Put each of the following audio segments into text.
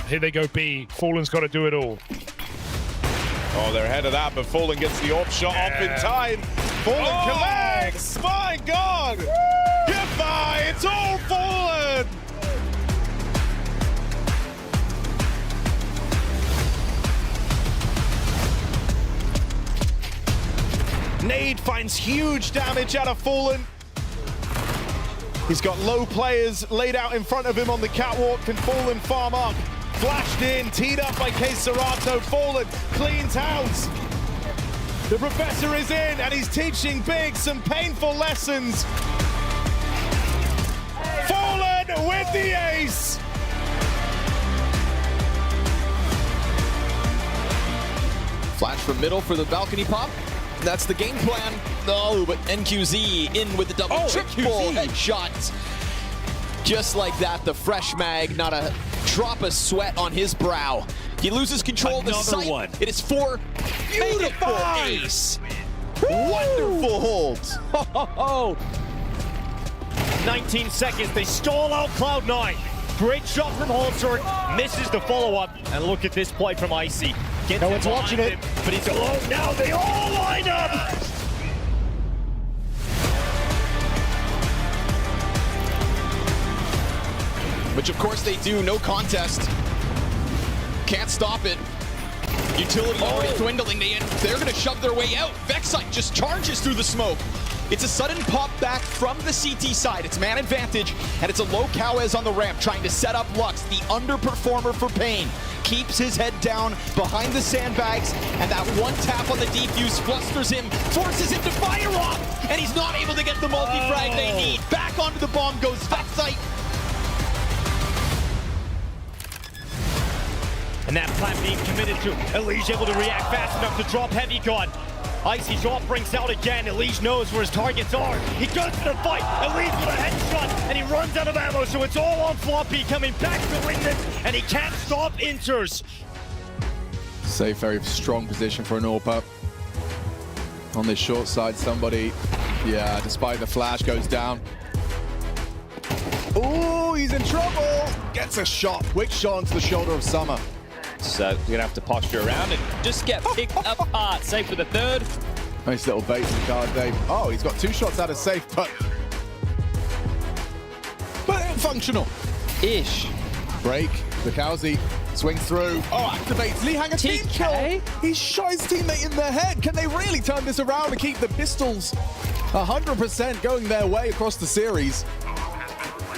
Here they go B. Fallen's got to do it all. Oh, they're ahead of that, but Fallen gets the AWP shot off in time. Fallen collects! My God! Woo! Goodbye! It's all Fallen! Nade finds huge damage out of Fallen. He's got low players laid out in front of him on the catwalk. Can Fallen farm up? Flashed in, teed up by Serato. Fallen cleans house. The professor is in and he's teaching Big some painful lessons. Fallen with the ace. Flash from middle for the balcony pop. That's the game plan. No, but NQZ in with the double triple headshots. Just like that, the fresh mag, not a drop of sweat on his brow. He loses control of the site. One. It is 4 beautiful ace. Wonderful holds. 19 seconds, they stall out Cloud9. Great shot from Holzberg, misses the follow-up. And look at this play from Icy. No one's watching it, but he's alone now. They all line up. Which of course they do, no contest. Can't stop it. Utility already dwindling. They're gonna shove their way out. Vexite just charges through the smoke. It's a sudden pop back from the CT side. It's man advantage, and it's a low Cowes on the ramp trying to set up Lux, the underperformer for Pain. Keeps his head down behind the sandbags, and that one tap on the defuse flusters him, forces him to fire off, and he's not able to get the multi-frag they need. Back onto the bomb goes Vexite. And that plan being committed to. Elige able to react fast enough to drop Heavy Gun. Icy drop brings out again. Elige knows where his targets are. He goes for the fight. Elige with a headshot, and he runs out of ammo, so it's all on Floppy coming back to win this, and he can't stop Inters. Safe, very strong position for an AWP. On this short side, somebody, yeah, despite the flash, goes down. Oh, he's in trouble. Gets a shot, quick shot onto the shoulder of Summer. So we're gonna have to posture around and just get picked apart. Safe for the third. Nice little bait from card, Dave. Oh, he's got 2 shots out of safe, but functional. Ish. Break. The Cowsey swings through. Oh, activates. Lee Hanger team kill. He shot his teammate in the head. Can they really turn this around and keep the pistols 100% going their way across the series?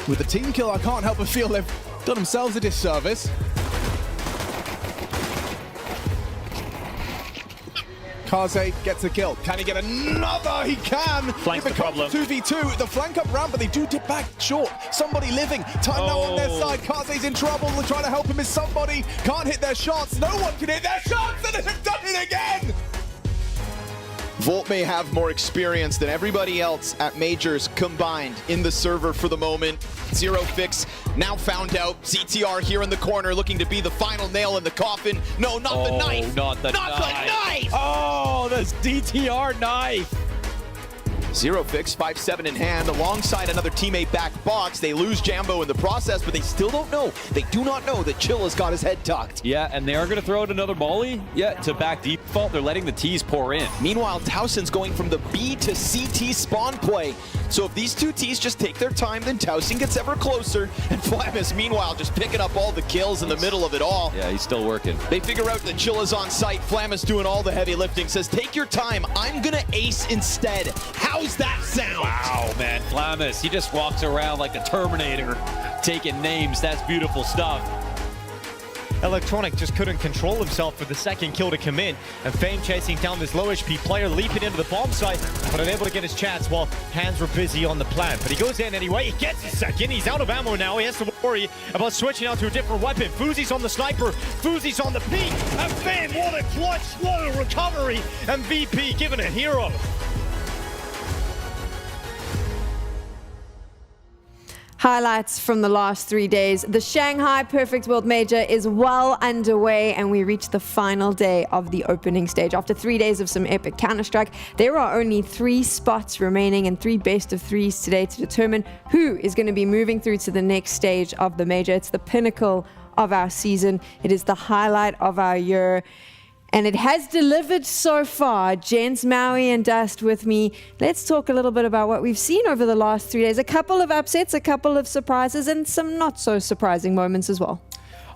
With the team kill, I can't help but feel they've done themselves a disservice. Kaze gets a kill. Can he get another? He can! Flank's the problem. 2v2, the flank up round, but they do dip back short. Somebody living. Time now on their side. Kaze's in trouble. They're trying to help him is somebody. Can't hit their shots. No one can hit their shots, and they've done it again! Volt may have more experience than everybody else at Majors combined in the server for the moment. Zero Fix now found out. CTR here in the corner looking to be the final nail in the coffin. No, not the knife. Not the knife. Oh, this DTR knife. Zero Fix, 5-7 in hand, alongside another teammate back box. They lose Jambo in the process, but they still don't know. They do not know that Chill has got his head tucked. Yeah, and they are going to throw out another molly. Yeah, to back default, they're letting the T's pour in. Meanwhile, Towson's going from the B to CT spawn play. So if these two T's just take their time, then Towson gets ever closer. And Flamus, meanwhile, just picking up all the kills in the middle of it all. Yeah, he's still working. They figure out that Chill is on site. Flamus doing all the heavy lifting, says, take your time. I'm going to ace instead. How's that sound? Wow, man. Flamus, he just walks around like the Terminator, taking names. That's beautiful stuff. Electronic just couldn't control himself for the second kill to come in, and Fame chasing down this low HP player, leaping into the bomb site, but unable to get his chance while hands were busy on the plan. But he goes in anyway, he gets his second, he's out of ammo now, he has to worry about switching out to a different weapon. Fuzi's on the sniper, Fuzi's on the peak, and Fame, what a clutch, what a recovery, and VP giving a hero. Highlights from the last 3 days. The Shanghai Perfect World Major is well underway, and we reach the final day of the opening stage. After 3 days of some epic Counter-Strike, there are only 3 spots remaining and 3 best of 3s today to determine who is going to be moving through to the next stage of the major. It's the pinnacle of our season. It is the highlight of our year. And it has delivered so far. Gents, Maui and Dust with me. Let's talk a little bit about what we've seen over the last 3 days. A couple of upsets, a couple of surprises, and some not so surprising moments as well.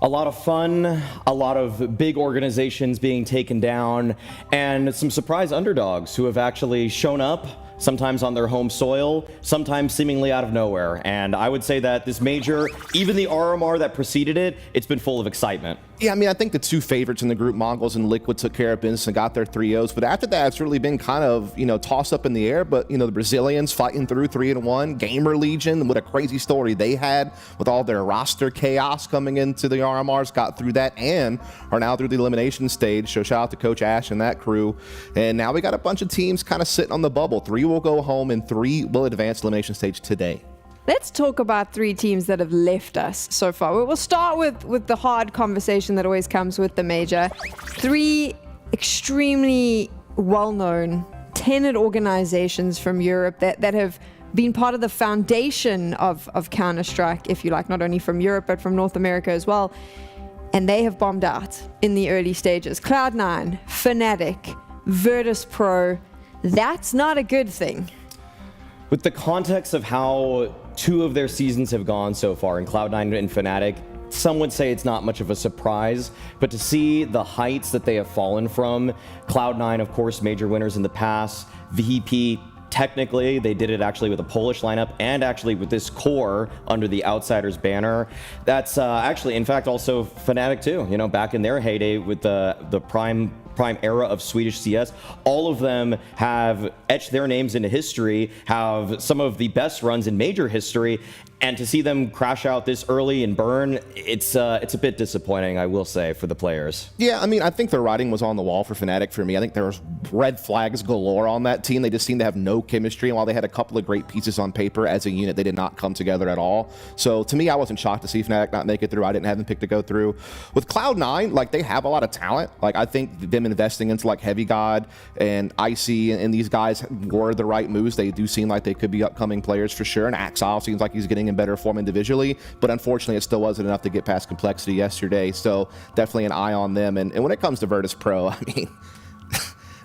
A lot of fun, a lot of big organizations being taken down, and some surprise underdogs who have actually shown up, sometimes on their home soil, sometimes seemingly out of nowhere. And I would say that this major, even the RMR that preceded it, it's been full of excitement. Yeah, I mean, I think the two favorites in the group, MongolZ and Liquid, took care of business and got their 3-0s. But after that, it's really been kind of, toss up in the air. But, the Brazilians fighting through 3-1. GamerLegion, what a crazy story they had with all their roster chaos coming into the RMRs, got through that and are now through the elimination stage. So shout out to Coach Ash and that crew. And now we got a bunch of teams kind of sitting on the bubble. 3 will go home and 3 will advance elimination stage today. Let's talk about 3 teams that have left us so far. We'll start with the hard conversation that always comes with the major. 3 extremely well-known, tenured organizations from Europe that have been part of the foundation of Counter-Strike, if you like, not only from Europe, but from North America as well. And they have bombed out in the early stages. Cloud9, Fnatic, Virtus.pro. That's not a good thing. With the context of how 2 of their seasons have gone so far in Cloud9 and Fnatic, some would say it's not much of a surprise, but to see the heights that they have fallen from, Cloud9, of course, major winners in the past, VP, technically, they did it actually with a Polish lineup and actually with this core under the Outsiders banner. That's actually, in fact, also Fnatic too, back in their heyday with the prime era of Swedish CS. All of them have etched their names into history, have some of the best runs in major history, and to see them crash out this early and burn, it's a bit disappointing, I will say, for the players. Yeah, I mean, I think the writing was on the wall for Fnatic for me. I think there was red flags galore on that team. They just seemed to have no chemistry, and while they had a couple of great pieces on paper as a unit, they did not come together at all. So to me, I wasn't shocked to see Fnatic not make it through. I didn't have them picked to go through. With Cloud9, they have a lot of talent. I think them investing into Heavy God and Icy and these guys were the right moves. They do seem like they could be upcoming players for sure, and Axile seems like he's getting in better form individually, but unfortunately it still wasn't enough to get past complexity yesterday. So definitely an eye on them. And when it comes to Virtus.pro, I mean,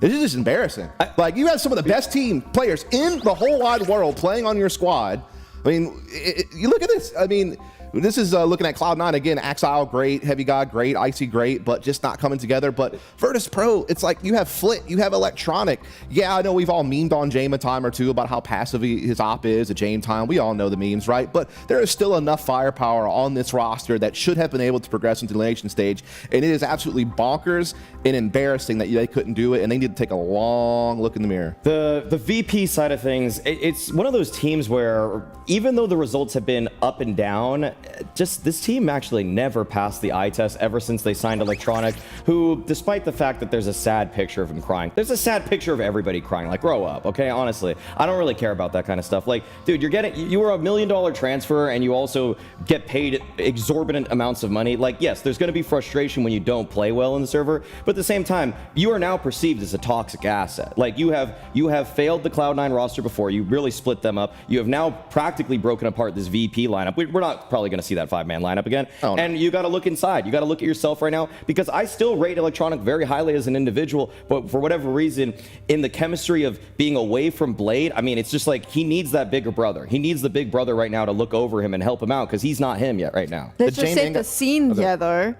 this is just embarrassing. You have some of the best team players in the whole wide world playing on your squad. I mean, you look at this. I mean, this is looking at Cloud9 again. Axile, great. Heavy God, great. Icy, great, but just not coming together. But Virtus.pro, it's like you have Flit, you have Electronic. Yeah, I know we've all memed on Jame a time or two about how passive his op is at Jame time. We all know the memes, right? But there is still enough firepower on this roster that should have been able to progress into the elimination stage. And it is absolutely bonkers and embarrassing that they couldn't do it, and they need to take a long look in the mirror. The VP side of things, it's one of those teams where even though the results have been up and down, just this team actually never passed the eye test ever since they signed Electronic, who, despite the fact that there's a sad picture of him crying, there's a sad picture of everybody crying. Grow up, okay? Honestly, I don't really care about that kind of stuff. Dude, you were $1 million transfer and you also get paid exorbitant amounts of money. Yes, there's going to be frustration when you don't play well in the server, but at the same time, you are now perceived as a toxic asset. You have failed the Cloud9 roster before. You really split them up. You have now practically broken apart this VP lineup. We're not probably going to see that 5-man lineup again. Oh, no. And you got to look inside. You got to look at yourself right now, because I still rate Electronic very highly as an individual, but for whatever reason, in the chemistry of being away from Blade, I mean, it's just he needs that bigger brother. He needs the big brother right now to look over him and help him out, because he's not him yet right now. Let's just set the scene here, though.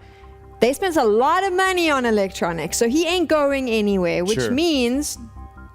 They spent a lot of money on Electronic, so he ain't going anywhere, which means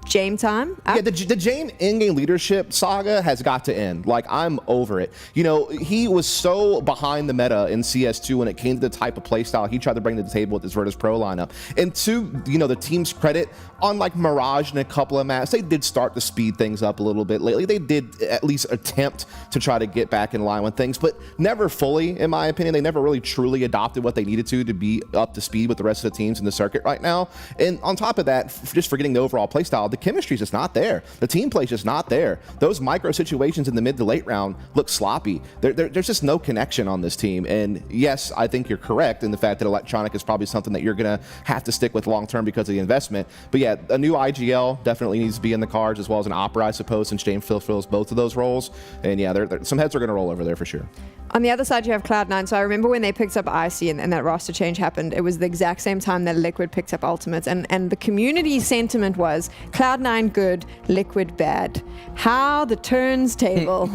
Jame time. Yeah, the Jame in-game leadership saga has got to end. I'm over it. He was so behind the meta in CS2 when it came to the type of playstyle he tried to bring to the table with his Virtus.pro lineup. And to, the team's credit, on Mirage and a couple of maps, they did start to speed things up a little bit lately. They did at least attempt to try to get back in line with things, but never fully, in my opinion. They never really truly adopted what they needed to be up to speed with the rest of the teams in the circuit right now. And on top of that, just forgetting the overall playstyle, the chemistry's just not there. The team play's just not there. Those micro situations in the mid to late round look sloppy. There's just no connection on this team. And yes, I think you're correct in the fact that electronic is probably something that you're going to have to stick with long term because of the investment. But yeah, a new IGL definitely needs to be in the cards, as well as an Opera, I suppose, since James fills both of those roles. And yeah, some heads are going to roll over there for sure. On the other side, you have Cloud9. So I remember when they picked up Icy and that roster change happened, it was the exact same time that Liquid picked up Ultimates. And the community sentiment was Cloud9 good, Liquid bad. How the turns table.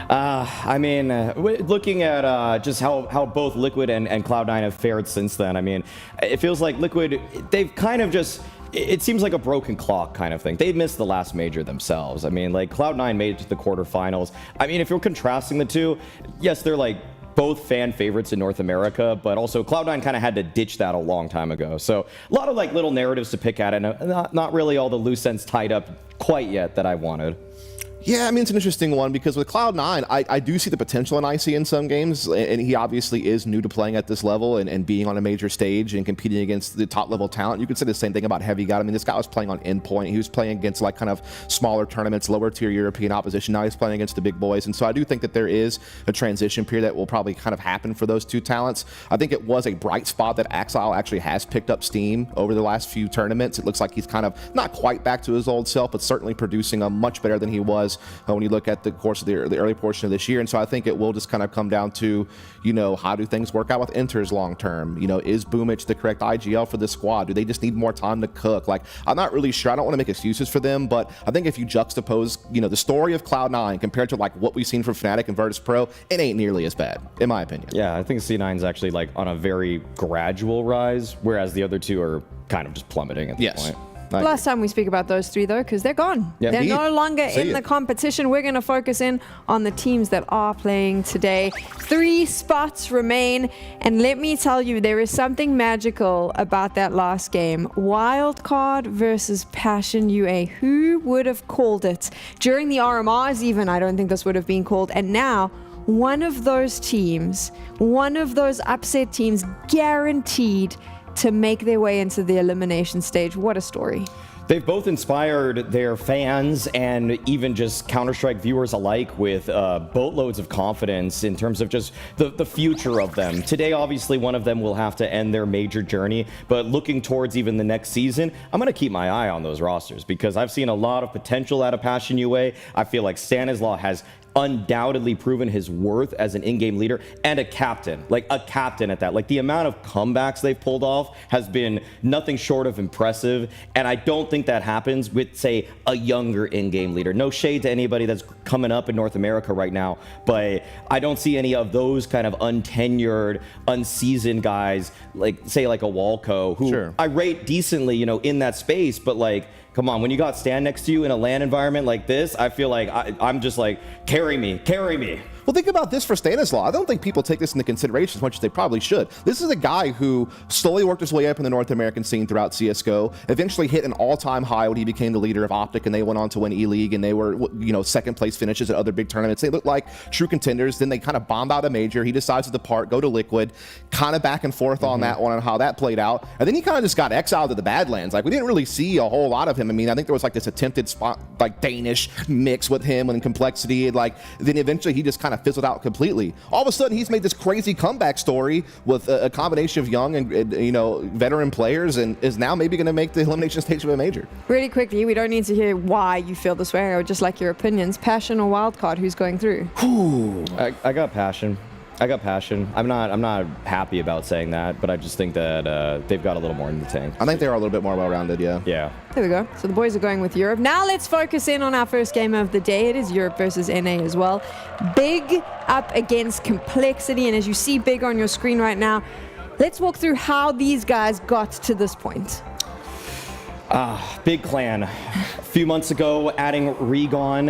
I mean, looking at just how both Liquid and Cloud9 have fared since then, I mean, it feels like Liquid, they've kind of just... It seems like a broken clock kind of thing. They missed the last major themselves. I mean, like, Cloud9 made it to the quarterfinals. I mean, if you're contrasting the two, yes, they're like both fan favorites in North America, but also Cloud9 kind of had to ditch that a long time ago. So a lot of like little narratives to pick at, and not really all the loose ends tied up quite yet that I wanted. Yeah, I mean, it's an interesting one because with Cloud9, I do see the potential in IC in some games, and he obviously is new to playing at this level and being on a major stage and competing against the top-level talent. You could say the same thing about Heavy God. I mean, this guy was playing on Endpoint. He was playing against, like, kind of smaller tournaments, lower-tier European opposition. Now he's playing against the big boys, and so I do think that there is a transition period that will probably kind of happen for those two talents. I think it was a bright spot that Axile actually has picked up steam over the last few tournaments. It looks like he's kind of not quite back to his old self, but certainly producing a much better than he was when you look at the course of the early portion of this year. And so I think it will just kind of come down to, you know, how do things work out with Enters long term? You know, is Boomich the correct IGL for this squad? Do they just need more time to cook? Like, I'm not really sure. I don't want to make excuses for them, but I think if you juxtapose, you know, the story of Cloud9 compared to like what we've seen from Fnatic and Virtus.pro, it ain't nearly as bad, in my opinion. Yeah, I think C9 is actually like on a very gradual rise, whereas the other two are kind of just plummeting at this point. Last time we speak about those three, though, because they're gone. Yeah. They're no longer in the competition. We're going to focus in on the teams that are playing today. 3 spots remain. And let me tell you, there is something magical about that last game. Wildcard versus Passion UA. Who would have called it? During the RMRs even, I don't think this would have been called. And now, one of those teams, one of those upset teams, guaranteed to make their way into the elimination stage. What a story. They've both inspired their fans and even just Counter-Strike viewers alike with boatloads of confidence in terms of just the future of them. Today, obviously, one of them will have to end their major journey, but looking towards even the next season, I'm going to keep my eye on those rosters because I've seen a lot of potential out of Passion UA. I feel like Stanislaw has undoubtedly proven his worth as an in-game leader and a captain, like a captain at that. Like the amount of comebacks they've pulled off has been nothing short of impressive, and I don't think that happens with, say, a younger in-game leader. No shade to anybody that's coming up in North America right now, but I don't see any of those kind of untenured, unseasoned guys, like, say, like a Walco, who I rate decently, you know, in that space, but like, come on, when you got Stan next to you in a LAN environment like this, I feel like I'm just like, carry me, carry me. Well, think about this for Stanislaw. I don't think people take this into consideration as much as they probably should. This is a guy who slowly worked his way up in the North American scene throughout CSGO, eventually hit an all-time high when he became the leader of Optic, and they went on to win E-League, and they were, you know, second place finishes at other big tournaments. They looked like true contenders. Then they kind of bombed out a major. He decides to depart, go to Liquid, kind of back and forth on that one and how that played out. And then he kind of just got exiled to the Badlands. Like, we didn't really see a whole lot of him. I mean, I think there was like this attempted spot, like Danish mix with him and complexity. And like, then eventually he just kind of fizzled out completely. All of a sudden, he's made this crazy comeback story with a combination of young and you know, veteran players, and is now maybe going to make the elimination stage of a major. Really quickly, we don't need to hear why you feel this way, or just like your opinions. Passion or Wildcard, who's going through? I got Passion. I got Passion. I'm not happy about saying that, but I just think that they've got a little more in the tank. I think they're a little bit more well-rounded, yeah. Yeah. There we go. So the boys are going with Europe. Now let's focus in on our first game of the day. It is Europe versus NA as well. Big up against Complexity, and as you see Big on your screen right now, let's walk through how these guys got to this point. Big clan. A few months ago, adding Regon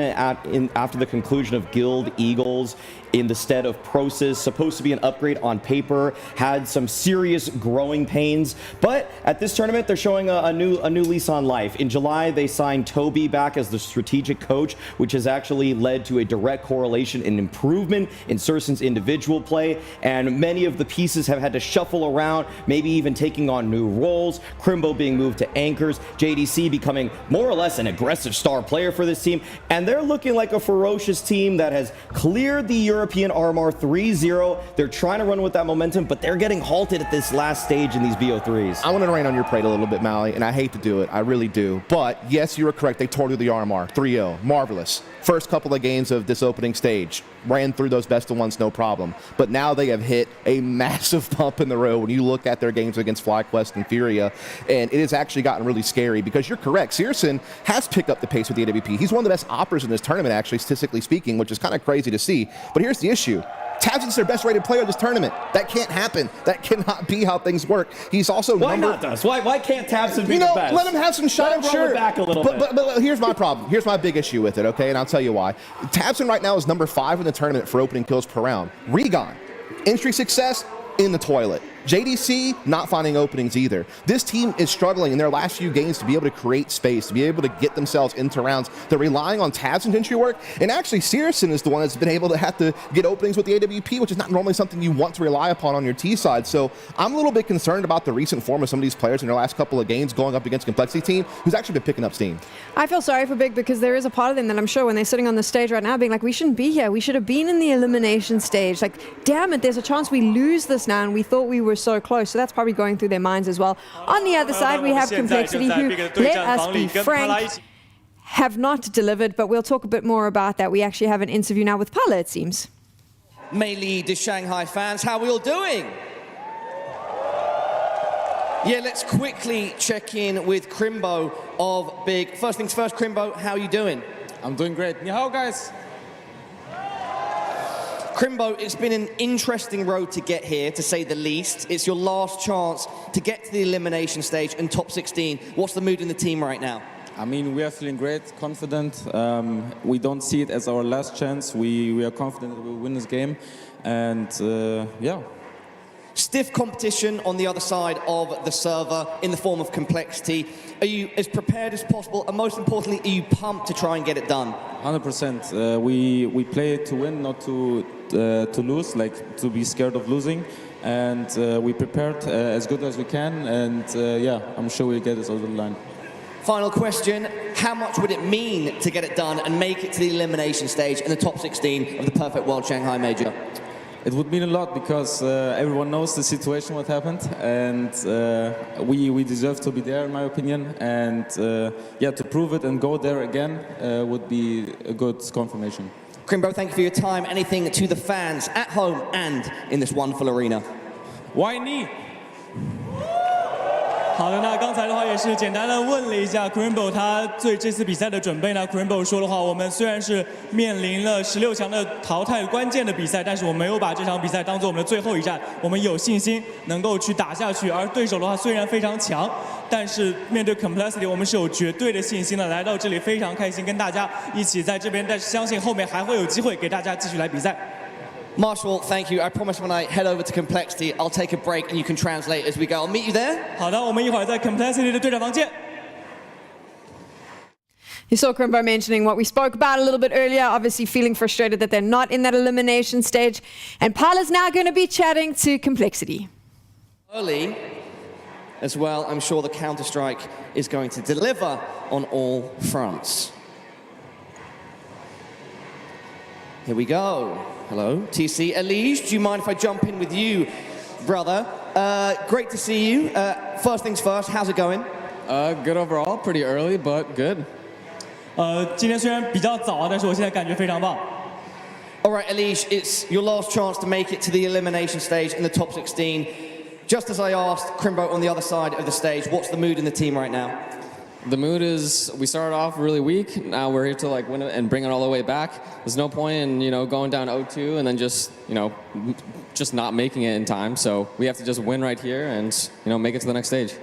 after the conclusion of Guild Eagles in the stead of Prosis. Supposed to be an upgrade on paper, had some serious growing pains, but at this tournament they're showing a new lease on life. In July they signed Toby back as the strategic coach, which has actually led to a direct correlation and improvement in Sursen's individual play, and many of the pieces have had to shuffle around, maybe even taking on new roles. Crimbo being moved to anchors, JDC becoming more or less an aggressive star player for this team, and they're looking like a ferocious team that has cleared the European Armor 3-0. They're trying to run with that momentum, but they're getting halted at this last stage in these BO3s. I want to rain on your parade a little bit, Mally, and I hate to do it. I really do. But yes, you were correct. They tore through the Armor 3-0. Marvelous. First couple of games of this opening stage, ran through those best of ones, no problem. But now they have hit a massive bump in the road when you look at their games against FlyQuest and FURIA, and it has actually gotten really scary because you're correct. Searson has picked up the pace with the AWP. He's one of the best operators in this tournament, actually, statistically speaking, which is kind of crazy to see. But here's the issue. tabseN's their best rated player of this tournament. That can't happen. That cannot be how things work. He's also Why not us? Why can't tabseN be the best? Let him have some shine, sure. Back a little bit. But here's my problem. Here's my big issue with it, okay? And I'll tell you why. tabseN right now is number 5 in the tournament for opening kills per round. Regon, industry success, in the toilet. JDC not finding openings either. This team is struggling in their last few games to be able to create space, to be able to get themselves into rounds. They're relying on tabseN's entry work, and actually searson is the one that's been able to have to get openings with the AWP, which is not normally something you want to rely upon on your T side. So I'm a little bit concerned about the recent form of some of these players in their last couple of games going up against Complexity team, who's actually been picking up steam. I feel sorry for Big because there is a part of them that I'm sure when they're sitting on the stage right now being like, we shouldn't be here. We should have been in the elimination stage. Like, damn it, there's a chance we lose this now, and we thought we were so close. So that's probably going through their minds as well. On the other side, we have Complexity, who, let us be frank, have not delivered, but we'll talk a bit more about that. We actually have an interview now with Pala, it seems. Mainly the Shanghai fans, how are we all doing? Yeah, let's quickly check in with Crimbo of Big. First things first, Crimbo, how are you doing? I'm doing great. Ni hao, guys. Crimbo, it's been an interesting road to get here, to say the least. It's your last chance to get to the elimination stage and top 16. What's the mood in the team right now? I mean, we are feeling great, confident. We don't see it as our last chance. We are confident that we'll win this game. And yeah. Stiff competition on the other side of the server in the form of Complexity. Are you as prepared as possible? And most importantly, are you pumped to try and get it done? 100%. We play to win, not to lose, like to be scared of losing. And we prepared as good as we can. And yeah, I'm sure we'll get this over the line. Final question, how much would it mean to get it done and make it to the elimination stage in the top 16 of the Perfect World Shanghai Major? It would mean a lot because everyone knows the situation, what happened, and we deserve to be there, in my opinion. And yeah, to prove it and go there again would be a good confirmation. Crimbo, thank you for your time. Anything to the fans at home and in this wonderful arena? Why me? 好的，那刚才的话也是简单的问了一下 Crimbo 他对这次比赛的准备呢。Crimbo 说的话，我们虽然是面临了16强的淘汰关键的比赛，但是我们没有把这场比赛当做我们的最后一战，我们有信心能够去打下去。而对手的话虽然非常强，但是面对 Complexity 我们是有绝对的信心的。来到这里非常开心，跟大家一起在这边，但是相信后面还会有机会给大家继续来比赛。 Marshall, thank you. I promise when I head over to Complexity, I'll take a break and you can translate as we go. I'll meet you there. 好的，我们一会儿在 Complexity 的队长房见。 You saw Crimbo mentioning what we spoke about a little bit earlier, obviously feeling frustrated that they're not in that elimination stage. And Pala's now going to be chatting to Complexity. Early as well, I'm sure the Counter-Strike is going to deliver on all fronts. Here we go. Hello, TC. Elige, do you mind if I jump in with you, brother? Great to see you. First things first, how's it going? Good overall, pretty early, but good. 今天虽然比较早，但是我现在感觉非常棒。 All right, Elige, it's your last chance to make it to the elimination stage in the top 16. Just as I asked Crimbo on the other side of the stage, what's the mood in the team right now? The mood is, we started off really weak. Now we're here to like win it and bring it all the way back. There's no point in, going down 0-2 and then just, just not making it in time. So we have to just win right here and, make it to the next stage.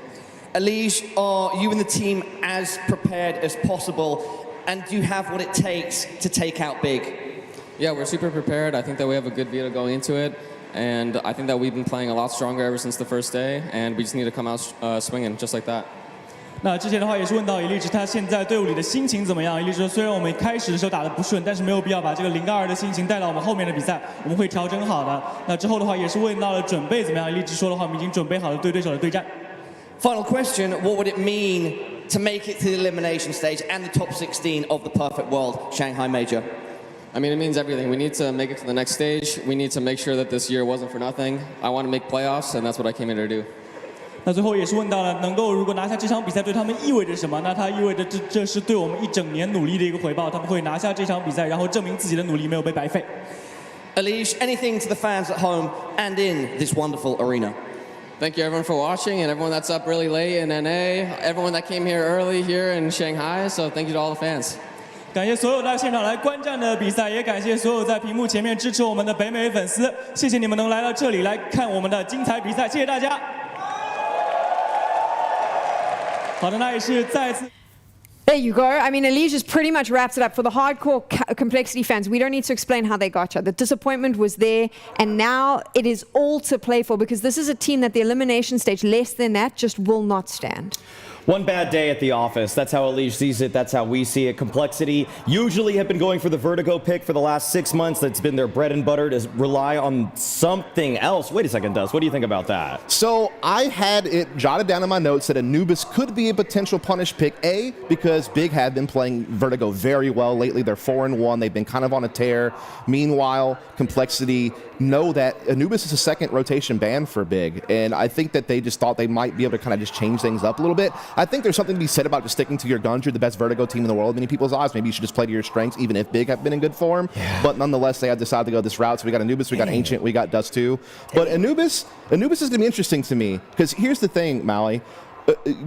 Elige, are you and the team as prepared as possible? And do you have what it takes to take out Big? Yeah, we're super prepared. I think that we have a good veto going into it. And I think that we've been playing a lot stronger ever since the first day. And we just need to come out swinging just like that. 那之前的话也是问到Elimination他现在队伍里的心情怎么样？Elimination说，虽然我们开始的时候打得不顺，但是没有必要把这个0-2的心情带到我们后面的比赛，我们会调整好的。那之后的话也是问到了准备怎么样？Elimination说的话，我们已经准备好了对对手的对战。Final question: What would it mean to make it to the elimination stage and the top 16 of the Perfect World Shanghai Major? I mean, it means everything. We need to make it to the next stage. We need to make sure that this year wasn't for nothing. I want to make playoffs, and that's what I came here to do. 那最后也是问到了，能够如果拿下这场比赛对他们意味着什么？那它意味着这是对我们一整年努力的一个回报。他们会拿下这场比赛，然后证明自己的努力没有被白费。Elish, anything to the fans at home and in this wonderful arena? Thank you everyone for watching and everyone that's up really late in NA, everyone that came here early here in Shanghai. So thank you to all the fans. 感谢所有到现场来观战的比赛，也感谢所有在屏幕前面支持我们的北美粉丝。谢谢你们能来到这里来看我们的精彩比赛，谢谢大家。好的，那也是再次。There you go. I mean, Elish has pretty much wrapped it up. For the hardcore Complexity fans, we don't need to explain how they got you. The disappointment was there, and now it is all to play for because this is a team that the elimination stage, less than that, just will not stand. One bad day at the office. That's how Elish sees it. That's how we see it. Complexity usually have been going for the Vertigo pick for the last 6 months. That's been their bread and butter to rely on something else. Wait a second, Dust. What do you think about that? So I had it jotted down in my notes that Anubis could be a potential punish pick. A, because Big have been playing Vertigo very well lately. They're 4-1. They've been kind of on a tear. Meanwhile, Complexity know that Anubis is a second rotation ban for Big. And I think that they just thought they might be able to kind of just change things up a little bit. I think there's something to be said about just sticking to your guns. You're the best Vertigo team in the world in many people's eyes. Maybe you should just play to your strengths, even if Big have been in good form. Yeah. But nonetheless, they have decided to go this route. So we got Anubis, we got Ancient, we got Dust 2. But Anubis is going to be interesting to me because here's the thing, Mally.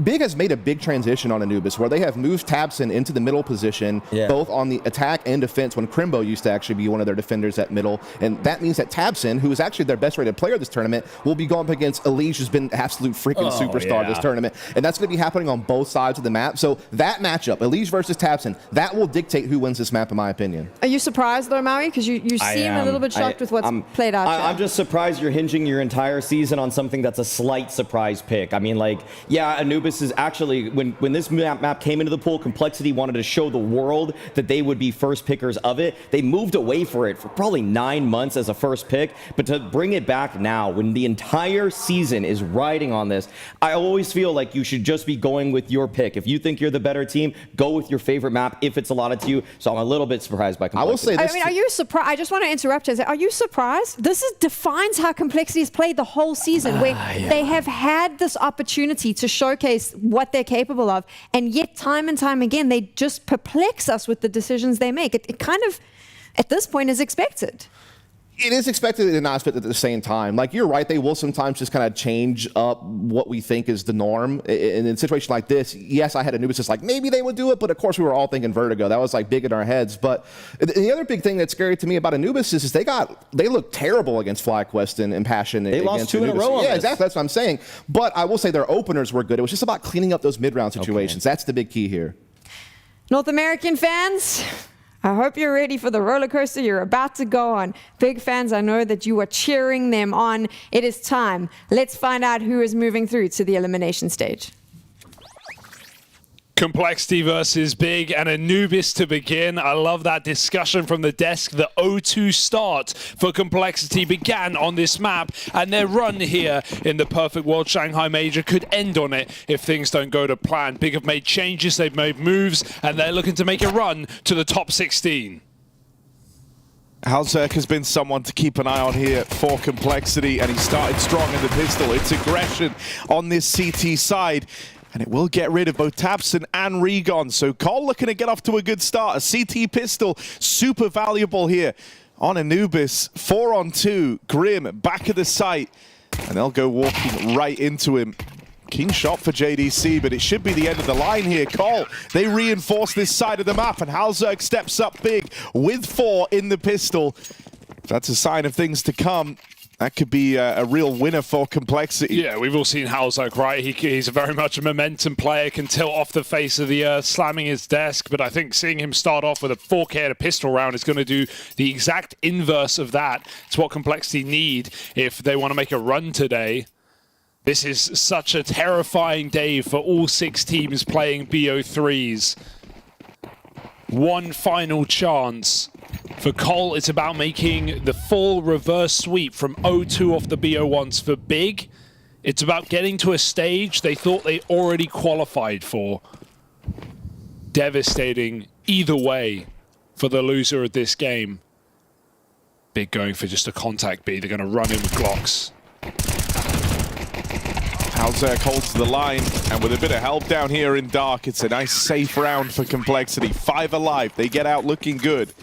Big has made a big transition on Anubis where they have moved Tabson into the middle position, both on the attack and defense, when Crimbo used to actually be one of their defenders at middle. And that means that Tabson, who is actually their best rated player this tournament, will be going up against Elish, who's been absolute freaking superstar this tournament. And that's going to be happening on both sides of the map. So that matchup, Elish versus Tabson, that will dictate who wins this map, in my opinion. Are you surprised though, Maui? Because you seem a little bit shocked with what's played out. I'm just surprised you're hinging your entire season on something that's a slight surprise pick. I mean, like, yeah, Anubis is actually, when this map came into the pool, Complexity wanted to show the world that they would be first pickers of it. They moved away for it for probably 9 months as a first pick, but to bring it back now when the entire season is riding on this, I always feel like you should just be going with your pick. If you think you're the better team, go with your favorite map if it's allotted to you. So I'm a little bit surprised by Complexity. I will say this. I mean, are you surprised? I just want to interrupt you. Are you surprised? This defines how Complexity has played the whole season, where they have had this opportunity to showcase what they're capable of, and yet time and time again they just perplex us with the decisions they make. It kind of, at this point, is expected. It is expected and not expected at the same time. Like, you're right, they will sometimes just kind of change up what we think is the norm. In a situation like this, yes, I had Anubis just like, maybe they would do it, but of course we were all thinking Vertigo. That was like big in our heads. But the other big thing that's scary to me about Anubis is they look terrible against FlyQuest and Passion. They lost 2 in a row on this. Exactly, that's what I'm saying. But I will say their openers were good. It was just about cleaning up those mid-round situations. That's the big key here. North American fans, I hope you're ready for the roller coaster you're about to go on. Big fans, I know that you are cheering them on. It is time. Let's find out who is moving through to the elimination stage. Complexity versus Big and Anubis to begin. I love that discussion from the desk. The 0-2 start for Complexity began on this map, and their run here in the Perfect World Shanghai Major could end on it if things don't go to plan. Big have made changes, they've made moves, and they're looking to make a run to the top 16. MongolZ has been someone to keep an eye on here for Complexity, and he started strong in the pistol. It's aggression on this CT side, and it will get rid of both Tabson and Regon. So Cole looking to get off to a good start. A CT pistol, super valuable here on Anubis. 4-on-2, Grim back of the site, and they'll go walking right into him. Keen shot for JDC, but it should be the end of the line here. Cole, they reinforce this side of the map, and MongolZ steps up big with 4 in the pistol. That's a sign of things to come. That could be a real winner for Complexity. Yeah, we've all seen Halzak, right? He's very much a momentum player, can tilt off the face of the earth, slamming his desk. But I think seeing him start off with a 4K and a pistol round is going to do the exact inverse of that. It's what Complexity need if they want to make a run today. This is such a terrifying day for all 6 teams playing BO3s. One final chance. For Cole, it's about making the full reverse sweep from 0-2 off the BO1s. For Big, it's about getting to a stage they thought they already qualified for. Devastating either way for the loser of this game. Big going for just a contact B. They're going to run in with Glocks. Halzak holds the line, and with a bit of help down here in Dark, it's a nice safe round for Complexity. 5 alive. They get out looking good.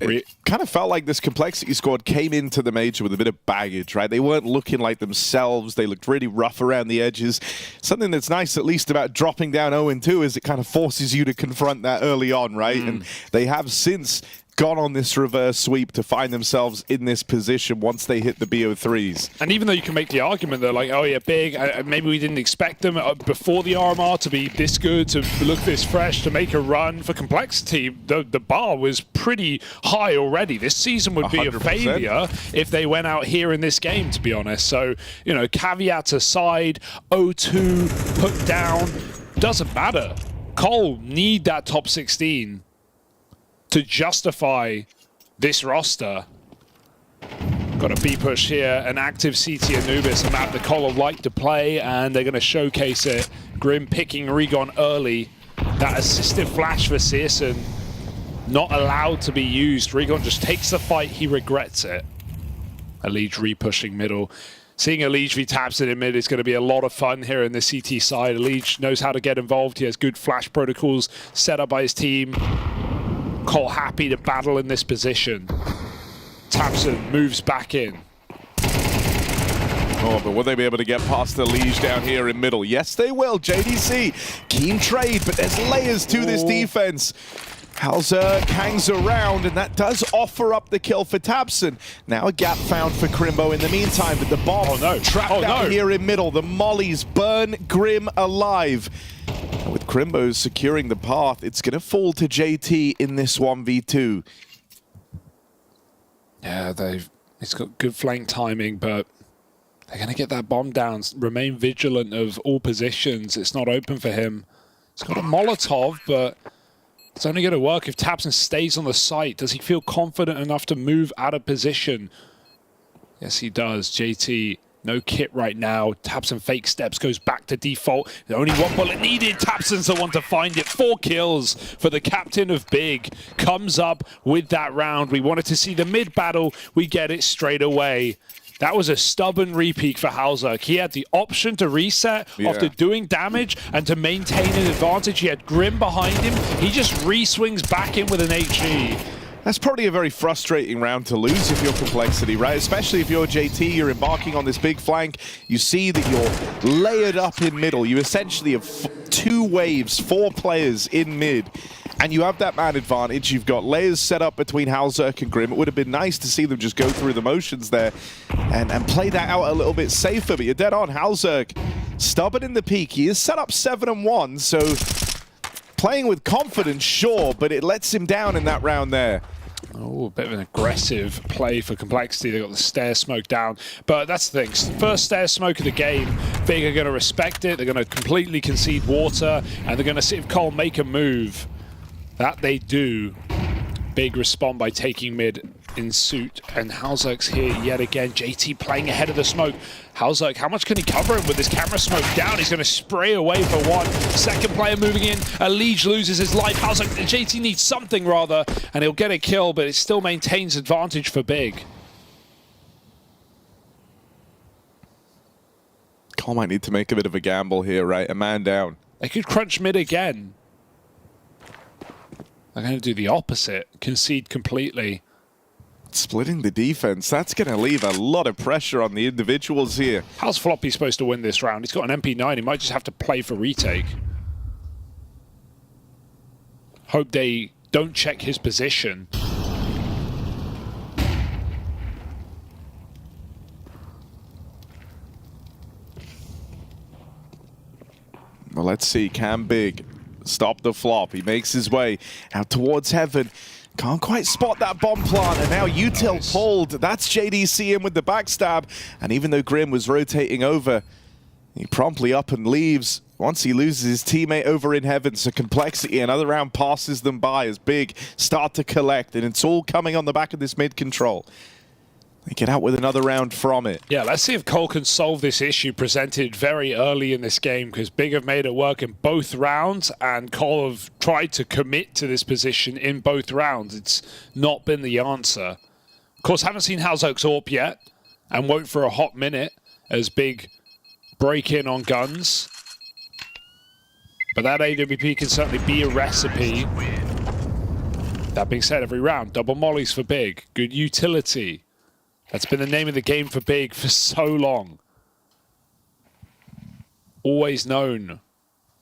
It kind of felt like this Complexity squad came into the major with a bit of baggage, right? They weren't looking like themselves. They looked really rough around the edges. Something that's nice, at least, about dropping down 0-2 is it kind of forces you to confront that early on, right? And they have since gone on this reverse sweep to find themselves in this position once they hit the BO3s. And even though you can make the argument, they're like, oh yeah, Big, maybe we didn't expect them before the RMR to be this good, to look this fresh, to make a run. For Complexity, the bar was pretty high already. This season would be 100%. A failure if they went out here in this game, to be honest. So, you know, caveats aside, 0-2, put down, doesn't matter. Cole need that top 16 to justify this roster. Got a B push here, an active CT Anubis, a map that Cole would like to play, and they're going to showcase it. Grim picking Regon early. That assisted flash for Searson, not allowed to be used. Regon just takes the fight, he regrets it. Elige re-pushing middle. Seeing Elige v Tabson in mid is going to be a lot of fun here in the CT side. Elige knows how to get involved. He has good flash protocols set up by his team. Cole happy to battle in this position. Tabson moves back in. Oh, but will they be able to get past the Liege down here in middle? Yes, they will. JDC, keen trade, but there's layers to this defense. Halzak hangs around, and that does offer up the kill for Tabson. Now a gap found for Crimbo in the meantime, but the bomb trapped out here in middle. The mollies burn Grim alive. And with Crimbo securing the path, it's going to fall to JT in this 1v2. Yeah, he's got good flank timing, but they're going to get that bomb down. Remain vigilant of all positions. It's not open for him. He's got a Molotov, but it's only going to work if Tabson stays on the site. Does he feel confident enough to move out of position? Yes, he does. JT, no kit right now. Tabson fake steps, goes back to default. Only one bullet needed. Tabson's the one to find it. 4 kills for the captain of Big. Comes up with that round. We wanted to see the mid battle. We get it straight away. That was a stubborn repeat for Halzak. He had the option to reset after doing damage and to maintain an advantage. He had Grim behind him. He just re-swings back in with an HE. That's probably a very frustrating round to lose if you're Complexity, right? Especially if you're JT, you're embarking on this big flank. You see that you're layered up in middle. You essentially have 2 waves, 4 players in mid. And you have that man advantage. You've got layers set up between Halzak and Grim. It would have been nice to see them just go through the motions there and play that out a little bit safer. But you're dead on. Halzak, stubborn in the peak. He is set up 7-1, so playing with confidence, sure, but it lets him down in that round there. Oh, a bit of an aggressive play for Complexity. They got the stair smoke down. But that's the thing. First stair smoke of the game. Big are going to respect it. They're going to completely concede water. And they're going to see if Cole make a move. That they do. Big respond by taking mid in suit. And Halzak's here yet again. JT playing ahead of the smoke. Halzak, how much can he cover him with this camera smoke down? He's going to spray away for 1. Second player moving in. Elige loses his life. Halzak, JT needs something rather, and he'll get a kill, but it still maintains advantage for Big. Cole might need to make a bit of a gamble here, right? A man down. They could crunch mid again. They're going to do the opposite. Concede completely. Splitting the defense, that's going to leave a lot of pressure on the individuals here. How's Floppy supposed to win this round? He's got an MP9. He might just have to play for retake. Hope they don't check his position. Well, let's see. Can Big stop the flop? He makes his way out towards heaven. Can't quite spot that bomb plant, and now Util pulled. That's JDC in with the backstab. And even though Grim was rotating over, he promptly up and leaves once he loses his teammate over in heaven. So Complexity, another round passes them by as Big start to collect, and it's all coming on the back of this mid control. They get out with another round from it. Yeah, let's see if Cole can solve this issue presented very early in this game, because Big have made it work in both rounds, and Cole have tried to commit to this position in both rounds. It's not been the answer. Of course, haven't seen Halzok's AWP yet, and won't for a hot minute as Big break in on guns. But that AWP can certainly be a recipe. That being said, every round, double mollies for Big. Good utility. That's been the name of the game for Big for so long. Always known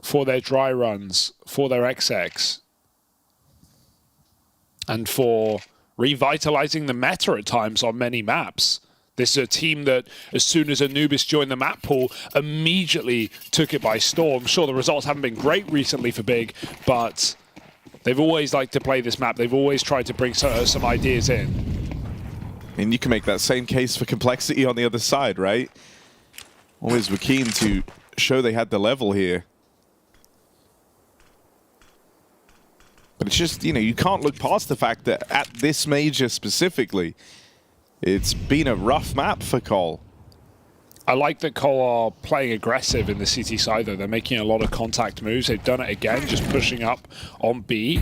for their dry runs, for their XX, and for revitalizing the meta at times on many maps. This is a team that, as soon as Anubis joined the map pool, immediately took it by storm. Sure, the results haven't been great recently for Big, but they've always liked to play this map. They've always tried to bring some ideas in. And you can make that same case for Complexity on the other side, right? Always were keen to show they had the level here. But it's just, you know, you can't look past the fact that at this major specifically, it's been a rough map for Cole. I like that Cole are playing aggressive in the CT side, though. They're making a lot of contact moves. They've done it again, just pushing up on B.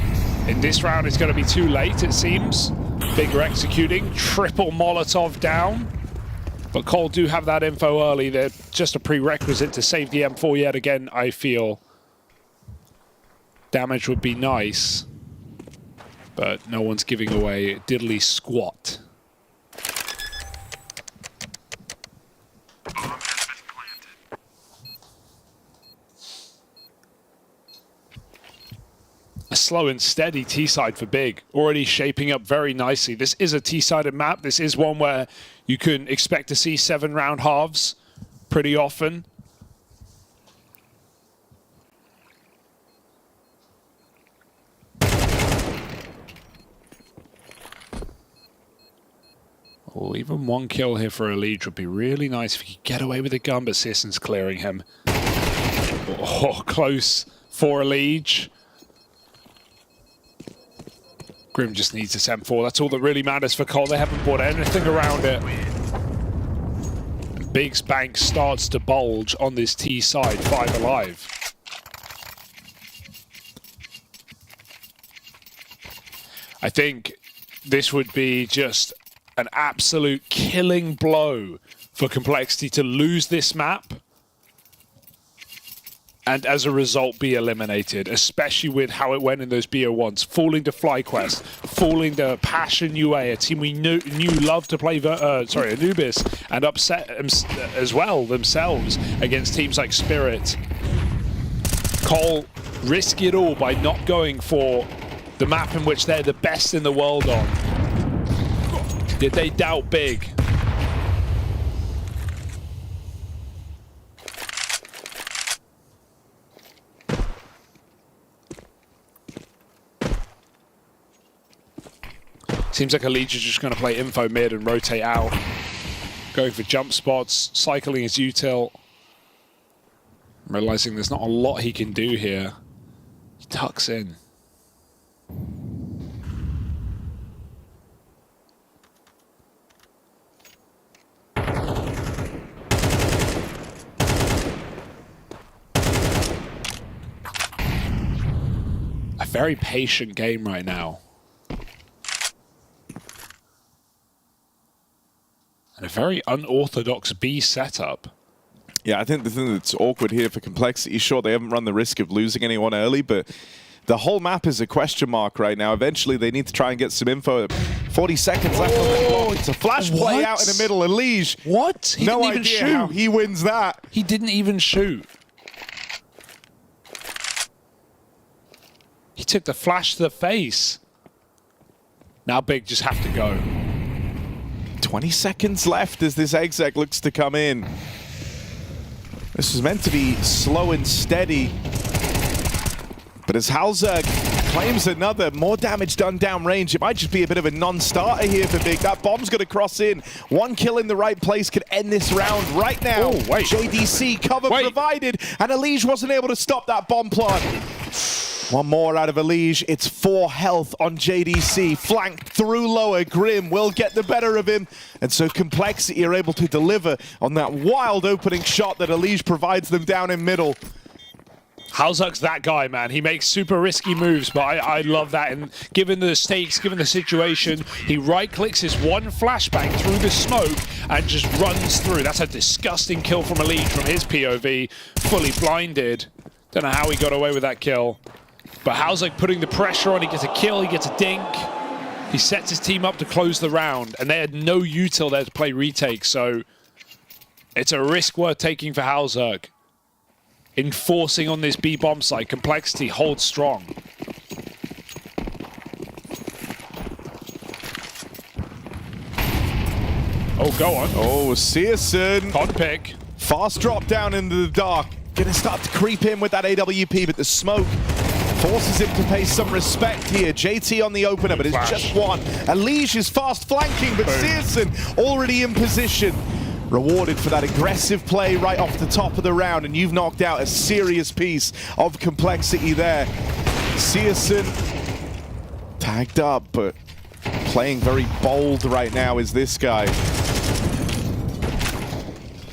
In this round, it's going to be too late, it seems. Big are executing. Triple Molotov down. But Cole do have that info early. They're just a prerequisite to save the M4 yet again, I feel. Damage would be nice. But no one's giving away diddly squat. A slow and steady T-side for Big, already shaping up very nicely. This is a T-sided map. This is one where you can expect to see 7-round halves pretty often. Oh, even one kill here for Elimination would be really nice if he could get away with a gun, but Sisson's clearing him. Oh, close for Elimination. Grim just needs this M4. That's all that really matters for Cole. They haven't bought anything around it. And Big's bank starts to bulge on this T side, 5 alive. I think this would be just an absolute killing blow for Complexity to lose this map and as a result be eliminated, especially with how it went in those BO1s, falling to FlyQuest, falling to Passion UA, a team we knew loved to play Anubis, and upset as well themselves against teams like Spirit. Cole risk it all by not going for the map in which they're the best in the world on. Did they doubt Big? Seems like Elimination just going to play info mid and rotate out. Going for jump spots, cycling his util. Realizing there's not a lot he can do here. He tucks in. A very patient game right now. And a very unorthodox B setup. Yeah, I think the thing that's awkward here for Complexity, sure, they haven't run the risk of losing anyone early, but the whole map is a question mark right now. Eventually, they need to try and get some info. 40 seconds left on the clock. It's a flash play out in the middle. Elimination. What? He no didn't even idea shoot. How he wins that. He didn't even shoot. He took the flash to the face. Now Big just have to go. 20 seconds left as this exec looks to come in. This was meant to be slow and steady. But as Halzerg claims another, more damage done downrange, it might just be a bit of a non-starter here for Big. That bomb's going to cross in. One kill in the right place could end this round right now. Oh, wait. JDC cover provided, and Elige wasn't able to stop that bomb plant. One more out of Elige. It's 4 health on JDC. Flanked through lower. Grim will get the better of him. And so Complexity are able to deliver on that wild opening shot that Elige provides them down in middle. Halzerg's that guy, man. He makes super risky moves, but I love that. And given the stakes, given the situation, he right-clicks his one flashbang through the smoke and just runs through. That's a disgusting kill from Elige from his POV. Fully blinded. Don't know how he got away with that kill. But Halzerg putting the pressure on. He gets a kill, he gets a dink. He sets his team up to close the round. And they had no util there to play retake, so it's a risk worth taking for Halzerg. Enforcing on this B bomb site, Complexity holds strong. Oh, go on. Oh, Searson. Con pick. Fast drop down into the dark. Gonna start to creep in with that AWP, but the smoke forces him to pay some respect here. JT on the opener, but it's just one. Elige is fast flanking, but Searson already in position. Rewarded for that aggressive play right off the top of the round, and you've knocked out a serious piece of Complexity there. Searson tagged up, but playing very bold right now is this guy.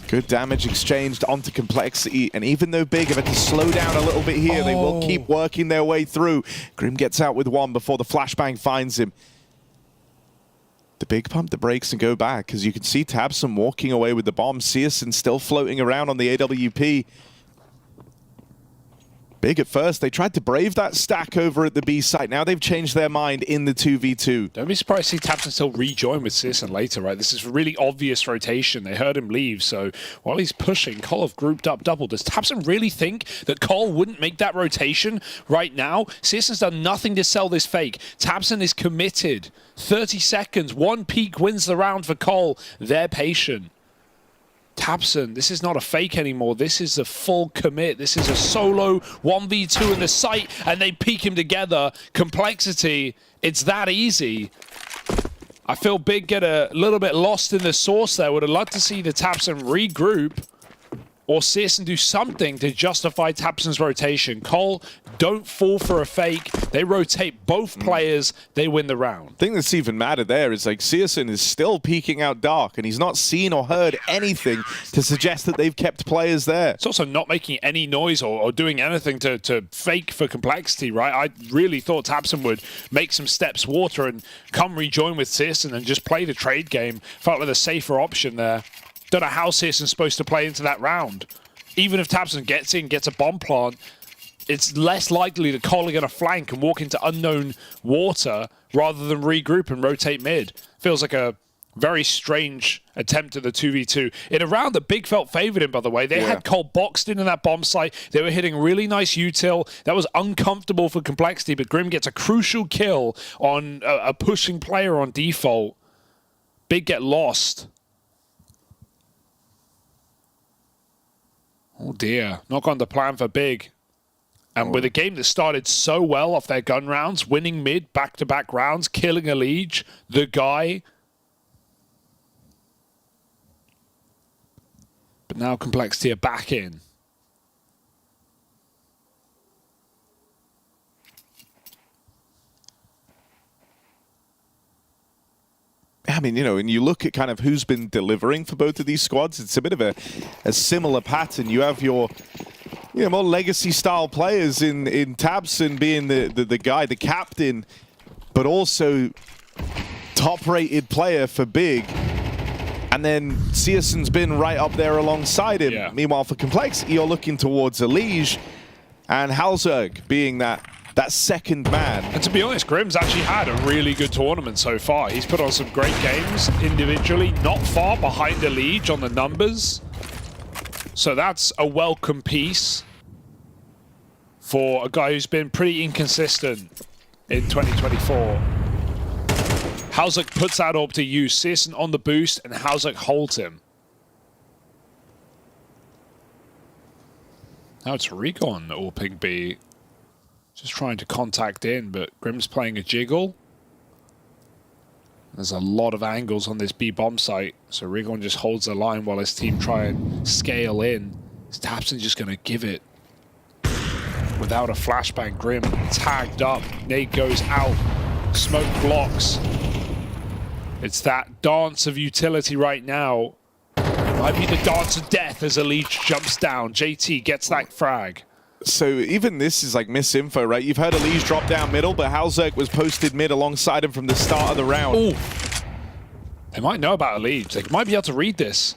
Good damage exchanged onto Complexity, and even though Big have had to slow down a little bit here, they will keep working their way through. Grim gets out with one before the flashbang finds him. The Big pump the brakes and go back, because you can see tabseN walking away with the bomb. Searson still floating around on the AWP. Big at first, they tried to brave that stack over at the B site. Now they've changed their mind in the 2v2. Don't be surprised to see tabseN still rejoin with Searson later, right? This is a really obvious rotation. They heard him leave, so while he's pushing, Cole have grouped up double. Does tabseN really think that Cole wouldn't make that rotation right now? Searson's done nothing to sell this fake. tabseN is committed. 30 seconds, one peak wins the round for Cole. They're patient. tabseN, this is not a fake anymore. This is a full commit. This is a solo 1v2 in the site, and they peek him together. Complexity, it's that easy. I feel Big get a little bit lost in the sauce there. Would have loved to see the tabseN regroup or Searson do something to justify tabseN's rotation. Cole, don't fall for a fake. They rotate both players. They win the round. The thing that's even madder there is like Searson is still peeking out dark, and he's not seen or heard anything to suggest that they've kept players there. It's also not making any noise or doing anything to fake for Complexity, right? I really thought tabseN would make some steps water and come rejoin with Searson and just play the trade game. Felt like a safer option there. Don't know how Searson's supposed to play into that round. Even if tabseN gets in, gets a bomb plant, it's less likely that Cole are going to flank and walk into unknown water rather than regroup and rotate mid. Feels like a very strange attempt at the 2v2. In a round that Big felt favored in, by the way. They had Cole boxed in that bomb site. They were hitting really nice util. That was uncomfortable for Complexity, but Grim gets a crucial kill on a pushing player on default. Big get lost. Oh dear, not gone to plan for Big. And with a game that started so well off their gun rounds, winning mid, back-to-back rounds, killing Elige, the guy. But now Complexity are back in. I mean, you know, and you look at kind of who's been delivering for both of these squads, it's a bit of a similar pattern. You have your, you know, more legacy-style players in tabseN being the guy, the captain, but also top-rated player for Big. And then Searson's been right up there alongside him. Yeah. Meanwhile, for Complexity, you're looking towards Elige and Halzerg being that second man. And to be honest, Grim's actually had a really good tournament so far. He's put on some great games individually, not far behind Elige on the numbers. So that's a welcome piece for a guy who's been pretty inconsistent in 2024. Halzerg puts that up to use. Searson on the boost, and Halzerg holds him. Now it's Recon AWPing B. Just trying to contact in, but Grim's playing a jiggle. There's a lot of angles on this B bomb site, so Recon just holds the line while his team try and scale in. Is Tapson just going to give it? Without a flashbang, Grim tagged up. Nade goes out. Smoke blocks. It's that dance of utility right now. It might be the dance of death as Eliege jumps down. JT gets that frag. So even this is like misinfo, right? You've heard Eliege drop down middle, but Halzerk was posted mid alongside him from the start of the round. Ooh. They might know about Eliege. They might be able to read this.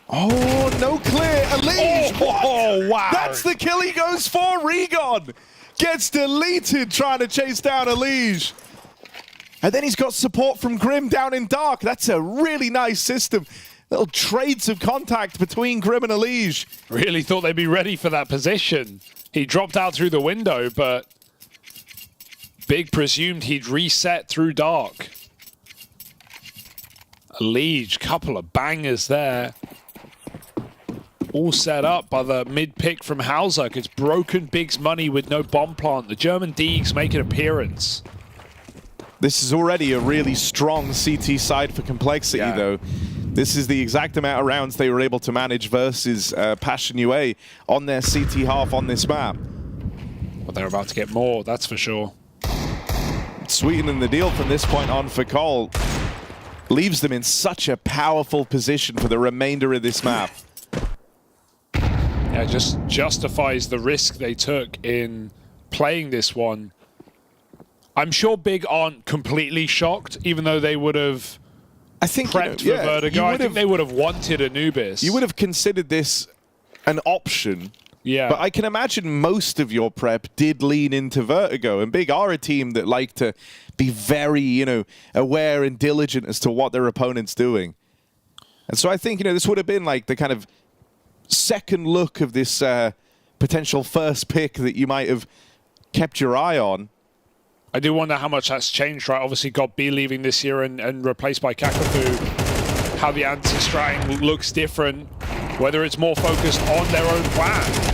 Oh, no clear. Eliege, oh wow. That's the kill he goes for. Regon gets deleted trying to chase down Eliege. And then he's got support from Grim down in dark. That's a really nice system. Little trades of contact between Grim and Eliege. Really thought they'd be ready for that position. He dropped out through the window, but Big presumed he'd reset through dark. Eliege, couple of bangers there. All set up by the mid pick from Halzerk. It's broken Big's money with no bomb plant. The German Deegs make an appearance. This is already a really strong CT side for Complexity, though. This is the exact amount of rounds they were able to manage versus Passion UA on their CT half on this map. Well, they're about to get more, that's for sure. Sweetening the deal from this point on for Cole. Leaves them in such a powerful position for the remainder of this map. Yeah, just justifies the risk they took in playing this one. I'm sure Big aren't completely shocked, even though they would have prepped for Vertigo. I think they would have wanted Anubis. You would have considered this an option. Yeah. But I can imagine most of your prep did lean into Vertigo, and Big are a team that like to be very, aware and diligent as to what their opponent's doing. And so I think, this would have been like the kind of second look of this potential first pick that you might have kept your eye on. I do wonder how much that's changed, right? Obviously, got B leaving this year and replaced by Kakafu. How the anti-stratting looks different, whether it's more focused on their own plan.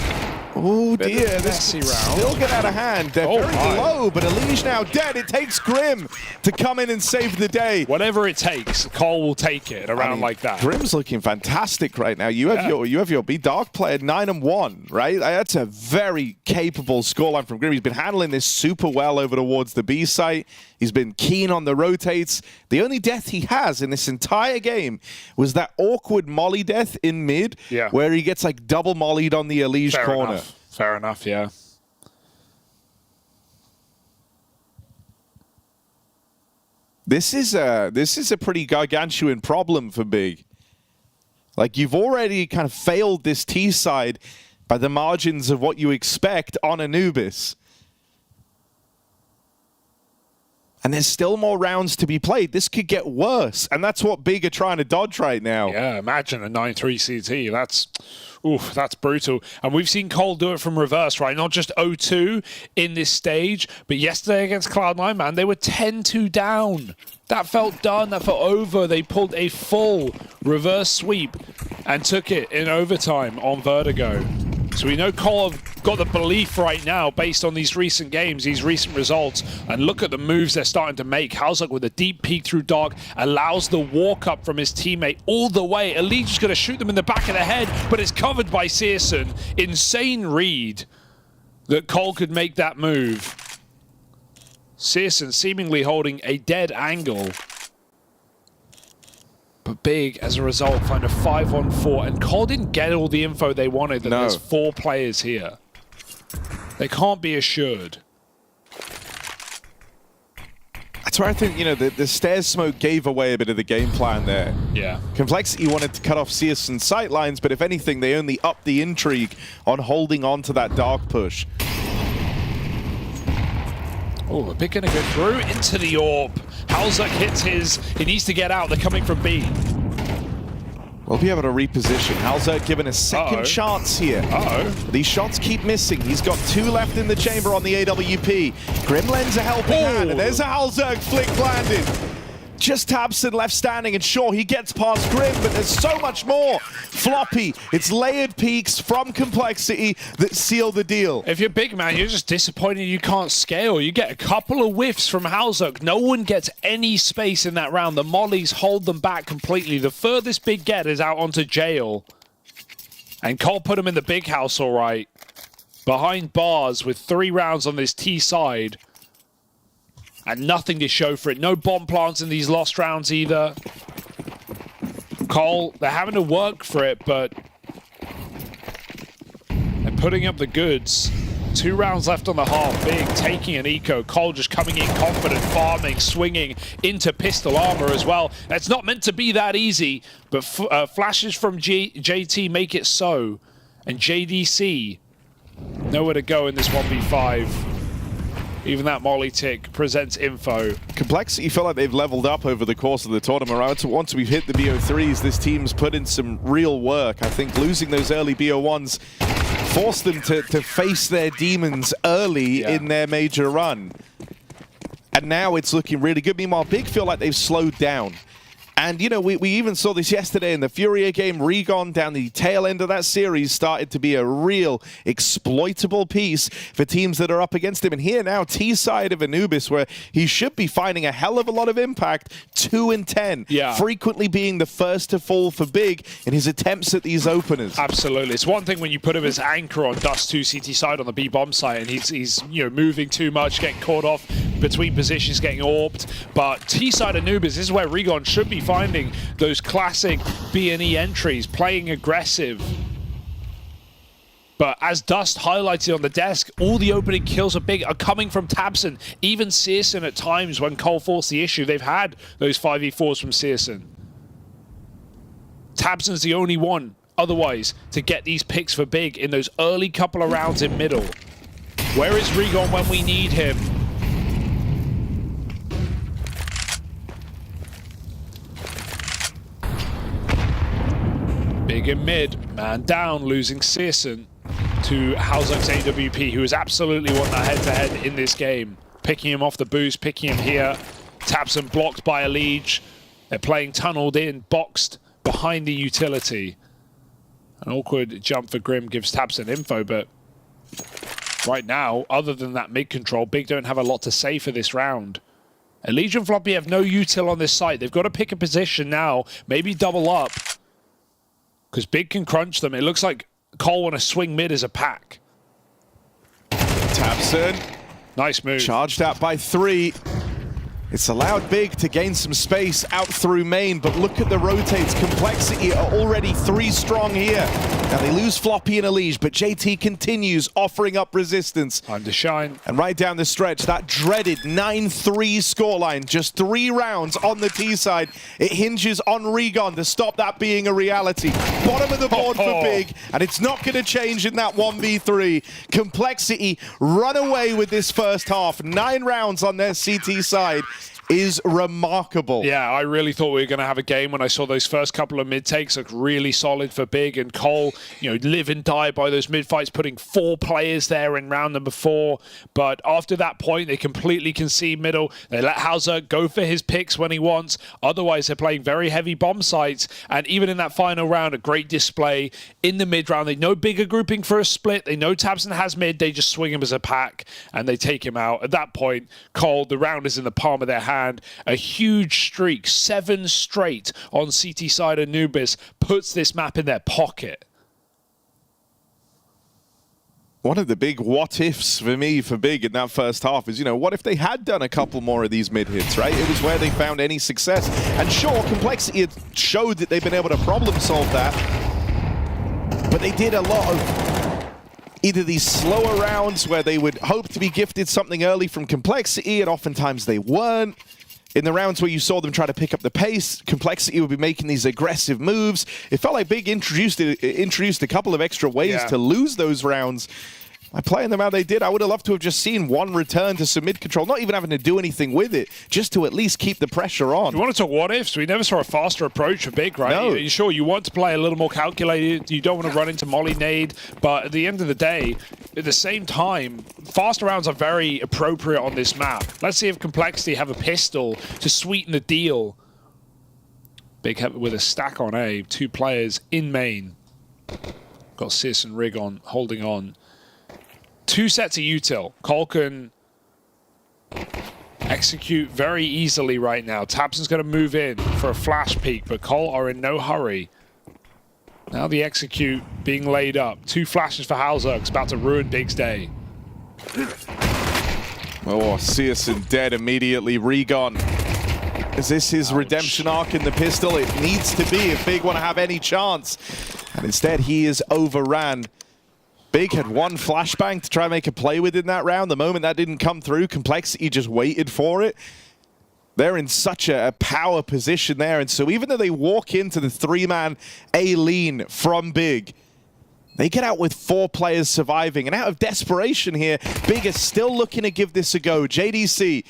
Oh dear, this is still get out of hand. They're very low, but Eliege now dead. It takes Grim to come in and save the day. Whatever it takes, Cole will take it around like that. Grim's looking fantastic right now. You have your B Dark player 9-1, right? That's a very capable scoreline from Grim. He's been handling this super well over towards the B site. He's been keen on the rotates. The only death he has in this entire game was that awkward molly death in mid, where he gets like double mollied on the Eliege corner. Fair enough, yeah. This is a pretty gargantuan problem for Big. Like, you've already kind of failed this T side by the margins of what you expect on Anubis. And there's still more rounds to be played. This could get worse, and that's what Big are trying to dodge right now. Yeah, imagine a 9-3 CT. That's brutal. And we've seen Cole do it from reverse, right? Not just 0-2 in this stage, but yesterday against Cloud9, man, they were 10-2 down. That felt done. That felt over. They pulled a full reverse sweep and took it in overtime on Vertigo. So we know Cole have got the belief right now based on these recent games, these recent results, and look at the moves they're starting to make. Halzerk with a deep peek through dark allows the walk up from his teammate all the way. Eliege is going to shoot them in the back of the head, but it's covered by Searson. Insane read that Cole could make that move. Searson seemingly holding a dead angle. But Big, as a result, find a 5-on-4, and Cole didn't get all the info they wanted that there's 4 players here. They can't be assured. That's where I think, the stairs smoke gave away a bit of the game plan there. Yeah. Complexity wanted to cut off Searson's sightlines, but if anything, they only upped the intrigue on holding on to that dark push. Oh, a Big gonna go through into the AWP. Halzerk hits his. He needs to get out. They're coming from B. We'll be able to reposition. Halzerk given a second chance here. These shots keep missing. He's got 2 left in the chamber on the AWP. Grim lends a helping hand, and there's a Halzerk flick landed. just Tabson left standing, and sure, he gets past Grim, but there's so much more. Floppy, it's layered peaks from Complexity that seal the deal. If you're big, man, you're just disappointed you can't scale. You get a couple of whiffs from Halzuk. No one gets any space in that round. The mollies hold them back completely. The furthest big get is out onto jail. And Cole put him in the big house all right. Behind bars with 3 rounds on this T side. And nothing to show for it. No bomb plants in these lost rounds either. Cole, they're having to work for it, but they're putting up the goods. 2 rounds left on the half. Big taking an eco. Cole just coming in confident, farming, swinging into pistol armor as well. It's not meant to be that easy, but flashes from JT make it so. And JDC, nowhere to go in this 1v5. Even that molly tick presents info. Complexity feel like they've leveled up over the course of the tournament. Right? Once we've hit the BO3s, this team's put in some real work. I think losing those early BO1s forced them to face their demons early in their major run. And now it's looking really good. Meanwhile, Big feel like they've slowed down. And, you know, we even saw this yesterday in the FURIA game. Rigon down the tail end of that series started to be a real exploitable piece for teams that are up against him. And here now, T side of Anubis, where he should be finding a hell of a lot of impact, 2 and 10. Yeah. Frequently being the first to fall for Big in his attempts at these openers. Absolutely. It's one thing when you put him as anchor on Dust 2 CT side on the B bomb site and he's you know, moving too much, getting caught off between positions, getting orbed. But T side Anubis, this is where Rigon should be finding those classic B&E entries, playing aggressive. But as Dust highlighted on the desk, all the opening kills are coming from Tabson. Even Searson at times when Cole forced the issue, they've had those 5v4s from Searson. Tabson's the only one otherwise to get these picks for Big in those early couple of rounds in middle. Where is Rigon when we need him? Big in mid, man down, losing Searson to Halzuk's AWP, who has absolutely won that head-to-head in this game. Picking him off the boost, picking him here. Tabson blocked by a Liege. They're playing tunneled in, boxed behind the utility. An awkward jump for Grim gives Tabson info, but right now, other than that mid-control, Big don't have a lot to say for this round. Elimination Floppy have no util on this site. They've got to pick a position now, maybe double up. Because Big can crunch them. It looks like Cole want to swing mid as a pack. Tabson. Nice move. Charged out by 3. It's allowed Big to gain some space out through main, but look at the rotates. Complexity are already 3 strong here. Now they lose Floppy and Elimination, but JT continues offering up resistance. Time to shine. And right down the stretch, that dreaded 9-3 scoreline, just 3 rounds on the T side. It hinges on Rigon to stop that being a reality. Bottom of the board for Big, and it's not going to change in that 1v3. Complexity run away with this first half. 9 rounds on their CT side is remarkable. Yeah, I really thought we were going to have a game when I saw those first couple of mid-takes look really solid for Big, and Cole, you know, live and die by those mid-fights, putting 4 players there in round number 4. But after that point, they completely concede middle. They let Halzuk go for his picks when he wants. Otherwise, they're playing very heavy bomb sites. And even in that final round, a great display in the mid-round. They know Big are grouping for a split. They know Tabson has mid. They just swing him as a pack, and they take him out. At that point, Cole, the round is in the palm of their hand. A huge streak, 7 straight on CT side Anubis, puts this map in their pocket. One of the big what-ifs for me for Big in that first half is, you know, what if they had done a couple more of these mid-hits, right? It was where they found any success. And sure, Complexity had showed that they've been able to problem-solve that, but they did a lot of either these slower rounds where they would hope to be gifted something early from Complexity, and oftentimes they weren't. In the rounds where you saw them try to pick up the pace, Complexity would be making these aggressive moves. It felt like Big introduced a couple of extra ways to lose those rounds. By playing them how they did, I would have loved to have just seen one return to some mid-control, not even having to do anything with it, just to at least keep the pressure on. You want to talk what-ifs? We never saw a faster approach for Big, right? No. Sure, you want to play a little more calculated. You don't want to run into molly nade, but at the end of the day, at the same time, fast rounds are very appropriate on this map. Let's see if Complexity have a pistol to sweeten the deal. Big Heavy with a stack on A, 2 players in main. Got Sis and Rig on, holding on. 2 sets of util. Cole can execute very easily right now. tabseN's going to move in for a flash peek, but Cole are in no hurry. Now the execute being laid up. 2 flashes for Halzerk's about to ruin Big's day. Oh, Searson dead immediately. Regon. Is this his redemption arc in the pistol? It needs to be if Big want to have any chance. And instead, he is overran. Big had 1 flashbang to try and make a play within that round. The moment that didn't come through, Complexity just waited for it. They're in such a power position there. And so even though they walk into the 3-man A lean from Big, they get out with 4 players surviving. And out of desperation here, Big is still looking to give this a go. JDC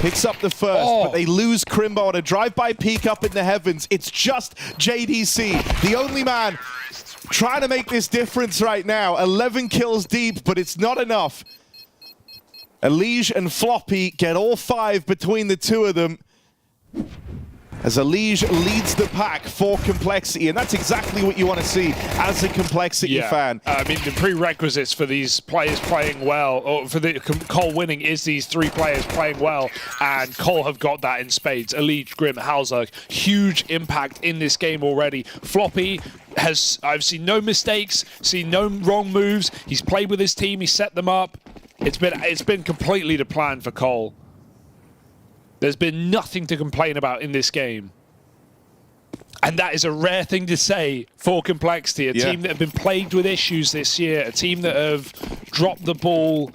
picks up the first, but they lose Crimbo on a drive-by peek up in the heavens. It's just JDC, the only man trying to make this difference right now. 11 kills deep, but it's not enough. Elige and Floppy get all 5 between the 2 of them, as Elige leads the pack for Complexity, and that's exactly what you want to see as a Complexity fan. I mean, the prerequisites for these players playing well, or for the Cole winning, is these 3 players playing well, and Cole have got that in spades. Elige, Grim, Halzerk, huge impact in this game already. Floppy has, I've seen no mistakes, seen no wrong moves. He's played with his team, he set them up. It's been completely the plan for Cole. There's been nothing to complain about in this game. And that is a rare thing to say for Complexity, a team that have been plagued with issues this year, a team that have dropped the ball,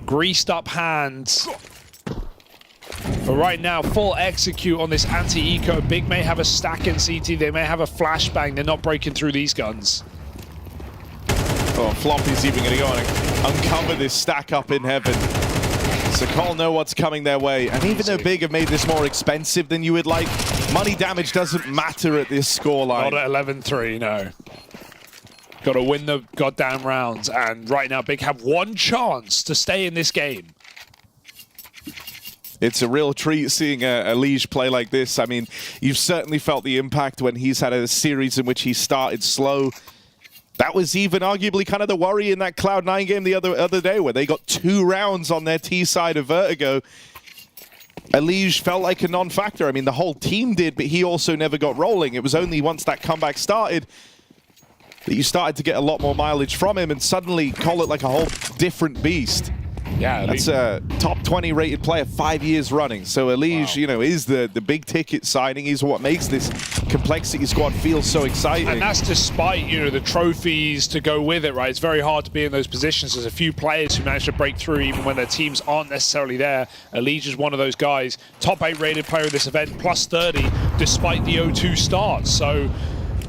greased up hands. But right now, full execute on this anti-eco. Big may have a stack in CT, they may have a flashbang, they're not breaking through these guns. Oh, Floppy's even going to go and uncover this stack up in heaven. So Cole know what's coming their way. And even though Big have made this more expensive than you would like, money damage doesn't matter at this scoreline. Not at 11-3, no. Got to win the goddamn rounds. And right now, Big have 1 chance to stay in this game. It's a real treat seeing a Liege play like this. I mean, you've certainly felt the impact when he's had a series in which he started slow. That was even arguably kind of the worry in that Cloud9 game the other day, where they got 2 rounds on their T side of Vertigo. Elige felt like a non-factor. I mean, the whole team did, but he also never got rolling. It was only once that comeback started that you started to get a lot more mileage from him, and suddenly call it like a whole different beast. Yeah, that's a top 20 rated player 5 years running. So Elige, you know, is the big ticket signing. He's what makes this Complexity squad feel so exciting. And that's despite, you know, the trophies to go with it, right? It's very hard to be in those positions. There's a few players who manage to break through even when their teams aren't necessarily there. Elige is one of those guys. Top 8 rated player of this event, plus 30, despite the 0-2 start. So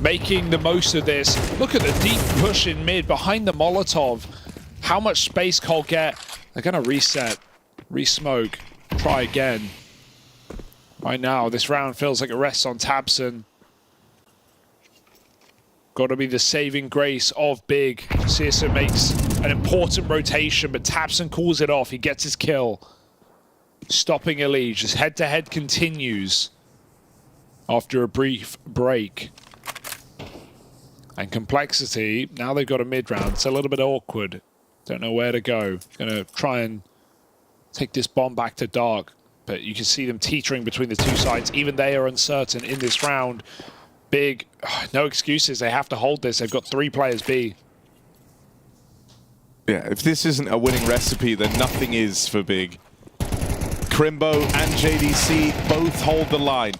making the most of this. Look at the deep push in mid behind the Molotov. How much space Cole get? They're going to reset, re-smoke, try again. Right now, this round feels like it rests on tabseN. Got to be the saving grace of Big. Searson makes an important rotation, but tabseN calls it off. He gets his kill. Stopping Elige. His head-to-head continues after a brief break. And Complexity, now they've got a mid-round. It's a little bit awkward. Don't know where to go. Gonna try and take this bomb back to Dark, but you can see them teetering between the 2 sides. Even they are uncertain in this round. Big, no excuses. They have to hold this. They've got 3 players B. Yeah, if this isn't a winning recipe, then nothing is for Big. Crimbo and JDC both hold the line.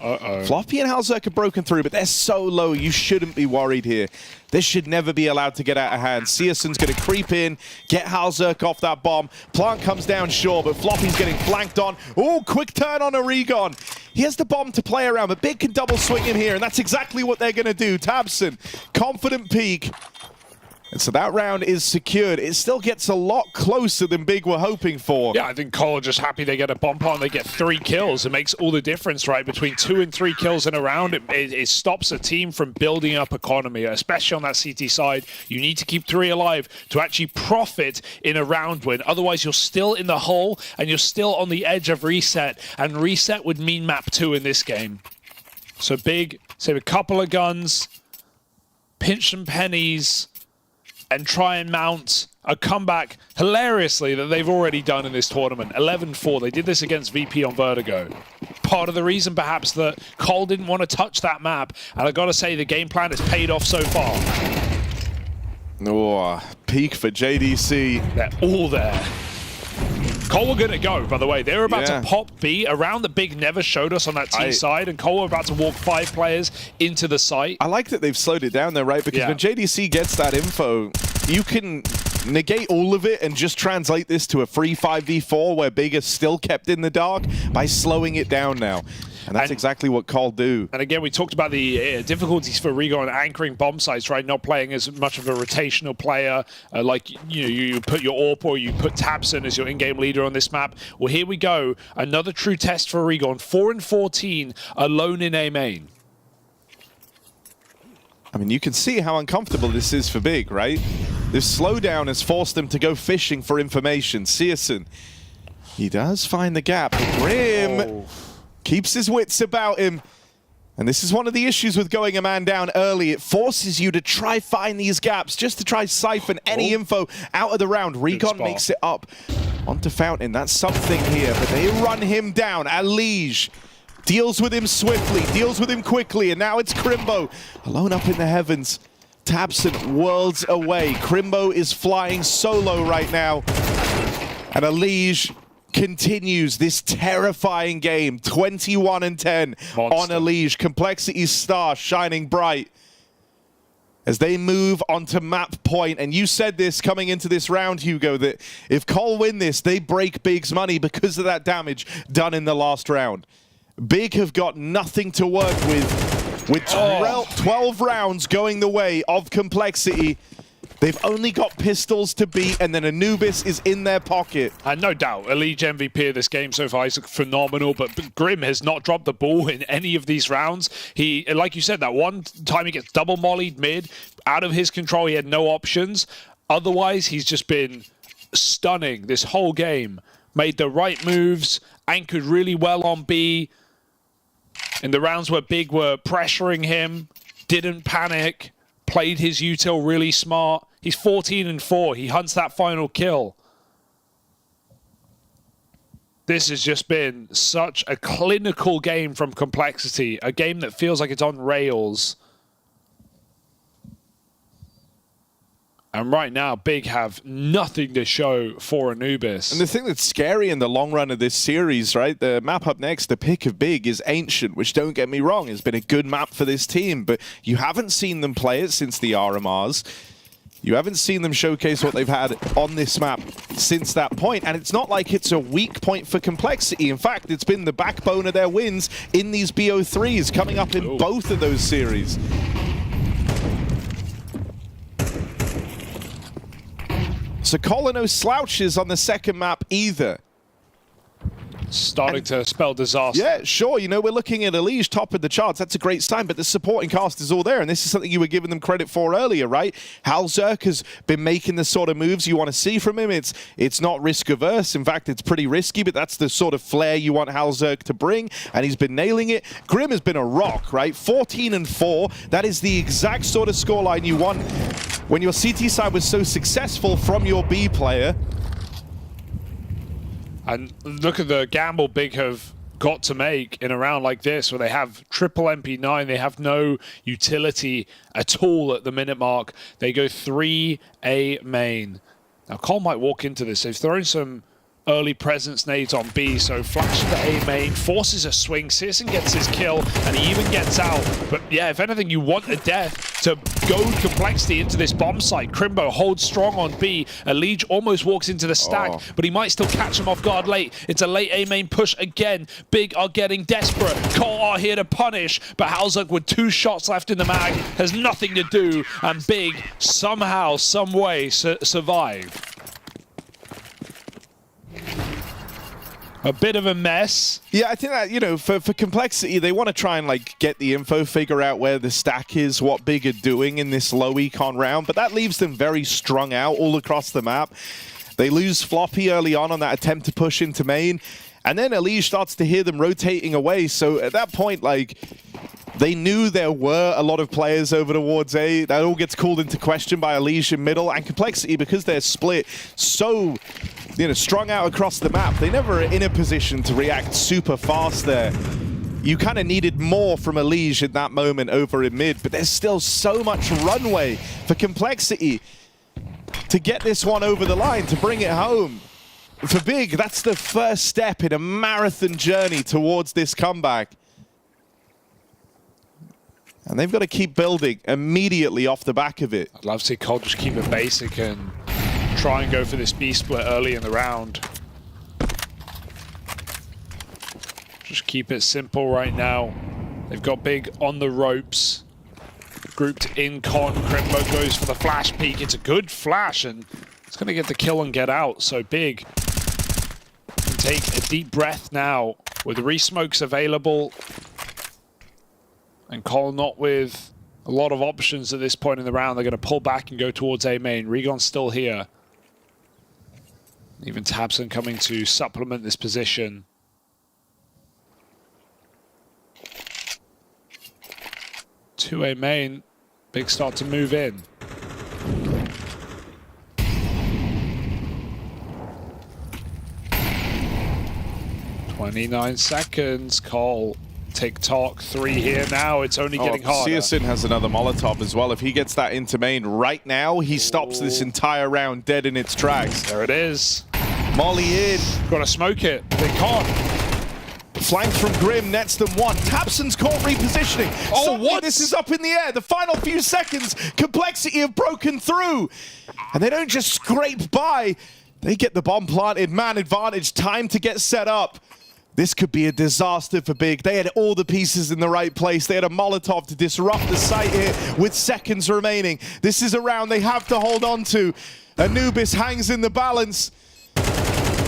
Floppy and Halzerk have broken through, but they're so low, you shouldn't be worried here. This should never be allowed to get out of hand. Searson's going to creep in, get Halzerk off that bomb. Plant comes down, sure, but Floppy's getting flanked on. Oh, quick turn on Oregon. He has the bomb to play around, but Big can double swing him here, and that's exactly what they're going to do. tabseN, confident peek. And so that round is secured. It still gets a lot closer than Big were hoping for. Yeah, I think Cole are just happy they get a bump on. They get 3 kills. It makes all the difference, right? Between 2 and 3 kills in a round, it stops a team from building up economy, especially on that CT side. You need to keep 3 alive to actually profit in a round win. Otherwise, you're still in the hole and you're still on the edge of reset. And reset would mean map 2 in this game. So Big, save a couple of guns, pinch some pennies, and try and mount a comeback, hilariously, that they've already done in this tournament. 11-4. They did this against VP on Vertigo. Part of the reason, perhaps, that Cole didn't want to touch that map. And I've got to say, the game plan has paid off so far. Oh, peak for JDC. They're all there. Cole were going to go, by the way. They were about to pop B around the Big never showed us on that T side, and Cole were about to walk 5 players into the site. I like that they've slowed it down there, right? Because when JDC gets that info, you can negate all of it and just translate this to a free 5v4 where Big is still kept in the dark by slowing it down now. And that's exactly what Cole do. And again, we talked about the difficulties for Rigo on anchoring bomb sites, right? Not playing as much of a rotational player. Like, you put your AWP or you put Tabson as your in-game leader on this map. Well, here we go. Another true test for Rigo on 4-14, alone in A main. I mean, you can see how uncomfortable this is for Big, right? This slowdown has forced them to go fishing for information. Searson, he does find the gap. Grim keeps his wits about him. And this is one of the issues with going a man down early. It forces you to try find these gaps, just to try siphon any info out of the round. Recon makes it up onto Fountain. That's something here, but they run him down. Alige deals with him swiftly, deals with him quickly, and now it's Crimbo alone up in the heavens. Tabson worlds away. Crimbo is flying solo right now. And Alige continues this terrifying game. 21-10 on Alige. Complexity's star shining bright as they move onto map point. And you said this coming into this round, Hugo, that if Cole win this, they break Big's money because of that damage done in the last round. Big have got nothing to work with 12 rounds going the way of Complexity. They've only got pistols to beat, and then Anubis is in their pocket. And no doubt, Elite MVP of this game so far is phenomenal, but Grim has not dropped the ball in any of these rounds. He, like you said, that one time he gets double mollied mid, out of his control, he had no options. Otherwise, he's just been stunning this whole game. Made the right moves, anchored really well on B. In the rounds where Big were pressuring him, didn't panic, played his util really smart. He's 14-4. He hunts that final kill. This has just been such a clinical game from Complexity. A game that feels like it's on rails. And right now, Big have nothing to show for Anubis. And the thing that's scary in the long run of this series, right? The map up next, the pick of Big, is Ancient, which, don't get me wrong, has been a good map for this team, but you haven't seen them play it since the RMRs. You haven't seen them showcase what they've had on this map since that point, and it's not like it's a weak point for Complexity. In fact, it's been the backbone of their wins in these BO3s, coming up in both of those series. So Colin slouches on the second map either. Starting to spell disaster. Yeah, sure. You know, we're looking at Alige top of the charts. That's a great sign, but the supporting cast is all there, and this is something you were giving them credit for earlier, right? Halzerk has been making the sort of moves you want to see from him. It's not risk-averse. In fact, it's pretty risky, but that's the sort of flair you want Halzerk to bring, and he's been nailing it. Grim has been a rock, right? 14-4. That is the exact sort of scoreline you want when your CT side was so successful from your B player. And look at the gamble Big have got to make in a round like this, where they have triple MP9, they have no utility at all at the minute mark. They go 3A main. Now Cole might walk into this. They've thrown some early presence nades on B, so flash to A main, forces a swing. Searson gets his kill, and he even gets out. But yeah, if anything, you want a death to goad Complexity into this bomb site. Crimbo holds strong on B. Elige almost walks into the stack, but he might still catch him off guard late. It's a late A main push again. Big are getting desperate. Cole are here to punish, but Halzuk with 2 shots left in the mag has nothing to do, and Big somehow, some way survive. A bit of a mess. Yeah, I think that, you know, for Complexity, they want to try and, like, get the info, figure out where the stack is, what Big are doing in this low econ round, but that leaves them very strung out all across the map. They lose Floppy early on that attempt to push into main, and then Elige starts to hear them rotating away, so at that point, like, they knew there were a lot of players over towards A. That all gets called into question by Elige in middle, and Complexity, because they're split so, you know, strung out across the map, they never are in a position to react super fast there. You kind of needed more from Elige in that moment over in mid, but there's still so much runway for Complexity to get this one over the line, to bring it home. For Big, that's the first step in a marathon journey towards this comeback. And they've got to keep building immediately off the back of it. I'd love to see Cole just keep it basic and try and go for this B split early in the round. Just keep it simple right now. They've got Big on the ropes. Grouped in con. Crimbo goes for the flash peek. It's a good flash and it's going to get the kill and get out. So Big can take a deep breath now with re-smokes available. And Cole not with a lot of options at this point in the round. They're going to pull back and go towards A main. Regon's still here. Even Tabson coming to supplement this position. To A main. Big start to move in. "29 seconds. Cole. TikTok 3 here now. It's only getting harder. Searson has another Molotov as well. If he gets that into main right now, he stops this entire round dead in its tracks. There it is. Molly in. Gotta smoke it. They can't. Flanked from Grim, nets them one. Tabson's caught repositioning. Oh, Suddenly what? This is up in the air. The final few seconds, Complexity have broken through. And they don't just scrape by. They get the bomb planted. Man advantage. Time to get set up. This could be a disaster for Big. They had all the pieces in the right place. They had a Molotov to disrupt the site here with seconds remaining. This is a round they have to hold on to. Anubis hangs in the balance.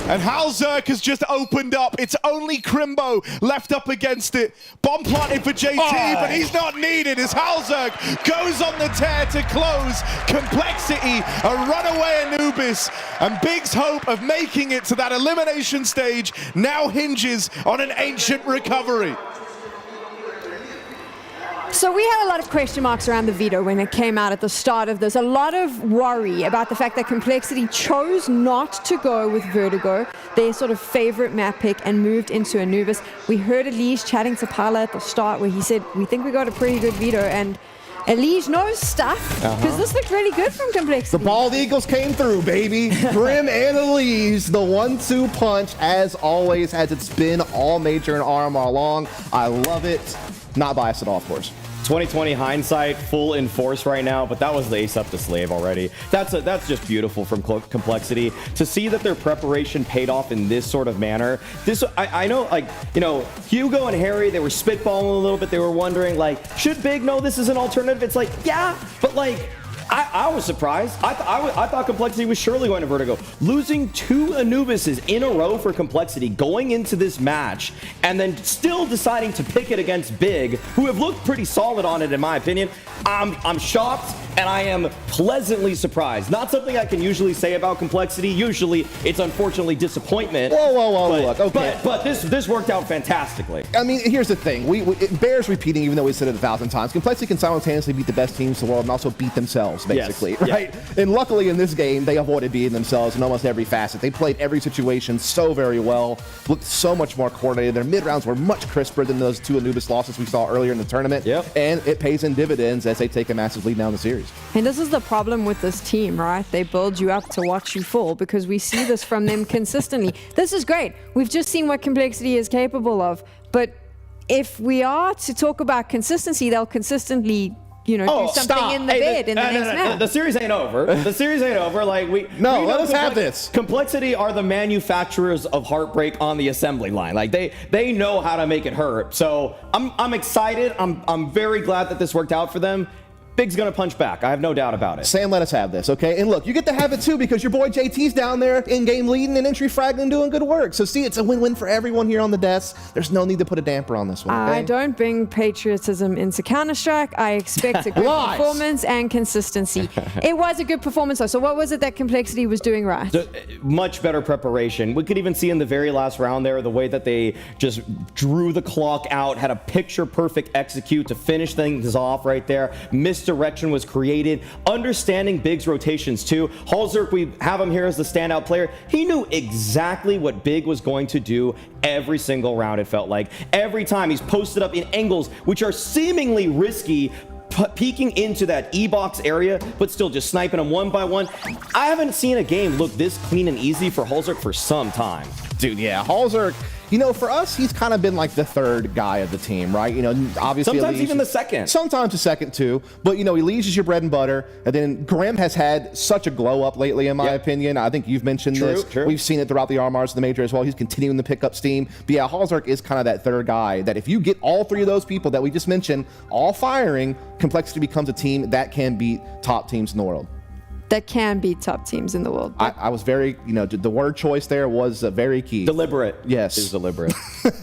And HalZerk has just opened up. It's only Crimbo left up against it. Bomb planted for JT, but he's not needed as HalZerk goes on the tear to close. Complexity, a runaway Anubis. And Big's hope of making it to that elimination stage now hinges on an ancient recovery. So we had a lot of question marks around the veto when it came out at the start of this. A lot of worry about the fact that Complexity chose not to go with Vertigo, their sort of favorite map pick, and moved into Anubis. We heard Elige chatting to Pala at the start where he said, we think we got a pretty good veto, and Elige knows stuff, because this looked really good from Complexity. The Bald Eagles came through, baby. Grim and Elige, the 1-2 punch, as always, as it's been all Major and RMR long. I love it. Not biased at all, of course. 2020 hindsight, full in force right now, but that was the ace up the slave already. That's just beautiful from Complexity to see that their preparation paid off in this sort of manner. This I know, like, you know, Hugo and Harry, they were spitballing a little bit. They were wondering, like, should Big know this is an alternative? It's like, yeah, but like, I was surprised. I thought Complexity was surely going to Vertigo. Losing 2 Anubises in a row for Complexity going into this match and then still deciding to pick it against Big, who have looked pretty solid on it in my opinion. I'm shocked and I am pleasantly surprised. Not something I can usually say about Complexity. Usually it's unfortunately disappointment. Whoa, look, okay. But this worked out fantastically. I mean, here's the thing. It bears repeating, even though we said it 1,000 times. Complexity can simultaneously beat the best teams in the world and also beat themselves, basically, yes. right? Yeah. And luckily in this game, they avoided beating themselves in almost every facet. They played every situation so very well, looked so much more coordinated. Their mid-rounds were much crisper than those 2 Anubis losses we saw earlier in the tournament. Yep. And it pays in dividends as they take a massive lead now in the series. And this is the problem with this team, right? They build you up to watch you fall, because we see this from them consistently. This is great. We've just seen what Complexity is capable of. But if we are to talk about consistency, they'll consistently you know, do something in the bed in the next match. The series ain't over. The series ain't over. Like let us have this. Complexity are the manufacturers of heartbreak on the assembly line. Like they know how to make it hurt. So I'm excited. I'm very glad that this worked out for them. Big's gonna punch back. I have no doubt about it. Sam, let us have this, okay? And look, you get to have it too because your boy JT's down there in-game leading and entry fragging and doing good work. So see, it's a win-win for everyone here on the desk. There's no need to put a damper on this one, okay? I don't bring patriotism into Counter-Strike. I expect a good performance and consistency. It was a good performance though. So what was it that Complexity was doing right? Much better preparation. We could even see in the very last round there, the way that they just drew the clock out, had a picture-perfect execute to finish things off right there. Misdirection was created. Understanding Big's rotations too. Halzerk, we have him here as the standout player. He knew exactly what Big was going to do every single round, it felt like. Every time he's posted up in angles, which are seemingly risky, peeking into that E-box area, but still just sniping them one by one. I haven't seen a game look this clean and easy for Halzerk for some time. Dude, yeah, Halzerk, you know, for us, he's kind of been like the third guy of the team, right? You know, obviously sometimes even the second. Sometimes the second too. But, you know, Elise is your bread and butter. And then Grim has had such a glow up lately, in my opinion. I think you've mentioned this. True. We've seen it throughout the RMRs of the major as well. He's continuing to pick up steam. But yeah, Halzerk is kind of that third guy that if you get all three of those people that we just mentioned all firing, Complexity becomes a team that can beat top teams in the world. That can beat top teams in the world. I was very, you know, the word choice there was very key. Deliberate. Yes. It was deliberate.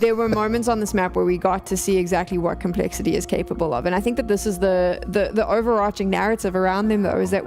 There were moments on this map where we got to see exactly what Complexity is capable of. And I think that this is the overarching narrative around them, though, is that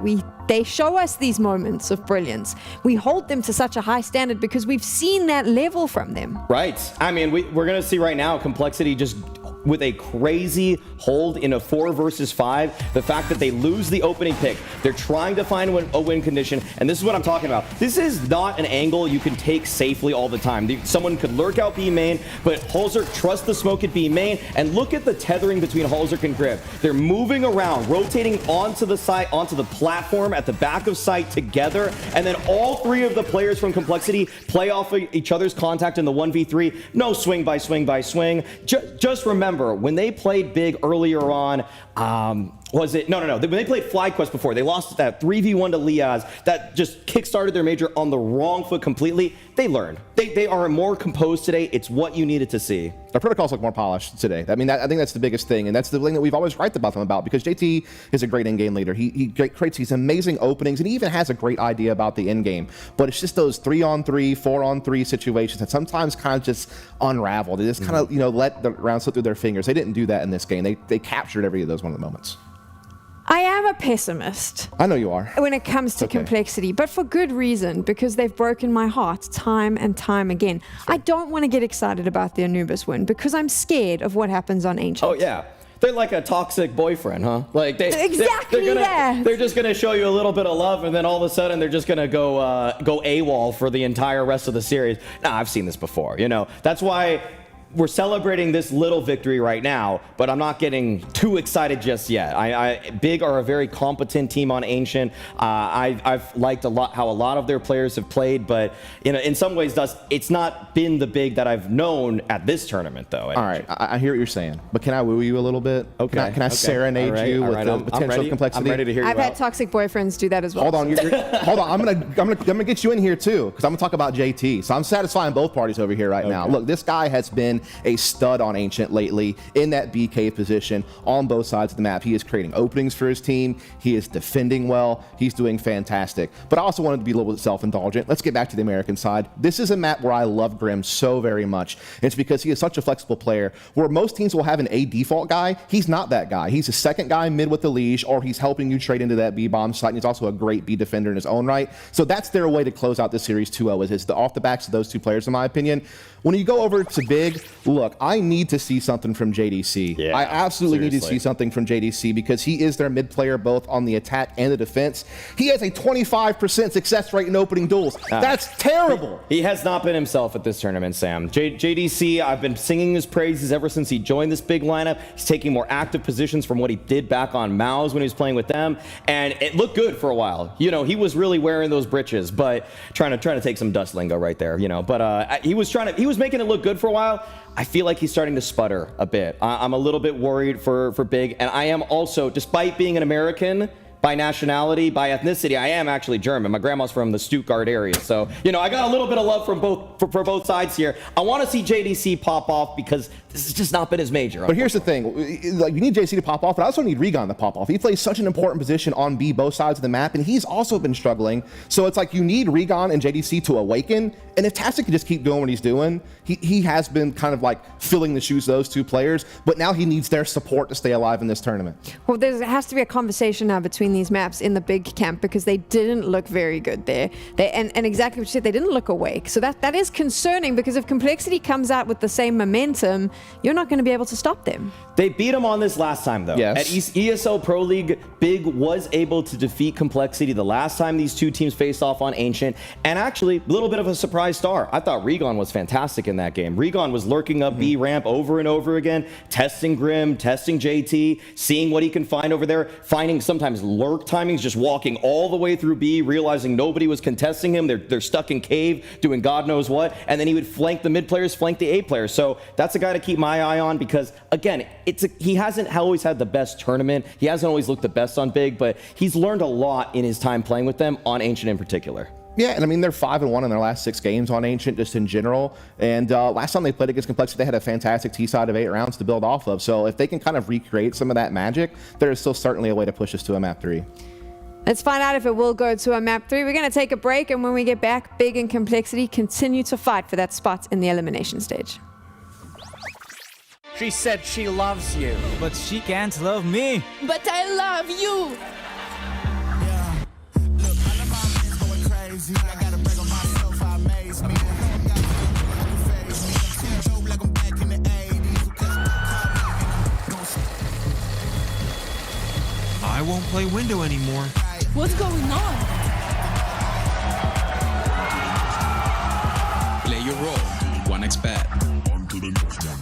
they show us these moments of brilliance. We hold them to such a high standard because we've seen that level from them. Right. I mean, we're going to see right now Complexity just with a crazy hold in a 4 versus 5. The fact that they lose the opening pick, they're trying to find a win condition, and this is what I'm talking about. This is not an angle you can take safely all the time. Someone could lurk out B main, but Halzerk trusts the smoke at B main, and look at the tethering between Halzerk and Grib. They're moving around, rotating onto the site, onto the platform at the back of site together, and then all three of the players from Complexity play off of each other's contact in the 1v3. No swing by swing by swing. Just remember, when they played Big earlier on, was it? No. When they played FlyQuest before, they lost that 3v1 to Liaz. That just kickstarted their major on the wrong foot completely. They learned. They are more composed today. It's what you needed to see. Their protocols look more polished today. I mean, I think that's the biggest thing, and that's the thing that we've always write about them about, because JT is a great in-game leader. He creates these amazing openings, and he even has a great idea about the in-game. But it's just those 3-on-3, 4-on-3 situations that sometimes kind of just unravel. They just kind of, you know, let the round slip through their fingers. They didn't do that in this game. They captured every of those one of the moments. I am a pessimist. I know you are. When it comes to Complexity, but for good reason, because they've broken my heart time and time again. I don't want to get excited about the Anubis win because I'm scared of what happens on Ancient. Oh, yeah. They're like a toxic boyfriend, huh? Like they're just gonna show you a little bit of love, and then all of a sudden they're just gonna go AWOL for the entire rest of the series. Nah, I've seen this before. You know, that's why we're celebrating this little victory right now, but I'm not getting too excited just yet. Big are a very competent team on Ancient. I've liked a lot how a lot of their players have played, but you know, in some ways, it's not been the Big that I've known at this tournament, though. All right, I hear what you're saying, but can I woo you a little bit? Okay. Can I serenade you with the potential complexity? I'm ready to hear you I've had toxic boyfriends do that as well. Hold on, hold on. I'm gonna get you in here too, because I'm gonna talk about JT. So I'm satisfying both parties over here right now. Look, this guy has been a stud on Ancient lately in that BK position on both sides of the map. He is creating openings for his team. He is defending well. He's doing fantastic. But I also wanted to be a little bit self-indulgent. Let's get back to the American side. This is a map where I love Grim so very much. It's because he is such a flexible player where most teams will have an A default guy. He's not that guy. He's a second guy mid with the leash, or he's helping you trade into that B bomb site, and he's also a great B defender in his own right. So that's their way to close out the series 2-0 is off the backs of those two players, in my opinion. When you go over to Big, look, I need to see something from JDC. Yeah, I absolutely need to see something from JDC because he is their mid player both on the attack and the defense. He has a 25% success rate in opening duels. That's terrible. He has not been himself at this tournament, Sam. JDC, I've been singing his praises ever since he joined this Big lineup. He's taking more active positions from what he did back on MOUZ when he was playing with them, and it looked good for a while. You know, he was really wearing those britches, but trying to take some dust lingo right there, you know. But he was making it look good for a while. I feel like he's starting to sputter a bit. I'm a little bit worried for Big, and I am also, despite being an American by nationality, by ethnicity, I am actually German. My grandma's from the Stuttgart area, so you know I got a little bit of love from for both sides here. I want to see JDC pop off because this has just not been his major. But here's the thing, like, you need JC to pop off, but I also need Regon to pop off. He plays such an important position on B, both sides of the map, and he's also been struggling. So it's like you need Regon and JDC to awaken, and if Tastic can just keep doing what he's doing, he has been kind of like filling the shoes of those two players, but now he needs their support to stay alive in this tournament. Well, there has to be a conversation now between these maps in the big camp because they didn't look very good there. And exactly what you said, they didn't look awake. So that is concerning because if Complexity comes out with the same momentum, you're not going to be able to stop them. They beat him on this last time, though. Yes. At ESL Pro League, Big was able to defeat Complexity the last time these two teams faced off on Ancient. And actually, a little bit of a surprise star. I thought Regon was fantastic in that game. Regon was lurking up B ramp over and over again, testing Grim, testing JT, seeing what he can find over there, finding sometimes lurk timings, just walking all the way through B, realizing nobody was contesting him. They're stuck in cave, doing God knows what. And then he would flank the mid players, flank the A players. So that's a guy to keep my eye on because, again, he hasn't always had the best tournament. He hasn't always looked the best on Big, but he's learned a lot in his time playing with them on Ancient in particular. Yeah, and I mean, they're 5-1 in their last 6 games on Ancient, just in general. And last time they played against Complexity, they had a fantastic T-side of 8 rounds to build off of. So if they can kind of recreate some of that magic, there is still certainly a way to push us to a map 3. Let's find out if it will go to a map 3. We're going to take a break, and when we get back, Big and Complexity continue to fight for that spot in the elimination stage. She said she loves you, but she can't love me. But I love you. I won't play window anymore. What's going on? Play your role. 1xBet. On to the next one.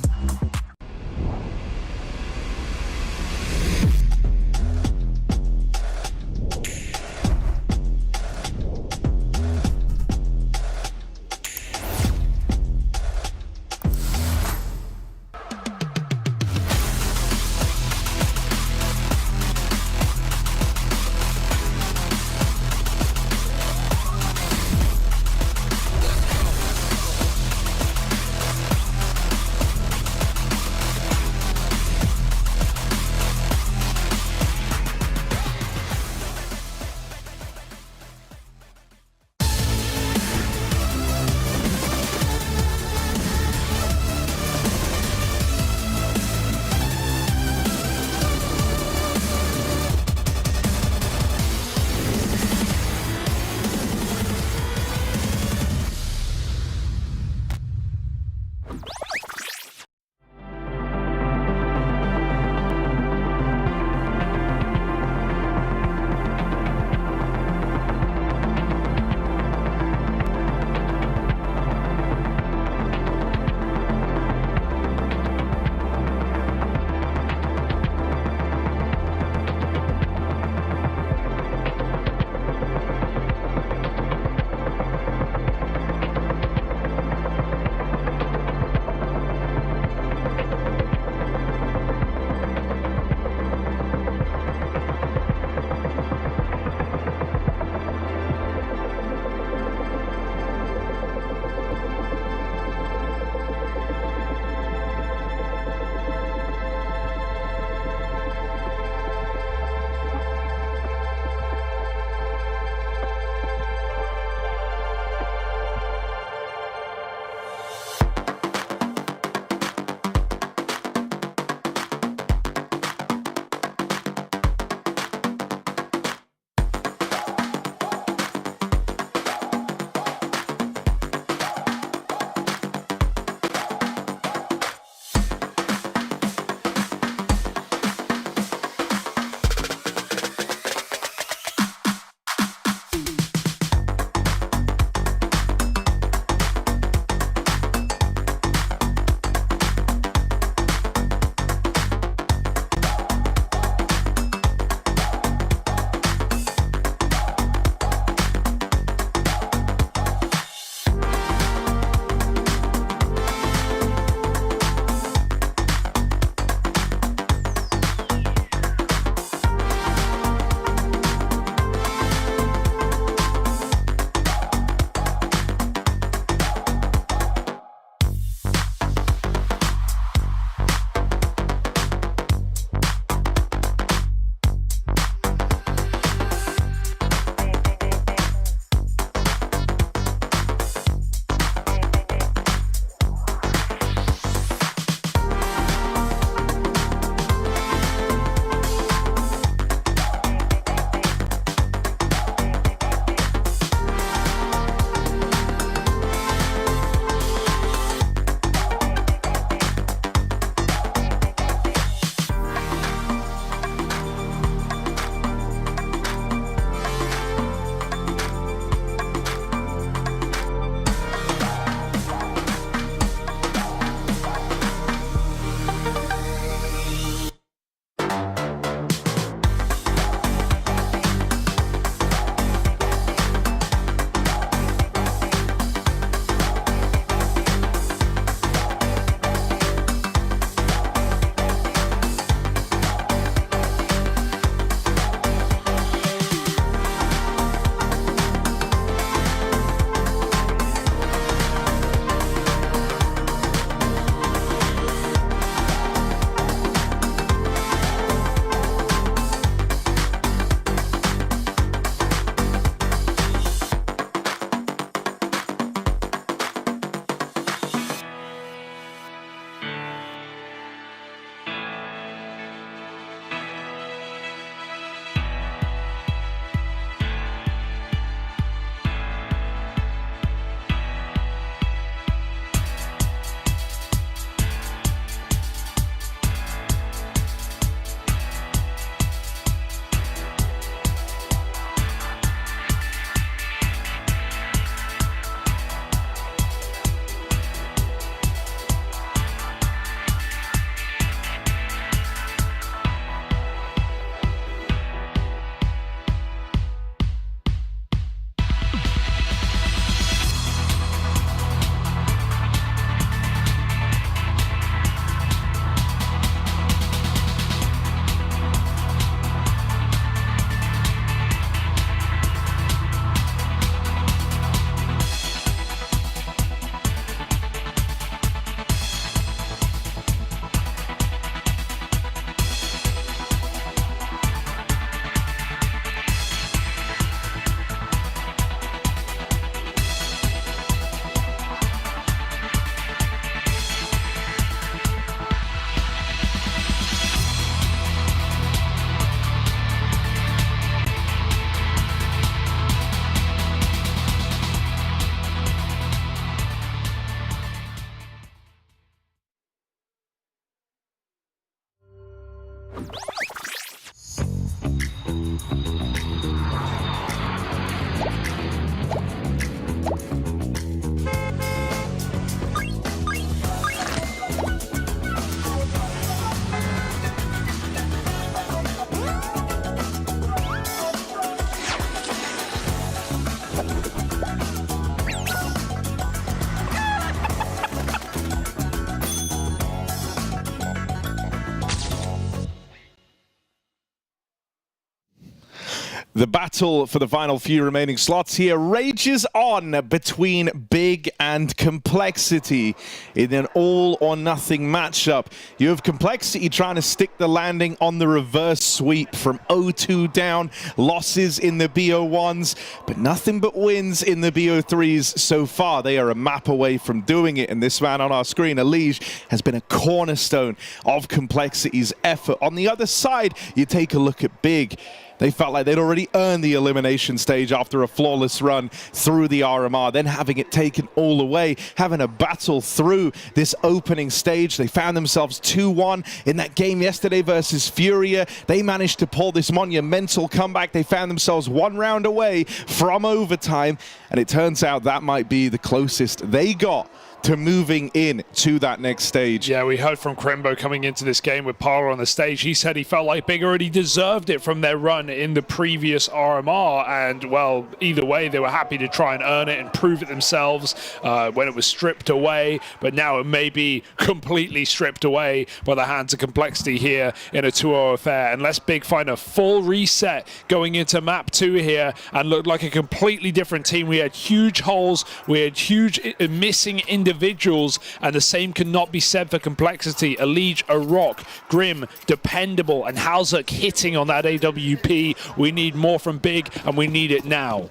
The battle for the final few remaining slots here rages on between Big and Complexity in an all-or-nothing matchup. You have Complexity trying to stick the landing on the reverse sweep from 0-2 down, losses in the BO1s, but nothing but wins in the BO3s so far. They are a map away from doing it, and this man on our screen, Elige, has been a cornerstone of Complexity's effort. On the other side, you take a look at Big. They felt like they'd already earned the elimination stage after a flawless run through the RMR, then having it taken all away, having a battle through this opening stage. They found themselves 2-1 in that game yesterday versus FURIA. They managed to pull this monumental comeback. They found themselves 1 round away from overtime, and it turns out that might be the closest they got to moving in to that next stage. Yeah, we heard from Crimbo coming into this game with Parler on the stage. He said he felt like Big already deserved it from their run in the previous RMR, and well, either way, they were happy to try and earn it and prove it themselves when it was stripped away, but now it may be completely stripped away by the hands of Complexity here in a 2-0 affair. Unless Big find a full reset going into map 2 here and look like a completely different team. We had huge holes, we had huge missing individuals, and the same cannot be said for Complexity. Elige, a rock, Grim, dependable, and Halzuk hitting on that AWP. We need more from Big, and we need it now.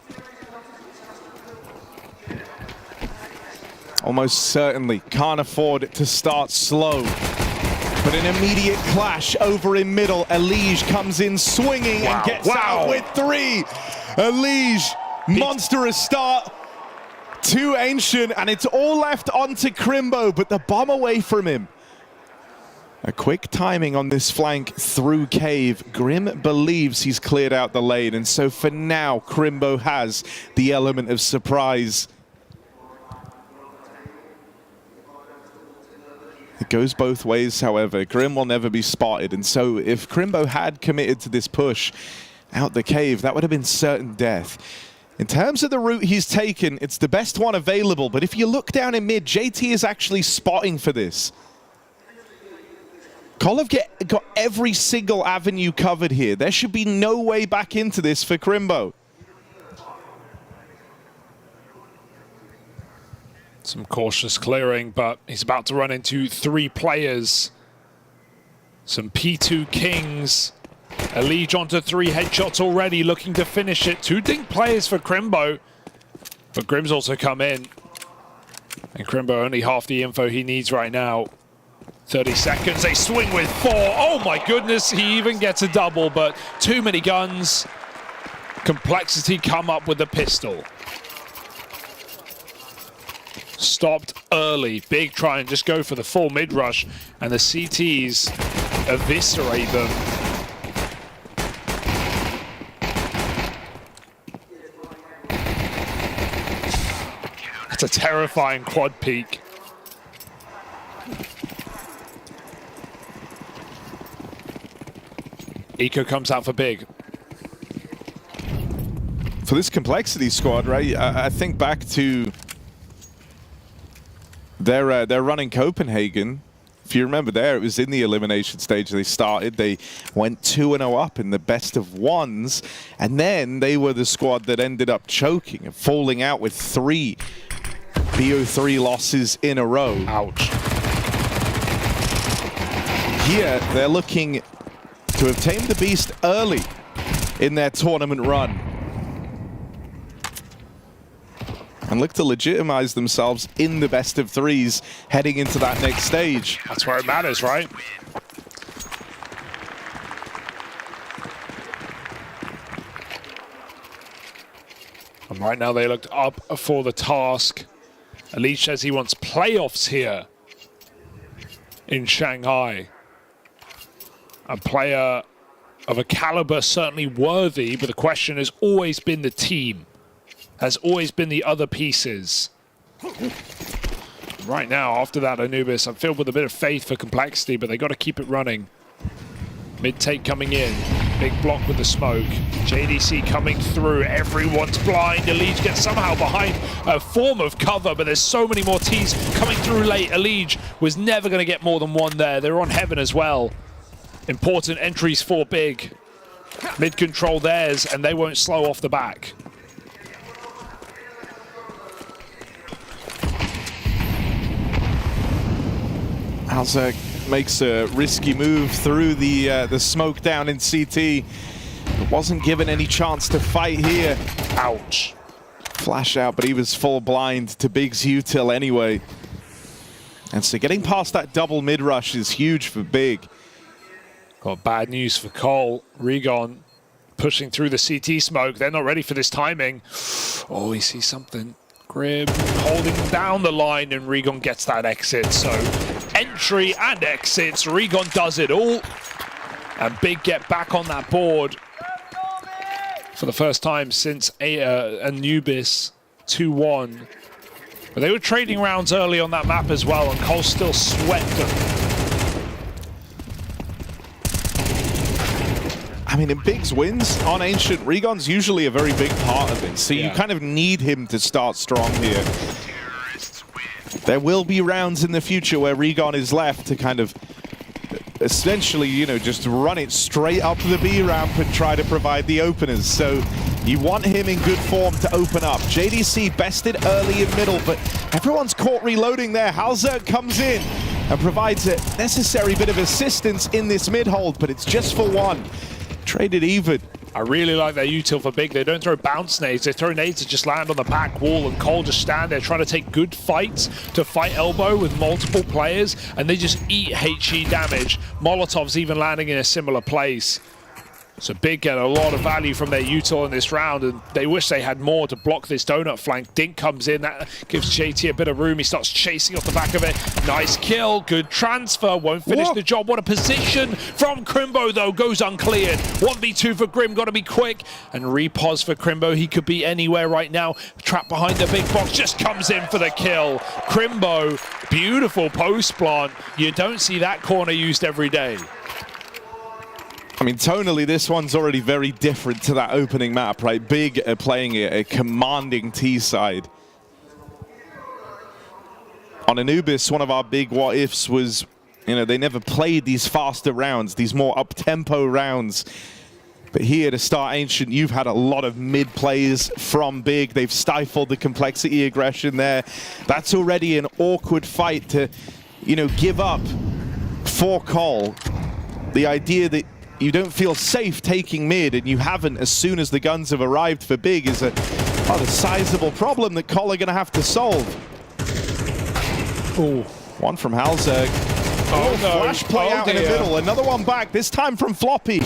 Almost certainly can't afford to start slow. But an immediate clash over in middle. Elige comes in swinging and gets out with 3. Elige, monstrous start. 2 Ancient, and it's all left onto Crimbo, but the bomb away from him. A quick timing on this flank through cave. Grim believes he's cleared out the lane, and so for now, Crimbo has the element of surprise. It goes both ways, however. Grim will never be spotted, and so if Crimbo had committed to this push out the cave, that would have been certain death. In terms of the route he's taken, it's the best one available, but if you look down in mid, JT is actually spotting for this. Kol got every single avenue covered here. There should be no way back into this for Crimbo. Some cautious clearing, but he's about to run into 3 players. Some P2 Kings. Elige onto 3 headshots already, looking to finish it. 2 dink players for Crimbo, but Grim's also come in. And Crimbo only half the info he needs right now. 30 seconds, they swing with 4. Oh my goodness, he even gets a double, but too many guns. Complexity come up with a pistol. Stopped early. Big try and just go for the full mid rush, and the CTs eviscerate them. That's a terrifying quad peek. Eco comes out for Big. For this Complexity squad, right, I think back to their run in Copenhagen. If you remember there, it was in the elimination stage they started. They went 2-0 up in the best of 1s, and then they were the squad that ended up choking and falling out with 3 BO3 losses in a row. Ouch. Here, they're looking to have tamed the beast early in their tournament run and look to legitimize themselves in the best of 3s heading into that next stage. That's where it matters, right? And right now they looked up for the task. Elige says he wants playoffs here in Shanghai. A player of a caliber certainly worthy, but the question has always been the team. Has always been the other pieces. Right now, after that Anubis, I'm filled with a bit of faith for Complexity, but they got to keep it running. Mid-take coming in. Big block with the smoke. JDC coming through. Everyone's blind. Elige gets somehow behind a form of cover, but there's so many more T's coming through late. Elige was never going to get more than 1 there. They're on Heaven as well. Important entries for Big. Mid control theirs, and they won't slow off the back. MongolZ makes a risky move through the smoke down in CT. But wasn't given any chance to fight here. Ouch. Flash out, but he was full blind to Big's util anyway. And so getting past that double mid rush is huge for Big. Got bad news for Cole. Regon pushing through the CT smoke. They're not ready for this timing. Oh, he sees something. Grib holding down the line, and Regon gets that exit. So entry and exits. Regon does it all. And Big get back on that board for the first time since Anubis 2-1. But they were trading rounds early on that map as well, and Cole still swept them. I mean, in Big's wins on Ancient, Regon's usually a very big part of it, so you kind of need him to start strong here. There will be rounds in the future where Regon is left to kind of essentially, you know, just run it straight up the B ramp and try to provide the openers. So you want him in good form to open up. JDC bested early in middle, but everyone's caught reloading there. MongolZ comes in and provides a necessary bit of assistance in this mid hold, but it's just for one. Traded even. I really like their util for Big. They don't throw bounce nades. They throw nades that just land on the back wall, and Cole just stand there trying to take good fights to fight elbow with multiple players, and they just eat HE damage. Molotov's even landing in a similar place. So Big get a lot of value from their util in this round, and they wish they had more to block this donut flank. Dink comes in, that gives JT a bit of room. He starts chasing off the back of it. Nice kill, good transfer, won't finish the job. What a position from Crimbo though, goes uncleared. 1v2 for Grim, gotta be quick. And repos for Crimbo, he could be anywhere right now. Trapped behind the big box, just comes in for the kill. Crimbo, beautiful post plant. You don't see that corner used every day. I mean, tonally, this one's already very different to that opening map, right? Big playing a commanding T side. On Anubis, one of our big what-ifs was, you know, they never played these faster rounds, these more up-tempo rounds. But here to start Ancient, you've had a lot of mid plays from Big. They've stifled the complexity aggression there. That's already an awkward fight to, you know, give up for Cole. The idea that you don't feel safe taking mid, and you haven't as soon as the guns have arrived for Big, is a rather sizable problem that Cole are going to have to solve. Ooh. One from MongolZ. Oh, no. Flash play out in the middle. Another one back, this time from Floppy.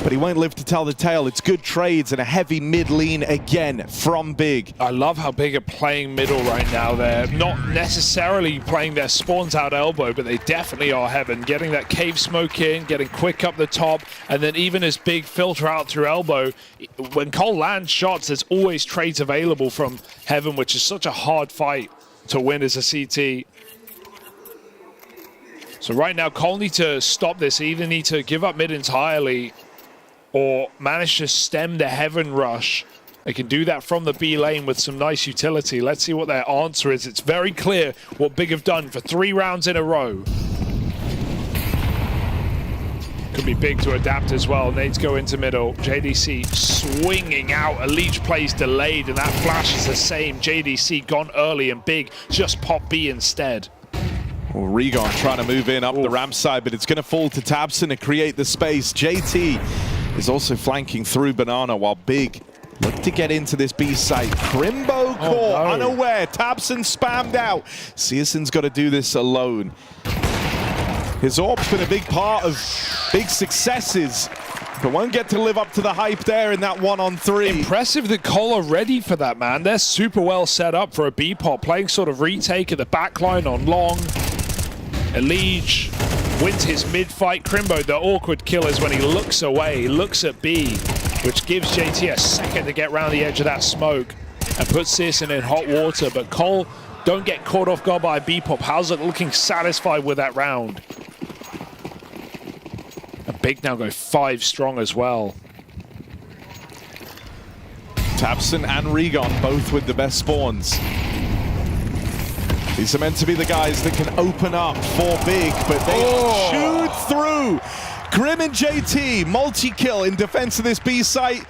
But he won't live to tell the tale. It's good trades and a heavy mid lean again from Big. I love how Big are playing middle right now. They're not necessarily playing their spawns out elbow, but they definitely are Heaven. Getting that cave smoke in, getting quick up the top, and then even as Big filter out through elbow, when Cole lands shots, there's always trades available from Heaven, which is such a hard fight to win as a CT. So right now, Cole need to stop this. They either need to give up mid entirely or manage to stem the Heaven rush. They can do that from the B lane with some nice utility. Let's see what their answer is. It's very clear what Big have done for 3 rounds in a row. Could be Big to adapt as well. Nades go into middle. JDC swinging out. A leech plays delayed, and that flash is the same. JDC gone early, and Big just pop B instead. Well, Regon trying to move in up the ramp side, but it's going to fall to Tabson to create the space. JT is also flanking through Banana, while Big look to get into this B site. Crimbo caught, unaware. Tabson spammed out. Searson's got to do this alone. His orb's been a big part of Big successes, but won't get to live up to the hype there in that 1-on-3. Impressive that Cole are ready for that, man. They're super well set up for a B-pop, playing sort of retake at the backline on long. Elige wins his mid-fight. Crimbo, the awkward kill is when he looks away, he looks at B, which gives JT a second to get around the edge of that smoke and puts Searson in hot water. But Cole don't get caught off guard by a B-pop. MongolZ looking satisfied with that round. And Big now go 5 strong as well. Tabson and Regon both with the best spawns. These are meant to be the guys that can open up for Big, but they chewed through Grim and JT, multi-kill in defense of this B site.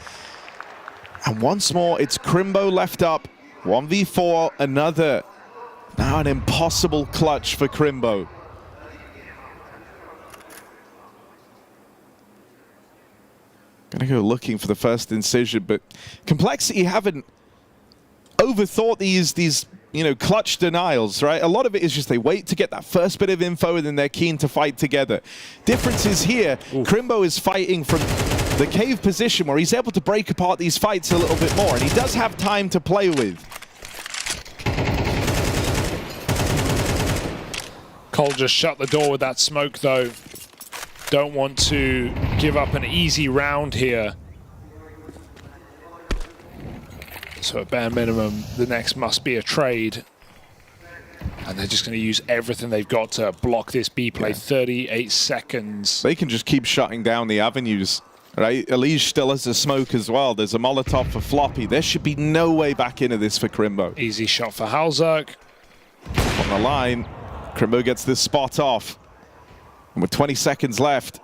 And once more, it's Crimbo left up. 1v4, another. Now an impossible clutch for Crimbo. Gonna go looking for the first incision, but Complexity haven't overthought these clutch denials, right? A lot of it is just they wait to get that first bit of info and then they're keen to fight together. Difference is here, Crimbo is fighting from the cave position where he's able to break apart these fights a little bit more, and he does have time to play with. Cole just shut the door with that smoke though. Don't want to give up an easy round here. So at bare minimum, the next must be a trade. And they're just going to use everything they've got to block this B play. 38 seconds. They can just keep shutting down the avenues, right? Elige still has a smoke as well. There's a Molotov for Floppy. There should be no way back into this for Crimbo. Easy shot for Halzerk. On the line, Crimbo gets this spot off. And with 20 seconds left,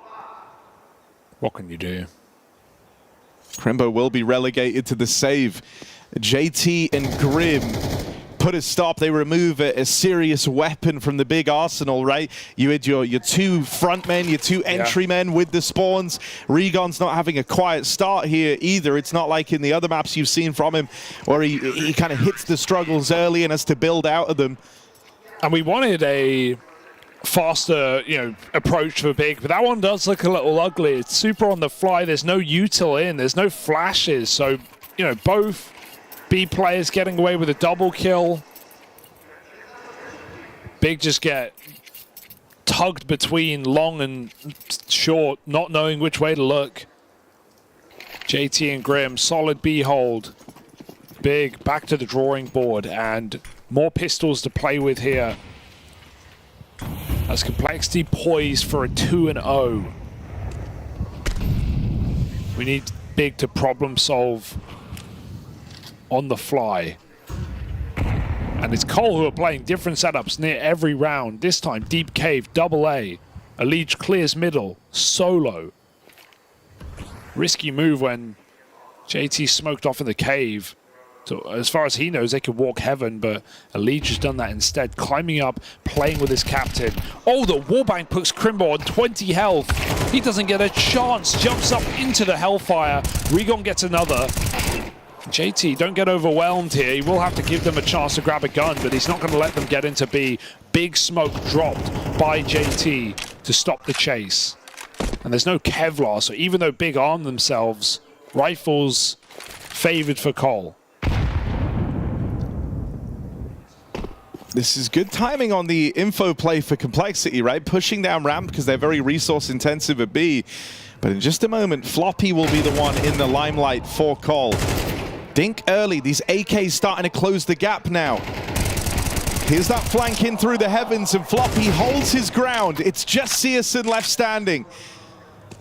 what can you do? Crimbo will be relegated to the save. JT and Grim put a stop. They remove a serious weapon from the big arsenal, right? You had your two front men, your two entry men with the spawns. Regon's not having a quiet start here either. It's not like in the other maps you've seen from him where he kind of hits the struggles early and has to build out of them. And we wanted a faster, approach for Big, but that one does look a little ugly. It's super on the fly. There's no util in. There's no flashes. So, both B players getting away with a double kill. Big just get tugged between long and short, not knowing which way to look. JT and Grim, solid B hold. Big back to the drawing board and more pistols to play with here. As Complexity poised for a 2-0. We need Big to problem solve on the fly. And it's Cole who are playing different setups near every round. This time, deep cave, double A. Elige clears middle, solo. Risky move when JT smoked off in the cave. So as far as he knows, they could walk heaven, but Elige has done that instead. Climbing up, playing with his captain. Oh, the wallbang puts Crimbo on 20 health. He doesn't get a chance. Jumps up into the Hellfire. Regon gets another. JT, don't get overwhelmed here. He will have to give them a chance to grab a gun, but he's not going to let them get into B. Big smoke dropped by JT to stop the chase. And there's no Kevlar, so even though Big arm themselves, rifles favored for Cole. This is good timing on the info play for Complexity, right? Pushing down ramp because they're very resource intensive at B. But in just a moment, Floppy will be the one in the limelight for Cole. Dink early. These AKs starting to close the gap now. Here's that flank in through the heavens and Floppy holds his ground. It's just Searson left standing.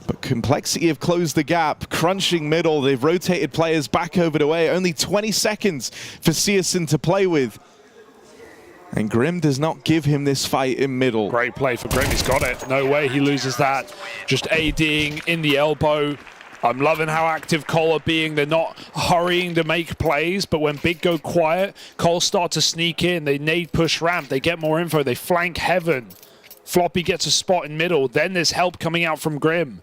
But Complexity have closed the gap, crunching middle. They've rotated players back over to A. Only 20 seconds for Searson to play with. And Grim does not give him this fight in middle. Great play for Grim, he's got it. No way he loses that. Just ADing in the elbow. I'm loving how active Cole are being. They're not hurrying to make plays, but when Big go quiet, Cole start to sneak in. They nade push ramp, they get more info, they flank heaven. Floppy gets a spot in middle, then there's help coming out from Grim.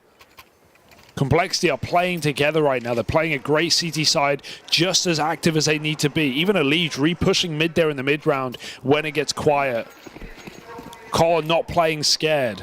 Complexity are playing together right now. They're playing a great CT side, just as active as they need to be. Even Elige re-pushing mid there in the mid round when it gets quiet. Cole not playing scared.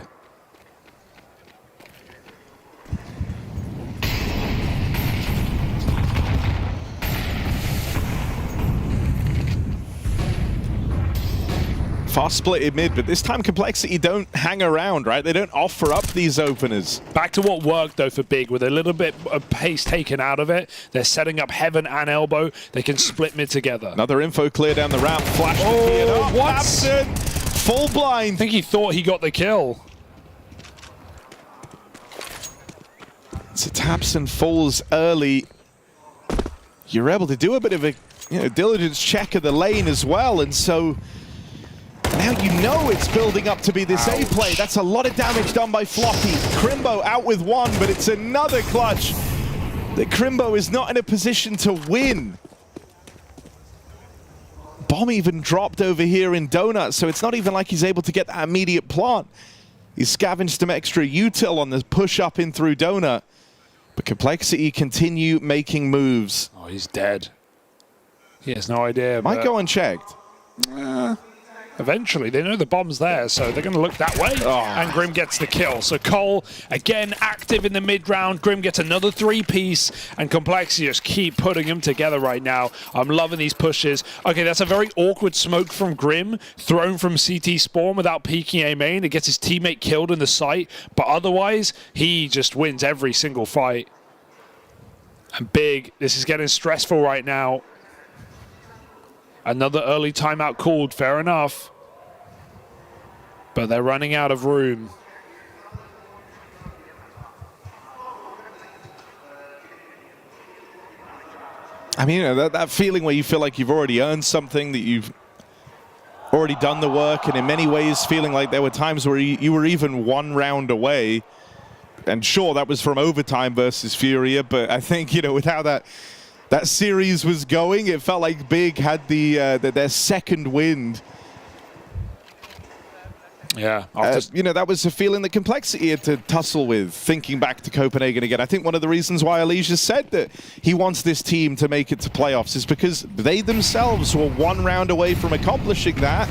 Fast split in mid, but this time Complexity don't hang around, right? They don't offer up these openers. Back to what worked, though, for Big. With a little bit of pace taken out of it, they're setting up heaven and elbow. They can split mid together. Another info clear down the ramp. Flash cleared up. Absent. Full blind. I think he thought he got the kill. So Tapson falls early. You're able to do a bit of a diligence check of the lane as well, and so Now you know it's building up to be this A play. That's a lot of damage done by Floppy. Crimbo out with one, but it's another clutch that Crimbo is not in a position to win. Bomb even dropped over here in Donut, so it's not even like he's able to get that immediate plant. He's scavenged some extra util on the push up in through Donut. But Complexity continue making moves. Oh, he's dead. He has no idea. Might go unchecked. Eventually, they know the bomb's there, so they're going to look that way. And Grim gets the kill. So Cole, again, active in the mid-round. Grim gets another 3-piece, and Complexity just keep putting them together right now. I'm loving these pushes. Okay, that's a very awkward smoke from Grim, thrown from CT spawn without peeking A main. It gets his teammate killed in the site, but otherwise, he just wins every single fight. And Big, this is getting stressful right now. Another early timeout called, fair enough. But they're running out of room. I mean, you know, that feeling where you feel like you've already earned something, that you've already done the work, and in many ways feeling like there were times where you were even one round away. And sure, that was from overtime versus FURIA, but I think, you know, with how that series was going, it felt like Big had their second wind. Yeah. You know, that was a feeling that Complexity had to tussle with, thinking back to Copenhagen again. I think one of the reasons why Elijah said that he wants this team to make it to playoffs is because they themselves were one round away from accomplishing that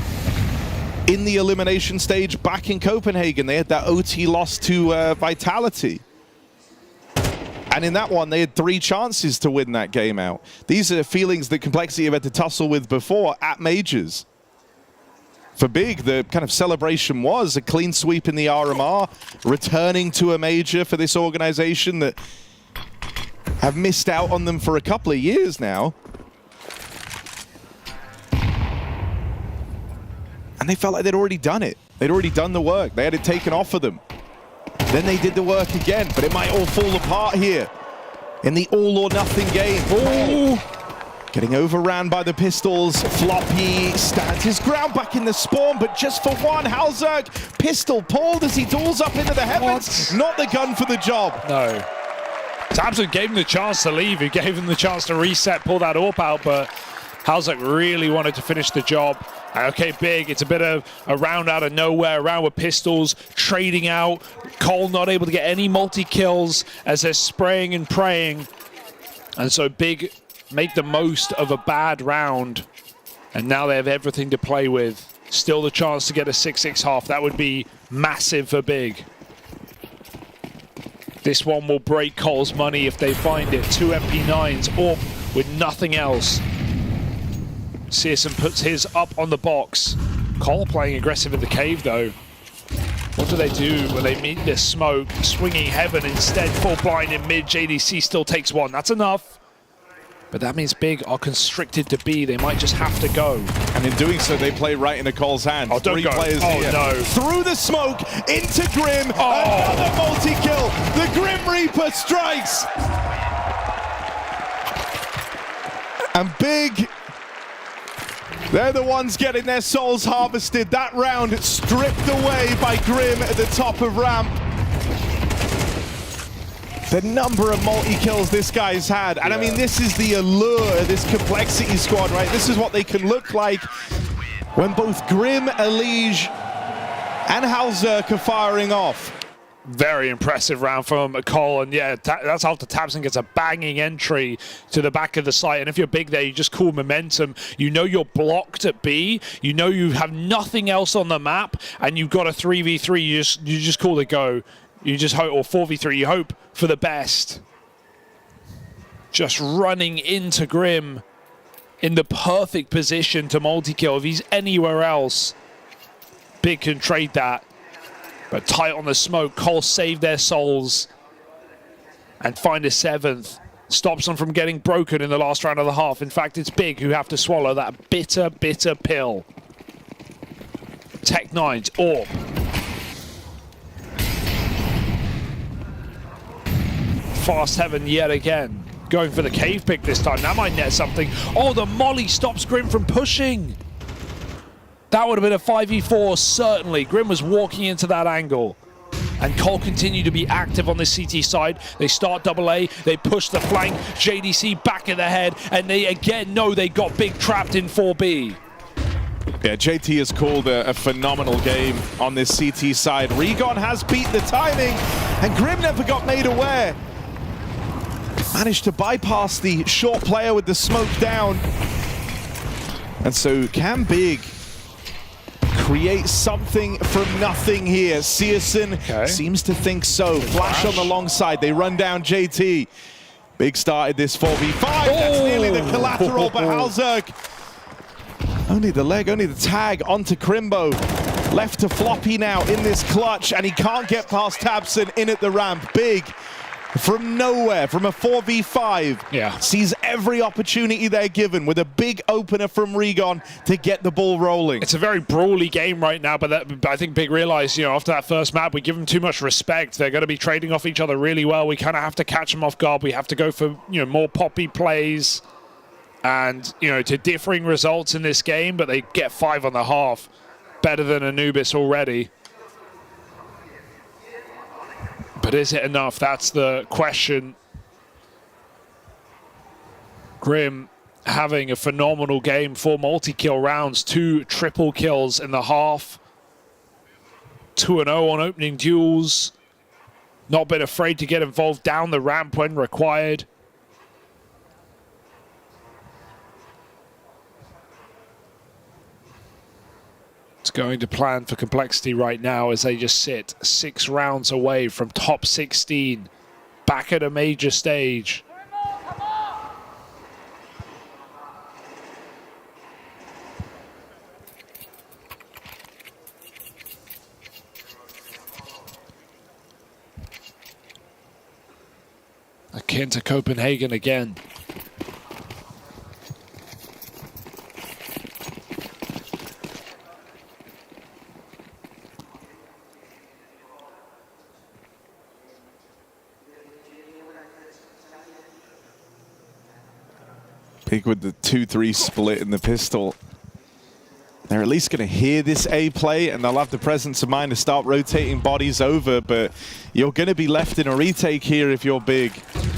in the elimination stage back in Copenhagen. They had that OT loss to Vitality. And in that one, they had 3 chances to win that game out. These are feelings that Complexity have had to tussle with before at Majors. For Big, the kind of celebration was a clean sweep in the RMR, returning to a Major for this organization that have missed out on them for a couple of years now. And they felt like they'd already done it. They'd already done the work. They had it taken off of them. Then they did the work again, but it might all fall apart here in the all-or-nothing game. Ooh. Getting overran by the Pistols. Floppy stands his ground back in the spawn, but just for one. Halzerk, pistol pulled as he duels up into the heavens. What? Not the gun for the job. No. Tabson gave him the chance to leave. He gave him the chance to reset, pull that AWP out, but Halzerk really wanted to finish the job. Okay, Big, it's a bit of a round out of nowhere, around with pistols, trading out. Cole not able to get any multi-kills as they're spraying and praying. And so Big make the most of a bad round. And now they have everything to play with. Still the chance to get a 6-6 half. That would be massive for Big. This one will break Cole's money if they find it. 2 MP9s, AWP with nothing else. Searson puts his up on the box. Cole playing aggressive in the cave though. What do they do when they meet this smoke? Swinging heaven instead, full blind in mid. JDC still takes one, that's enough. But that means Big are constricted to B. They might just have to go. And in doing so, they play right into Cole's hands. Oh, don't 3 go. players Oh, here. no. Through the smoke, into Grim. Oh. Another multi-kill. The Grim Reaper strikes. And Big, they're the ones getting their souls harvested. That round stripped away by Grim at the top of ramp. The number of multi-kills this guy's had. And I mean, this is the allure of this Complexity squad, right? This is what they can look like when both Grim, Elige, and Halzerk are firing off. Very impressive round from Cole, and yeah, that's after Tabson gets a banging entry to the back of the site. And if you're Big there, you just call momentum. You know you're blocked at B. You know you have nothing else on the map, and you've got a 3v3. You just call it go. You just hope, or 4v3. You hope for the best. Just running into Grim in the perfect position to multi-kill. If he's anywhere else, Big can trade that. But tight on the smoke, Cole saved their souls and find a 7th. Stops them from getting broken in the last round of the half. In fact, it's Big who have to swallow that bitter, bitter pill. Tech9's AWP. Fast Heaven yet again. Going for the cave pick this time. That might net something. Oh, the molly stops Grim from pushing. That would have been a 5v4, certainly. Grim was walking into that angle. And Cole continued to be active on the CT side. They start AA, they push the flank, JDC back in the head, and they again know they got big trapped in 4B. Yeah, JT has called a phenomenal game on this CT side. Regon has beat the timing, and Grim never got made aware. Managed to bypass the short player with the smoke down. And so can Big create something from nothing here? Searson seems to think so. Flash on the long side. They run down JT. Big started this 4v5. That's nearly the collateral, but Halzerk. Only the leg, only the tag onto Crimbo. Left to Floppy now in this clutch, and he can't get past Tabson in at the ramp. Big from nowhere, from a 4v5, sees every opportunity they're given with a big opener from Regon to get the ball rolling. It's a very brawly game right now, but I think Big realized, after that first map, we give them too much respect. They're going to be trading off each other really well. We kind of have to catch them off guard. We have to go for, more poppy plays and, to differing results in this game, but they get 5 on the half. Better than Anubis already. But is it enough? That's the question. Grim having a phenomenal game, 4 multi-kill rounds, 2 triple kills in the half. 2-0 on opening duels. Not been afraid to get involved down the ramp when required. It's going to plan for Complexity right now as they just sit 6 rounds away from top 16, back at a major stage. Akin to Copenhagen again. Big with the 2-3 split in the pistol. They're at least going to hear this A play, and they'll have the presence of mind to start rotating bodies over, but you're going to be left in a retake here if you're Big.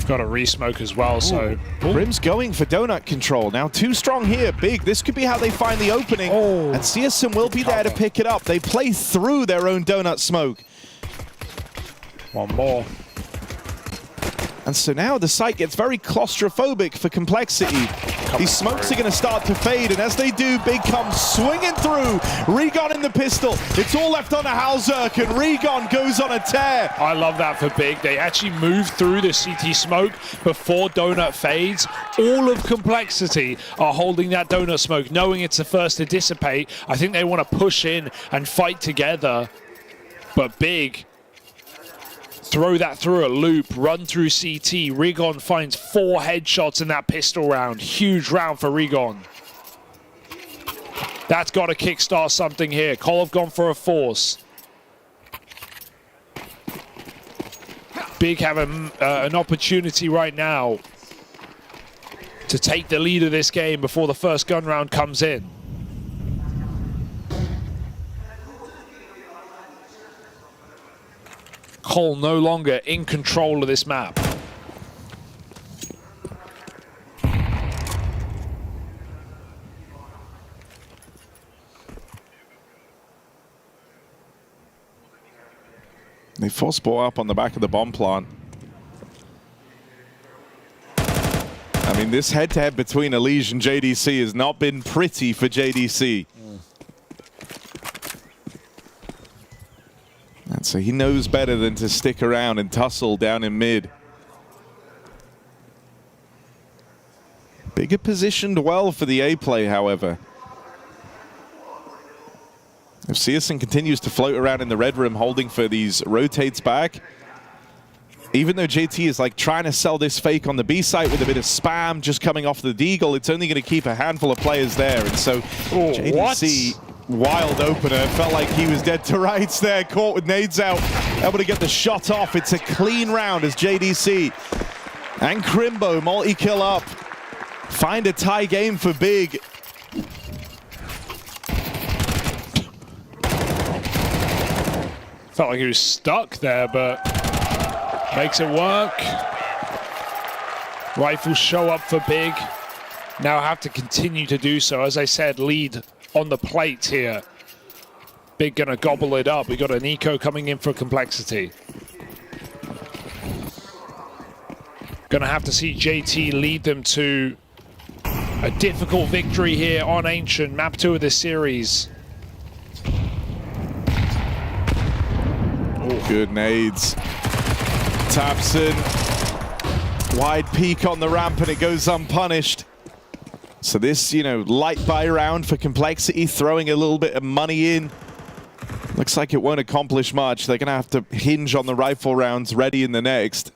Got a re-smoke as well, so... Grim's going for donut control. Now, too strong here, Big. This could be how they find the opening, and Searson will be there to pick it up. They play through their own donut smoke. One more. And so now the site gets very claustrophobic for Complexity. These smokes are going to start to fade, and as they do, Big comes swinging through. Regon in the pistol. It's all left on a Halzerk, and Regon goes on a tear. I love that for Big. They actually move through the CT smoke before donut fades. All of Complexity are holding that donut smoke, knowing it's the first to dissipate. I think they want to push in and fight together. But Big throw that through a loop, run through CT. Regon finds 4 headshots in that pistol round. Huge round for Regon. That's got to kickstart something here. Cole have gone for a force. Big have an opportunity right now to take the lead of this game before the first gun round comes in. Cole no longer in control of this map. They force ball up on the back of the bomb plant. I mean, this head-to-head between Elige and JDC has not been pretty for JDC. And so he knows better than to stick around and tussle down in mid. Bigger positioned well for the A play, however. If Searson continues to float around in the red room holding for these rotates back, even though JT is like trying to sell this fake on the B site with a bit of spam just coming off the Deagle, it's only going to keep a handful of players there. And so JDC... wild opener, felt like he was dead to rights there, caught with nades out, able to get the shot off. It's a clean round as JDC and Crimbo multi-kill up, find a tie game for Big. Felt like he was stuck there, but makes it work. Rifles show up for Big. Now have to continue to do so. As I said, lead on the plate here. Big gonna gobble it up. We got an eco coming in for Complexity. Gonna have to see JT lead them to a difficult victory here on Ancient, map 2 of this series. Good nades. tabseN, wide peak on the ramp, and it goes unpunished. So this, you know, light buy round for Complexity, throwing a little bit of money in. Looks like it won't accomplish much. They're going to have to hinge on the rifle rounds ready in the next.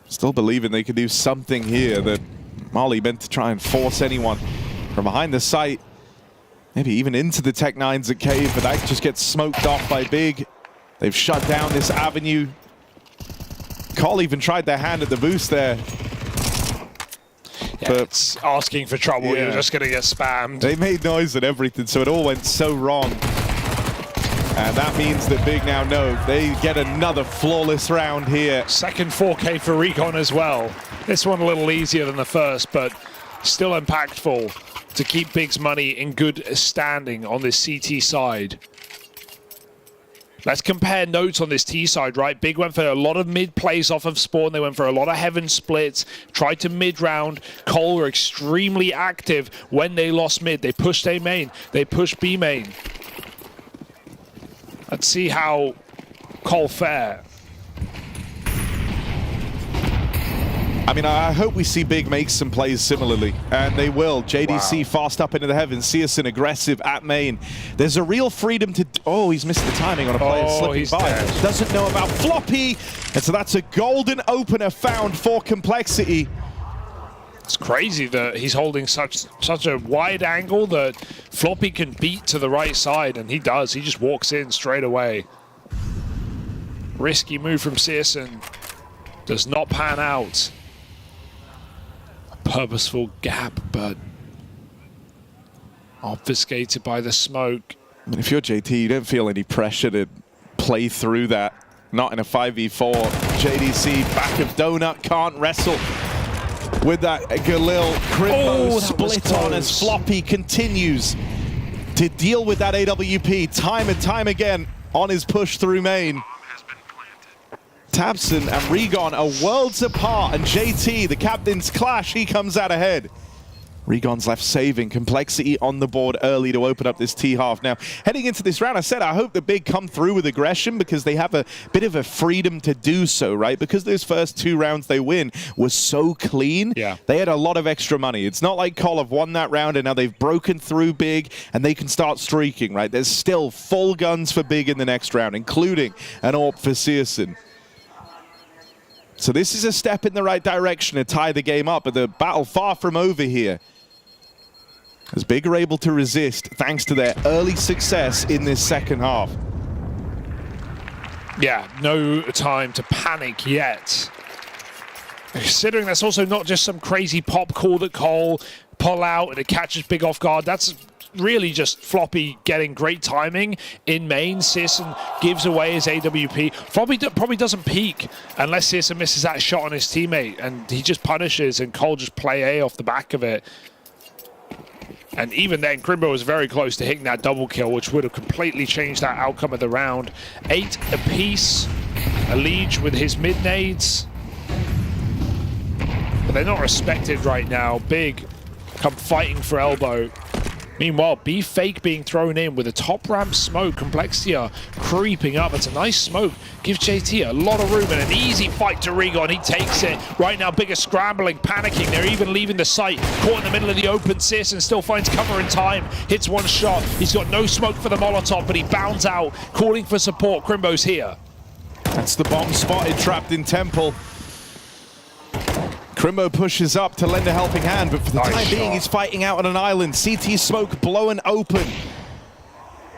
Still believing they could do something here, that Molly meant to try and force anyone from behind the site. Maybe even into the Tech-9s at Cave, but that just gets smoked off by Big. They've shut down this avenue. Cole even tried their hand at the boost there. Yeah, but it's asking for trouble. Yeah. You're just going to get spammed. They made noise and everything, so it all went so wrong. And that means that Big now know they get another flawless round here. Second 4K for Recon as well. This one a little easier than the first, but still impactful to keep Big's money in good standing on this CT side. Let's compare notes on this T side, right? Big went for a lot of mid plays off of spawn. They went for a lot of heaven splits, tried to mid round. Cole were extremely active when they lost mid. They pushed A main, they pushed B main. Let's see how Cole fare. I mean, I hope we see Big make some plays similarly, and they will. JDC fast up into the heavens, CS aggressive at main. There's a real freedom to... Oh, he's missed the timing on a player slipping by. Dead. Doesn't know about Floppy, and so that's a golden opener found for Complexity. It's crazy that he's holding such a wide angle that Floppy can beat to the right side, and he does. He just walks in straight away. Risky move from CS does not pan out. Purposeful gap, but obfuscated by the smoke. I mean, if you're JT, you don't feel any pressure to play through that. Not in a 5v4. JDC, back of Donut, can't wrestle with that Galil. Crimbo split on as Floppy continues to deal with that AWP time and time again on his push through main. tabseN and Regon are worlds apart, and JT, the captain's clash, he comes out ahead. Regon's left saving. Complexity on the board early to open up this T half. Now, heading into this round, I said I hope the Big come through with aggression because they have a bit of a freedom to do so, right? Because those first 2 rounds they win was so clean, they had a lot of extra money. It's not like Cole have won that round and now they've broken through Big and they can start streaking, right? There's still full guns for Big in the next round, including an AWP for CS. So this is a step in the right direction to tie the game up, but the battle far from over here. As Big are able to resist thanks to their early success in this second half. Yeah, no time to panic yet. Considering that's also not just some crazy pop call that Cole pull out and it catches Big off guard. That's really just Floppy getting great timing in main. CS gives away his AWP. Floppy probably doesn't peek unless CS misses that shot on his teammate, and he just punishes and Cole just play A off the back of it. And even then, Crimbo was very close to hitting that double kill, which would have completely changed that outcome of the round. 8 apiece. Elimination with his mid nades. But they're not respected right now. Big come fighting for elbow. Meanwhile, B fake being thrown in with a top ramp smoke. Complexity are creeping up. It's a nice smoke. Gives JT a lot of room and an easy fight to Regon. He takes it. Right now, Big is scrambling, panicking. They're even leaving the site. Caught in the middle of the open. CS still finds cover in time. Hits one shot. He's got no smoke for the Molotov, but he bounds out, calling for support. Crimbo's here. That's the bomb spotted, trapped in Temple. Crimbo pushes up to lend a helping hand, but for the time being, he's fighting out on an island. CT smoke blowing open.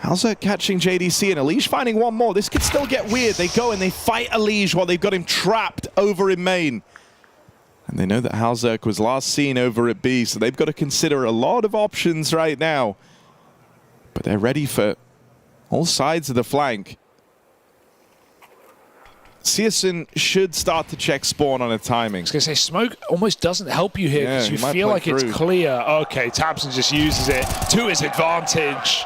Halzerk catching JDC and Elimination finding one more. This could still get weird. They go and they fight Elimination while they've got him trapped over in main. And they know that Halzerk was last seen over at B, so they've got to consider a lot of options right now. But they're ready for all sides of the flank. Searson should start to check spawn on a timing. I was going to say, smoke almost doesn't help you here because you feel like it's clear. Okay, tabseN just uses it to his advantage,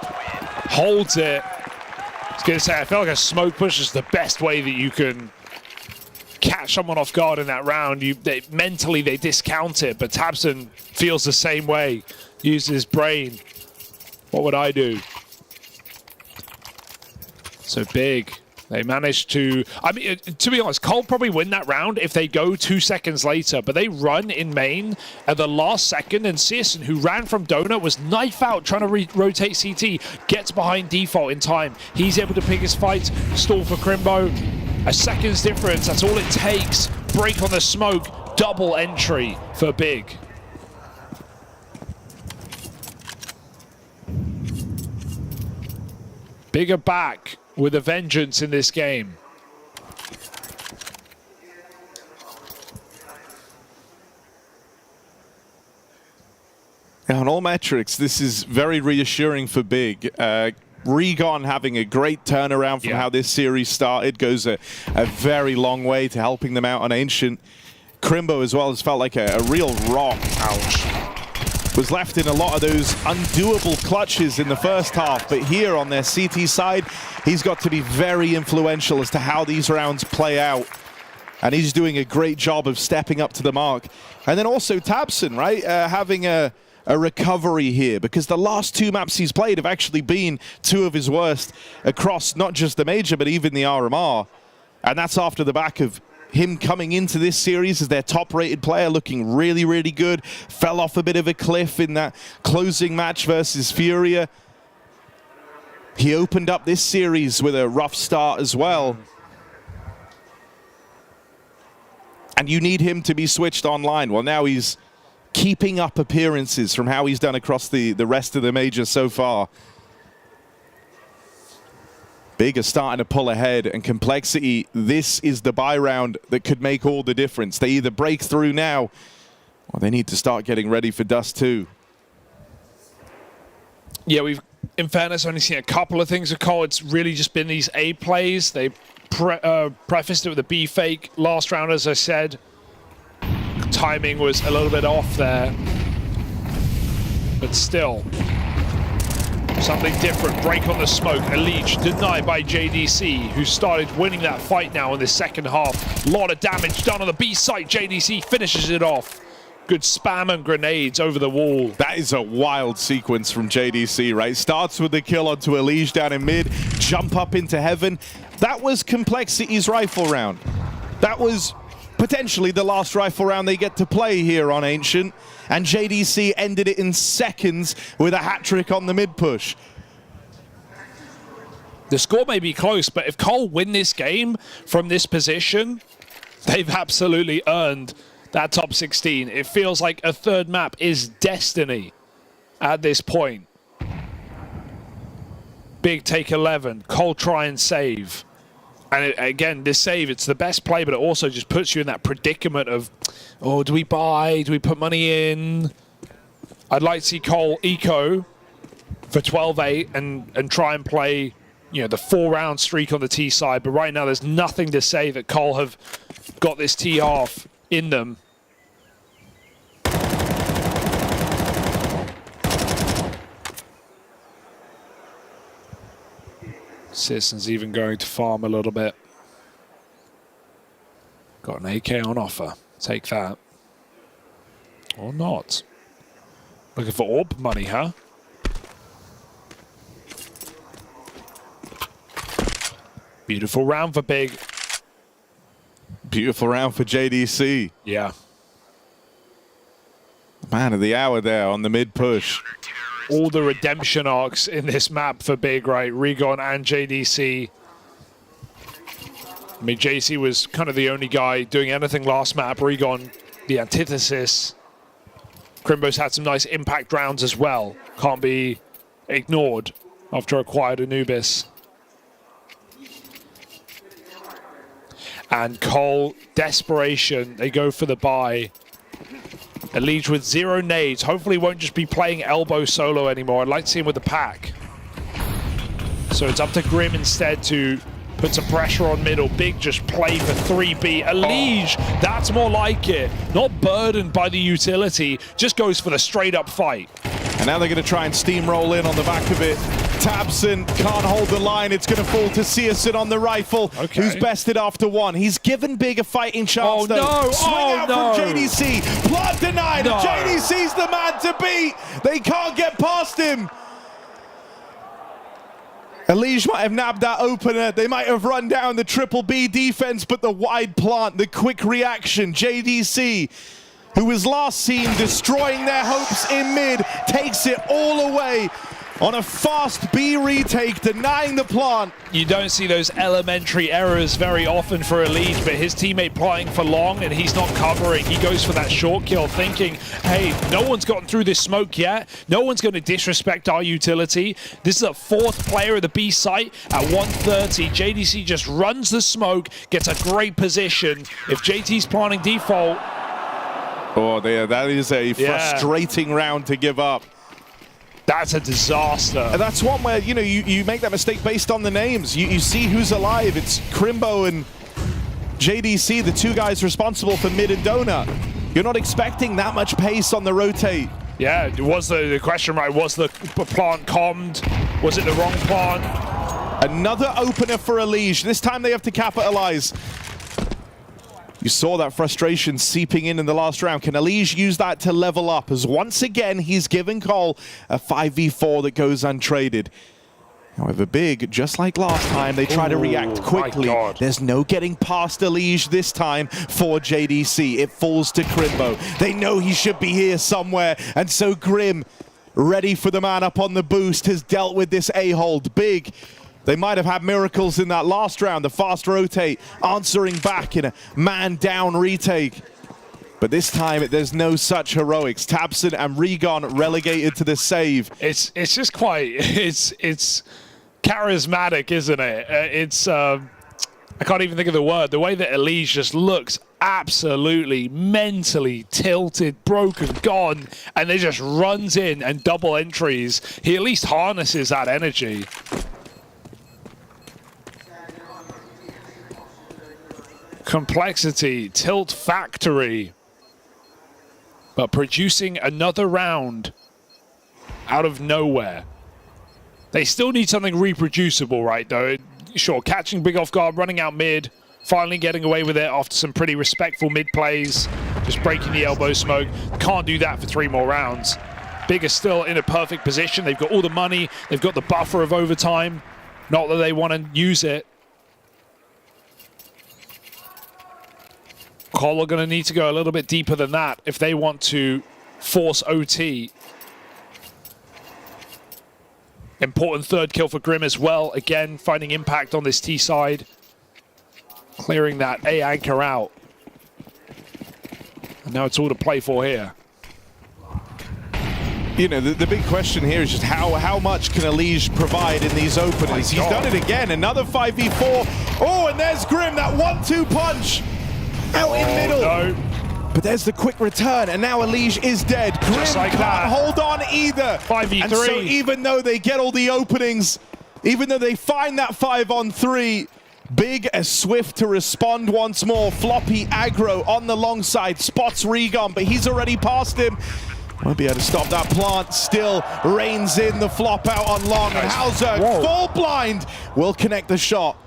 holds it. I was going to say, I feel like a smoke push is the best way that you can catch someone off guard in that round. Mentally, they discount it, but tabseN feels the same way. Uses his brain. What would I do? So big. They managed to, I mean, to be honest, Cole probably win that round if they go 2 seconds later, but they run in main at the last second, and Searson, who ran from Donut, was knife out trying to rotate CT, gets behind default in time. He's able to pick his fight, stall for Crimbo. A second's difference, that's all it takes. Break on the smoke, double entry for Big. Bigger back with a vengeance in this game. On all metrics, this is very reassuring for Big. Regon having a great turnaround from how this series started goes a very long way to helping them out on Ancient. Crimbo as well has felt like a real rock. Ouch. Was left in a lot of those undoable clutches in the first half, but here on their CT side, he's got to be very influential as to how these rounds play out. And he's doing a great job of stepping up to the mark. And then also tabseN, right? Having a recovery here, because the last 2 maps he's played have actually been 2 of his worst across not just the Major, but even the RMR. And that's after the back of him coming into this series as their top-rated player, looking really, really good. Fell off a bit of a cliff in that closing match versus FURIA. He opened up this series with a rough start as well. And you need him to be switched online. Well, now he's keeping up appearances from how he's done across the rest of the Major so far. Big are starting to pull ahead, and Complexity, this is the buy round that could make all the difference. They either break through now, or they need to start getting ready for Dust 2. Yeah, we've, in fairness, only seen a couple of things of Cole. It's really just been these A plays. They prefaced it with a B fake last round, as I said. Timing was a little bit off there, but still. Something different, break on the smoke, Elige denied by JDC, who started winning that fight now in the second half. A lot of damage done on the B site, JDC finishes it off. Good spam and grenades over the wall. That is a wild sequence from JDC, right? Starts with the kill onto Elige down in mid, jump up into heaven. That was Complexity's rifle round. That was potentially the last rifle round they get to play here on Ancient. And JDC ended it in seconds with a hat-trick on the mid-push. The score may be close, but if Cole win this game from this position, they've absolutely earned that top 16. It feels like a third map is destiny at this point. Big take 11, Cole try and save. And again, this save, it's the best play, but it also just puts you in that predicament of, oh, do we buy? Do we put money in? I'd like to see Cole eco for 12-8 and try and play, you know, the 4-round streak on the T side. But right now, there's nothing to say that Cole have got this T half in them. Searson's even going to farm a little bit. Got an AK on offer. Take that. Or not. Looking for orb money, huh? Beautiful round for Big. Beautiful round for JDC. Yeah. Man of the hour there on the mid push. All the redemption arcs in this map for Big, right? Regon and JDC. I mean, JC was kind of the only guy doing anything last map. Regon, the antithesis. Crimbo's had some nice impact rounds as well. Can't be ignored after acquired Anubis. And Cole, desperation. They go for the buy. Elige with 0 nades. Hopefully won't just be playing elbow solo anymore. I'd like to see him with the pack. So it's up to Grim instead to put some pressure on middle. Big just play for 3B. Elige, that's more like it. Not burdened by the utility, just goes for the straight up fight. And now they're going to try and steamroll in on the back of it. tabseN can't hold the line. It's going to fall to CS2 on the rifle, who's bested after one. He's given Big a fighting chance, though. No. Swing out from JDC. Plant denied. No. JDC's the man to beat. They can't get past him. Elige might have nabbed that opener. They might have run down the triple B defense, but the wide plant, the quick reaction. JDC, who was last seen destroying their hopes in mid, takes it all away on a fast B retake, denying the plant. You don't see those elementary errors very often for Elige, but his teammate planting for long and he's not covering. He goes for that short kill thinking, hey, no one's gotten through this smoke yet. No one's going to disrespect our utility. This is a fourth player of the B site at 130. JDC just runs the smoke, gets a great position. If JT's planting default. Oh, that is a frustrating round to give up. That's a disaster. And that's one where, you know, you make that mistake based on the names. You see who's alive. It's Crimbo and JDC, the two guys responsible for mid and donut. You're not expecting that much pace on the rotate. Yeah, was the question right? Was the plant commed? Was it the wrong plant? Another opener for Elige. This time they have to capitalize. You saw that frustration seeping in the last round. Can Elige use that to level up? As once again, he's given Cole a 5v4 that goes untraded. However, Big, just like last time, they try to react quickly. There's no getting past Elige this time for JDC. It falls to Crimbo. They know he should be here somewhere. And so Grim, ready for the man up on the boost, has dealt with this A-hold. Big, they might have had miracles in that last round, the fast rotate, answering back in a man-down retake. But this time, there's no such heroics. tabseN and Regon relegated to the save. It's just quite, it's charismatic, isn't it? I can't even think of the word. The way that Elige just looks absolutely mentally tilted, broken, gone, and they just runs in and double entries. He at least harnesses that energy. Complexity, tilt factory, but producing another round out of nowhere. They still need something reproducible, right, though? Sure, catching Big off guard, running out mid, finally getting away with it after some pretty respectful mid plays, just breaking the elbow smoke. Can't do that for 3 more rounds. Big is still in a perfect position. They've got all the money, they've got the buffer of overtime. Not that they want to use it. Cole are going to need to go a little bit deeper than that if they want to force OT. Important third kill for Grim as well. Again, finding impact on this T side. Clearing that A anchor out. And now it's all to play for here. You know, the big question here is just how much can Elige provide in these openers? He's done it again, another 5v4. Oh, and there's Grim, that 1-2 punch. Out in middle. No. But there's the quick return, and now Elige is dead. Grim like can't that. hold on either. 5v3. And so even though they get all the openings, even though they find that 5-on-3, Big as swift to respond once more. Floppy aggro on the long side, spots Regon, but he's already past him. Won't be able to stop that plant. Still reins in the flop out on long. And halzerg, full blind, will connect the shot.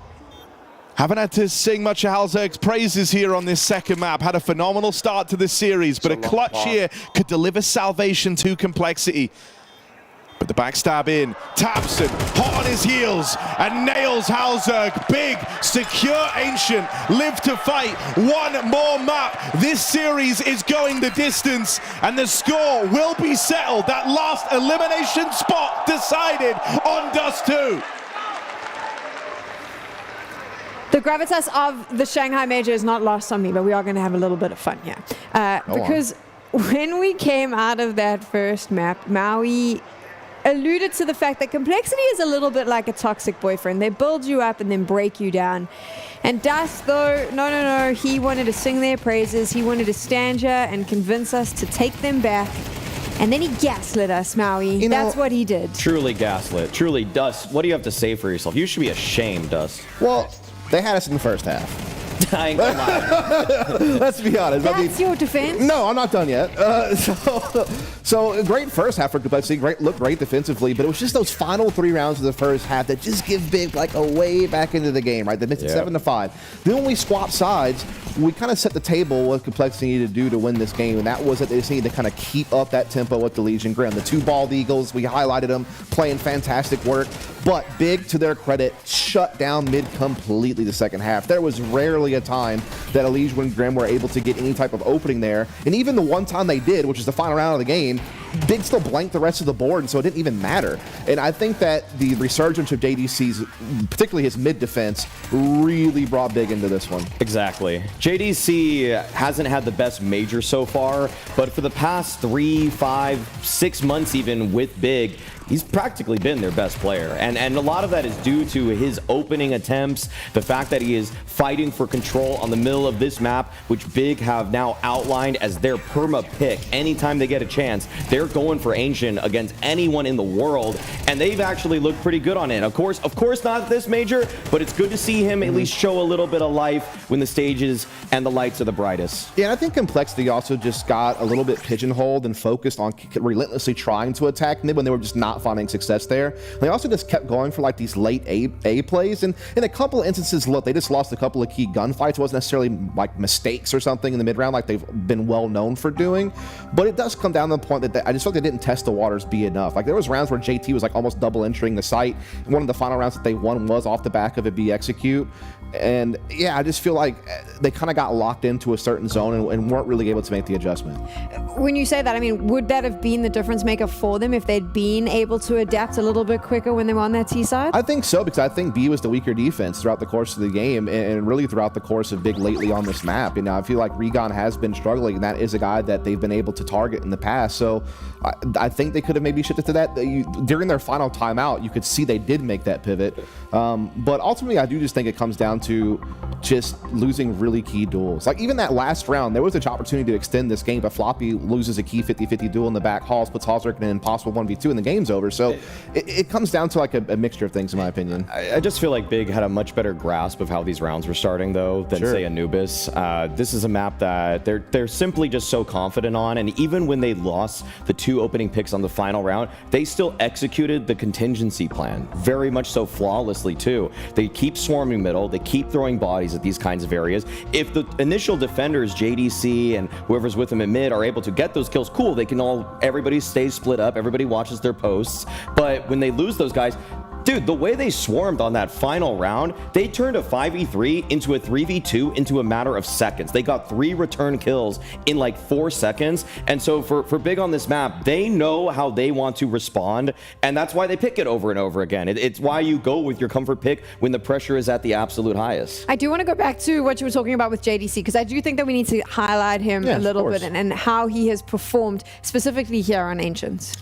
Haven't had to sing much of halzerg's praises here on this second map. Had a phenomenal start to the series, but a clutch here could deliver salvation to Complexity. But the backstab in, tabseN hot on his heels and nails halzerg. Big, secure Ancient, live to fight. One more map. This series is going the distance and the score will be settled. That last elimination spot decided on Dust 2. The gravitas of the Shanghai Major is not lost on me, but we are going to have a little bit of fun here. Because when we came out of that first map, Maui alluded to the fact that Complexity is a little bit like a toxic boyfriend. They build you up and then break you down. And Dust, though, no, he wanted to sing their praises. He wanted to stand here and convince us to take them back. And then he gaslit us, Maui. That's what he did. Truly gaslit. Truly, Dust, what do you have to say for yourself? You should be ashamed, Dust. Well, they had us in the first half. I ain't gonna lie. Let's be honest. That's your defense? No, I'm not done yet. So great first half for Complexity. Looked great defensively, but it was just those final 3 rounds of the first half that just give Big like a way back into the game, right? They missed it 7-5. Then when we swapped sides, we kind of set the table what Complexity needed to do to win this game, and that was that they just needed to kind of keep up that tempo with the Legion Grim. The 2 bald Eagles, we highlighted them, playing fantastic work. But Big, to their credit, shut down mid completely the second half. There was rarely a time that Elimination and Grim were able to get any type of opening there. And even the one time they did, which is the final round of the game, Big still blanked the rest of the board, and so it didn't even matter. And I think that the resurgence of JDC's, particularly his mid defense, really brought Big into this one. Exactly. JDC hasn't had the best major so far, but for the past 3, 5, 6 months even with Big, he's practically been their best player. And a lot of that is due to his opening attempts, the fact that he is fighting for control on the middle of this map, which Big have now outlined as their perma pick. Anytime they get a chance, they're going for Ancient against anyone in the world, and they've actually looked pretty good on it. Of course not this major, but it's good to see him at least show a little bit of life when the stages and the lights are the brightest. Yeah, and I think Complexity also just got a little bit pigeonholed and focused on relentlessly trying to attack mid when they were just not finding success there. They also just kept going for like these late A plays, and in a couple of instances, look, they just lost a couple of key gunfights. It wasn't necessarily like mistakes or something in the mid round like they've been well known for doing, but it does come down to the point that I just feel like they didn't test the waters be enough. Like there was rounds where JT was like almost double entering the site, and one of the final rounds that they won was off the back of a B execute. And yeah, I just feel like they kind of got locked into a certain zone and weren't really able to make the adjustment. When you say that, I mean, would that have been the difference maker for them if they'd been able to adapt a little bit quicker when they were on that T side? I think so, because I think B was the weaker defense throughout the course of the game and really throughout the course of Big lately on this map. You know, I feel like Regon has been struggling, and that is a guy that they've been able to target in the past. So I think they could have maybe shifted to that. During their final timeout, you could see they did make that pivot. But ultimately, I do just think it comes down to just losing really key duels. Like even that last round, there was an opportunity to extend this game, but Floppy loses a key 50-50 duel in the back halls, puts Hallzerk in an impossible 1v2, and the game's over. So it comes down to like a mixture of things, in my opinion. I just feel like Big had a much better grasp of how these rounds were starting, though, than say Anubis. This is a map that they're simply just so confident on, and even when they lost the 2 opening picks on the final round, they still executed the contingency plan very much so flawlessly too. They keep swarming middle, they keep throwing bodies at these kinds of areas. If the initial defenders, JDC and whoever's with them in mid, are able to get those kills, cool, they can everybody stays split up, everybody watches their posts. But when they lose those guys, dude, the way they swarmed on that final round, they turned a 5v3 into a 3v2 into a matter of seconds. They got 3 return kills in like 4 seconds. And so for Big on this map, they know how they want to respond, and that's why they pick it over and over again. It's why you go with your comfort pick when the pressure is at the absolute highest. I do want to go back to what you were talking about with JDC, because I do think that we need to highlight him a little bit and how he has performed specifically here on Ancients.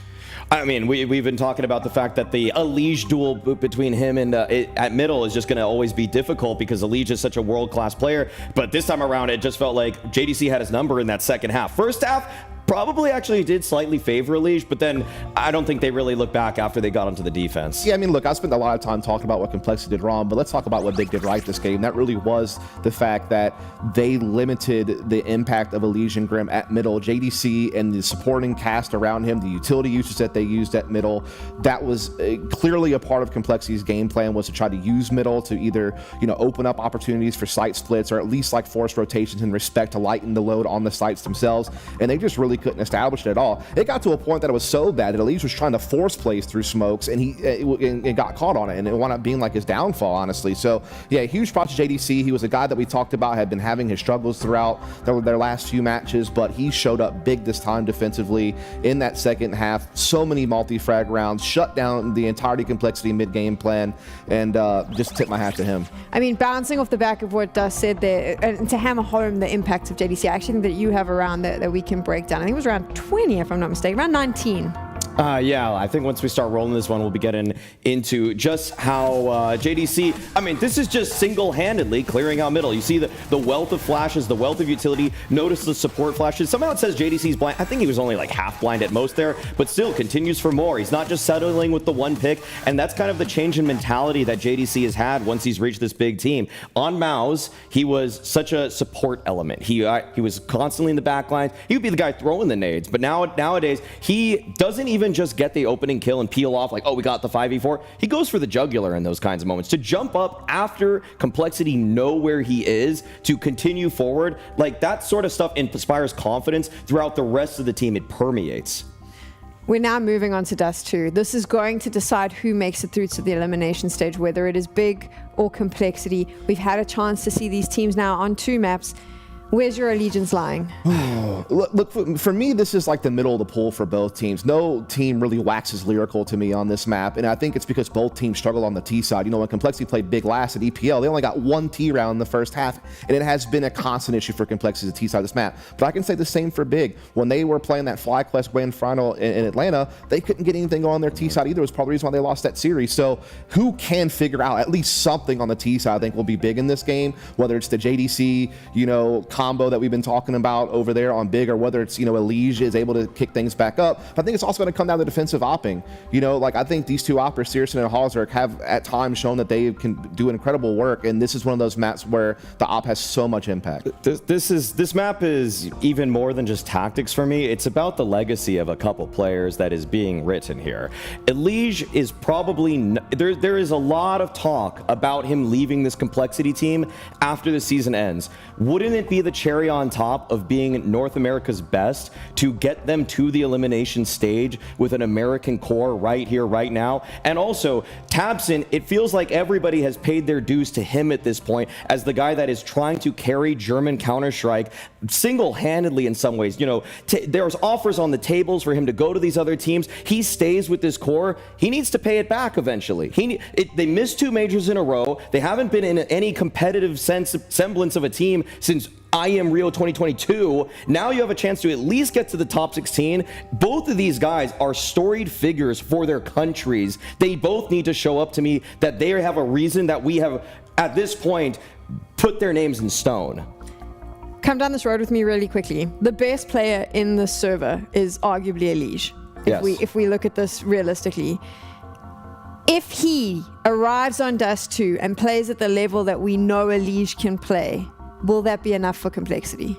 I mean, we've been talking about the fact that the Elige duel between him and at middle is just going to always be difficult because Elige is such a world-class player. But this time around, it just felt like JDC had his number in that second half. First half, probably actually did slightly favor Elige, but then I don't think they really looked back after they got onto the defense. Yeah, I mean, look, I spent a lot of time talking about what Complexity did wrong, but let's talk about what Big did right this game. That really was the fact that they limited the impact of Elimination Grim at middle. JDC and the supporting cast around him, the utility usage that they used at middle, that was clearly a part of Complexity's game plan, was to try to use middle to either, you know, open up opportunities for site splits or at least like force rotations in respect to lighten the load on the sites themselves. And they just really couldn't establish it at all. It got to a point that it was so bad that Elise was trying to force plays through smokes, and he got caught on it, and it wound up being like his downfall, honestly. So yeah, huge props to JDC. He was a guy that we talked about had been having his struggles throughout their last few matches, but he showed up big this time defensively in that second half. So many multi-frag rounds, shut down the entirety Complexity mid-game plan, and just tip my hat to him. I mean, bouncing off the back of what Dust said there, and to hammer home the impact of JDC, I actually think that you have a round that we can break down. I think it was around 20, if I'm not mistaken, around 19. Yeah, I think once we start rolling this one, we'll be getting into just how JDC, I mean, this is just single-handedly clearing out middle. You see the wealth of flashes, the wealth of utility. Notice the support flashes. Somehow it says JDC's blind. I think he was only like half blind at most there, but still continues for more. He's not just settling with the one pick, and that's kind of the change in mentality that JDC has had once he's reached this big team. On MOUZ, he was such a support element. He was constantly in the back lines. He would be the guy throwing the nades, but nowadays, he doesn't even just get the opening kill and peel off like, oh, we got the 5v4. He goes for the jugular in those kinds of moments. To jump up after Complexity know where he is, to continue forward, like that sort of stuff inspires confidence throughout the rest of the team. It permeates. We're now moving on to Dust 2. This is going to decide who makes it through to the elimination stage, whether it is Big or Complexity. We've had a chance to see these teams now on 2 maps. Where's your allegiance lying? Look, for me, this is like the middle of the pool for both teams. No team really waxes lyrical to me on this map, and I think it's because both teams struggle on the T side. You know, when Complexity played Big last at EPL, they only got 1 T round in the first half, and it has been a constant issue for Complexity to T side of this map. But I can say the same for Big. When they were playing that FlyQuest Grand Final in Atlanta, they couldn't get anything going on their T side either. It was probably the reason why they lost that series. So who can figure out at least something on the T side, I think will be big in this game, whether it's the JDC, you know, combo that we've been talking about over there on Big, or whether it's, you know, Elige is able to kick things back up. But I think it's also going to come down to defensive opping. You know, like I think these two oppers, Searson and Halzerk, have at times shown that they can do incredible work, and this is one of those maps where the op has so much impact. This map is even more than just tactics for me. It's about the legacy of a couple players that is being written here. Elige is probably there is a lot of talk about him leaving this Complexity team after the season ends. Wouldn't it be the cherry on top of being North America's best to get them to the elimination stage with an American core right here, right now? And also, tabseN, it feels like everybody has paid their dues to him at this point as the guy that is trying to carry German Counter-Strike single-handedly in some ways. You know, there's offers on the tables for him to go to these other teams. He stays with this core. He needs to pay it back eventually. They missed 2 majors in a row. They haven't been in any competitive semblance of a team since IM Rio 2022. Now you have a chance to at least get to the top 16. Both of these guys are storied figures for their countries. They both need to show up to me that they have a reason that we have, at this point, put their names in stone. Come down this road with me really quickly. The best player in the server is arguably Elige. If we look at this realistically. If he arrives on Dust 2 and plays at the level that we know Elige can play, will that be enough for Complexity?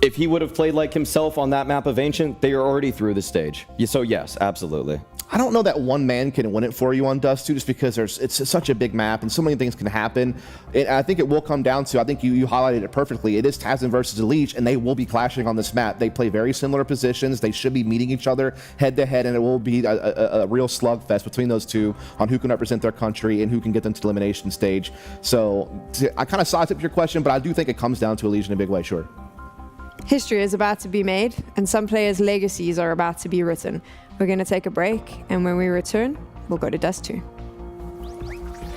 If he would have played like himself on that map of Ancient, they are already through the stage. So yes, absolutely. I don't know that one man can win it for you on Dust 2, just because it's such a big map and so many things can happen. And I think it will come down to, I think you highlighted it perfectly, it is tabseN versus Elige, and they will be clashing on this map. They play very similar positions. They should be meeting each other head to head, and it will be a real slugfest between those two on who can represent their country and who can get them to the elimination stage. So I kind of sized up your question, but I do think it comes down to Elige in a big way, sure. History is about to be made, and some players' legacies are about to be written. We're going to take a break, and when we return, we'll go to Dust 2.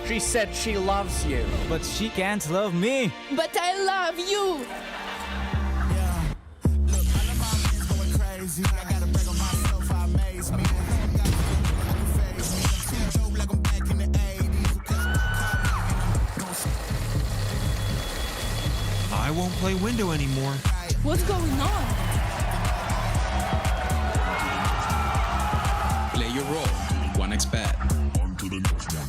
She said she loves you, but she can't love me. But I love you. I won't play window anymore. What's going on? Play your role. 1xBet. On to the next one.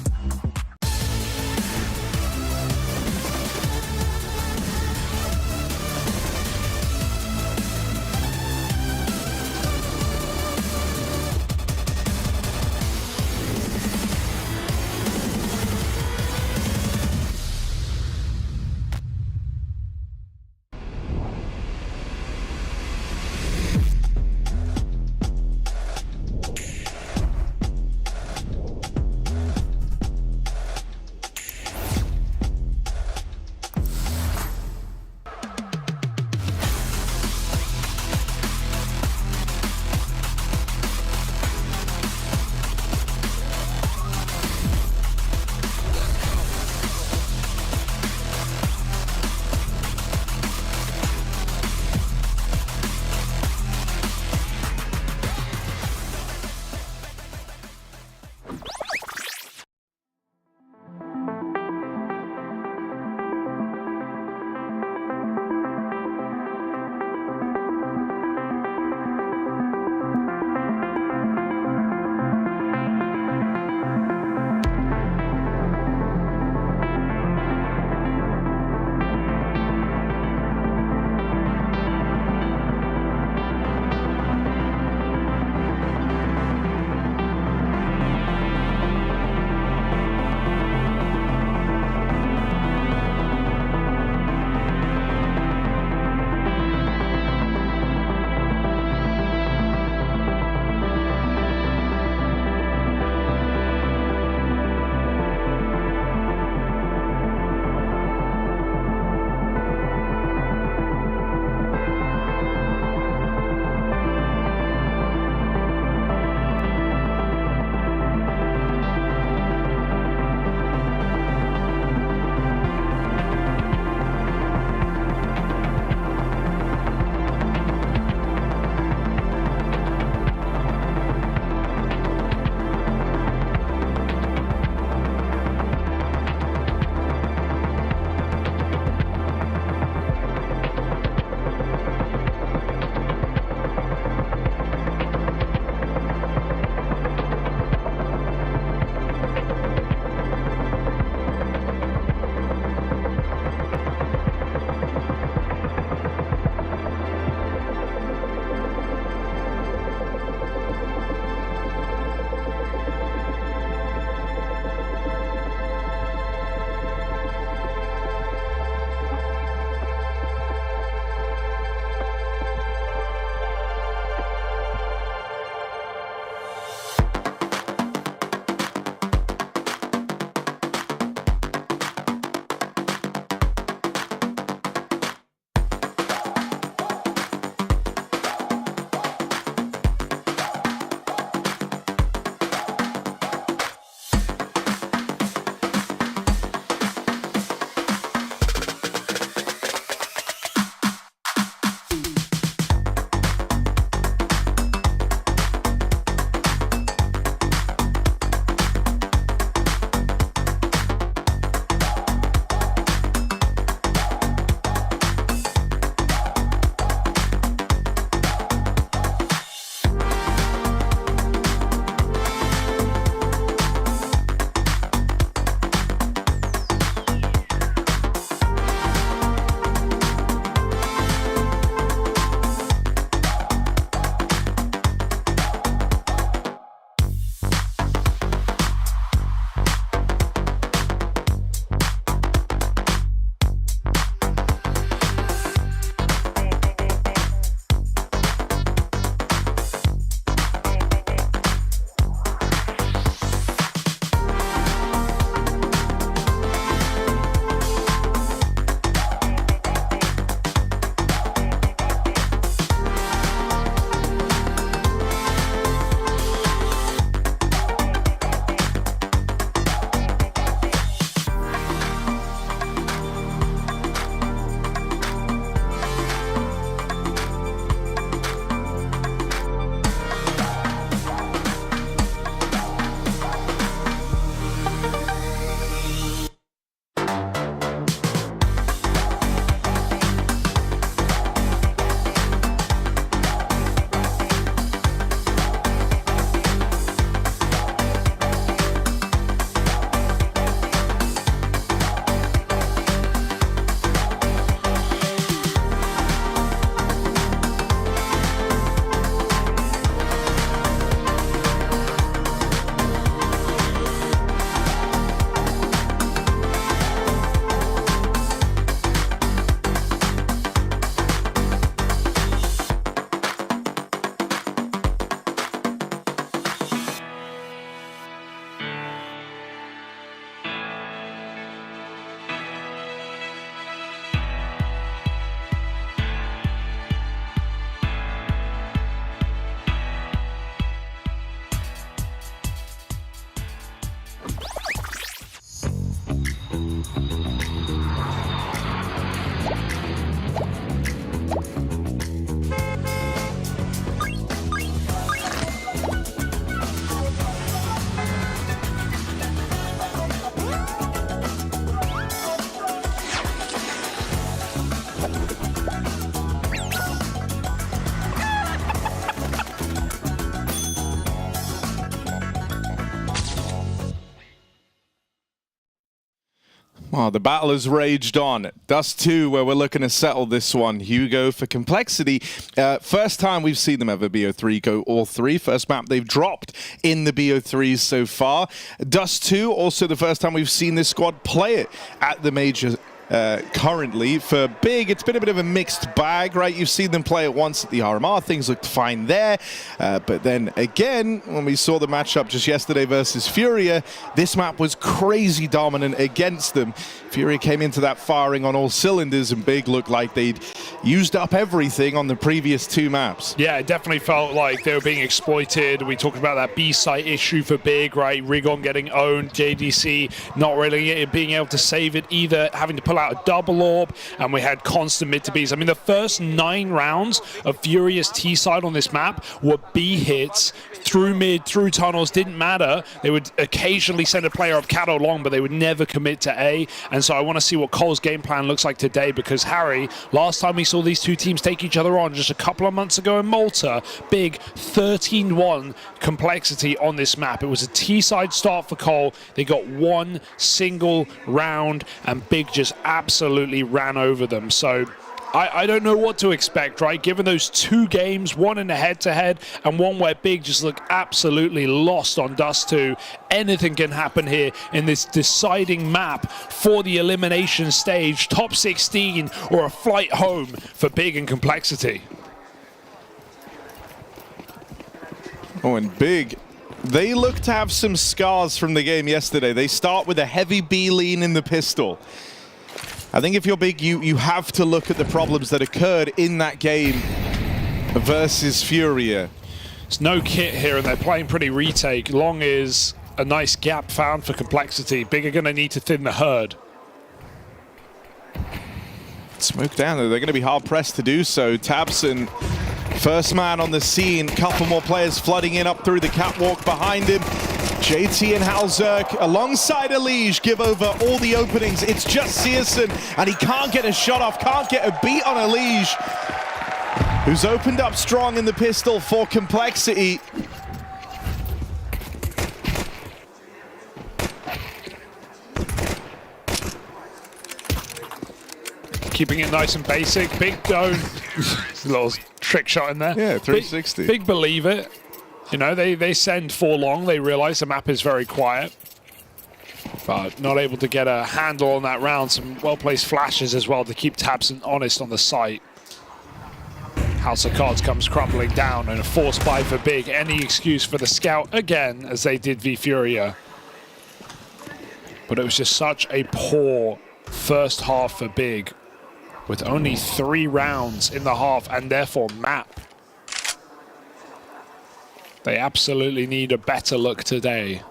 Well, the battle has raged on. Dust 2, where we're looking to settle this one. Hugo for Complexity. First time we've seen them ever BO3 go all three. First map they've dropped in the BO3s so far. Dust 2, also the first time we've seen this squad play it at the major. Currently for Big, it's been a bit of a mixed bag, right? You've seen them play it once at the RMR, things looked fine there, but then again, when we saw the matchup just yesterday versus FURIA, this map was crazy dominant against them. FURIA came into that firing on all cylinders, and Big looked like they'd used up everything on the previous two maps. Yeah, it definitely felt like they were being exploited. We talked about that B site issue for Big, right? Rigon getting owned, JDC not really being able to save it either, having to pull out a double orb, and we had constant mid to Bs. I mean, the first 9 rounds of FURIA's T side on this map were B hits through mid, through tunnels, didn't matter. They would occasionally send a player of Cato long, but they would never commit to A. And so I want to see what Cole's game plan looks like today, because Harry, last time we saw these two teams take each other on just a couple of months ago in Malta, Big 13-1 Complexity on this map. It was a T-side start for Cole. They got one single round, and Big just absolutely ran over them. So I don't know what to expect, right? Given those 2 games, one in a head-to-head and one where Big just looked absolutely lost on Dust 2, anything can happen here in this deciding map for the elimination stage, top 16 or a flight home for Big and Complexity. Oh, and Big, they look to have some scars from the game yesterday. They start with a heavy B lean in the pistol. I think if you're Big, you have to look at the problems that occurred in that game versus FURIA. There's no kit here, and they're playing pretty retake. Long is a nice gap found for Complexity. Big are going to need to thin the herd. Smoke down, though. They're going to be hard-pressed to do so. Tabson, first man on the scene. Couple more players flooding in up through the catwalk behind him. JT and Halzerk alongside Elige give over all the openings. It's just Searson, and he can't get a shot off, can't get a beat on Elige, who's opened up strong in the pistol for Complexity. Keeping it nice and basic. Big don't. A little trick shot in there. Yeah, 360. Big believe it. You know, they send for long. They realize the map is very quiet, but not able to get a handle on that round. Some well-placed flashes as well to keep Tabson honest on the site. House of Cards comes crumbling down, and a forced buy for Big. Any excuse for the scout again, as they did v FURIA. But it was just such a poor first half for Big, with only 3 rounds in the half, and therefore map. They absolutely need a better look today.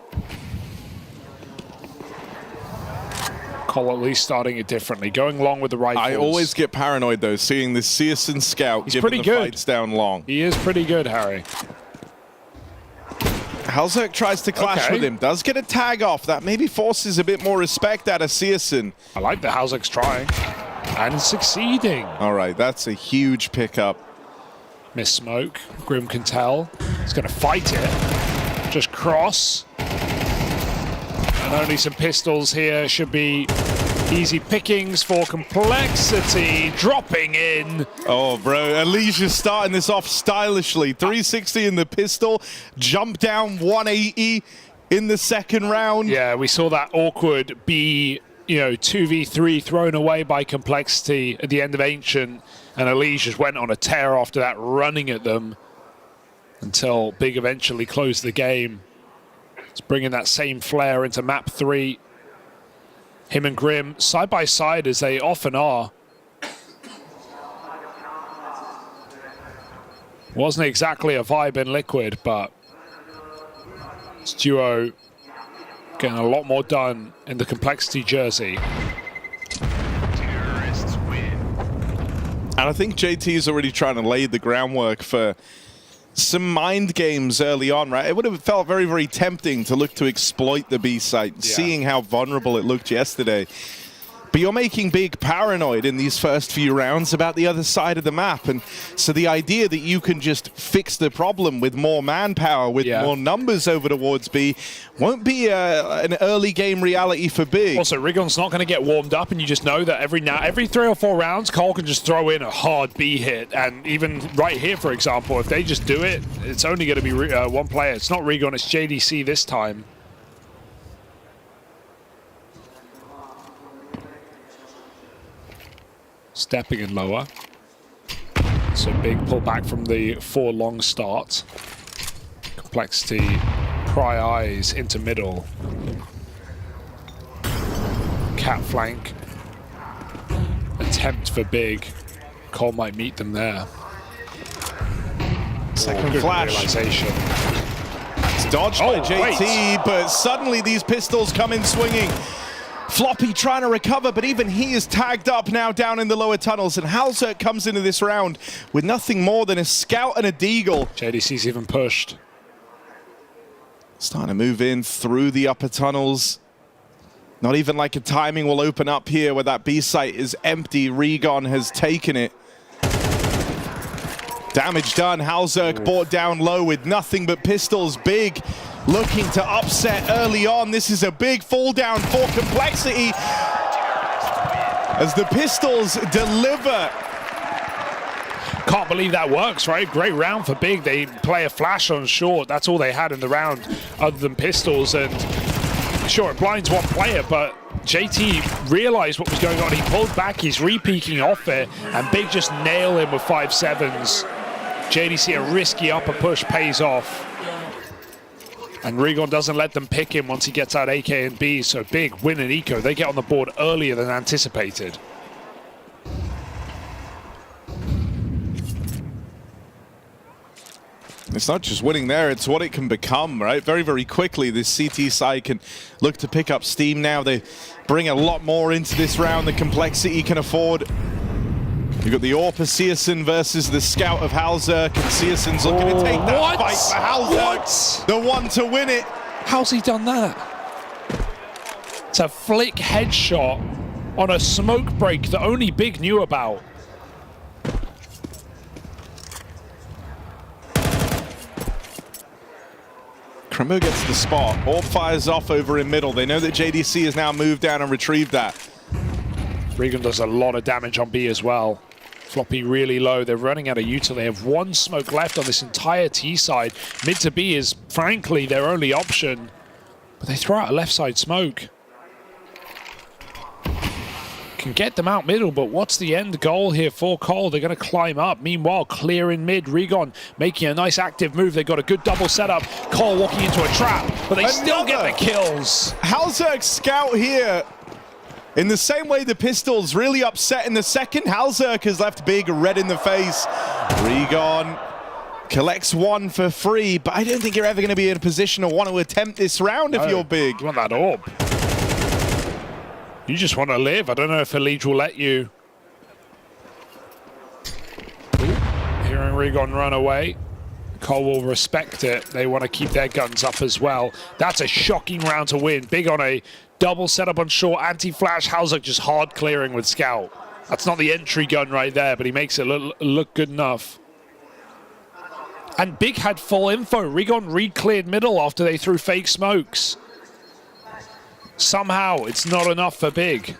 Cole at least starting it differently, going long with the rifles. I always get paranoid, though, seeing this Searson scout giving the fights down long. He is pretty good, Harry. Halzerk tries to clash with him, does get a tag off. That maybe forces a bit more respect out of Searson. I like that Halzerk's trying and succeeding. All right, that's a huge pickup. Miss smoke. Grim can tell. He's going to fight it. Just cross. And only some pistols here. Should be easy pickings for Complexity. Dropping in. Oh, bro. Alicia's starting this off stylishly. 360 in the pistol. Jump down 180 in the second round. Yeah, we saw that awkward B, 2v3 thrown away by Complexity at the end of Ancient. And Elige just went on a tear after that, running at them until Big eventually closed the game. It's bringing that same flair into map 3. Him and Grim side by side, as they often are. Wasn't exactly a vibe in Liquid, but this duo getting a lot more done in the Complexity jersey. And I think JT is already trying to lay the groundwork for some mind games early on, right? It would have felt very, very tempting to look to exploit the B site, seeing how vulnerable it looked yesterday. But you're making Big paranoid in these first few rounds about the other side of the map. And so the idea that you can just fix the problem with more manpower, with more numbers over towards B, won't be an early game reality for Big. Also, Rigon's not going to get warmed up, and you just know that every 3 or 4 rounds, Cole can just throw in a hard B hit. And even right here, for example, if they just do it, it's only going to be one player. It's not Rigon, it's JDC this time. Stepping in lower. So Big pull back from the 4 long start. Complexity, pry eyes into middle. Cat flank. Attempt for Big. Cole might meet them there. Second flash. Realization. It's dodged by JT, but suddenly these pistols come in swinging. Floppy trying to recover, but even he is tagged up now down in the lower tunnels, and halzerk comes into this round with nothing more than a scout and a deagle. JDC's even pushed. Starting to move in through the upper tunnels. Not even like a timing will open up here where that B site is empty. Rigon has taken it. Damage done. halzerk brought down low with nothing but pistols. Big looking to upset early on. This is a big fall down for Complexity as the pistols deliver. Can't believe that works, right? Great round for Big. They play a flash on short. That's all they had in the round other than pistols. And sure, it blinds one player, but JT realized what was going on. He pulled back. He's re-peeking off it, and Big just nail him with 5-7s. JDC, a risky upper push pays off. And Rigon doesn't let them pick him once he gets out AK and B, so Big win an eco. They get on the board earlier than anticipated. It's not just winning there, it's what it can become, right? Very, very quickly, this CT side can look to pick up steam now. They bring a lot more into this round than Complexity can afford. You've got the AWP of Searson versus the scout of halzerk, and Searson's looking to take that fight for halzerk. The one to win it. How's he done that? It's a flick headshot on a smoke break that only Big knew about. Cremo gets the spot. AWP fires off over in middle. They know that JDC has now moved down and retrieved that. Rigon does a lot of damage on B as well. Floppy really low. They're running out of util. They have 1 smoke left on this entire T side. Mid to B is, frankly, their only option. But they throw out a left side smoke. Can get them out middle, but what's the end goal here for Cole? They're going to climb up. Meanwhile, clear in mid. Rigon making a nice active move. They got a good double setup. Cole walking into a trap, but they still get the kills. halzerk scout here. In the same way the pistols really upset in the second, halzerk has left Big red in the face. Rigon collects 1 for free, but I don't think you're ever going to be in a position to want to attempt this round if you're Big. You want that orb. You just want to live. I don't know if Elite will let you. Hearing Rigon run away. Cole will respect it. They want to keep their guns up as well. That's a shocking round to win. Big on a double setup on short, anti-flash. halzerk just hard clearing with Scout. That's not the entry gun right there, but he makes it look good enough. And Big had full info. Rigon re-cleared middle after they threw fake smokes. Somehow, it's not enough for Big.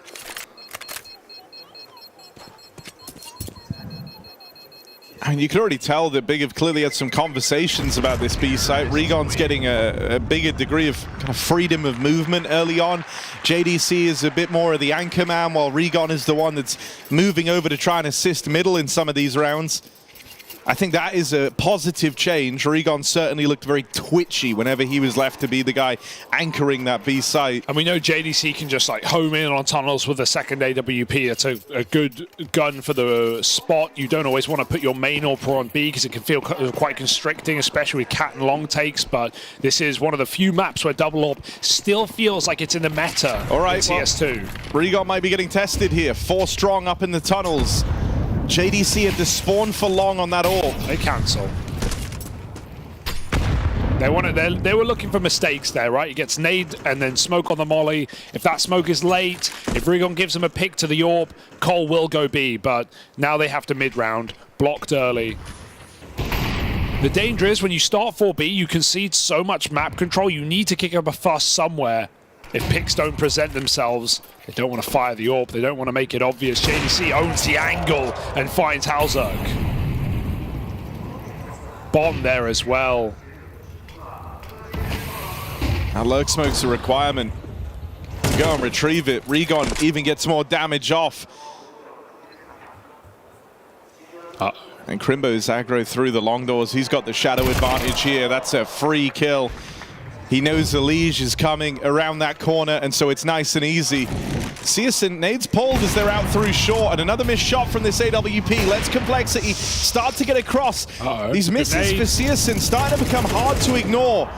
I mean, you can already tell that Big have clearly had some conversations about this B site. Rigon's getting a bigger degree of kind of freedom of movement early on. JDC is a bit more of the anchor man, while Rigon is the one that's moving over to try and assist middle in some of these rounds. I think that is a positive change. Rigon certainly looked very twitchy whenever he was left to be the guy anchoring that B site. And we know JDC can just like home in on tunnels with a second AWP. It's a good gun for the spot. You don't always want to put your main AWP on B because it can feel quite constricting, especially with cat and long takes. But this is one of the few maps where double AWP still feels like it's in the meta. All right, in CS2. Rigon might be getting tested here. 4 strong up in the tunnels. JDC had to spawn for long on that AWP. They cancel. They were looking for mistakes there, right? He gets nade and then smoke on the molly. If that smoke is late, if Rigon gives him a pick to the orb, Cole will go B, but now they have to mid-round. Blocked early. The danger is when you start 4B, you concede so much map control, you need to kick up a fuss somewhere. If picks don't present themselves, they don't want to fire the orb, they don't want to make it obvious. JDC owns the angle and finds Halzerk. Bomb there as well. Now lurk smoke's a requirement to go and retrieve it. Rigon even gets more damage off. And Crimbo's aggro through the long doors. He's got the shadow advantage here. That's a free kill. He knows Elige is coming around that corner, and so it's nice and easy. Searson nades pulled as they're out through short, and another missed shot from this AWP. Let's Complexity start to get across. These misses for Searson starting to become hard to ignore.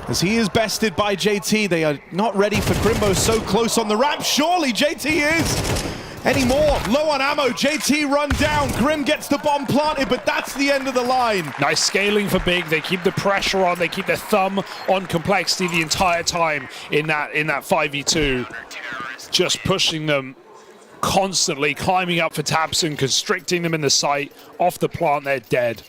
As he is bested by JT, they are not ready for Crimbo so close on the ramp. Surely JT is anymore. Low on ammo, JT run down. Grim gets the bomb planted, but that's the end of the line. Nice scaling for Big. They keep the pressure on. They keep their thumb on Complexity the entire time in that 5v2. Just pushing them constantly, climbing up for Tabson, constricting them in the site. Off the plant, they're dead.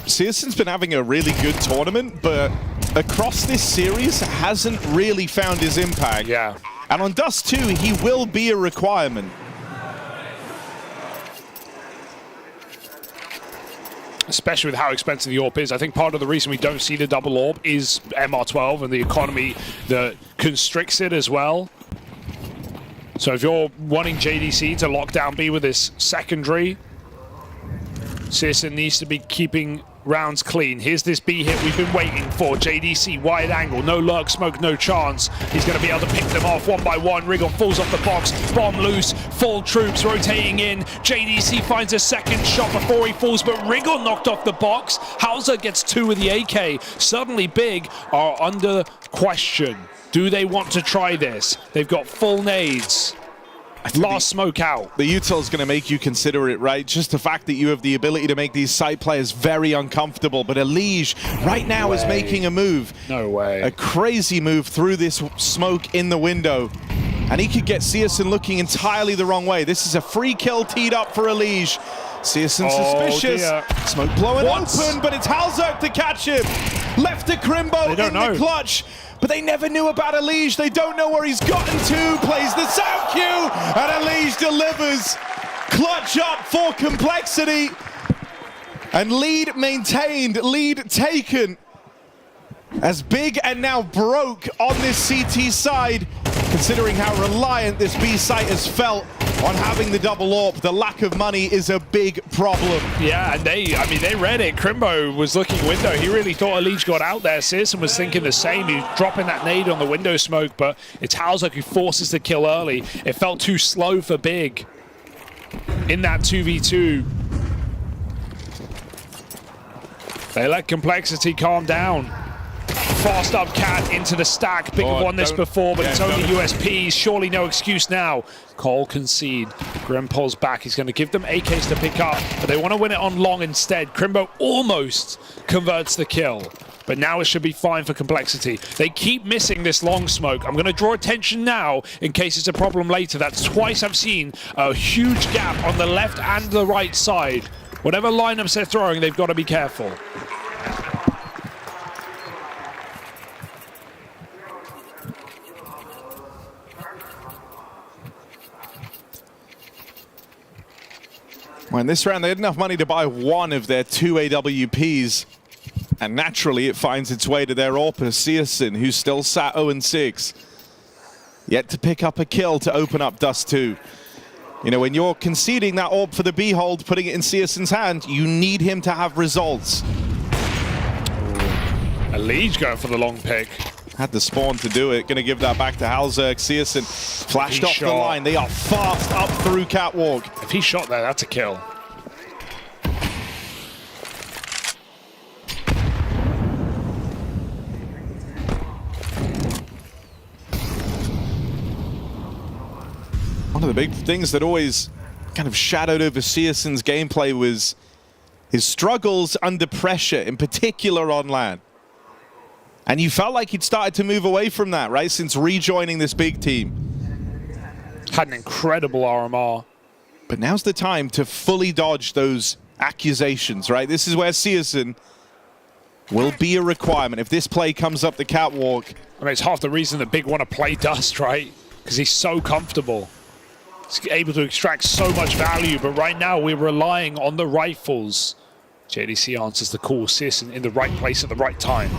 Searson's been having a really good tournament, but across this series hasn't really found his impact. Yeah. And on Dust 2, he will be a requirement. Especially with how expensive the AWP is. I think part of the reason we don't see the double AWP is MR12 and the economy that constricts it as well. So if you're wanting JDC to lock down B with this secondary, Searson needs to be keeping rounds clean. Here's this B hit we've been waiting for. JDC, wide angle, no lurk smoke, no chance. He's going to be able to pick them off one by one. Rigon falls off the box, bomb loose, full troops rotating in. JDC finds a second shot before he falls, but Rigon knocked off the box. Halzerk gets 2 with the AK. Suddenly Big are under question. Do they want to try this? They've got full nades. Last smoke out. The util is going to make you consider it, right? Just the fact that you have the ability to make these side players very uncomfortable. But Elige right now is making a move. No way. A crazy move through this smoke in the window. And he could get Searson looking entirely the wrong way. This is a free kill teed up for Elige. Searson suspicious. Dear. Smoke blowing open, but it's Halzerk to catch him. Left to Crimbo in the clutch. But they never knew about Elige. They don't know where he's gotten to. Plays the sound cue, and Elige delivers. Clutch up for Complexity. And lead maintained, lead taken. As Big and now broke on this CT side, considering how reliant this B site has felt on having the double AWP. The lack of money is a big problem. Yeah, and they read it. Crimbo was looking window. He really thought Elige got out there. Searson was thinking the same. He was dropping that nade on the window smoke, but it's Halzerk who forces the kill early. It felt too slow for Big in that 2v2. They let Complexity calm down. Fast up Cat into the stack. Big have won this before, but it's only USPs. Surely no excuse now. Cole concede. Grim pulls back. He's going to give them AKs to pick up, but they want to win it on long instead. Crimbo almost converts the kill, but now it should be fine for Complexity. They keep missing this long smoke. I'm going to draw attention now in case it's a problem later. That's twice I've seen a huge gap on the left and the right side. Whatever lineups they're throwing, they've got to be careful. Well, in this round, they had enough money to buy one of their 2 AWPs. And naturally, it finds its way to their AWPer, Searson, who's still sat 0-6. Yet to pick up a kill to open up Dust 2. You know, when you're conceding that AWP for the B hold, putting it in Searson's hand, you need him to have results. Elige going for the long pick. Had the spawn to do it. Going to give that back to Halzerk. Searson flashed off the line. They are fast up through catwalk. If he shot there, that's a kill. One of the big things that always kind of shadowed over Searson's gameplay was his struggles under pressure, in particular on LAN. And you felt like he'd started to move away from that, right? Since rejoining this big team. Had an incredible RMR. But now's the time to fully dodge those accusations, right? This is where CSN will be a requirement. If this play comes up the catwalk. I mean, it's half the reason that Big want to play Dust, right? Because he's so comfortable. He's able to extract so much value, but right now we're relying on the rifles. JDC answers the call. CSN in the right place at the right time.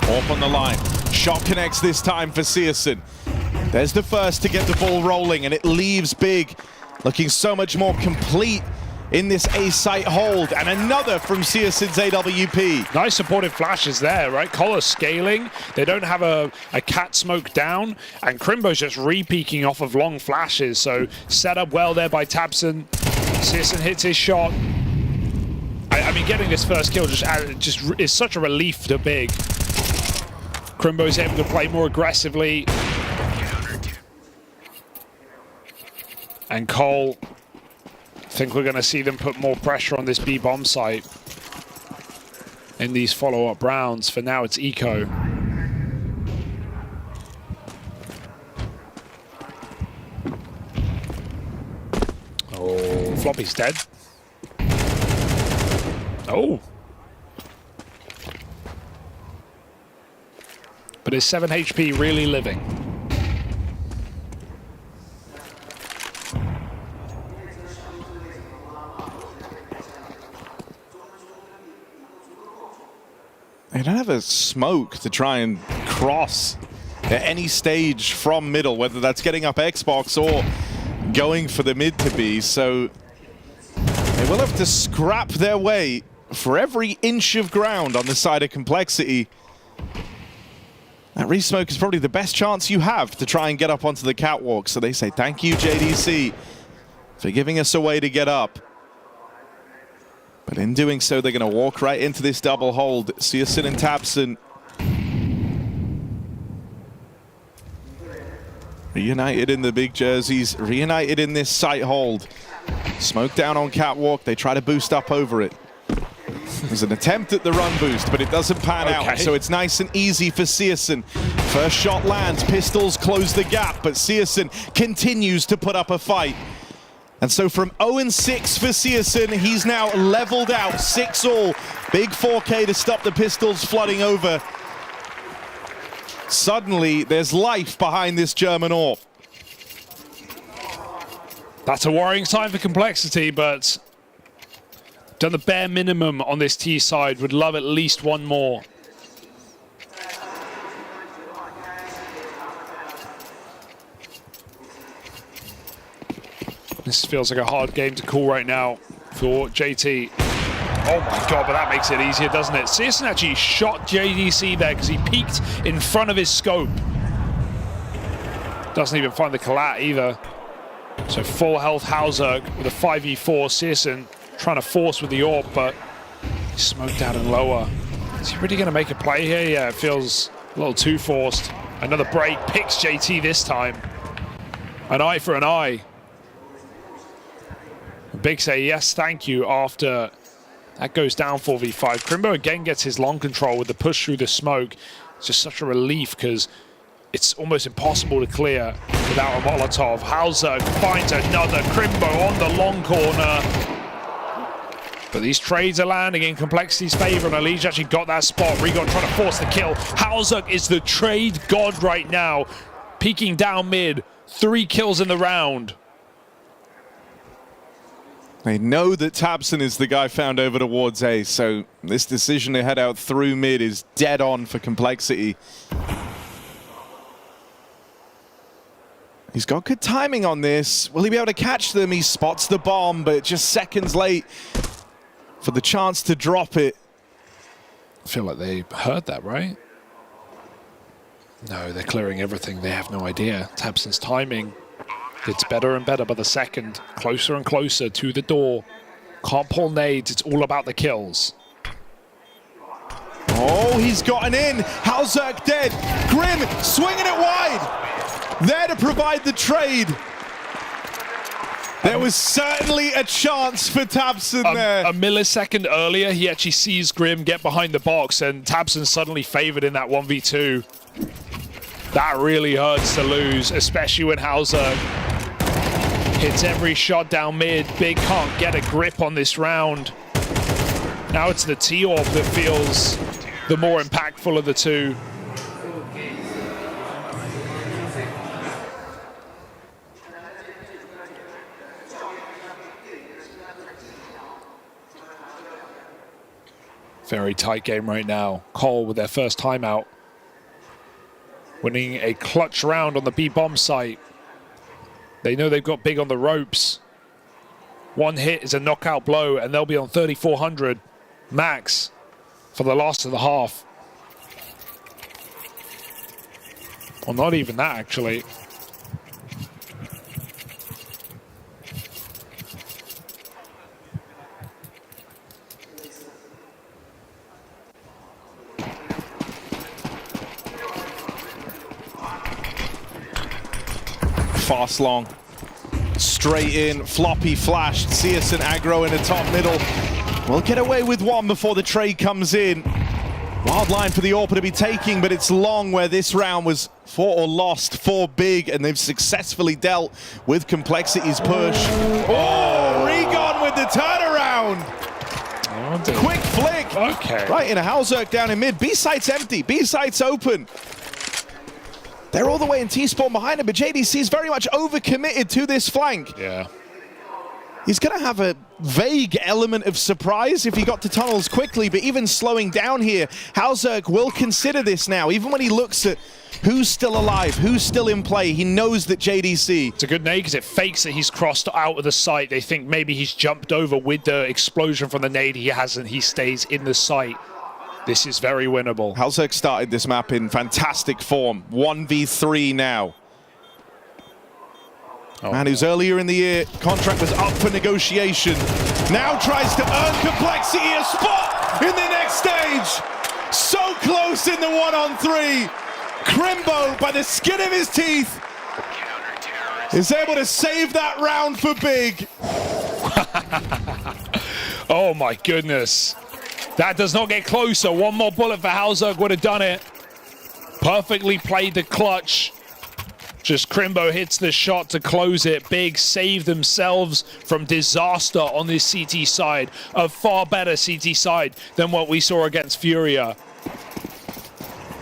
Up on the line. Shot connects this time for CSN. There's the first to get the ball rolling, and it leaves Big looking so much more complete in this A-site hold. And another from CSN's AWP. Nice supportive flashes there, right? Collar scaling. They don't have a cat smoke down, and Crimbo's just re-peeking off of long flashes. So set up well there by tabseN. CSN hits his shot. I mean, getting this first kill just is such a relief to Big. Crimbo's able to play more aggressively. And Cole, I think we're going to see them put more pressure on this B bomb site in these follow-up rounds. For now, it's Eco. Oh, Floppy's dead. Oh. But is 7 HP really living? They don't have a smoke to try and cross at any stage from middle, whether that's getting up Xbox or going for the mid to be. So they will have to scrap their way for every inch of ground on the side of Complexity. That resmoke is probably the best chance you have to try and get up onto the catwalk. So they say, thank you, JDC, for giving us a way to get up. But in doing so, they're going to walk right into this double hold. CSN and tabseN reunited in the big jerseys, reunited in this site hold. Smoke down on catwalk, they try to boost up over it. There's an attempt at the run boost, but it doesn't pan out, so it's nice and easy for CSN. First shot lands, pistols close the gap, but CSN continues to put up a fight. And so from 0-6 for CSN, he's now leveled out 6-all. Big 4K to stop the pistols flooding over. Suddenly, there's life behind this German AWP. That's a worrying sign for Complexity, but done the bare minimum on this T side. Would love at least one more. This feels like a hard game to call right now for JT. Oh my god, but that makes it easier, doesn't it? CSN actually shot JDC there because he peeked in front of his scope. Doesn't even find the collat either. So full health Hauzerg with a 5v4. CSN trying to force with the AWP, but he's smoked out and lower. Is he really going to make a play here? Yeah, it feels a little too forced. Another break, picks JT this time. An eye for an eye. Big say yes, thank you after that goes down 4v5. Crimbo again gets his long control with the push through the smoke. It's just such a relief because it's almost impossible to clear without a Molotov. Hauzerg finds another. Crimbo on the long corner. But these trades are landing in Complexity's favor, and Elige actually got that spot. Regon trying to force the kill. Hauzerg is the trade god right now. Peeking down mid. 3 kills in the round. They know that tabseN is the guy found over towards A, so this decision to head out through mid is dead on for Complexity. He's got good timing on this. Will he be able to catch them? He spots the bomb, but just seconds late for the chance to drop it. I feel like they heard that, right? No, they're clearing everything. They have no idea. tabseN's timing gets better and better by the second. Closer and closer to the door. Can't pull nades. It's all about the kills. Oh, he's gotten in. Hauzerg dead. Grim swinging it wide. There to provide the trade. There was certainly a chance for tabseN there. A millisecond earlier, he actually sees Grim get behind the box, and tabseN suddenly favored in that 1v2. That really hurts to lose, especially when Hauser hits every shot down mid. Big can't get a grip on this round. Now it's the T-Orb that feels the more impactful of the two. Very tight game right now. Cole with their first timeout, winning a clutch round on the B-bomb site. They know they've got Big on the ropes. One hit is a knockout blow, and they'll be on 3,400 max for the last of the half. Well, not even that, actually. Fast long, straight in, floppy flashed, CS and aggro in the top middle. We'll get away with one before the trade comes in. Wild line for the AWP to be taking, but it's long where this round was fought or lost for Big, and they've successfully dealt with Complexity's push. Oh, Regon with the turnaround. Quick flick. Okay. Right in a Halzerk down in mid. B site's empty, B site's open. They're all the way in T-spawn behind him, but JDC's very much overcommitted to this flank. Yeah. He's going to have a vague element of surprise if he got to tunnels quickly, but even slowing down here, Halzerk will consider this now. Even when he looks at who's still alive, who's still in play, he knows that JDC... It's a good nade because it fakes that he's crossed out of the site. They think maybe he's jumped over with the explosion from the nade. He hasn't. He stays in the site. This is very winnable. Halzerk started this map in fantastic form. 1v3 now. Man who's earlier in the year, contract was up for negotiation. Now tries to earn Complexity a spot in the next stage. So close in the 1-on-3. Crimbo, by the skin of his teeth, is able to save that round for Big. Oh my goodness. That does not get closer. One more bullet for Halzerk would have done it. Perfectly played the clutch. Just Crimbo hits the shot to close it. Big save themselves from disaster on this CT side. A far better CT side than what we saw against FURIA.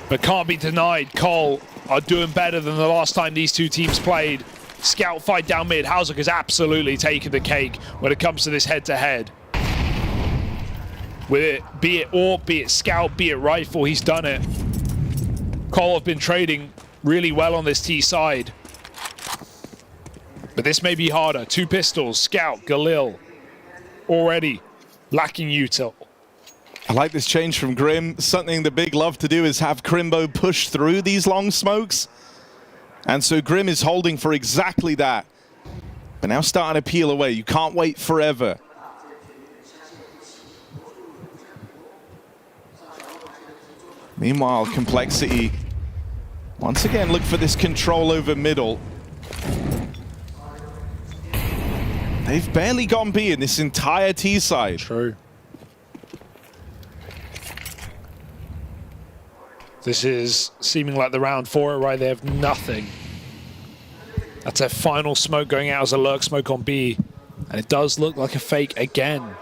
But can't be denied, Cole are doing better than the last time these two teams played. Scout fight down mid. Halzerk has absolutely taken the cake when it comes to this head-to-head. With it, be it AWP, be it Scout, be it Rifle, he's done it. Cole have been trading really well on this T side. But this may be harder. Two pistols, Scout, Galil, already lacking util. I like this change from Grim. Something the Big love to do is have Crimbo push through these long smokes. And so Grim is holding for exactly that. But now starting to peel away. You can't wait forever. Meanwhile, Complexity once again look for this control over middle. They've barely gone B in this entire T side. True. This is seeming like the round for it, right? They have nothing. That's their final smoke going out as a lurk smoke on B. And it does look like a fake again.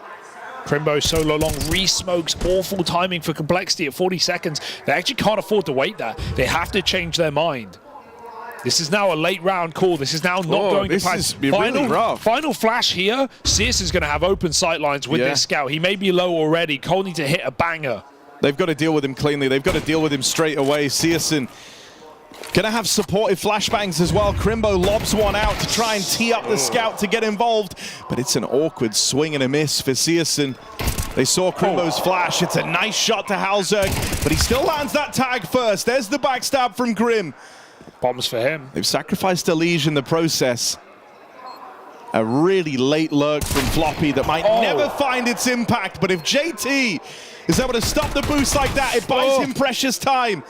Crimbo solo long, re-smokes, awful timing for Complexity at 40 seconds. They actually can't afford to wait that. They have to change their mind. This is now a late round call. This is now not going to plan. This is really rough. Final flash here. CS is going to have open sight lines with this Scout. He may be low already. Cole needs to hit a banger. They've got to deal with him cleanly. They've got to deal with him straight away. Searson gonna have supportive flashbangs as well. Crimbo lobs one out to try and tee up the Scout to get involved, but it's an awkward swing and a miss for Searson. They saw Crimbo's flash. It's a nice shot to Halzerk, but he still lands that tag first. There's the backstab from Grim. Bombs for him. They've sacrificed Elimination in the process. A really late lurk from Floppy that might never find its impact, but if JT is able to stop the boost like that, it buys him precious time.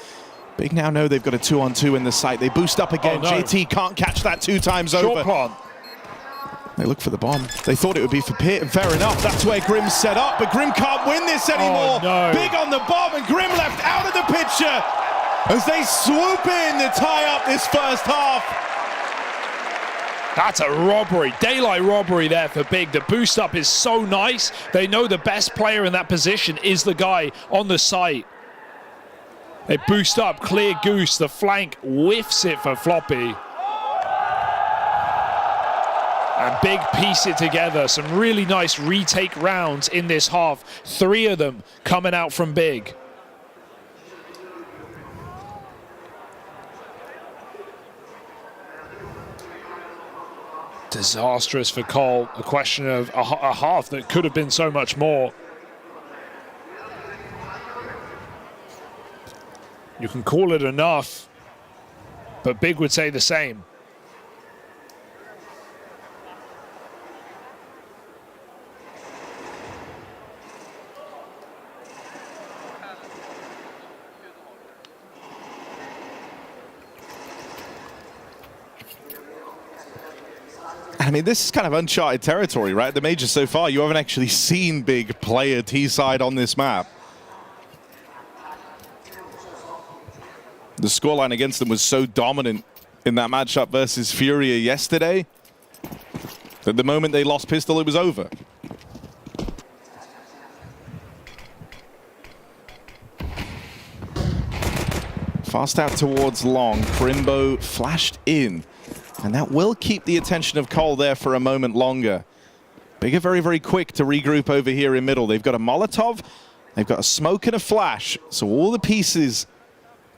Big now know they've got a 2-on-2 in the site. They boost up again. JT can't catch that 2 times over. Short plant. They look for the bomb. They thought it would be for Pit, and fair enough, that's where Grim's set up, but Grim can't win this anymore. Oh, no. Big on the bomb, and Grim left out of the picture as they swoop in to tie up this first half. That's a robbery, daylight robbery there for Big. The boost up is so nice. They know the best player in that position is the guy on the site. They boost up, clear goose, the flank whiffs it for Floppy. And Big piece it together. Some really nice retake rounds in this half. 3 of them coming out from Big. Disastrous for Cole. A question of a half that could have been so much more. You can call it enough, but Big would say the same. I mean, this is kind of uncharted territory, right? The major so far, you haven't actually seen Big play a T-side on this map. The scoreline against them was so dominant in that matchup versus FURIA yesterday that the moment they lost pistol, it was over. Fast out towards long. Crimbo flashed in. And that will keep the attention of Cole there for a moment longer. Big are very, very quick to regroup over here in middle. They've got a Molotov, they've got a smoke and a flash. So all the pieces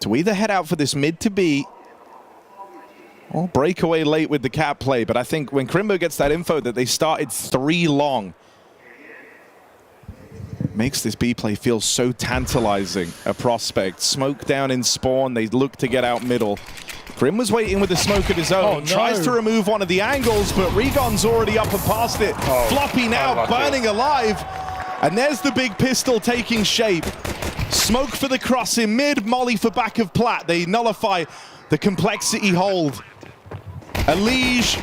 to either head out for this mid to B or break away late with the cap play. But I think when Crimbo gets that info that they started 3 long, makes this B play feel so tantalizing a prospect. Smoke down in spawn, they look to get out middle. Grim was waiting with a smoke of his own. Oh, no. Tries to remove one of the angles, but Regon's already up and past it. Oh, Floppy now burning alive. And there's the big pistol taking shape. Smoke for the cross in mid, molly for back of plat. They nullify the complexity hold. Elige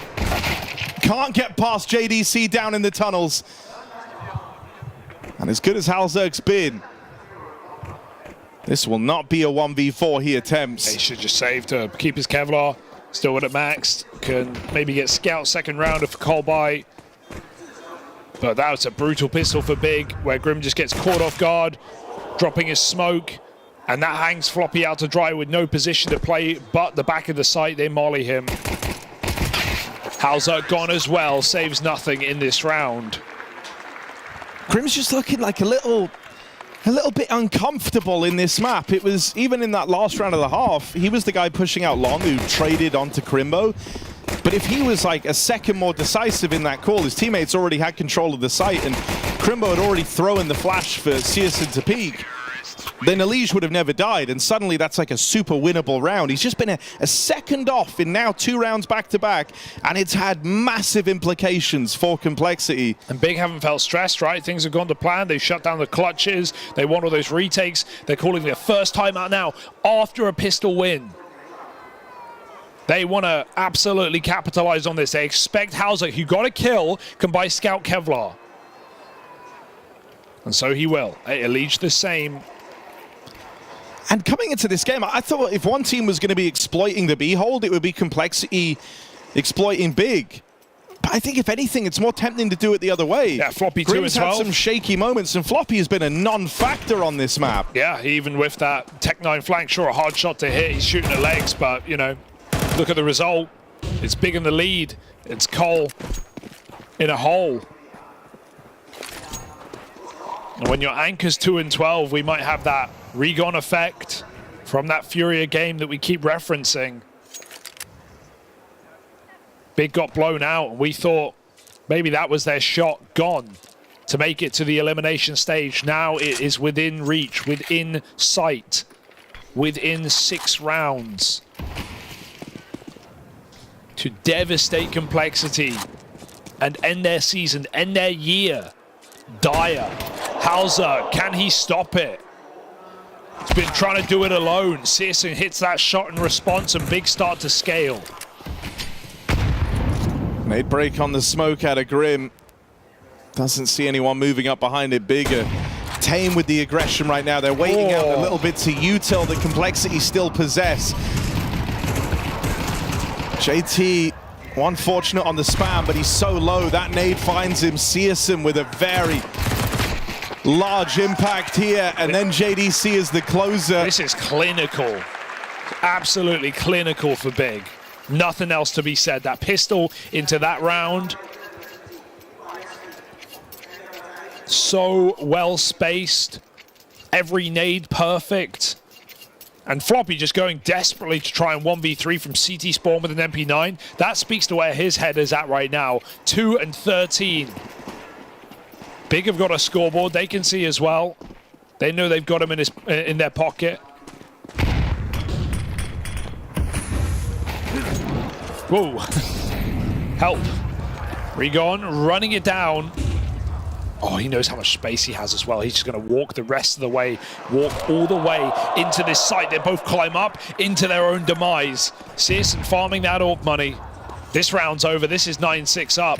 can't get past JDC down in the tunnels. And as good as Halzerg's been, this will not be a 1v4 he attempts. He should just save to keep his Kevlar. Still with it maxed. Can maybe get scout second round if Cole by. But that was a brutal pistol for Big, where Grim just gets caught off guard, dropping his smoke. And that hangs Floppy out to dry with no position to play but the back of the site. They molly him. Halzerg gone as well, saves nothing in this round. Grim's just looking like a little bit uncomfortable in this map. It was, even in that last round of the half, he was the guy pushing out long who traded onto Crimbo. But if he was like a second more decisive in that call, his teammates already had control of the site and Crimbo had already thrown the flash for Searson to peek, then Elige would have never died, and suddenly that's like a super winnable round. He's just been a second off in now 2 rounds back-to-back, and it's had massive implications for complexity. And Big haven't felt stressed, right? Things have gone to plan. They've shut down the clutches. They want all those retakes. They're calling their first time out now after a pistol win. They want to absolutely capitalize on this. They expect Halzerg, who got a kill, can buy Scout Kevlar. And so he will. Elige the same. And coming into this game, I thought if one team was going to be exploiting the B hold, it would be complexity exploiting Big. But I think if anything, it's more tempting to do it the other way. Yeah, Floppy 2 Grim's as well. had some shaky moments, and Floppy has been a non-factor on this map. Yeah, even with that Tech-9 flank, sure, a hard shot to hit. He's shooting the legs, but, you know, look at the result. It's Big in the lead. It's Cole in a hole. And when your anchor's 2 and 12, we might have that Regon effect from that FURIA game that we keep referencing. Big got blown out, and we thought maybe that was their shot gone to make it to the elimination stage. Now it is within reach, within sight, within 6 rounds to devastate complexity and end their season, end their year. Dire. Halzerg, can he stop it? He's been trying to do it alone. Searson hits that shot in response, and Big start to scale. Nade break on the smoke out of Grim. Doesn't see anyone moving up behind it. Bigger. Tame with the aggression right now. They're waiting out a little bit to util the complexity still possess. JT, unfortunate on the spam, but he's so low. That nade finds him. Searson with a very large impact here, and then JDC is the closer. This is clinical. Absolutely clinical for Big. Nothing else to be said. That pistol into that round. So well spaced. Every nade perfect. And Floppy just going desperately to try and 1v3 from CT spawn with an MP9. That speaks to where his head is at right now. 2 and 13. Big have got a scoreboard they can see as well. They know they've got him in their pocket. Whoa. Help. Regon running it down. Oh, he knows how much space he has as well. He's just going to walk the rest of the way, walk all the way into this site. They both climb up into their own demise. Searson farming that orb money. This round's over. This is 9-6 up.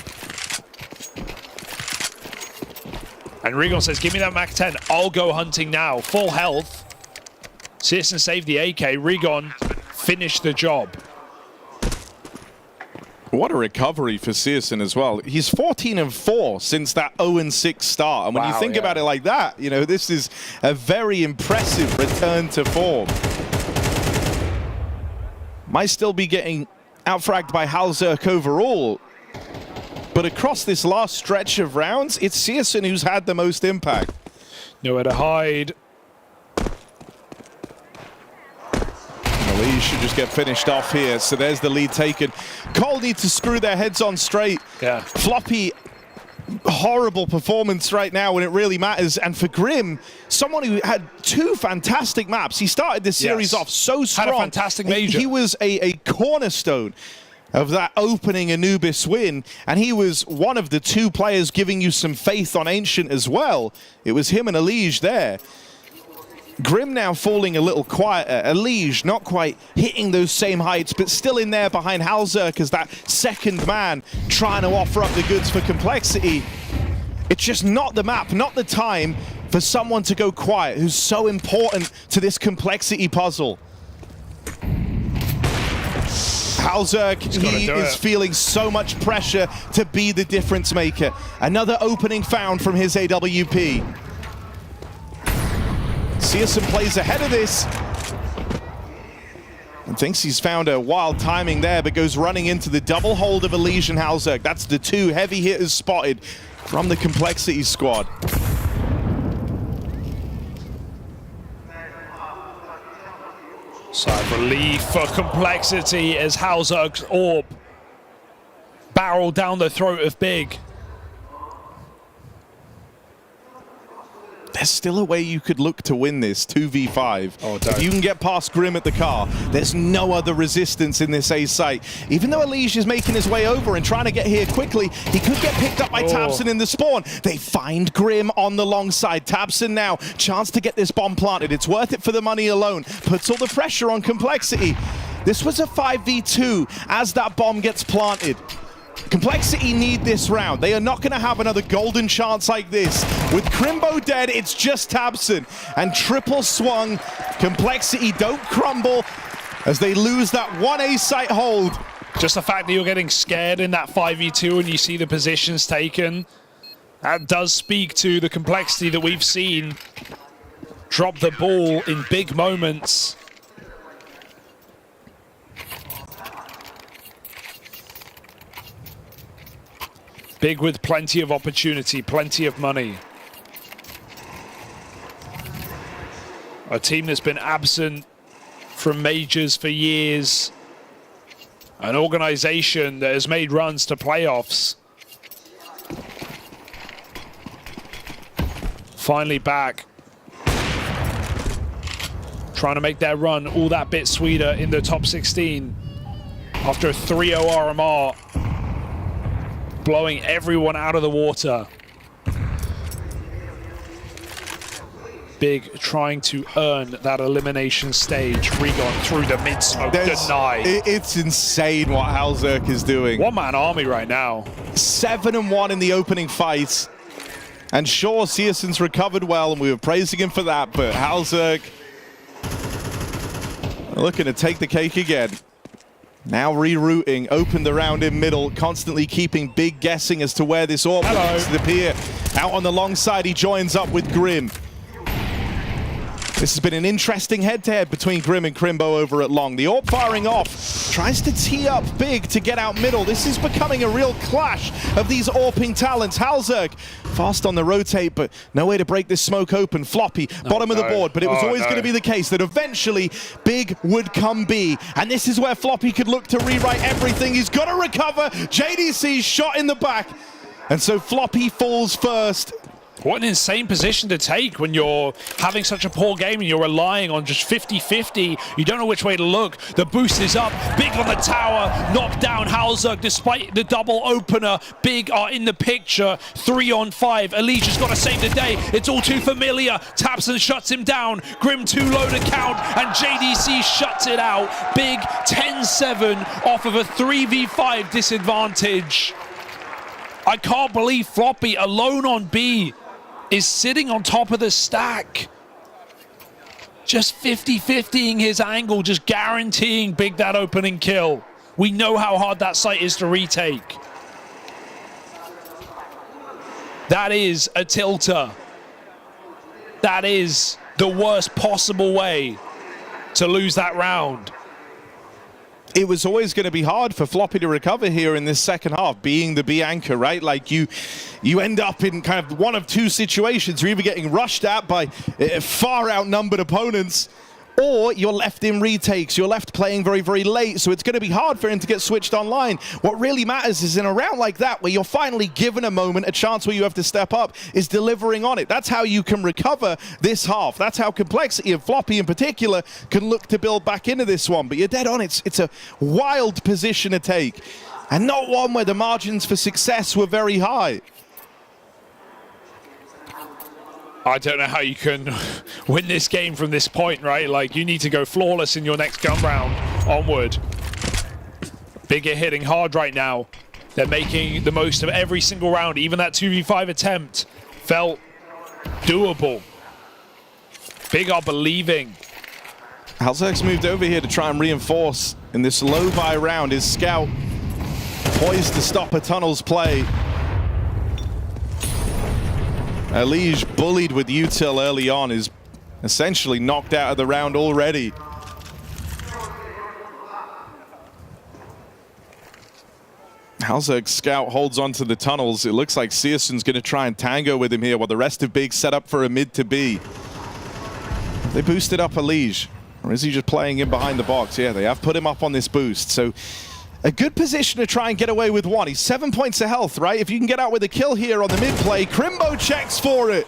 And Regon says, give me that Mac 10. I'll go hunting now. Full health. Searson saved the AK. Regon finished the job. What a recovery for Searson as well. He's 14-4 since that 0-6 start. And when you think about it like that, you know, this is a very impressive return to form. Might still be getting outfragged by Halzerk overall. But across this last stretch of rounds, it's Searson who's had the most impact. Nowhere to hide. The lead should just get finished off here. So there's the lead taken. Cole need to screw their heads on straight. Yeah. Floppy, horrible performance right now when it really matters. And for Grim, someone who had 2 fantastic maps. He started this series off so strong. Had a fantastic major. He was a cornerstone of that opening Anubis win, and he was one of the 2 players giving you some faith on Ancient as well. It was him and Elige there. Grim now falling a little quieter. Elige not quite hitting those same heights, but still in there behind Halzerk as that second man trying to offer up the goods for complexity. It's just not the map, not the time for someone to go quiet who's so important to this complexity puzzle. Halzerk, he is feeling so much pressure to be the difference maker. Another opening found from his AWP. Searson plays ahead of this and thinks he's found a wild timing there, but goes running into the double hold of Elimination and Halzerk. That's the 2 heavy hitters spotted from the Complexity squad. So relief for Complexity as Halzerk's orb barreled down the throat of Big. There's still a way you could look to win this 2v5. If you can get past Grim at the car, there's no other resistance in this A site. Even though Elige is making his way over and trying to get here quickly, he could get picked up by tabseN in the spawn. They find Grim on the long side. tabseN now, chance to get this bomb planted. It's worth it for the money alone. Puts all the pressure on Complexity. This was a 5v2 as that bomb gets planted. Complexity need this round. They are not going to have another golden chance like this. With Crimbo dead, it's just tabseN. And triple swung. Complexity don't crumble as they lose that 1A site hold. Just the fact that you're getting scared in that 5v2 and you see the positions taken, that does speak to the Complexity that we've seen drop the ball in big moments. Big with plenty of opportunity, plenty of money. A team that's been absent from majors for years. An organization that has made runs to playoffs. Finally back. Trying to make their run all that bit sweeter in the top 16. After a 3-0 RMR. Blowing everyone out of the water. Big trying to earn that elimination stage. Rigon through the mid smoke, denied. It's insane what Halzerk is doing. One-man army right now. 7-1 in the opening fight. And sure, Searson's recovered well, and we were praising him for that, but Halzerk looking to take the cake again. Now rerouting, opened the round in middle, constantly keeping Big guessing as to where this orb needs to appear. Out on the long side, he joins up with Grim. This has been an interesting head-to-head between Grim and Crimbo over at long. The AWP firing off, tries to tee up Big to get out middle. This is becoming a real clash of these AWPing talents. Halzerk fast on the rotate, but no way to break this smoke open. Floppy, bottom of the board, but it was always going to be the case that eventually Big would come B. And this is where Floppy could look to rewrite everything. He's got to recover. JDC's shot in the back. And so Floppy falls first. What an insane position to take when you're having such a poor game and you're relying on just 50-50. You don't know which way to look. The boost is up. Big on the tower. Knocked down Halzerk despite the double opener. Big are in the picture. 3-on-5. Alicia's got to save the day. It's all too familiar. Taps and shuts him down. Grim too low to count. And JDC shuts it out. Big 10-7 off of a 3v5 disadvantage. I can't believe Floppy alone on B is sitting on top of the stack. Just 50-50ing his angle, just guaranteeing Big that opening kill. We know how hard that site is to retake. That is a tilter. That is the worst possible way to lose that round. It was always going to be hard for Floppy to recover here in this second half, being the B anchor, right? Like you end up in kind of one of two situations. You're either getting rushed at by far outnumbered opponents, or you're left in retakes. You're left playing very, very late, so it's going to be hard for him to get switched online. What really matters is in a round like that, where you're finally given a moment, a chance where you have to step up, is delivering on it. That's how you can recover this half. That's how Complexity and Floppy in particular can look to build back into this one. But you're dead on. It's a wild position to take, and not one where the margins for success were very high. I don't know how you can win this game from this point, right? Like, you need to go flawless in your next gun round onward. Big are hitting hard right now. They're making the most of every single round. Even that 2v5 attempt felt doable. Big are believing. Halzerk's moved over here to try and reinforce in this low buy round. His scout poised to stop a tunnel's play. Elige, bullied with util early on, is essentially knocked out of the round already. Halzerk's scout holds onto the tunnels. It looks like Searson's going to try and tango with him here while the rest of Big set up for a mid to B. They boosted up Elige, or is he just playing in behind the box? Yeah, they have put him up on this boost. So a good position to try and get away with one. He's 7 points of health, right? If you can get out with a kill here on the mid play, Crimbo checks for it.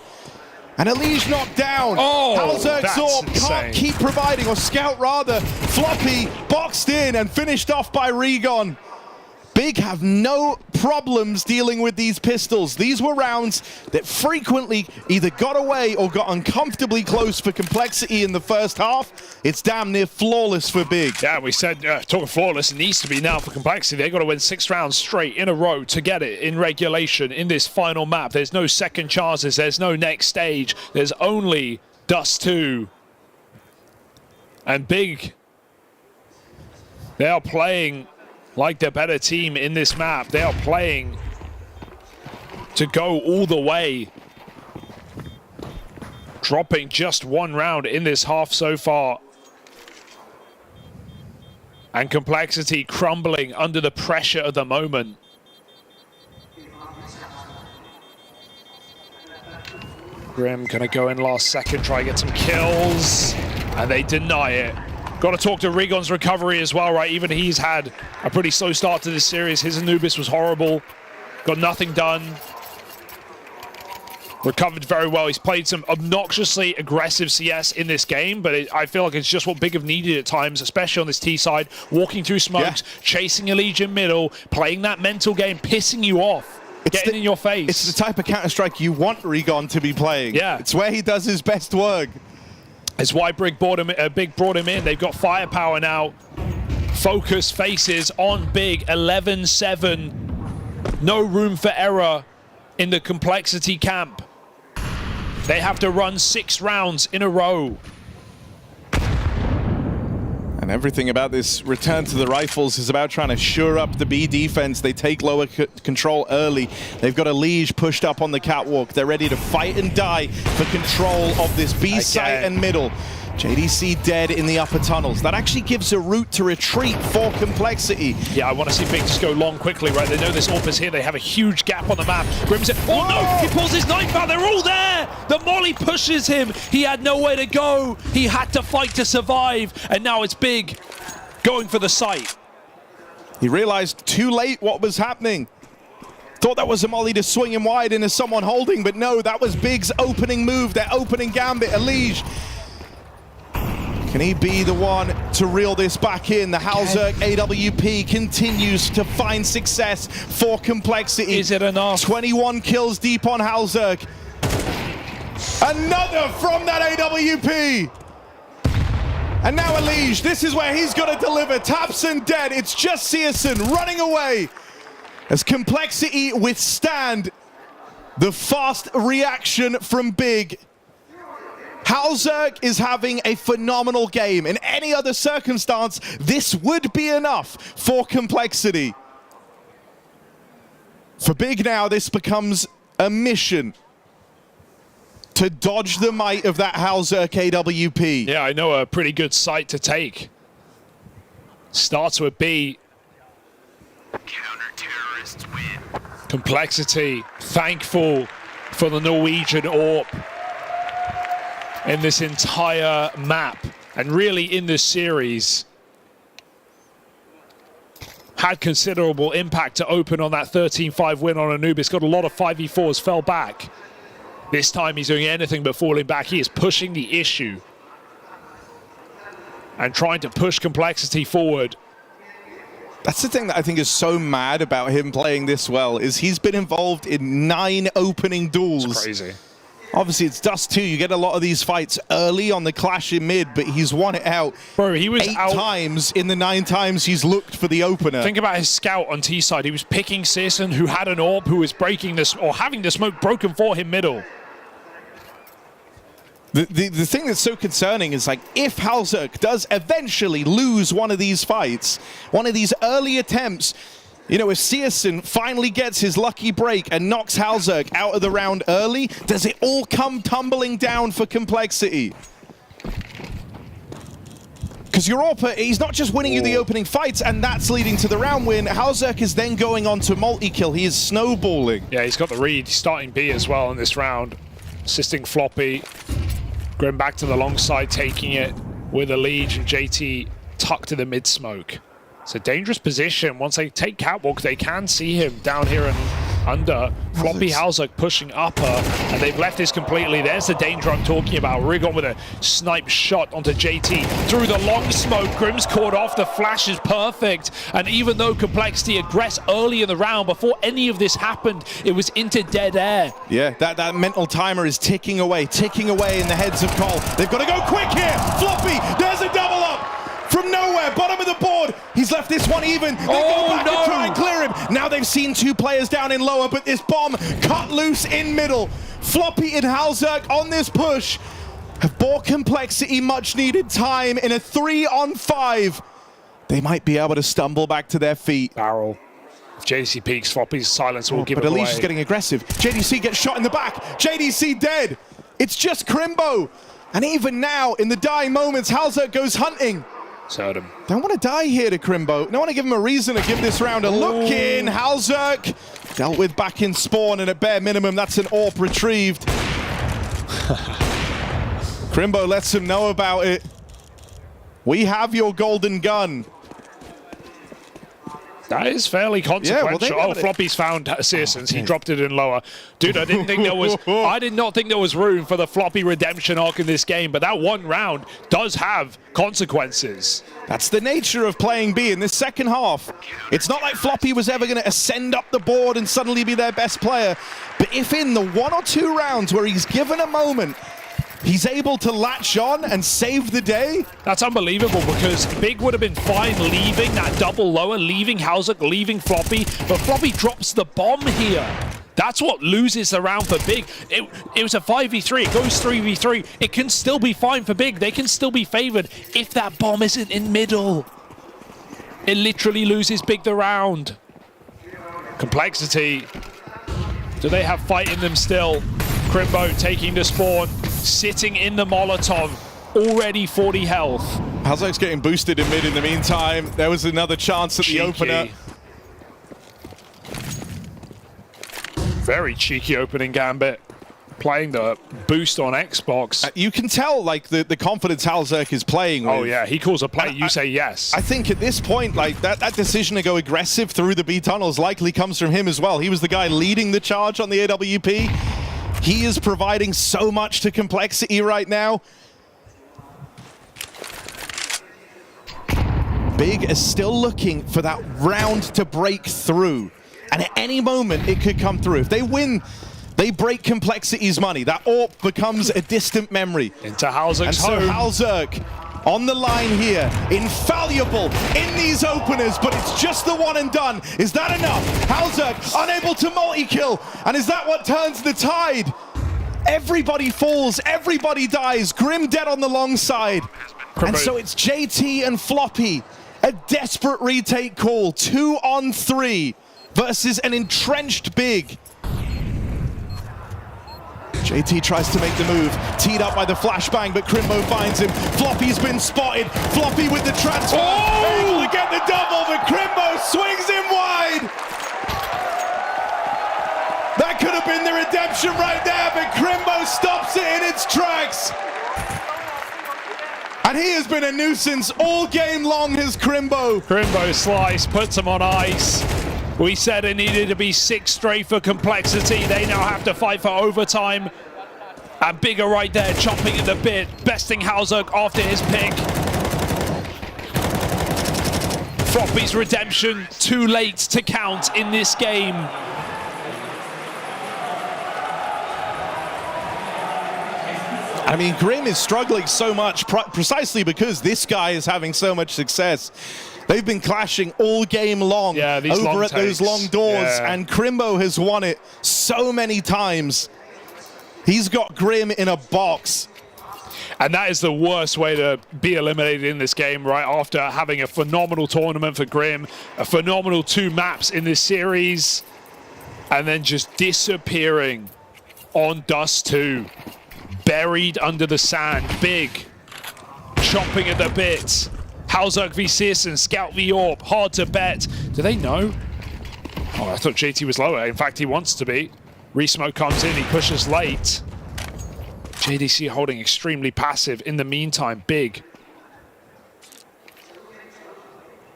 And Elige knocked down. Oh, Halzerk's AWP can't keep providing, or Scout rather. Floppy boxed in and finished off by Rigon. Big have no problems dealing with these pistols. These were rounds that frequently either got away or got uncomfortably close for Complexity in the first half. It's damn near flawless for Big. Yeah, we said, talking flawless, it needs to be now for Complexity. They've got to win 6 rounds straight in a row to get it in regulation in this final map. There's no second chances. There's no next stage. There's only Dust 2. And Big, they are playing like the better team in this map. They are playing to go all the way. Dropping just 1 round in this half so far. And Complexity crumbling under the pressure of the moment. Grim gonna go in last second, try and get some kills. And they deny it. Got to talk to Rigon's recovery as well, right? Even he's had a pretty slow start to this series. His Anubis was horrible. Got nothing done. Recovered very well. He's played some obnoxiously aggressive CS in this game, but I feel like it's just what Big have needed at times, especially on this T side. Walking through smokes, chasing a Legion middle, playing that mental game, pissing you off. getting in your face. It's the type of Counter-Strike you want Rigon to be playing. Yeah. It's where he does his best work. It's why Big brought him in. They've got firepower now. Focus faces on Big, 11-7. No room for error in the Complexity camp. They have to run 6 rounds in a row. And everything about this return to the rifles is about trying to shore up the B defense. They take lower control early. They've got a Liege pushed up on the catwalk. They're ready to fight and die for control of this B site and middle. JDC dead in the upper tunnels. That actually gives a route to retreat for Complexity. Yeah, I want to see Big just go long quickly, right? They know this AWP is here. They have a huge gap on the map. Grim's oh no! He pulls his knife out. They're all there! The molly pushes him. He had nowhere to go. He had to fight to survive. And now it's Big going for the site. He realized too late what was happening. Thought that was a molly to swing him wide into someone holding, but no, that was Big's opening move, their opening gambit. Elimination. Can he be the one to reel this back in? The Halzerk AWP continues to find success for Complexity. Is it enough? 21 kills deep on Halzerk. Another from that AWP. And now Elimination, this is where he's got to deliver. Tapson dead, it's just Searson running away. As Complexity withstand the fast reaction from Big. Halzerk is having a phenomenal game. In any other circumstance, this would be enough for Complexity. For Big now, this becomes a mission to dodge the might of that Halzerk AWP. Yeah, I know a pretty good site to take. Starts with B. Counter-terrorists win. Complexity, thankful for the Norwegian AWP in this entire map, and really in this series. Had considerable impact to open on that 13-5 win on Anubis. Got a lot of 5v4s, fell back. This time he's doing anything but falling back. He is pushing the issue and trying to push Complexity forward. That's the thing that I think is so mad about him playing this well, is he's been involved in 9 opening duels. It's crazy. Obviously, it's Dust 2. You get a lot of these fights early on the clash in mid, but he's won it out. Bro, he was 8 out times in the 9 times he's looked for the opener. Think about his scout on T side. He was picking Searson, who had an AWP, who was breaking this or having the smoke broken for him middle. The thing that's so concerning is, like, if Halzerk does eventually lose one of these fights, one of these early attempts, you know, if Searson finally gets his lucky break and knocks Halzerk out of the round early, does it all come tumbling down for Complexity? Because Europa, he's not just winning you the opening fights, and that's leading to the round win. Halzerk is then going on to multi-kill. He is snowballing. Yeah, he's got the read. He's starting B as well in this round. Assisting Floppy. Going back to the long side, taking it with a lead, and JT tucked to the mid-smoke. It's a dangerous position. Once they take catwalk, they can see him down here and under. Floppy Halzerk pushing upper, and they've left this completely. There's the danger I'm talking about. Rigon with a snipe shot onto JT through the long smoke. Grim's caught off. The flash is perfect. And even though Complexity aggressed early in the round, before any of this happened, it was into dead air. Yeah, that mental timer is ticking away in the heads of Cole. They've got to go quick here. Floppy, there's a double up. From nowhere, bottom of the board. He's left this one even. They go back and try and clear him. Now they've seen 2 players down in lower, but this bomb cut loose in middle. Floppy and Halzerk on this push have bought Complexity much needed time in a 3-on-5. They might be able to stumble back to their feet. Barrel. If JDC peaks, Floppy's silence will give it away. But Elimination is getting aggressive. JDC gets shot in the back. JDC dead. It's just Crimbo. And even now, in the dying moments, Halzerk goes hunting. Don't want to die here to Crimbo. Don't want to give him a reason to give this round a look in. Halzerk dealt with back in spawn, and at bare minimum, that's an AWP retrieved. Crimbo lets him know about it. We have your golden gun. That is fairly consequential. Yeah, well, Floppy's found Searsons. He dropped it in lower. Dude, I didn't think there was. I did not think there was room for the Floppy redemption arc in this game. But that one round does have consequences. That's the nature of playing B in this second half. It's not like Floppy was ever going to ascend up the board and suddenly be their best player. But if in the 1 or 2 rounds where he's given a moment, he's able to latch on and save the day. That's unbelievable because Big would have been fine leaving that double lower, leaving Halzuk, leaving Floppy, but Floppy drops the bomb here. That's what loses the round for Big. It was a 5v3, it goes 3v3. It can still be fine for Big. They can still be favored if that bomb isn't in middle. It literally loses Big the round. Complexity. Do they have fight in them still? Crimbo taking the spawn, sitting in the Molotov, already 40 health. Halzuk's getting boosted in mid in the meantime. There was another chance at the opener. Very cheeky opening gambit. Playing the boost on Xbox. You can tell, like, the confidence Halzuk is playing with. Oh yeah, he calls a play, you say yes. I think at this point, like, that decision to go aggressive through the B tunnels likely comes from him as well. He was the guy leading the charge on the AWP. He is providing so much to Complexity right now. Big is still looking for that round to break through. And at any moment, it could come through. If they win, they break Complexity's money. That AWP becomes a distant memory. Into Halzuk's and so home. Halzuk on the line here, infallible in these openers, but it's just the one and done. Is that enough? Halzuk unable to multi-kill, and is that what turns the tide? Everybody falls, everybody dies. Grim dead on the long side. And so it's JT and Floppy. A desperate retake call, 2 on 3 versus an entrenched Big. JT tries to make the move, teed up by the flashbang, but Crimbo finds him. Floppy's been spotted. Floppy with the transfer, able to get the double, but Crimbo swings him wide. That could have been the redemption right there, but Crimbo stops it in its tracks. And he has been a nuisance all game long, has Crimbo. Crimbo slice, puts him on ice. We said it needed to be 6 straight for Complexity. They now have to fight for overtime. And Bigger right there, chomping at the bit, besting Halzuk after his pick. Floppy's redemption, too late to count in this game. I mean, Grim is struggling so much precisely because this guy is having so much success. They've been clashing all game long over at those long doors, and Crimbo has won it so many times. He's got Grim in a box. And that is the worst way to be eliminated in this game, right after having a phenomenal tournament for Grim, a phenomenal 2 maps in this series, and then just disappearing on Dust 2. Buried under the sand, Big, chomping at the bit. Halzuk v Searson, Scout v AWP, hard to bet. Do they know? Oh, I thought JT was lower. In fact, he wants to be. Resmoke comes in, he pushes late. JDC holding extremely passive. In the meantime, Big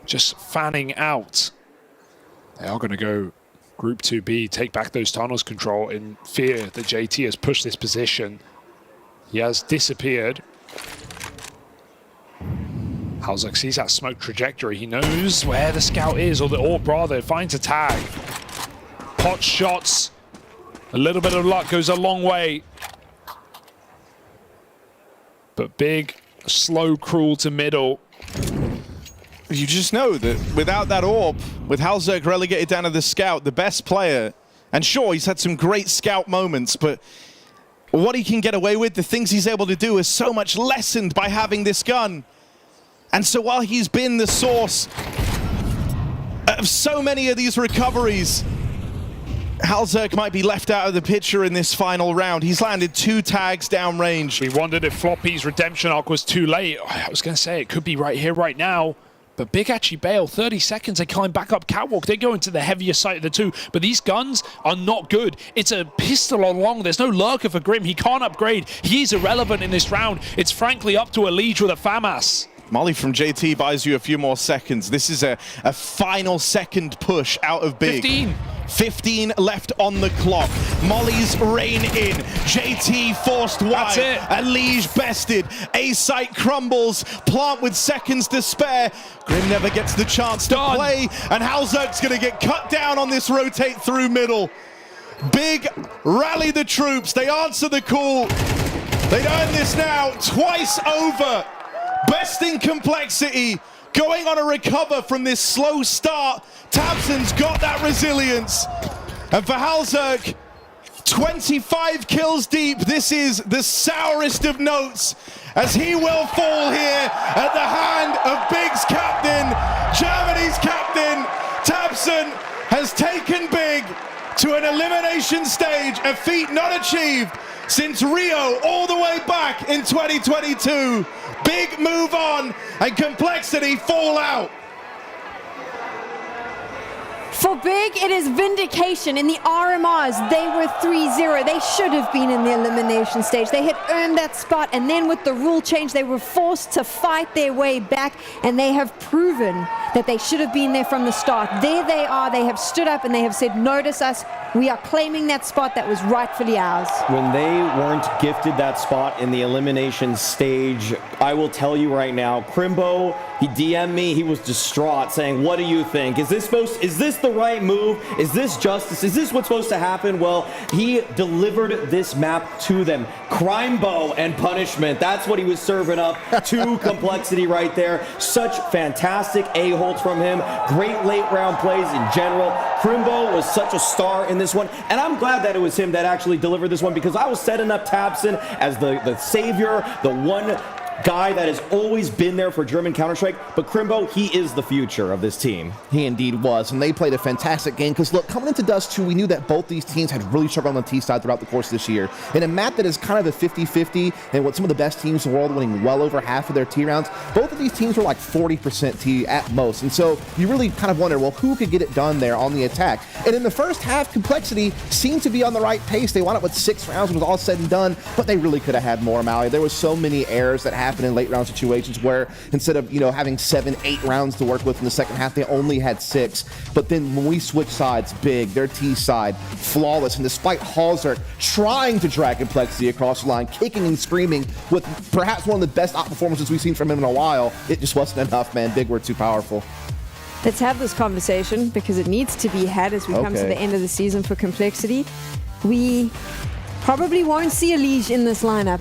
just fanning out. They are going to go Group 2B, take back those tunnels control in fear that JT has pushed this position. He has disappeared. Halzuk sees that smoke trajectory. He knows where the scout is, or the AWP rather, finds a tag. Pot shots. A little bit of luck goes a long way. But Big, slow crawl to middle. You just know that without that AWP, with Halzuk relegated down to the scout, the best player, and sure, he's had some great scout moments, but what he can get away with, the things he's able to do is so much lessened by having this gun. And so while he's been the source of so many of these recoveries, Halzuk might be left out of the picture in this final round. He's landed 2 tags downrange. We wondered if Floppy's redemption arc was too late. I was going to say it could be right here, right now. But Big actually bail. 30 seconds, they climb back up catwalk. They go into the heavier side of the 2. But these guns are not good. It's a pistol on long. There's no lurker for Grim. He can't upgrade. He's irrelevant in this round. It's frankly up to a Liege with a FAMAS. Molly from JT buys you a few more seconds. This is a final second push out of Big. 15 left on the clock. Molly's rein in. JT forced wide. Elige bested. A site crumbles. Plant with seconds to spare. Grim never gets the chance to play. And Halzerk's going to get cut down on this rotate through middle. Big rally the troops. They answer the call. They earn this now twice over. Best in complexity. Going on a recover from this slow start. tabseN's got that resilience. And for Halzerk, 25 kills deep. This is the sourest of notes, as he will fall here at the hand of Big's captain, Germany's captain. tabseN has taken Big to an elimination stage, a feat not achieved since Rio all the way back in 2022. Big move on and complexity fall out. For Big, it is vindication. In the RMRs, they were 3-0. They should have been in the elimination stage. They had earned that spot, and then with the rule change, they were forced to fight their way back, and they have proven that they should have been there from the start. There they are. They have stood up, and they have said, notice us. We are claiming that spot that was rightfully ours. When they weren't gifted that spot in the elimination stage, I will tell you right now, Crimbo, he DM'd me, he was distraught, saying, what do you think? Is this the right move? Is this justice? Is this what's supposed to happen? Well, he delivered this map to them. Crime bow and punishment. That's what he was serving up to complexity right there. Such fantastic A-holds from him. Great late round plays in general. Crimbo was such a star in this one, and I'm glad that it was him that actually delivered this one, because I was setting up tabseN as the savior, the one guy that has always been there for German Counter-Strike, but Crimbo, he is the future of this team. He indeed was, and they played a fantastic game, because look, coming into Dust 2, we knew that both these teams had really struggled on the T side throughout the course of this year. In a map that is kind of a 50-50, and with some of the best teams in the world winning well over half of their T rounds, both of these teams were like 40% T at most, and so you really kind of wonder, well, who could get it done there on the attack? And in the first half, Complexity seemed to be on the right pace. They wound up with 6 rounds when it was all said and done, but they really could have had more, Maui. There was so many errors that happened in late round situations where instead of, having 7-8 rounds to work with in the second half, they only had 6. But then when we switch sides, Big, their T side, flawless. And despite Halzerk trying to drag Complexity across the line, kicking and screaming with perhaps one of the best out performances we've seen from him in a while, it just wasn't enough, man. Big were too powerful. Let's have this conversation, because it needs to be had as we come to the end of the season for Complexity. We probably won't see Elige in this lineup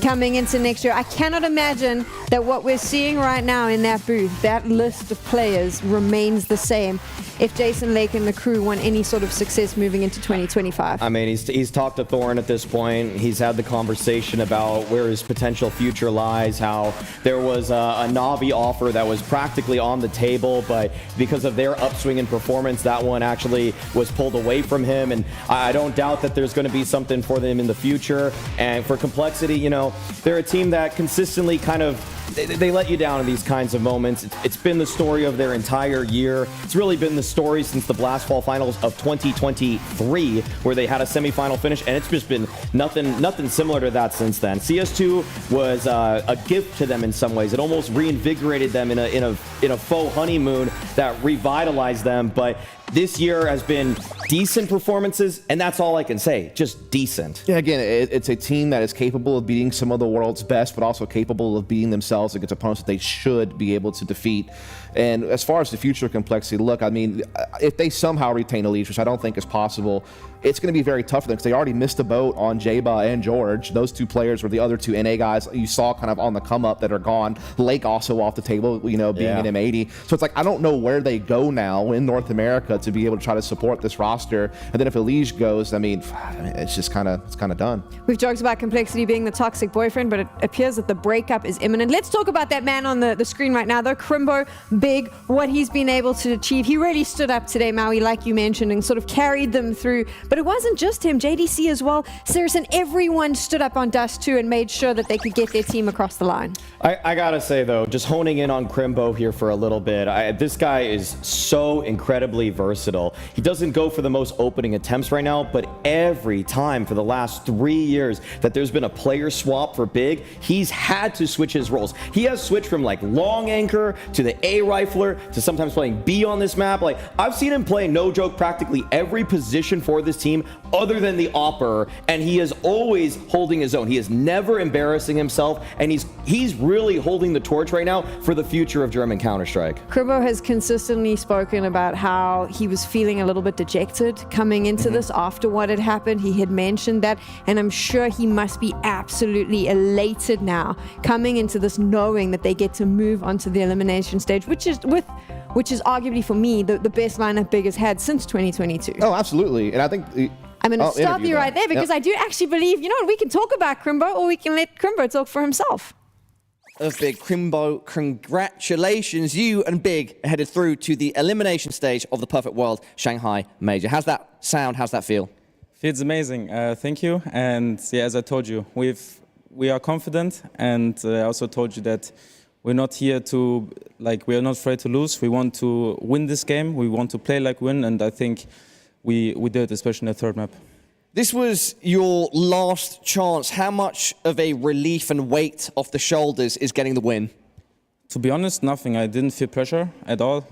coming into next year. I cannot imagine that what we're seeing right now in that booth, that list of players, remains the same if Jason Lake and the crew want any sort of success moving into 2025. I mean, he's talked to Thorin at this point. He's had the conversation about where his potential future lies, how there was a Na'Vi offer that was practically on the table, but because of their upswing in performance, that one actually was pulled away from him. And I don't doubt that there's going to be something for them in the future. And for Complexity, they're a team that consistently kind of they let you down in these kinds of moments. It's been the story of their entire year. It's really been the story since the Blast Fall Finals of 2023, where they had a semifinal finish, and it's just been nothing similar to that since then. CS2 was a gift to them in some ways. It almost reinvigorated them in a faux honeymoon that revitalized them, but this year has been decent performances, and that's all I can say. Just decent. Yeah, again, it's a team that is capable of beating some of the world's best, but also capable of beating themselves against opponents that they should be able to defeat. And as far as the future of Complexity, look, I mean, if they somehow retain Elige, which I don't think is possible, it's going to be very tough for them, because they already missed a boat on Jaba and George. Those two players were the other two NA guys you saw kind of on the come up that are gone. Lake also off the table, being an M80. So it's like, I don't know where they go now in North America to be able to try to support this roster. And then if Elige goes, I mean, it's just kind of done. We've joked about Complexity being the toxic boyfriend, but it appears that the breakup is imminent. Let's talk about that man on the screen right now, though. Crimbo, Big, what he's been able to achieve. He really stood up today, Maui, like you mentioned, and sort of carried them through. But it wasn't just him. JDC as well. Saracen, everyone stood up on Dust 2 and made sure that they could get their team across the line. I gotta say, though, just honing in on Crimbo here for a little bit, this guy is so incredibly versatile. versatile. He doesn't go for the most opening attempts right now, but every time for the last 3 years that there's been a player swap for Big, he's had to switch his roles. He has switched from like long anchor to the A rifler to sometimes playing B on this map. Like, I've seen him play, no joke, practically every position for this team other than the opper, and he is always holding his own. He is never embarrassing himself, and he's really holding the torch right now for the future of German Counter-Strike. Crimbo has consistently spoken about how he was feeling a little bit dejected coming into this after what had happened. He had mentioned that, and I'm sure he must be absolutely elated now coming into this knowing that they get to move onto the elimination stage, which is arguably for me the best lineup Big has had since 2022. Oh, absolutely. And I think I'm going to stop you right there because I do actually believe, you know what, we can talk about Crimbo or we can let Crimbo talk for himself. Big Crimbo, congratulations. You and Big are headed through to the elimination stage of the Perfect World Shanghai Major. How's that sound? How's that feel? Feels amazing. Thank you. And yeah, as I told you, we are confident, and I also told you that we're not here to, we are not afraid to lose. We want to win this game. We want to play like win, and I think we did, especially in the third map. This was your last chance. How much of a relief and weight off the shoulders is getting the win? To be honest, nothing. I didn't feel pressure at all.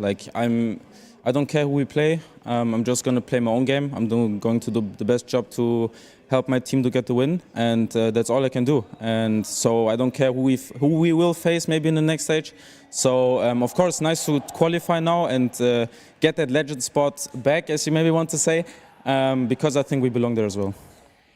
I don't care who we play. I'm just going to play my own game. I'm going to do the best job to help my team to get the win, and that's all I can do. And so I don't care who we will face maybe in the next stage. So of course, nice to qualify now and get that legend spot back, as you maybe want to say. Because I think we belong there as well.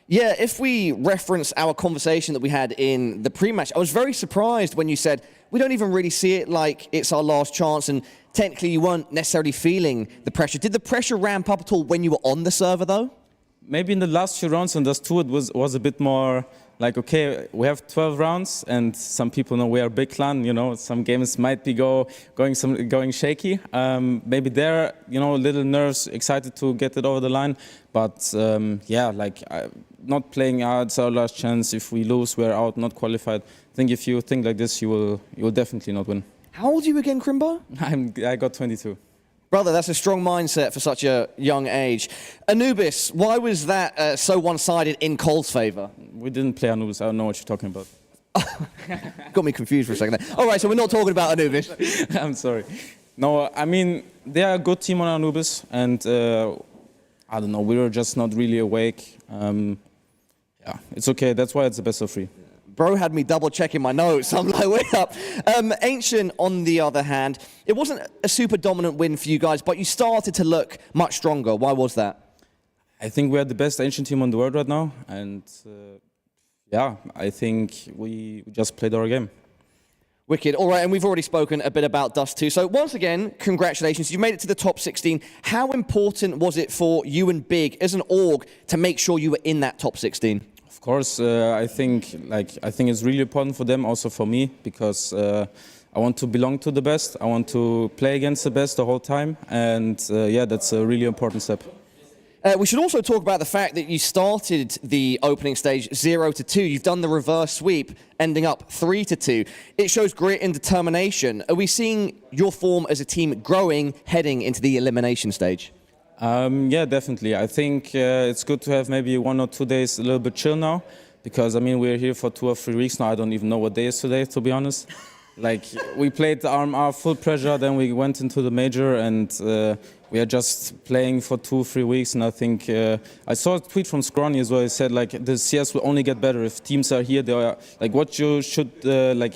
Yeah, if we reference our conversation that we had in the pre-match, I was very surprised when you said, we don't even really see it like it's our last chance, and technically you weren't necessarily feeling the pressure. Did the pressure ramp up at all when you were on the server, though? Maybe in the last few rounds on Dust 2 it was a bit more like, okay, we have 12 rounds, and some people know we are a big clan, you know, some games might be going shaky. Maybe they're, you know, a little nerves, excited to get it over the line, but yeah, not playing out, it's our last chance. If we lose, we're out, not qualified. I think if you think like this, you will definitely not win. How old are you again, Crimbo? I got 22. Brother, that's a strong mindset for such a young age. Anubis, why was that so one-sided in Cole's favor? We didn't play Anubis. I don't know what you're talking about. Got me confused for a second there. All right, so we're not talking about Anubis. I'm sorry. No, I mean, they are a good team on Anubis, and I don't know, we were just not really awake. Yeah, it's okay. That's why it's the best of 3. Bro had me double-checking my notes. I'm like, wait up. Ancient, on the other hand, it wasn't a super dominant win for you guys, but you started to look much stronger. Why was that? I think we are the best Ancient team on the world right now, and yeah, I think we just played our game. Wicked. All right, and we've already spoken a bit about Dust 2. So once again, congratulations. You made it to the top 16. How important was it for you and Big as an org to make sure you were in that top 16? Of course, I think it's really important for them, also for me, because I want to belong to the best. I want to play against the best the whole time, and yeah, that's a really important step. We should also talk about the fact that you started the opening stage 0-2. You've done the reverse sweep, ending up 3-2. It shows grit and determination. Are we seeing your form as a team growing heading into the elimination stage? Yeah, definitely. I think it's good to have maybe 1 or 2 days a little bit chill now, because I mean we're here for 2 or 3 weeks now. I don't even know what day is today, to be honest. We played the RMR full pressure, then we went into the major, and we are just playing for 2 or 3 weeks. And I think I saw a tweet from Scrawny as well. He said the CS will only get better if teams are here. They are what you should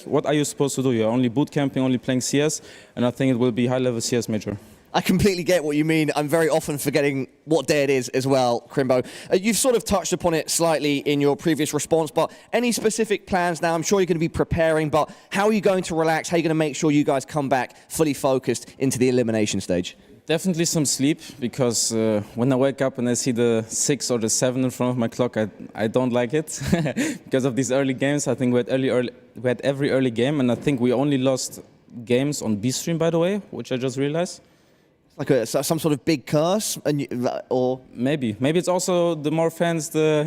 what are you supposed to do? You're only boot camping, only playing CS, and I think it will be high-level CS major. I completely get what you mean. I'm very often forgetting what day it is as well, Crimbo. You've sort of touched upon it slightly in your previous response, but any specific plans now? I'm sure you're going to be preparing, but how are you going to relax? How are you going to make sure you guys come back fully focused into the elimination stage? Definitely some sleep, because when I wake up and I see the 6 or the 7 in front of my clock, I don't like it. Because of these early games, I think we had every early game, and I think we only lost games on B stream, by the way, which I just realized. Like some sort of big curse, or maybe it's also the more fans, the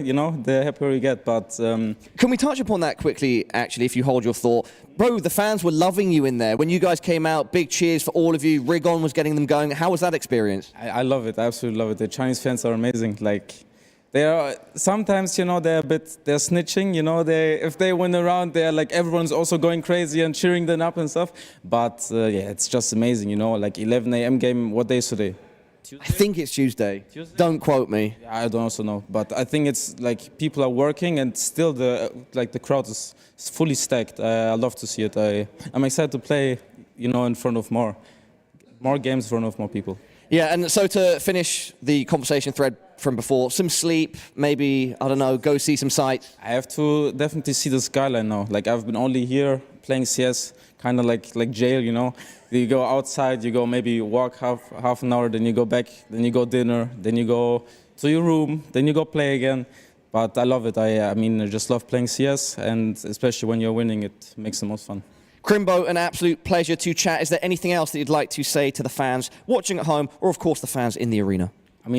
happier we get. But can we touch upon that quickly? Actually, if you hold your thought, bro, the fans were loving you in there when you guys came out. Big cheers for all of you. Rigon was getting them going. How was that experience? I love it. I absolutely love it. The Chinese fans are amazing. Like, they are sometimes, they're snitching. If they win a round, they're like everyone's also going crazy and cheering them up and stuff. But yeah, it's just amazing. Like 11 a.m. game. What day is today? Tuesday? I think it's Tuesday. Don't quote me. Yeah, I don't also know, but I think it's like people are working and still the crowd is fully stacked. I love to see it. I'm excited to play, in front of more games, in front of more people. Yeah, and so to finish the conversation thread from before, some sleep, maybe, I don't know, go see some sights. I have to definitely see the skyline now. Like, I've been only here playing CS, kind of like jail, You go outside, you go maybe walk half an hour, then you go back, then you go dinner, then you go to your room, then you go play again. But I love it. I just love playing CS, and especially when you're winning, it makes the most fun. Crimbo, an absolute pleasure to chat. Is there anything else that you'd like to say to the fans watching at home, or of course the fans in the arena?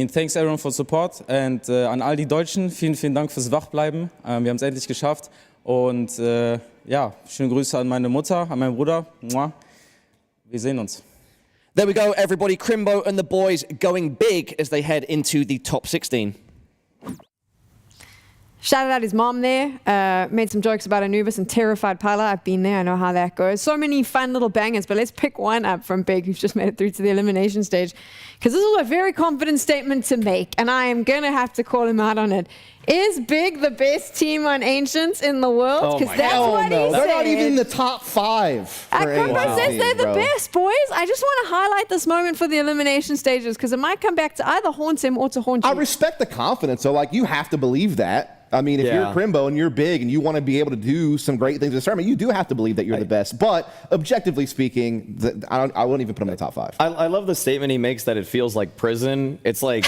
Thanks everyone for support, and an all die Deutschen, vielen Dank fürs Wachbleiben. Wir haben es endlich geschafft, und ja, schöne Grüße an meine Mutter, an meinen Bruder. Wir sehen uns. There we go, everybody. Crimbo and the boys going big as they head into the top 16. Shouted out his mom there, made some jokes about Anubis and terrified Pala. I've been there, I know how that goes. So many fun little bangers, but let's pick one up from Big, who's just made it through to the elimination stage. Because this is a very confident statement to make, and I am going to have to call him out on it. Is Big the best team on Ancients in the world? Because that's what he said. They're not even in the top 5. Crimbo says they're the best, boys. I just want to highlight this moment for the elimination stages, because it might come back to either haunt him or to haunt you. I respect the confidence, so you have to believe that. If you're Crimbo and you're big and you want to be able to do some great things in this tournament, you do have to believe that you're the best. But objectively speaking, I wouldn't even put him in the top 5. I love the statement he makes that it feels like prison. It's like,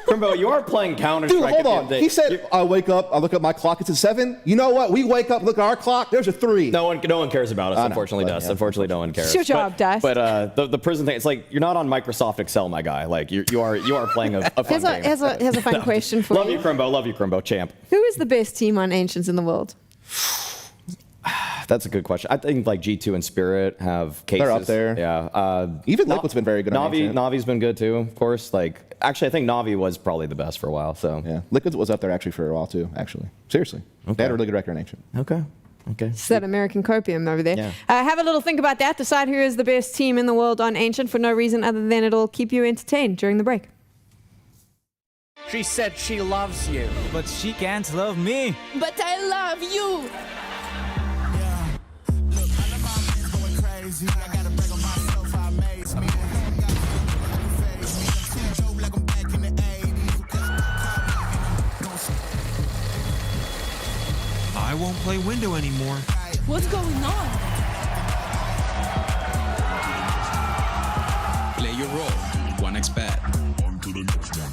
Crimbo, you are playing Counter-Strike. Dude, hold on. He said, I wake up, I look at my clock, it's at 7. You know what? We wake up, look at our clock, there's a 3. No one cares about us, unfortunately, Dust. Unfortunately, no one cares. It's your job, Dust. But the prison thing, it's like, you're not on Microsoft Excel, my guy. Like, you are playing a fun game. Here's a fun question for you. Love you, Crimbo, champ. Who is the best team on Ancients in the world? That's a good question. I think like G2 and Spirit have cases. They're up there. Yeah. Even Liquid's been very good on Ancient. Navi's been good too, of course. Actually, I think Navi was probably the best for a while. So yeah, Liquid was up there actually for a while too. Actually, seriously, they had a really good record on Ancient. Okay. It's that American copium over there. Yeah. Have a little think about that. Decide who is the best team in the world on Ancient for no reason other than it'll keep you entertained during the break. She said she loves you, but she can't love me. But I love you. I won't play window anymore. What's going on? Play your role. 1xBet. On to the next one.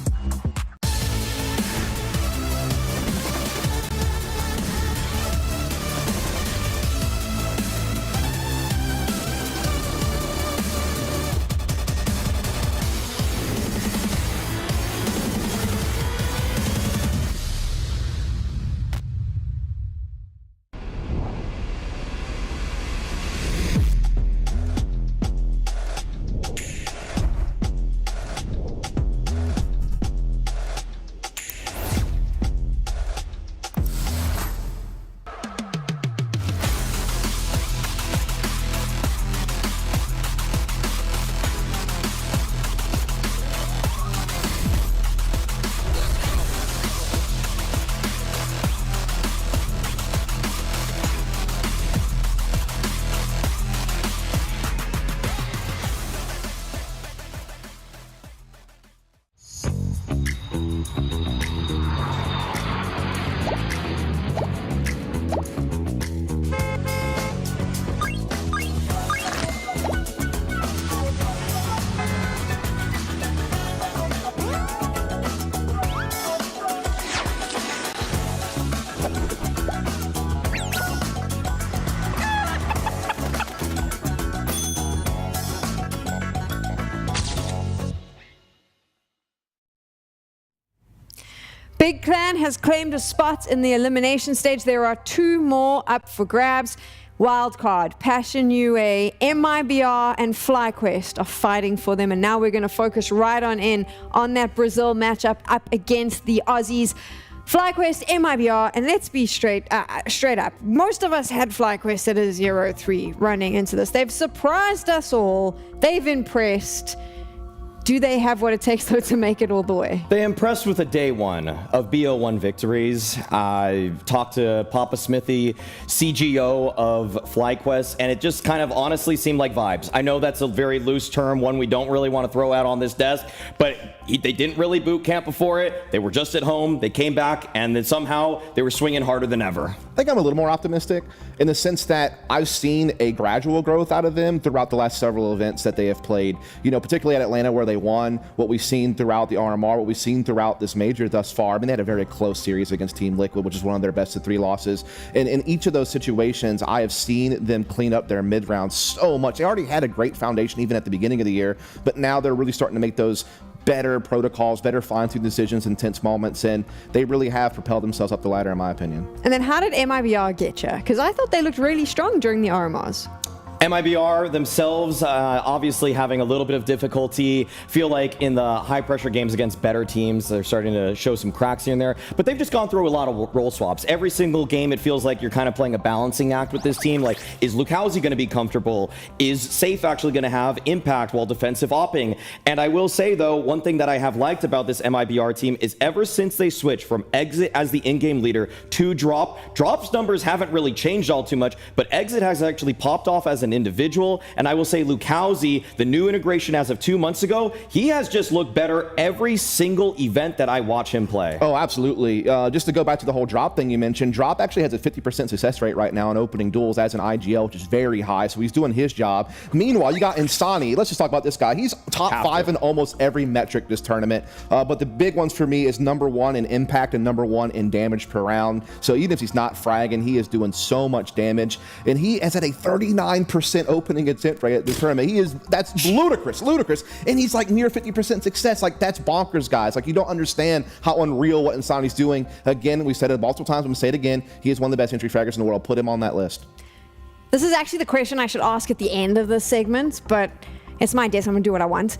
Big Clan has claimed a spot in the elimination stage. There are 2 more up for grabs. Wildcard, Passion UA, MIBR, and FlyQuest are fighting for them. And now we're going to focus right on that Brazil matchup up against the Aussies. FlyQuest, MIBR, and let's be straight up. Most of us had FlyQuest at a 0-3 running into this. They've surprised us all. They've impressed. Do they have what it takes, though, to make it all the way? They impressed with a day 1 of BO1 victories. I talked to Papa Smithy, CGO of FlyQuest, and it just kind of honestly seemed like vibes. I know that's a very loose term, one we don't really want to throw out on this desk, but they didn't really boot camp before it. They were just at home. They came back, and then somehow they were swinging harder than ever. I think I'm a little more optimistic in the sense that I've seen a gradual growth out of them throughout the last several events that they have played. You know, particularly at Atlanta where they won, what we've seen throughout the RMR, what we've seen throughout this major thus far. I mean, they had a very close series against Team Liquid, which is one of their best of 3 losses. And in each of those situations, I have seen them clean up their mid-round so much. They already had a great foundation even at the beginning of the year, but now they're really starting to make those better protocols, better fine-tuned decisions in tense moments, and they really have propelled themselves up the ladder, in my opinion. And then how did MIBR get you? Because I thought they looked really strong during the RMRs. MIBR themselves obviously having a little bit of difficulty. Feel like in the high-pressure games against better teams, they're starting to show some cracks here and there. But they've just gone through a lot of role swaps. Every single game, it feels like you're kind of playing a balancing act with this team. Like, is LucasZ going to be comfortable? Is Safe actually going to have impact while defensive opping? And I will say, though, one thing that I have liked about this MIBR team is ever since they switched from Exit as the in-game leader to Drop's numbers haven't really changed all too much, but Exit has actually popped off as an individual. And I will say LucasZ, the new integration as of 2 months ago, he has just looked better every single event that I watch him play. Oh, absolutely. Just to go back to the whole Drop thing you mentioned, Drop actually has a 50% success rate right now in opening duels as an IGL, which is very high, so he's doing his job. Meanwhile, you got Insani. Let's just talk about this guy. He's top 5 in almost every metric this tournament, but the big ones for me is #1 in impact and #1 in damage per round. So even if he's not fragging, he is doing so much damage, and he is at a 39% opening attempt rate at this tournament. That's ludicrous, and he's like near 50% success. Like, that's bonkers, guys. Like, you don't understand how unreal what Insani's doing. Again, we said it multiple times, I'm gonna say it again, he is one of the best entry fraggers in the world. Put him on that list. This is actually the question I should ask at the end of this segment, but it's my desk, I'm gonna do what I want.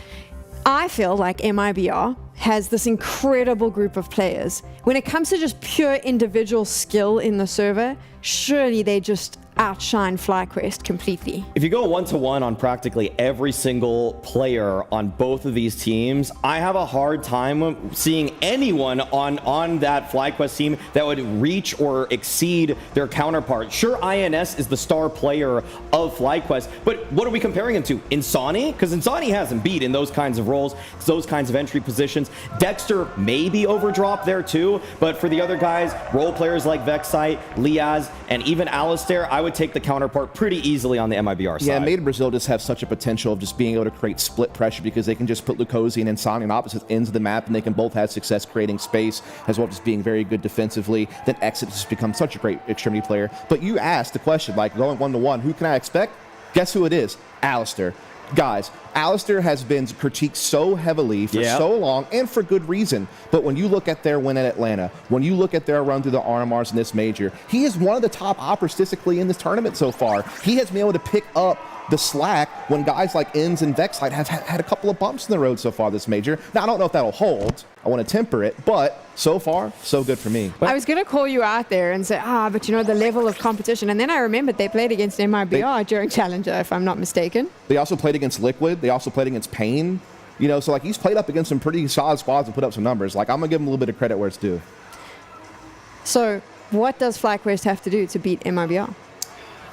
I feel like MIBR has this incredible group of players. When it comes to just pure individual skill in the server, surely they just outshine FlyQuest completely. If you go 1-to-1 on practically every single player on both of these teams, I have a hard time seeing anyone on that FlyQuest team that would reach or exceed their counterpart. Sure, INS is the star player of FlyQuest, but what are we comparing him to? Insani? Because Insani hasn't beat in those kinds of roles, those kinds of entry positions. Dexter maybe overdrop there too, but for the other guys, role players like Vexite, Liaz, and even Alistair, I would take the counterpart pretty easily on the MIBR side. Yeah, Made in Brazil just have such a potential of just being able to create split pressure because they can just put LucasZ and Insani on opposite ends of the map, and they can both have success creating space as well as just being very good defensively. Then Exit has become such a great extremity player. But you asked the question, like, going 1-to-1, who can I expect? Guess who it is? Alistair. Guys, Alistair has been critiqued so heavily for so long, and for good reason. But when you look at their win at Atlanta, when you look at their run through the RMRs in this major, he is one of the top operators statistically in this tournament so far. He has been able to pick up the slack when guys like Inns and Vexite have had a couple of bumps in the road so far this major. Now, I don't know if that'll hold. I want to temper it, but so far, so good for me. I was going to call you out there and say, but you know, the level of competition. And then I remembered they played against MIBR during Challenger, if I'm not mistaken. They also played against Liquid. They also played against Pain. You know, so like, he's played up against some pretty solid squads and put up some numbers. Like, I'm going to give him a little bit of credit where it's due. So what does FlyQuest have to do to beat MIBR?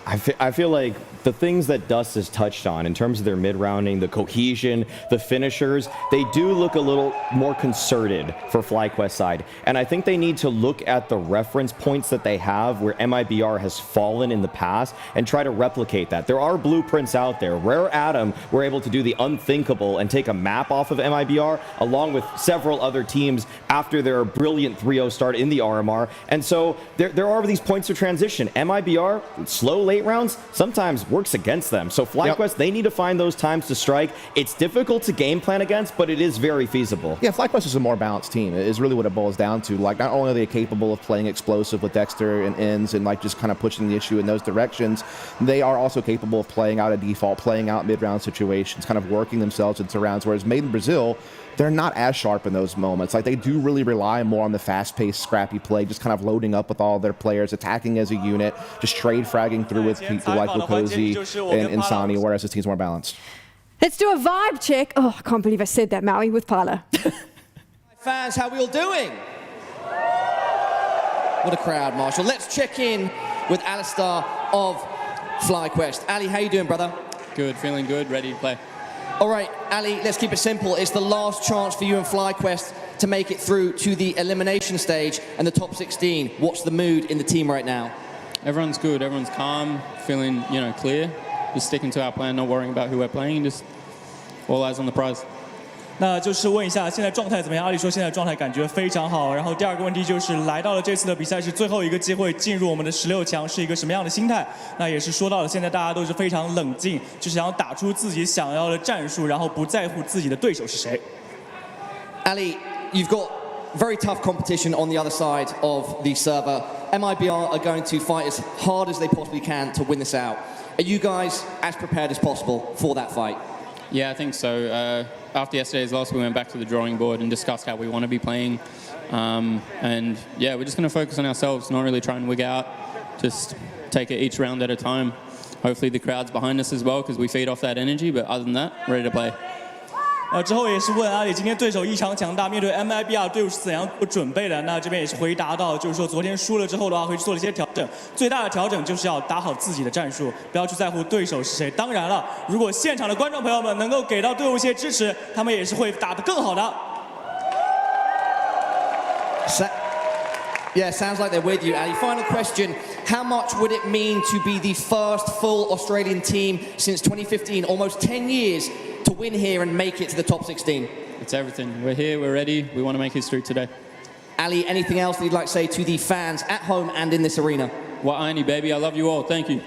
I feel like the things that Dust has touched on in terms of their mid-rounding, the cohesion, the finishers, they do look a little more concerted for FlyQuest side. And I think they need to look at the reference points that they have where MIBR has fallen in the past and try to replicate that. There are blueprints out there. Rare Atom were able to do the unthinkable and take a map off of MIBR along with several other teams after their brilliant 3-0 start in the RMR. And so there are these points of transition. MIBR, slow late rounds sometimes works against them. So FlyQuest, they need to find those times to strike. It's difficult to game plan against, but it is very feasible. Yeah, FlyQuest is a more balanced team. It is really what it boils down to. Like, not only are they capable of playing explosive with Dexter and ends and like just kind of pushing the issue in those directions, they are also capable of playing out a default, playing out mid-round situations, kind of working themselves into rounds. Whereas Made in Brazil, they're not as sharp in those moments. Like, they do really rely more on the fast-paced, scrappy play, just kind of loading up with all their players, attacking as a unit, just trade fragging through with people like Lukosi and Insani, whereas this team's more balanced. Let's do a vibe check. Oh, I can't believe I said that, Maui, with Parla. Fans, how we all doing? What a crowd, Marshall. Let's check in with Alistar of FlyQuest. Ali, how you doing, brother? Good, feeling good, ready to play. All right, Ali, let's keep it simple. It's the last chance for you and FlyQuest to make it through to the elimination stage and the top 16. What's the mood in the team right now? Everyone's good, everyone's calm, feeling, clear. Just sticking to our plan, not worrying about who we're playing, and just all eyes on the prize. 那就是问一下现在状态怎么样？阿里说现在状态感觉非常好。然后第二个问题就是来到了这次的比赛是最后一个机会进入我们的16强，是一个什么样的心态？那也是说到了现在大家都是非常冷静，就想要打出自己想要的战术，然后不在乎自己的对手是谁。Ali, you've got very tough competition on the other side of the server. MIBR are going to fight as hard as they possibly can to win this out. Are you guys as prepared as possible for that fight? Yeah, I think so. After yesterday's loss, we went back to the drawing board and discussed how we want to be playing. And yeah, we're just going to focus on ourselves, not really try and wig out, just take it each round at a time. Hopefully the crowd's behind us as well because we feed off that energy, but other than that, ready to play. 之后也是问阿里今天对手异常强大，面对 MIBR 队伍是怎样做准备的？那这边也是回答到，就是说昨天输了之后的话，会做了一些调整。最大的调整就是要打好自己的战术，不要去在乎对手是谁。当然了，如果现场的观众朋友们能够给到队伍一些支持，他们也是会打得更好的。Yeah, sounds like they're with you, Ali. Final question. How much would it mean to be the first full Australian team since 2015, almost 10 years, to win here and make it to the top 16? It's everything. We're here, we're ready, we want to make history today. Ali, anything else that you'd like to say to the fans at home and in this arena? Wa'ani, baby, I love you all. Thank you.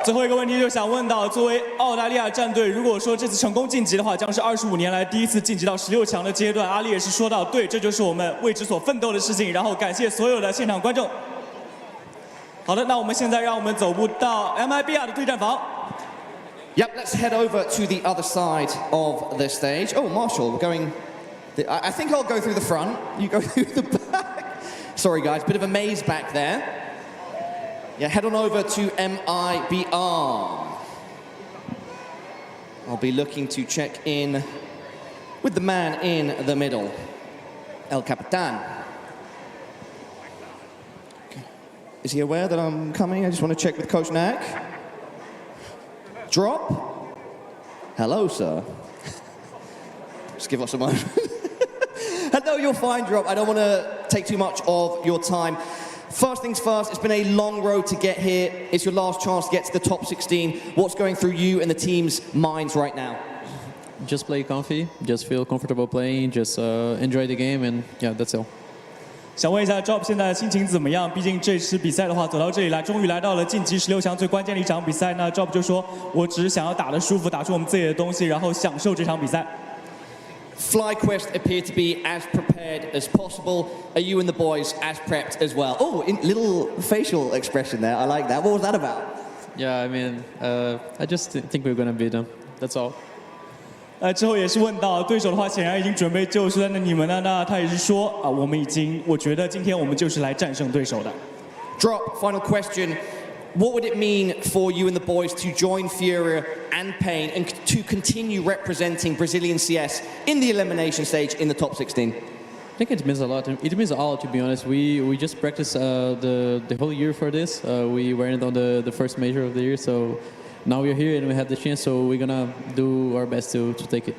最后一个问题就想问到，作为澳大利亚战队，如果说这次成功晋级的话，将是25年来第一次晋级到16强的阶段。阿里也是说到，对，这就是我们为之所奋斗的事情。然后感谢所有的现场观众。好的，那我们现在让我们走步到 MIBR 的对战房。Yep, let's head over to the other side of the stage. Oh, Marshall, we're going... I think I'll go through the front. You go through the back. Sorry, guys, bit of a maze back there. Yeah, head on over to MIBR. I'll be looking to check in with the man in the middle, El Capitan. Is he aware that I'm coming? I just want to check with Coach Knack. Drop. Hello, sir. Just give us a moment. No, you're fine, Drop. I don't want to take too much of your time. First things first, it's been a long road to get here. It's your last chance to get to the top 16. What's going through you and the team's minds right now? Just play comfy, just feel comfortable playing, just enjoy the game, and yeah, that's all. 想问一下 Job 现在心情怎么样？毕竟这次比赛的话，走到这里来，终于来到了晋级16强最关键的一场比赛。那 Job 就说：“我只是想要打得舒服，打出我们自己的东西，然后享受这场比赛。” FlyQuest appear to be as prepared as possible. Are you and the boys as prepped as well? Oh, little facial expression there. I like that. What was that about? Yeah, I mean, I just think we're gonna beat them. That's all. 之后也是问到对手的话，显然已经准备就绪了。那你们呢？那他也是说啊，我们已经，我觉得今天我们就是来战胜对手的。Drop. Final question. What would it mean for you and the boys to join FURIA and Pain and to continue representing Brazilian CS in the elimination stage in the top 16? I think it means a lot. It means a lot, to be honest. We just practiced the whole year for this. We weren't on the first major of the year, so now we're here and we have the chance. So we're gonna do our best to take it.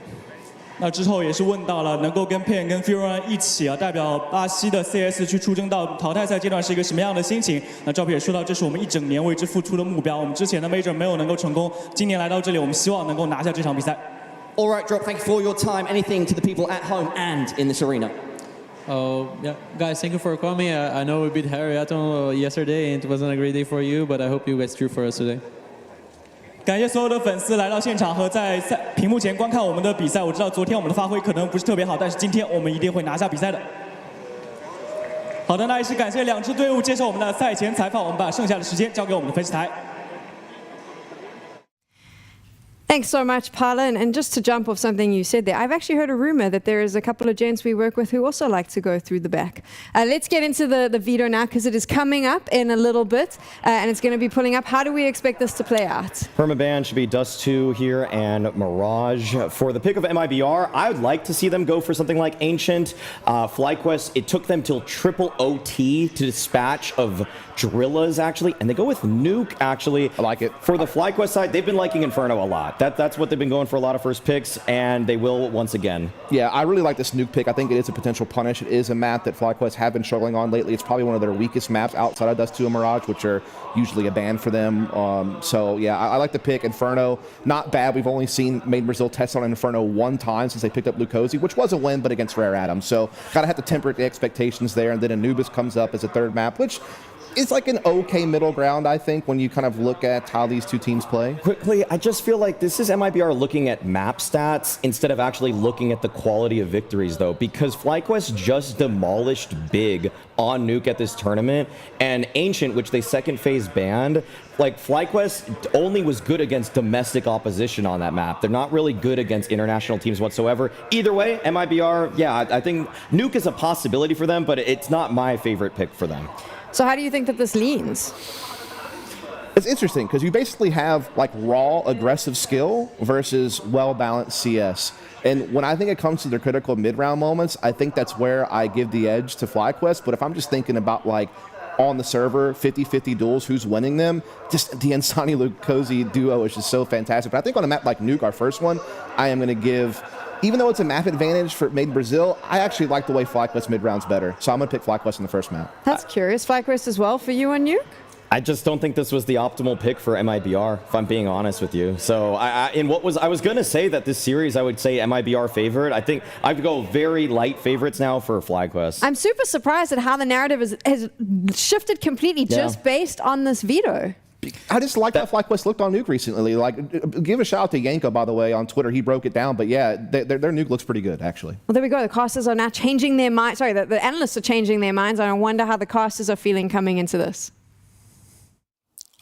那之后也是问到了，能够跟 Pain 跟 FURIA 一起啊，代表巴西的 CS 去出征到淘汰赛阶段是一个什么样的心情？那赵皮也说到，这是我们一整年为之付出的目标。我们之前的 Major 没有能够成功，今年来到这里，我们希望能够拿下这场比赛。All right, Drop. Thank you for your time. Anything to the people at home and in this arena? Yeah, guys, thank you for coming. I know we beat Harry yesterday, and it wasn't a great day for you, but I hope you guys drew for us today. 感谢所有的粉丝来到现场和在屏幕前观看我们的比赛。我知道昨天我们的发挥可能不是特别好，但是今天我们一定会拿下比赛的。好的，那也是感谢两支队伍接受我们的赛前采访。我们把剩下的时间交给我们的分析台。 Thanks so much, Parla. And just to jump off something you said there, I've actually heard a rumor that there is a couple of gents we work with who also like to go through the back. Let's get into the veto now, because it is coming up in a little bit, and it's going to be pulling up. How do we expect this to play out? Permaban should be Dust2 here and Mirage. For the pick of MIBR, I would like to see them go for something like Ancient. FlyQuest, it took them till triple OT to dispatch of Drillas, actually, and they go with Nuke, actually. I like it. For the FlyQuest side, they've been liking Inferno a lot. That's what they've been going for a lot of first picks, and they will once again. Yeah, I really like this Nuke pick. I think it is a potential punish. It is a map that FlyQuest have been struggling on lately. It's probably one of their weakest maps outside of Dust2 and Mirage, which are usually a ban for them. So yeah, I like the pick. Inferno, not bad. We've only seen Made in Brazil test on Inferno one time since they picked up LuCozy, which was a win, but against Rare Atom. So gotta have to temper the expectations there. And then Anubis comes up as a third map, which it's like an okay middle ground, I think, when you kind of look at how these two teams play. Quickly, I just feel like this is MIBR looking at map stats instead of actually looking at the quality of victories, though, because FlyQuest just demolished Big on Nuke at this tournament, and Ancient, which they second phase banned, like FlyQuest only was good against domestic opposition on that map. They're not really good against international teams whatsoever. Either way, MIBR, yeah, I think Nuke is a possibility for them, but it's not my favorite pick for them. So how do you think that this leans? It's interesting because you basically have like raw aggressive skill versus well-balanced CS. And when I think it comes to their critical mid-round moments, I think that's where I give the edge to FlyQuest. But if I'm just thinking about like on the server, 50-50 duels, who's winning them, just the Insani LuCozy duo is just so fantastic. But I think on a map like Nuke, our first one, I am going to give, even though it's a map advantage for Made in Brazil, I actually like the way FlyQuest mid-round's better. So I'm going to pick FlyQuest in the first map. That's curious. FlyQuest as well for you and Nuke? I just don't think this was the optimal pick for MIBR, if I'm being honest with you. So I was going to say that this series, I would say MIBR favorite. I think I'd go very light favorites now for FlyQuest. I'm super surprised at how the narrative has shifted completely just based on this veto. I just like how FlyQuest looked on Nuke recently. Like, give a shout out to Yanko, by the way, on Twitter. He broke it down. But yeah, their Nuke looks pretty good, actually. Well, there we go. The casters are now changing their minds. Sorry, the analysts are changing their minds. I wonder how the casters are feeling coming into this.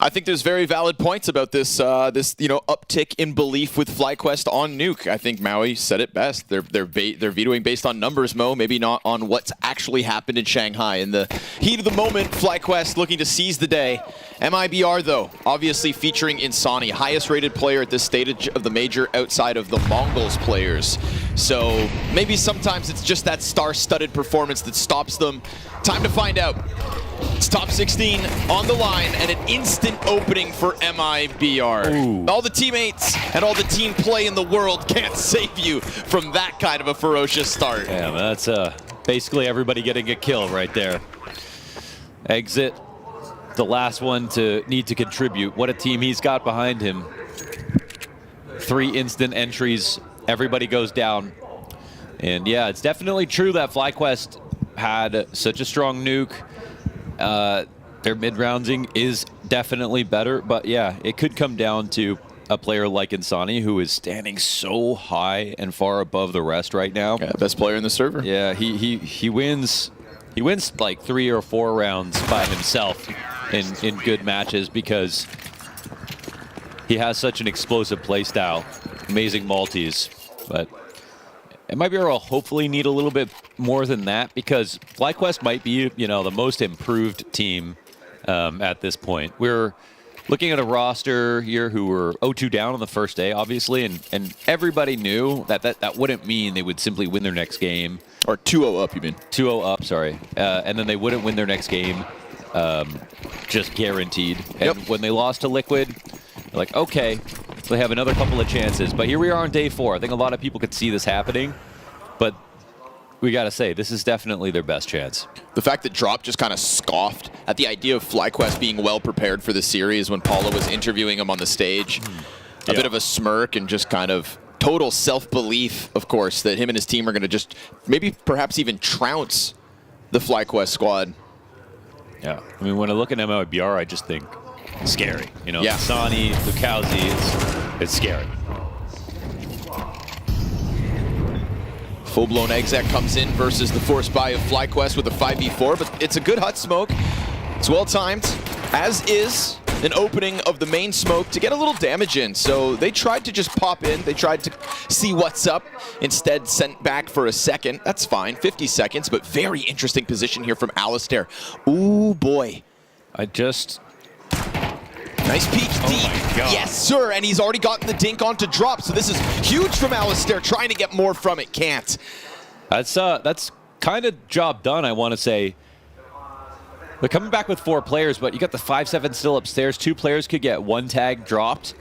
I think there's very valid points about this uptick in belief with FlyQuest on Nuke. I think Maui said it best. They're vetoing based on numbers, Mo, maybe not on what's actually happened in Shanghai. In the heat of the moment, FlyQuest looking to seize the day. MIBR, though, obviously featuring Insani, highest rated player at this stage of the major outside of the MongolZ players. So maybe sometimes it's just that star-studded performance that stops them. Time to find out. It's top 16 on the line and an instant opening for MIBR. Ooh. All the teammates and all the team play in the world can't save you from that kind of a ferocious start. Yeah, that's basically everybody getting a kill right there. Exit, the last one to need to contribute. What a team he's got behind him. 3 instant entries, everybody goes down. And yeah, it's definitely true that FlyQuest had such a strong Nuke. Their mid-rounding is definitely better, but yeah, it could come down to a player like Insani, who is standing so high and far above the rest right now. Yeah, best player in the server. Yeah, he wins like 3 or 4 rounds by himself in good matches because he has such an explosive playstyle, amazing multis, but MIBR will hopefully need a little bit more than that because FlyQuest might be, the most improved team at this point. We're looking at a roster here who were 0-2 down on the first day, obviously, and everybody knew that wouldn't mean they would simply win their next game. Or 2-0 up, you mean? 2-0 up, sorry. And then they wouldn't win their next game, just guaranteed. And when they lost to Liquid, they're like, okay, they have another couple of chances. But here we are on day 4. I think a lot of people could see this happening. But we got to say, this is definitely their best chance. The fact that Drop just kind of scoffed at the idea of FlyQuest being well prepared for the series when Paula was interviewing him on the stage. A bit of a smirk and just kind of total self-belief, of course, that him and his team are going to just maybe perhaps even trounce the FlyQuest squad. Yeah, I mean, when I look at MIBR, I just think scary. You know, yeah. Sani, MongolZ, it's scary. Full-blown exec comes in versus the force buy of FlyQuest with a 5v4, but it's a good hut smoke. It's well-timed, as is an opening of the main smoke to get a little damage in. So they tried to just pop in. They tried to see what's up. Instead, sent back for a second. That's fine, 50 seconds, but very interesting position here from Alistair. Ooh, boy. Nice peek deep. Yes, sir. And he's already gotten the dink onto drop. So this is huge from Alistair, trying to get more from it. Can't. That's kind of job done, I want to say. They're coming back with 4 players, but you got the 5-7 still upstairs. 2 players could get 1 tag dropped.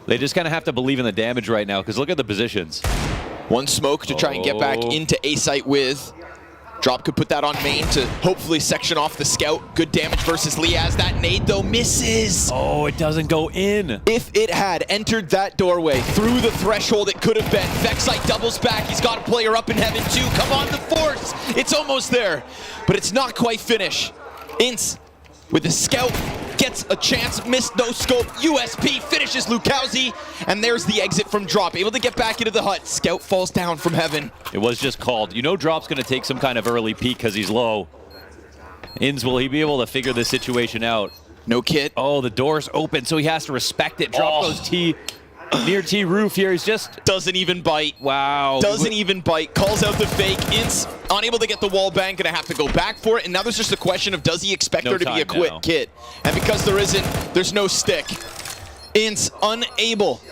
They just kind of have to believe in the damage right now, because look at the positions. 1 smoke to try and get back into A site with. Drop could put that on main to hopefully section off the scout. Good damage versus Liaz. That nade, though, misses. Oh, it doesn't go in. If it had entered that doorway through the threshold, it could have been. Vexite doubles back. He's got a player up in heaven, too. Come on, the force. It's almost there, but it's not quite finished. Ince with the scout gets a chance, missed no scope. USP finishes MongolZ, and there's the exit from Drop. Able to get back into the hut. Scout falls down from heaven. It was just called. You know Drop's going to take some kind of early peek because he's low. Inns, will he be able to figure this situation out? No kit. Oh, the door's open, so he has to respect it. Drop goes T. Near T roof here, he's just... Doesn't even bite. Wow. Doesn't even bite. Calls out the fake. Ince unable to get the wall bang, gonna have to go back for it. And now there's just a question of, does he expect there to be a quick kit? And because there isn't, there's no stick. Ince unable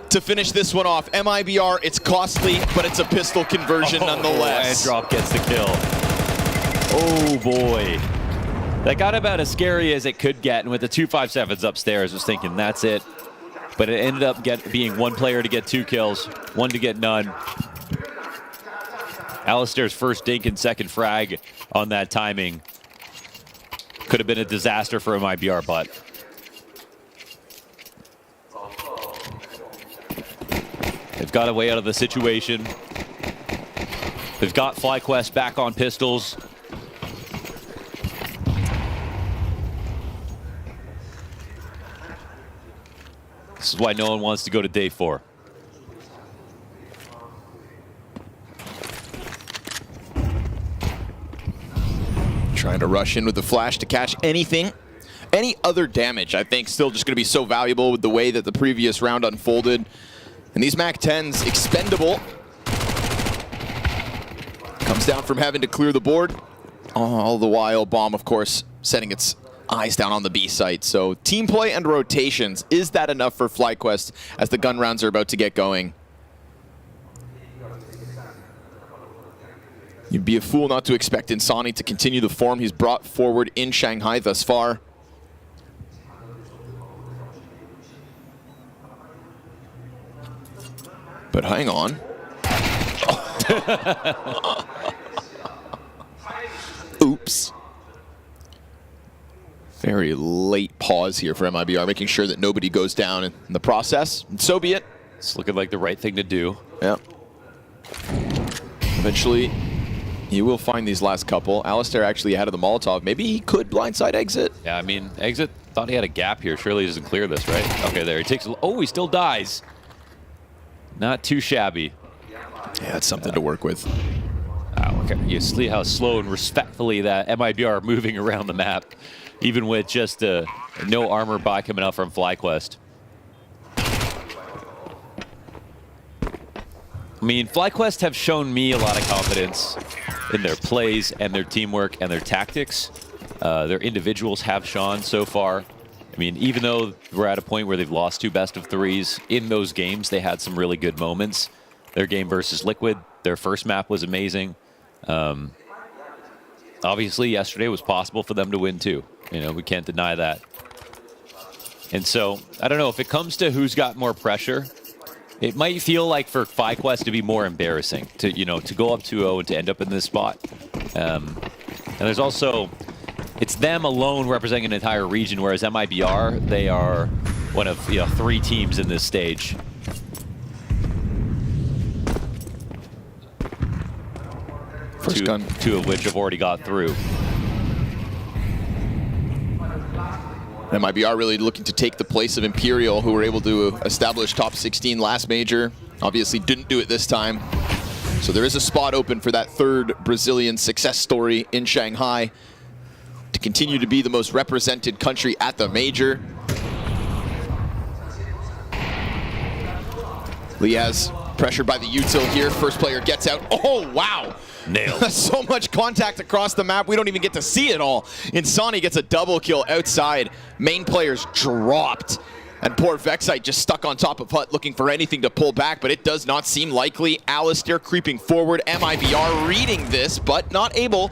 to finish this one off. MIBR, it's costly, but it's a pistol conversion nonetheless. And Drop gets the kill. Oh boy. That got about as scary as it could get. And with the 2 5-7s upstairs, I was thinking, that's it. But it ended up being 1 player to get 2 kills, 1 to get none. Alistair's first dink and second frag on that timing could have been a disaster for MIBR, but they've got a way out of the situation. They've got FlyQuest back on pistols. This is why no one wants to go to day 4. Trying to rush in with the flash to catch anything. Any other damage, I think, still just going to be so valuable with the way that the previous round unfolded. And these MAC-10s, expendable. Comes down from heaven to clear the board. All the while, Bomb, of course, setting its eyes down on the B site. So team play and rotations, is that enough for FlyQuest as the gun rounds are about to get going? You'd be a fool not to expect Insani to continue the form he's brought forward in Shanghai thus far. But hang on. Oops. Very late pause here for MIBR, making sure that nobody goes down in the process. And so be it. It's looking like the right thing to do. Yeah. Eventually, you will find these last couple. Alistair actually ahead of the Molotov. Maybe he could blindside exit. Yeah, I mean, exit thought he had a gap here. Surely he doesn't clear this, right? Okay, there. He takes... Oh, he still dies. Not too shabby. Yeah, that's something to work with. Okay. You see how slow and respectfully that MIBR are moving around the map, even with just no armor buy coming out from FlyQuest. I mean, FlyQuest have shown me a lot of confidence in their plays and their teamwork and their tactics. Their individuals have shone so far. I mean, even though we're at a point where they've lost 2 best-of-3s, in those games they had some really good moments. Their game versus Liquid, their first map was amazing. Obviously, yesterday was possible for them to win too. You know, we can't deny that. And so, I don't know, if it comes to who's got more pressure, it might feel like for FlyQuest to be more embarrassing to, you know, to go up 2-0 and to end up in this spot. And there's also, it's them alone representing an entire region, whereas MIBR, they are one of 3 teams in this stage. two of which have already got through. MIBR really looking to take the place of Imperial, who were able to establish top 16 last major. Obviously didn't do it this time. So there is a spot open for that third Brazilian success story in Shanghai to continue to be the most represented country at the major. Liaz pressured by the util here. First player gets out. Oh, wow. Nailed. So much contact across the map, we don't even get to see it all. Insani gets a double kill outside. Main players dropped. And poor Vexite just stuck on top of Hut looking for anything to pull back, but it does not seem likely. Alistair creeping forward. MIBR reading this, but not able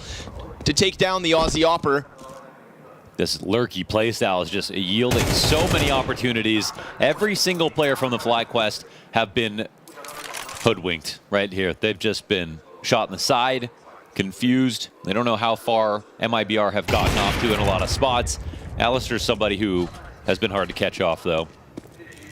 to take down the Aussie Opper. This lurky playstyle is just yielding so many opportunities. Every single player from the FlyQuest have been hoodwinked right here. They've just been shot in the side, confused. They don't know how far MIBR have gotten off to in a lot of spots. Alistair's somebody who has been hard to catch off, though.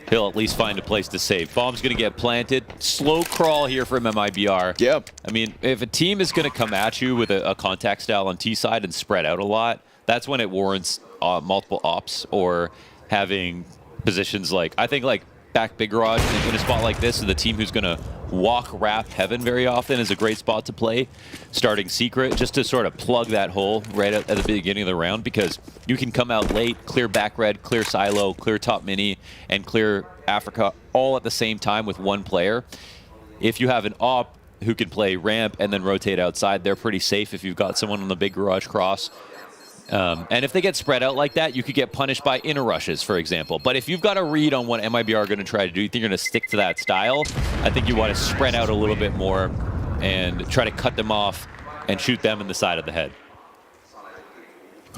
He'll at least find a place to save. Bomb's going to get planted. Slow crawl here from MIBR. Yep. I mean, if a team is going to come at you with a contact style on T side and spread out a lot, that's when it warrants multiple ops or having positions like, I think like back big garage in a spot like this, and the team who's going to walk wrap heaven very often is a great spot to play. Starting secret, just to sort of plug that hole right at the beginning of the round, because you can come out late, clear back red, clear silo, clear top mini, and clear Africa all at the same time with one player. If you have an op who can play ramp and then rotate outside, they're pretty safe if you've got someone on the big garage cross. And if they get spread out like that, you could get punished by inner rushes, for example. But if you've got a read on what MIBR are going to try to do, you think you're going to stick to that style, I think you want to spread out a little bit more and try to cut them off and shoot them in the side of the head.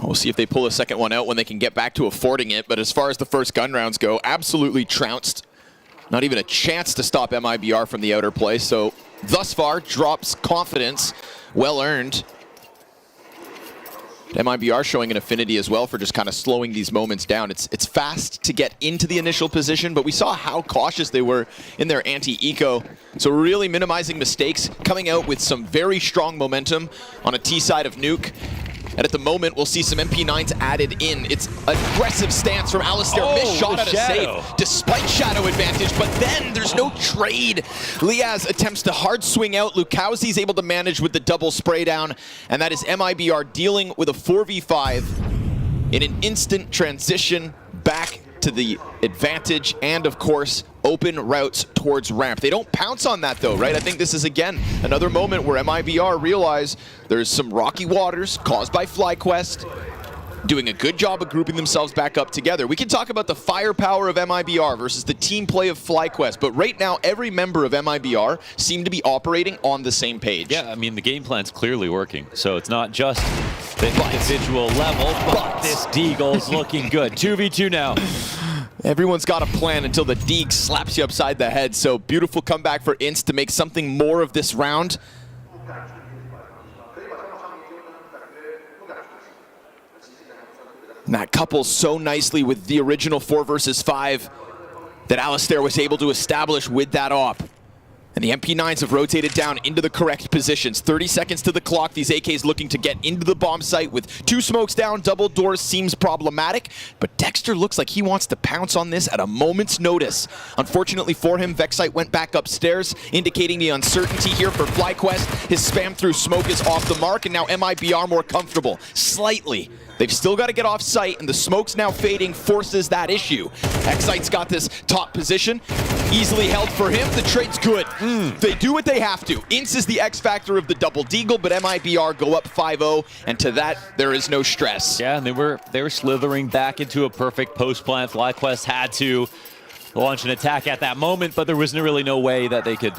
We'll see if they pull a second one out when they can get back to affording it. But as far as the first gun rounds go, absolutely trounced. Not even a chance to stop MIBR from the outer play. So thus far, drops confidence, well earned. MIBR showing an affinity as well for just kind of slowing these moments down. It's fast to get into the initial position, but we saw how cautious they were in their anti-eco. So really minimizing mistakes, coming out with some very strong momentum on a T side of Nuke. And at the moment, we'll see some MP9s added in. It's aggressive stance from Alistair. Missed shot at a save, despite shadow advantage, but then there's no trade. Liaz attempts to hard swing out. Lukowski's able to manage with the double spray down, and that is MIBR dealing with a 4v5 in an instant transition back to the advantage, and of course, open routes towards ramp. They don't pounce on that though, right? I think this is, again, another moment where MIBR realize there's some rocky waters caused by FlyQuest, doing a good job of grouping themselves back up together. We can talk about the firepower of MIBR versus the team play of FlyQuest, but right now, every member of MIBR seem to be operating on the same page. Yeah, I mean, the game plan's clearly working, so it's not just the individual level, but this Deagle's looking good. 2v2 now. Everyone's got a plan until the Deeg slaps you upside the head, so beautiful comeback for Inst to make something more of this round. And that couples so nicely with the original 4 versus 5 that Alistair was able to establish with that op. And the MP9s have rotated down into the correct positions. 30 seconds to the clock. These AKs looking to get into the bomb site with 2 smokes down. Double doors seems problematic, but Dexter looks like he wants to pounce on this at a moment's notice. Unfortunately for him, Vexite went back upstairs, indicating the uncertainty here for FlyQuest. His spam through smoke is off the mark, and now MIBR more comfortable, slightly. They've still got to get off site, and the smoke's now fading, forces that issue. Excite's got this top position, easily held for him. The trade's good. They do what they have to. Ince is the X factor of the double deagle, but MIBR go up 5-0, and to that, there is no stress. Yeah, and they were slithering back into a perfect post plant. FlyQuest had to launch an attack at that moment, but there was really no way that they could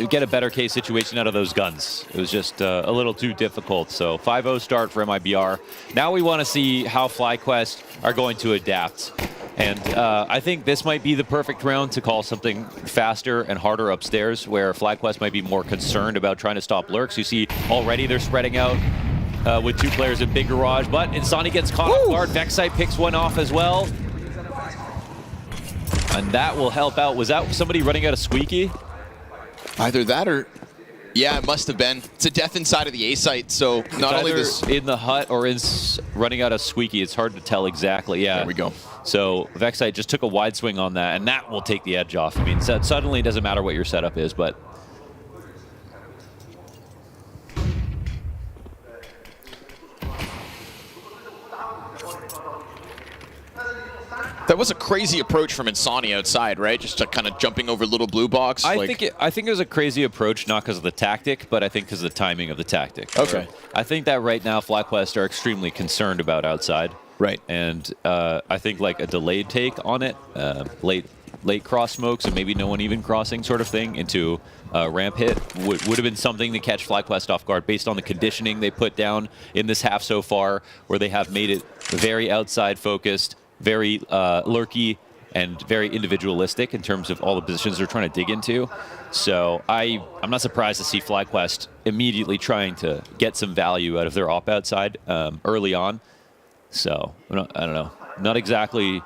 get a better case situation out of those guns. It was just a little too difficult. So 5-0 start for MIBR. Now we want to see how FlyQuest are going to adapt. And I think this might be the perfect round to call something faster and harder upstairs, where FlyQuest might be more concerned about trying to stop lurks. You see already they're spreading out with 2 players in big garage, but Insani gets caught off guard. Vexite picks one off as well. And that will help out. Was that somebody running out of Squeaky? Either that or Yeah, it must have been. It's a death inside of the A site, so not only this... in the hut or in running out of Squeaky, it's hard to tell exactly. Yeah. There we go. So Vexite just took a wide swing on that, and that will take the edge off. I mean, suddenly it doesn't matter what your setup is, but... That was a crazy approach from Insani outside, right? Just kind of jumping over little blue box. I think it was a crazy approach, not because of the tactic, but I think because of the timing of the tactic. Okay. I think that right now FlyQuest are extremely concerned about outside. Right. And I think like a delayed take on it, late cross smokes and maybe no one even crossing sort of thing into ramp hit would have been something to catch FlyQuest off guard based on the conditioning they put down in this half so far, where they have made it very outside focused, very lurky, and very individualistic in terms of all the positions they're trying to dig into. So I'm not surprised to see FlyQuest immediately trying to get some value out of their op outside early on. So I don't know, not exactly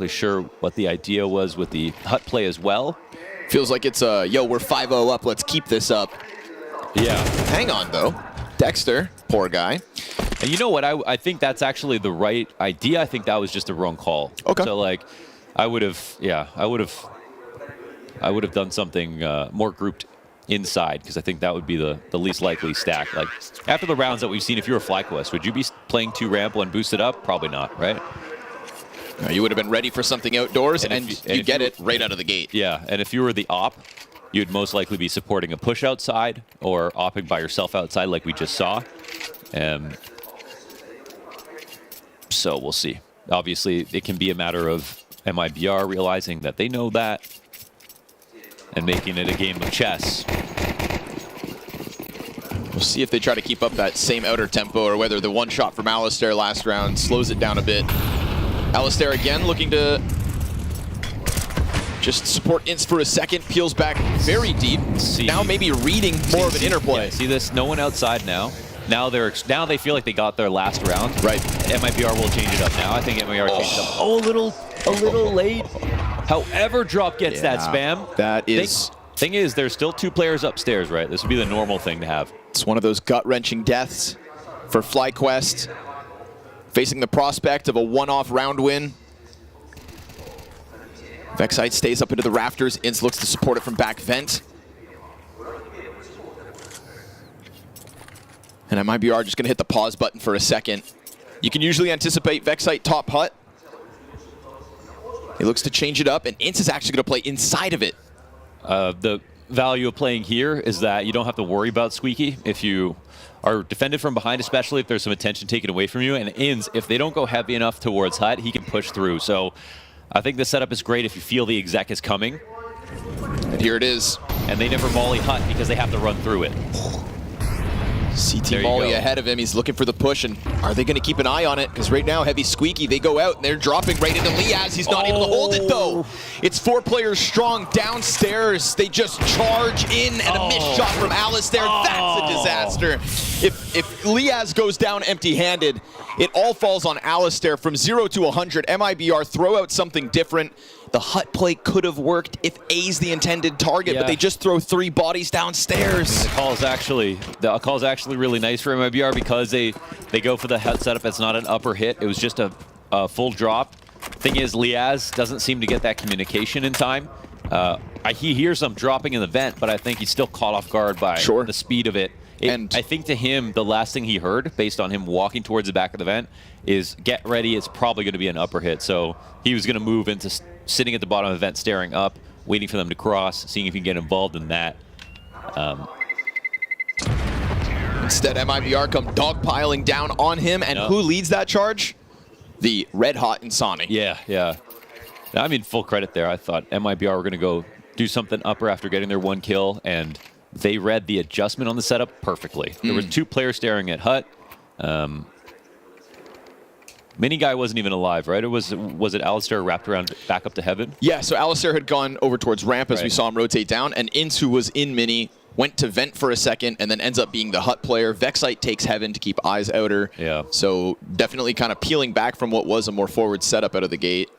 sure what the idea was with the hut play as well. Feels like it's yo, we're 5-0 up, let's keep this up. Yeah. Hang on though, Dexter, poor guy. And you know what? I think that's actually the right idea. I think that was just a wrong call. Okay. So like, I would have done something more grouped inside, because I think that would be the least likely stack. Like after the rounds that we've seen, if you were FlyQuest, would you be playing 2 ramp, 1 boosted up? Probably not, right? No, you would have been ready for something outdoors, and you get it right out of the gate. Yeah, and if you were the op, you'd most likely be supporting a push outside or opping by yourself outside like we just saw. So we'll see. Obviously, it can be a matter of MIBR realizing that they know that and making it a game of chess. We'll see if they try to keep up that same outer tempo, or whether the one shot from Alistair last round slows it down a bit. Alistair again looking to just support Ints for a second, peels back very deep. Now maybe reading more of an interplay. Yeah, see this? No one outside now. Now they feel like they got their last round. Right. MIBR will change it up now. I think MIBR changed up. Oh, a little late. However, Drop gets that spam. That is... Thing is, there's still 2 players upstairs, right? This would be the normal thing to have. It's one of those gut-wrenching deaths for FlyQuest, facing the prospect of a one-off round win. Vexite stays up into the rafters. Ints looks to support it from back vent. And MIBR just going to hit the pause button for a second. You can usually anticipate Vexite top hut. He looks to change it up, and Ints is actually going to play inside of it. The value of playing here is that you don't have to worry about Squeaky if you are defended from behind, especially if there's some attention taken away from you. And Inns, if they don't go heavy enough towards hut, he can push through. So I think the setup is great if you feel the exec is coming. And here it is. And they never molly hut because they have to run through it. CT Molly ahead of him. He's looking for the push, and are they going to keep an eye on it? Because right now, Heavy Squeaky, they go out, and they're dropping right into Liaz. He's not able to hold it, though. It's 4 players strong downstairs. They just charge in, and a missed shot from Alistair. That's a disaster. If Liaz goes down empty-handed, it all falls on Alistair. From 0 to 100, MIBR throw out something different. The hut play could have worked if A's the intended target, but they just throw 3 bodies downstairs. The call is actually really nice for MIBR because they go for the hut setup. It's not an upper hit. It was just a full drop. Thing is, Liaz doesn't seem to get that communication in time. He hears them dropping in the vent, but I think he's still caught off guard by the speed of it. And I think to him, the last thing he heard, based on him walking towards the back of the vent, is get ready, it's probably going to be an upper hit. So he was going to move into sitting at the bottom of the vent, staring up, waiting for them to cross, seeing if he can get involved in that. Instead, MIBR come dogpiling down on him, and who leads that charge? The red-hot Insani. Yeah. I mean, full credit there. I thought MIBR were going to go do something upper after getting their 1 kill, and they read the adjustment on the setup perfectly. There were 2 players staring at hut. Mini guy wasn't even alive, right? Or was it Alistair wrapped around back up to heaven? Yeah, so Alistair had gone over towards ramp as we saw him rotate down, and Ints, who was in mini, went to vent for a second and then ends up being the hut player. Vexite takes heaven to keep eyes outer. Yeah. So definitely kind of peeling back from what was a more forward setup out of the gate.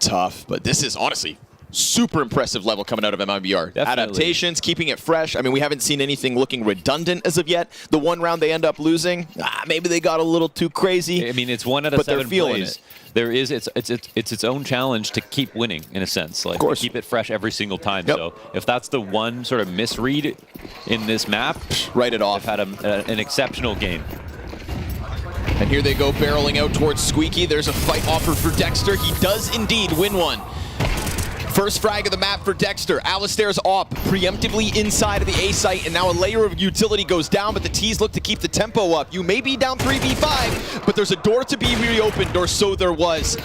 tough, but this is honestly super impressive level coming out of MIBR. Definitely. Adaptations, keeping it fresh. I mean, we haven't seen anything looking redundant as of yet. The one round they end up losing, maybe they got a little too crazy. I mean, it's 1 out of 7 plays. There is it's its own challenge to keep winning in a sense. Like, keep it fresh every single time. So if that's the one sort of misread in this map, write it off. They've had an exceptional game. And here they go barreling out towards Squeaky. There's a fight offered for Dexter. He does indeed win one. First frag of the map for Dexter. Alistair's op preemptively inside of the A site, and now a layer of utility goes down, but the T's look to keep the tempo up. You may be down 3v5, but there's a door to be reopened, or so there was.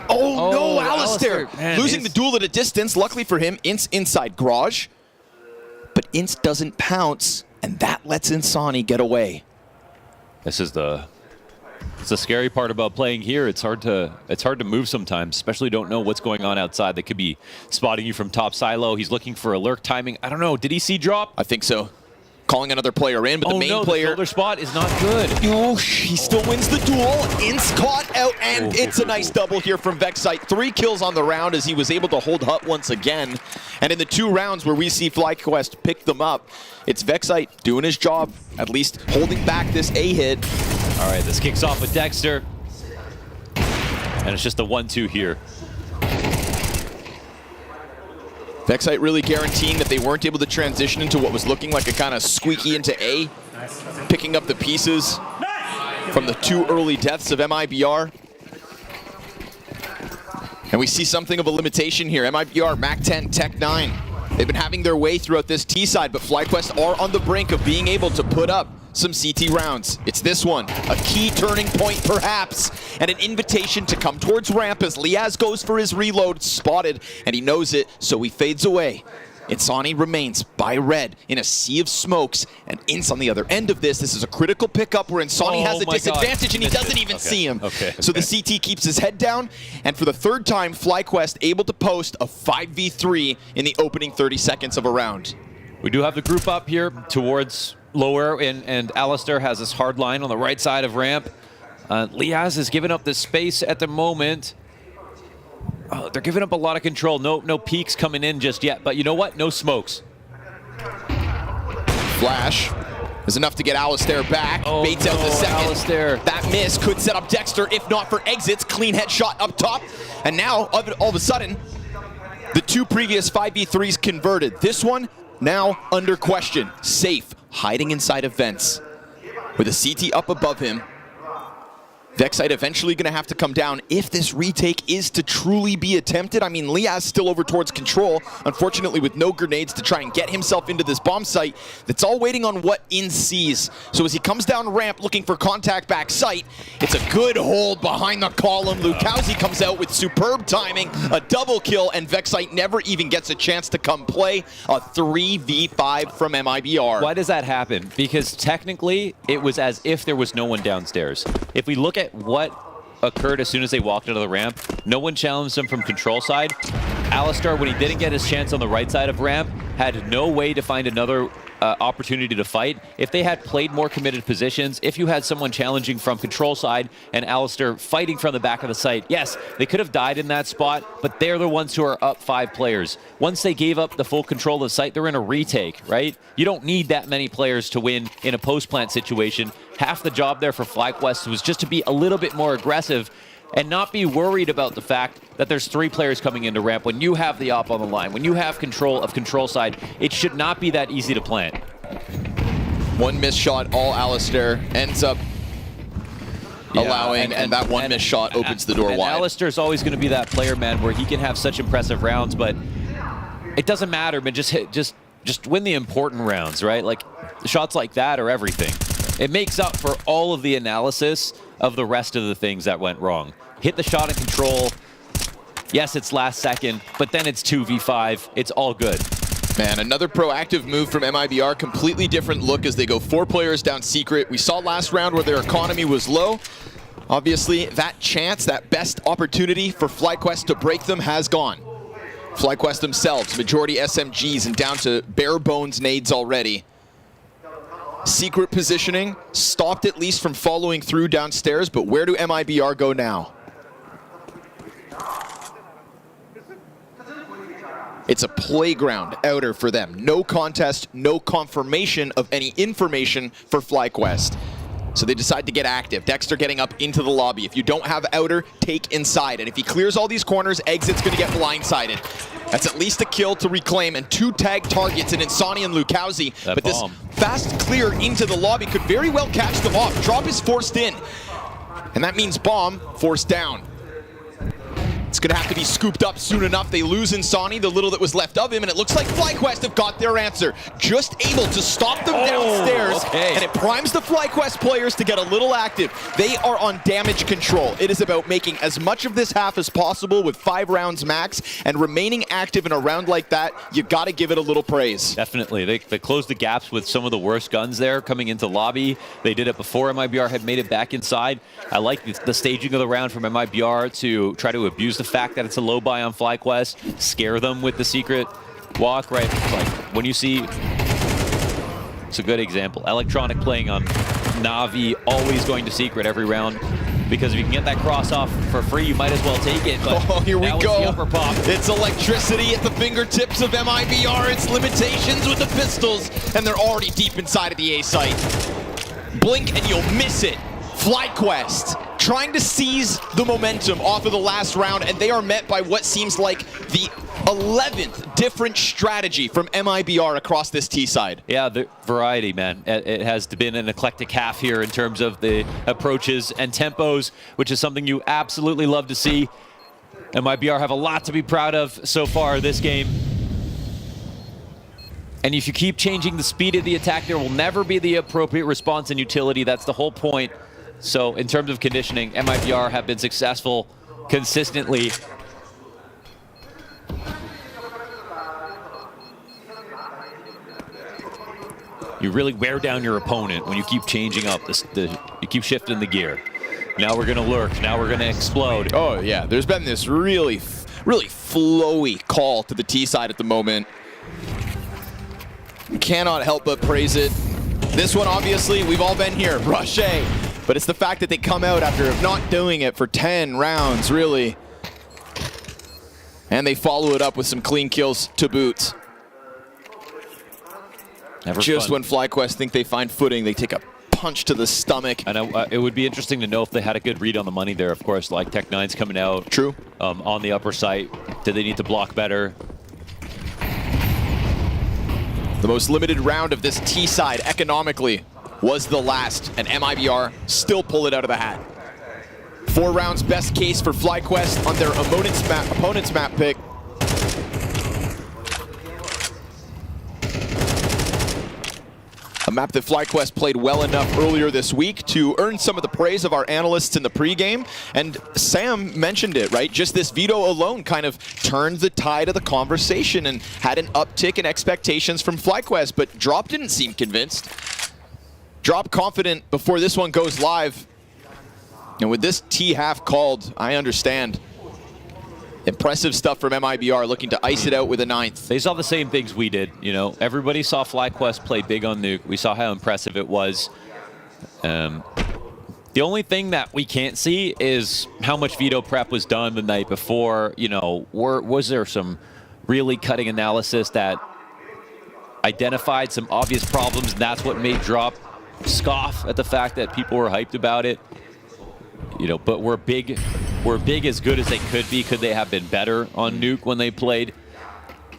Oh no, Alistair! Losing the duel at a distance. Luckily for him, Ince inside Garage, but Ince doesn't pounce, and that lets Insani get away. This is the scary part about playing here. It's hard to move sometimes, especially don't know what's going on outside. They could be spotting you from top silo. He's looking for a lurk timing. I don't know. Did he see drop? I think so. Calling another player in, but the main player. The shoulder spot is not good. Oh, he still wins the duel. Ince caught out, and it's a nice double here from Vexite. 3 kills on the round as he was able to hold Hut once again. And in the 2 rounds where we see FlyQuest pick them up, it's Vexite doing his job, at least holding back this A hit. All right, this kicks off with Dexter. And it's just a 1-2 here. Vexite really guaranteeing that they weren't able to transition into what was looking like a kind of squeaky into A. Picking up the pieces from the 2 early deaths of MIBR. And we see something of a limitation here. MIBR, Mac 10, Tech 9. They've been having their way throughout this T side, but FlyQuest are on the brink of being able to put up some CT rounds. It's this one, a key turning point perhaps, and an invitation to come towards ramp as Liaz goes for his reload, spotted, and he knows it, so he fades away. Insani remains by red in a sea of smokes, and Ince on the other end of this. This is a critical pickup where Insani has a disadvantage and he doesn't even see him. So the CT keeps his head down, and for the 3rd time, FlyQuest able to post a 5v3 in the opening 30 seconds of a round. We do have the group up here towards lower, and Alistair has this hard line on the right side of ramp. Liaz is giving up the space at the moment. They're giving up a lot of control. No peaks coming in just yet, but you know what? No smokes. Flash is enough to get Alistair back. Baits out the second. Alistair. That miss could set up Dexter, if not for exits. Clean headshot up top. And now, all of a sudden, the 2 previous 5v3s converted. This one, now under question. Safe, hiding inside of vents. With a CT up above him. Vexite eventually going to have to come down if this retake is to truly be attempted. I mean, Liaz still over towards control, unfortunately with no grenades to try and get himself into this bomb site. That's all waiting on what Ince sees. So as he comes down ramp looking for contact back site, it's a good hold behind the column. Lukowski comes out with superb timing, a double kill, and Vexite never even gets a chance to come play. A 3v5 from MIBR. Why does that happen? Because technically, it was as if there was no one downstairs. If we look at what occurred as soon as they walked into the ramp, no one challenged them from control side. Alistair, when he didn't get his chance on the right side of ramp, had no way to find another opportunity to fight. If they had played more committed positions, if you had someone challenging from control side and Alistair fighting from the back of the site, yes, they could have died in that spot, but they're the ones who are up 5 players. Once they gave up the full control of the site, they're in a retake, right? You don't need that many players to win in a post-plant situation. Half the job there for FlyQuest was just to be a little bit more aggressive and not be worried about the fact that there's 3 players coming into ramp. When you have the op on the line, when you have control of control side, it should not be that easy to plant. One missed shot, all Alistair ends up allowing, and that one missed shot opens the door wide. Alistair's always going to be that player, man, where he can have such impressive rounds, but it doesn't matter, man. Just win the important rounds, right? Like, shots like that are everything. It makes up for all of the analysis of the rest of the things that went wrong. Hit the shot in control. Yes, it's last second, but then it's 2v5. It's all good. Man, another proactive move from MIBR. Completely different look as they go 4 players down secret. We saw last round where their economy was low. Obviously, that chance, that best opportunity for FlyQuest to break them has gone. FlyQuest themselves, majority SMGs and down to bare bones nades already. Secret positioning, stopped at least from following through downstairs, but where do MIBR go now? It's a playground outer for them. No contest, no confirmation of any information for FlyQuest. So they decide to get active. Dexter getting up into the lobby. If you don't have outer, take inside. And if he clears all these corners, Exit's gonna get blindsided. That's at least a kill to reclaim and 2 tag targets in Insani and Lukowski. But this fast clear into the lobby could very well catch them off. Drop is forced in. And that means bomb forced down. It's gonna have to be scooped up soon enough. They lose Insani, the little that was left of him, and it looks like FlyQuest have got their answer. Just able to stop them downstairs, and it primes the FlyQuest players to get a little active. They are on damage control. It is about making as much of this half as possible with 5 rounds max, and remaining active in a round like that, you gotta give it a little praise. Definitely. They closed the gaps with some of the worst guns there coming into lobby. They did it before MIBR had made it back inside. I like the staging of the round from MIBR to try to abuse the fact that it's a low buy on FlyQuest, scare them with the secret walk, right? Like when you see, it's a good example. Electronic playing on Na'Vi, always going to secret every round, because if you can get that cross off for free, you might as well take it. But here we go. The upper pop. It's electricity at the fingertips of MIBR. It's limitations with the pistols, and they're already deep inside of the A site. Blink and you'll miss it. FlyQuest trying to seize the momentum off of the last round, and they are met by what seems like the 11th different strategy from MIBR across this T side. Yeah, the variety, man. It has been an eclectic half here in terms of the approaches and tempos, which is something you absolutely love to see. MIBR have a lot to be proud of so far this game. And if you keep changing the speed of the attack, there will never be the appropriate response and utility. That's the whole point. So in terms of conditioning, MIBR have been successful consistently. You really wear down your opponent when you keep changing up, you keep shifting the gear. Now we're gonna lurk, now we're gonna explode. Oh yeah, there's been this really flowy call to the T side at the moment. Cannot help but praise it. This one, obviously, we've all been here, Rush A. But it's the fact that they come out after not doing it for 10 rounds, really. And they follow it up with some clean kills to boot. Just when FlyQuest think they find footing, they take a punch to the stomach. And it would be interesting to know if they had a good read on the money there, of course, like Tech9's coming out. True. On the upper site. Did they need to block better? The most limited round of this T side economically was the last, and MIBR still pull it out of the hat. 4 rounds best case for FlyQuest on their opponent's map pick. A map that FlyQuest played well enough earlier this week to earn some of the praise of our analysts in the pregame. And Sam mentioned it, right? Just this veto alone kind of turned the tide of the conversation and had an uptick in expectations from FlyQuest, but Drop didn't seem convinced. Drop confident before this one goes live. And with this T half called, I understand. Impressive stuff from MIBR, looking to ice it out with a 9th. They saw the same things we did, you know. Everybody saw FlyQuest play big on Nuke. We saw how impressive it was. The only thing that we can't see is how much veto prep was done the night before. You know, was there some really cutting analysis that identified some obvious problems, and that's what made Drop scoff at the fact that people were hyped about it? You know, but we're big as good as they could be. Could they have been better on Nuke when they played?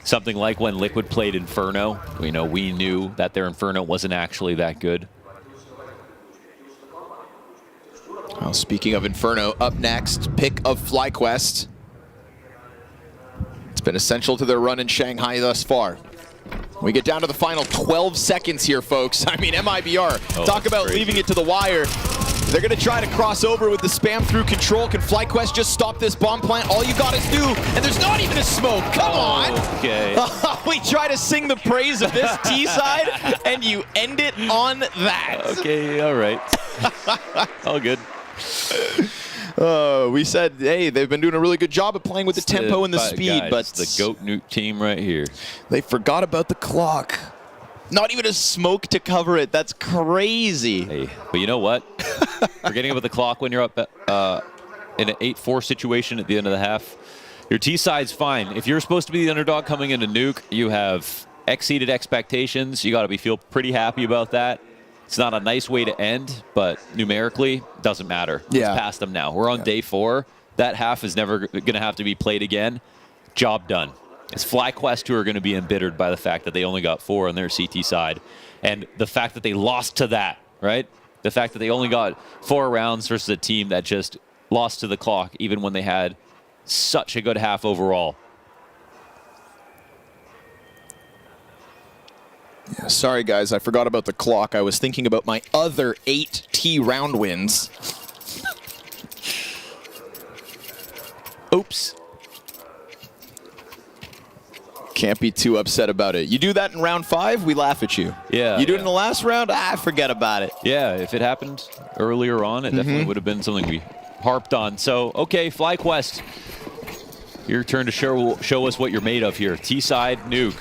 Something like when Liquid played Inferno. You know, we knew that their Inferno wasn't actually that good. Well, speaking of Inferno, up next, pick of FlyQuest. It's been essential to their run in Shanghai thus far. We get down to the final 12 seconds here, folks. I mean, MIBR, talk about leaving it to the wire. They're going to try to cross over with the spam through control. Can FlyQuest just stop this bomb plant? All you got to do, and there's not even a smoke. Come on. Okay. We try to sing the praise of this T side, and you end it on that. Okay, all right. All good. We said, hey, they've been doing a really good job of playing with the tempo and the speed, guys, but the GOAT Nuke team right here. They forgot about the clock. Not even a smoke to cover it. That's crazy. Hey, but you know what? Forgetting about the clock when you're up in an 8-4 situation at the end of the half. Your T side's fine. If you're supposed to be the underdog coming into Nuke, you have exceeded expectations. You got to feel pretty happy about that. It's not a nice way to end, but numerically, doesn't matter. Yeah. It's past them now. We're on day 4. That half is never going to have to be played again. Job done. It's FlyQuest who are going to be embittered by the fact that they only got 4 on their CT side. And the fact that they lost to that, right? The fact that they only got 4 rounds versus a team that just lost to the clock, even when they had such a good half overall. Yeah, sorry, guys. I forgot about the clock. I was thinking about my other 8 T round wins. Oops. Can't be too upset about it. You do that in round 5, we laugh at you. Yeah. You do it in the last round, forget about it. Yeah, if it happened earlier on, it definitely would have been something we harped on. So, okay, FlyQuest, your turn to show us what you're made of here. T-side, Nuke.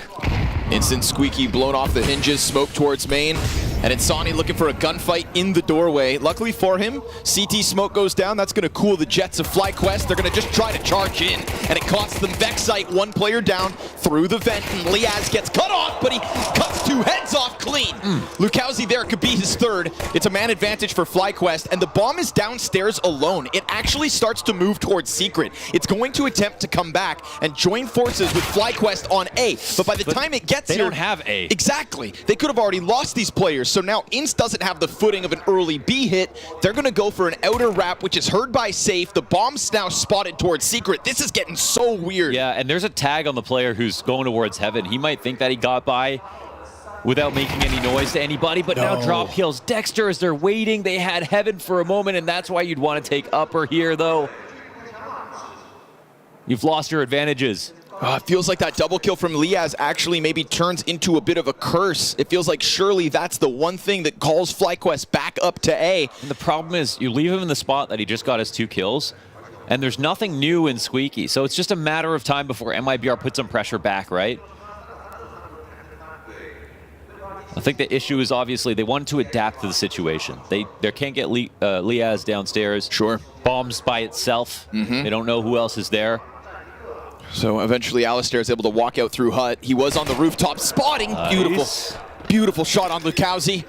Instant Squeaky blown off the hinges, smoke towards main, and it's Sonny looking for a gunfight in the doorway. Luckily for him, CT smoke goes down. That's going to cool the jets of FlyQuest. They're going to just try to charge in, and it costs them Vexite, 1 player down through the vent, and Liaz gets cut off, but he cuts 2 heads off clean. Lukowski there could be his 3rd. It's a man advantage for FlyQuest, and the bomb is downstairs alone. It actually starts to move towards Secret. It's going to attempt to come back and join forces with FlyQuest on A, but by the time it gets They here, don't have A. Exactly. They could have already lost these players, so now Ince doesn't have the footing of an early B hit. They're going to go for an outer wrap, which is heard by Safe. The bomb's now spotted towards Secret. This is getting so weird. Yeah, and there's a tag on the player who's going towards Heaven. He might think that he got by without making any noise to anybody, but now drop kills Dexter as they're waiting. They had Heaven for a moment, and that's why you'd want to take upper here, though. You've lost your advantages. It feels like that double kill from Liaz actually maybe turns into a bit of a curse. It feels like surely that's the one thing that calls FlyQuest back up to A. And the problem is you leave him in the spot that he just got his 2 kills, and there's nothing new in Squeaky. So it's just a matter of time before MIBR puts some pressure back, right? I think the issue is obviously they wanted to adapt to the situation. They can't get Liaz downstairs. Sure. Bombs by itself. They don't know who else is there. So eventually Alistair is able to walk out through Hut. He was on the rooftop spotting. Nice. Beautiful. Beautiful shot on Lukowski.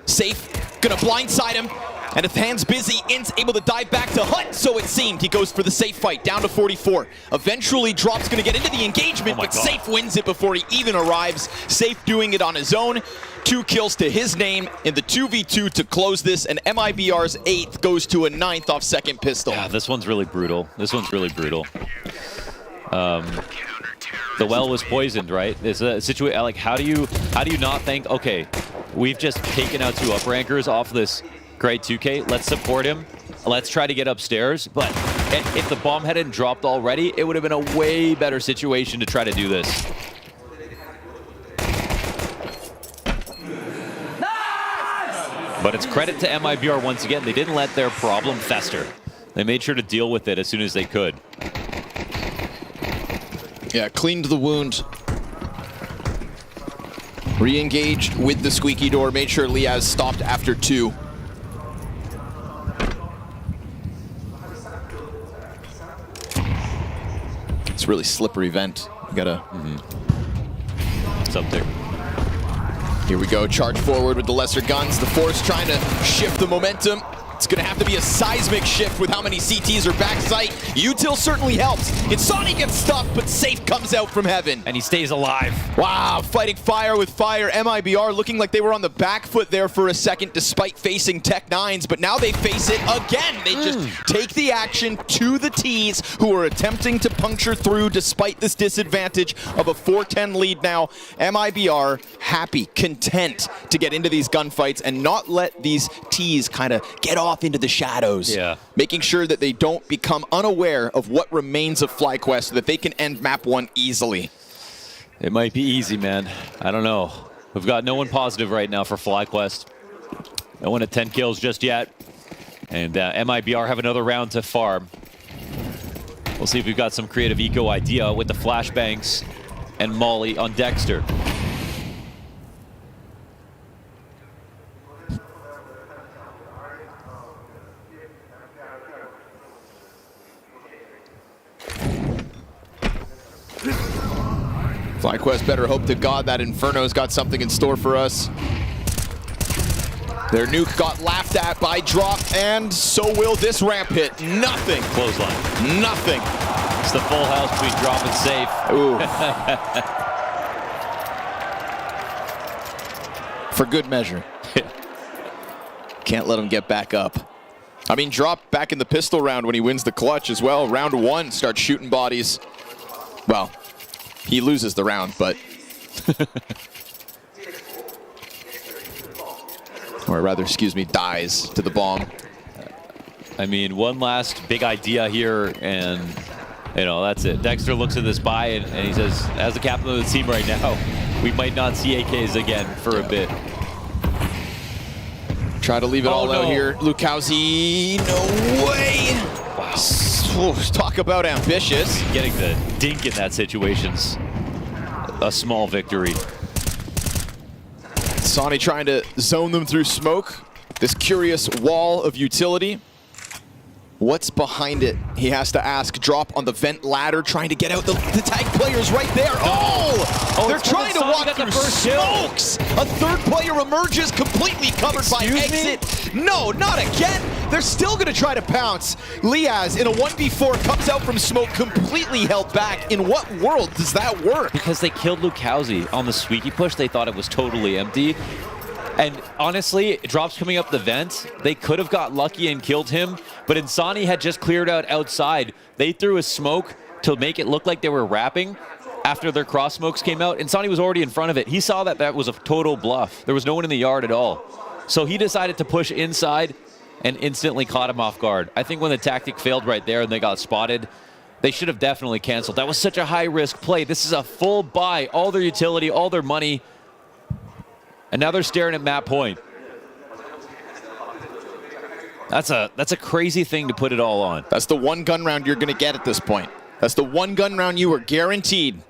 Safe. Gonna blindside him. And if Hand's busy, In's able to dive back to Hut, so it seemed. He goes for the Safe fight, down to 44. Eventually, Drop's gonna get into the engagement, but Safe wins it before he even arrives. Safe doing it on his own. 2 kills to his name in the 2v2 to close this, and MIBR's 8th goes to a 9th off second pistol. Yeah, this one's really brutal. This one's really brutal. The well was poisoned, right? It's a situation like how do you not think, okay, we've just taken out 2 up-rankers off this great 2K. Let's support him. Let's try to get upstairs. But if the bomb hadn't dropped already, it would have been a way better situation to try to do this. But it's credit to MIBR once again. They didn't let their problem fester. They made sure to deal with it as soon as they could. Yeah, cleaned the wound. Re-engaged with the squeaky door, made sure Liaz stopped after 2. It's really slippery vent. You gotta... Something. Here we go, charge forward with the lesser guns. The Force trying to shift the momentum. It's gonna have to be a seismic shift with how many CTs are backside. Util certainly helps. Insani gets stuck, but Safe comes out from Heaven. And he stays alive. Wow, fighting fire with fire. MIBR looking like they were on the back foot there for a second despite facing Tech 9s, but now they face it again. They just take the action to the Ts, who are attempting to puncture through despite this disadvantage of a 4-10 lead now. MIBR happy, content to get into these gunfights and not let these Ts kind of get off into the shadows. Yeah. Making sure that they don't become unaware of what remains of FlyQuest so that they can end map 1 easily. It might be easy, man. I don't know. We've got no one positive right now for FlyQuest. No one at 10 kills just yet. And MIBR have another round to farm. We'll see if we've got some creative eco idea with the flashbangs and Molly on Dexter. FlyQuest better hope to God that Inferno's got something in store for us. Their nuke got laughed at by Drop, and so will this ramp hit. Nothing. Clothesline. Nothing. It's the full house between Drop and Safe. Ooh. For good measure. Can't let him get back up. I mean, Drop back in the pistol round when he wins the clutch as well. Round 1, starts shooting bodies. Well, he loses the round, but... or rather, excuse me, dies to the bomb. I mean, one last big idea here, and, you know, that's it. Dexter looks at this buy, and he says, as the captain of the team right now, we might not see AKs again for a bit. Try to leave it all out here. Lukowski, no way! Wow. Talk about ambitious. Getting the dink in that situation's a small victory. Sonny trying to zone them through smoke. This curious wall of utility. What's behind it? He has to ask. Drop on the vent ladder, trying to get out the tag players right there. Oh, they're trying to walk through smokes. A third player emerges, completely covered by exit. No, not again. They're still going to try to pounce. Liaz in a 1v4 comes out from smoke, completely held back. In what world does that work? Because they killed Lukowski on the squeaky push. They thought it was totally empty. And honestly, Drop's coming up the vent. They could have got lucky and killed him, but Insani had just cleared out outside. They threw a smoke to make it look like they were wrapping. After their cross smokes came out, Insani was already in front of it. He saw that that was a total bluff. There was no one in the yard at all. So he decided to push inside and instantly caught him off guard. I think when the tactic failed right there and they got spotted, they should have definitely canceled. That was such a high-risk play. This is a full buy, all their utility, all their money. And now they're staring at map point. That's a crazy thing to put it all on. That's the one gun round you're going to get at this point. That's the one gun round you were guaranteed.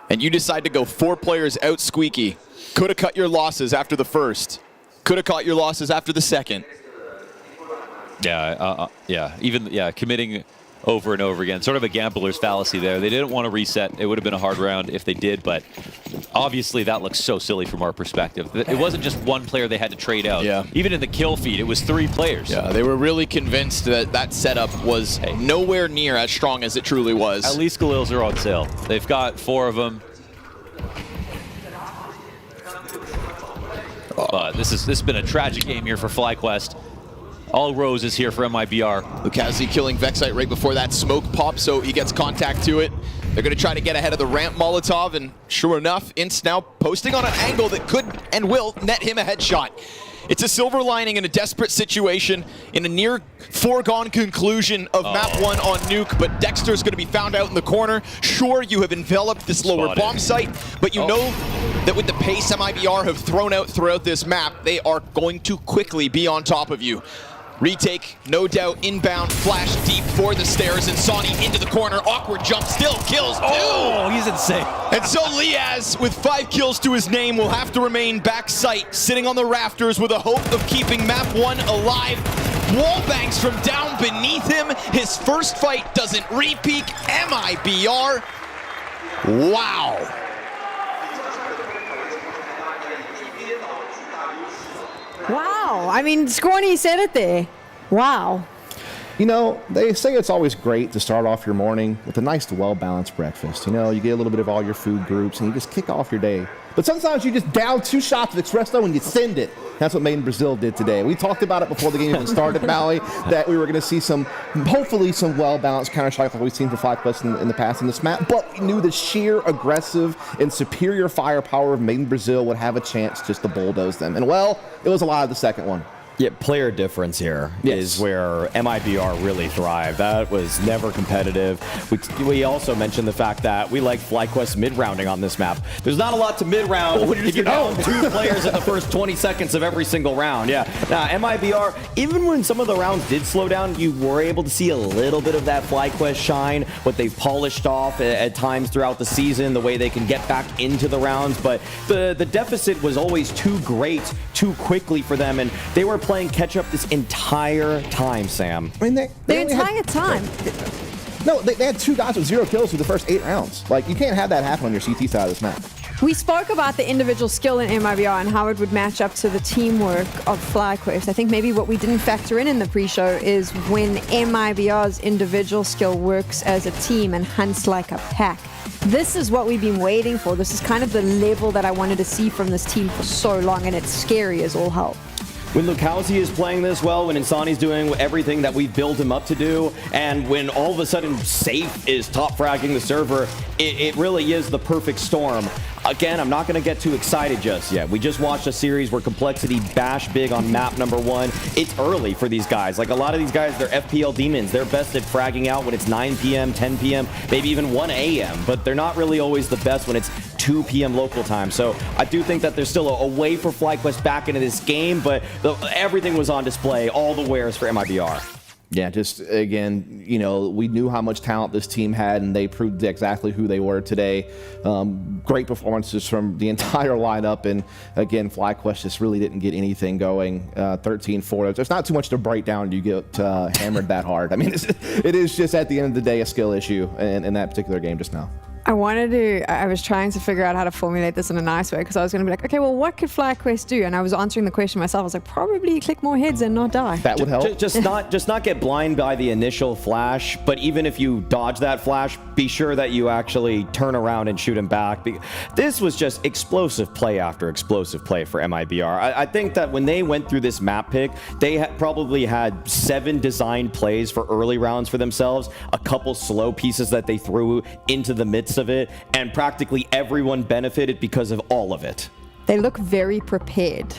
And you decide to go 4 players out squeaky. Could have cut your losses after the first. Could have caught your losses after the second. Yeah, committing over and over again. Sort of a gambler's fallacy there. They didn't want to reset. It would have been a hard round if they did, but obviously that looks so silly from our perspective. It wasn't just one player they had to trade out. Yeah. Even in the kill feed, it was 3 players. Yeah, they were really convinced that that setup was nowhere near as strong as it truly was. At least Galils are on sale. They've got 4 of them. But this has been a tragic game here for FlyQuest. All roses here for MIBR. Lukowski killing Vexite right before that smoke pop, so he gets contact to it. They're going to try to get ahead of the ramp Molotov, and sure enough, Ints now posting on an angle that could and will net him a headshot. It's a silver lining in a desperate situation, in a near foregone conclusion of map 1 on Nuke, but Dexter's going to be found out in the corner. Sure, you have enveloped this lower bomb site, but you know that with the pace MIBR have thrown out throughout this map, they are going to quickly be on top of you. Retake, no doubt, inbound, flash deep for the stairs, and Sonny into the corner, awkward jump, still kills 2! Oh, he's insane. And so Liaz, with 5 kills to his name, will have to remain back sight, sitting on the rafters with a hope of keeping map 1 alive. Wall bangs from down beneath him. His first fight doesn't repeat. MIBR. Wow. Wow. I mean, Scorny said it there. Wow. You know, they say it's always great to start off your morning with a nice, well-balanced breakfast. You know, you get a little bit of all your food groups and you just kick off your day. But sometimes you just down 2 shots of espresso and you send it. That's what Made in Brazil did today. We talked about it before the game even started, Maui, that we were going to see hopefully some well-balanced Counter-Strike like we've seen from FlyQuest in the past in this map, but we knew the sheer aggressive and superior firepower of Made in Brazil would have a chance just to bulldoze them. And well, it was a lot of the second one. Yeah, player difference here is where MIBR really thrived. That was never competitive. We also mentioned the fact that we like FlyQuest mid-rounding on this map. There's not a lot to mid-round if you're down 2 players in the first 20 seconds of every single round. Yeah. Now, MIBR, even when some of the rounds did slow down, you were able to see a little bit of that FlyQuest shine, what they've polished off at times throughout the season, the way they can get back into the rounds. But the deficit was always too great, too quickly for them, and they were playing catch up this entire time, Sam. The entire time. No, they had 2 guys with 0 kills through the first 8 rounds. Like, you can't have that happen on your CT side of this map. We spoke about the individual skill in MIBR and how it would match up to the teamwork of FlyQuest. I think maybe what we didn't factor in the pre-show is when MIBR's individual skill works as a team and hunts like a pack. This is what we've been waiting for. This is kind of the level that I wanted to see from this team for so long, and it's scary as all hell. When LuCaoZ is playing this well, when Insani's doing everything that we built him up to do, and when all of a sudden Safe is top fragging the server, it really is the perfect storm. Again, I'm not going to get too excited just yet. We just watched a series where Complexity bashed big on map number 1. It's early for these guys. Like, a lot of these guys, they're FPL demons. They're best at fragging out when it's 9 p.m., 10 p.m., maybe even 1 a.m., but they're not really always the best when it's 2 p.m. local time. So I do think that there's still a way for FlyQuest back into this game, but everything was on display, all the wares for MIBR. Yeah, just again, you know, we knew how much talent this team had, and they proved exactly who they were today. Great performances from the entire lineup, and again, FlyQuest just really didn't get anything going. 13-4. There's not too much to break down. You get hammered that hard. I mean, it is just at the end of the day a skill issue in that particular game just now. I was trying to figure out how to formulate this in a nice way, because I was going to be like, okay, well, what could FlyQuest do? And I was answering the question myself. I was like, probably click more heads and not die. That would help. Just not get blind by the initial flash, but even if you dodge that flash, be sure that you actually turn around and shoot him back. This was just explosive play after explosive play for MIBR. I think that when they went through this map pick, they probably had 7 designed plays for early rounds for themselves, a couple slow pieces that they threw into the midst of it, and practically everyone benefited because of all of it. They look very prepared.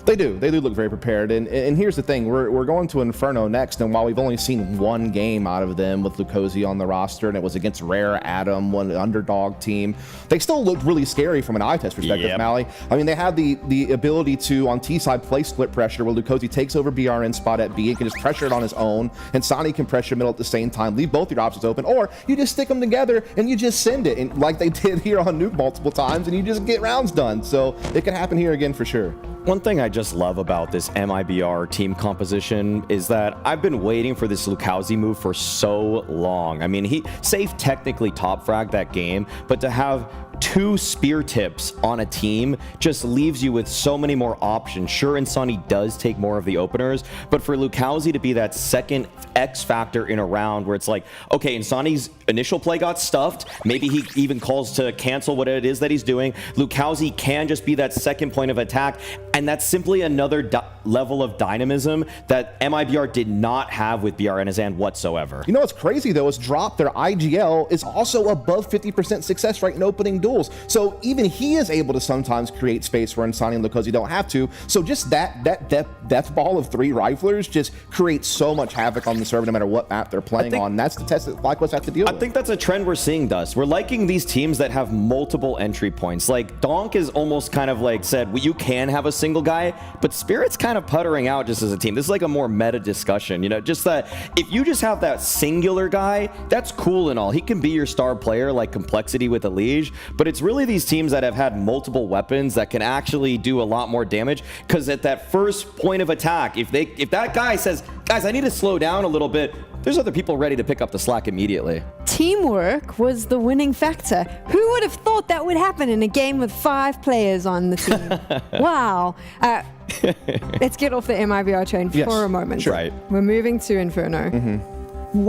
They do look very prepared, and here's the thing, we're going to Inferno next, and while we've only seen 1 game out of them with LuCaoZ on the roster, and it was against Rare Adam, one underdog team, they still looked really scary from an eye test perspective, Mally. I mean, they have the ability to, on T side, play split pressure, where LuCaoZ takes over BRN spot at B and can just pressure it on his own, and Sonny can pressure middle at the same time, leave both your options open, or you just stick them together and you just send it, and like they did here on Nuke multiple times, and you just get rounds done. So it can happen here again for sure. One thing I just love about this MIBR team composition is that I've been waiting for this LuCaoZ move for so long. I mean, Safe technically top fragged that game, but to have 2 spear tips on a team just leaves you with so many more options. Sure, Insani does take more of the openers, but for LuCaoZ to be that second X factor in a round where it's like, okay, Insani's initial play got stuffed, maybe he even calls to cancel what it is that he's doing. LuCaoZ can just be that second point of attack, and that's simply another level of dynamism that MIBR did not have with BRN Azan whatsoever. You know what's crazy though is Drop, their IGL, is also above 50% success rate in opening duels. So even he is able to sometimes create space where Insani and LuCaoZ don't have to. So just that death ball of 3 riflers just creates so much havoc on the server no matter what map they're playing on. That's the test that FlyQuest have to deal with. I think that's a trend we're seeing, Dust. We're liking these teams that have multiple entry points. Like Donk is almost kind of like said, well, you can have a single guy, but Spirit's kind of puttering out just as a team. This is like a more meta discussion, you know, just that if you just have that singular guy, that's cool and all. He can be your star player like Complexity with Elige, but it's really these teams that have had multiple weapons that can actually do a lot more damage, because at that first point of attack, if that guy says, guys, I need to slow down a little bit, there's other people ready to pick up the slack immediately. Teamwork was the winning factor. Who would have thought that would happen in a game with 5 players on the team? Wow. Let's get off the MIBR train for a moment. Sure. Right. We're moving to Inferno.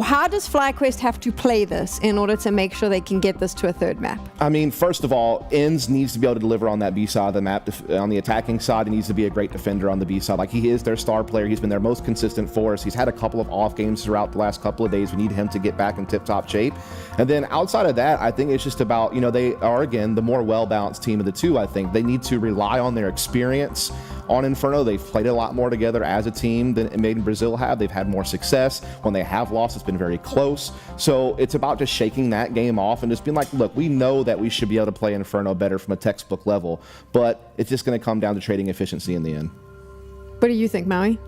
How does FlyQuest have to play this in order to make sure they can get this to a 3rd map? I mean, first of all, Enz needs to be able to deliver on that B side of the map. On the attacking side, he needs to be a great defender on the B side. Like, he is their star player. He's been their most consistent force. He's had a couple of off games throughout the last couple of days. We need him to get back in tip-top shape. And then outside of that, I think it's just about, you know, they are, again, the more well-balanced team of the 2, I think. They need to rely on their experience on Inferno. They've played a lot more together as a team than Made in Brazil have. They've had more success. When they have lost, it's been very close. So it's about just shaking that game off and just being like, look, we know that we should be able to play Inferno better from a textbook level, but it's just going to come down to trading efficiency in the end. What do you think, Maui?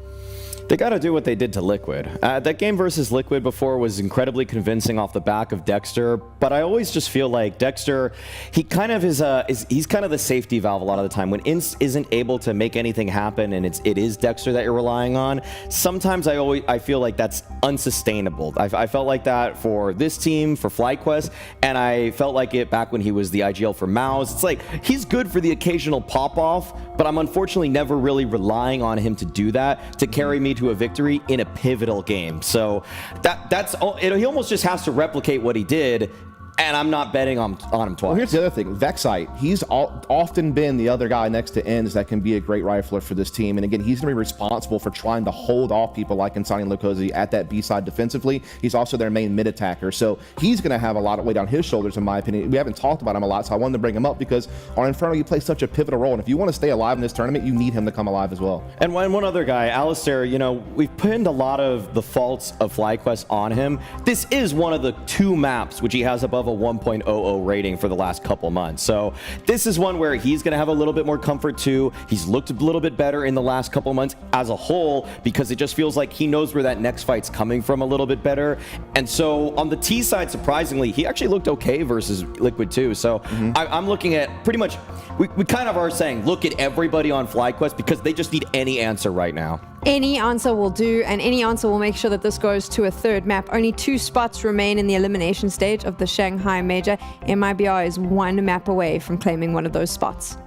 They got to do what they did to Liquid. That game versus Liquid before was incredibly convincing off the back of Dexter, but I always just feel like Dexter, he kind of he's kind of the safety valve a lot of the time. When Ince isn't able to make anything happen and it is Dexter that you're relying on, sometimes I feel like that's unsustainable. I felt like that for this team, for FlyQuest, and I felt like it back when he was the IGL for MongolZ. It's like, he's good for the occasional pop-off, but I'm unfortunately never really relying on him to do that, to carry me to a victory in a pivotal game. So that's all. He almost just has to replicate what he did, and I'm not betting on him twice. Well, here's the other thing. Vexite, he's often been the other guy next to Ends that can be a great rifler for this team. And again, he's going to be responsible for trying to hold off people like Insani and LoCozy at that B side defensively. He's also their main mid attacker. So he's going to have a lot of weight on his shoulders, in my opinion. We haven't talked about him a lot, so I wanted to bring him up because on Inferno, you play such a pivotal role. And if you want to stay alive in this tournament, you need him to come alive as well. And one other guy, Alistair, you know, we've pinned a lot of the faults of FlyQuest on him. This is one of the 2 maps which he has above a 1.00 rating for the last couple months. So this is one where he's going to have a little bit more comfort too. He's looked a little bit better in the last couple months as a whole, because it just feels like he knows where that next fight's coming from a little bit better. And so on the T side, surprisingly, he actually looked okay versus Liquid too. So I'm looking at pretty much, we kind of are saying, look at everybody on FlyQuest, because they just need any answer right now. Any answer will do, and any answer will make sure that this goes to a 3rd map. Only 2 spots remain in the elimination stage of the Shanghai Major. MIBR is 1 map away from claiming one of those spots.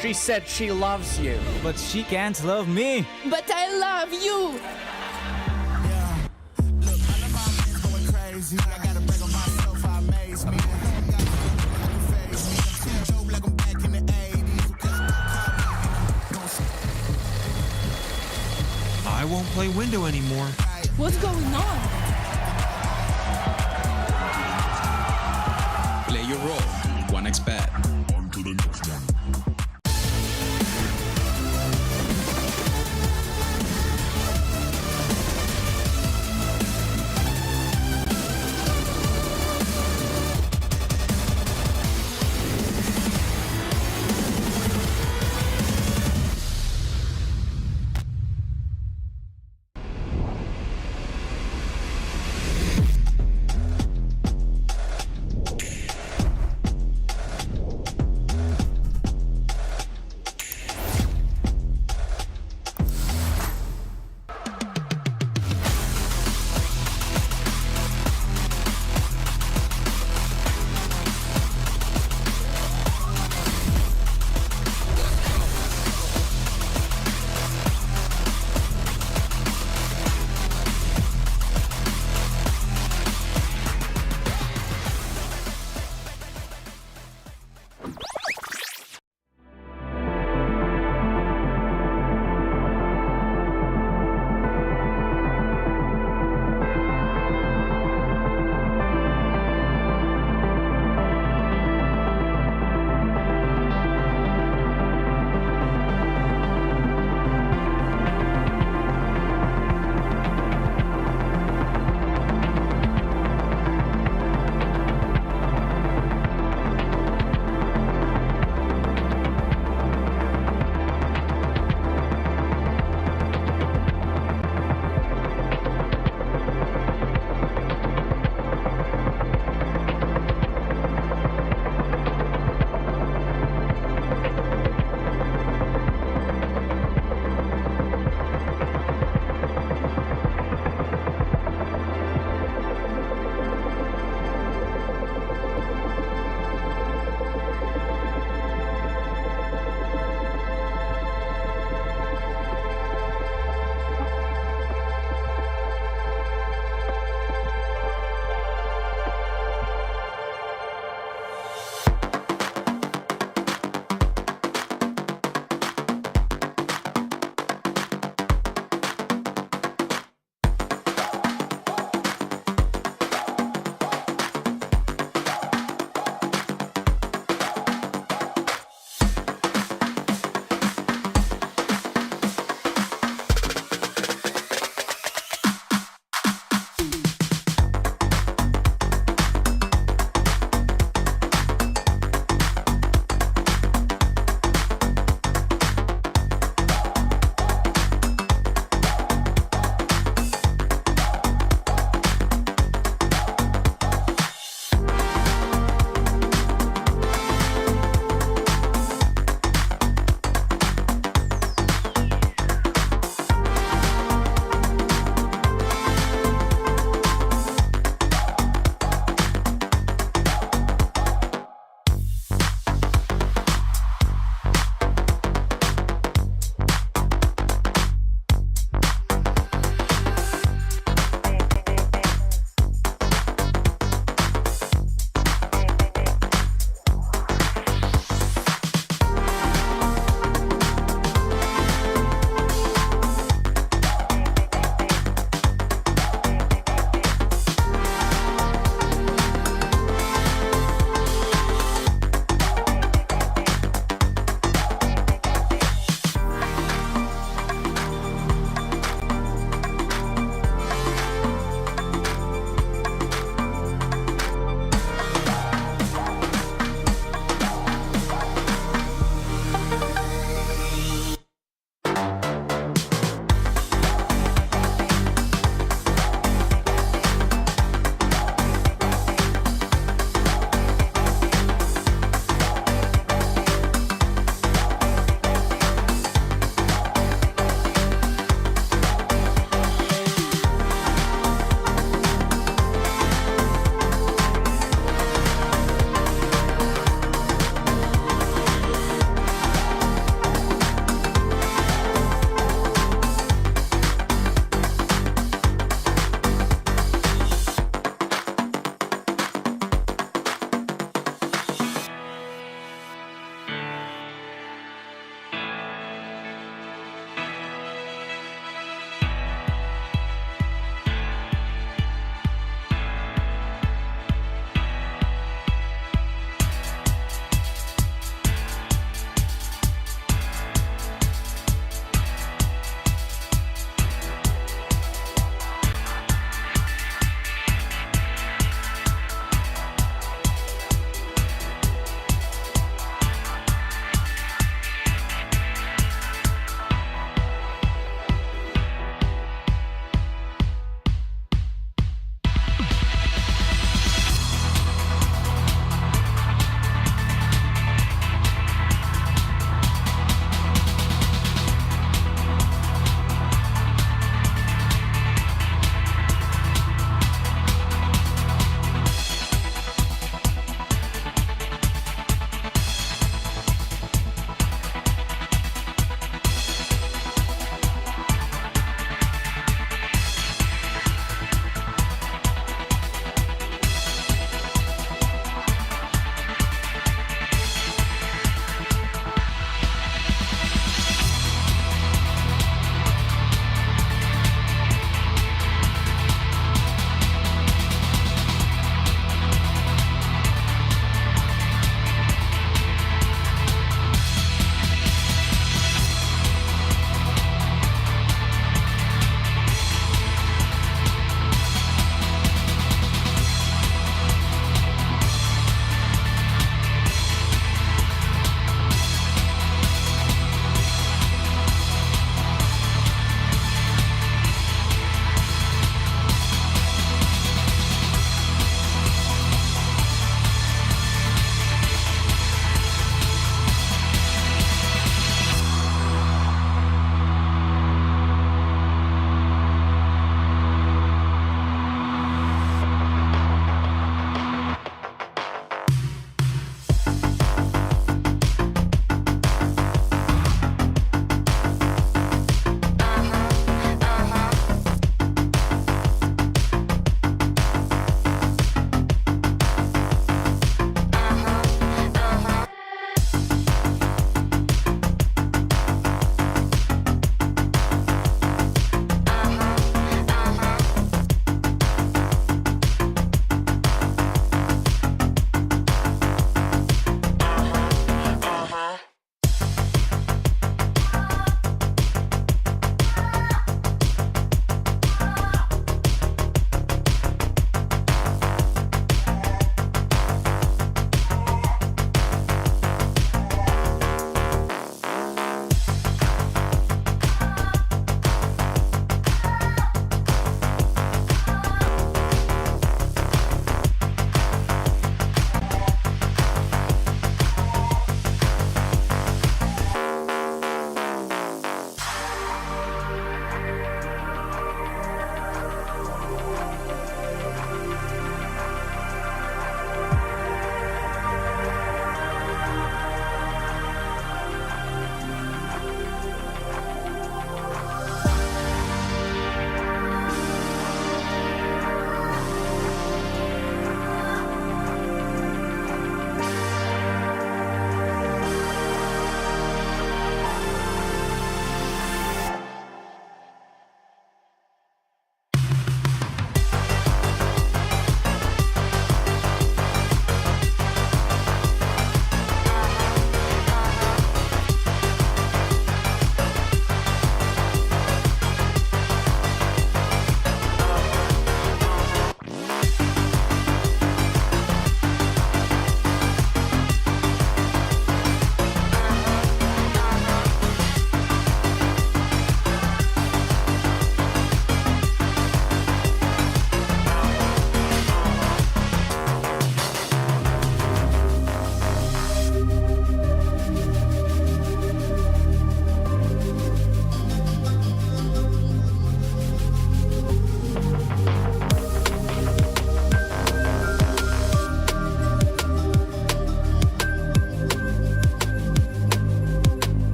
She said she loves you, but she can't love me. But I love you. I won't play window anymore. What's going on? Play your role. 1xBet. On to the next one.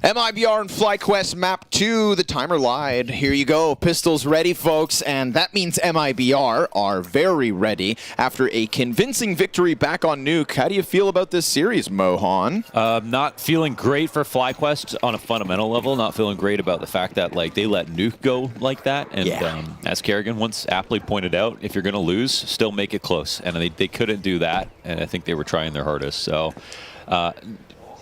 MIBR and FlyQuest map 2, the timer lied. Here you go, pistols ready, folks, and that means MIBR are very ready after a convincing victory back on Nuke. How do you feel about this series, Mohan? Not feeling great for FlyQuest on a fundamental level, not feeling great about the fact that like they let Nuke go like that, and as Kerrigan once aptly pointed out, if you're going to lose, still make it close, and they couldn't do that, and I think they were trying their hardest, so...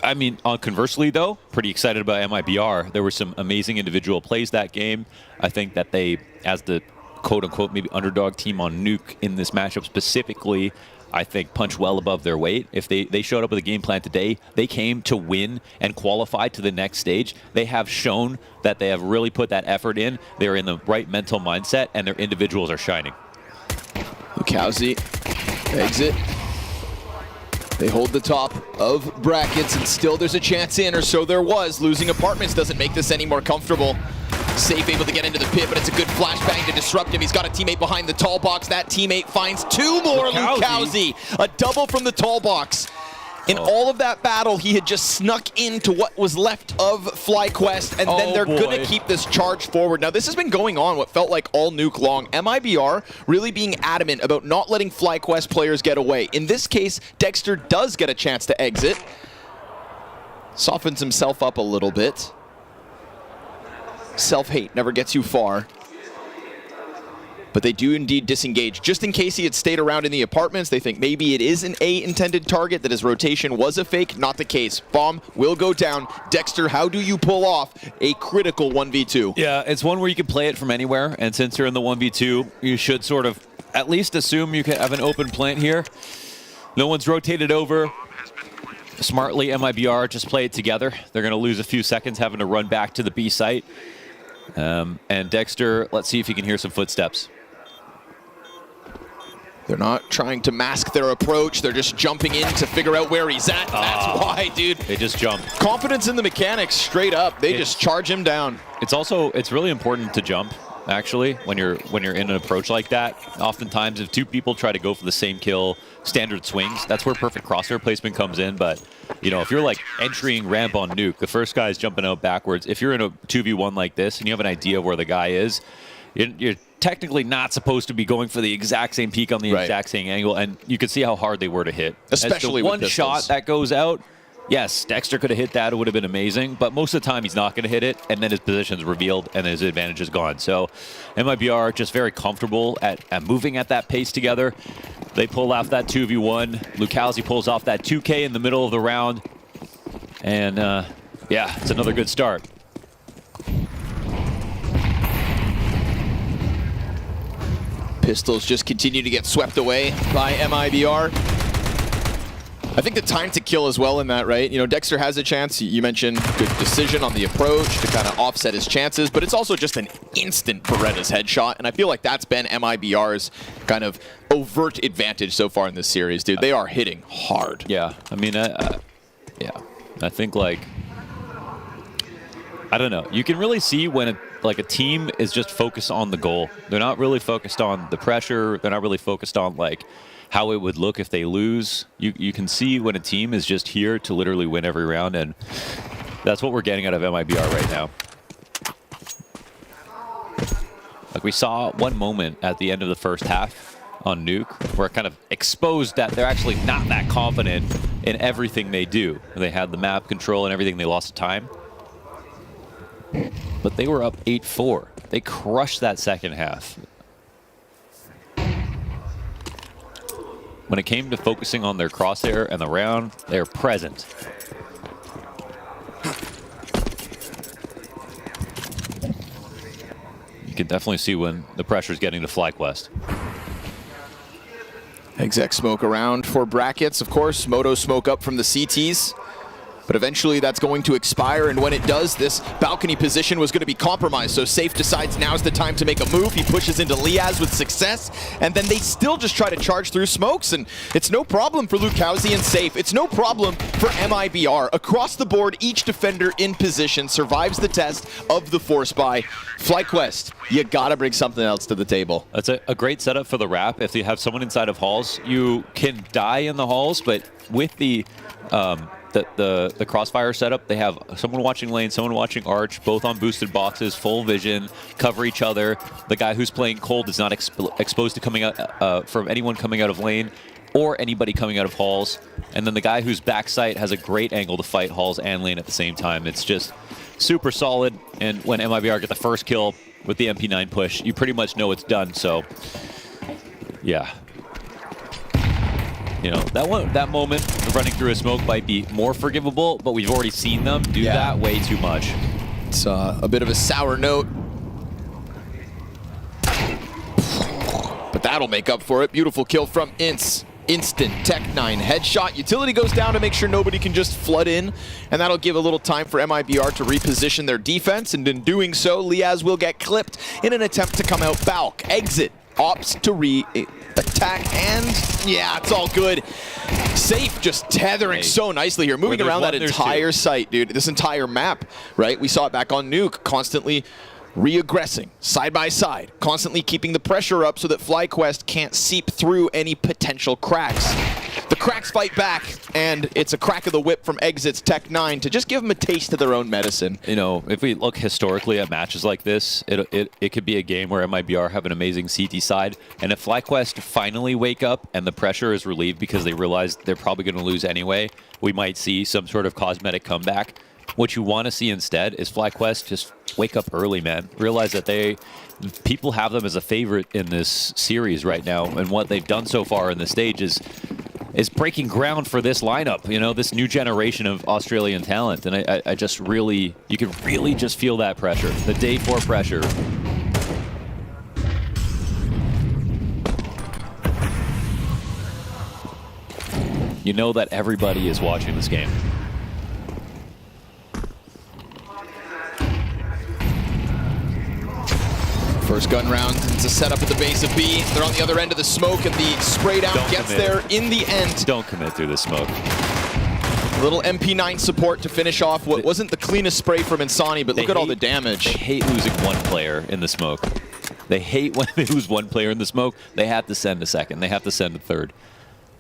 I mean, conversely, though, pretty excited about MIBR. There were some amazing individual plays that game. I think that they, as the quote-unquote maybe underdog team on Nuke in this matchup specifically, I think punched well above their weight. If they showed up with a game plan today, they came to win and qualify to the next stage. They have shown that they have really put that effort in. They're in the right mental mindset, and their individuals are shining. MongolZ, exit. They hold the top of brackets, and still there's a chance in, or so there was. Losing apartments doesn't make this any more comfortable. Safe able to get into the pit, but it's a good flashbang to disrupt him. He's got a teammate behind the tall box. That teammate finds two more. MongolZ, a double from the tall box. In all of that battle, he had just snuck into what was left of FlyQuest, and then they're going to keep this charge forward. Now, this has been going on what felt like all Nuke long. MIBR really being adamant about not letting FlyQuest players get away. In this case, Dexter does get a chance to exit. Softens himself up a little bit. Self-hate never gets you far. But they do indeed disengage. Just in case he had stayed around in the apartments, they think maybe it is an A intended target, that his rotation was a fake. Not the case. Bomb will go down. Dexter, how do you pull off a critical 1v2? Yeah, it's one where you can play it from anywhere, and since you're in the 1v2, you should sort of at least assume you can have an open plant here. No one's rotated over. Smartly, MIBR just play it together. They're going to lose a few seconds having to run back to the B site. And Dexter, let's see if he can hear some footsteps. They're not trying to mask their approach. They're just jumping in to figure out where he's at. That's why, dude. They just jump. Confidence in the mechanics, straight up. They just charge him down. It's really important to jump, actually, when you're in an approach like that. Oftentimes, if two people try to go for the same kill, standard swings, that's where perfect crosshair placement comes in. But, you know, if you're like entering ramp on Nuke, the first guy's jumping out backwards. If you're in a 2v1 like this and you have an idea of where the guy is, you're technically not supposed to be going for the exact same peak on the exact same angle, and you can see how hard they were to hit. Especially with one shot that goes out. Yes, Dexter could have hit that. It would have been amazing, but most of the time he's not going to hit it, and then his position's revealed and his advantage is gone. So MIBR just very comfortable at moving at that pace together. They pull off that 2v1. MongolZ pulls off that 2K in the middle of the round, and yeah, it's another good start. Pistols just continue to get swept away by MIBR. I think the time to kill as well in that, right? You know, Dexter has a chance. You mentioned good decision on the approach to kind of offset his chances, but it's also just an instant Beretta's headshot, and I feel like that's been MIBR's kind of overt advantage so far in this series, dude. They are hitting hard. Yeah, I mean, yeah, I think like, I don't know. You can really see when like a team is just focused on the goal. They're not really focused on the pressure. They're not really focused on like how it would look if they lose. You can see when a team is just here to literally win every round, and that's what we're getting out of MIBR right now. Like we saw one moment at the end of the first half on Nuke where it kind of exposed that they're actually not that confident in everything they do. They had the map control and everything, they lost time. But they were up 8-4. They crushed that second half. When it came to focusing on their crosshair and the round, they're present. You can definitely see when the pressure's getting to FlyQuest. Exec smoke around for brackets, of course. Moto smoke up from the CTs. But eventually that's going to expire, and when it does, this balcony position was going to be compromised. So Safe decides now's the time to make a move. He pushes into Liaz with success, and then they still just try to charge through smokes, and it's no problem for MongolZ and Safe. It's no problem for MIBR. Across the board, each defender in position survives the test of the force buy. FlyQuest, you gotta bring something else to the table. That's a great setup for the wrap. If you have someone inside of halls, you can die in the halls, but with the the crossfire setup, they have someone watching lane, someone watching arch, both on boosted boxes, full vision, cover each other. The guy who's playing cold is not exposed to coming out from anyone coming out of lane or anybody coming out of halls. And then the guy who's backside has a great angle to fight halls and lane at the same time. It's just super solid. And when MIBR get the first kill with the MP9 push, you pretty much know it's done. So, yeah. You know, that moment of running through a smoke might be more forgivable, but we've already seen them do that way too much. It's a bit of a sour note. But that'll make up for it. Beautiful kill from Ince. Instant Tech9 headshot. Utility goes down to make sure nobody can just flood in, and that'll give a little time for MIBR to reposition their defense, and in doing so, Liaz will get clipped in an attempt to come out Balk. Exit opts to attack, and yeah, it's all good. Safe just tethering so nicely here, moving around that entire site, dude. This entire map, right? We saw it back on Nuke, constantly re-aggressing, side by side, constantly keeping the pressure up so that FlyQuest can't seep through any potential cracks. The cracks fight back, and it's a crack of the whip from Exit's Tech9 to just give them a taste of their own medicine. You know, if we look historically at matches like this, it could be a game where MIBR have an amazing CT side, and if FlyQuest finally wake up and the pressure is relieved because they realize they're probably going to lose anyway, we might see some sort of cosmetic comeback. What you want to see instead is FlyQuest just wake up early, man. Realize that people have them as a favorite in this series right now, and what they've done so far in the stage is breaking ground for this lineup, you know, this new generation of Australian talent. And I just really, you can really just feel that pressure, the day 4 pressure. You know that everybody is watching this game. First gun round, it's a setup at the base of B. They're on the other end of the smoke, and the spray down gets there in the end. Don't commit through the smoke. A little MP9 support to finish off what wasn't the cleanest spray from Insani, but look at all the damage. They hate losing one player in the smoke. They hate when they lose one player in the smoke. They have to send a second. They have to send a third.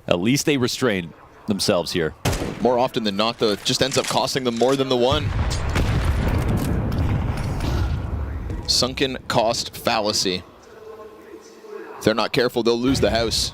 At least they restrain themselves here. More often than not, though, it just ends up costing them more than the one. Sunken cost fallacy. If they're not careful, they'll lose the house.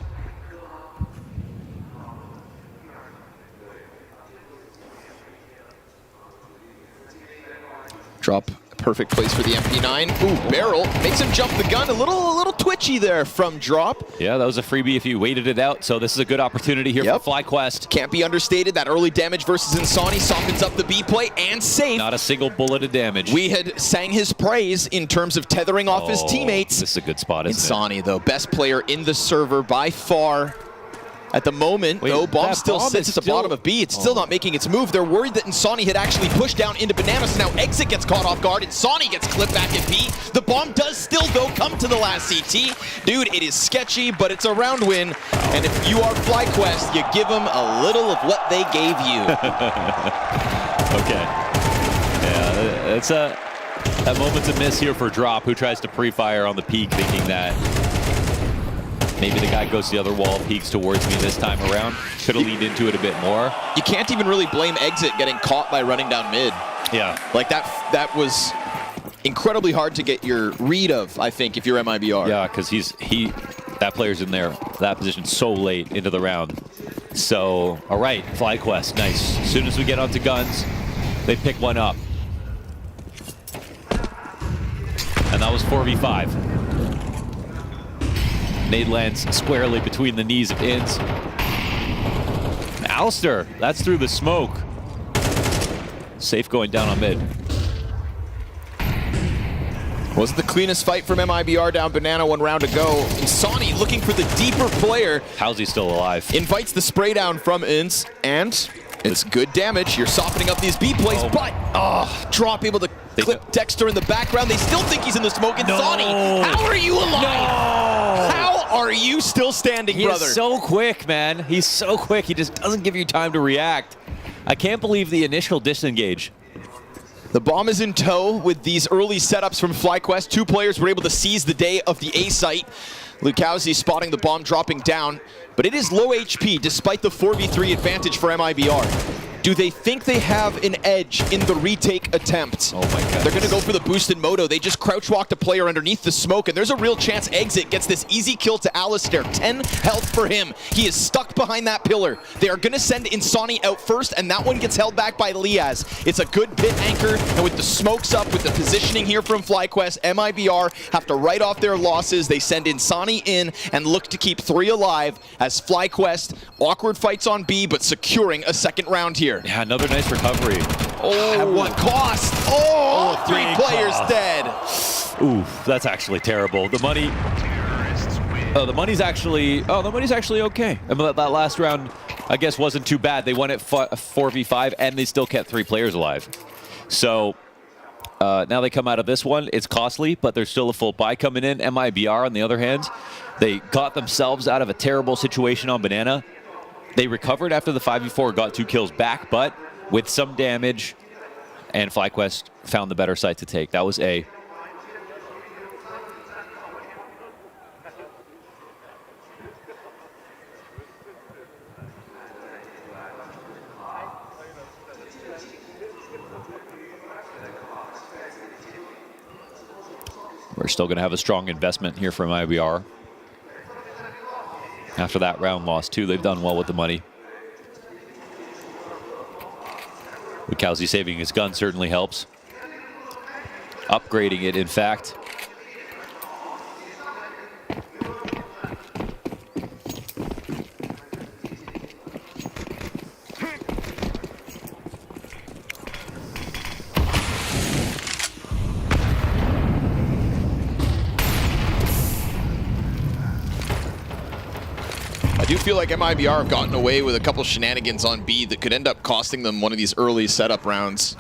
Drop, perfect place for the MP9. Ooh, barrel makes him jump the gun. A little twitchy there from Drop. Yeah, that was a freebie if you waited it out. So this is a good opportunity here for FlyQuest. Can't be understated. That early damage versus Insani softens up the B play, and safe. Not a single bullet of damage. We had sang his praise in terms of tethering off his teammates. This is a good spot, isn't Insani, though, best player in the server by far. At the moment, though, bomb still sits at the bottom of B. It's still not making its move. They're worried that Insani had actually pushed down into Banana, so now Exit gets caught off guard. Insani gets clipped back at B. The bomb does still, though, come to the last CT. Dude, it is sketchy, but it's a round win. And if you are FlyQuest, you give them a little of what they gave you. Okay. Yeah, it's a moment's a miss here for Drop, who tries to pre-fire on the peak, thinking that maybe the guy goes to the other wall, peeks towards me this time around. Could have leaned into it a bit more. You can't even really blame Exit getting caught by running down mid. Yeah. Like that was incredibly hard to get your read of, I think, if you're MIBR. Yeah, because that player's in there, that position so late into the round. So, all right, FlyQuest, nice. As soon as we get onto guns, they pick one up. And that was 4v5. Nade lands squarely between the knees of Inns. Alistair, that's through the smoke. Safe going down on mid. Wasn't the cleanest fight from MIBR down Banana 1 round ago. Insani looking for the deeper player. How's he still alive? Invites the spray down from Inns, and it's good damage. You're softening up these B plays, but Drop able to clip Dexter in the background. They still think he's in the smoke. Insani, how are you alive? How are you still standing, brother? He's so quick, man. He's so quick. He just doesn't give you time to react. I can't believe the initial disengage. The bomb is in tow with these early setups from FlyQuest. 2 players were able to seize the day of the A site. Lukowski spotting the bomb dropping down, but it is low HP despite the 4v3 advantage for MIBR. Do they think they have an edge in the retake attempt? Oh my god. They're going to go for the boosted moto. They just crouch walked a player underneath the smoke, and there's a real chance Exit gets this easy kill to Alistair. 10 health for him. He is stuck behind that pillar. They are going to send Insani out first, and that one gets held back by Liaz. It's a good pit anchor, and with the smokes up, with the positioning here from FlyQuest, MIBR have to write off their losses. They send Insani in and look to keep 3 alive as FlyQuest, awkward fights on B, but securing a second round here. Yeah, another nice recovery. Oh, at what cost? Oh, 3 players cost. dead. Oof, that's actually terrible. The money. Oh, the money's actually. Oh, the money's actually okay. I mean, that last round, I guess, wasn't too bad. They won it 4v5, and they still kept 3 players alive. So now they come out of this one. It's costly, but there's still a full buy coming in. MIBR, on the other hand, they got themselves out of a terrible situation on Banana. They recovered after the 5v4, got 2 kills back, but with some damage, and FlyQuest found the better side to take. That was A. We're still going to have a strong investment here from IBR. After that round loss, too, they've done well with the money. MongolZ saving his gun certainly helps. Upgrading it, in fact. I do feel like MIBR have gotten away with a couple shenanigans on B that could end up costing them one of these early setup rounds.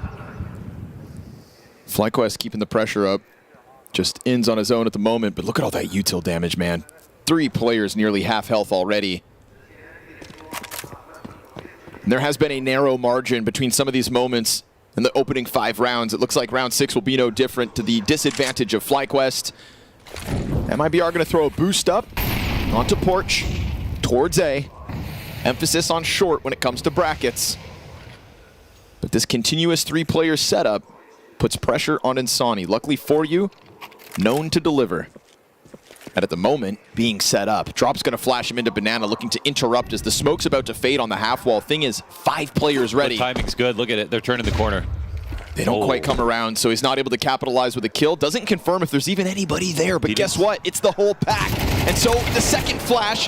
FlyQuest keeping the pressure up. Just ins on his own at the moment, but look at all that util damage, man. 3 players nearly half health already. And there has been a narrow margin between some of these moments in the opening 5 rounds. It looks like round 6 will be no different, to the disadvantage of FlyQuest. MIBR going to throw a boost up onto Porch. Towards A. Emphasis on short when it comes to brackets. But this continuous 3-player setup puts pressure on Insani. Luckily for you, known to deliver. And at the moment, being set up. Drop's going to flash him into Banana, looking to interrupt as the smoke's about to fade on the half wall. Thing is, 5 players ready. The timing's good. Look at it. They're turning the corner. They don't quite come around, so he's not able to capitalize with a kill. Doesn't confirm if there's even anybody there, but guess what? It's the whole pack. And so the second flash,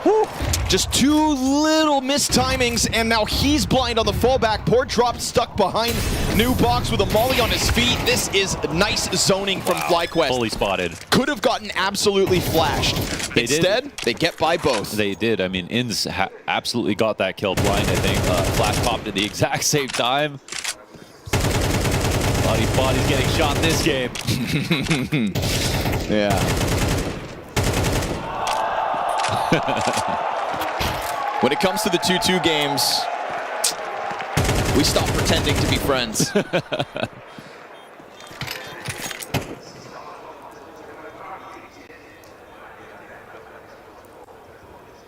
just 2 little missed timings, and now he's blind on the fallback. Poor drop stuck behind New Box with a molly on his feet. This is nice zoning from FlyQuest. Fully spotted. Could have gotten absolutely flashed. Instead, they get by both. They did. I mean, Ins absolutely got that kill blind, I think. Flash popped at the exact same time. Body's getting shot this game. Yeah. When it comes to the 2-2 games, we stop pretending to be friends.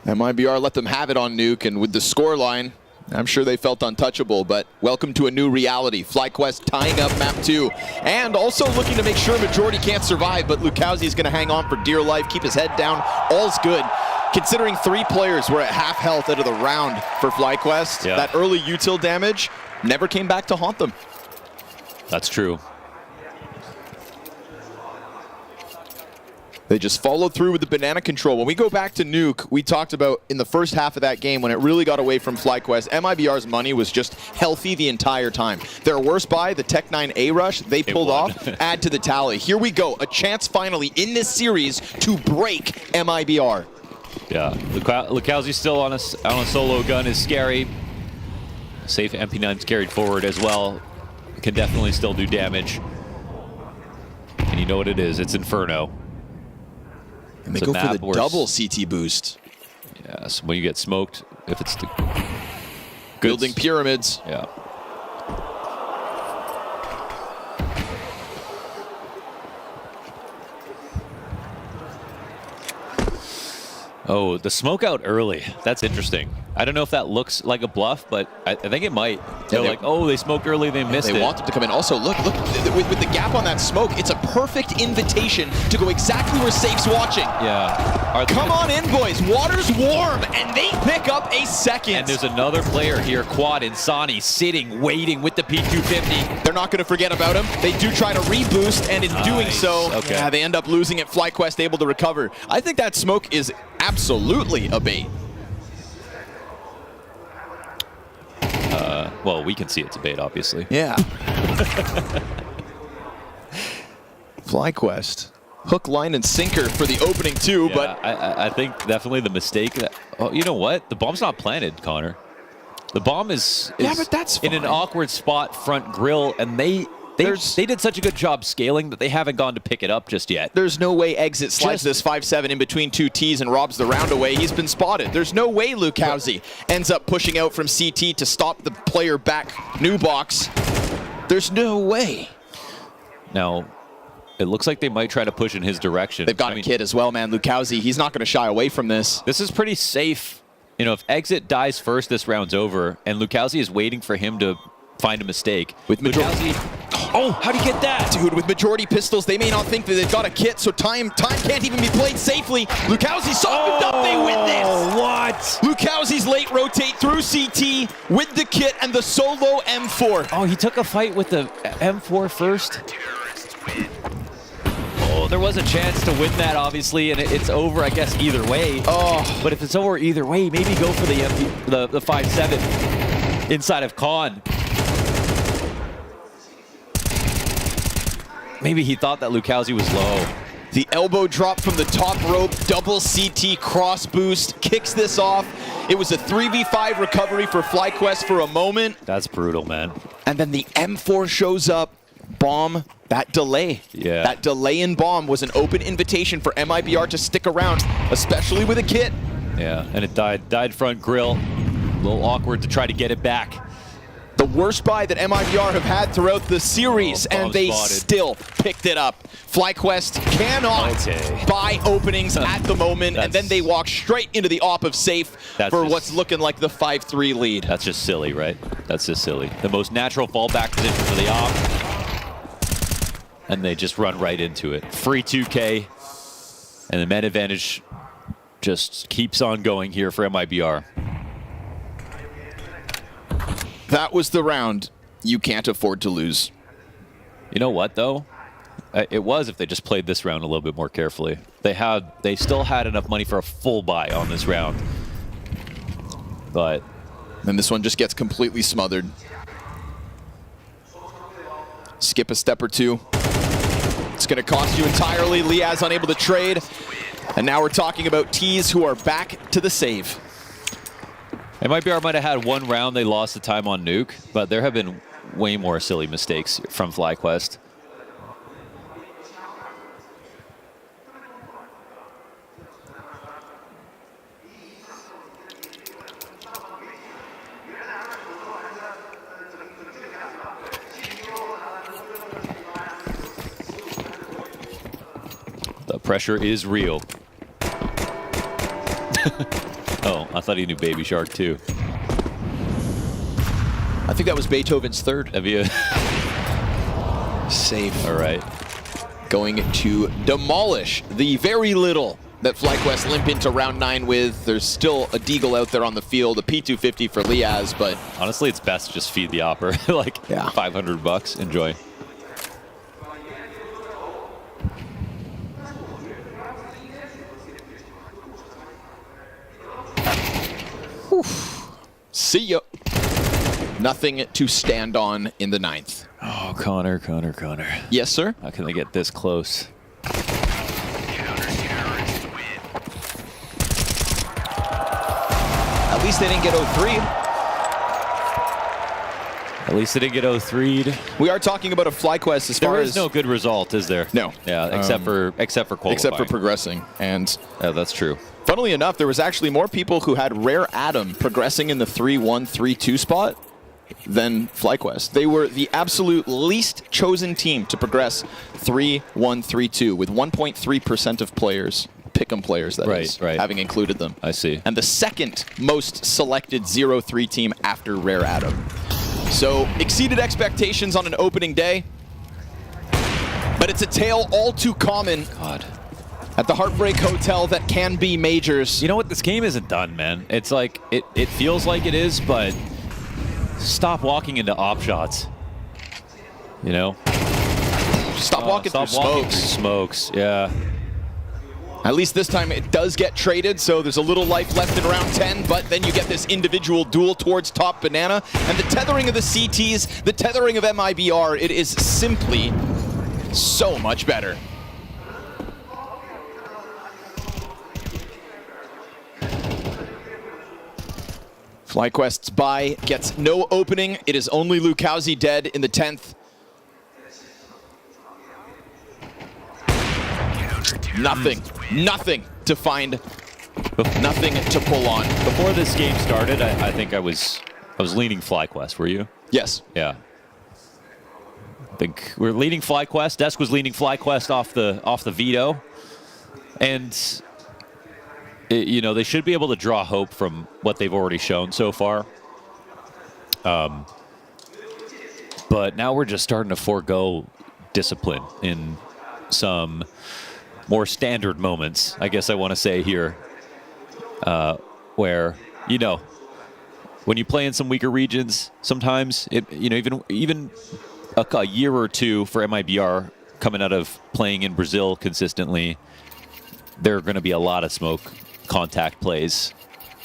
MIBR let them have it on Nuke, and with the scoreline, I'm sure they felt untouchable, but welcome to a new reality. FlyQuest tying up map 2, and also looking to make sure Majority can't survive, but MongolZ is going to hang on for dear life, keep his head down. All's good. Considering 3 players were at half health out of the round for FlyQuest, that early util damage never came back to haunt them. That's true. They just followed through with the banana control. When we go back to Nuke, we talked about in the first half of that game when it really got away from FlyQuest, MIBR's money was just healthy the entire time. Their worst buy, the Tech 9 A rush, they pulled off, add to the tally. Here we go, a chance finally in this series to break MIBR. Yeah, MongolZ still on a solo gun is scary. Safe MP9's carried forward as well. Can definitely still do damage. And you know what it is, it's Inferno. And they go for the double CT boost. Yes, when you get smoked, if it's the building pyramids. Yeah. Oh, the smoke out early. That's interesting. I don't know if that looks like a bluff, but I think it might. They're like, oh, they smoked early, they missed it. They want them to come in. Also, look, with the gap on that smoke, it's a perfect invitation to go exactly where Safe's watching. Yeah. Come on in, boys. Water's warm, and they pick up a second. And there's another player here, Quad Insani, sitting, waiting with the P250. They're not going to forget about him. They do try to reboost, and in doing so, yeah, they end up losing it. FlyQuest able to recover. I think that smoke is absolutely a bait. Well, we can see it's a bait, obviously. Yeah. FlyQuest. Hook, line, and sinker for the opening two, Yeah, but I think definitely the mistake. Oh, you know what? The bomb's not planted, Connor. The bomb is but that's in an awkward spot, front grill, and they did such a good job scaling that they haven't gone to pick it up just yet. There's no way Exit slides this 5-7 in between two Ts and robs the round away. He's been spotted. There's no way Lukowski ends up pushing out from CT to stop the player back new box. There's no way. Now, it looks like they might try to push in his direction. They've got a kid as well, man. Lukowski, he's not going to shy away from this. This is pretty safe. You know, if Exit dies first, this round's over, and Lukowski is waiting for him to find a mistake. With majority, oh, how'd he get that? Dude, with majority pistols, they may not think that they've got a kit, so time can't even be played safely. Lukowski softened up, they win this! What? Lukowski's late rotate through CT with the kit and the solo M4. Oh, he took a fight with the M4 first? Oh, there was a chance to win that, obviously, and it's over, I guess, either way. Oh, but if it's over either way, maybe go for the 5-7 inside of Khan. Maybe he thought that Lukowski was low. The elbow drop from the top rope, double CT cross boost, kicks this off. It was a 3v5 recovery for FlyQuest for a moment. That's brutal, man. And then the M4 shows up. Bomb, that delay. Yeah. That delay in bomb was an open invitation for MIBR to stick around, especially with a kit. Yeah, and it died front grill. A little awkward to try to get it back. The worst buy that MIBR have had throughout the series, and they still picked it up. FlyQuest cannot buy openings at the moment, and then they walk straight into the op of safe for what's looking like the 5-3 lead. That's just silly, right? That's just silly. The most natural fallback position for the op, and they just run right into it. Free 2K, and the man advantage just keeps on going here for MIBR. That was the round you can't afford to lose. You know what, though? It was if they just played this round a little bit more carefully. They still had enough money for a full buy on this round. But then this one just gets completely smothered. Skip a step or two. It's going to cost you entirely. Liaz unable to trade. And now we're talking about T's who are back to the save. MIBR might have had one round they lost the time on Nuke, but there have been way more silly mistakes from FlyQuest. The pressure is real. Oh, I thought he knew Baby Shark too. I think that was Beethoven's third. Have you? Safe. All right. Going to demolish the very little that FlyQuest limp into round 9 with. There's still a Deagle out there on the field, a P250 for Liaz, but honestly, it's best to just feed the opper. Like $500. Enjoy. See ya. Nothing to stand on in the 9th. Oh, Connor. Yes, sir? How can they get this close? At least they didn't get 0-3. At least they didn't get 0-3'd. We are talking about a FlyQuest as far as... There is no good result, is there? No. Yeah, except for qualifying. Except for progressing. And that's true. Funnily enough, there was actually more people who had Rare Adam progressing in the 3-1, 3-2 spot than FlyQuest. They were the absolute least chosen team to progress 3-1, 3-2 with 1.3% of players. pick'em players, that is, having included them. I see. And the second most selected 0-3 team after Rare Atom. So exceeded expectations on an opening day, but it's a tale all too common at the Heartbreak Hotel that can be majors. You know what? This game isn't done, man. It's like, it feels like it is, but stop walking into op shots. You know? Stop walking through smokes, yeah. At least this time it does get traded, so there's a little life left in round 10, but then you get this individual duel towards top banana. And the tethering of the CTs, the tethering of MIBR, it is simply so much better. FlyQuest's buy gets no opening. It is only LuCaoZ dead in the 10th. Nothing to find, nothing to pull on. Before this game started, I think I was leaning FlyQuest. Were you? Yes. Yeah. I think we're leading FlyQuest. Desk was leading FlyQuest off the veto, and you know, they should be able to draw hope from what they've already shown so far. But now we're just starting to forego discipline in some more standard moments, I guess I want to say here, where, you know, when you play in some weaker regions, sometimes it, you know, even a year or two for MIBR coming out of playing in Brazil consistently, there are going to be a lot of smoke contact plays.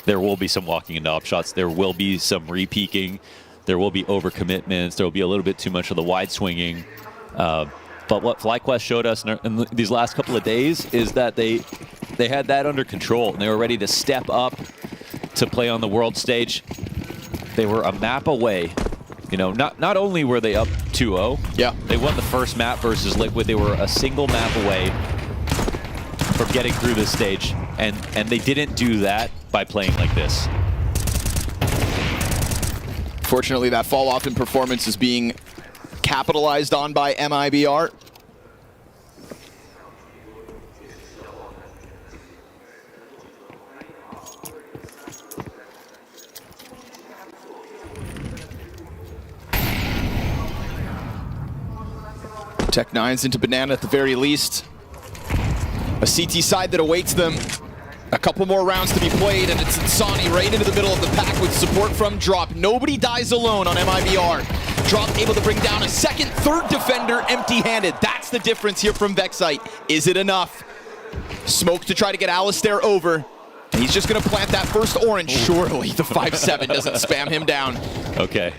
There will be some walking into op shots. There will be some re-peeking. There will be overcommitments. There will be a little bit too much of the wide swinging. But what FlyQuest showed us in these last couple of days is that they had that under control, and they were ready to step up to play on the world stage. They were a map away. You know, not only were they up 2-0, yeah, they won the first map versus Liquid. They were a single map away from getting through this stage, and they didn't do that by playing like this. Fortunately, that fall off in performance is being capitalized on by MIBR. Tech9's into banana at the very least. A CT side that awaits them. A couple more rounds to be played, and it's Insani right into the middle of the pack with support from Drop. Nobody dies alone on MIBR. Drop able to bring down a second, third defender empty-handed. That's the difference here from Vexite. Is it enough? Smoke to try to get Alistair over. And he's just going to plant that first orange. Surely the 5-7 doesn't spam him down. Okay.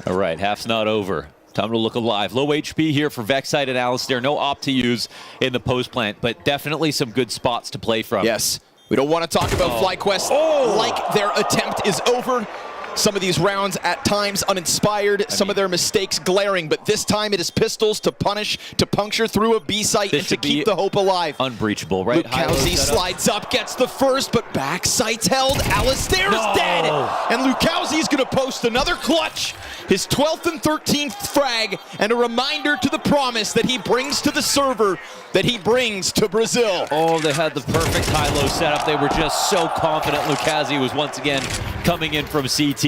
All right, half's not over. Time to look alive. Low HP here for Vexite and Alistair. No op to use in the post plant, but definitely some good spots to play from. Yes. We don't want to talk about FlyQuest like their attempt is over. Some of these rounds at times uninspired, some of their mistakes glaring, but this time it is pistols to punish, to puncture through a B site and to keep the hope alive. Unbreachable, right? LuCaoZ slides up, gets the first, but back sight's held. Alistair's dead! And LuCaoZ's gonna post another clutch. His 12th and 13th frag, and a reminder to the promise that he brings to the server, that he brings to Brazil. Oh, they had the perfect high-low setup. They were just so confident. LuCaoZ was once again coming in from CT.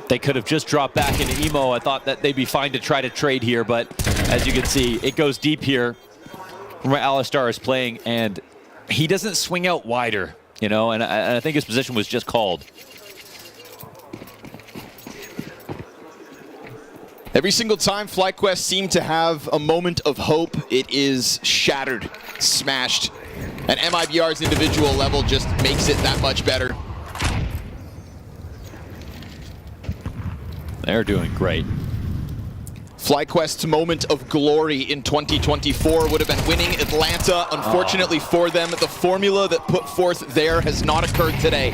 They could have just dropped back into Emo. I thought that they'd be fine to try to trade here, but as you can see, it goes deep here from where Alistair is playing, and he doesn't swing out wider, you know, and I think his position was just called. Every single time FlyQuest seemed to have a moment of hope, it is shattered, smashed. And MIBR's individual level just makes it that much better. They're doing great. FlyQuest's moment of glory in 2024 would have been winning Atlanta. Unfortunately for them, the formula that put forth there has not occurred today.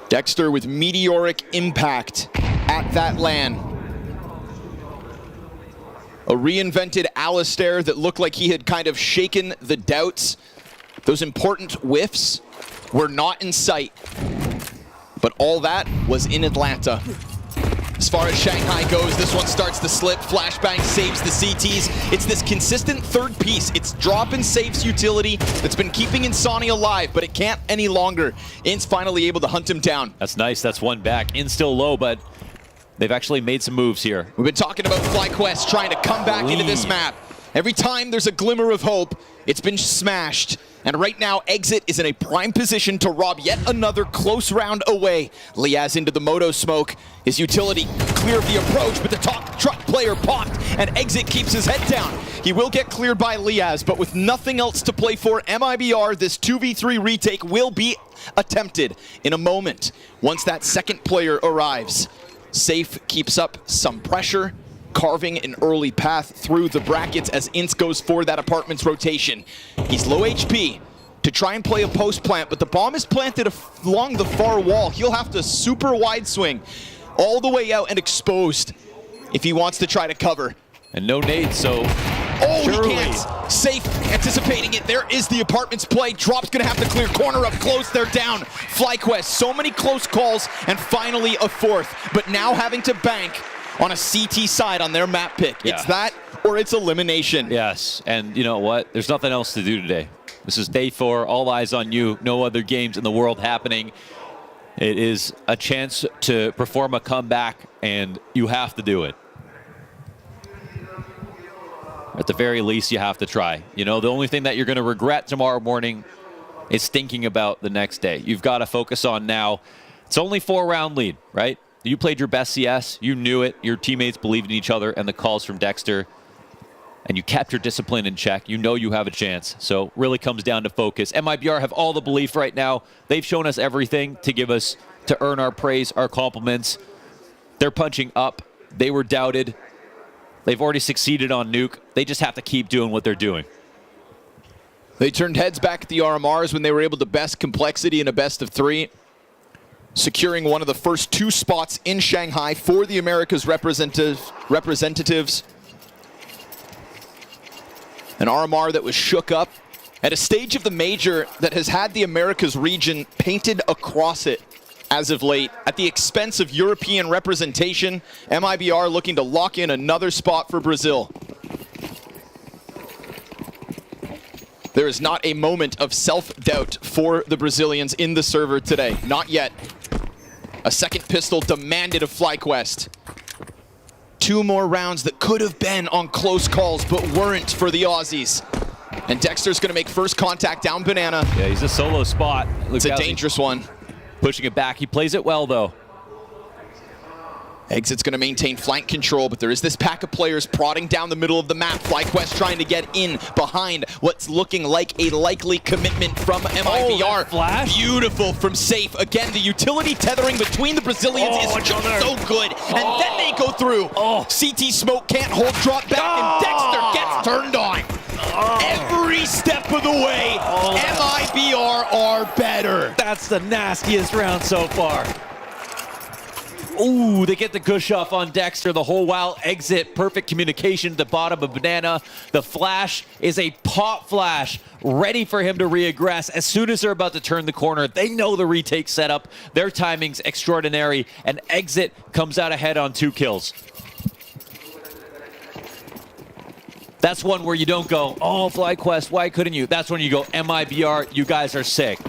Dexter with meteoric impact at that LAN. A reinvented Alistair that looked like he had kind of shaken the doubts. Those important whiffs were not in sight. But But all that was in Atlanta. As far as Shanghai goes, this one starts to slip. Flashbang saves the CTs. It's this consistent third piece. It's drop and saves utility that's been keeping Insani alive, but it can't any longer. In's finally able to hunt him down. That's nice. That's one back. In still low, but they've actually made some moves here. We've been talking about FlyQuest trying to come back into this map. Every time there's a glimmer of hope, it's been smashed. And right now, Exit is in a prime position to rob yet another close round away. Liaz into the Moto smoke. His utility clear of the approach, but the top truck player popped, and Exit keeps his head down. He will get cleared by Liaz, but with nothing else to play for, MIBR, this 2v3 retake will be attempted in a moment once that second player arrives. Safe keeps up some pressure, carving an early path through the brackets as Ince goes for that apartment's rotation. He's low HP to try and play a post plant, but the bomb is planted along the far wall. He'll have to super wide swing all the way out and exposed if he wants to try to cover. And no nade, so oh, surely. He can't. Safe, anticipating it. There is the apartment's play. Drop's gonna have to clear corner up close. They're down. FlyQuest, so many close calls, and finally a fourth. But now having to bank on a CT side on their map pick. Yeah. It's that or it's elimination. Yes, and you know what? There's nothing else to do today. This is day 4, all eyes on you. No other games in the world happening. It is a chance to perform a comeback, and you have to do it. At the very least, you have to try. You know, the only thing that you're going to regret tomorrow morning is thinking about the next day. You've got to focus on now. It's only 4-round lead, right? You played your best CS, you knew it, your teammates believed in each other and the calls from Dexter, and you kept your discipline in check. You know you have a chance, so really comes down to focus. MIBR have all the belief right now. They've shown us everything to give us, to earn our praise, our compliments. They're punching up. They were doubted. They've already succeeded on Nuke. They just have to keep doing what they're doing. They turned heads back at the RMRs when they were able to best Complexity in a best of 3. Securing one of the first 2 spots in Shanghai for the Americas representatives. An RMR that was shook up at a stage of the major that has had the Americas region painted across it as of late at the expense of European representation. MIBR looking to lock in another spot for Brazil. There is not a moment of self-doubt for the Brazilians in the server today. Not yet. A second pistol demanded of FlyQuest. 2 more rounds that could have been on close calls, but weren't for the Aussies. And Dexter's gonna make first contact down Banana. Yeah, he's a solo spot. It's a dangerous one. Pushing it back, he plays it well though. Exit's gonna maintain flank control, but there is this pack of players prodding down the middle of the map. FlyQuest trying to get in behind what's looking like a likely commitment from MIBR. Flash. Beautiful from Safe. Again, the utility tethering between the Brazilians is just so good. And then they go through. CT smoke can't hold drop back, and Dexter gets turned on. Every step of the way, MIBR are better. That's the nastiest round so far. Ooh, they get the gush off on Dexter the whole while. Exit, perfect communication at the bottom of Banana. The flash is a pop flash, ready for him to reaggress. As soon as they're about to turn the corner, they know the retake setup. Their timing's extraordinary, and Exit comes out ahead on 2 kills. That's one where you don't go, oh, FlyQuest, why couldn't you? That's when you go, MIBR, you guys are sick.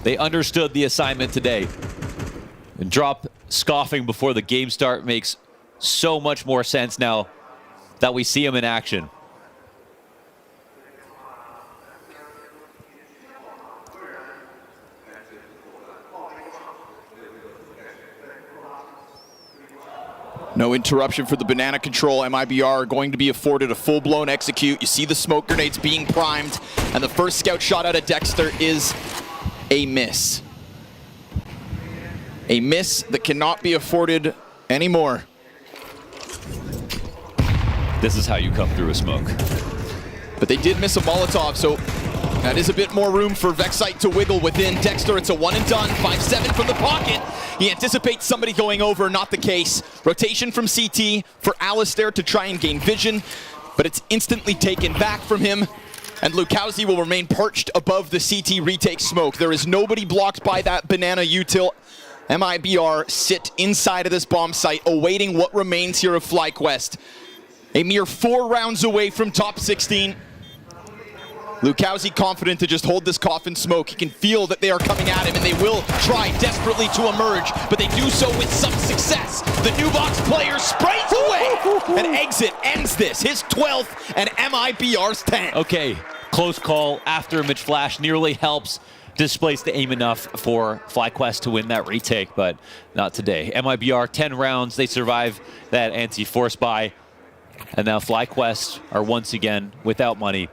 They understood the assignment today. And drop scoffing before the game start makes so much more sense now that we see him in action. No interruption for the Banana control. MIBR are going to be afforded a full-blown execute. You see the smoke grenades being primed, and the first scout shot out of Dexter is a miss. A miss that cannot be afforded anymore. This is how you come through a smoke. But they did miss a Molotov, so That is a bit more room for Vexite to wiggle within. Dexter, it's a one and done. 5-7 from the pocket. He anticipates somebody going over, not the case. Rotation from CT for Alistair to try and gain vision, but it's instantly taken back from him. And Lukowski will remain perched above the CT retake smoke. There is nobody blocked by that banana util. MIBR sit inside of this bomb site, awaiting what remains here of FlyQuest. A mere 4 rounds away from top 16. Lukowski confident to just hold this coffin smoke. He can feel that they are coming at him, and they will try desperately to emerge, but they do so with some success. The Nubox player sprays away, and Exit ends this, his 12th and MIBR's 10th. Okay, close call. After image flash nearly helps displace the aim enough for FlyQuest to win that retake, but not today. MIBR 10 rounds, they survive that anti-force buy, and now FlyQuest are once again without money.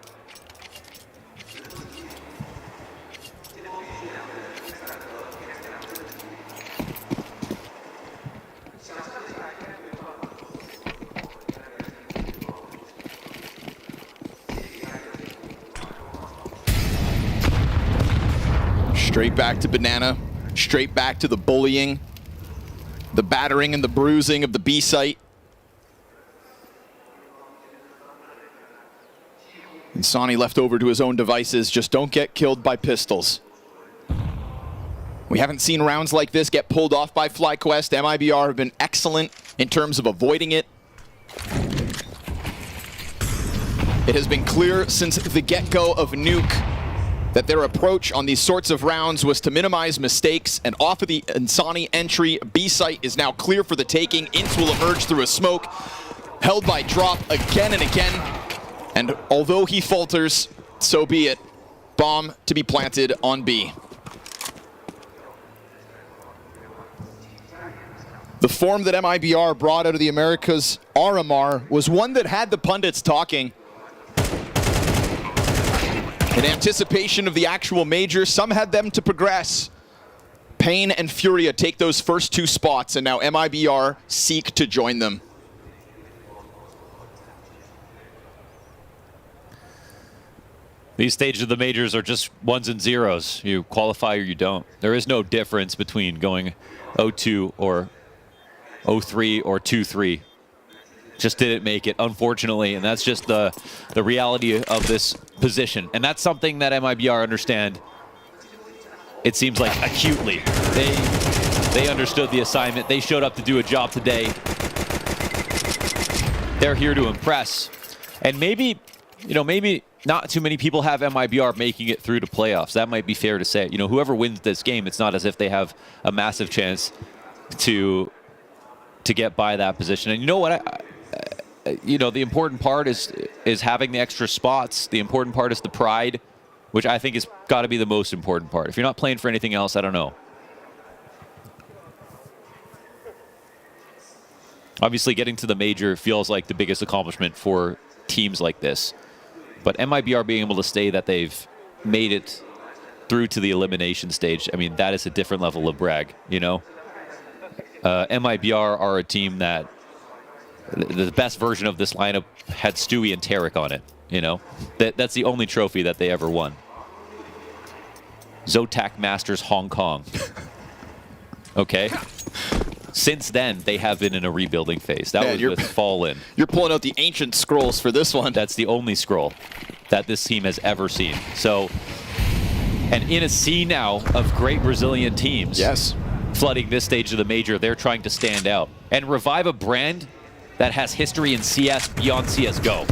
Straight back to Banana, straight back to the bullying, the battering and the bruising of the B site. And Sonny left over to his own devices. Just don't get killed by pistols. We haven't seen rounds like this get pulled off by FlyQuest. MIBR have been excellent in terms of avoiding it. It has been clear since the get-go of Nuke that their approach on these sorts of rounds was to minimize mistakes, and off of the Insani entry, B-site is now clear for the taking. Ints will emerge through a smoke, held by Drop again and again, and although he falters, so be it. Bomb to be planted on B. The form that MIBR brought out of the Americas, RMR, was one that had the pundits talking. In anticipation of the actual major, some had them to progress. Pain and FURIA take those first 2 spots, and now MIBR seek to join them. These stages of the majors are just 1s and 0s. You qualify or you don't. There is no difference between going 0-2 or 0-3 or 2-3. Just didn't make it, unfortunately, and that's just the reality of this position. And that's something that MIBR understand, it seems like, acutely. They understood the assignment. They showed up to do a job today. They're here to impress. And maybe, you know, maybe not too many people have MIBR making it through to playoffs. That might be fair to say. You know, whoever wins this game, it's not as if they have a massive chance to get by that position. And you know what? You know, the important part is having the extra spots. The important part is the pride, which I think has got to be the most important part. If you're not playing for anything else, I don't know. Obviously, getting to the major feels like the biggest accomplishment for teams like this. But MIBR being able to say that they've made it through to the elimination stage, I mean, that is a different level of brag, you know? MIBR are a team that the best version of this lineup had Stewie and Tarek on it, you know? That's the only trophy that they ever won. Zotac Masters Hong Kong. Okay? Since then, they have been in a rebuilding phase. That was with Fallen. You're pulling out the ancient scrolls for this one. That's the only scroll that this team has ever seen. So, and in a sea now of great Brazilian teams. Yes. Flooding this stage of the major, they're trying to stand out and revive a brand that has history in CS beyond CSGO.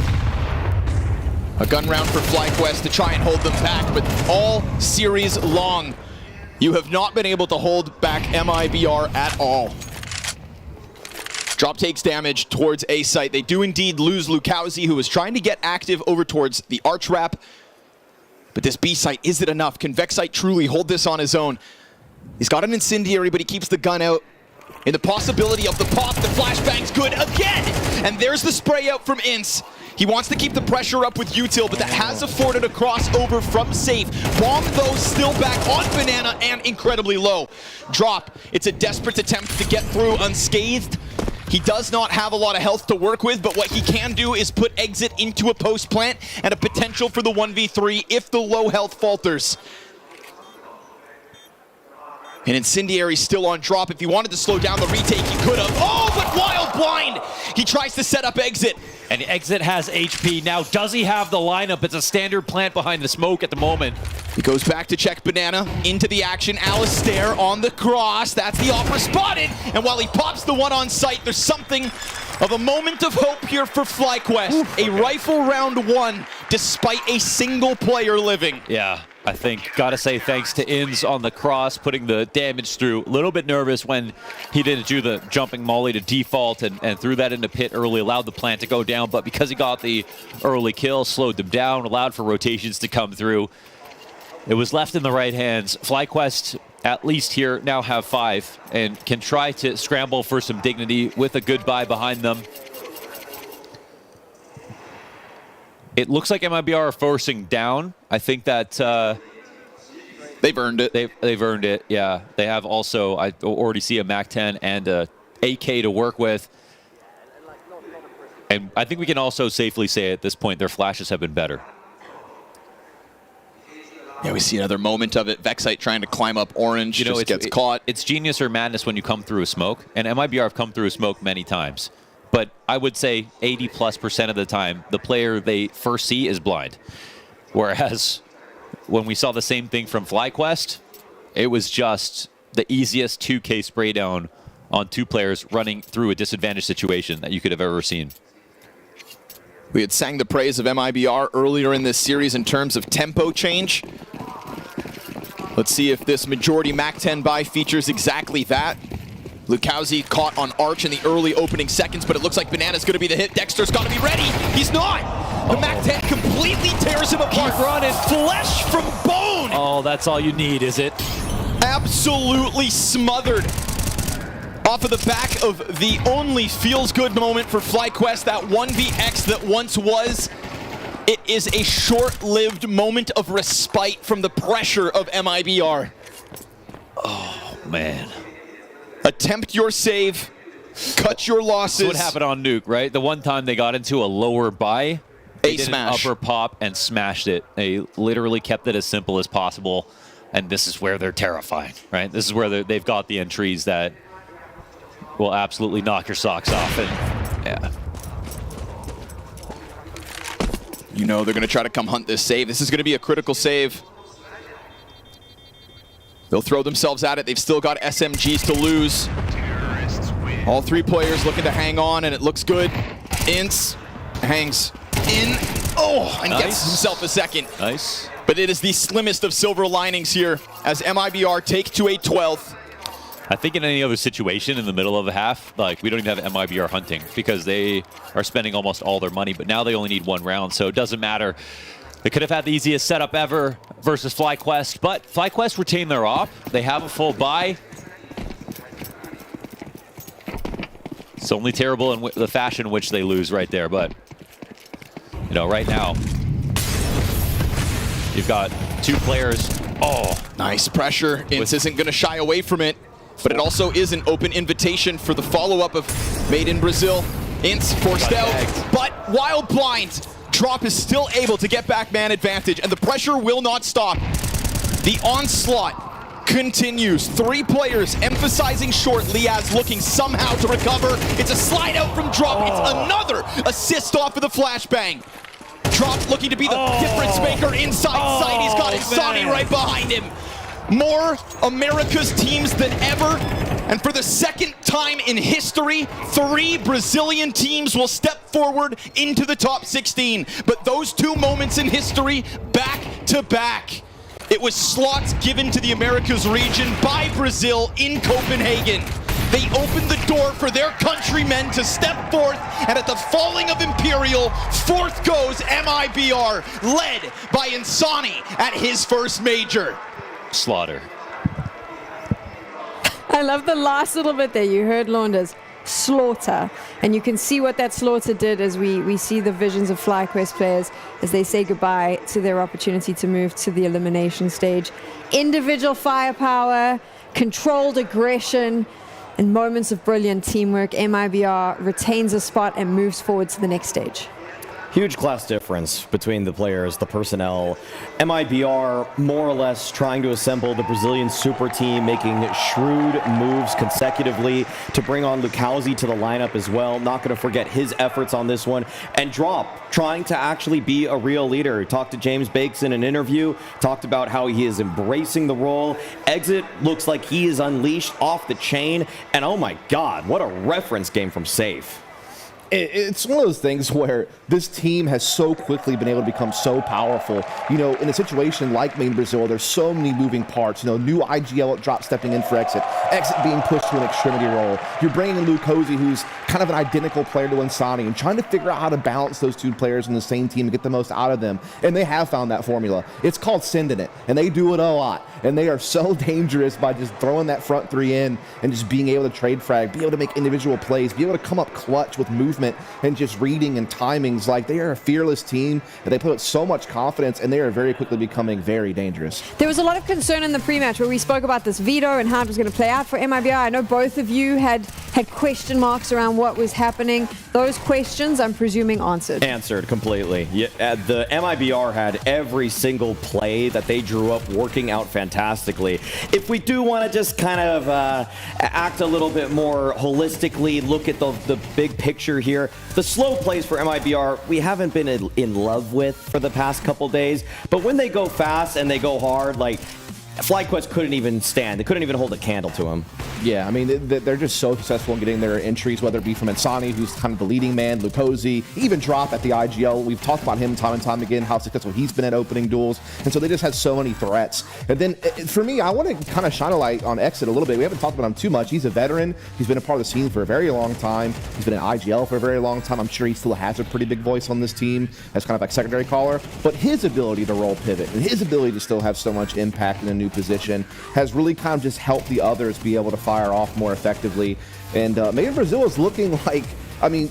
A gun round for FlyQuest to try and hold them back, but all series long, you have not been able to hold back MIBR at all. Drop takes damage towards A site. They do indeed lose Lukowski, who was trying to get active over towards the arch wrap. But this B site, is it enough? Can Vexite truly hold this on his own? He's got an incendiary, but he keeps the gun out. In the possibility of the pop, the flashbang's good again! And there's the spray out from Ince. He wants to keep the pressure up with util, but that has afforded a crossover from safe. Bomb, though, still back on Banana and incredibly low. Drop, it's a desperate attempt to get through unscathed. He does not have a lot of health to work with, but what he can do is put Exit into a post plant and a potential for the 1v3 if the low health falters. And Incendiary still on drop. If he wanted to slow down the retake, he could have. Oh, but Wild Blind! He tries to set up Exit. And Exit has HP. Now, does he have the lineup? It's a standard plant behind the smoke at the moment. He goes back to check Banana into the action. Alistair on the cross. That's the Opera spotted. And while he pops the one on site, there's something of a moment of hope here for FlyQuest. A rifle round one, despite a single player living. Yeah, I think, gotta say thanks to Inns on the cross, putting the damage through. A little bit nervous when he didn't do the jumping molly to default and threw that into pit early, allowed the plant to go down, but because he got the early kill, slowed them down, allowed for rotations to come through. It was left in the right hands. FlyQuest, at least here, now have 5 and can try to scramble for some dignity with a goodbye behind them. It looks like MIBR are forcing down. I think that they've earned it. They've earned it. Yeah, they have also. I already see a MAC-10 and a AK to work with, and I think we can also safely say at this point their flashes have been better. Yeah, we see another moment of it. Vexite trying to climb up orange, just gets caught. It's genius or madness when you come through a smoke, and MIBR have come through a smoke many times. But I would say 80+% of the time, the player they first see is blind. Whereas when we saw the same thing from FlyQuest, it was just the easiest 2K spray down on 2 players running through a disadvantaged situation that you could have ever seen. We had sang the praise of MIBR earlier in this series in terms of tempo change. Let's see if this majority MAC-10 buy features exactly that. Lukowski caught on Arch in the early opening seconds, but it looks like Banana's going to be the hit. Dexter's got to be ready. He's not. The MAC-10 completely tears him apart. Keep running. Flesh from bone. Oh, that's all you need, is it? Absolutely smothered. Off of the back of the only feels-good moment for FlyQuest, that 1vX that once was. It is a short-lived moment of respite from the pressure of MIBR. Oh, man. Attempt your save, cut your losses. That's what happened on Nuke, right? The one time they got into a lower buy, they did an upper pop and smashed it. They literally kept it as simple as possible, and this is where they're terrifying, right? This is where they've got the entries that will absolutely knock your socks off, and yeah. You know they're going to try to come hunt this save. This is going to be a critical save. They'll throw themselves at it. They've still got SMGs to lose. All 3 players looking to hang on, and it looks good. Ince hangs in. Oh, and gets himself a second. Nice. But it is the slimmest of silver linings here as MIBR take to a 12th. I think in any other situation in the middle of a half, like, we don't even have MIBR hunting because they are spending almost all their money, but now they only need 1 round, so it doesn't matter. They could have had the easiest setup ever versus FlyQuest, but FlyQuest retain their op. They have a full buy. It's only terrible in the fashion in which they lose right there, but, you know, right now, you've got 2 players. Oh, nice pressure. Ince isn't going to shy away from it, but it also is an open invitation for the follow-up of Made in Brazil. Ince forced out, but Wild Blind. Drop is still able to get back man advantage, and the pressure will not stop. The onslaught continues. 3 players emphasizing short. Liaz looking somehow to recover. It's a slide out from Drop. It's another assist off of the flashbang. Drop looking to be the difference maker inside sight. He's got Insani right behind him. More America's teams than ever. And for the 2nd time in history, 3 Brazilian teams will step forward into the top 16. But those 2 moments in history, back to back. It was slots given to the Americas region by Brazil in Copenhagen. They opened the door for their countrymen to step forth, and at the falling of Imperial, forth goes MIBR, led by Insani at his first major. Slaughter. I love the last little bit there. You heard Launders. Slaughter. And you can see what that slaughter did as we see the visions of FlyQuest players as they say goodbye to their opportunity to move to the elimination stage. Individual firepower, controlled aggression, In moments of brilliant teamwork, MIBR retains a spot and moves forward to the next stage. Huge class difference between the players, the personnel. MIBR more or less trying to assemble the Brazilian super team, making shrewd moves consecutively to bring on LuCaoZ to the lineup as well. Not going to forget his efforts on this one. And Drop trying to actually be a real leader. He talked to James Bakes in an interview, talked about how he is embracing the role. Exit looks like he is unleashed off the chain. And oh my God, what a reference game from Safe. It's one of those things where this team has so quickly been able to become so powerful. You know, in a situation like Main Brazil, there's so many moving parts. You know, new IGL Drop stepping in for Exit, Exit being pushed to an extremity role. You're bringing in LuCaoZ, who's kind of an identical player to Insani, and trying to figure out how to balance those two players in the same team and get the most out of them. And they have found that formula. It's called sending it, and they do it a lot. And they are so dangerous by just throwing that front three in and just being able to trade frag, be able to make individual plays, be able to come up clutch with movement and just reading and timings. Like, they are a fearless team, and they put out so much confidence, and they are very quickly becoming very dangerous. There was a lot of concern in the pre-match where we spoke about this veto and how it was going to play out for MIBR. I know both of you had question marks around what was happening. Those questions, I'm presuming, answered. Answered completely. Yeah, the MIBR had every single play that they drew up working out fantastically. If we do want to just kind of act a little bit more holistically, look at the big picture here, the slow plays for MIBR, we haven't been in love with for the past couple days, but when they go fast and they go hard, like, FlyQuest couldn't even stand. They couldn't even hold a candle to him. Yeah, I mean, they're just so successful in getting their entries, whether it be from Insani, who's kind of the leading man, LuCaoZ, even Drop at the IGL. We've talked about him time and time again, how successful he's been at opening duels. And so they just had so many threats. And then for me, I want to kind of shine a light on Exit a little bit. We haven't talked about him too much. He's a veteran. He's been a part of the scene for a very long time. He's been in IGL for a very long time. I'm sure he still has a pretty big voice on this team as kind of like secondary caller. But his ability to roll pivot and his ability to still have so much impact in a new position has really kind of just helped the others be able to fire off more effectively. And Made in Brazil is looking like, I mean,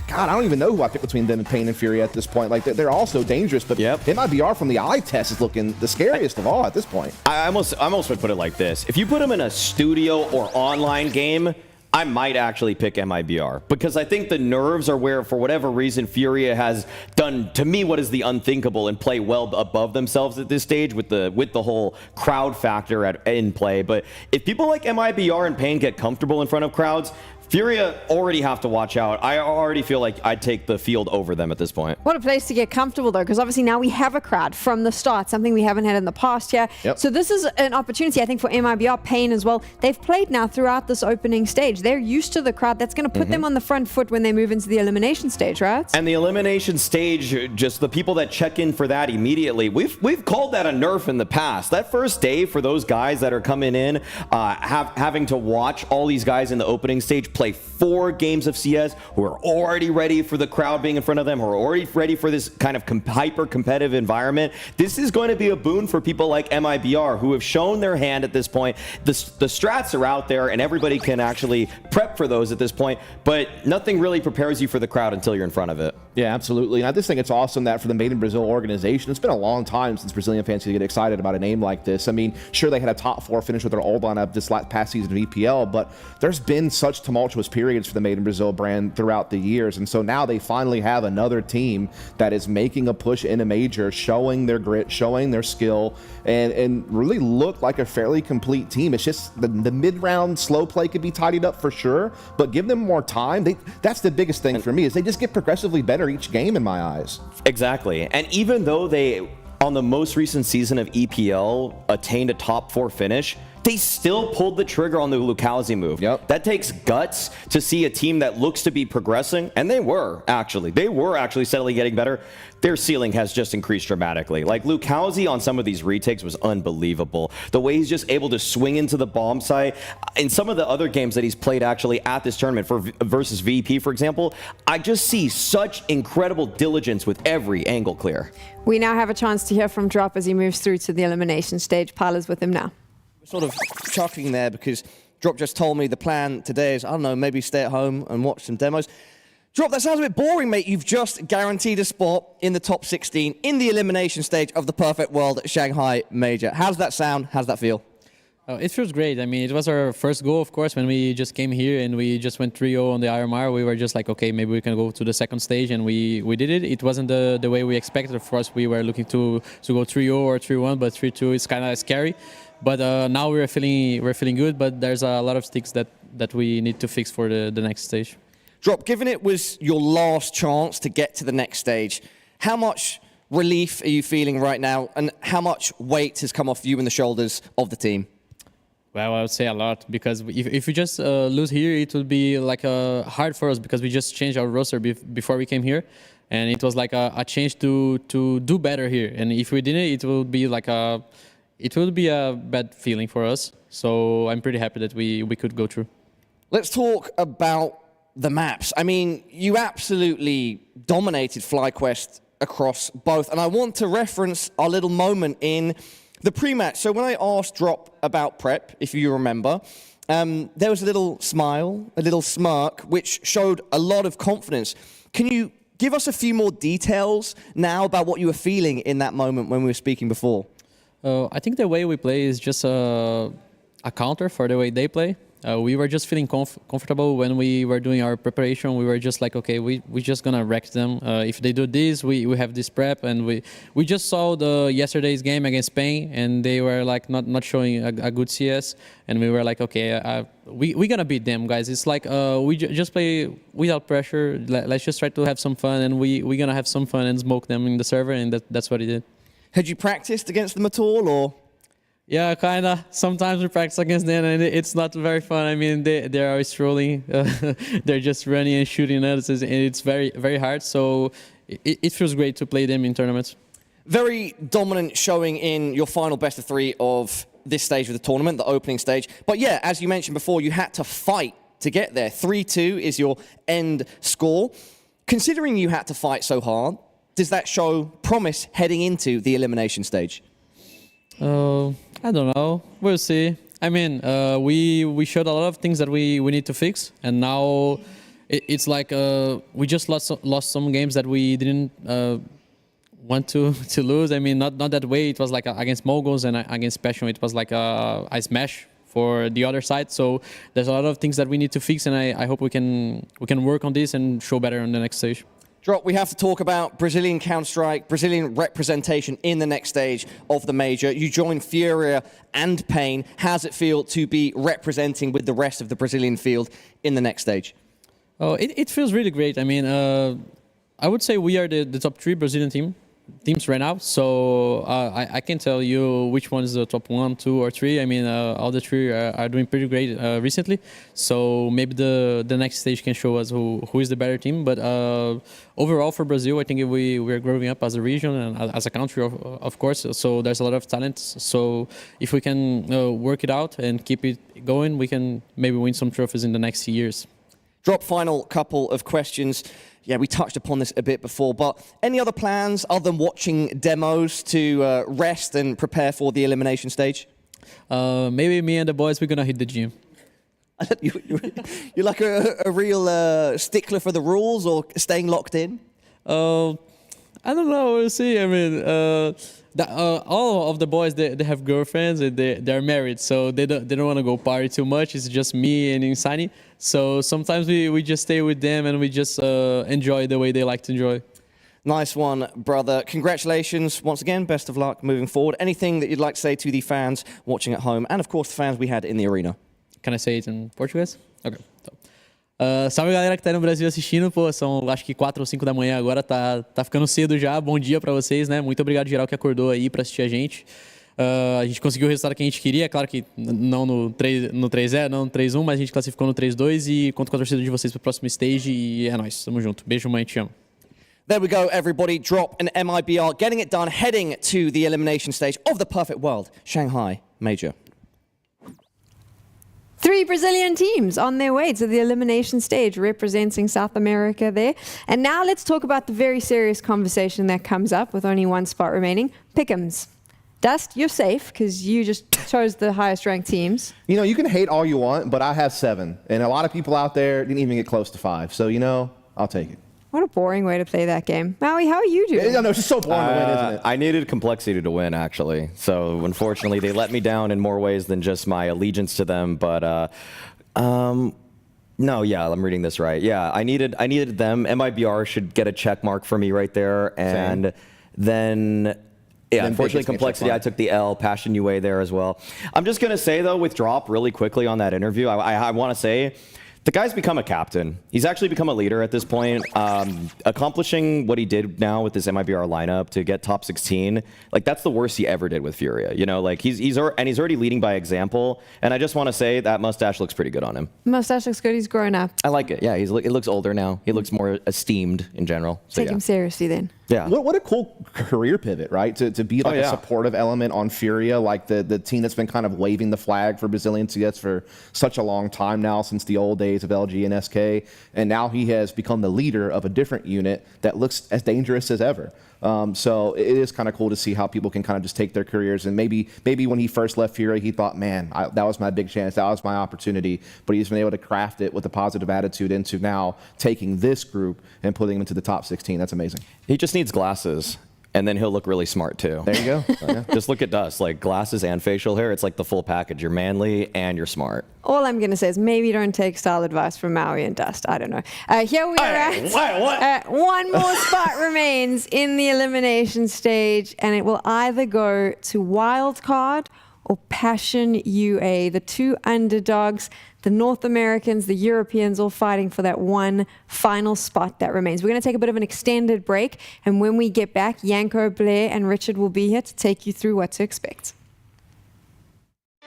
God, I don't even know who I pick between them and Pain and FURIA at this point. Like, they're all so dangerous, but MIBR from the eye test is looking the scariest of all at this point. I almost would put it like this. If you put them in a studio or online game, I might actually pick MIBR, because I think the nerves are where, for whatever reason, FURIA has done, to me, what is the unthinkable and play well above themselves at this stage with the whole crowd factor in play. But if people like MIBR and Pain get comfortable in front of crowds, FURIA already have to watch out. I already feel like I'd take the field over them at this point. What a place to get comfortable, though, because obviously now we have a crowd from the start, something we haven't had in the past here. Yep. So this is an opportunity, I think, for MIBR, Pain as well. They've played now throughout this opening stage. They're used to the crowd. That's going to put them on the front foot when they move into the elimination stage, right? And the elimination stage, just the people that check in for that immediately, we've called that a nerf in the past. That first day for those guys that are coming in, having to watch all these guys in the opening stage play 4 games of CS, who are already ready for the crowd being in front of them, who are already ready for this kind of hyper-competitive environment. This is going to be a boon for people like MIBR, who have shown their hand at this point. The strats are out there, and everybody can actually prep for those at this point, but nothing really prepares you for the crowd until you're in front of it. Yeah, absolutely. And I just think it's awesome that for the Made in Brazil organization, it's been a long time since Brazilian fans get excited about a name like this. I mean, sure, they had a top 4 finish with their old lineup this past season of EPL, but there's been such tumultuous periods for the Made in Brazil brand throughout the years. And so now they finally have another team that is making a push in a major, showing their grit, showing their skill, and really look like a fairly complete team. It's just the mid-round slow play could be tidied up for sure, but give them more time. That's the biggest thing for me, is they just get progressively better each game in my eyes. Exactly. And even though they, on the most recent season of EPL, attained a top 4 finish, they still pulled the trigger on the LuCaoZ move. Yep. That takes guts to see a team that looks to be progressing, and they were actually steadily getting better. Their ceiling has just increased dramatically. Like, LuCaoZ on some of these retakes was unbelievable. The way he's just able to swing into the bomb site. In some of the other games that he's played actually at this tournament versus VP, for example, I just see such incredible diligence with every angle clear. We now have a chance to hear from Drop as he moves through to the elimination stage. Pila's with him now. Sort of chuckling there because Drop just told me the plan today is, I don't know, maybe stay at home and watch some demos. Drop, that sounds a bit boring, mate. You've just guaranteed a spot in the top 16 in the elimination stage of the Perfect World Shanghai Major. How does that sound? How does that feel? It feels great. I mean, it was our first goal, of course, when we just came here and we just went 3-0 on the IMR. We were just like, okay, maybe we can go to the second stage, and we did it. It wasn't the way we expected. Of course, we were looking to go 3-0 or 3-1, but 3-2 is kind of scary. But now we're feeling good, but there's a lot of sticks that we need to fix for the next stage. Drop, given it was your last chance to get to the next stage, how much relief are you feeling right now, and how much weight has come off you and the shoulders of the team? Well, I would say a lot, because if we just lose here, it would be like hard for us, because we just changed our roster before we came here, and it was like a change to do better here. And if we didn't, it would be like a bad feeling for us. So I'm pretty happy that we could go through. Let's talk about the maps. I mean, you absolutely dominated FlyQuest across both, and I want to reference our little moment in the pre-match. So when I asked Drop about prep, if you remember, there was a little smile, a little smirk, which showed a lot of confidence. Can you give us a few more details now about what you were feeling in that moment when we were speaking before? I think the way we play is just a counter for the way they play. We were just feeling comfortable when we were doing our preparation. We were just like, okay, we're just gonna wreck them. If they do this, we have this prep, and we just saw yesterday's game against Spain, and they were like not showing a good CS, and we were like, okay, we're gonna beat them, guys. It's like we just play without pressure. Let's just try to have some fun, and we're gonna have some fun and smoke them in the server, and that's what he did. Had you practiced against them at all, or? Yeah, kinda. Sometimes we practice against them, and it's not very fun. I mean, they're always trolling. They're just running and shooting us, and it's very, very hard. So it feels great to play them in tournaments. Very dominant showing in your final best of 3 of this stage of the tournament, the opening stage. But yeah, as you mentioned before, you had to fight to get there. 3-2 is your end score. Considering you had to fight so hard, does that show promise heading into the elimination stage? I don't know. We'll see. I mean, we showed a lot of things that we need to fix, and now it's like we just lost some games that we didn't want to lose. I mean, not that way. It was like against MongolZ and against Passion. It was like a smash for the other side. So there's a lot of things that we need to fix, and I hope we can work on this and show better on the next stage. Drop, we have to talk about Brazilian Counter-Strike, Brazilian representation in the next stage of the major. You join FURIA and Pain. How does it feel to be representing with the rest of the Brazilian field in the next stage? Oh, it feels really great. I mean, I would say we are the top 3 Brazilian teams right now. So I can tell you which one is the top 1, 2, or 3. I mean, all the 3 are doing pretty great recently. So maybe the next stage can show us who is the better team. But overall for Brazil, I think we're growing up as a region and as a country, of course. So there's a lot of talent. So if we can work it out and keep it going, we can maybe win some trophies in the next years. Drop, final couple of questions. Yeah, we touched upon this a bit before, but any other plans other than watching demos to rest and prepare for the elimination stage? Maybe me and the boys, we're going to hit the gym. You're like a real stickler for the rules, or staying locked in? I don't know. We'll see. I mean, all of the boys, they have girlfriends and they're married, so they don't want to go party too much. It's just me and Insani. So sometimes we just stay with them and we just enjoy the way they like to enjoy. Nice one, brother. Congratulations once again. Best of luck moving forward. Anything that you'd like to say to the fans watching at home, and of course the fans we had in the arena? Can I say it in Portuguese? Okay. Salve galera que tá no Brasil assistindo, pô, são acho que 4 ou 5 da manhã agora, tá ficando cedo já. Bom dia pra vocês, né? Muito obrigado geral que acordou aí pra assistir a gente. A gente conseguiu o resultado que a gente queria, claro que não no 3-0, não no 3-1, mas a gente classificou no 3-2 e conto com a torcida de vocês pro próximo stage e é nóis, tamo junto. Beijo, mãe, te amo. There we go, everybody. Drop and MIBR getting it done, heading to the elimination stage of the Perfect World Shanghai Major. 3 Brazilian teams on their way to the elimination stage representing South America there. And now let's talk about the very serious conversation that comes up with only 1 spot remaining. Pick'ems. Dust, you're safe because you just chose the highest ranked teams. You know, you can hate all you want, but I have 7. And a lot of people out there didn't even get close to 5. So, you know, I'll take it. What a boring way to play that game. Maui, how are you doing? No, it's just so boring to win, isn't it? I needed complexity to win, actually. So unfortunately, they let me down in more ways than just my allegiance to them. But no, yeah, I'm reading this right. Yeah, I needed them. MIBR should get a check mark for me right there, and then. Yeah, unfortunately, complexity, I took the L, Passion UA there as well. I'm just going to say, though, with Drop really quickly on that interview, I want to say the guy's become a captain. He's actually become a leader at this point. Accomplishing what he did now with this MIBR lineup to get top 16, like that's the worst he ever did with FURIA. You know, like he's already leading by example. And I just want to say that mustache looks pretty good on him. Mustache looks good. He's grown up. I like it. Yeah, it looks older now. He looks more esteemed in general. So, Take him seriously then. Yeah. What a cool career pivot, right? To be like a supportive element on FURIA, like the team that's been kind of waving the flag for Brazilian CS for such a long time now, since the old days of LG and SK. And now he has become the leader of a different unit that looks as dangerous as ever. So it is kind of cool to see how people can kind of just take their careers, and maybe when he first left FURIA, he thought, man, that was my big chance, that was my opportunity, but he's been able to craft it with a positive attitude into now taking this group and putting them into the top 16. That's amazing. He just needs glasses, and then he'll look really smart too. There you go. Just look at Dust, like glasses and facial hair. It's like the full package. You're manly and you're smart. All I'm going to say is maybe don't take style advice from Maui and Dust. I don't know. Here we are at one more spot remains in the elimination stage, and it will either go to Wildcard or Passion UA, the two underdogs, the North Americans, the Europeans, all fighting for that one final spot that remains. We're going to take a bit of an extended break, and when we get back, Yanko, Blair, and Richard will be here to take you through what to expect.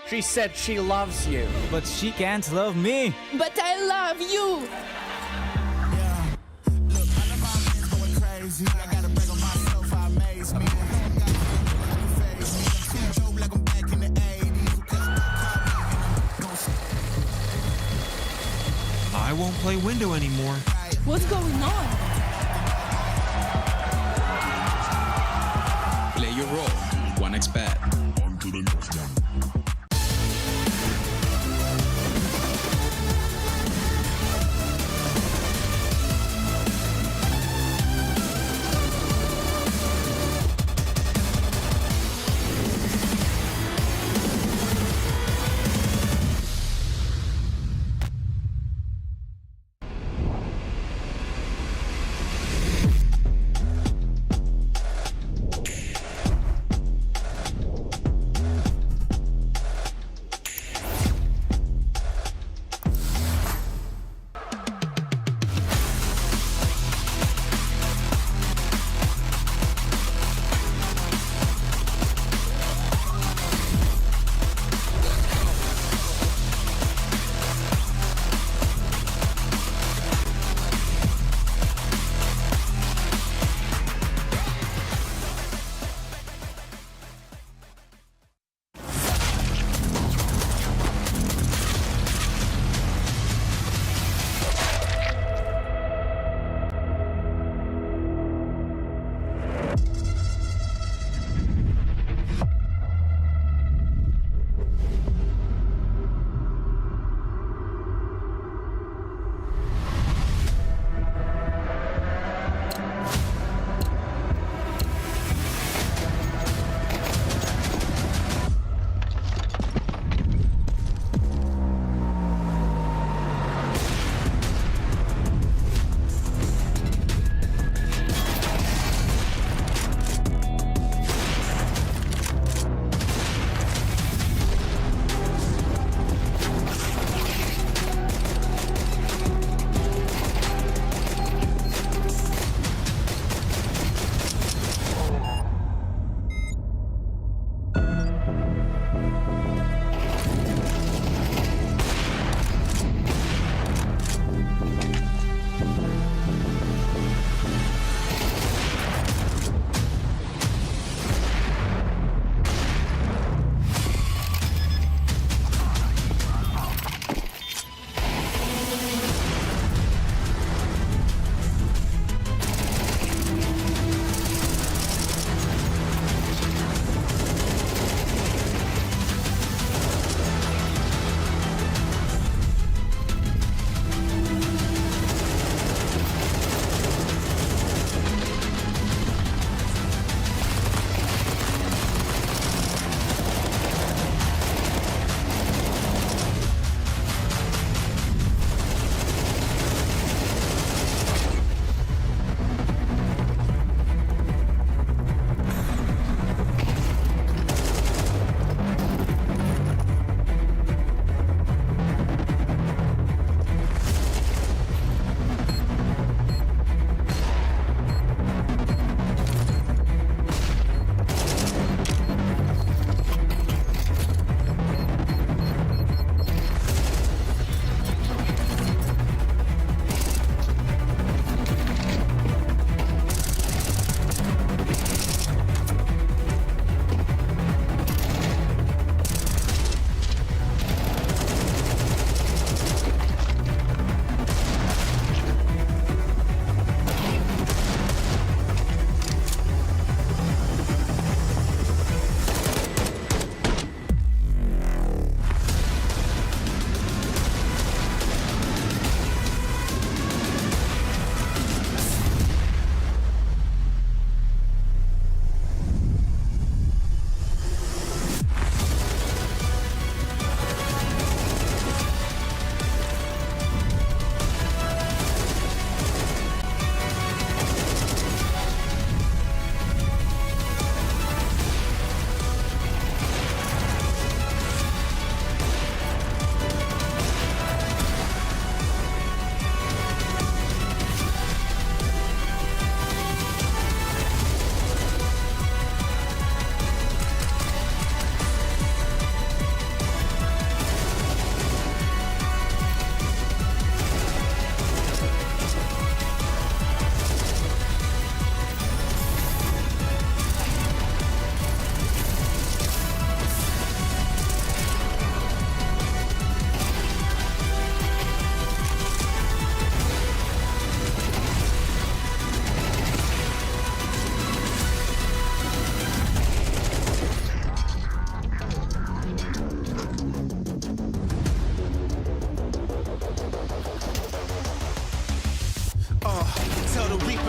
She said she loves you, but she can't love me. But I love you. I won't play window anymore. What's going on? Play your role. 1xBet. On to the next one.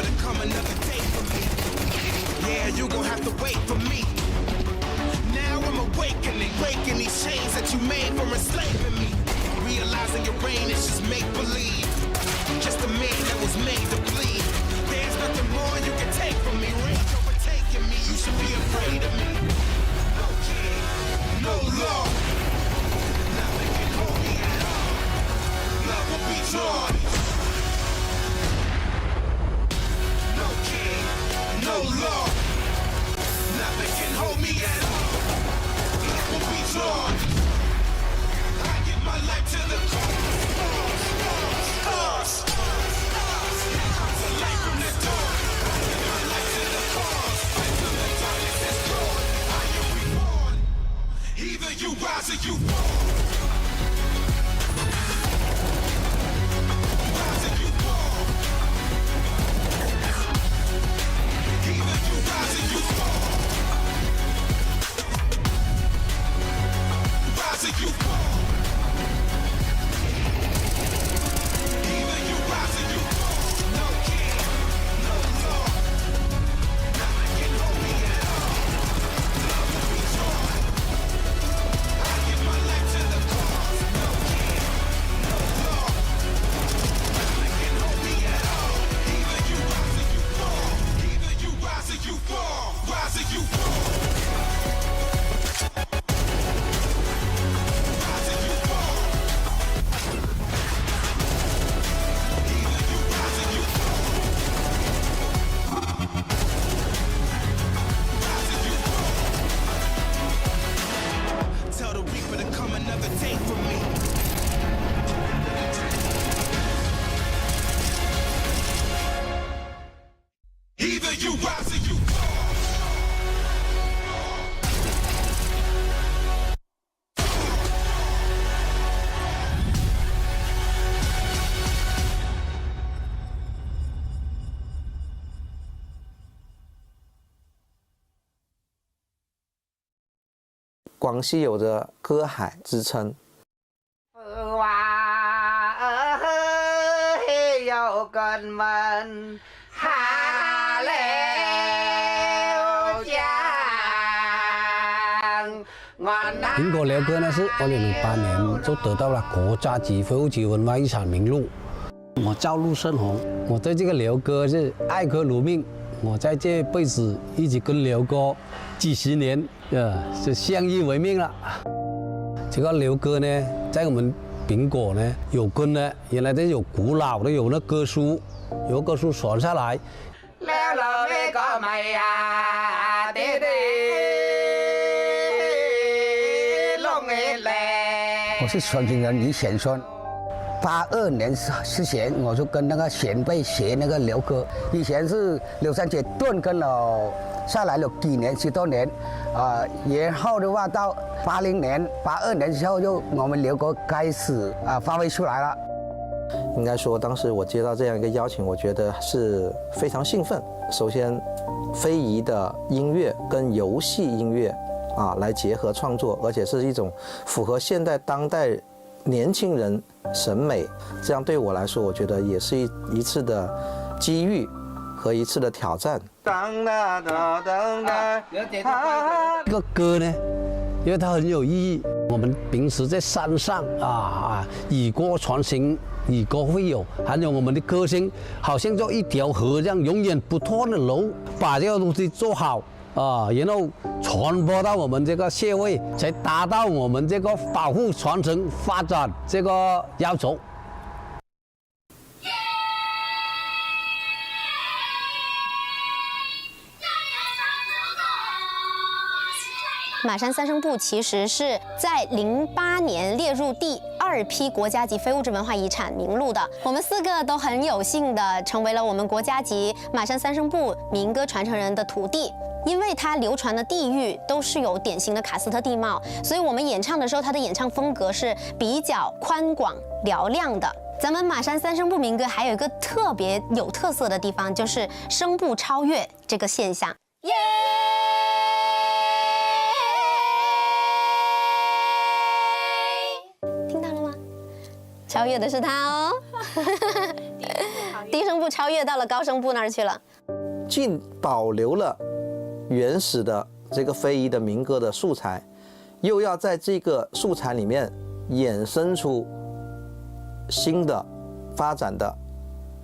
reaper to come another day for me. Yeah, you gon' have to wait for me. Now I'm awakening, breaking these chains that you made from enslaving me. Realizing your reign is just make-believe. Just a man that was made to bleed. There's nothing more you can take from me. Rage overtaking me, you should be afraid of me. No king, no law. Nothing can hold me at all. Love will be drawn. No king, no law. Nothing can hold me at all. Love will be drawn. I give my life to the cause. Here comes the light from the dawn. I give my life to the cause. Fight till the darkness is gone. I am reborn. Either you rise or you fall. Rise or you fall. Either you rise or you fall. Rise or you fall. Either you rise or you fall. No king, no law. Nothing can hold me at all. Love will be drawn. I give my life to the cause. No king, no law. Nothing can hold me at all. Either you rise or you fall. Either you rise or you fall. Rise or you fall. Tell the reaper to come another day for me. Either you rise or you fall. 广西有着歌海之称。苹果流歌呢是2008年就得到了国家级非物质文化遗产名录。我叫陆胜宏，我对这个流歌是爱歌如命。我在这辈子一直跟流歌几十年，是相依为命了。这个流歌呢，在我们苹果呢有根呢，原来这有古老的有那歌书，有歌书传下来。我是传承人李显川。82年之前，我就跟那个前辈学那个流歌。以前是刘三姐断更了，下来了几年10多年，然后的话到80年、82年之后，就我们流歌开始发挥出来了。应该说，当时我接到这样一个邀请，我觉得是非常兴奋。首先，非遗的音乐跟游戏音乐来结合创作，而且是一种符合现代当代年轻人审美，这样对我来说，我觉得也是一次的机遇和一次的挑战。这个歌呢，因为它很有意义。我们平时在山上以歌传情，以歌会友，还有我们的歌声，好像就一条河这样永远不断的流，把这个东西做好。然后传播到我们这个社会，才达到我们这个保护、传承、发展这个要求。马山三声部其实是在08年列入第2批国家级非物质文化遗产名录的。我们4个都很有幸的成为了我们国家级马山三声部民歌传承人的徒弟。因为它流传的地域都是有典型的喀斯特地貌，所以我们演唱的时候，它的演唱风格是比较宽广嘹亮的。咱们马山三声部民歌还有一个特别有特色的地方，就是声部超越这个现象。耶！听到了吗？超越的是他哦。低声部超越到了高声部那儿去了。既保留了原始的这个非遗的民歌的素材，又要在这个素材里面衍生出新的发展的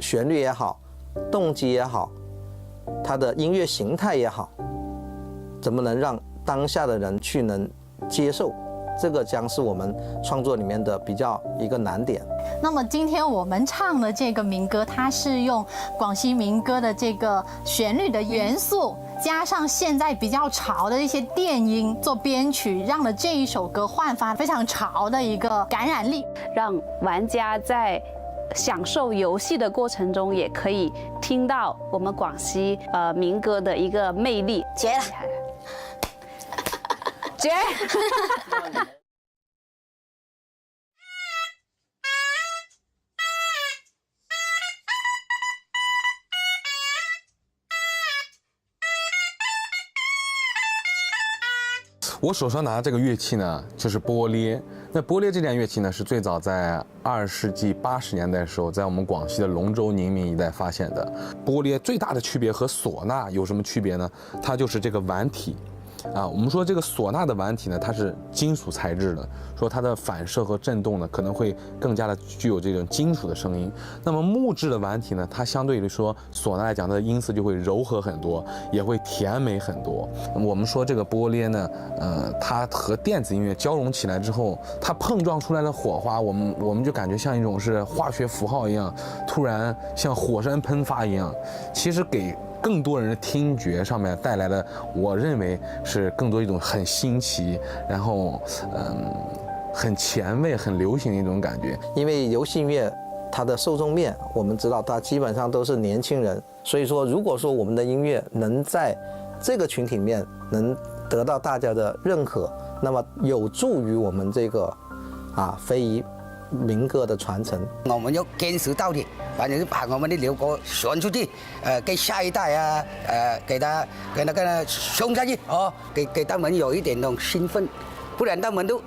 旋律也好，动机也好，它的音乐形态也好，怎么能让当下的人去能接受？这个将是我们创作里面的比较一个难点。那么今天我们唱的这个民歌，它是用广西民歌的这个旋律的元素，加上现在比较潮的一些电音做编曲，让了这一首歌焕发非常潮的一个感染力，让玩家在享受游戏的过程中，也可以听到我们广西民歌的一个魅力。绝了，绝！我手上拿的这个乐器呢，就是波列。那波列这件乐器呢，是最早在20世纪80年代的时候，在我们广西的龙州宁明一带发现的。波列最大的区别和唢呐有什么区别呢？它就是这个碗体。我们说这个唢呐的碗体呢，它是金属材质的，说它的反射和震动呢，可能会更加的具有这种金属的声音。那么木质的碗体呢，它相对于说唢呐来讲，它的音色就会柔和很多，也会甜美很多。我们说这个波列呢，它和电子音乐交融起来之后，它碰撞出来的火花，我们就感觉像一种是化学符号一样，突然像火山喷发一样。其实给更多人的听觉上面带来的，我认为是更多一种很新奇，然后很前卫、很流行的一种感觉。因为游戏音乐它的受众面，我们知道它基本上都是年轻人，所以说如果说我们的音乐能在这个群体里面能得到大家的认可，那么有助于我们这个非遗民歌的传承。我们要坚持到底，反正把我们的流歌传出去，给下一代啊，给他送下去哦，给他们有一点那种兴奋，不然他们都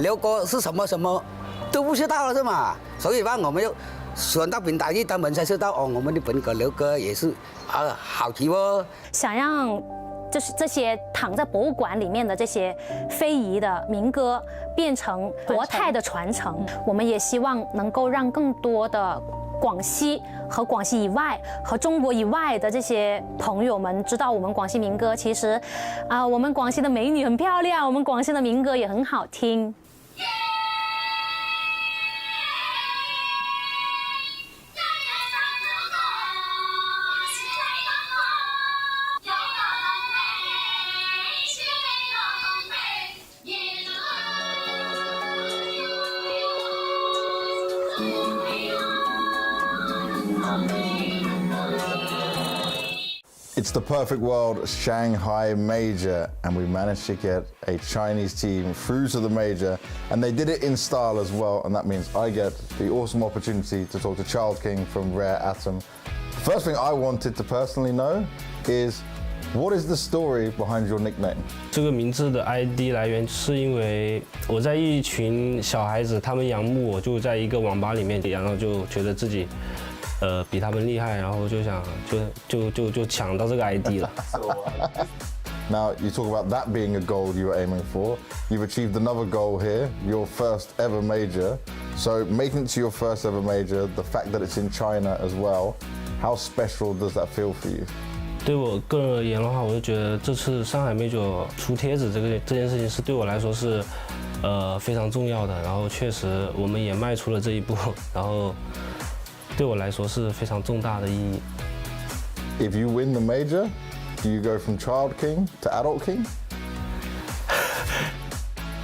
流歌是什么什么都不知道了是吗？所以吧，我们要传到平台去，他们才知道我们的本格流歌也是好听哦。想让就是这些躺在博物馆里面的这些非遗的民歌变成国泰的传承，我们也希望能够让更多的广西和广西以外和中国以外的这些朋友们知道我们广西民歌。其实我们广西的美女很漂亮，我们广西的民歌也很好听。It's the Perfect World Shanghai Major, and we managed to get a Chinese team through to the Major, and they did it in style as well, and that means I get the awesome opportunity to talk to Child King from Rare Atom. First thing I wanted to personally know is, what is the story behind your nickname? 这个名字的 ID 来源是因为我在一群小孩子，他们仰慕我，就在一个网吧里面，然后就觉得自己比他们厉害，然后就想就抢到这个 ID 了。Now, you talk about that being a goal you were aiming for. You've achieved another goal here, your first ever major. So making it to your first ever major, the fact that it's in China as well, how special does that feel for you? 对我个人而言的话，我就觉得这次上海 Major 出贴纸这件事情是对我来说是非常重要的。然后确实我们也迈出了这一步，然后对我来说是非常重大的意义。If you win the major, do you go from Child King to Adult King?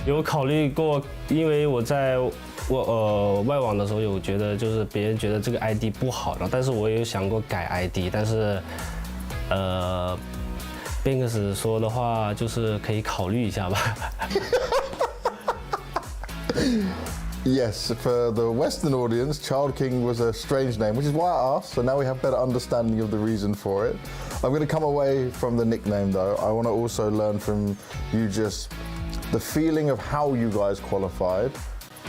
有考虑过，因为我在外网的时候有觉得就是别人觉得这个 ID 不好，然后但是我也有想过改 ID， 但是Banks 说的话就是可以考虑一下吧。Yes, for the Western audience, Child King was a strange name, which is why I asked, so now we have better understanding of the reason for it. I'm going to come away from the nickname though. I want to also learn from you just the feeling of how you guys qualified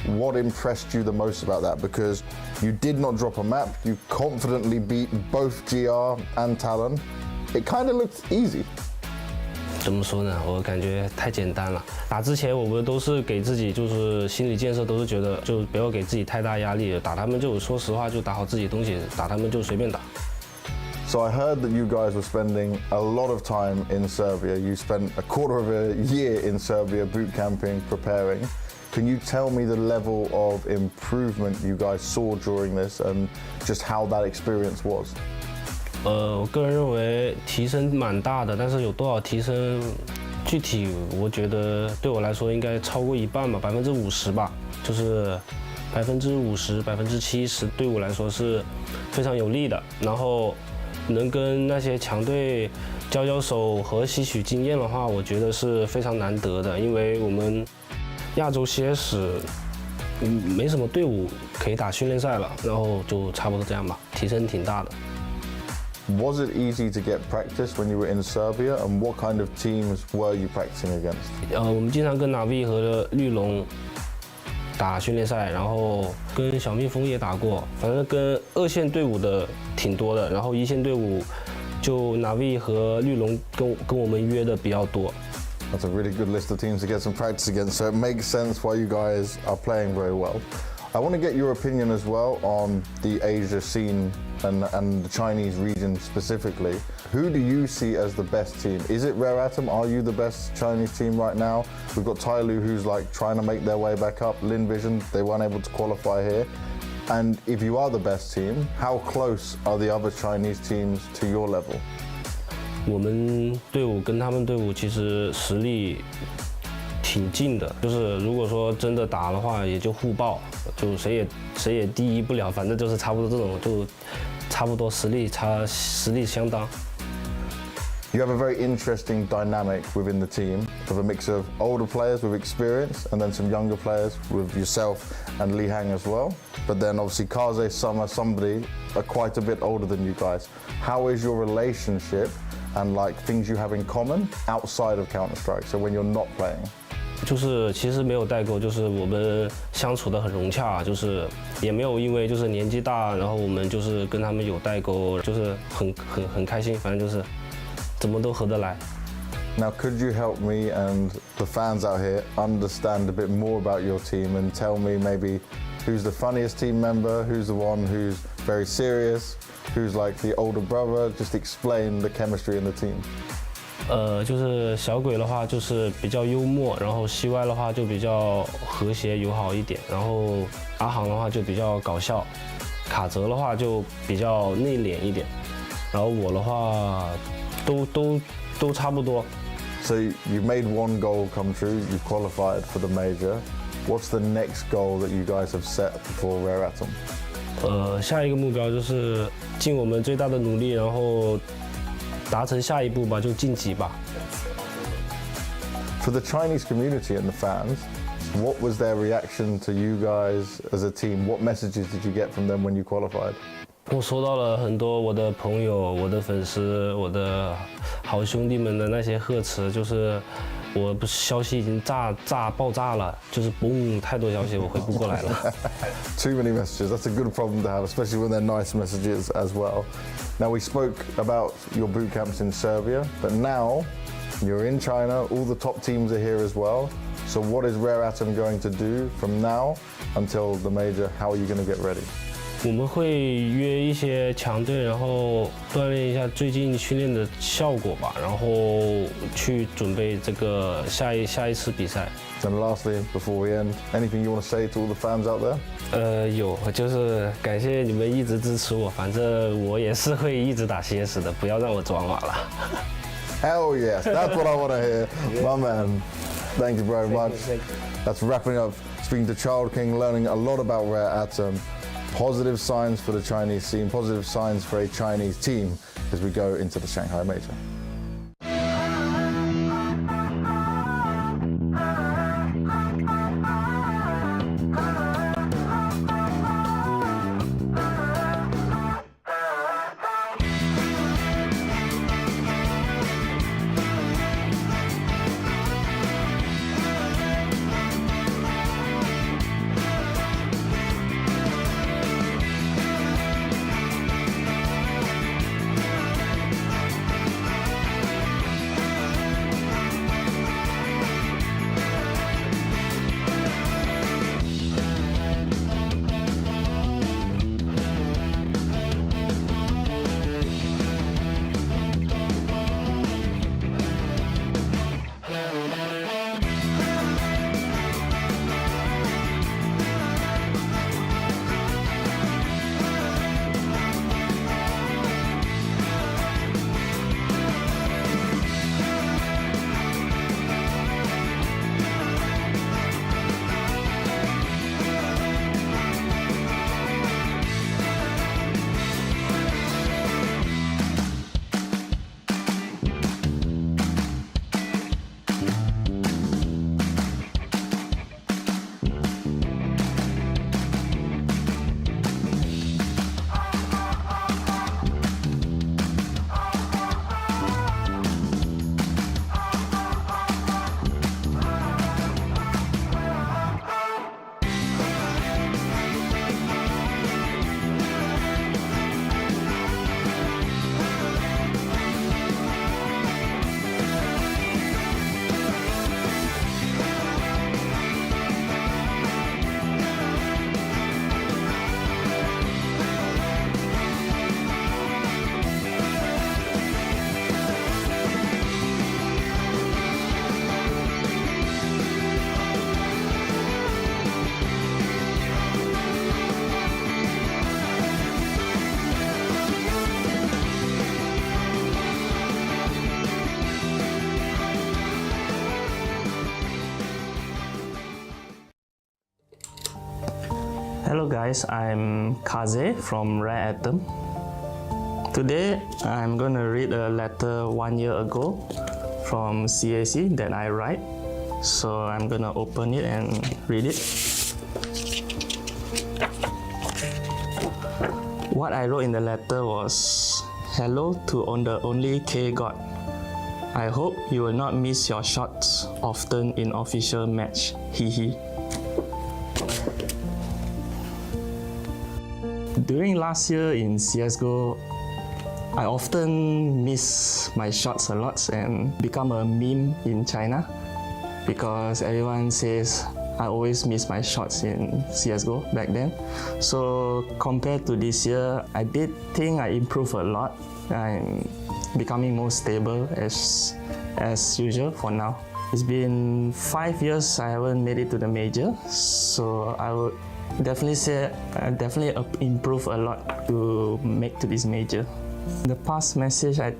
what impressed you the most about that? Because you did not drop a map, you confidently beat both GR and Talon. It kind of looked easy. 怎么说呢？我感觉太简单了。打之前我们都是给自己就是心理建设，都是觉得就不要给自己太大压力。打他们就说实话就打好自己东西，打他们就随便打。So I heard that you guys were spending a lot of time in Serbia. You spent a quarter of a year in Serbia boot camping, preparing. Can you tell me the level of improvement you guys saw during this and just how that experience was? 我个人认为提升蛮大的，但是有多少提升，具体我觉得对我来说应该超过一半吧，50%吧，就是50%、70%对我来说是非常有利的。然后能跟那些强队交手和吸取经验的话，我觉得是非常难得的，因为我们亚洲CS没什么队伍可以打训练赛了，然后就差不多这样吧，提升挺大的。Was it easy to get practice when you were in Serbia, and what kind of teams were you practicing against? 我们经常跟Navi和绿龙打训练赛，然后跟小蜜蜂也打过，反正跟2线队伍的挺多的，然后1线队伍就Navi和绿龙跟我们约的比较多。That's a really good list of teams to get some practice against, so it makes sense why you guys are playing very well. I want to get your opinion as well on the Asia scene and the Chinese region specifically. Who do you see as the best team? Is it Rare Atom? Are you the best Chinese team right now? We've got Tyloo who's like trying to make their way back up. Lin Vision, they weren't able to qualify here. And if you are the best team, how close are the other Chinese teams to your level? 我们队伍跟他们队伍其实实力挺近的，就是如果说真的打的话，也就互爆，就谁也第一不了，反正就是差不多这种，就差不多实力相当。You have a very interesting dynamic within the team of a mix of older players with experience and then some younger players with yourself and Li Hang as well. But then obviously Kaze, Summer, somebody are quite a bit older than you guys. How is your relationship and like things you have in common outside of Counter-Strike? So when you're not playing? 就是其实没有代沟，就是我们相处的很融洽，就是也没有因为就是年纪大，然后我们就是跟他们有代沟，就是很开心，反正就是怎么都合得来。Now, could you help me and the fans out here understand a bit more about your team and tell me maybe who's the funniest team member, who's the one who's very serious, who's like the older brother? Just explain the chemistry in the team. 就是小鬼的话就是比较幽默，然后西歪的话就比较和谐友好一点，然后阿航的话就比较搞笑，卡泽的话就比较内敛一点，然后我的话都差不多。So you made one goal come true, you qualified for the major. What's the next goal that you guys have set for Rare Atom? 下一个目标就是尽我们最大的努力，然后达成下一步吧，就晋级吧。For the Chinese community and the fans, what was their reaction to you guys as a team? What messages did you get from them when you qualified? 我收到了很多我的朋友、我的粉丝、我的好兄弟们的那些贺词，就是我不是消息已经爆炸了，就是嘣，太多消息我回不过来了。Too many messages. That's a good problem to have, especially when they're nice messages as well. Now we spoke about your boot camps in Serbia, but now you're in China. All the top teams are here as well. So what is Rare Atom going to do from now until the major? How are you going to get ready? 我们会约一些强队，然后锻炼一下最近训练的效果吧，然后去准备这个下一次比赛。And lastly, before we end, anything you want to say to all the fans out there? 有，就是感谢你们一直支持我，反正我也是会一直打 CS 的，不要让我抓马了。Hell yes, that's what I want to hear, my man. Thank you very much. That's wrapping up. Speaking to Child King, learning a lot about Rare Atom. Positive signs for the Chinese scene, positive signs for a Chinese team as we go into the Shanghai Major. Hello guys, I'm Kaze from Rare Atom. Today I'm gonna read a letter 1 year ago from CAC that I write. So I'm gonna open it and read it. What I wrote in the letter was, hello to the only K God. I hope you will not miss your shots often in official match. Hehe. During last year in CSGO, I often miss my shots a lot and become a meme in China because everyone says I always miss my shots in CSGO back then. So compared to this year, I did think I improved a lot. I'm becoming more stable as usual for now. It's been 5 years I haven't made it to the major, so I would definitely say I definitely improve a lot to make to this major. The past message I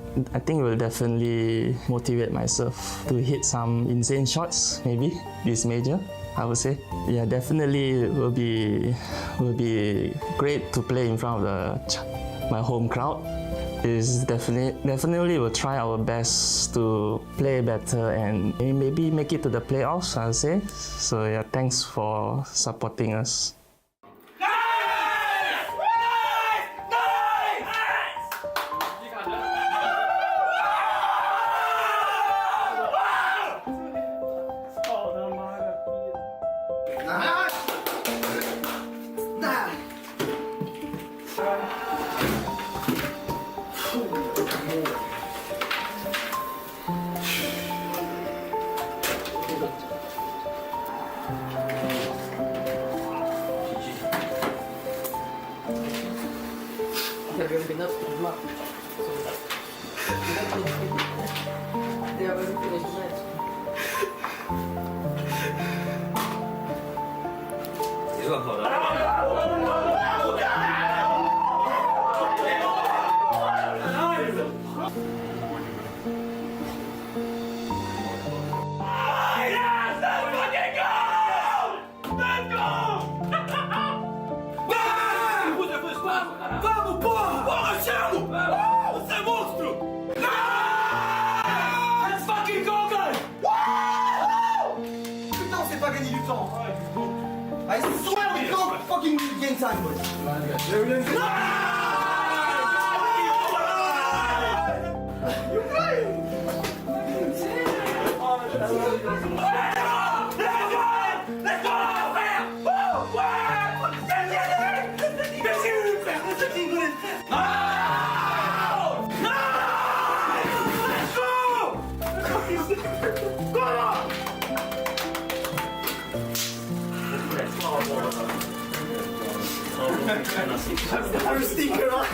think will definitely motivate myself to hit some insane shots maybe this major. I would say, yeah, definitely will be great to play in front of my home crowd. Is definitely will try our best to play better and maybe make it to the playoffs, I'll say. So yeah, thanks for supporting us. I swear we can't fucking game time, boys. You crying? Let's go! First sneaker on.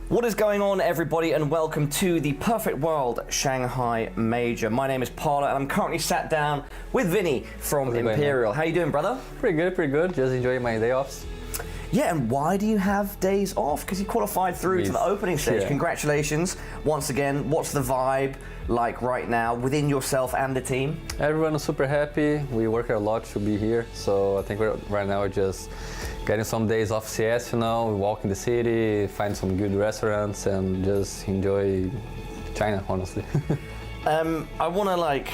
What is going on, everybody, and welcome to the Perfect World Shanghai Major. My name is Paula, and I'm currently sat down with Vinny from Imperial. How you doing, brother? Pretty good. Just enjoying my day offs. Yeah, and why do you have days off? Because you qualified through to the opening stage. Yeah. Congratulations once again. What's the vibe like right now within yourself and the team? Everyone is super happy. We work a lot to be here, so I think right now we're just getting some days off CS, you know, we walk in the city, find some good restaurants and just enjoy China, honestly. I want to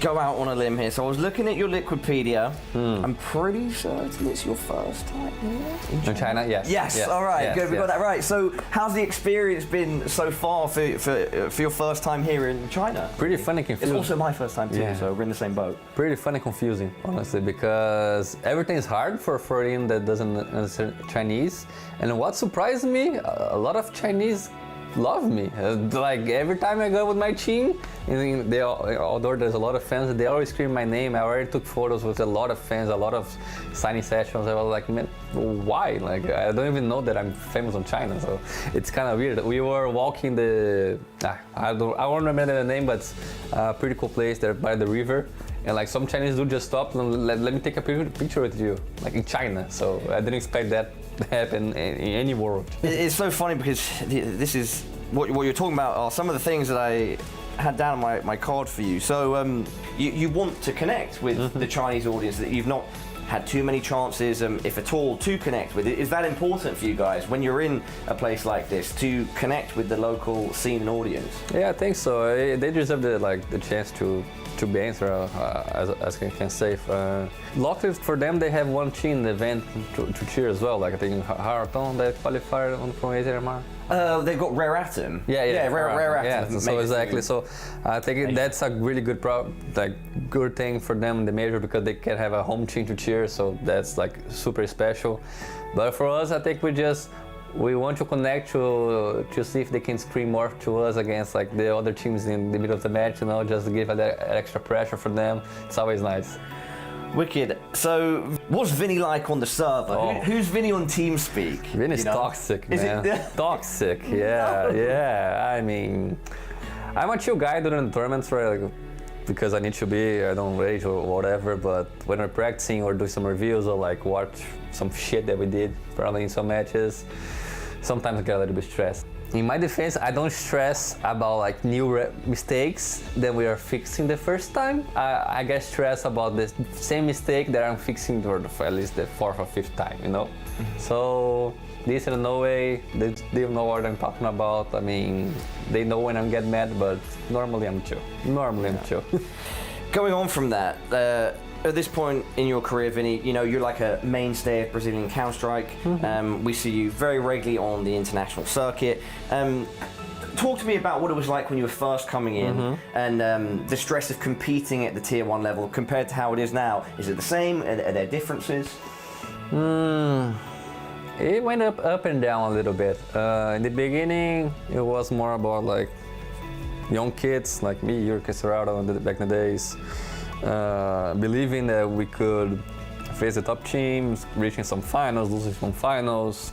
go out on a limb here. So I was looking at your Liquipedia. I'm pretty certain it's your first time here in China, yes. Yes, all right, good, we got that right. So how's the experience been so far for your first time here in China? Pretty fun and confusing. It's also my first time too, so we're in the same boat. Pretty fun and confusing, honestly, because everything is hard for a foreign that doesn't understand Chinese. And what surprised me, a lot of Chinese love me. Like every time I go with my team, although there's a lot of fans, they always scream my name. I already took photos with a lot of fans, a lot of signing sessions. I was like, man, why? Like I don't even know that I'm famous in China, so it's kind of weird. We were walking I won't remember the name, but a pretty cool place there by the river. And like some Chinese dude just stopped and let me take a picture with you, like in China. So I didn't expect that to happen in any world. It's so funny because this is what you're talking about are some of the things that I had down on my card for you. So you want to connect with the Chinese audience that you've not had too many chances, if at all, to connect with. Is that important for you guys when you're in a place like this to connect with the local scene and audience? Yeah, I think so. They deserve the chance to be answered, as I can say. Luckily for them, they have one team in the event to cheer as well. Like I think Harathon that qualified from AZMR. They've got Rare Atom. Yeah, Rare Atom. Yeah, so exactly. So I think that's a really good good thing for them in the major because they can have a home team to cheer. So that's like super special. But for us, I think we want to connect to see if they can scream more to us against like the other teams in the middle of the match, you know, just to give that extra pressure for them. It's always nice. Wicked. So, what's Vinny like on the server? Who's Vinny on TeamSpeak? Vinny's toxic, man. Toxic, yeah. I mean, I'm a chill guy during the tournaments, right? Like, because I need to be, I don't rage or whatever, but when we're practicing or do some reviews or like watch some shit that we did probably in some matches, sometimes I get a little bit stressed. In my defense, I don't stress about like new mistakes that we are fixing the first time. I get stressed about the same mistake that I'm fixing for at least the fourth or fifth time, you know? So this in no way, they know what I'm talking about. I mean, they know when I'm getting mad, but normally I'm chill. Going on from that, at this point in your career, Vinny, you know, you're like a mainstay of Brazilian Counter-Strike. We see you very regularly on the international circuit. Talk to me about what it was like when you were first coming in and the stress of competing at the tier 1 level compared to how it is now. Is it the same? Are there differences? It went up and down a little bit. In the beginning, it was more about like young kids like me, Yuri Cacerado, back in the days. Believing that we could face the top teams, reaching some finals, losing some finals,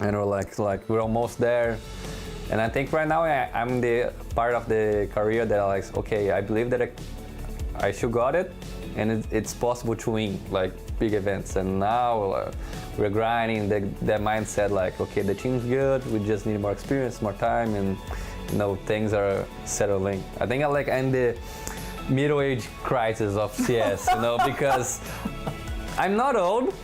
and we're like we're almost there. And I think right now I'm the part of the career that like, okay, I believe that I should got it, and it's possible to win like big events. And now we're grinding that mindset like, okay, the team's good, we just need more experience, more time, and you know things are settling. I think I'm the middle-age crisis of CS, you know, because I'm not old,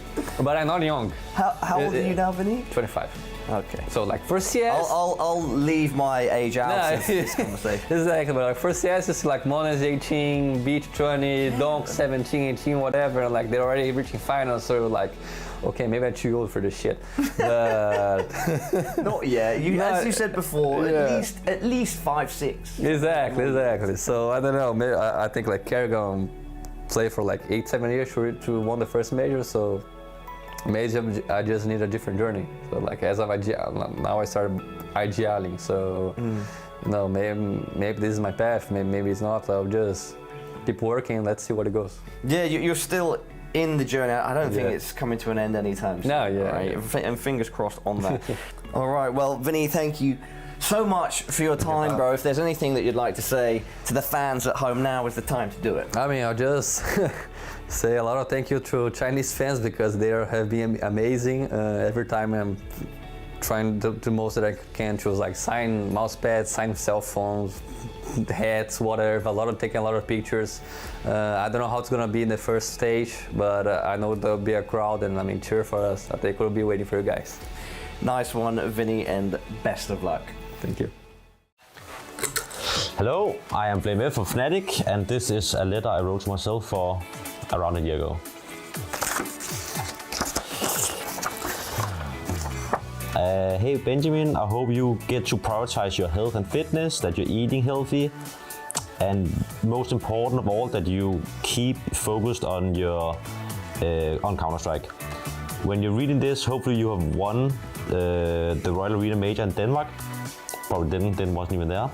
but I'm not young. How old are you now, Vinny? 25. Okay. So like for CS, I'll leave my age out of this conversation. Exactly, but like for CS, it's like MongolZ 18, Beach 20, Donk 17, 18, whatever. And like they're already reaching finals, so like, okay, maybe I'm too old for this shit. But not yet. As you said before, at least 5, 6. Exactly. So I don't know. Maybe I think like Kerrigan played for like 8, 7 years to won the first major. So maybe I just need a different journey. So like as of now I started IGLing. So you know, maybe this is my path. Maybe it's not. I'll just keep working. Let's see what it goes. Yeah, you're still in the journey. I don't think it's coming to an end anytime soon. No, yeah. Right? And fingers crossed on that. All right, well, Vinny, thank you so much for your time, bro. If there's anything that you'd like to say to the fans at home, now is the time to do it. I mean, I'll just say a lot of thank you to Chinese fans because they have been amazing. Every time I'm trying to do most that I can to like sign mouse pads, sign cell phones, hats, whatever. Taking a lot of pictures. I don't know how it's gonna be in the first stage, but I know there'll be a crowd and I mean cheer for us. I think we'll be waiting for you guys. Nice one, Vinny, and best of luck. Thank you. Hello, I am Flame from Fnatic, and this is a letter I wrote to myself for around a year ago. Hey Benjamin, I hope you get to prioritize your health and fitness, that you're eating healthy, and most important of all, that you keep focused on your on Counter-Strike. When you're reading this, hopefully you have won the Royal Arena Major in Denmark. Probably didn't, wasn't even there.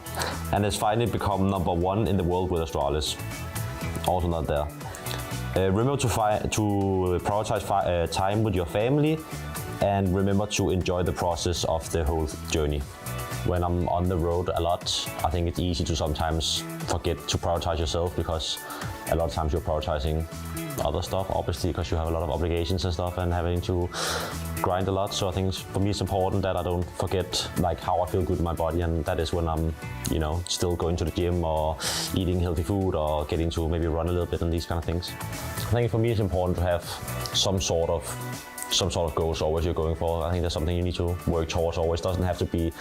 And has finally become #1 in the world with Astralis. Also not there. Remember to prioritize time with your family, and remember to enjoy the process of the whole journey. When I'm on the road a lot, I think it's easy to sometimes forget to prioritize yourself, because a lot of times you're prioritizing other stuff, obviously, because you have a lot of obligations and stuff and having to grind a lot. So I think for me it's important that I don't forget like how I feel good in my body, and that is when I'm, you know, still going to the gym or eating healthy food or getting to maybe run a little bit and these kind of things. I think for me it's important to have some sort of goals always you're going for. I think that's something you need to work towards always. Doesn't have to be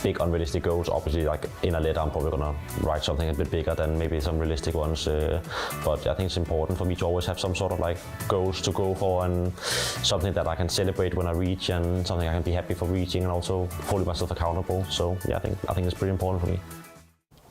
big unrealistic goals. Obviously, like in a letter I'm probably gonna write something a bit bigger than maybe some realistic ones, but I think it's important for me to always have some sort of like goals to go for, and something that I can celebrate when I reach, and something I can be happy for reaching, and also holding myself accountable. So yeah, I think it's pretty important for me.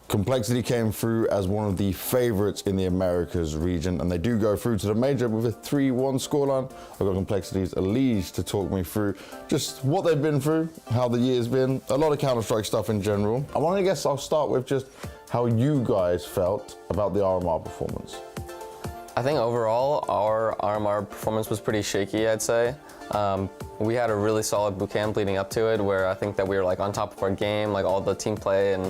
Complexity came through as one of the favourites in the Americas region, and they do go through to the major with a 3-1 scoreline. I've got Complexity's Elise to talk me through just what they've been through, how the year's been, a lot of Counter-Strike stuff in general. I guess I'll start with just how you guys felt about the RMR performance. I think overall our RMR performance was pretty shaky, I'd say. We had a really solid bootcamp leading up to it, where I think that we were like on top of our game, like all the team play and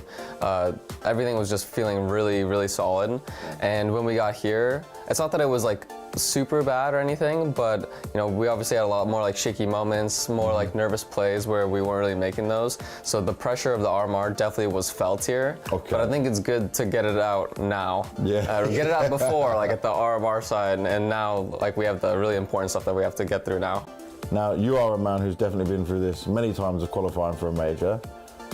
everything was just feeling really, really solid. And when we got here, it's not that it was like super bad or anything, but you know, we obviously had a lot more like shaky moments, more like nervous plays where we weren't really making those. So the pressure of the RMR definitely was felt here. Okay. But I think it's good to get it out now. Yeah. Get it out before, like at the RMR side, and now like we have the really important stuff that we have to get through now. Now, you are a man who's definitely been through this many times of qualifying for a major.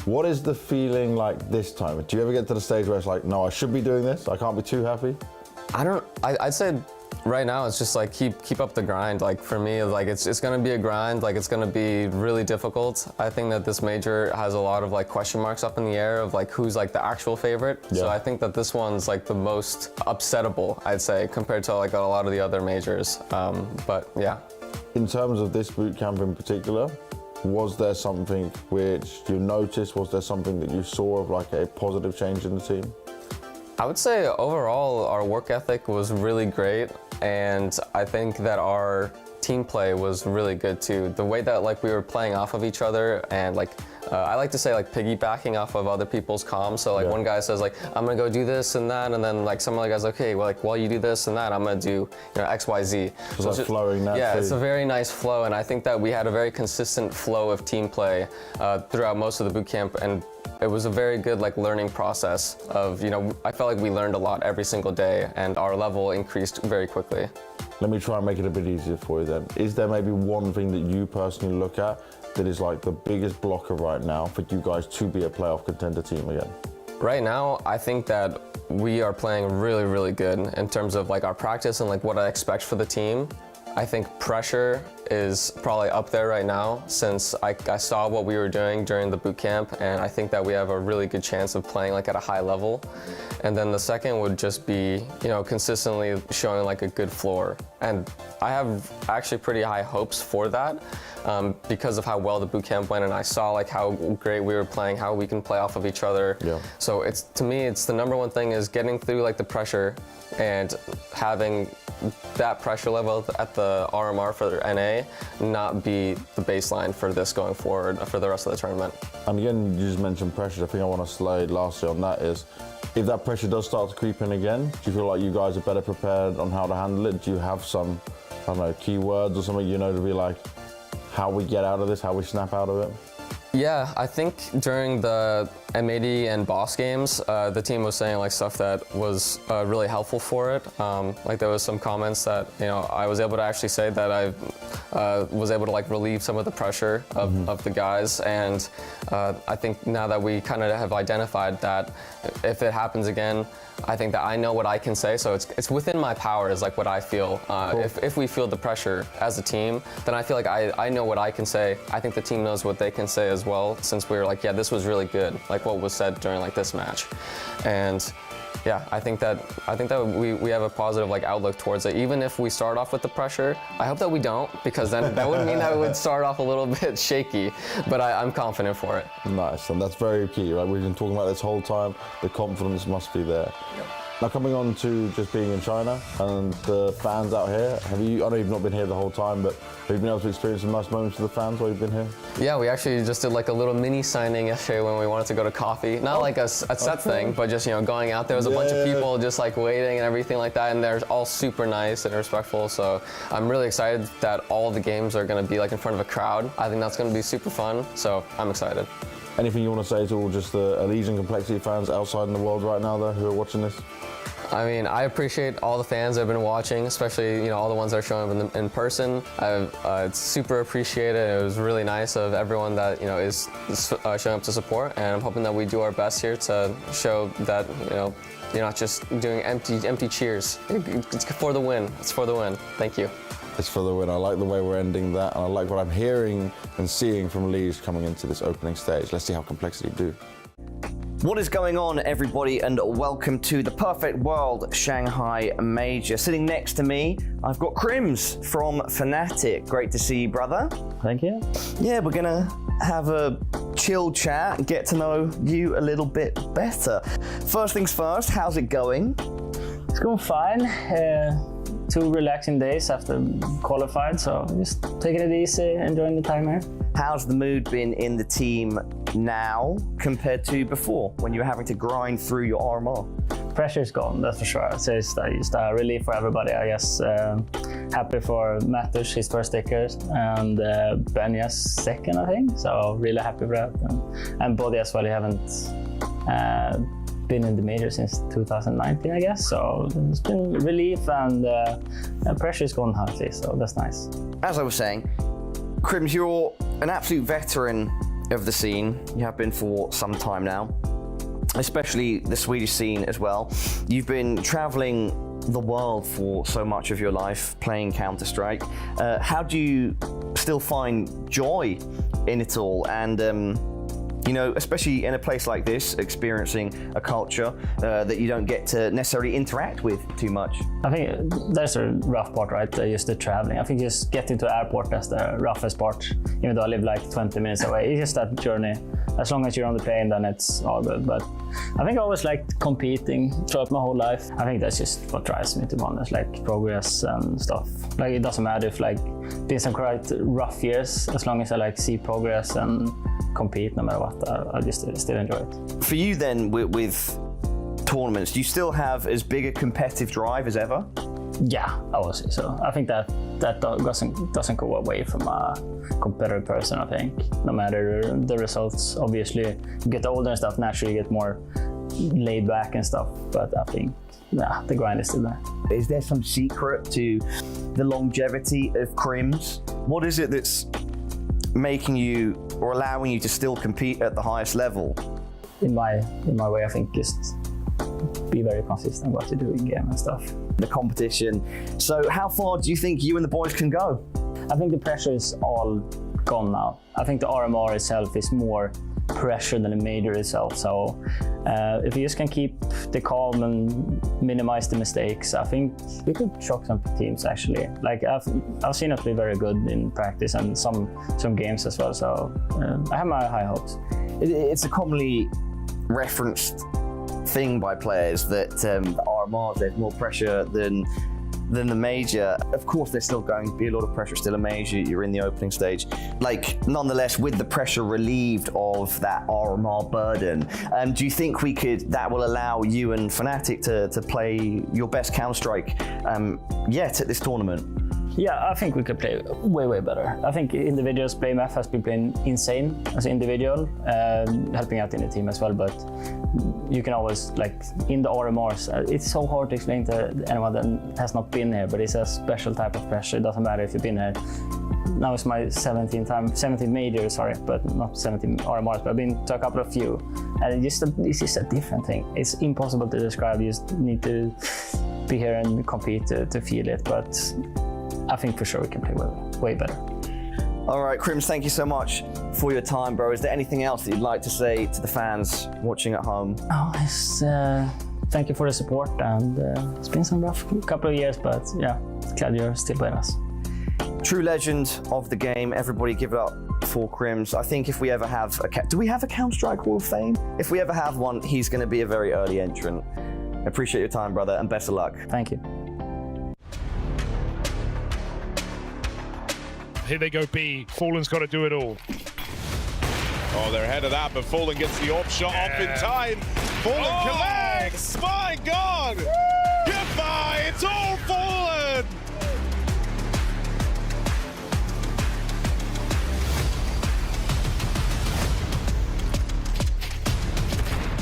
What is the feeling like this time? Do you ever get to the stage where it's like, no, I should be doing this, I can't be too happy? I'd say right now it's just like keep up the grind. Like for me, like it's gonna be a grind, like it's gonna be really difficult. I think that this major has a lot of like question marks up in the air of like who's like the actual favorite. Yeah. So I think that this one's like the most upsettable, I'd say, compared to like a lot of the other majors. But yeah. In terms of this bootcamp in particular, was there something which you noticed? Was there something that you saw of like a positive change in the team? I would say overall our work ethic was really great, and I think that our team play was really good too. The way that like we were playing off of each other, and like I like to say like piggybacking off of other people's comms. So like one guy says like, I'm gonna go do this and that, and then like some other guy's like, okay, well like while you do this and that, I'm gonna do, you know, X, Y, Z. So it's like flowing naturally. Yeah, it's a very nice flow, and I think that we had a very consistent flow of team play throughout most of the boot camp, and it was a very good like learning process of, you know, I felt like we learned a lot every single day, and our level increased very quickly. Let me try and make it a bit easier for you then. Is there maybe one thing that you personally look at that is like the biggest blocker right now for you guys to be a playoff contender team again? Right now, I think that we are playing really, really good in terms of like our practice and like what I expect for the team. I think pressure is probably up there right now, since I saw what we were doing during the boot camp, and I think that we have a really good chance of playing like at a high level. And then the second would just be, you know, consistently showing like a good floor. And I have actually pretty high hopes for that because of how well the boot camp went, and I saw like how great we were playing, how we can play off of each other. Yeah. So to me, it's the number one thing is getting through like the pressure and having that pressure level at the RMR for NA not be the baseline for this going forward for the rest of the tournament. And again, you just mentioned pressure. The thing I want to slide lastly on that is, if that pressure does start to creep in again, do you feel like you guys are better prepared on how to handle it? Do you have some, I don't know, keywords or something, to be like, how we get out of this, how we snap out of it? Yeah, I think during the M80 and boss games, the team was saying like stuff that was really helpful for it. Like there was some comments that I was able to actually say that I was able to like relieve some of the pressure of the guys, and I think now that we kind of have identified that if it happens again, I think that I know what I can say, so it's within my power is like what I feel. Cool. If we feel the pressure as a team, then I feel like I know what I can say. I think the team knows what they can say as well, since we were like, yeah, this was really good, like what was said during like this match. And yeah, I think that we have a positive like outlook towards it. Even if we start off with the pressure, I hope that we don't, because then that would mean that we would start off a little bit shaky, but I'm confident for it. Nice, and that's very key, right? We've been talking about this whole time, the confidence must be there. Yep. Now coming on to just being in China and the fans out here, I know you've not been here the whole time, but have you been able to experience some nice moments with the fans while you've been here? Yeah, we actually just did like a little mini signing yesterday when we wanted to go to coffee. Not like a set thing, but just going out there. There was a bunch of people just like waiting and everything like that, and they're all super nice and respectful. So I'm really excited that all the games are going to be like in front of a crowd. I think that's going to be super fun, so I'm excited. Anything you want to say to all just the Elimination Complexity fans outside in the world right now though, who are watching this? I mean, I appreciate all the fans that have been watching, especially all the ones that are showing up in person. It's super appreciated. It was really nice of everyone that is showing up to support, and I'm hoping that we do our best here to show that you're not just doing empty cheers. It's for the win. It's for the win. Thank you. It's for the win. I like the way we're ending that, and I like what I'm hearing and seeing from Lige coming into this opening stage. Let's see how Complexity do. What is going on, everybody, and welcome to the Perfect World Shanghai Major. Sitting next to me, I've got Crims from Fnatic. Great to see you, brother. Thank you. Yeah, we're gonna have a chill chat and get to know you a little bit better. First things first, how's it going? It's going fine. 2 relaxing days after qualified, so just taking it easy, enjoying the time here. How's the mood been in the team now compared to before, when you were having to grind through your RMR? Pressure's gone, that's for sure. So it's a relief for everybody, I guess. Happy for Mattush, his first stickers, and Benya's second, I think. So really happy for that. And Bodhi as well, he haven't been in the major since 2019, I guess. So it's been relief, and pressure's gone healthy, so that's nice. As I was saying, Crims, you're an absolute veteran of the scene. You have been for some time now, especially the Swedish scene as well. You've been traveling the world for so much of your life playing Counter-Strike. How do you still find joy in it all? And especially in a place like this, experiencing a culture that you don't get to necessarily interact with too much. I think that's a rough part, right? Just the traveling. I think just getting to the airport, that's the roughest part. Even though I live like 20 minutes away, it's just that journey. As long as you're on the plane, then it's all good. But I think I always liked competing throughout my whole life. I think that's just what drives me, to be honest, like progress and stuff. Like it doesn't matter if been some quite rough years, as long as I see progress and compete no matter what. I just still enjoy it. For you then, with tournaments, do you still have as big a competitive drive as ever? Yeah, I would say so. I think that doesn't go away from a competitive person, I think. No matter the results, obviously, you get older and stuff, naturally you get more laid back and stuff, but I think the grind is still there. Is there some secret to the longevity of Crims? What is it that's making you or allowing you to still compete at the highest level? In my way, I think just be very consistent what you do in game and stuff. The competition. So how far do you think you and the boys can go? I think the pressure is all gone now. I think the RMR itself is more pressure than the major itself. So if you just can keep the calm and minimize the mistakes, I think we could shock some teams actually. Like I've seen us play very good in practice and some games as well. So I have my high hopes. It's a commonly referenced thing by players that RMR, there's more pressure than than the major. Of course, there's still going to be a lot of pressure. Still a major. You're in the opening stage. Like, nonetheless, with the pressure relieved of that RMR burden, do you think that will allow you and Fnatic to play your best Counter-Strike yet at this tournament? Yeah, I think we could play way better. I think individuals, PlayMF has been playing insane as an individual, helping out in the team as well, but you can always, like, in the RMRs, it's so hard to explain to anyone that has not been here, but it's a special type of pressure. It doesn't matter if you've been here. Now it's my 17th major, sorry, but not 17 RMRs, but I've been to a couple of few, and it's just a different thing. It's impossible to describe. You just need to be here and compete to feel it, but I think for sure we can play way better. All right, Crims, thank you so much for your time, bro. Is there anything else that you'd like to say to the fans watching at home? Oh, thank you for the support, and it's been some rough couple of years, but yeah, glad you're still with us. True legend of the game. Everybody give it up for Crims. I think if we ever have do we have a Counter-Strike Hall of Fame? If we ever have one, he's going to be a very early entrant. Appreciate your time, brother, and best of luck. Thank you. Here they go B. Fallen's got to do it all. Oh, they're ahead of that, but Fallen gets the off shot off in time. Fallen collects! My God! Woo! Goodbye! It's all Fallen!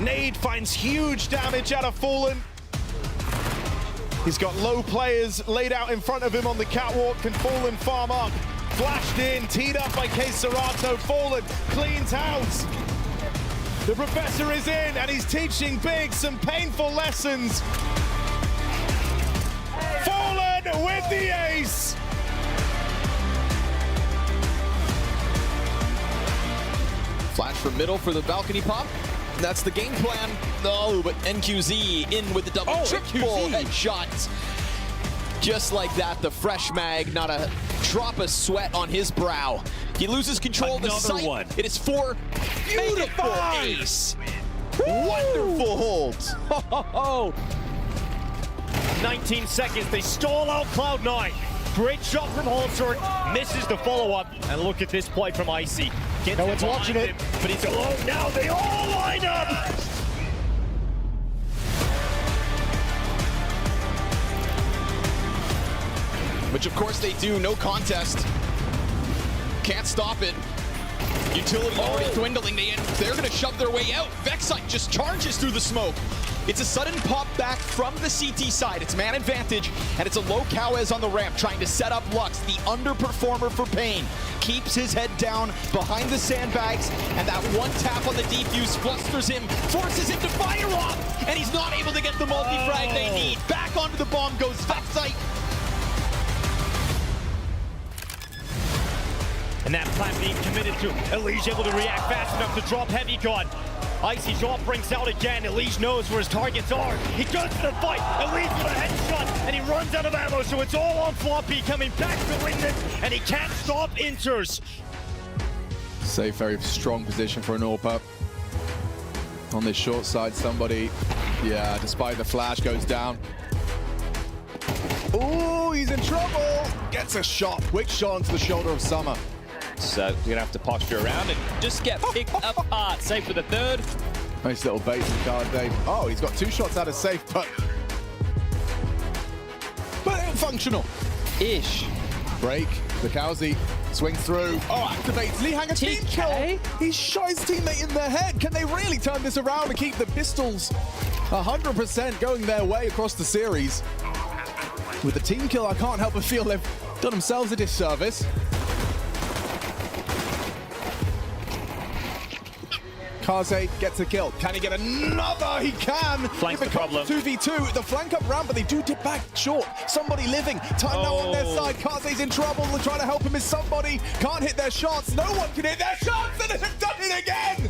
Nade finds huge damage out of Fallen. He's got low players laid out in front of him on the catwalk. Can Fallen farm up? Flashed in, teed up by Serato. Fallen cleans house. The professor is in, and he's teaching Big some painful lessons. Fallen with the ace. Flash from middle for the balcony pop. That's the game plan. No, but NQZ in with the double triple headshots. Just like that, the fresh mag, not a drop of sweat on his brow. He loses control of the site. One. It is 4 beautiful ace. Wonderful holds. 19 seconds, they stall out Cloud9. Great shot from Holzer, misses the follow-up. And look at this play from Icy. No one's watching it, but he's alone now. They all line up. Which of course they do, no contest. Can't stop it. Utility already dwindling. They're gonna shove their way out. Vexite just charges through the smoke. It's a sudden pop back from the CT side. It's man advantage, and it's a low Cowes on the ramp trying to set up Lux, the underperformer for Pain. Keeps his head down behind the sandbags, and that one tap on the defuse flusters him, forces him to fire off, and he's not able to get the multi-frag they need. Back onto the bomb goes Vexite. And that plan being committed to. Elige able to react fast enough to drop heavy gun. Icy drop brings out again. Elige knows where his targets are. He goes to the fight. Elige with a headshot, and he runs out of ammo, so it's all on Floppy coming back to win this, and he can't stop Inters. Safe, very strong position for an AWP. On this short side, somebody, yeah, despite the flash, goes down. Ooh, he's in trouble. Gets a shot, quick shot onto the shoulder of Summer. So you're gonna have to posture around and just get picked apart. Safe for the third. Nice little bait from card, Dave. Oh, he's got 2 shots out of safe, but functional. Ish. Break. The Cowsey swings through. Oh, activates. Lee Hanger team kill. He shot his teammate in the head. Can they really turn this around and keep the pistols 100% going their way across the series? With the team kill, I can't help but feel they've done themselves a disservice. Kaze gets a kill. Can he get another? He can. Flank the problem. 2v2. The flank up ramp, but they do dip back short. Somebody living. Time now on their side. Kaze's in trouble. They're trying to help him as somebody. Can't hit their shots. No one can hit their shots, and they've done it again.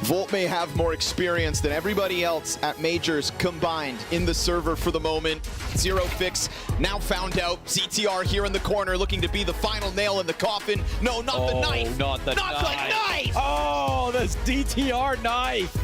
Volt may have more experience than everybody else at Majors combined in the server for the moment. Zero Fix now found out. ZTR here in the corner looking to be the final nail in the coffin. No, not the knife. Not the knife. Not the knife. Oh, this DTR knife.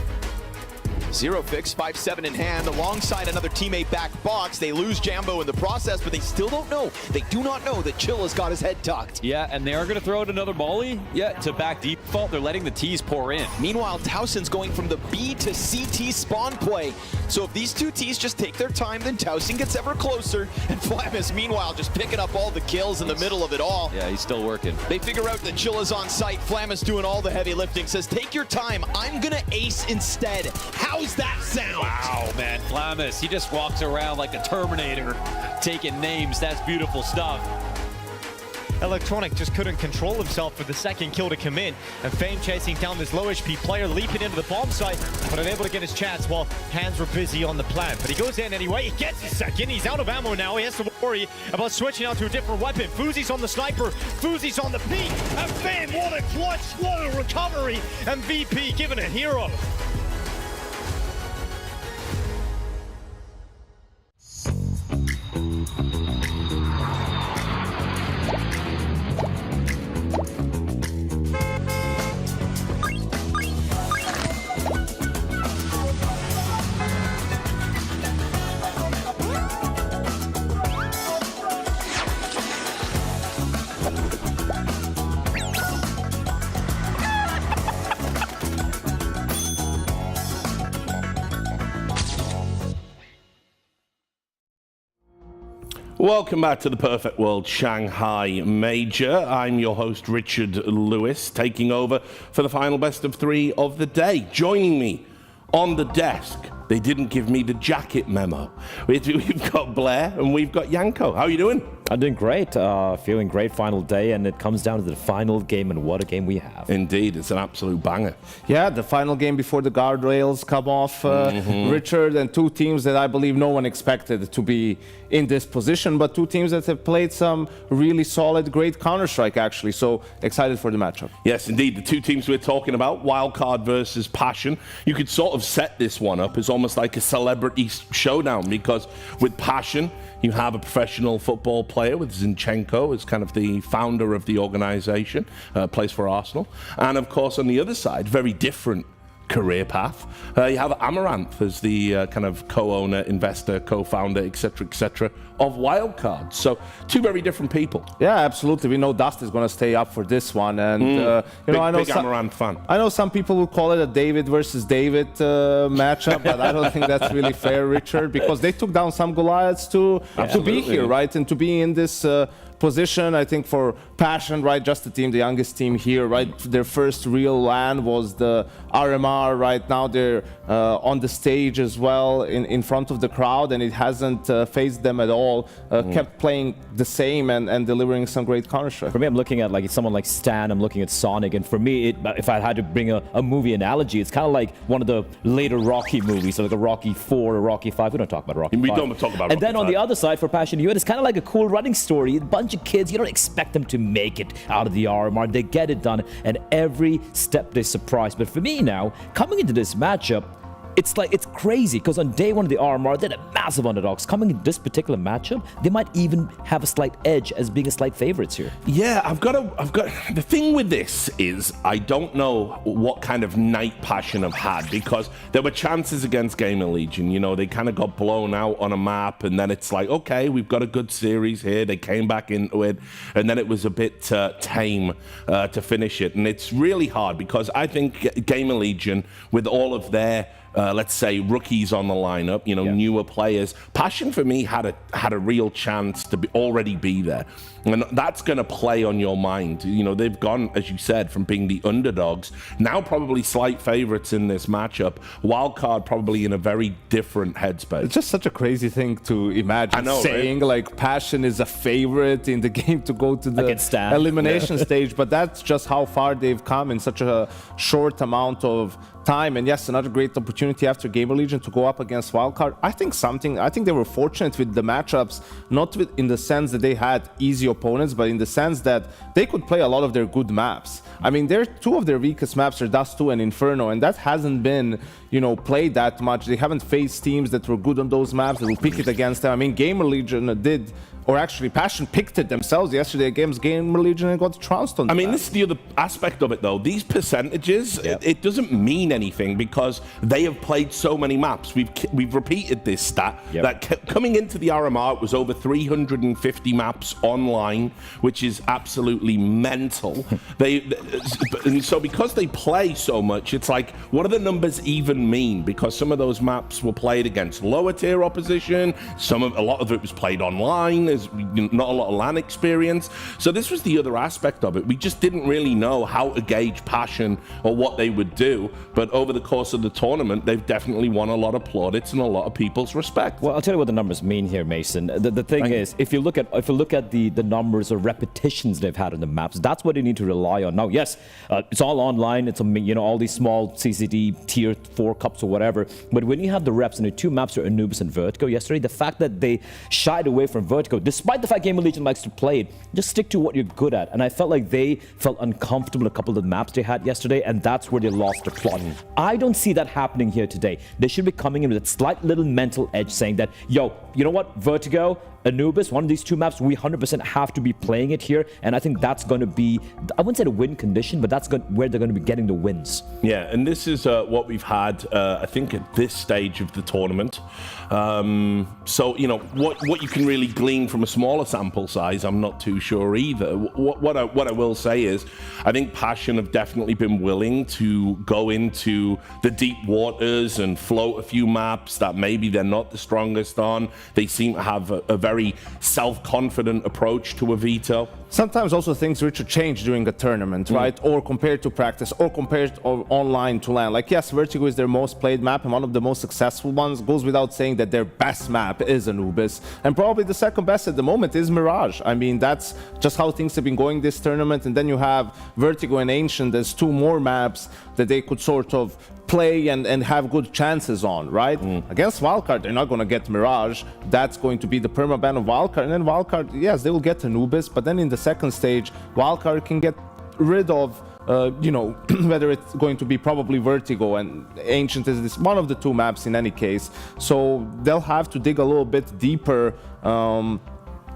Zero Fix, 5-7 in hand, alongside another teammate back box. They lose Jambo in the process, but they still don't know. They do not know that Chilla's got his head tucked. Yeah, and they are going to throw out another molly. Yeah, to back default, they're letting the T's pour in. Meanwhile, Towson's going from the B to CT spawn play. So if these two T's just take their time, then Towson gets ever closer. And Flamus, meanwhile, just picking up all the kills in the middle of it all. Yeah, he's still working. They figure out that Chilla's on site. Flamus doing all the heavy lifting. Says, take your time. I'm going to ace instead. How's that sound? Wow, man. Flamus, he just walks around like a Terminator, taking names. That's beautiful stuff. Electronic just couldn't control himself for the second kill to come in, and Fame chasing down this low HP player, leaping into the bomb site, but unable to get his chance while hands were busy on the plan. But he goes in anyway, he gets his second, he's out of ammo now, he has to worry about switching out to a different weapon. Fuzi's on the sniper, Fuzi's on the peak, and Fame, what a clutch, slow recovery, and VP given a hero. Welcome back to the Perfect World Shanghai Major. I'm your host, Richard Lewis, taking over for the final best of three of the day. Joining me on the desk, they didn't give me the jacket memo. We've got Blair and we've got Yanko. How are you doing? I'm doing great. Feeling great final day, and it comes down to the final game, and what a game we have. Indeed, it's an absolute banger. Yeah, the final game before the guardrails come off, Richard, and two teams that I believe no one expected to be in this position, but two teams that have played some really solid, great Counter-Strike, actually. So excited for the matchup. Yes, indeed. The two teams we're talking about, Wildcard versus Passion. You could sort of set this one up as almost like a celebrity showdown, because with Passion, you have a professional football player with Zinchenko as kind of the founder of the organization, plays for Arsenal. And of course, on the other side, very different career path. You have Amaranth as the kind of co-owner, investor, co-founder, etc., of Wildcard. So two very different people. Yeah, absolutely. We know Dust is going to stay up for this one, and big Amaranth fan. I know some people would call it a David versus David matchup, but I don't think that's really fair, Richard, because they took down some Goliaths to be here, right, and to be in this position. I think for Passion, right, just the youngest team here, right, their first real LAN was the RMR. Right now they're on the stage as well in front of the crowd, and it hasn't phased them at all. Kept playing the same and delivering some great Counter-Strike. For me, I'm looking at like someone like Stan, I'm looking at Sonic, and for me, if I had to bring a movie analogy, it's kind of like one of the later Rocky movies, so like a Rocky 4 or Rocky 5. We don't talk about Rocky 5. We don't talk about Rocky 5. And then on the other side, for Passion UN, it's kind of like a cool running story. A bunch of kids, you don't expect them to make it out of the RMR. They get it done, and every step they surprise. But for me now, coming into this matchup, it's crazy, because on day one of the RMR, they're the massive underdogs. Coming into this particular matchup, they might even have a slight edge as being a slight favorites here. Yeah, I've got the thing with this is I don't know what kind of night Passion have had, because there were chances against GamerLegion. You know, they kind of got blown out on a map, and then it's like, okay, we've got a good series here. They came back into it, and then it was a bit tame to finish it. And it's really hard, because I think GamerLegion, with all of their let's say rookies on the lineup, you know, newer players. Passion for me had a real chance to already be there, and that's going to play on your mind. You know, they've gone, as you said, from being the underdogs, now probably slight favorites in this matchup. Wildcard probably in a very different headspace. It's just such a crazy thing to imagine. I know, saying right? Like Passion is a favorite in the game to go to the elimination stage, but that's just how far they've come in such a short amount of time. And yes, another great opportunity after GamerLegion to go up against Wildcard. I think they were fortunate with the matchups, not in the sense that they had easy opponents, but in the sense that they could play a lot of their good maps. I mean, two of their weakest maps are Dust 2 and Inferno, and that hasn't been, you know, played that much. They haven't faced teams that were good on those maps that will pick it against them. I mean, GamerLegion did or actually Passion picked it themselves yesterday against GamerLegion and got trounced on. I mean, this is the other aspect of it, though. These percentages, it doesn't mean anything because they have played so many maps. We've repeated this stat that coming into the RMR, it was over 350 maps online, which is absolutely mental. And so because they play so much, it's like, what do the numbers even mean? Because some of those maps were played against lower tier opposition. A lot of it was played online. There's not a lot of LAN experience. So this was the other aspect of it. We just didn't really know how to gauge Passion or what they would do. But over the course of the tournament, they've definitely won a lot of plaudits and a lot of people's respect. Well, I'll tell you what the numbers mean here, Mason. The thing is, if you look at the numbers or repetitions they've had on the maps, that's what you need to rely on. Now, yes, it's all online. It's all these small CCD tier 4 cups or whatever. But when you have the reps and the 2 maps are Anubis and Vertigo yesterday, the fact that they shied away from Vertigo, despite the fact GamerLegion likes to play it, just stick to what you're good at. And I felt like they felt uncomfortable in a couple of the maps they had yesterday, and that's where they lost their plot. I don't see that happening here today. They should be coming in with a slight little mental edge saying that, yo, you know what, Vertigo, Anubis, one of these 2 maps, we 100% have to be playing it here, and I think that's going to be, I wouldn't say the win condition, but that's where they're going to be getting the wins. Yeah, and this is what we've had, I think, at this stage of the tournament. So, what you can really glean from a smaller sample size, I'm not too sure either. What I will say is, I think Passion have definitely been willing to go into the deep waters and float a few maps that maybe they're not the strongest on. They seem to have a very self-confident approach to a veto. Sometimes also things Richard change during a tournament, right? Or compared to practice, or compared online to LAN. Like, yes, Vertigo is their most played map and one of the most successful ones. Goes without saying that their best map is Anubis. And probably the second best at the moment is Mirage. I mean, that's just how things have been going this tournament. And then you have Vertigo and Ancient. There's 2 more maps that they could sort of play and have good chances on, right? Against Wildcard, they're not going to get Mirage. That's going to be the permaban of Wildcard. And then Wildcard, yes, they will get Anubis, but then in the second stage, Wildcard can get rid of whether it's going to be probably Vertigo, and Ancient is this one of the 2 maps in any case. So they'll have to dig a little bit deeper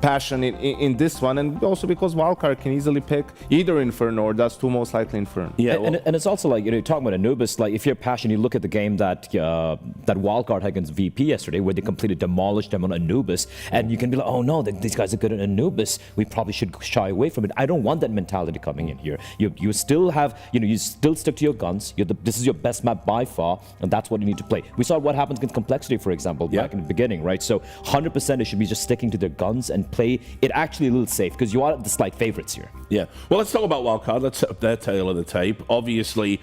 Passion in this one, and also because Wildcard can easily pick either Inferno or that's 2 most likely Inferno. Yeah, and it's also like, you're talking about Anubis, like if you're Passion, you look at the game that Wildcard had against VP yesterday, where they completely demolished them on Anubis, and you can be like, oh no, these guys are good at Anubis, we probably should shy away from it. I don't want that mentality coming in here. You still have, you still stick to your guns. This is your best map by far, and that's what you need to play. We saw what happens against Complexity, for example, back in the beginning, right? So 100% they should be just sticking to their guns and play it actually a little safe, because you are the slight favorites here. Yeah. Well, let's talk about Wildcard. Let's set up their tail of the tape. Obviously,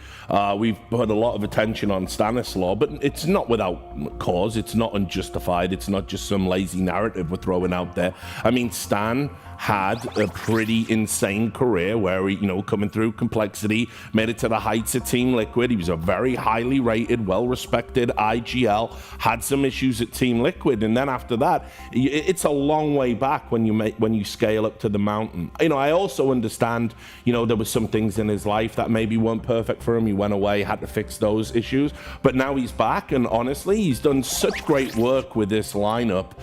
we've put a lot of attention on Stanislaw, but it's not without cause. It's not unjustified. It's not just some lazy narrative we're throwing out there. I mean, Stan had a pretty insane career where he, coming through Complexity, made it to the heights of Team Liquid. He was a very highly rated, well-respected IGL, had some issues at Team Liquid, and then after that, it's a long way back when you scale up to the mountain. I also understand, there were some things in his life that maybe weren't perfect for him. He went away, had to fix those issues, but now he's back, and honestly, he's done such great work with this lineup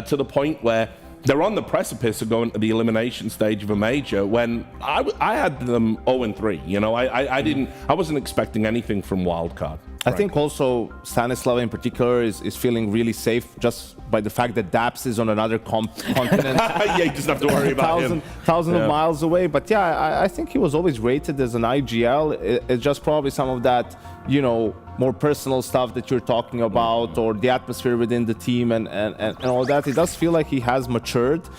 to the point where they're on the precipice of going to the elimination stage of a major when I had them 0-3. I wasn't expecting anything from Wildcard. I think also Stanislav in particular is feeling really safe just by the fact that Daps is on another continent. Yeah, you just have to worry about him. Thousands of miles away. But yeah, I think he was always rated as an IGL. It's just probably some of that, more personal stuff that you're talking about, or the atmosphere within the team and all that. It does feel like he has matured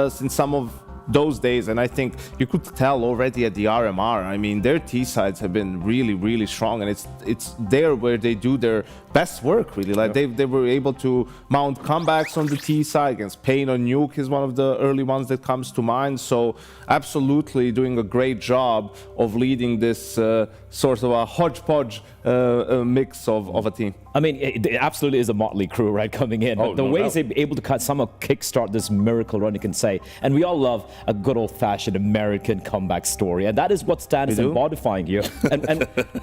since some of those days, and I think you could tell already at the RMR. I mean, their T sides have been really, really strong, and it's there where they do their best work, really. Like they were able to mount comebacks on the T side against Pain on Nuke is one of the early ones that comes to mind. So absolutely doing a great job of leading this sort of a hodgepodge mix of a team. I mean, it absolutely is a motley crew, right, coming in. Oh, But the no way doubt. he's able to somehow kickstart this miracle run, you can say. And we all love a good old-fashioned American comeback story. And that is what Stan is embodying here. And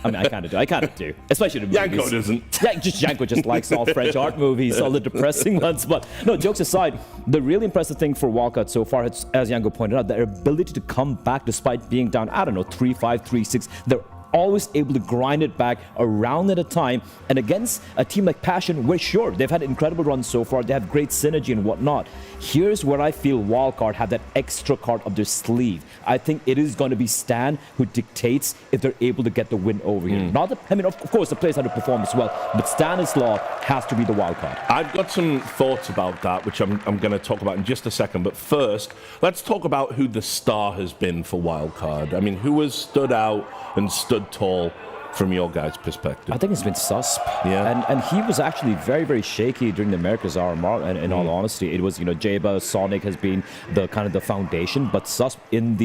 I mean, I kind of do. Especially the movies. Yanko doesn't. Yeah, Yanko just likes all French art movies, all the depressing ones. But no, jokes aside, the really impressive thing for Wildcard so far, as Yanko pointed out, their ability to come back despite being down, 3-5, 3-6. They're always able to grind it back a round at a time. And against a team like Passion, we're sure they've had incredible runs so far. They have great synergy and whatnot. Here's where I feel Wildcard have that extra card up their sleeve. I think it is going to be Stan who dictates if they're able to get the win over here. Of course, the players have to perform as well, but Stanislaw has to be the wildcard. I've got some thoughts about that, which I'm going to talk about in just a second. But first, let's talk about who the star has been for Wildcard. I mean, who has stood out and stood tall from your guys' perspective? I think it's been Susp. Yeah. And he was actually very, very shaky during the Americas RMR, and in all honesty. It was, Jaba, Sonic has been the kind of the foundation, but Susp in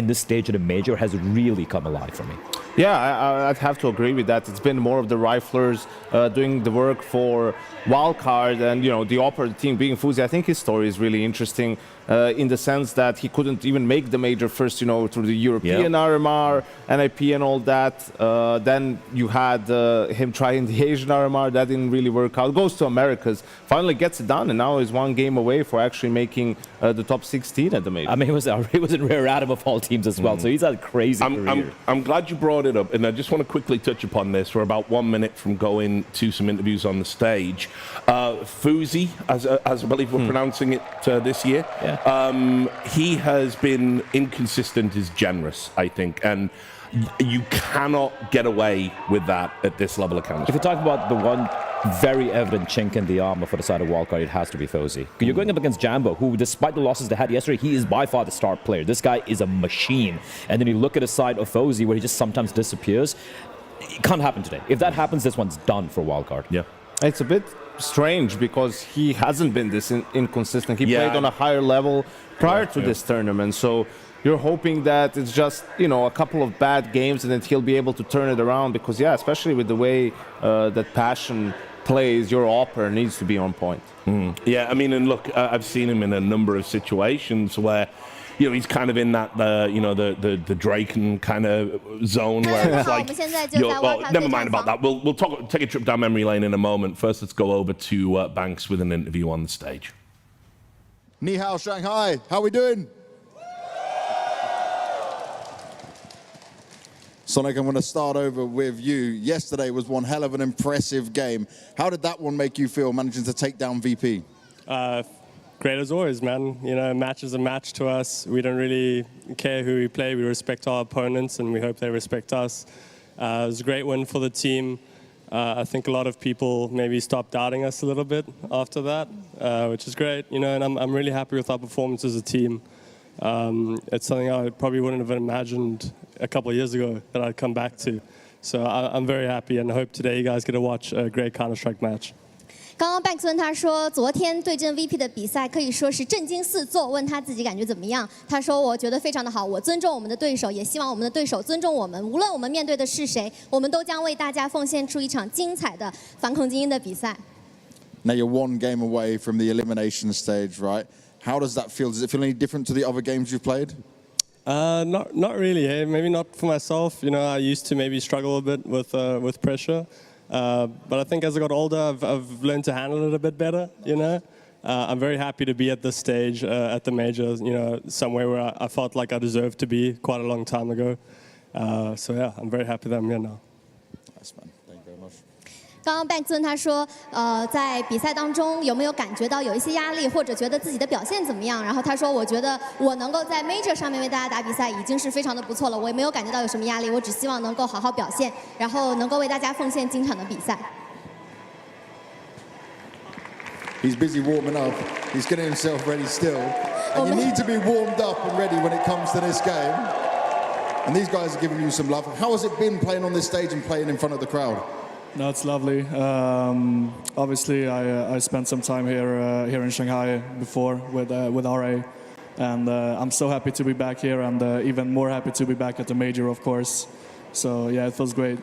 this stage of the major has really come alive for me. Yeah, I'd have to agree with that. It's been more of the riflers doing the work for Wildcard, and the opposite team being Fuzi. I think his story is really interesting in the sense that he couldn't even make the major first, through the European RMR, NIP and all that. Then you had him trying the Asian RMR. That didn't really work out. Goes to Americas, finally gets it done, and now is one game away for actually making the top 16 at the major. I mean, he was in Rare Adam of all teams as well, so he's had a crazy career. I'm glad you brought it up, and I just want to quickly touch upon this. We're about 1 minute from going to some interviews on the stage. Fuzi, as I believe we're pronouncing it this year, he has been inconsistent as generous, I think, and you cannot get away with that at this level of Counter-Strike. If you talk about the one very evident chink in the armor for the side of Wildcard, it has to be Fozy. You're going up against Jambo, who, despite the losses they had yesterday, he is by far the star player. This guy is a machine. And then you look at the side of Fozy, where he just sometimes disappears. It can't happen today. If that happens, this one's done for Wildcard. Yeah. It's a bit strange because he hasn't been this inconsistent. He played on a higher level prior to this tournament. So you're hoping that it's just, a couple of bad games and that he'll be able to turn it around because, especially with the way that Passion plays, your opera needs to be on point. Yeah, I mean, and look, I've seen him in a number of situations where, he's kind of in that, the Draken kind of zone where it's like, well, never mind about that. We'll take a trip down memory lane in a moment. First, let's go over to Banks with an interview on the stage. Ni hao, Shanghai. How we doing? Sonic, I'm going to start over with you. Yesterday was one hell of an impressive game. How did that one make you feel, managing to take down VP? Great as always, man. Match is a match to us. We don't really care who we play. We respect our opponents, and we hope they respect us. It was a great win for the team. I think a lot of people maybe stopped doubting us a little bit after that, which is great. And I'm really happy with our performance as a team. It's something I probably wouldn't have imagined a couple of years ago that I'd come back to. So I'm very happy and hope today you guys get to watch a great Counter-Strike match. 刚刚 Banks 问他说，昨天对阵 VP 的比赛可以说是震惊四座，问他自己感觉怎么样？他说：“我觉得非常的好，我尊重我们的对手，也希望我们的对手尊重我们。无论我们面对的是谁，我们都将为大家奉献出一场精彩的反恐精英的比赛。” Now you're one game away from the elimination stage, right? How does that feel? Does it feel any different to the other games you've played? Not really. Hey? Maybe not for myself. I used to maybe struggle a bit with pressure. But I think as I got older, I've learned to handle it a bit better, I'm very happy to be at this stage, at the majors, somewhere where I felt like I deserved to be quite a long time ago. So yeah, I'm very happy that I'm here now. Nice, man. Thank you very much. 刚刚 Banks 问他说，在比赛当中有没有感觉到有一些压力，或者觉得自己的表现怎么样？然后他说，我觉得我能够在 Major 上面为大家打比赛已经是非常的不错了，我也没有感觉到有什么压力，我只希望能够好好表现，然后能够为大家奉献精彩的比赛。He's busy warming up. He's getting himself ready still. And you need to be warmed up and ready when it comes to this game. And these guys are giving you some love. How has it been playing on this stage and playing in front of the crowd? No, it's lovely. Obviously, I spent some time here in Shanghai before with RA, and I'm so happy to be back here, and even more happy to be back at the major, of course. So yeah, it feels great.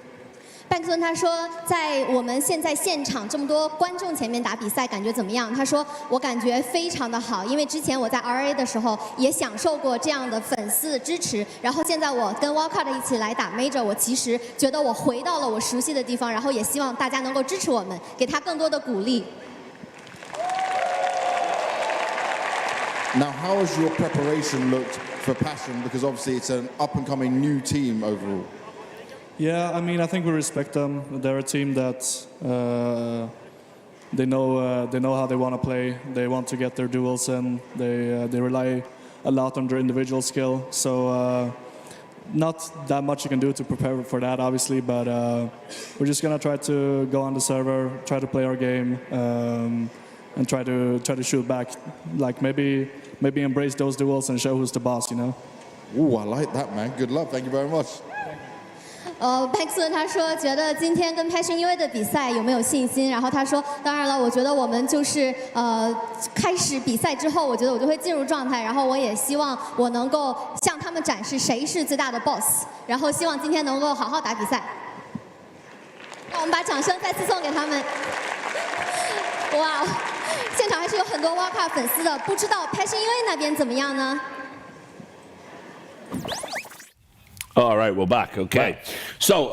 半克顿他说，在我们现在现场这么多观众前面打比赛，感觉怎么样？他说我感觉非常的好，因为之前我在 RA 的时候也享受过这样的粉丝的支持，然后现在我跟 Wildcard 一起来打 Major， 我其实觉得我回到了我熟悉的地方，然后也希望大家能够支持我们，给他更多的鼓励。Now, how has your preparation looked for Passion? Because obviously it's an up-and-coming new team overall. Yeah, I mean, I think we respect them. They're a team that they know how they want to play. They want to get their duels in. They rely a lot on their individual skill. So not that much you can do to prepare for that, obviously. But we're just gonna try to go on the server, try to play our game, and try to shoot back. Like maybe embrace those duels and show who's the boss. You know. Ooh, I like that, man. Good luck. Thank you very much. 派克斯他说觉得今天跟 Passion UA 的比赛有没有信心？然后他说，当然了，我觉得我们就是开始比赛之后，我觉得我就会进入状态，然后我也希望我能够向他们展示谁是最大的 boss， 然后希望今天能够好好打比赛。让我们把掌声再次送给他们。哇，现场还是有很多 Wildcard 粉丝的，不知道 Passion UA 那边怎么样呢？ All right, we're back. Okay. Right. So,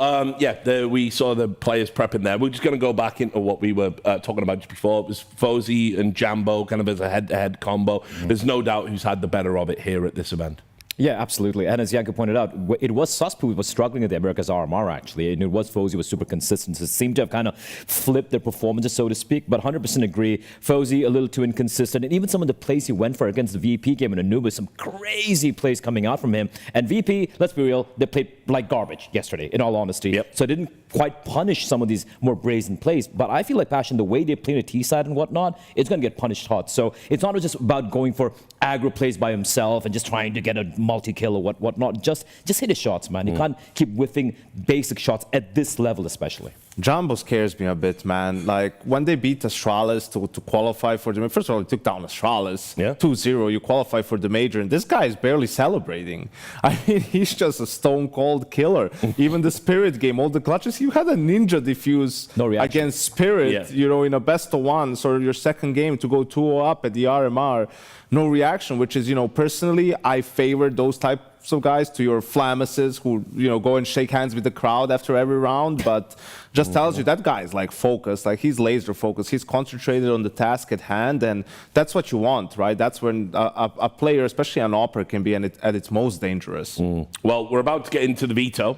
we saw the players prepping there. We're just going to go back into what we were talking about just before. It was Fozy and Jambo kind of as a head-to-head combo. Mm-hmm. There's no doubt who's had the better of it here at this event. Yeah, absolutely. And as Janko pointed out, it was Suspu who was struggling at the America's RMR, actually. And it was Fozy who was super consistent. So it seemed to have kind of flipped their performances, so to speak. But 100% agree. Fozy a little too inconsistent. And even some of the plays he went for against the VP game in Anubis, some crazy plays coming out from him. And VP, let's be real, they played like garbage yesterday, in all honesty. Yep. So it didn't quite punish some of these more brazen plays. But I feel like Passion, the way they play the T side and whatnot, it's going to get punished hard. So it's not just about going for aggro plays by himself and just trying to get a multi-kill or whatnot. Just hit his shots, man. You can't keep whiffing basic shots at this level, especially. Jumbo scares me a bit, man. Like, when they beat Astralis to qualify for the... First of all, they took down Astralis 2-0. You qualify for the major, and this guy is barely celebrating. I mean, he's just a stone-cold killer. Even the Spirit game, all the clutches, you had a ninja defuse against Spirit, you know, in a best-of-one, so your second game to go 2-0 up at the RMR. No reaction, which is, you know, personally, I favor those types of guys to your Flamuses who, you know, go and shake hands with the crowd after every round, but just tells you that guy is like focused, like he's laser focused, he's concentrated on the task at hand, and that's what you want, right? That's when a player, especially an Opera, can be at its most dangerous. Well, we're about to get into the veto.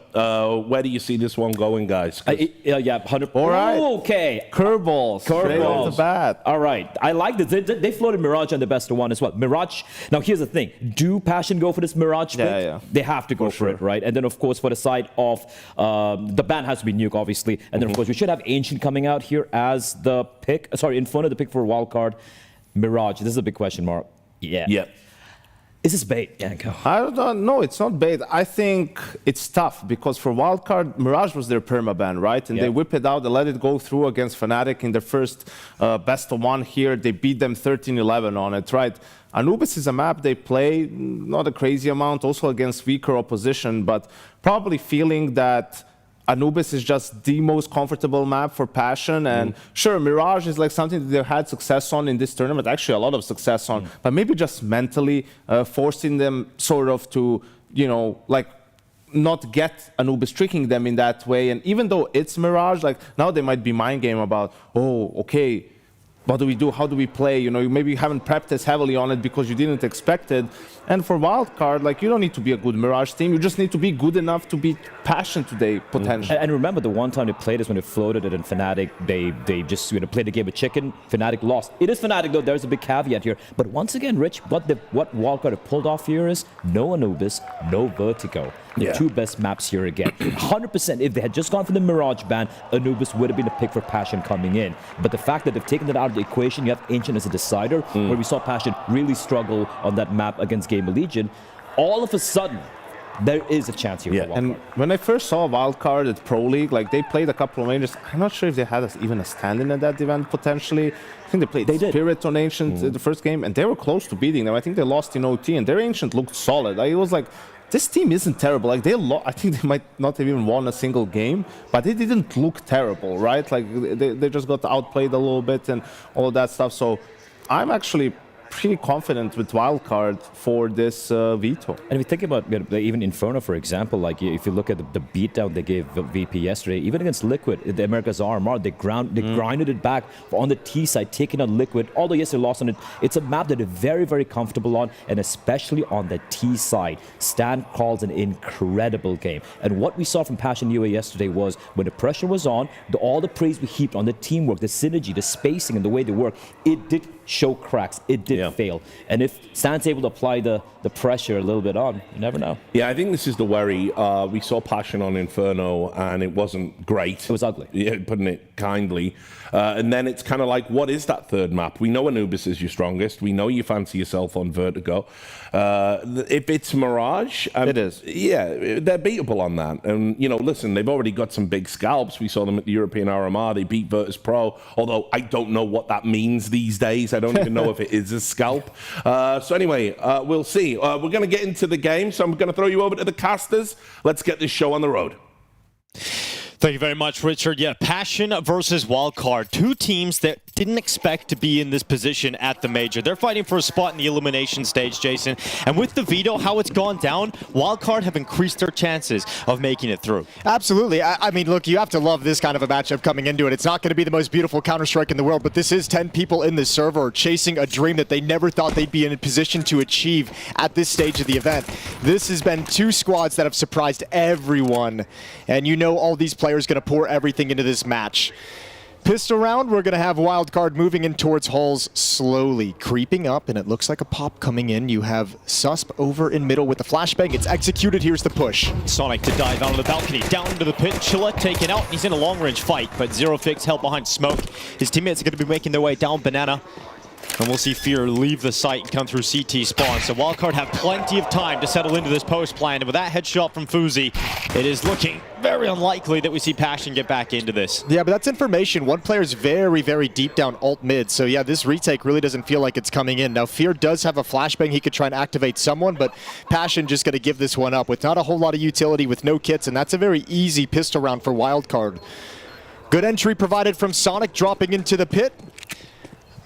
Where do you see this one going, guys? Yeah, 100%. All right. Okay. Curveballs. Straight off the bat. All right. I like this. They floated Mirage on the best of one as well. Mirage. Now, here's the thing. Do Passion go for this Mirage pick? Yeah. They have to go for it, right? And then, of course, for the side of the ban has to be Nuke, obviously. And then, of course, we should have Ancient coming out here as the pick. Sorry, in front of the pick for Wildcard. Mirage. This is a big question mark. Yeah. Is this bait, Janko? I don't know. It's not bait. I think it's tough because for Wildcard, Mirage was their permaban, right? And they whip it out, they let it go through against Fnatic in their first best-of-one here. They beat them 13-11 on it, right? Anubis is a map they play, not a crazy amount, also against weaker opposition, but probably feeling that Anubis is just the most comfortable map for Passion, and sure, Mirage is like something that they've had success on in this tournament, actually a lot of success on, but maybe just mentally forcing them sort of to, you know, like not get Anubis tricking them in that way. And even though it's Mirage, like now they might be mind game about, oh, okay, what do we do? How do we play? You know, maybe you haven't prepped as heavily on it because you didn't expect it. And for Wildcard, like, you don't need to be a good Mirage team. You just need to be good enough to beat Passion today, potentially. And remember, the one time they played is when they floated it in Fnatic. They just, you know, played the game of chicken. Fnatic lost. It is Fnatic, though. There's a big caveat here. But once again, Rich, what Wildcard have pulled off here is no Anubis, no Vertigo. The two best maps here again. 100%, if they had just gone for the Mirage ban, Anubis would have been a pick for Passion coming in. But the fact that they've taken that out of the equation, you have Ancient as a decider, where we saw Passion really struggle on that map against GamerLegion. All of a sudden, there is a chance here for Wildcard. And when I first saw Wildcard at Pro League, like they played a couple of majors. I'm not sure if they had even a stand-in at that event potentially. I think they played Spirit on Ancient the first game, and they were close to beating them. I think they lost in OT, and their Ancient looked solid. It was like, this team isn't terrible. Like I think they might not have even won a single game, but they didn't look terrible, right? Like they just got outplayed a little bit and all of that stuff. So I'm actually pretty confident with Wildcard for this veto. And if you think about even Inferno, for example, like if you look at the beatdown they gave VP yesterday, even against Liquid, the America's RMR, they grinded it back on the T side, taking out Liquid. Although yes, they lost on it, it's a map that they're very, very comfortable on, and especially on the T side. Stan calls an incredible game. And what we saw from Passion UA yesterday was when the pressure was on, all the praise we heaped on the teamwork, the synergy, the spacing, and the way they work, it did show cracks. It did fail. And if Stan's able to apply the pressure a little bit on, you never know. Yeah, I think this is the worry. We saw Passion on Inferno, and it wasn't great. It was ugly. Yeah, putting it kindly. And then it's kind of like, what is that third map? We know Anubis is your strongest. We know you fancy yourself on Vertigo. If it's Mirage, it is. Yeah, they're beatable on that. And, you know, listen, they've already got some big scalps. We saw them at the European RMR. They beat Virtus.pro, although I don't know what that means these days. I don't even know if it is a scalp. So anyway, we'll see. We're going to get into the game, so I'm going to throw you over to the casters. Let's get this show on the road. Thank you very much, Richard. Yeah, Passion versus Wildcard. Two teams that didn't expect to be in this position at the Major. They're fighting for a spot in the Elimination Stage, Jason. And with the veto, how it's gone down, Wildcard have increased their chances of making it through. Absolutely. I mean, look, you have to love this kind of a matchup coming into it. It's not going to be the most beautiful Counter-Strike in the world, but this is 10 people in this server chasing a dream that they never thought they'd be in a position to achieve at this stage of the event. This has been two squads that have surprised everyone. And you know all these players going to pour everything into this match. Pistol round, we're going to have Wildcard moving in towards Halls slowly, creeping up, and it looks like a pop coming in. You have Susp over in middle with the flashbang. It's executed. Here's the push. Sonic to dive out of the balcony, down into the pit. Chilla taken out. He's in a long-range fight, but Zero Fix held behind smoke. His teammates are going to be making their way down Banana. And we'll see Fear leave the site and come through CT spawn. So Wildcard have plenty of time to settle into this post plan. And with that headshot from Fuzi, it is looking very unlikely that we see Passion get back into this. Yeah, but that's information. One player's very, very deep down alt mid. So yeah, this retake really doesn't feel like it's coming in. Now Fear does have a flashbang. He could try and activate someone, but Passion just going to give this one up with not a whole lot of utility, with no kits. And that's a very easy pistol round for Wildcard. Good entry provided from Sonic, dropping into the pit.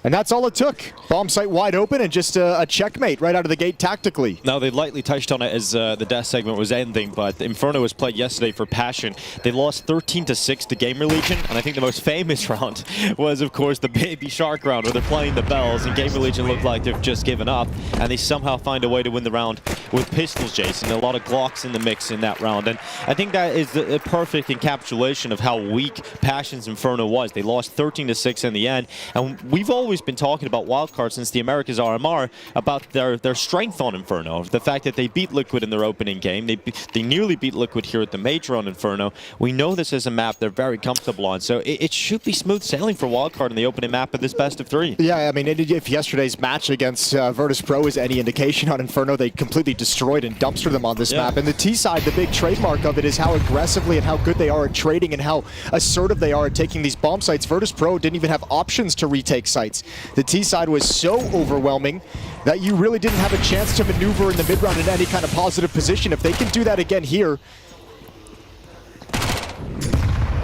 And that's all it took. Bomb site wide open and just a checkmate right out of the gate tactically. Now, they lightly touched on it as the death segment was ending, but Inferno was played yesterday for Passion. They lost 13-6 to GamerLegion, and I think the most famous round was, of course, the Baby Shark round, where they're playing the bells, and GamerLegion looked like they've just given up, and they somehow find a way to win the round with pistols, Jason. A lot of Glocks in the mix in that round, and I think that is a perfect encapsulation of how weak Passion's Inferno was. They lost 13-6 in the end, and we've always been talking about Wildcard since the Americas RMR about their strength on Inferno, the fact that they beat Liquid in their opening game. They nearly beat Liquid here at the Major on Inferno. We know this is a map they're very comfortable on, so it should be smooth sailing for Wildcard in the opening map of this best of 3. Yeah, I mean, if yesterday's match against Virtus.pro is any indication on Inferno, they completely destroyed and dumpstered them on this map. And the T side, the big trademark of it is how aggressively and how good they are at trading and how assertive they are at taking these bomb sites. Virtus.pro didn't even have options to retake sites. The T side was so overwhelming that you really didn't have a chance to maneuver in the mid round in any kind of positive position. If they can do that again here,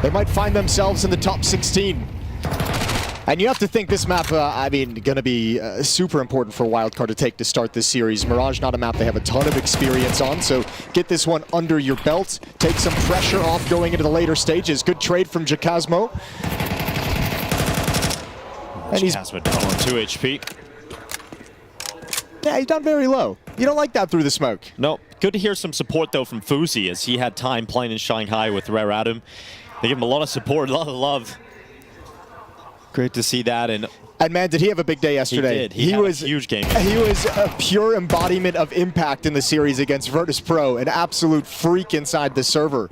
they might find themselves in the top 16. And you have to think this map, I mean, going to be super important for Wildcard to take to start this series. Mirage, not a map they have a ton of experience on, so get this one under your belt. Take some pressure off going into the later stages. Good trade from Jacasmo. And he's down on 2 HP. Yeah, he's down very low. You don't like that through the smoke. No. Good to hear some support, though, from Fuzi, as he had time playing in Shanghai with Rare Adam. They give him a lot of support, a lot of love. Great to see that. And man, did he have a big day yesterday? He did. He was a huge game. He was a pure embodiment of impact in the series against Virtus.pro, an absolute freak inside the server.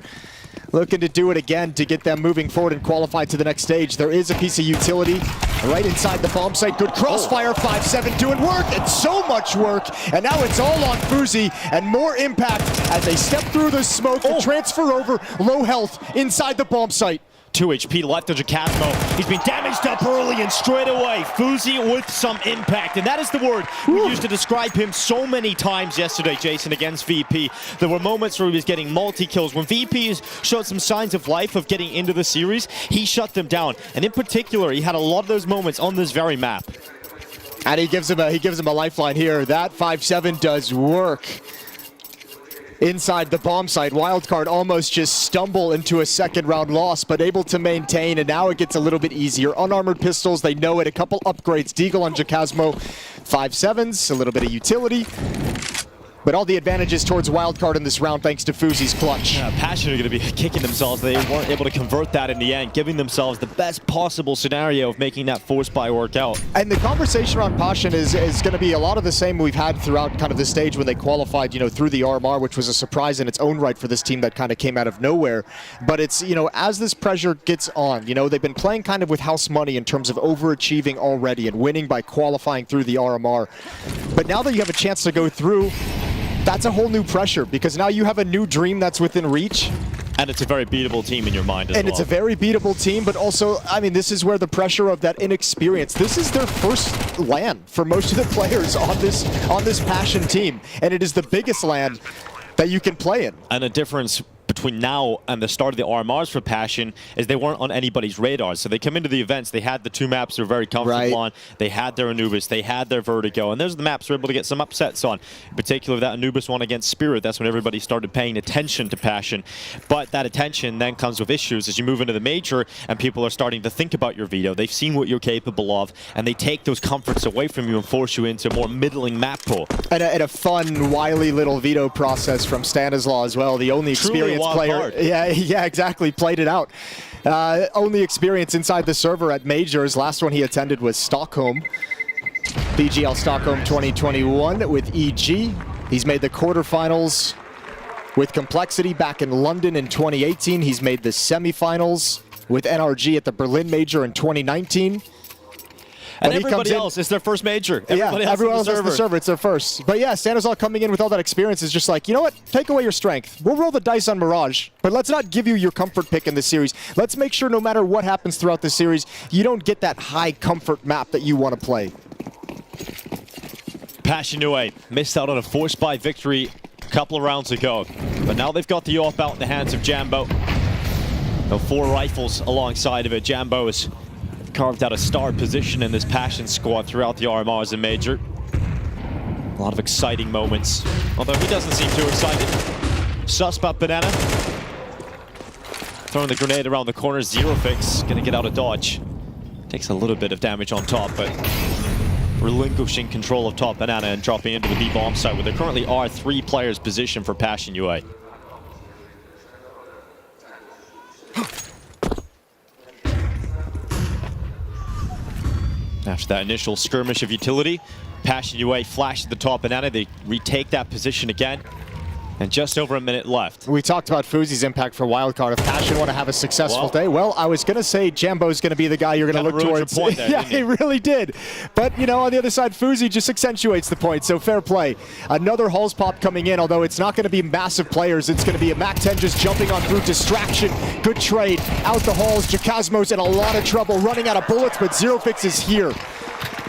looking to do it again to get them moving forward and qualify to the next stage. There is a piece of utility right inside the bomb site. Good crossfire, 5-7 doing work, and so much work. And now it's all on Fuzi, and more impact as they step through the smoke and transfer over. Low health inside the bomb site. 2 HP left of Jacasmo. He's been damaged up early and straight away. Fuzi with some impact, and that is the word we used to describe him so many times yesterday, Jason, against VP. There were moments where he was getting multi-kills. When VP showed some signs of life of getting into the series, he shut them down. And in particular, he had a lot of those moments on this very map. And he gives him a lifeline here. That 5-7 does work. Inside the bomb site, Wildcard almost just stumble into a second round loss, but able to maintain, and now it gets a little bit easier. Unarmored pistols, they know it. A couple upgrades. Deagle on Jacasmo, 5-7s, a little bit of utility. But all the advantages towards Wildcard in this round thanks to Fuzi's clutch. Yeah, Passion are going to be kicking themselves. They weren't able to convert that in the end, giving themselves the best possible scenario of making that force buy work out. And the conversation around Passion is going to be a lot of the same we've had throughout kind of the stage when they qualified, through the RMR, which was a surprise in its own right for this team that kind of came out of nowhere. But it's, as this pressure gets on, they've been playing kind of with house money in terms of overachieving already and winning by qualifying through the RMR. But now that you have a chance to go through, that's a whole new pressure, because now you have a new dream that's within reach. And it's a very beatable team in your mind as well. And it's a very beatable team, but also, this is where the pressure of that inexperience, this is their first LAN for most of the players on this Passion team. And it is the biggest LAN that you can play in. And a difference between now and the start of the RMRs for Passion is they weren't on anybody's radars. So they come into the events, they had the 2 maps they're very comfortable on. They had their Anubis, they had their Vertigo, and those are the maps they're able to get some upsets on. In particular, that Anubis one against Spirit, that's when everybody started paying attention to Passion. But that attention then comes with issues as you move into the major and people are starting to think about your veto. They've seen what you're capable of, and they take those comforts away from you and force you into a more middling map pool. And a fun, wily little veto process from Stanislaw as well, the only experienced player. Yeah, exactly. Played it out. Only experience inside the server at majors. Last one he attended was Stockholm. BGL Stockholm 2021 with EG. He's made the quarterfinals with Complexity back in London in 2018. He's made the semifinals with NRG at the Berlin Major in 2019. And everybody else, it's their first major. Everyone else is the server, it's their first. But yeah, Stanislaw coming in with all that experience is just like, you know what, take away your strength. We'll roll the dice on Mirage, but let's not give you your comfort pick in the series. Let's make sure no matter what happens throughout the series, you don't get that high comfort map that you want to play. Passion UA missed out on a force buy victory a couple of rounds ago, but now they've got the AWP out in the hands of Jambo. 4 rifles alongside of it. Jambo is carved out a star position in this Passion squad throughout the RMRs and Major. A lot of exciting moments, although he doesn't seem too excited. Suspect Banana. Throwing the grenade around the corner, Zero Fix, gonna get out of dodge. Takes a little bit of damage on top, but relinquishing control of top Banana and dropping into the B bomb site where there currently are 3 players positioned for Passion UA. After that initial skirmish of utility, Passion UA flashed at the top Banana. They retake that position again. And just over a minute left. We talked about Fuzi's impact for Wildcard. If Passion want to have a successful day, well, I was going to say Jambo's going to be the guy you're going to look towards. Your point there, yeah, he really did. But, on the other side, Fuzi just accentuates the point, so fair play. Another Halls pop coming in, although it's not going to be massive players. It's going to be a MAC-10 just jumping on through distraction. Good trade. Out the Halls. Jacasmo's in a lot of trouble, running out of bullets, but Zero Fix is here.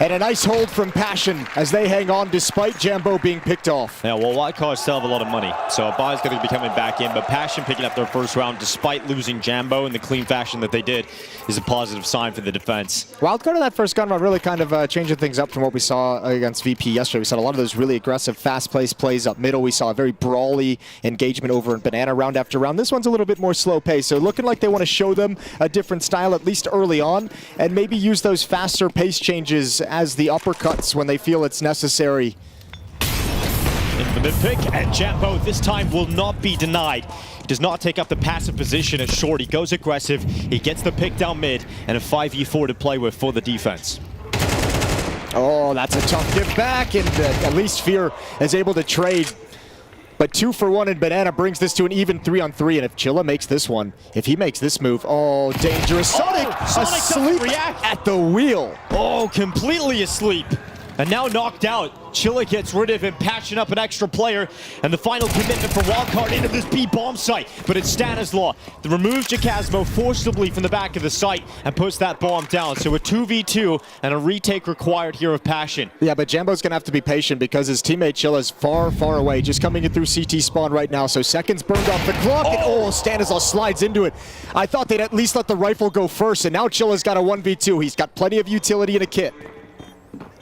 And a nice hold from Passion as they hang on despite Jambo being picked off. Yeah, well, Wildcard still have a lot of money, so a buy's going to be coming back in, but Passion picking up their first round despite losing Jambo in the clean fashion that they did is a positive sign for the defense. Wildcard in that first gun round really kind of changing things up from what we saw against VP yesterday. We saw a lot of those really aggressive, fast-paced plays up middle. We saw a very brawly engagement over in Banana round after round. This one's a little bit more slow-paced, so looking like they want to show them a different style, at least early on, and maybe use those faster pace changes as the uppercuts when they feel it's necessary. In the mid-pick, and Jambo this time will not be denied. He does not take up the passive position as short. He goes aggressive, he gets the pick down mid, and a 5v4 to play with for the defense. Oh, that's a tough give back, and at least Fear is able to trade. But 2 for 1, and Banana brings this to an even 3-on-3. And if Chilla makes this one, if he makes this move, oh, dangerous. Sonic, asleep at the wheel. Oh, completely asleep. And now knocked out. Chilla gets rid of him, patching up an extra player, and the final commitment for Wildcard into this B bomb site. But it's Stanislaw that removes Jacasmo forcibly from the back of the site and puts that bomb down. So a 2v2 and a retake required here of Passion. Yeah, but Jambo's going to have to be patient because his teammate Chilla's far, far away, just coming in through CT spawn right now. So seconds burned off the clock, and Stanislaw slides into it. I thought they'd at least let the rifle go first, and now Chilla's got a 1v2. He's got plenty of utility in a kit.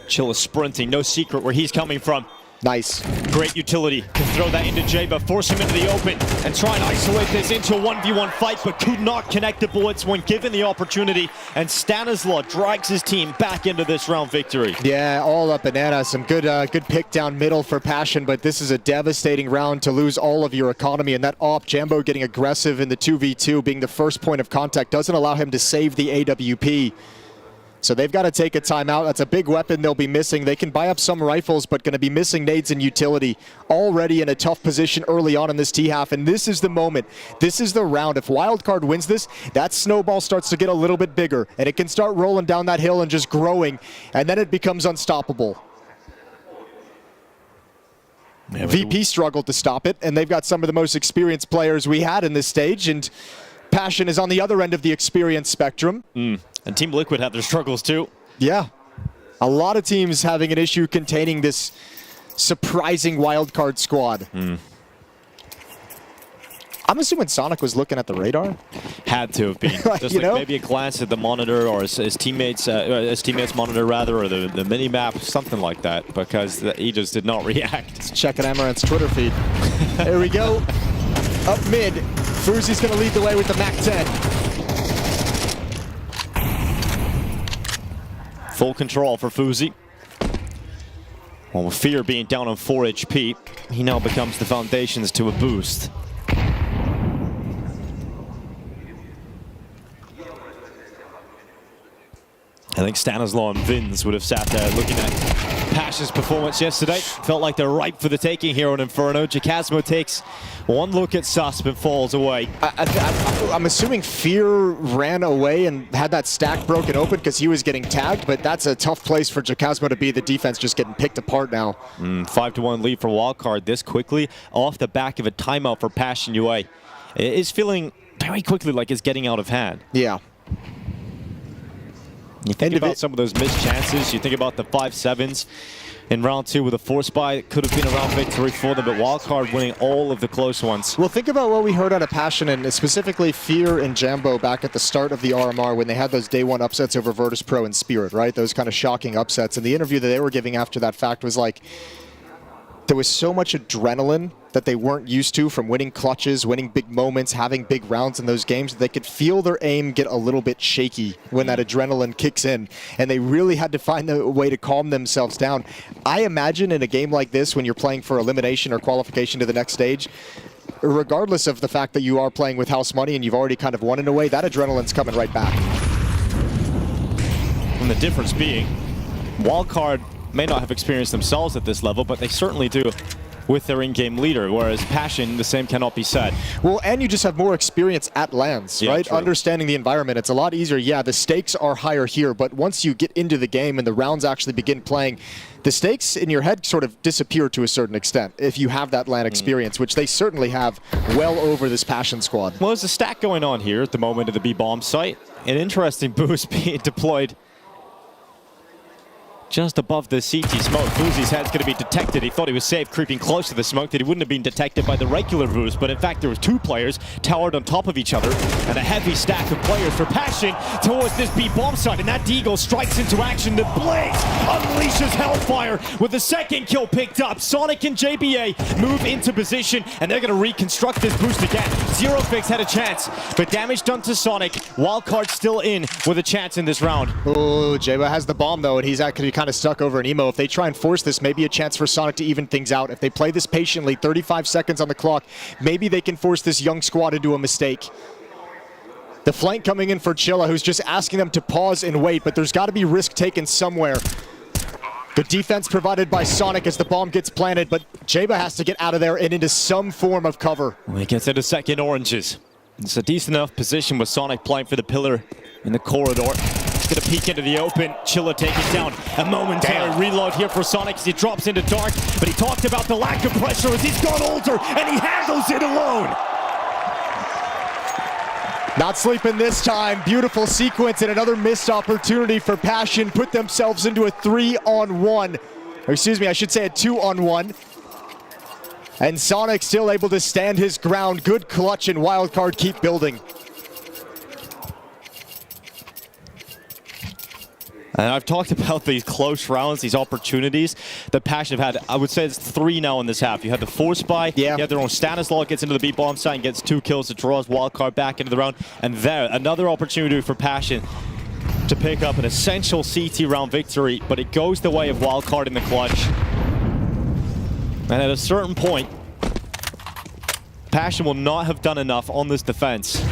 Chilla sprinting, no secret where he's coming from. Nice. Great utility. Can throw that into Jaba, force him into the open, and try and isolate this into a 1v1 fight, but could not connect the bullets when given the opportunity. And Stanislaw drags his team back into this round victory. Yeah, all up Banana. Some good pick down middle for Passion, but this is a devastating round to lose all of your economy. And that op, Jambo getting aggressive in the 2v2, being the first point of contact, doesn't allow him to save the AWP. So they've got to take a timeout. That's a big weapon they'll be missing. They can buy up some rifles, but going to be missing nades and utility. Already in a tough position early on in this T-half, and this is the moment. This is the round. If Wildcard wins this, that snowball starts to get a little bit bigger, and it can start rolling down that hill and just growing, and then it becomes unstoppable. Yeah, VP struggled to stop it, and they've got some of the most experienced players we had in this stage, and Passion is on the other end of the experience spectrum. And Team Liquid have their struggles too. Yeah. A lot of teams having an issue containing this surprising wildcard squad. I'm assuming Sonic was looking at the radar. Had to have been. Just like maybe a glance at the monitor or his teammates' monitor rather, or the mini map, something like that, because he just did not react. Let's check out Amaranth's Twitter feed. There we go. Up mid. Fuzi's going to lead the way with the MAC-10. Full control for Fuzi. Well, with Fear being down on 4 HP, he now becomes the foundations to a boost. I think Stanislaw and Vins would have sat there looking at Passion's performance yesterday. Felt like they're ripe for the taking here on Inferno. Jacasmo takes one look at Susp and falls away. I'm assuming Fear ran away and had that stack broken open because he was getting tagged, but that's a tough place for Jacasmo to be. The defense just getting picked apart now. 5-1 lead for Wildcard this quickly off the back of a timeout for Passion UA. It is feeling very quickly like it's getting out of hand. Yeah. You think about some of those missed chances. You think about the 5-7s in round 2 with a force buy. It could have been a round victory for them, but Wildcard winning all of the close ones. Well, think about what we heard out of Passion, and specifically Fear and Jambo back at the start of the RMR when they had those day 1 upsets over Virtus.pro and Spirit, right? Those kind of shocking upsets. And the interview that they were giving after that fact was like, there was so much adrenaline that they weren't used to from winning clutches, winning big moments, having big rounds in those games. They could feel their aim get a little bit shaky when that adrenaline kicks in, and they really had to find a way to calm themselves down. I imagine in a game like this, when you're playing for elimination or qualification to the next stage, regardless of the fact that you are playing with house money and you've already kind of won in a way, that adrenaline's coming right back. And the difference being, Wildcard may not have experienced themselves at this level, but they certainly do with their in-game leader, whereas Passion, the same cannot be said. Well, and you just have more experience at lands, right? True. Understanding the environment, it's a lot easier. Yeah, the stakes are higher here, but once you get into the game and the rounds actually begin playing, the stakes in your head sort of disappear to a certain extent if you have that LAN experience, which they certainly have well over this Passion squad. Well, there's a stack going on here at the moment of the B-bomb site. An interesting boost being deployed just above the CT smoke. Fuzi's head's going to be detected. He thought he was safe creeping close to the smoke, that he wouldn't have been detected by the regular boost, but in fact there was 2 players towered on top of each other and a heavy stack of players for Passion towards this B-bomb site, and that Deagle strikes into action. The Blaze unleashes Hellfire with the second kill picked up. Sonic and JBA move into position, and they're going to reconstruct this boost again. Zerofix had a chance, but damage done to Sonic. Wildcard still in with a chance in this round. Oh, JBA has the bomb though, and he's actually kind of stuck over an emo. If they try and force this, maybe a chance for Sonic to even things out. If they play this patiently, 35 seconds on the clock, maybe they can force this young squad into a mistake. The flank coming in for Chilla, who's just asking them to pause and wait, but there's got to be risk taken somewhere. Good defense provided by Sonic as the bomb gets planted, but Jeba has to get out of there and into some form of cover. When he gets into second oranges, it's a decent enough position with Sonic playing for the pillar in the corridor. He's gonna peek into the open, Chilla taking down. A momentary reload here for Sonic as he drops into dark, but he talked about the lack of pressure as he's gone older and he handles it alone. Not sleeping this time. Beautiful sequence and another missed opportunity for Passion. Put themselves into a 3-on-1. Or excuse me, I should say a 2-on-1. And Sonic still able to stand his ground. Good clutch and Wildcard keep building. And I've talked about these close rounds, these opportunities that Passion have had. I would say it's 3 now in this half. You had the Force Buy, you had their own Stanislaw gets into the B-bomb site and gets 2 kills to draws Wildcard back into the round. And there, another opportunity for Passion to pick up an essential CT round victory, but it goes the way of Wildcard in the clutch. And at a certain point, Passion will not have done enough on this defense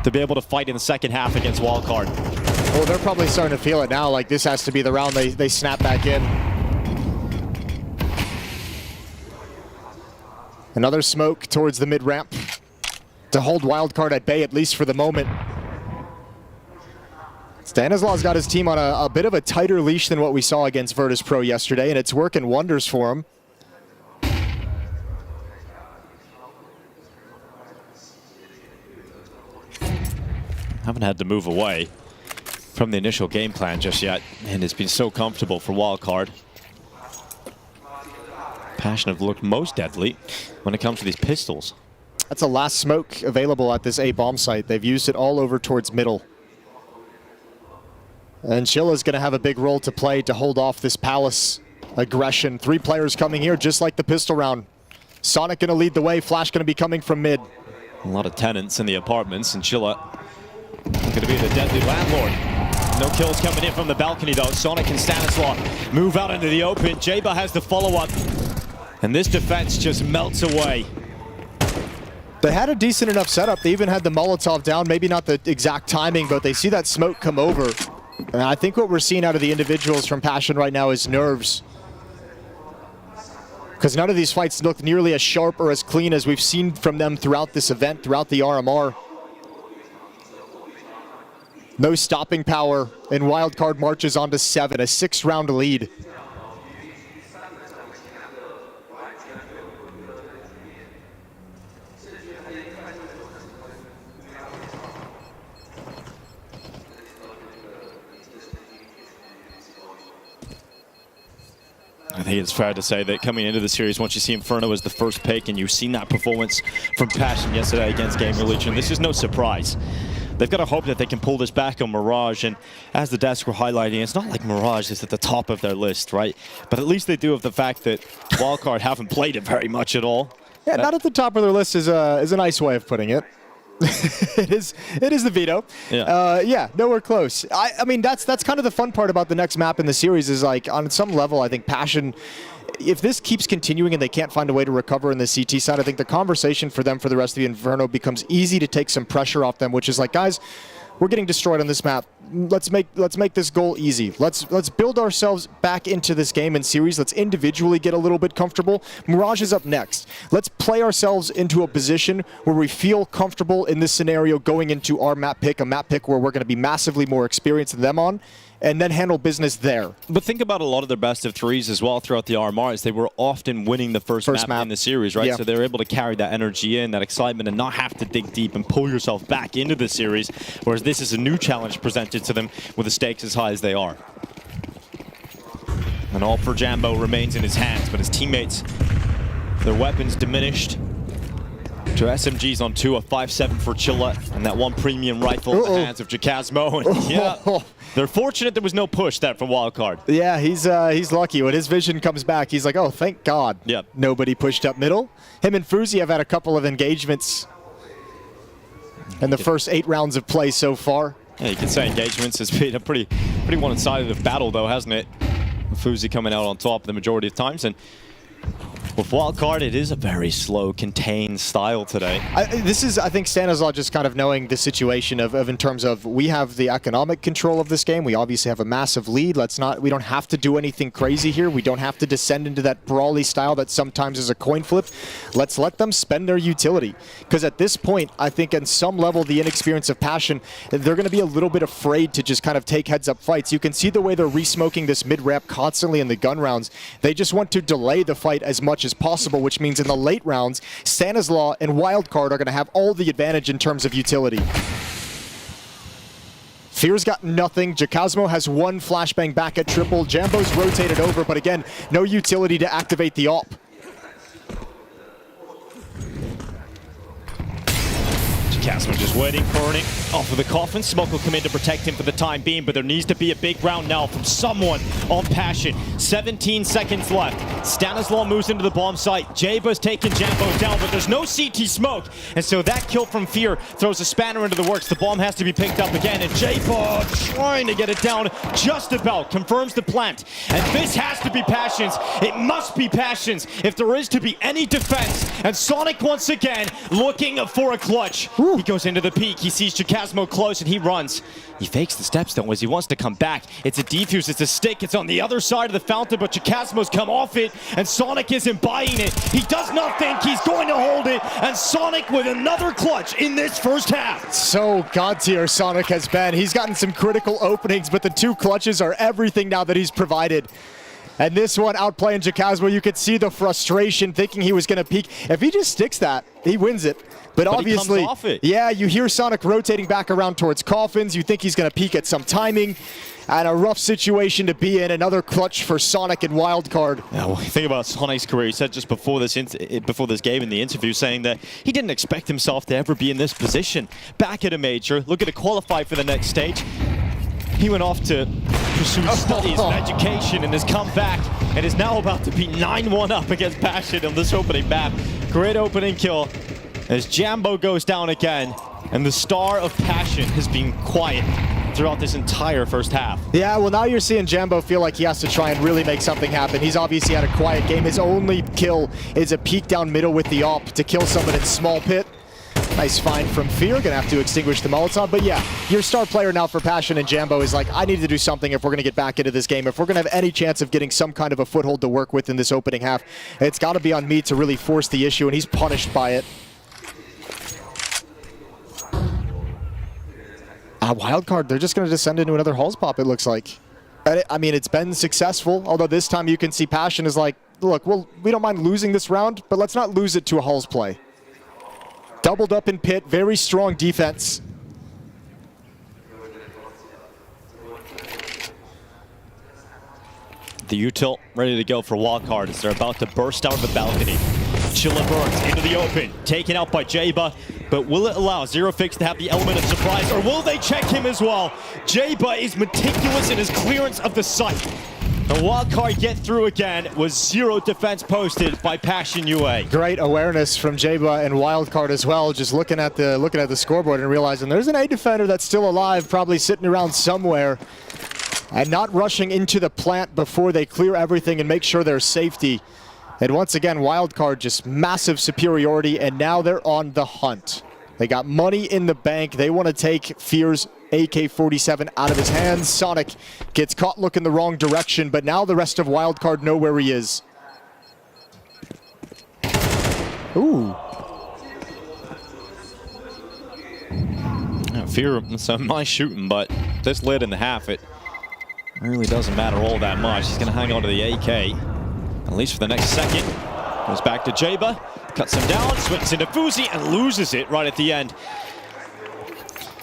to be able to fight in the second half against Wildcard. Well, they're probably starting to feel it now, like this has to be the round they snap back in. Another smoke towards the mid-ramp to hold Wildcard at bay, at least for the moment. Stanislaw's got his team on a bit of a tighter leash than what we saw against Virtus.pro yesterday, and it's working wonders for him. Haven't had to move away from the initial game plan just yet, and it's been so comfortable for Wildcard. Passion have looked most deadly when it comes to these pistols. That's the last smoke available at this A bomb site. They've used it all over towards middle. And Chilla's going to have a big role to play to hold off this Palace aggression. 3 players coming here, just like the pistol round. Sonic going to lead the way. Flash going to be coming from mid. A lot of tenants in the apartments, and Chilla going to be the deadly landlord. No kills coming in from the balcony though. Sonic and Stanislaw move out into the open. Jeba has the follow-up. And this defense just melts away. They had a decent enough setup. They even had the Molotov down. Maybe not the exact timing, but they see that smoke come over. And I think what we're seeing out of the individuals from Passion right now is nerves. Because none of these fights look nearly as sharp or as clean as we've seen from them throughout this event, throughout the RMR. No stopping power, and Wildcard marches on to 7, a 6-round lead. I think it's fair to say that coming into the series, once you see Inferno as the first pick and you've seen that performance from Passion yesterday against GamerLegion, this is no surprise. They've got to hope that they can pull this back on Mirage, and as the desk were highlighting, it's not like Mirage is at the top of their list, right? But at least they do have the fact that Wildcard haven't played it very much at all. Yeah, not at the top of their list is a nice way of putting it. it is the veto. Yeah, nowhere close. I mean, that's kind of the fun part about the next map in the series is, like, on some level, I think Passion, if this keeps continuing and they can't find a way to recover in the CT side, I think the conversation for them for the rest of the Inferno becomes easy to take some pressure off them, which is like, guys, we're getting destroyed on this map. Let's make this goal easy. Let's build ourselves back into this game and series. Let's individually get a little bit comfortable. Mirage is up next. Let's play ourselves into a position where we feel comfortable in this scenario going into our map pick, a map pick where we're going to be massively more experienced than them on, and then handle business there. But think about a lot of their best of threes as well throughout the RMRs. They were often winning the first map in the series, right? Yeah. So they're able to carry that energy in, that excitement, and not have to dig deep and pull yourself back into the series, whereas this is a new challenge presented to them with the stakes as high as they are. And all for Jambo remains in his hands, but his teammates, their weapons diminished to SMGs on 2, a 5.7 for Chilla, and that one premium rifle in the hands of Jacasmo. And yeah, they're fortunate there was no push there from Wildcard. Yeah, he's lucky. When his vision comes back, he's like, oh, thank God. Yep. Nobody pushed up middle. Him and FURIA have had a couple of engagements in the first 8 rounds of play so far. Yeah, you can say engagements has been a pretty one-sided battle, though, hasn't it? FURIA coming out on top the majority of times, and with Wildcard, it is a very slow, contained style today. This is, I think, Stanislaw just kind of knowing the situation of in terms of we have the economic control of this game. We obviously have a massive lead. We don't have to do anything crazy here. We don't have to descend into that brawly style that sometimes is a coin flip. Let's let them spend their utility. Because at this point, I think on some level, the inexperience of Passion, they're going to be a little bit afraid to just kind of take heads-up fights. You can see the way they're re-smoking this mid-ramp constantly in the gun rounds. They just want to delay the fight as much as possible, which means in the late rounds, Stanislaw and Wildcard are going to have all the advantage in terms of utility. Fear's got nothing. Jacasmo has one flashbang back at triple. Jambo's rotated over, but again, no utility to activate the AWP. Jacasmo just waiting, burning off of the coffin. Smoke will come in to protect him for the time being, but there needs to be a big round now from someone on Passion. 17 seconds left. Stanislaw moves into the bomb site. Jaba's taking Jambo down, but there's no CT smoke. And so that kill from Fear throws a spanner into the works. The bomb has to be picked up again, and Jaba trying to get it down just about. Confirms the plant. And this has to be Passion's. It must be Passion's if there is to be any defense. And Sonic once again looking for a clutch. He goes into the peak. He sees Jacasmo close and he runs. He fakes the stepstone as he wants to come back. It's a defuse, it's a stick, it's on the other side of the fountain, but Jacasmo's come off it and Sonic isn't buying it. He does not think he's going to hold it, and Sonic with another clutch in this first half. So god tier Sonic has been. He's gotten some critical openings, but the two clutches are everything now that he's provided. And this one outplaying Jacasmo, you could see the frustration thinking he was going to peek. If he just sticks that, he wins it. But obviously, he comes off it. Yeah, you hear Sonic rotating back around towards coffins. You think he's going to peek at some timing. And a rough situation to be in. Another clutch for Sonic and Wildcard. Yeah, well, think about Sonic's career. He said just before this game in the interview, saying that he didn't expect himself to ever be in this position. Back at a major, looking to qualify for the next stage. He went off to pursue studies and education and has come back and is now about to be 9-1 up against Passion on this opening map. Great opening kill as Jambo goes down again, and the star of Passion has been quiet throughout this entire first half. Yeah, well now you're seeing Jambo feel like he has to try and really make something happen. He's obviously had a quiet game. His only kill is a peek down middle with the AWP to kill someone in small pit. Nice find from Fear, gonna have to extinguish the Molotov. But yeah, your star player now for Passion and Jambo is like, I need to do something if we're gonna get back into this game. If we're gonna have any chance of getting some kind of a foothold to work with in this opening half, it's gotta be on me to really force the issue, and he's punished by it. Wildcard, they're just gonna descend into another Halls pop, it looks like. I mean, it's been successful, although this time you can see Passion is like, look, well, we don't mind losing this round, but let's not lose it to a Halls play. Doubled up in pit, very strong defense. The util ready to go for Wildcard as they're about to burst out of the balcony. Chilla burns into the open, taken out by Jaba, but will it allow Zero Fix to have the element of surprise, or will they check him as well? Jaba is meticulous in his clearance of the site. The Wildcard get through again with zero defense posted by Passion UA. Great awareness from Jaba and Wildcard as well, just looking at the scoreboard and realizing there's an A defender that's still alive, probably sitting around somewhere, and not rushing into the plant before they clear everything and make sure there's safety. And once again, Wildcard just massive superiority, and now they're on the hunt. They got money in the bank. They want to take Fear's AK-47 out of his hands. Sonic gets caught looking the wrong direction, but now the rest of Wildcard know where he is. Ooh. Fear, so nice shooting, but this late in the half, it really doesn't matter all that much. He's going to hang on to the AK, at least for the next second. Goes back to Jaba, cuts him down, swings into Fuzi, and loses it right at the end.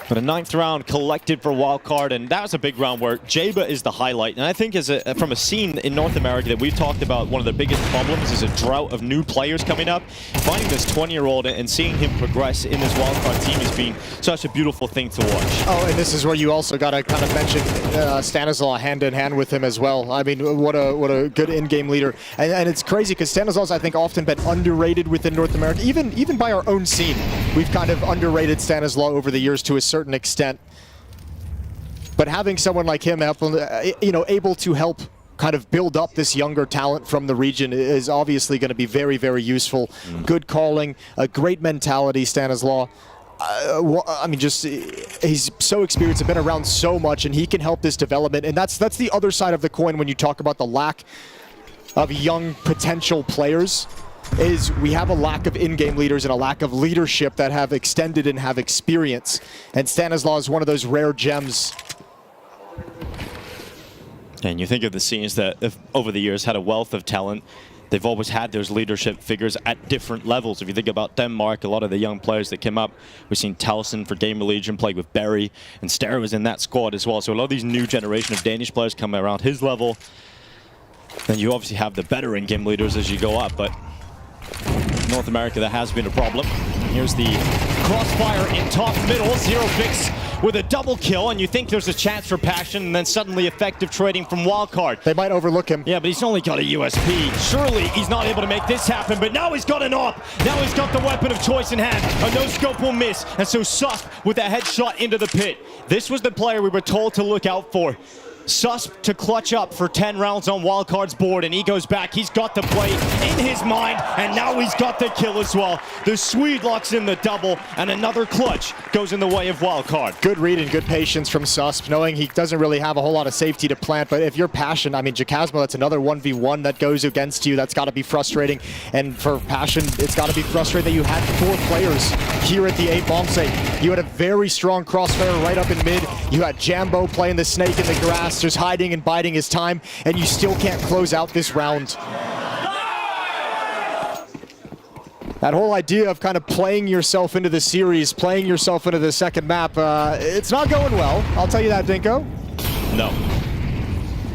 But a 9th round collected for Wildcard, and that was a big round where Jaba is the highlight. And I think from a scene in North America that we've talked about, one of the biggest problems is a drought of new players coming up. Finding this 20-year-old and seeing him progress in this Wildcard team has been such a beautiful thing to watch. Oh, and this is where you also got to kind of mention Stanislaw hand in hand with him as well. I mean, what a good in-game leader. And it's crazy because Stanislaw's, I think, often been underrated within North America. Even by our own scene, we've kind of underrated Stanislaw over the years to a certain extent. But having someone like him, able to help kind of build up this younger talent from the region is obviously going to be very, very useful. Good calling, a great mentality, Stanislaw. I mean, just he's so experienced and been around so much, and he can help this development. And that's the other side of the coin when you talk about the lack of young potential players. Is we have a lack of in-game leaders and a lack of leadership that have extended and have experience. And Stanislaw is one of those rare gems. And you think of the scenes that have, over the years, had a wealth of talent. They've always had those leadership figures at different levels. If you think about Denmark, a lot of the young players that came up, we've seen Towson for GamerLegion played with Barry, and Stera was in that squad as well. So a lot of these new generation of Danish players come around his level. Then you obviously have the better in-game leaders as you go up, but North America, that has been a problem. Here's the crossfire in top middle, Zero Fix with a double kill, and you think there's a chance for Passion, and then suddenly effective trading from Wildcard. They might overlook him. Yeah, but he's only got a USP. Surely he's not able to make this happen, but now he's got an op. Now he's got the weapon of choice in hand. A no-scope will miss, and so Susp with a headshot into the pit. This was the player we were told to look out for. Susp to clutch up for 10 rounds on Wildcard's board, and he goes back. He's got the play in his mind, and now he's got the kill as well. The Swede locks in the double, and another clutch goes in the way of Wildcard. Good read and good patience from Susp, knowing he doesn't really have a whole lot of safety to plant, but if you're Passion, I mean, Jacasmo, that's another 1v1 that goes against you. That's got to be frustrating, and for Passion, it's got to be frustrating that you had 4 players here at the 8 bomb site. You had a very strong crossfire right up in mid. You had Jambo playing the snake in the grass, just hiding and biding his time, and you still can't close out this round. That whole idea of kind of playing yourself into the series, playing yourself into the second map, it's not going well. I'll tell you that, Dinko. No,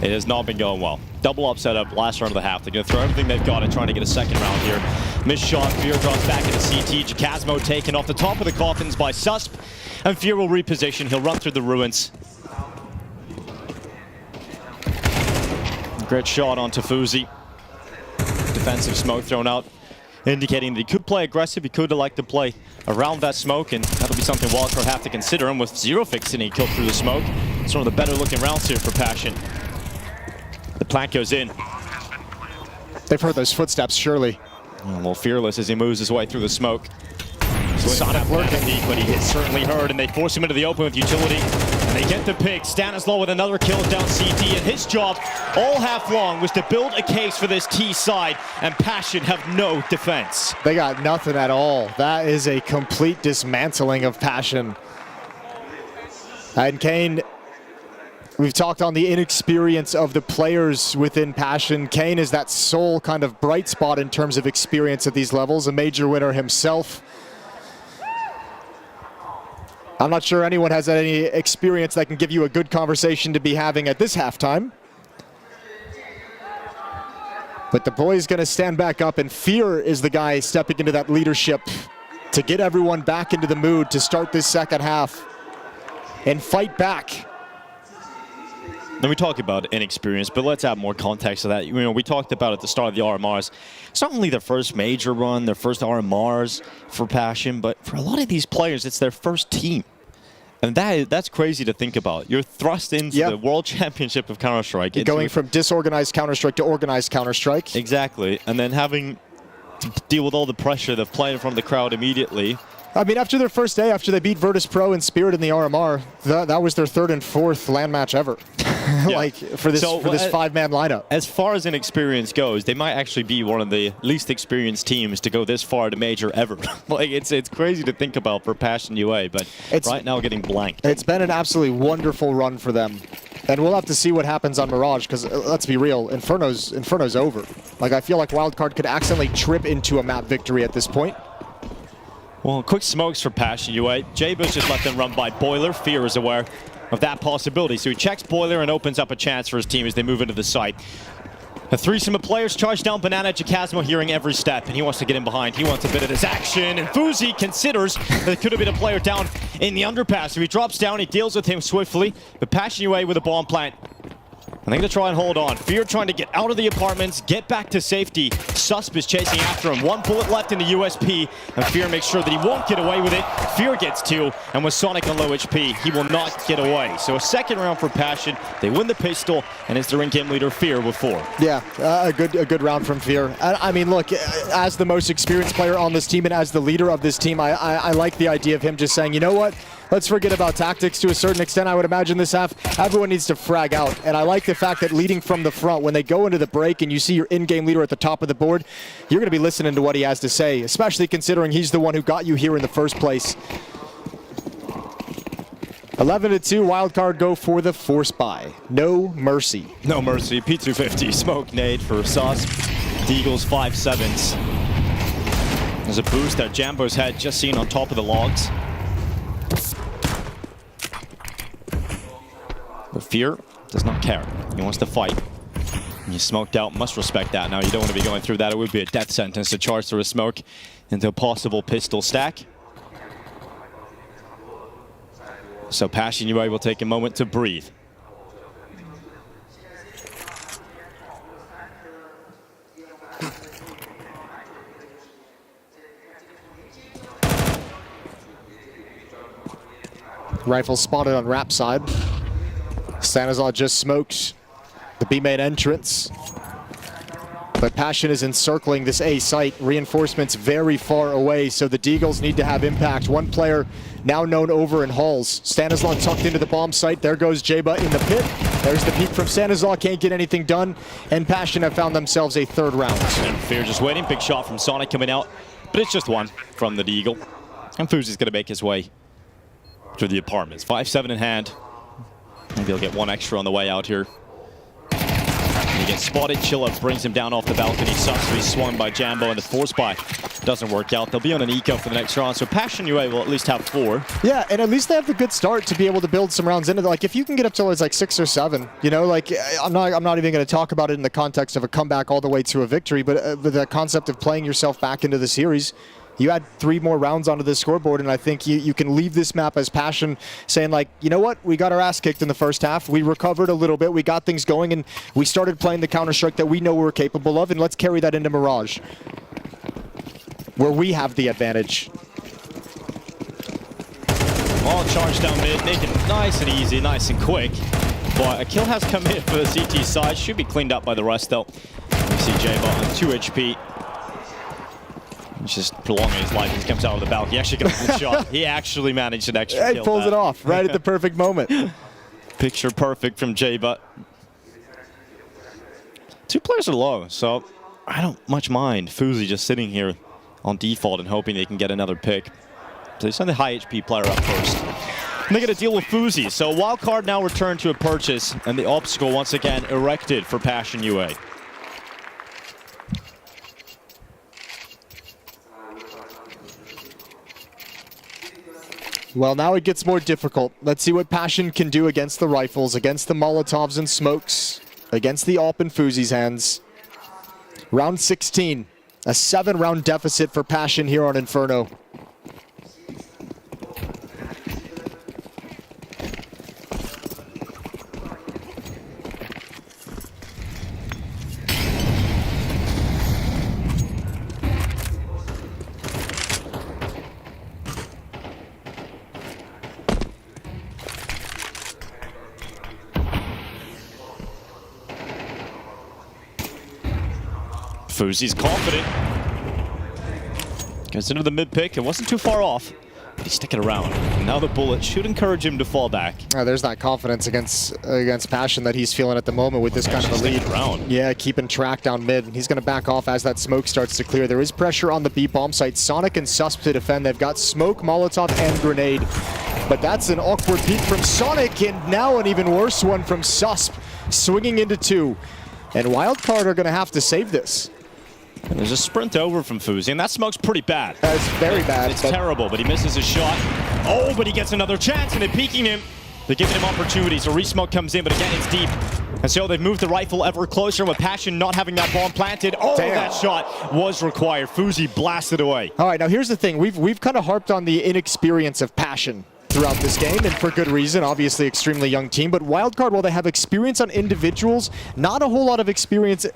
it has not been going well. Double up setup last round of the half. They're going to throw everything they've got and trying to get a second round here. Missed shot, Fear drops back into CT. Jacasmo taken off the top of the coffins by Susp, and Fear will reposition. He'll run through the ruins. Great shot onto Fuzi. Defensive smoke thrown out, indicating that he could play aggressive. He could like to play around that smoke, and that'll be something Wildcard have to consider. And with Zero Fix and he killed through the smoke, it's one of the better looking rounds here for Passion. The plant goes in. They've heard those footsteps, surely. Well, Fearless as he moves his way through the smoke. Sonic lurking, but he is certainly heard, and they force him into the open with utility. And they get the pick. Stanislaw with another kill down CT, and his job all half long was to build a case for this T side, and Passion have no defense. They got nothing at all. That is a complete dismantling of Passion. And Kane, we've talked on the inexperience of the players within Passion. Kane is that sole kind of bright spot in terms of experience at these levels, a major winner himself. I'm not sure anyone has any experience that can give you a good conversation to be having at this halftime. But the boy's going to stand back up, and Fear is the guy stepping into that leadership to get everyone back into the mood to start this second half and fight back. Then we talk about inexperience, but let's add more context to that. You know, we talked about at the start of the RMRs. It's not only their first major run, their first RMRs for Passion, but for a lot of these players, it's their first team. And that's crazy to think about. You're thrust into the World Championship of Counter-Strike. Going from disorganized Counter-Strike to organized Counter-Strike. Exactly. And then having to deal with all the pressure of playing in front of the crowd immediately. I mean, after their first day, after they beat Virtus.pro and Spirit in the RMR, that was their 3rd and 4th LAN match ever. Like, for this 5-man lineup. As far as inexperience goes, they might actually be one of the least experienced teams to go this far to major ever. Like, it's crazy to think about for Passion UA, but right now getting blanked. It's been an absolutely wonderful run for them. And we'll have to see what happens on Mirage, because let's be real, Inferno's over. Like, I feel like Wildcard could accidentally trip into a map victory at this point. Well, quick smokes for Passion UA. J-Bush just let them run by Boiler. Fear is aware of that possibility. So he checks Boiler and opens up a chance for his team as they move into the site. A threesome of players charge down Banana. Jacasmo hearing every step, and he wants to get in behind. He wants a bit of this action, and Fuzi considers that it could have been a player down in the underpass. So he drops down, he deals with him swiftly, but Passion UA with a bomb plant. And they're going to try and hold on. Fear trying to get out of the apartments, get back to safety. Susp is chasing after him. 1 bullet left in the USP, and Fear makes sure that he won't get away with it. Fear gets 2, and with Sonic on low HP, he will not get away. So a second round for Passion. They win the pistol, and it's their in-game leader, Fear, with 4. Yeah, a good round from Fear. I mean, look, as the most experienced player on this team and as the leader of this team, I like the idea of him just saying, you know what? Let's forget about tactics to a certain extent. I would imagine this half, everyone needs to frag out. And I like the fact that leading from the front, when they go into the break and you see your in-game leader at the top of the board, you're going to be listening to what he has to say, especially considering he's the one who got you here in the first place. 11-2, Wildcard go for the force buy. No mercy. No mercy. P250, smoke nade for Susp. Deagle's 5-7s. There's a boost that Jambo's had just seen on top of the logs. But Fear does not care. He wants to fight. And you smoked out, must respect that. Now you don't want to be going through that. It would be a death sentence to charge through a smoke into a possible pistol stack. So Passion UA will take a moment to breathe. Rifle spotted on Rap side. Stanislaw just smoked the B main entrance. But Passion is encircling this A site. Reinforcements very far away, so the Deagles need to have impact. One player now known over in Halls. Stanislaw tucked into the bomb site. There goes Jeba in the pit. There's the peek from Stanislaw. Can't get anything done. And Passion have found themselves a 3rd round. And Fear just waiting. Big shot from Sonic coming out. But it's just 1 from the Deagle. And Fuzi's going to make his way through the apartments. 5-7 in hand. Maybe he'll get 1 extra on the way out here. He gets spotted. Chilla brings him down off the balcony. Susp, he's swung by Jambo, and the force buy doesn't work out. They'll be on an eco for the next round, so Passion UA will at least have 4. Yeah, and at least they have the good start to be able to build some rounds into it. Like, if you can get up to like 6 or 7, you know, like, I'm not even going to talk about it in the context of a comeback all the way to a victory, but the concept of playing yourself back into the series. You add 3 more rounds onto the scoreboard, and I think you can leave this map as Passion saying, like, you know what? We got our ass kicked in the first half. We recovered a little bit. We got things going, and we started playing the Counter-Strike that we know we're capable of, and let's carry that into Mirage, where we have the advantage. All charged down mid, make it nice and easy, nice and quick. But a kill has come in for the CT side. Should be cleaned up by the rest, though. We see J-Bot on 2 HP. He's just prolonging his life. He comes out of the balcony. He actually got a good shot. He actually managed an extra kill. He pulls it off right at the perfect moment. Picture perfect from J-Bot. 2 players are low, so I don't much mind Fuzi just sitting here on default and hoping they can get another pick. So they send the high HP player up first. And they get to deal with Fuzi. So Wildcard now returned to a purchase, and the obstacle once again erected for Passion UA. Well, now it gets more difficult. Let's see what Passion can do against the rifles, against the Molotovs and smokes, against the AWP in Fuzi's hands. Round 16, a 7-round deficit for Passion here on Inferno. Fuzi's confident. Goes into the mid pick. It wasn't too far off. But he's sticking around. And now the bullet should encourage him to fall back. There's that confidence against Passion that he's feeling at the moment with this kind of a lead. Around. Yeah, keeping track down mid. He's going to back off as that smoke starts to clear. There is pressure on the B bomb site. Sonic and Susp to defend. They've got smoke, Molotov, and grenade. But that's an awkward peek from Sonic, and now an even worse one from Susp, swinging into 2. And Wildcard are going to have to save this. And there's a sprint over from Fuzi, and that smoke's pretty bad. It's very bad. It's terrible, but he misses his shot. Oh, but he gets another chance, and they're peeking him. They're giving him opportunities. A re-smoke comes in, but again, it's deep. And so they've moved the rifle ever closer with Passion not having that bomb planted. Oh, damn. That shot was required. Fuzi blasted away. All right, now here's the thing. We've kind of harped on the inexperience of Passion throughout this game, and for good reason. Obviously, extremely young team, but Wildcard, while they have experience on individuals, not a whole lot of experience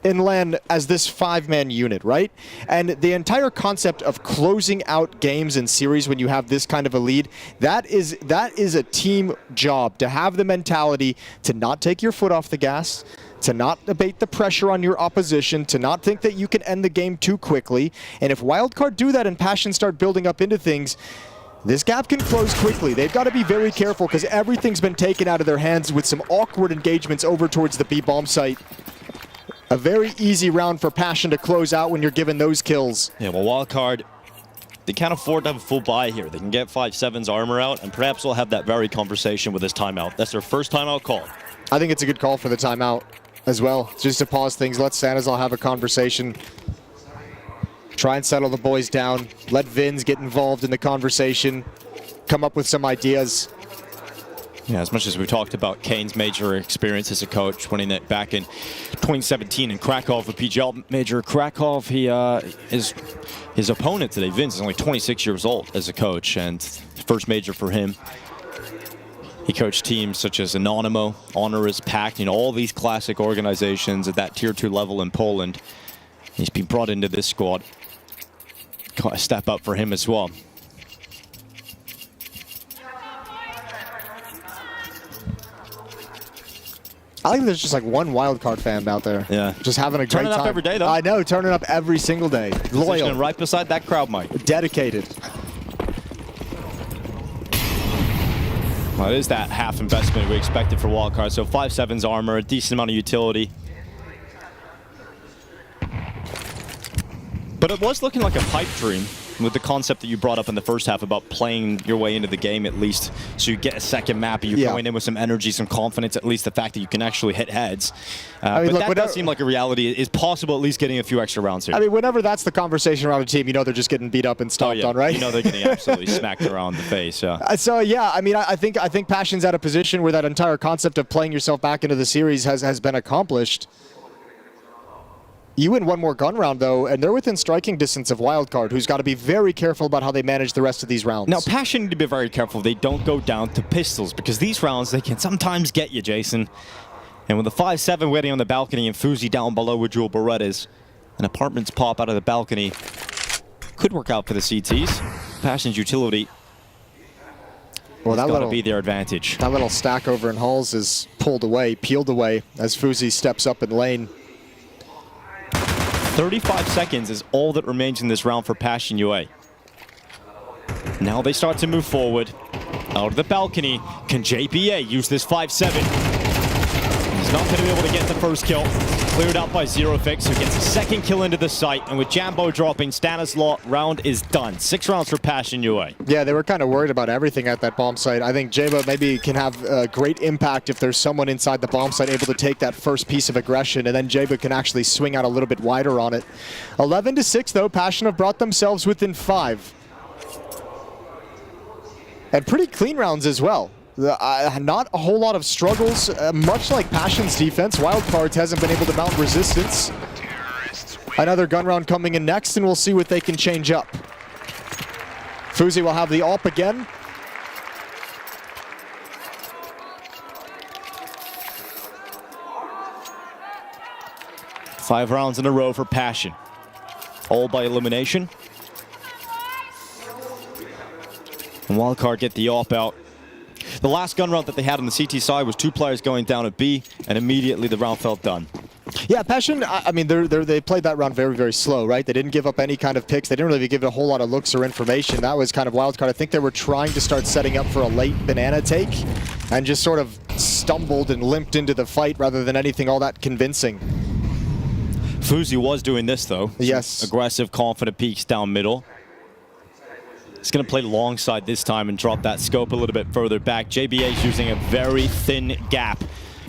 in LAN as this 5-man unit, right? And the entire concept of closing out games and series when you have this kind of a lead, that is a team job, to have the mentality to not take your foot off the gas, to not abate the pressure on your opposition, to not think that you can end the game too quickly. And if Wildcard do that and Passion start building up into things, this gap can close quickly. They've got to be very careful because everything's been taken out of their hands with some awkward engagements over towards the B bomb site. A very easy round for Passion to close out when you're given those kills. Yeah, well, Wildcard, they can't afford to have a full buy here. They can get 5-7's armor out, and perhaps they'll have that very conversation with this timeout. That's their first timeout call. I think it's a good call for the timeout as well, just to pause things, let Sanazal have a conversation. Try and settle the boys down. Let Vins get involved in the conversation. Come up with some ideas. Yeah, as much as we talked about Kane's major experience as a coach, winning it back in 2017 in Krakow for PGL Major Krakow, his opponent today, Vince, is only 26 years old as a coach, and first major for him. He coached teams such as Anonymous, Honoris, Pact, all these classic organizations at that tier 2 level in Poland. He's been brought into this squad. Got a step up for him as well. I think there's just like one Wildcard fan out there. Yeah. Just having a great time. Turning up every day, though. I know, turning up every single day. Loyal. Positioning right beside that crowd mic. Dedicated. Well, it is that half investment we expected for Wildcard. So 5-7's armor, a decent amount of utility. But it was looking like a pipe dream with the concept that you brought up in the first half about playing your way into the game at least, so you get a second map and you're going in with some energy, some confidence, at least the fact that you can actually hit heads. I mean, but that does seem like a reality. Is possible at least getting a few extra rounds here. I mean, whenever that's the conversation around a team, you know they're just getting beat up and stomped on, right? You know they're getting absolutely smacked around the face, yeah. So, yeah, I mean, I think Passion's at a position where that entire concept of playing yourself back into the series has been accomplished. You win one more gun round, though, and they're within striking distance of Wildcard, who's got to be very careful about how they manage the rest of these rounds. Now, Passion need to be very careful they don't go down to pistols, because these rounds, they can sometimes get you, Jason. And with the 5-7 waiting on the balcony and Fuzi down below with dual Berettas, and apartments pop out of the balcony, could work out for the CTs. Passion's utility, well, that's got to be their advantage. That little stack over in Halls is pulled away, peeled away, as Fuzi steps up in lane. 35 seconds is all that remains in this round for Passion UA. Now they start to move forward. Out of the balcony, can JBA use this 5-7? He's not going to be able to get the first kill. Cleared out by Zerofix, who gets a second kill into the site. And with Jambo dropping, Stanislaw round is done. 6 rounds for Passion UA. Yeah, they were kind of worried about everything at that bomb site. I think Jambo maybe can have a great impact if there's someone inside the bomb site able to take that first piece of aggression, and then Jambo can actually swing out a little bit wider on it. 11-6, though. Passion have brought themselves within 5. And pretty clean rounds as well. Not a whole lot of struggles. Much like Passion's defense, Wildcards hasn't been able to mount resistance. Another gun round coming in next, and we'll see what they can change up. Fuzi will have the AWP again. Five rounds in a row for Passion. All by elimination. And Wildcard get the AWP out. The last gun round that they had on the CT side was 2 players going down at B, and immediately the round felt done. Yeah, Passion, I mean, they played that round very, very slow, right? They didn't give up any kind of picks. They didn't really give it a whole lot of looks or information. That was kind of Wildcard. I think they were trying to start setting up for a late banana take and just sort of stumbled and limped into the fight rather than anything all that convincing. Fuzi was doing this, though. Yes. Aggressive, confident peeks down middle. He's going to play long side this time and drop that scope a little bit further back. JBA is using a very thin gap.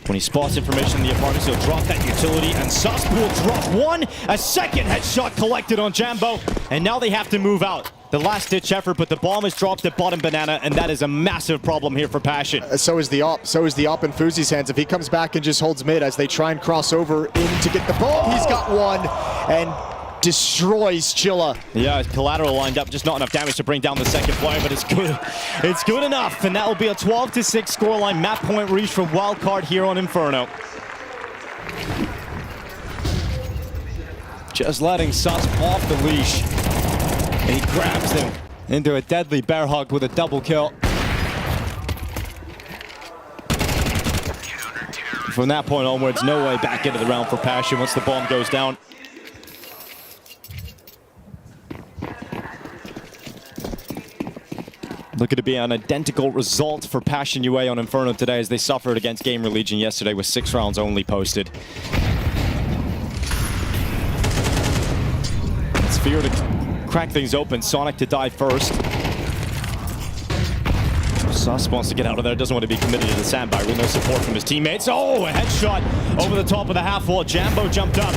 When he spots information in the apartments, he'll drop that utility, and Susp will drop one. A second headshot collected on Jambo, and now they have to move out. The last-ditch effort, but the bomb is dropped at bottom banana, and that is a massive problem here for Passion. So is the AWP. So is the AWP in Fuzi's hands. If he comes back and just holds mid as they try and cross over in to get the bomb, he's got one. And destroys Chilla. Yeah, his collateral lined up, just not enough damage to bring down the second player, but it's good. It's good enough, and that will be a 12-6 scoreline. Map point reach from Wildcard here on Inferno. Just letting Sus off the leash. And he grabs him into a deadly bear hug with a double kill. From that point onwards, no way back into the round for Passion once the bomb goes down. Looking to be an identical result for Passion UA on Inferno today as they suffered against GamerLegion yesterday with 6 rounds only posted. It's Fear to crack things open, Sonic to die first. Sus wants to get out of there, doesn't want to be committed to the sandbag with no support from his teammates. Oh, a headshot over the top of the half wall. Jambo jumped up.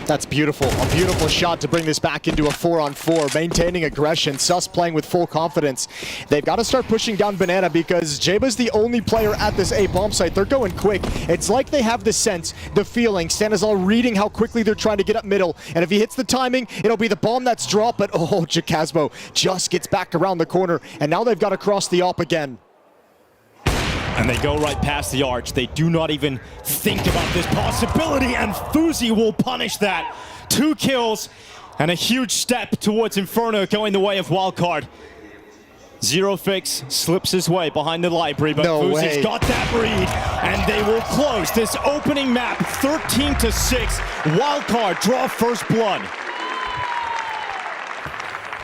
That's beautiful. A beautiful shot to bring this back into a 4-on-4. Maintaining aggression. Sus playing with full confidence. They've got to start pushing down Banana because Jaba's the only player at this A bomb site. They're going quick. It's like they have the sense, the feeling. Stanizal reading how quickly they're trying to get up middle. And if he hits the timing, it'll be the bomb that's dropped. But oh, Jakasbo just gets back around the corner. And now they've got to cross the op again. And they go right past the arch. They do not even think about this possibility, and Fuzi will punish that. 2 kills and a huge step towards Inferno going the way of Wildcard. Zero Fix slips his way behind the library, but no Fuzi's way. got that read, and they will close this opening map 13-6. Wildcard draw first blood.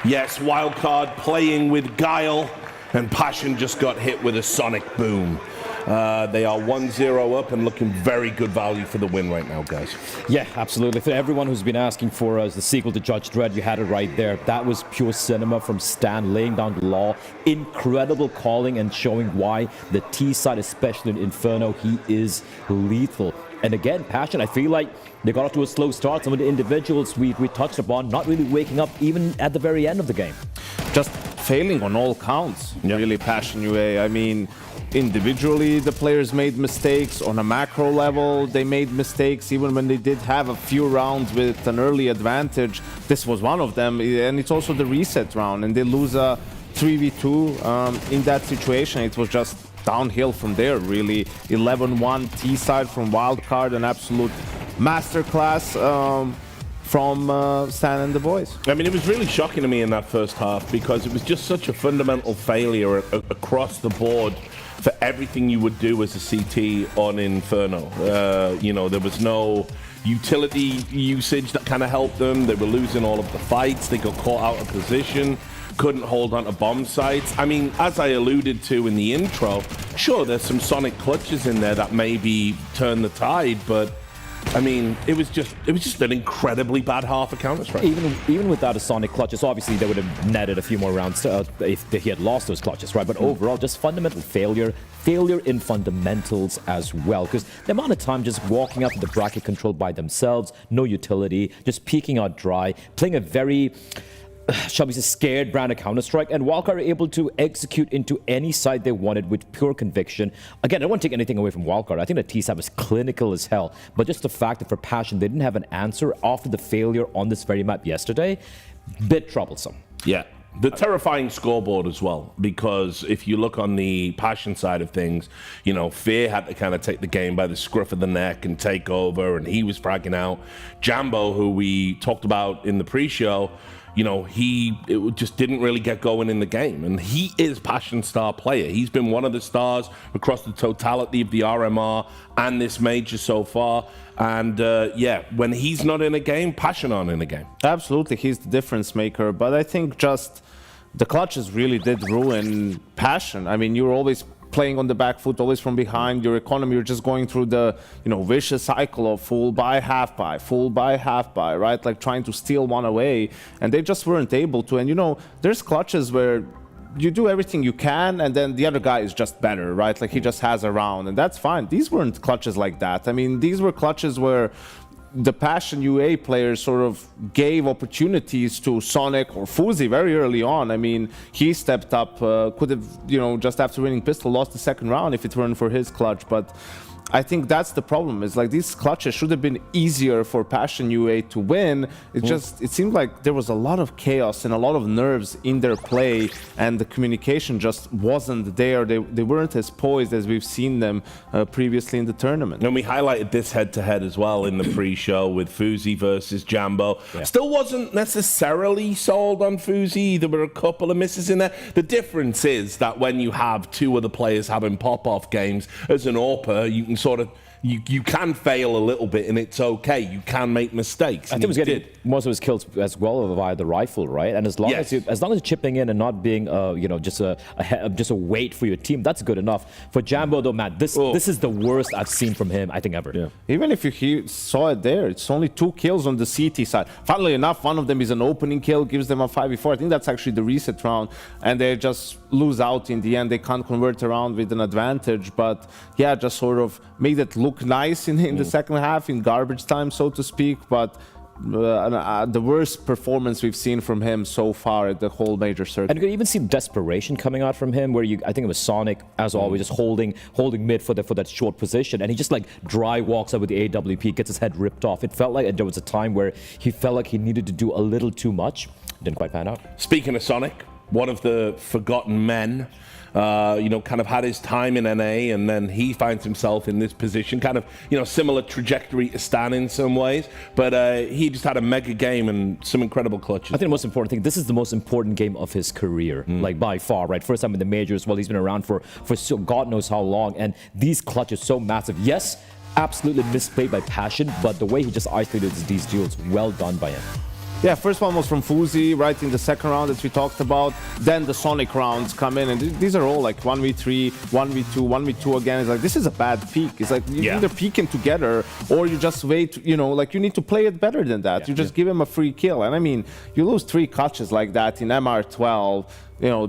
Yes, Wildcard playing with guile, and Passion just got hit with a sonic boom. They are 1-0 up and looking very good value for the win right now, guys. Yeah, absolutely. For everyone who's been asking for us the sequel to Judge Dredd, you had it right there. That was pure cinema from Stan, laying down the law. Incredible calling and showing why the T side, especially in Inferno, he is lethal. And again, Passion, I feel like they got off to a slow start. Some of the individuals we touched upon not really waking up even at the very end of the game. Just failing on all counts, really, Passion UA. I mean, individually, the players made mistakes. On a macro level, they made mistakes. Even when they did have a few rounds with an early advantage, this was one of them. And it's also the reset round, and they lose a 3v2 in that situation. It was just downhill from there, really. 11-1 T-side from Wildcard, an absolute masterclass from Stan and the boys. I mean, it was really shocking to me in that first half because it was just such a fundamental failure across the board for everything you would do as a CT on Inferno. You know, there was no utility usage that kind of helped them. They were losing all of the fights. They got caught out of position, couldn't hold on to bomb sites. I mean, as I alluded to in the intro, sure, there's some sonic clutches in there that maybe turn the tide, but I mean, it was just an incredibly bad half of Counter-Strike. Even without a sonic clutches, obviously they would have netted a few more rounds if he had lost those clutches, right? But overall, just fundamental failure in fundamentals as well. Because the amount of time just walking up to the bracket control by themselves, no utility, just peeking out dry, playing a very, shall we say, scared brand of Counter-Strike, and Wildcard are able to execute into any side they wanted with pure conviction. Again, I don't want to take anything away from Wildcard. I think the T-side was clinical as hell, but just the fact that for Passion, they didn't have an answer after the failure on this very map yesterday, bit troublesome. Yeah. The terrifying scoreboard as well, because if you look on the Passion side of things, you know, Fear had to kind of take the game by the scruff of the neck and take over, and he was fragging out. Jambo, who we talked about in the pre-show, you know, it just didn't really get going in the game. And he is Passion star player. He's been one of the stars across the totality of the RMR and this major so far. And yeah, when he's not in a game, Passion aren't in a game. Absolutely, he's the difference maker. But I think just the clutches really did ruin Passion. I mean, you were always playing on the back foot, always from behind. Your economy, you're just going through the, you know, vicious cycle of full buy, half buy, full buy, half buy, right? Like trying to steal one away, and they just weren't able to. And you know, there's clutches where you do everything you can, and then the other guy is just better, right? Like he just has a round, and that's fine. These weren't clutches like that. I mean, these were clutches where the Passion UA players sort of gave opportunities to Sonic or Fuzi very early on. I mean, he stepped up, could have, you know, just after winning pistol, lost the second round if it weren't for his clutch. But I think that's the problem. It's like these clutches should have been easier for Passion UA to win. It seemed like there was a lot of chaos and a lot of nerves in their play, and the communication just wasn't there. They weren't as poised as we've seen them previously in the tournament. And we highlighted this head-to-head as well in the pre-show with Fuzi versus Jambo. Still wasn't necessarily sold on Fuzi. There were a couple of misses in there. The difference is that when you have two other players having pop-off games, as an AWPer, you can sort of you can fail a little bit and it's okay. You can make mistakes. I think he was getting most of his kills as well via the rifle, right? And as long as you're chipping in and not being just a weight for your team, that's good enough. For Jambo though, Matt, this is the worst I've seen from him, I think, ever. Yeah. Even if you saw it there, it's only 2 kills on the CT side. Funnily enough, one of them is an opening kill, gives them a 5v4. I think that's actually the reset round, and they just lose out in the end. They can't convert around with an advantage, but yeah, just sort of made it look nice in the second half, in garbage time, so to speak. But the worst performance we've seen from him so far at the whole major circuit. And you can even see desperation coming out from him, where I think it was Sonic, as always, just holding mid for that short position, and he just like dry walks up with the AWP, gets his head ripped off. It felt like there was a time where he felt like he needed to do a little too much. Didn't quite pan out. Speaking of Sonic, one of the forgotten men, kind of had his time in NA, and then he finds himself in this position, kind of, similar trajectory to Stan in some ways, but he just had a mega game and some incredible clutches. I think the most important thing, this is the most important game of his career, like by far, right? First time in the majors, well, he's been around for so God knows how long, and these clutches so massive. Yes, absolutely misplayed by Passion, but the way he just isolated these duels, well done by him. Yeah, first one was from Fuzi, right in the second round that we talked about. Then the Sonic rounds come in, and these are all like 1v3, 1v2, 1v2 again. It's like, this is a bad peak. It's like, you either peeking together, or you just wait, like you need to play it better than that. You just give him a free kill. And I mean, you lose 3 clutches like that in MR12.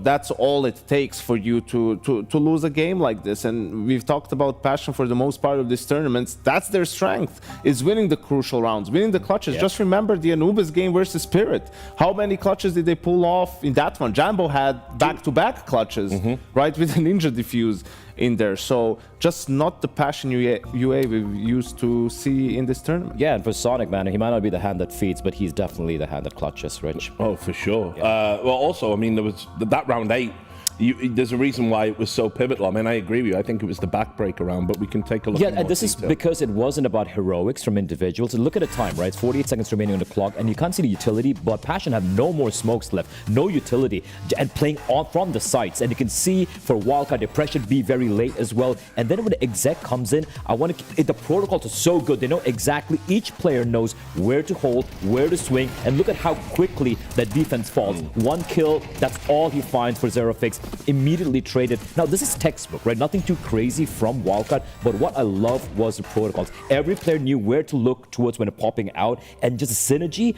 That's all it takes for you to lose a game like this. And we've talked about Passion for the most part of this tournament. That's their strength, is winning the crucial rounds, winning the clutches. Just remember the Anubis game versus Spirit. How many clutches did they pull off in that one? Jambo had back-to-back clutches, right, with a Ninja Diffuse in there. So just not the Passion UA we've used to see in this tournament. Yeah, and for Sonic, man, he might not be the hand that feeds, but he's definitely the hand that clutches, Rich. Oh, for sure. Well, also, I mean, there was that round 8. There's a reason why it was so pivotal. I mean, I agree with you. I think it was the backbreaker round, but we can take a look. Yeah, and this is because it wasn't about heroics from individuals. And look at the time, right? It's 48 seconds remaining on the clock, and you can't see the utility, but Passion have no more smokes left, no utility, and playing on from the sites. And you can see for Wildcard, the pressure be very late as well. And then when the exec comes in, the protocols are so good. They know exactly, each player knows where to hold, where to swing, and look at how quickly that defense falls. 1 kill, that's all he finds for Zerofix. Immediately traded. Now, this is textbook, right? Nothing too crazy from Wildcard, but what I love was the protocols. Every player knew where to look towards when popping out, and just synergy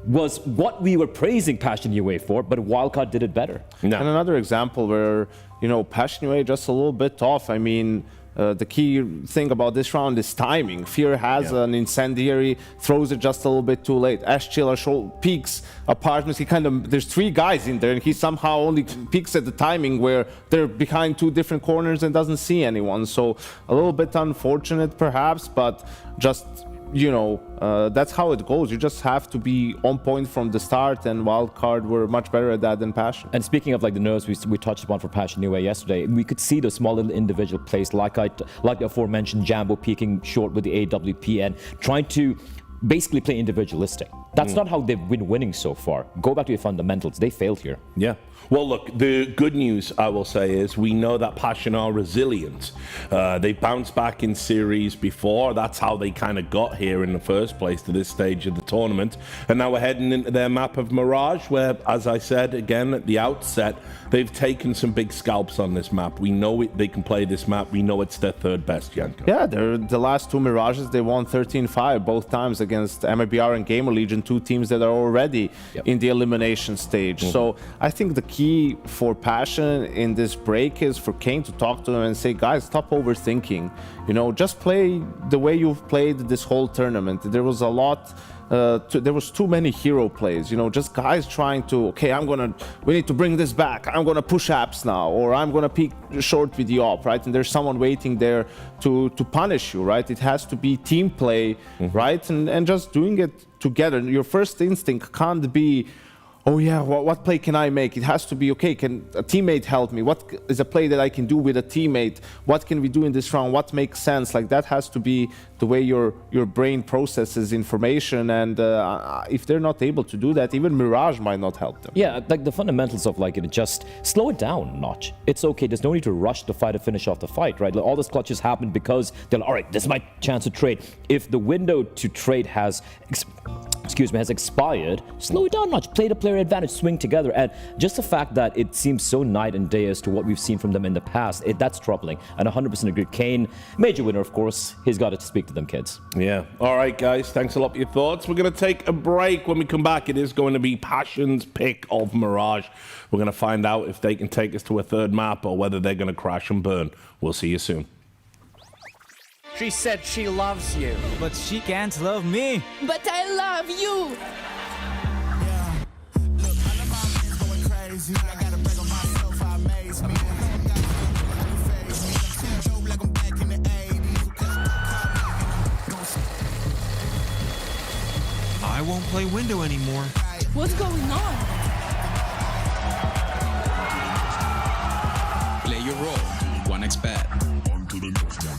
was what we were praising Passion UA for, but Wildcard did it better. And another example where, Passion UA just a little bit off. I mean, the key thing about this round is timing. Fear has an incendiary, throws it just a little bit too late. Chiller peeks apartments. There's 3 guys in there, and he somehow only peeks at the timing where they're behind 2 different corners and doesn't see anyone. So a little bit unfortunate, perhaps, but just, that's how it goes. You just have to be on point from the start, and Wildcard were much better at that than Passion. And speaking of like the nerves we touched upon for Passion UA yesterday, we could see the small little individual plays, like the aforementioned Jambo peeking short with the AWP and trying to basically play individualistic. That's not how they've been winning so far. Go back to your fundamentals. They failed here. Yeah. Well, look, the good news, I will say, is we know that Passion are resilient. They bounced back in series before. That's how they kind of got here in the first place to this stage of the tournament. And now we're heading into their map of Mirage, where, as I said again at the outset, they've taken some big scalps on this map. We know they can play this map. We know it's their 3rd best, Janko. Yeah, the last 2 Mirages, they won 13-5 both times against MIBR and GamerLegion, 2 teams that are already in the elimination stage. So I think the key for Passion in this break is for Kane to talk to them and say, guys, stop overthinking. Just play the way you've played this whole tournament. There was a lot there was too many hero plays, you know, just guys trying to, okay, we need to bring this back, I'm gonna push apps now, or I'm gonna peek short with the op, right? And there's someone waiting there to punish you, right? It has to be team play, right? And just doing it together. Your first instinct can't be, oh yeah, what play can I make? It has to be, okay, can a teammate help me? What is a play that I can do with a teammate? What can we do in this round? What makes sense? Like, that has to be the way your brain processes information, and if they're not able to do that, even Mirage might not help them. Yeah, like the fundamentals of like, just slow it down a notch. It's okay, there's no need to rush the fight to finish off the fight, right? Like, all those clutches happen because they're like, all right, this is my chance to trade. If the window to trade has expired, slow it down a notch, play the player advantage, swing together. And just the fact that it seems so night and day as to what we've seen from them in the past, that's troubling. And 100% agree. Kane, major winner, of course. He's got to speak to them kids. Yeah. All right, guys. Thanks a lot for your thoughts. We're going to take a break. When we come back, it is going to be Passion's pick of Mirage. We're going to find out if they can take us to a third map or whether they're going to crash and burn. We'll see you soon. She said she loves you. But she can't love me. But I love you. I won't play window anymore. What's going on? Play your role. 1xBet. On to the next one.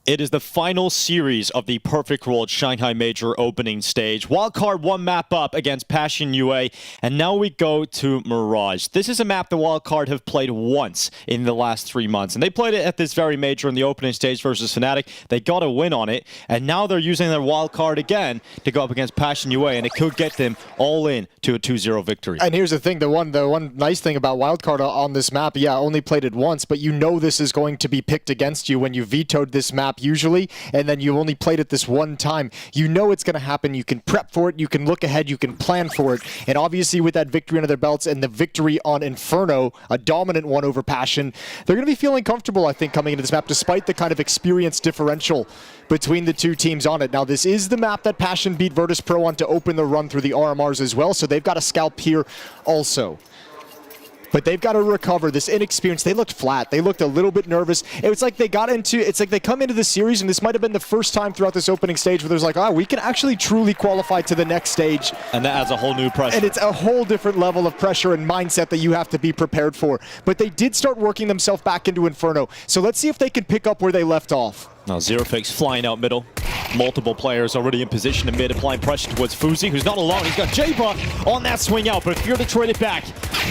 It is the final series of the Perfect World Shanghai Major opening stage. Wildcard one map up against Passion UA, and now we go to Mirage. This is a map the Wildcard have played once in the last 3 months, and they played it at this very major in the opening stage versus Fnatic. They got a win on it, and now they're using their Wildcard again to go up against Passion UA, and it could get them all in to a 2-0 victory. And here's the thing, the one nice thing about Wildcard on this map, yeah, only played it once, but you know this is going to be picked against you when you vetoed this map usually, and then you only played it this one time. You know it's going to happen. You can prep for it. You can look ahead. You can plan for it. And obviously with that victory under their belts and the victory on Inferno, a dominant one over Passion, they're going to be feeling comfortable, I think, coming into this map, despite the kind of experience differential between the two teams on it. Now, this is the map that Passion beat Virtus.pro on to open the run through the RMRs as well, so they've got a scalp here also. But they've got to recover this inexperience. They looked flat. They looked a little bit nervous. It was like they got into, it's like they come into the series, and this might have been the first time throughout this opening stage where there's like, oh, we can actually truly qualify to the next stage. And that adds a whole new pressure. And it's a whole different level of pressure and mindset that you have to be prepared for. But they did start working themselves back into Inferno. So let's see if they can pick up where they left off. Now Zerofix flying out middle. Multiple players already in position in mid, applying pressure towards Fuzi, who's not alone. He's got J-Ba on that swing out, but Fear to trade it back.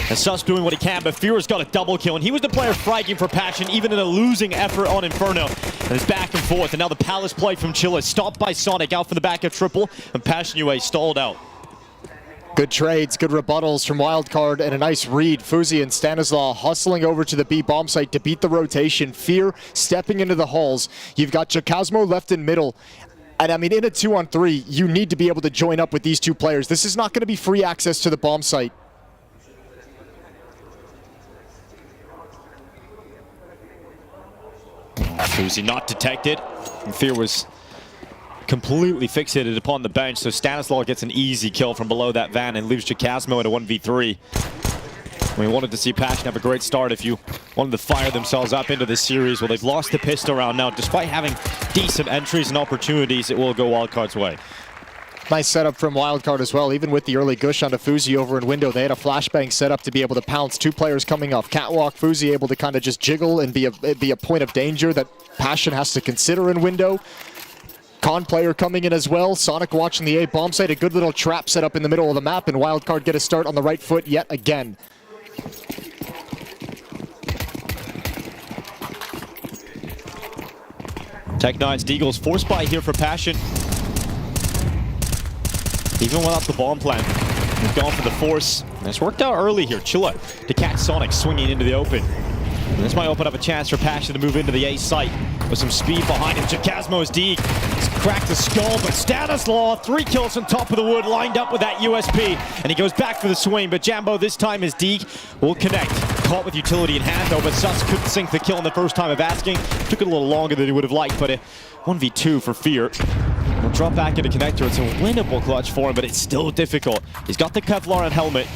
And Sus doing what he can, but Fear has got a double kill, and he was the player fragging for Passion, even in a losing effort on Inferno. And it's back and forth, and now the Palace play from Chilla, stopped by Sonic, out for the back of triple, and Passion UA stalled out. Good trades, good rebuttals from Wildcard, and a nice read. Fuzi and Stanislaw hustling over to the B bomb site to beat the rotation. Fear stepping into the halls. You've got Chakasmo left in middle. And I mean, in a 2-on-3, you need to be able to join up with these two players. This is not going to be free access to the bomb site. Fuzi not detected. And Fear was completely fixated upon the bench, so Stanislaw gets an easy kill from below that van and leaves Chakasmo in a 1v3. We wanted to see Passion have a great start if you wanted to fire themselves up into this series. Well, they've lost the pistol round now. Despite having decent entries and opportunities, it will go Wildcard's way. Nice setup from Wildcard as well. Even with the early gush onto Fuzi over in window, they had a flashbang set up to be able to pounce. Two players coming off catwalk. Fuzi able to kind of just jiggle and be a point of danger that Passion has to consider in window. Con player coming in as well. Sonic watching the A bomb site. A good little trap set up in the middle of the map, and Wildcard get a start on the right foot yet again. Tech9's Deagle's force buy here for Passion. Even without the bomb plan, he's gone for the force. And it's worked out early here. Chilla to catch Sonic swinging into the open. And this might open up a chance for Passion to move into the A site with some speed behind him. Chakasmo's Deeg has cracked the skull, but Stanislaw, 3 kills on top of the wood, lined up with that USP. And he goes back for the swing, but Jambo this time his Deeg will connect. Caught with utility in hand though, but Sus couldn't sink the kill in the first time of asking. Took it a little longer than he would have liked, but a 1v2 for Fear. He'll drop back into connector. It's a winnable clutch for him, but it's still difficult. He's got the Kevlar and helmet.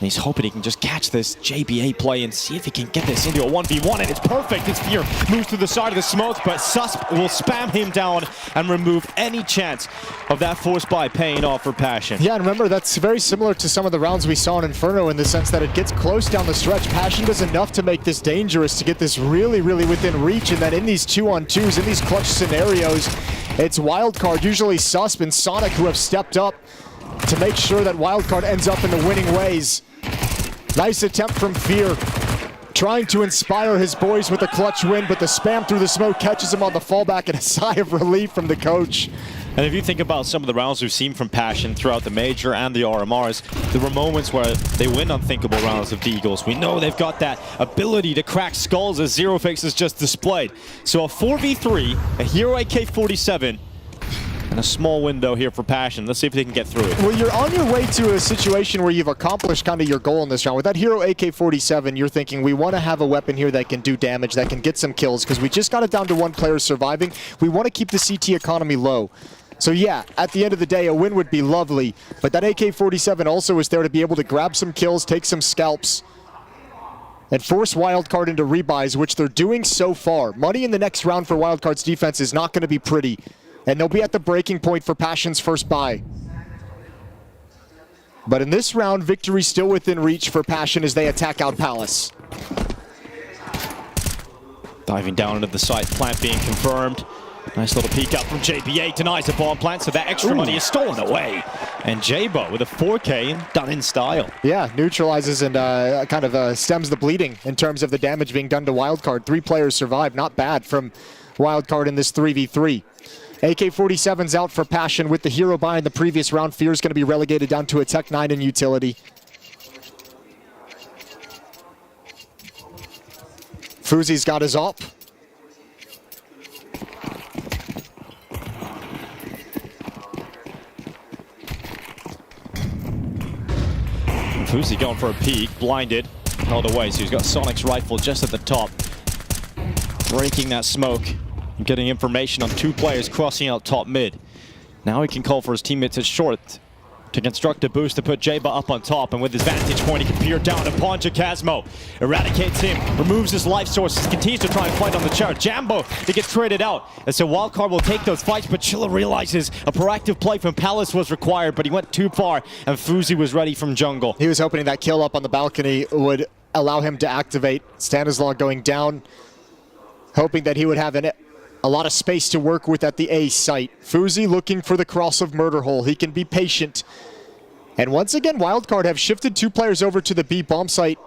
And he's hoping he can just catch this JBA play and see if he can get this into a 1v1, and it's perfect. It's Fear moves to the side of the smoke, but Sus will spam him down and remove any chance of that force buy paying off for Passion. Yeah, and remember, that's very similar to some of the rounds we saw in Inferno in the sense that it gets close down the stretch. Passion does enough to make this dangerous, to get this really, really within reach, and then in these 2-on-2s, in these clutch scenarios, it's Wildcard, usually Susp and Sonic, who have stepped up to make sure that Wildcard ends up in the winning ways. Nice attempt from Fear, trying to inspire his boys with a clutch win, but the spam through the smoke catches him on the fallback, and a sigh of relief from the coach. And if you think about some of the rounds we've seen from Passion throughout the Major and the RMRs, there were moments where they win unthinkable rounds of Deagles. We know they've got that ability to crack skulls, as Zerofix has just displayed. So a 4v3, a Hero AK-47, and a small window here for Passion. Let's see if they can get through it. Well, you're on your way to a situation where you've accomplished kind of your goal in this round. With that Hero AK-47, you're thinking, we want to have a weapon here that can do damage, that can get some kills, because we just got it down to 1 player surviving. We want to keep the CT economy low. So yeah, at the end of the day, a win would be lovely, but that AK-47 also is there to be able to grab some kills, take some scalps, and force Wildcard into rebuys, which they're doing so far. Money in the next round for Wildcard's defense is not going to be pretty, and they'll be at the breaking point for Passion's first buy. But in this round, victory still within reach for Passion as they attack out Palace. Diving down into the site, plant being confirmed. Nice little peek up from JBA, denies the bomb plant, so that extra money is stolen away. And Jabo with a 4K and done in style. Yeah, neutralizes and kind of stems the bleeding in terms of the damage being done to Wildcard. 3 players survived, not bad from Wildcard in this 3v3. AK-47's out for Passion with the hero buy in the previous round. Fear's going to be relegated down to a Tech 9 in utility. Fuzi's got his op. Fuzi going for a peek, blinded, held away, so he's got Sonic's rifle just at the top. Breaking that smoke and getting information on 2 players crossing out top mid. Now he can call for his teammates at short to construct a boost to put Jaba up on top, and with his vantage point he can peer down upon Jacasmo. Eradicates him, removes his life sources, continues to try and fight on the chair. Jambo, he gets traded out, and so Wildcard will take those fights, but Chilla realizes a proactive play from Palace was required, but he went too far, and Fuzi was ready from jungle. He was hoping that kill up on the balcony would allow him to activate. Stanislaw going down, hoping that he would have a lot of space to work with at the A site. Fuzi looking for the cross of murder hole. He can be patient. And once again, Wildcard have shifted 2 players over to the B bomb site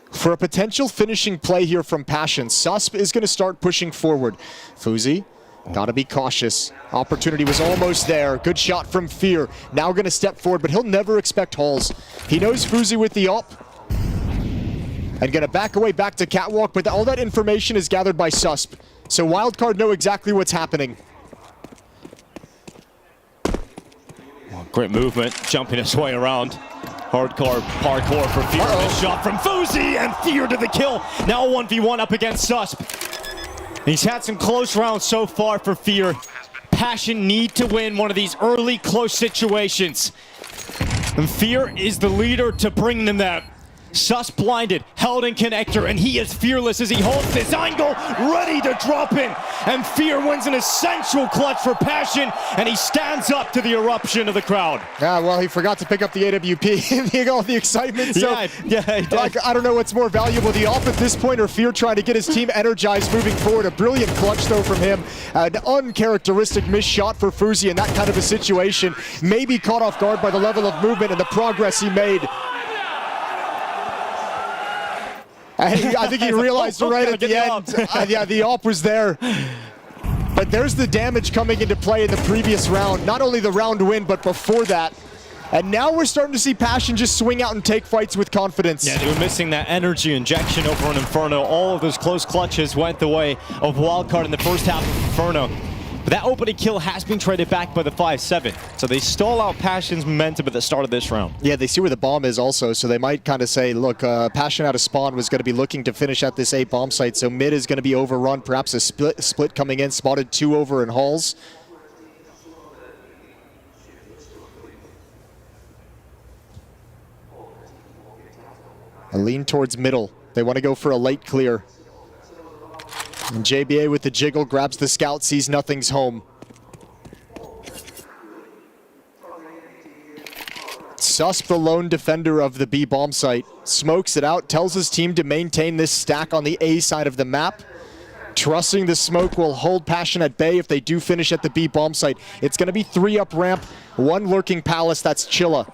for a potential finishing play here from Passion. Susp is going to start pushing forward. Fuzi, gotta be cautious. Opportunity was almost there. Good shot from Fear. Now going to step forward, but he'll never expect hauls. He knows Fuzi with the op. And going to back away back to Catwalk, but all that information is gathered by Susp. So Wildcard know exactly what's happening. Great movement, jumping his way around. Hardcore parkour for Fear. A shot from Fuzi, and Fear to the kill. Now 1v1 up against Susp. He's had some close rounds so far for Fear. Passion need to win one of these early close situations. And Fear is the leader to bring them that. Sus blinded, held in connector, and he is fearless as he holds this angle, ready to drop in. And Fear wins an essential clutch for Passion, and he stands up to the eruption of the crowd. Yeah, well, he forgot to pick up the AWP, all the excitement. So, yeah, like, I don't know what's more valuable, the off at this point or Fear trying to get his team energized moving forward. A brilliant clutch, though, from him. An uncharacteristic missed shot for Fuzi in that kind of a situation. Maybe caught off guard by the level of movement and the progress he made. I think he realized right at the end. Yeah, the op was there. But there's the damage coming into play in the previous round. Not only the round win, but before that. And now we're starting to see Passion just swing out and take fights with confidence. Yeah, they were missing that energy injection over on Inferno. All of those close clutches went the way of Wildcard in the first half of Inferno. But that opening kill has been traded back by the 5-7. So they stall out Passion's momentum at the start of this round. Yeah, they see where the bomb is also, so they might kind of say, look, Passion out of spawn was going to be looking to finish at this A bomb site, so mid is going to be overrun, perhaps a split coming in, spotted 2 over in halls. A lean towards middle. They want to go for a late clear. And JBA with the jiggle, grabs the scout, sees nothing's home. Susp, the lone defender of the B bomb site, smokes it out, tells his team to maintain this stack on the A side of the map. Trusting the smoke will hold Passion at bay if they do finish at the B bomb site. It's going to be 3 up ramp, 1 lurking palace, that's Chilla.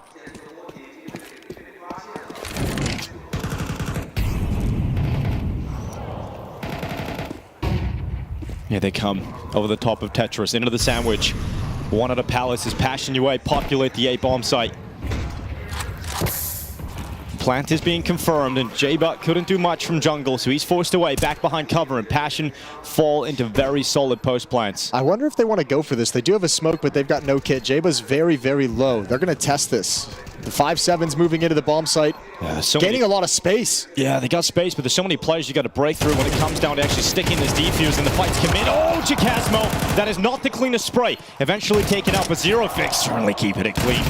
Here they come over the top of Tetris into the sandwich. 1 out of Palace is Passion UA populate the A bomb site. Plant is being confirmed, and J-Buck couldn't do much from jungle, so he's forced away back behind cover, and Passion fall into very solid post plants. I wonder if they want to go for this. They do have a smoke, but they've got no kit. J-Buck's very, very low. They're going to test this. The 5-7's moving into the bomb site, gaining a lot of space. Yeah, they got space, but there's so many players you got to break through when it comes down to actually sticking this defuse, and the fights come in. Oh, Jacasmo! That is not the cleanest spray. Eventually taken out, but Zero Fix certainly keeping it clean.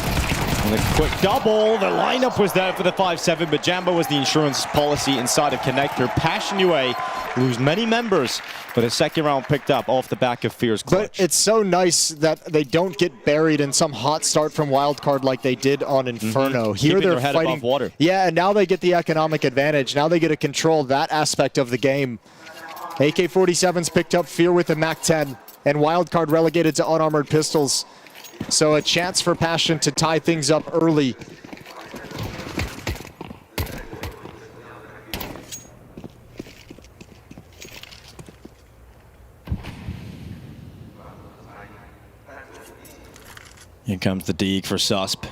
And a quick double. The lineup was there for the 5-7, but Jambo was the insurance policy inside of Connector. Passion UA lose many members, but a second round picked up off the back of Fear's clutch. But it's so nice that they don't get buried in some hot start from Wildcard like they did on Inferno. Here Keeping they're their head fighting above water. Yeah, and now they get the economic advantage. Now they get to control that aspect of the game. AK-47's picked up Fear with the MAC-10, and Wildcard relegated to unarmored pistols. So a chance for Passion to tie things up early. Here comes the Deeg for Susp.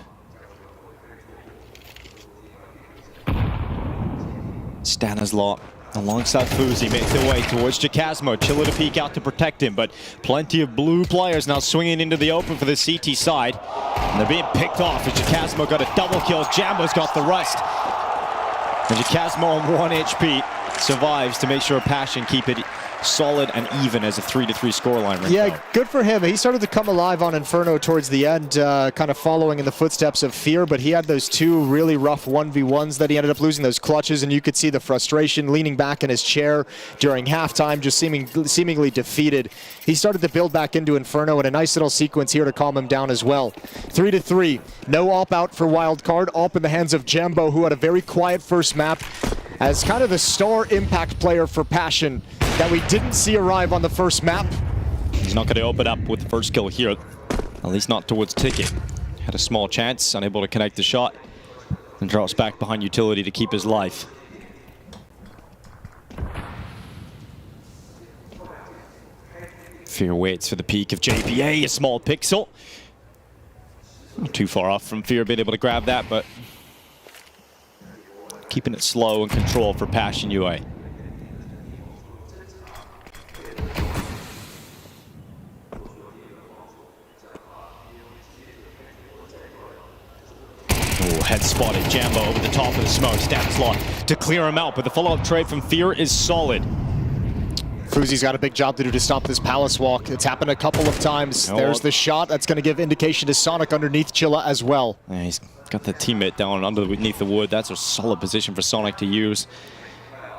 Stanislaw alongside Fuzi makes their way towards Jacasmo. Chilla to peek out to protect him, but plenty of blue players now swinging into the open for the CT side. And they're being picked off as Jacasmo got a double kill. Jambo's got the rest. And Jacasmo on 1 HP survives to make sure Passion keep it solid and even as a 3-3 scoreline. Yeah, good for him. He started to come alive on Inferno towards the end, kind of following in the footsteps of Fear, but he had those two really rough 1v1s that he ended up losing, those clutches, and you could see the frustration leaning back in his chair during halftime, just seemingly defeated. He started to build back into Inferno, and a nice little sequence here to calm him down as well. 3-3. No AWP out for Wildcard. AWP in the hands of Jambo, who had a very quiet first map as kind of the star impact player for Passion that we didn't see arrive on the first map. He's not going to open up with the first kill here, at least not towards Ticket. Had a small chance, unable to connect the shot, and drops back behind utility to keep his life. Fear waits for the peak of JPA, a small pixel. Not too far off from Fear being able to grab that, but keeping it slow and control for Passion UA. Head spotted, Jambo over the top of the smoke. Stanislaw to clear him out, but the follow-up trade from Fear is solid. Fuzi's got a big job to do to stop this Palace walk. It's happened a couple of times. There's the shot. That's going to give indication to Sonic underneath Chilla as well. Yeah, he's got the teammate down underneath the wood. That's a solid position for Sonic to use.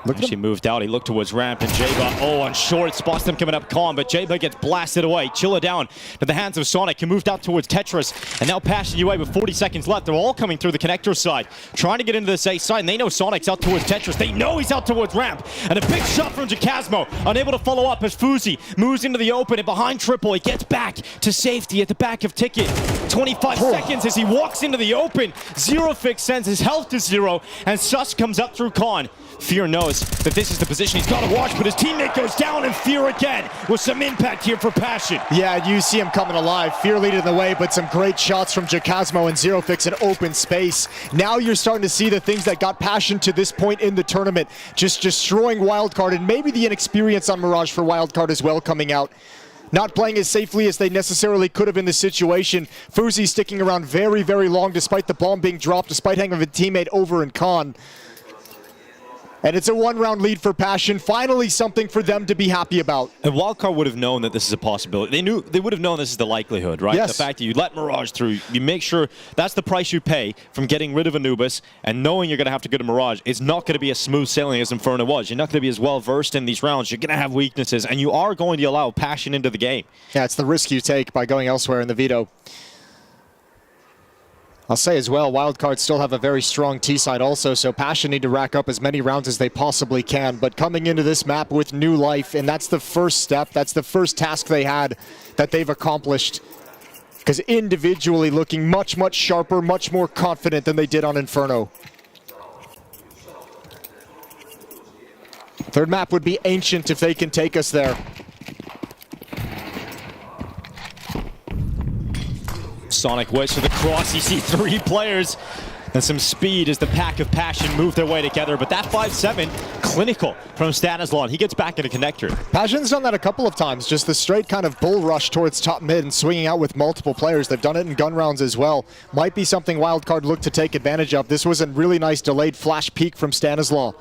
Actually moved out. He looked towards ramp, and Jayba, on short, spots them coming up calm, but Jayba gets blasted away. Chilla down to the hands of Sonic, who moved out towards Tetris, and now Passion UA with 40 seconds left. They're all coming through the connector side, trying to get into the safe side, and they know Sonic's out towards Tetris. They know he's out towards ramp, and a big shot from Jacasmo, unable to follow up as Fuzi moves into the open, and behind Triple, he gets back to safety at the back of Ticket. 25 seconds as he walks into the open. Zero Fix sends his health to 0, and Sus comes up through Con. Fear knows that this is the position he's got to watch, but his teammate goes down, and Fear again with some impact here for Passion. Yeah, you see him coming alive. Fear leading the way, but some great shots from Jacasmo and Zero Fix in open space. Now you're starting to see the things that got Passion to this point in the tournament, just destroying Wildcard, and maybe the inexperience on Mirage for Wildcard as well coming out. Not playing as safely as they necessarily could have in this situation. Fuzi sticking around very, very long despite the bomb being dropped, despite having a teammate over in Con. And it's a one-round lead for Passion. Finally, something for them to be happy about. And Wildcard would have known that this is a possibility. They would have known this is the likelihood, right? Yes. The fact that you let Mirage through, you make sure that's the price you pay from getting rid of Anubis and knowing you're going to have to go to Mirage. It's not going to be as smooth sailing as Inferno was. You're not going to be as well versed in these rounds. You're going to have weaknesses, and you are going to allow Passion into the game. Yeah, it's the risk you take by going elsewhere in the veto. I'll say as well, Wildcard still have a very strong T-side also, so Passion need to rack up as many rounds as they possibly can. But coming into this map with new life, and that's the first step, that's the first task they had that they've accomplished. Because individually looking much, much sharper, much more confident than they did on Inferno. Third map would be Ancient if they can take us there. Sonic waits for the cross. You see 3 players and some speed as the pack of Passion move their way together. But that 5-7, clinical from Stanislaw. He gets back into connector. Passion's done that a couple of times. Just the straight kind of bull rush towards top mid and swinging out with multiple players. They've done it in gun rounds as well. Might be something Wildcard looked to take advantage of. This was a really nice delayed flash peek from Stanislaw.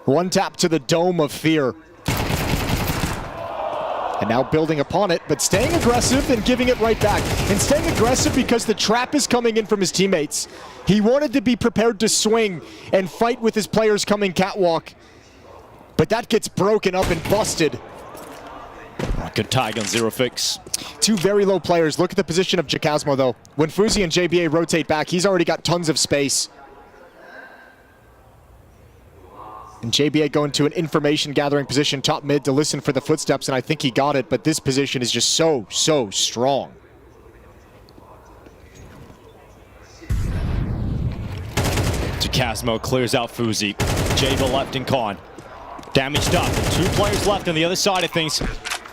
One tap to the dome of Fear. And now building upon it, but staying aggressive and giving it right back. And staying aggressive because the trap is coming in from his teammates. He wanted to be prepared to swing and fight with his players coming catwalk. But that gets broken up and busted. Good tag on Zero Fix. 2 very low players. Look at the position of Jacasmo though. When Fuzi and JBA rotate back, he's already got tons of space. And JBA going to an information gathering position top mid to listen for the footsteps, and I think he got it, but this position is just so strong. Jacasmo clears out Fuzi. Jaba left and Khan. Damaged up. 2 players left on the other side of things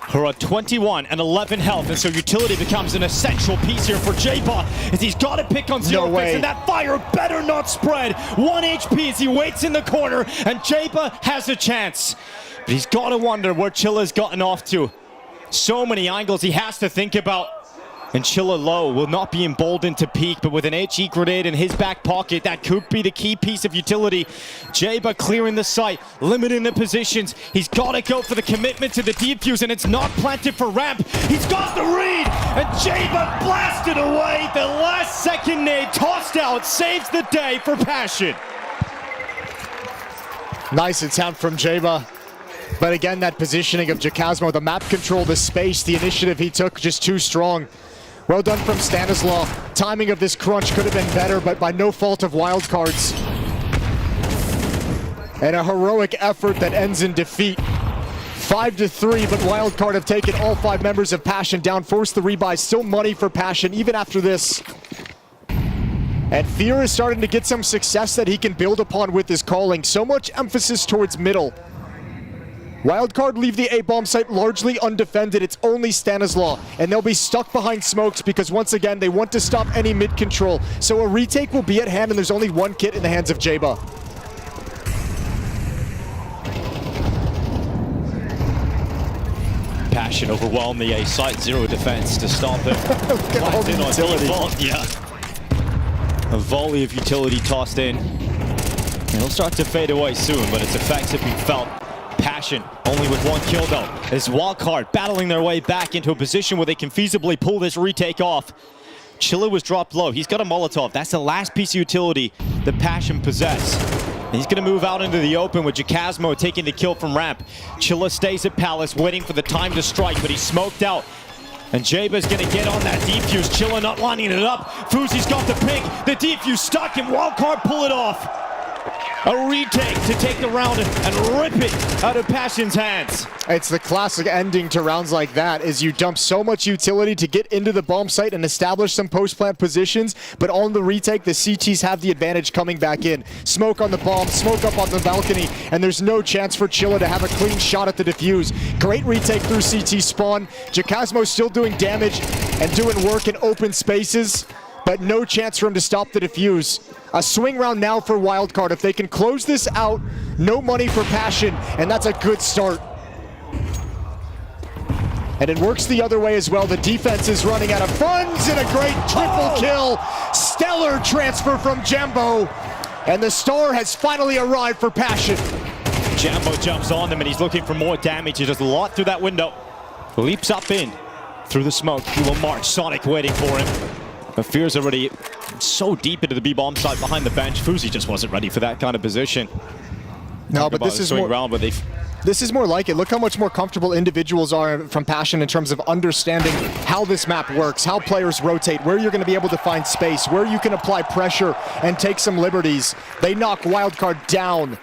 who are 21 and 11 health, and so utility becomes an essential piece here for Jaba as he's got to pick on Zero Fix, and that fire better not spread. 1 HP as he waits in the corner, and Jaba has a chance. But he's got to wonder where Chilla's gotten off to. So many angles he has to think about. And Chilla low will not be emboldened to peek, but with an HE grenade in his back pocket, that could be the key piece of utility. Jaba clearing the site, limiting the positions. He's got to go for the commitment to the defuse, and it's not planted for ramp. He's got the read, and Jaba blasted away. The last second nade tossed out, saves the day for Passion. Nice attempt from Jaba. But again, that positioning of Jacasmo, the map control, the space, the initiative he took, just too strong. Well done from Stanislaw. Timing of this crunch could have been better, but by no fault of Wildcard's. And a heroic effort that ends in defeat. 5-3, but Wildcard have taken all 5 members of Passion down, forced the rebuy. Still money for Passion, even after this. And Fear is starting to get some success that he can build upon with his calling. So much emphasis towards middle. Wildcard leave the A-bomb site largely undefended. It's only Stanislaw, and they'll be stuck behind smokes because once again, they want to stop any mid control. So a retake will be at hand, and there's only 1 kit in the hands of Jaba. Passion overwhelmed the A site, 0 defense to stop it. Look at all the utility. Yeah. A volley of utility tossed in. It'll start to fade away soon, but its effects have been felt. Passion only with 1 kill though, as Wildcard battling their way back into a position where they can feasibly pull this retake off. Chilla was dropped low. He's got a Molotov. That's the last piece of utility that Passion possess. And he's going to move out into the open with Jacasmo taking the kill from ramp. Chilla stays at Palace waiting for the time to strike, but he's smoked out. And Jaba's going to get on that defuse. Chilla not lining it up. Fuzi's got the pink. The defuse stuck, and Wildcard pull it off. A retake to take the round and rip it out of Passion's hands. It's the classic ending to rounds like that, is you dump so much utility to get into the bomb site and establish some post-plant positions, but on the retake, the CTs have the advantage coming back in. Smoke on the bomb, smoke up on the balcony, and there's no chance for Chilla to have a clean shot at the defuse. Great retake through CT spawn. Jacasmo still doing damage and doing work in open spaces, but no chance for him to stop the defuse. A swing round now for Wildcard. If they can close this out, no money for Passion, and that's a good start. And it works the other way as well. The defense is running out of funds, and a great triple kill. Stellar transfer from Jambo, and the star has finally arrived for Passion. Jambo jumps on them, and he's looking for more damage. He does a lot through that window. Leaps up in through the smoke. He will march. Sonic waiting for him. But Fear's already so deep into the B-bomb side behind the bench. Fuzi just wasn't ready for that kind of position. No, but this is more round, but this is more like it. Look how much more comfortable individuals are from Passion in terms of understanding how this map works, how players rotate, where you're going to be able to find space, where you can apply pressure and take some liberties. They knock Wildcard down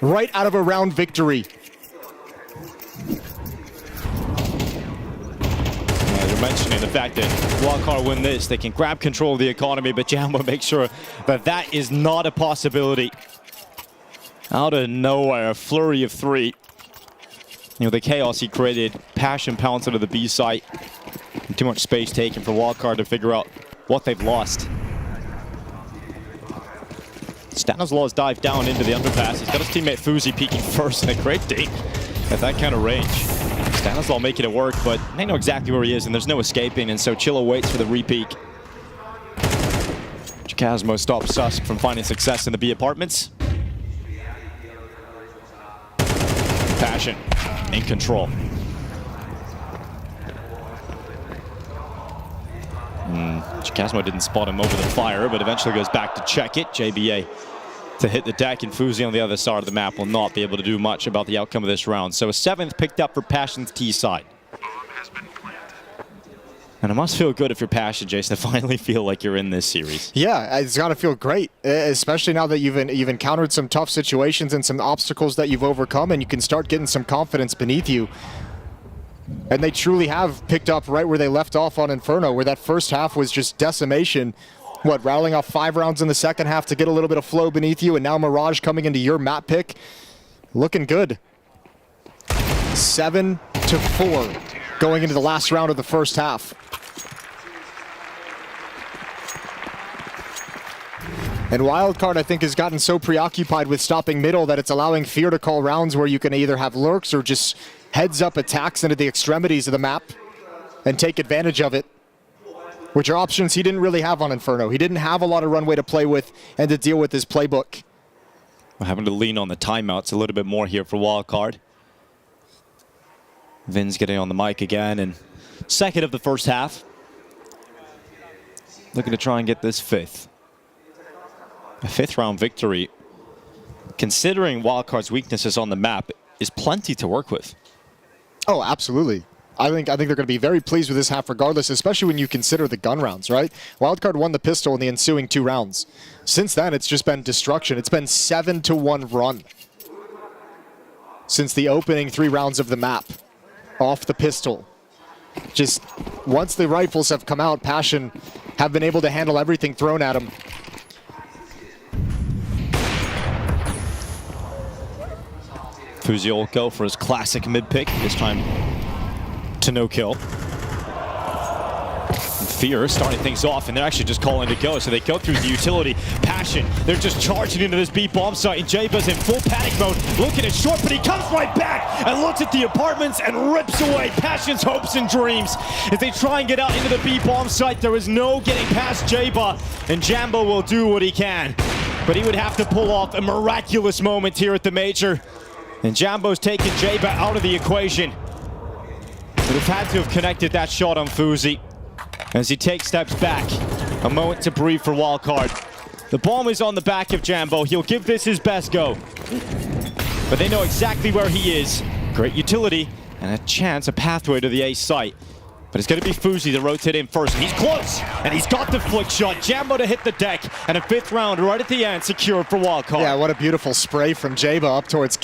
right out of a round victory. You're mentioning the fact that Wildcard win this, they can grab control of the economy, but Jambo makes sure that that is not a possibility. Out of nowhere, a flurry of 3. You know, the chaos he created, Passion pounced into the B site. And too much space taken for Wildcard to figure out what they've lost. Stanislaw's dived down into the underpass. He's got his teammate Fuzi peeking first, and a great date at that kind of range. Stanislaw making it work, but they know exactly where he is, and there's no escaping, and so Chilla waits for the re-peek. Jacasmo stops Susk from finding success in the B apartments. Passion in control. Jacasmo didn't spot him over the fire, but eventually goes back to check it. JBA to hit the deck, and Fuzi on the other side of the map will not be able to do much about the outcome of this round. So a 7th picked up for Passion's T side. And it must feel good if you're Passion, Jason, to finally feel like you're in this series. Yeah, it's got to feel great, especially now that you've encountered some tough situations and some obstacles that you've overcome, and you can start getting some confidence beneath you. And they truly have picked up right where they left off on Inferno, where that first half was just decimation. What, rattling off 5 rounds in the second half to get a little bit of flow beneath you, and now Mirage coming into your map pick. Looking good. 7-4 going into the last round of the first half. And Wildcard, I think, has gotten so preoccupied with stopping middle that it's allowing Fear to call rounds where you can either have lurks or just heads-up attacks into the extremities of the map and take advantage of it, which are options he didn't really have on Inferno. He didn't have a lot of runway to play with and to deal with his playbook. We're having to lean on the timeouts a little bit more here for Wildcard. Vin's getting on the mic again, and second of the first half. Looking to try and get this 5th. A 5th round victory, considering Wildcard's weaknesses on the map, is plenty to work with. Oh, absolutely. I think they're going to be very pleased with this half regardless, especially when you consider the gun rounds, right? Wildcard won the pistol in the ensuing 2 rounds. Since then, it's just been destruction. It's been 7-1 run since the opening 3 rounds of the map off the pistol. Just once the rifles have come out, Passion have been able to handle everything thrown at them. Fuzi will go for his classic mid pick, this time to no kill. And Fear starting things off, and they're actually just calling to go, so they go through the utility. Passion, they're just charging into this B bomb site, and Jaba's in full panic mode, looking at short, but he comes right back and looks at the apartments and rips away Passion's hopes and dreams. As they try and get out into the B bomb site, there is no getting past Jaba, and Jambo will do what he can. But he would have to pull off a miraculous moment here at the Major. And Jambo's taken Jaba out of the equation. Would have had to have connected that shot on Fuzi. As he takes steps back. A moment to breathe for Wildcard. The bomb is on the back of Jambo. He'll give this his best go. But they know exactly where he is. Great utility and a chance, a pathway to the A site. But it's going to be Fuzi to rotate in first. And he's close, and he's got the flick shot. Jambo to hit the deck, and a 5th round right at the end secured for Wildcard. Yeah, what a beautiful spray from Jaba up towards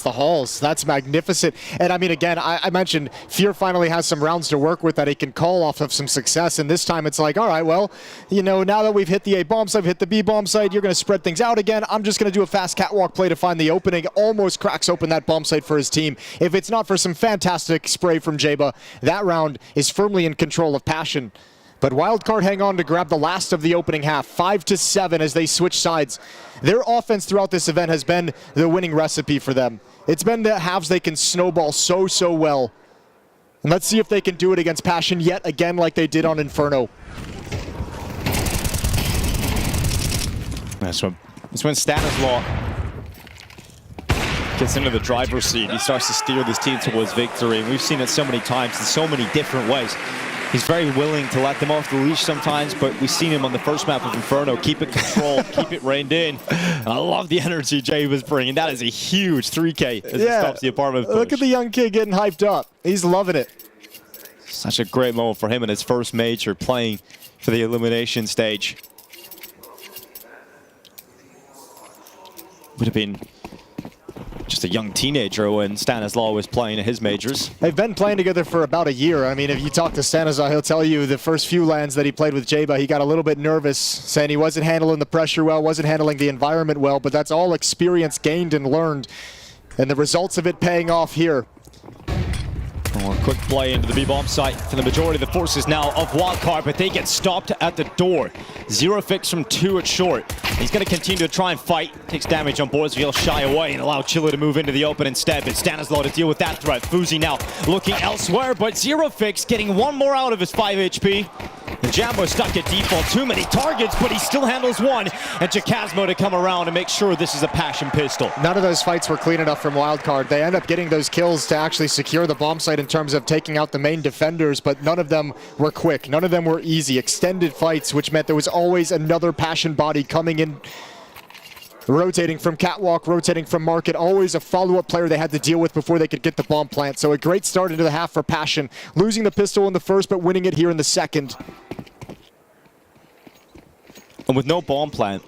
the halls. That's magnificent. And I mean, again, I mentioned Fear finally has some rounds to work with that he can call off of some success. And this time it's like, all right, well, you know, now that we've hit the A bomb site, hit the B bomb site, you're going to spread things out again. I'm just going to do a fast catwalk play to find the opening. Almost cracks open that bomb site for his team. If it's not for some fantastic spray from Jaba, that round is firmly in control of Passion. But Wildcard hang on to grab the last of the opening half, 5-7 as they switch sides. Their offense throughout this event has been the winning recipe for them. It's been the halves they can snowball so well. And let's see if they can do it against Passion yet again like they did on Inferno. That's when Stanislaw gets into the driver's seat. He starts to steer this team towards victory. And we've seen it so many times in so many different ways. He's very willing to let them off the leash sometimes, but we've seen him on the first map of Inferno keep it controlled, keep it reined in. And I love the energy Jay was bringing. That is a huge 3K as he stops the apartment push. Look at the young kid getting hyped up. He's loving it. Such a great moment for him in his first major, playing for the Elimination Stage. Would have been just a young teenager when Stanislaw was playing at his majors. They've been playing together for about a year. I mean, if you talk to Stanislaw, he'll tell you the first few lands that he played with Jaba, he got a little bit nervous, saying he wasn't handling the pressure well, wasn't handling the environment well, but that's all experience gained and learned. And the results of it paying off here. A quick play into the B-bomb site for the majority of the forces now of Wildcard, but they get stopped at the door. 0 fix from 2 at short. He's going to continue to try and fight. Takes damage on boards, he'll shy away and allow Chilla to move into the open instead. But Stanislaw to deal with that threat. Fuzi now looking elsewhere, but 0 fix getting 1 more out of his 5 HP. And Jambo stuck at default. Too many targets, but he still handles 1. And Chakasmo to come around and make sure this is a Passion pistol. None of those fights were clean enough from Wildcard. They end up getting those kills to actually secure the bomb site in terms of taking out the main defenders, but none of them were quick. None of them were easy. Extended fights, which meant there was always another Passion body coming in Rotating from Catwalk, rotating from Market, always a follow-up player they had to deal with before they could get the bomb plant. So a great start into the half for Passion. Losing the pistol in the first, but winning it here in the second. And with no bomb plant,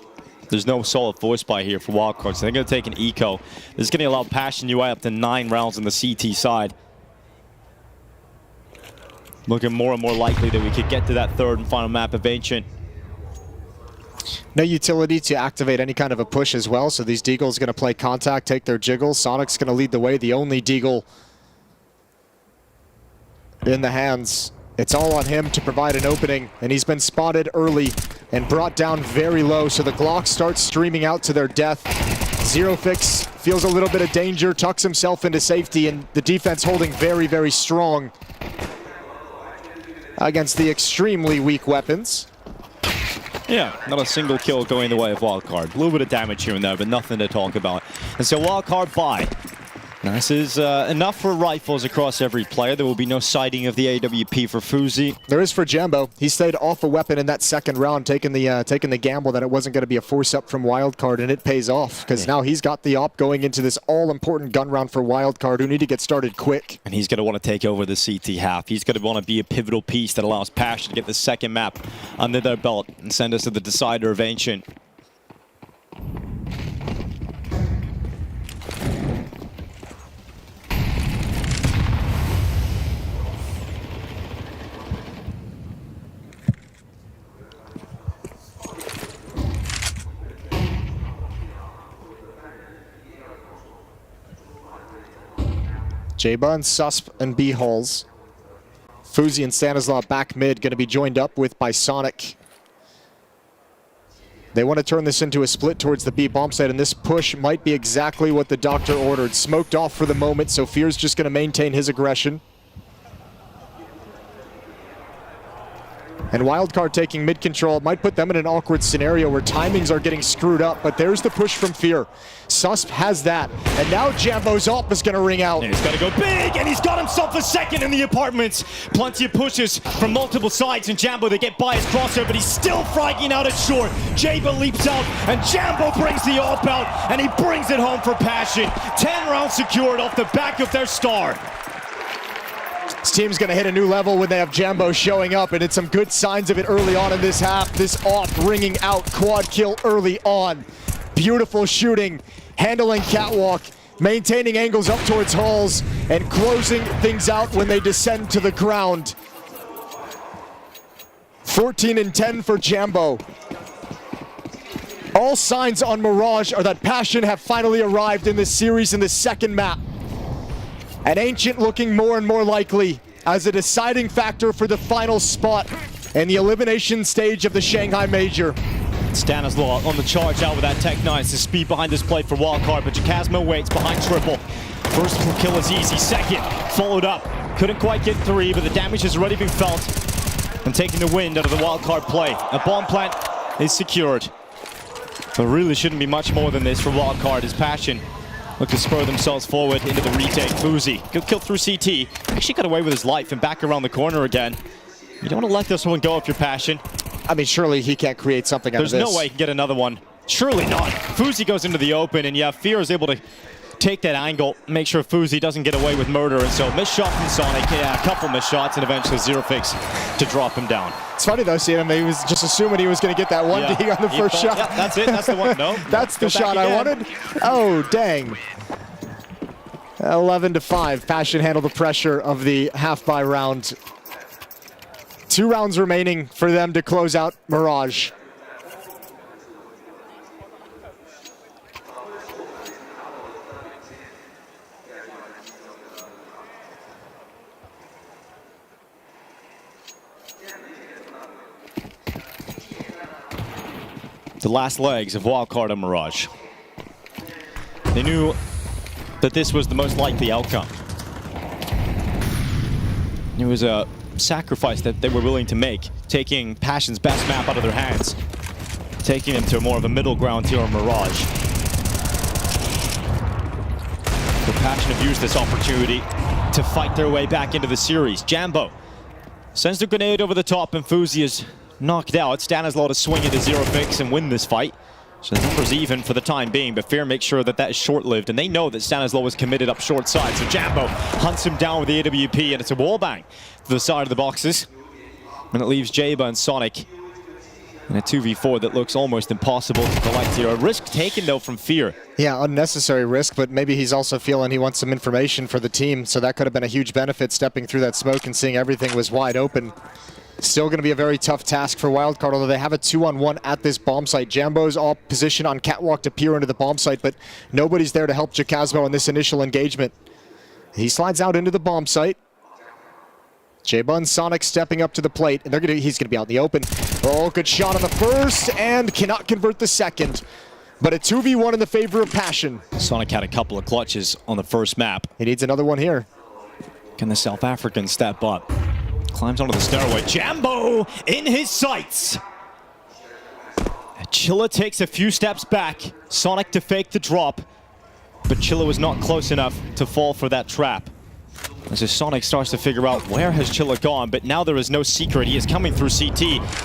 there's no solid force buy here for Wildcard, so they're going to take an eco. This is going to allow Passion UI up to 9 rounds on the CT side. Looking more and more likely that we could get to that third and final map of Ancient. No utility to activate any kind of a push as well, so these Deagles going to play contact, take their jiggle. Sonic's going to lead the way, the only Deagle in the hands. It's all on him to provide an opening, and he's been spotted early and brought down very low, so the Glock starts streaming out to their death. Zerofix feels a little bit of danger, tucks himself into safety, and the defense holding very, very strong against the extremely weak weapons. Yeah, not a single kill going the way of Wildcard. A little bit of damage here and there, but nothing to talk about. And so Wildcard bye. Now, this is enough for rifles across every player. There will be no sighting of the AWP for Fuzi. There is for Jambo. He stayed off a weapon in that second round, taking the gamble that it wasn't going to be a force up from Wildcard, and it pays off because now he's got the op going into this all-important gun round for Wildcard, who need to get started quick. And he's going to want to take over the CT half. He's going to want to be a pivotal piece that allows Passion to get the second map under their belt and send us to the decider of Ancient. Jeba and Susp and B Halls. Fuzi and Stanislaw back mid, going to be joined up with by Sonic. They want to turn this into a split towards the B bomb site, and this push might be exactly what the doctor ordered. Smoked off for the moment, so Fear's just going to maintain his aggression. And Wildcard taking mid control might put them in an awkward scenario where timings are getting screwed up, but there's the push from Fear. Susp has that, and now Jambo's op is going to ring out. And he's got to go big, and he's got himself a second in the apartments. Plenty of pushes from multiple sides, and Jambo, they get by his crosshair, but he's still fragging out at short. Jaba leaps out, and Jambo brings the op out, and he brings it home for Passion. 10 rounds secured off the back of their star. This team's going to hit a new level when they have Jambo showing up, and it's some good signs of it early on in this half. This op ringing out, quad kill early on. Beautiful shooting, handling Catwalk, maintaining angles up towards Halls, and closing things out when they descend to the ground. 14 and 10 for Jambo. All signs on Mirage are that Passion have finally arrived in this series in the second map. And Ancient looking more and more likely as a deciding factor for the final spot in the elimination stage of the Shanghai Major. Stanislaw on the charge out with that Tech 9. It's the speed behind this play for Wildcard, but Jacasmo waits behind Triple. First kill is easy, second followed up. Couldn't quite get 3, but the damage has already been felt. And taking the wind out of the Wildcard play. A bomb plant is secured. But really shouldn't be much more than this for Wildcard as Passion look to spur themselves forward into the retake. Fuzi, good kill through CT. Actually got away with his life and back around the corner again. You don't want to let this one go if you're Passion. I mean, surely he can't create something out of this. There's no way he can get another one. Surely not. Fuzi goes into the open, and yeah, Fear is able to take that angle, make sure Fuzi doesn't get away with murder, and so missed shot from Sonic, yeah, a couple missed shots, and eventually Zerofix to drop him down. It's funny though, seeing him, he was just assuming he was going to get that one D on the first shot. Yeah, that's it, that's the one, no. That's the shot I wanted. Oh, dang. 11-5, Passion handled the pressure of the half-by round. 2 rounds remaining for them to close out Mirage. The last legs of Wildcard and Mirage. They knew that this was the most likely outcome. It was a sacrifice that they were willing to make, taking Passion's best map out of their hands, taking them to more of a middle ground here on Mirage. So Passion have used this opportunity to fight their way back into the series. Jambo sends the grenade over the top, and Fuzi is knocked out. Stanislaw to swing into Zerofix and win this fight. So the number's even for the time being, but Fear makes sure that that is short-lived, and they know that Stanislaw was committed up short side. So Jambo hunts him down with the AWP, and it's a wallbang to the side of the boxes. And it leaves Jaba and Sonic in a 2v4 that looks almost impossible to collect here. A risk taken, though, from Fear. Yeah, unnecessary risk, but maybe he's also feeling he wants some information for the team, so that could have been a huge benefit, stepping through that smoke and seeing everything was wide open. Still going to be a very tough task for Wildcard, although they have a 2-on-1 at this bomb site. Jambo's all positioned on catwalk to peer into the bomb site, but nobody's there to help Jacasmo in this initial engagement. He slides out into the bomb site. Jaba and Sonic stepping up to the plate, and he's going to be out in the open. Oh, good shot on the first, and cannot convert the second. But a 2v1 in the favor of Passion. Sonic had a couple of clutches on the first map. He needs another one here. Can the South African step up? Climbs onto the stairway. Jambo in his sights. Chilla takes a few steps back. Sonic to fake the drop. But Chilla was not close enough to fall for that trap. As Sonic starts to figure out where has Chilla gone, but now there is no secret. He is coming through CT.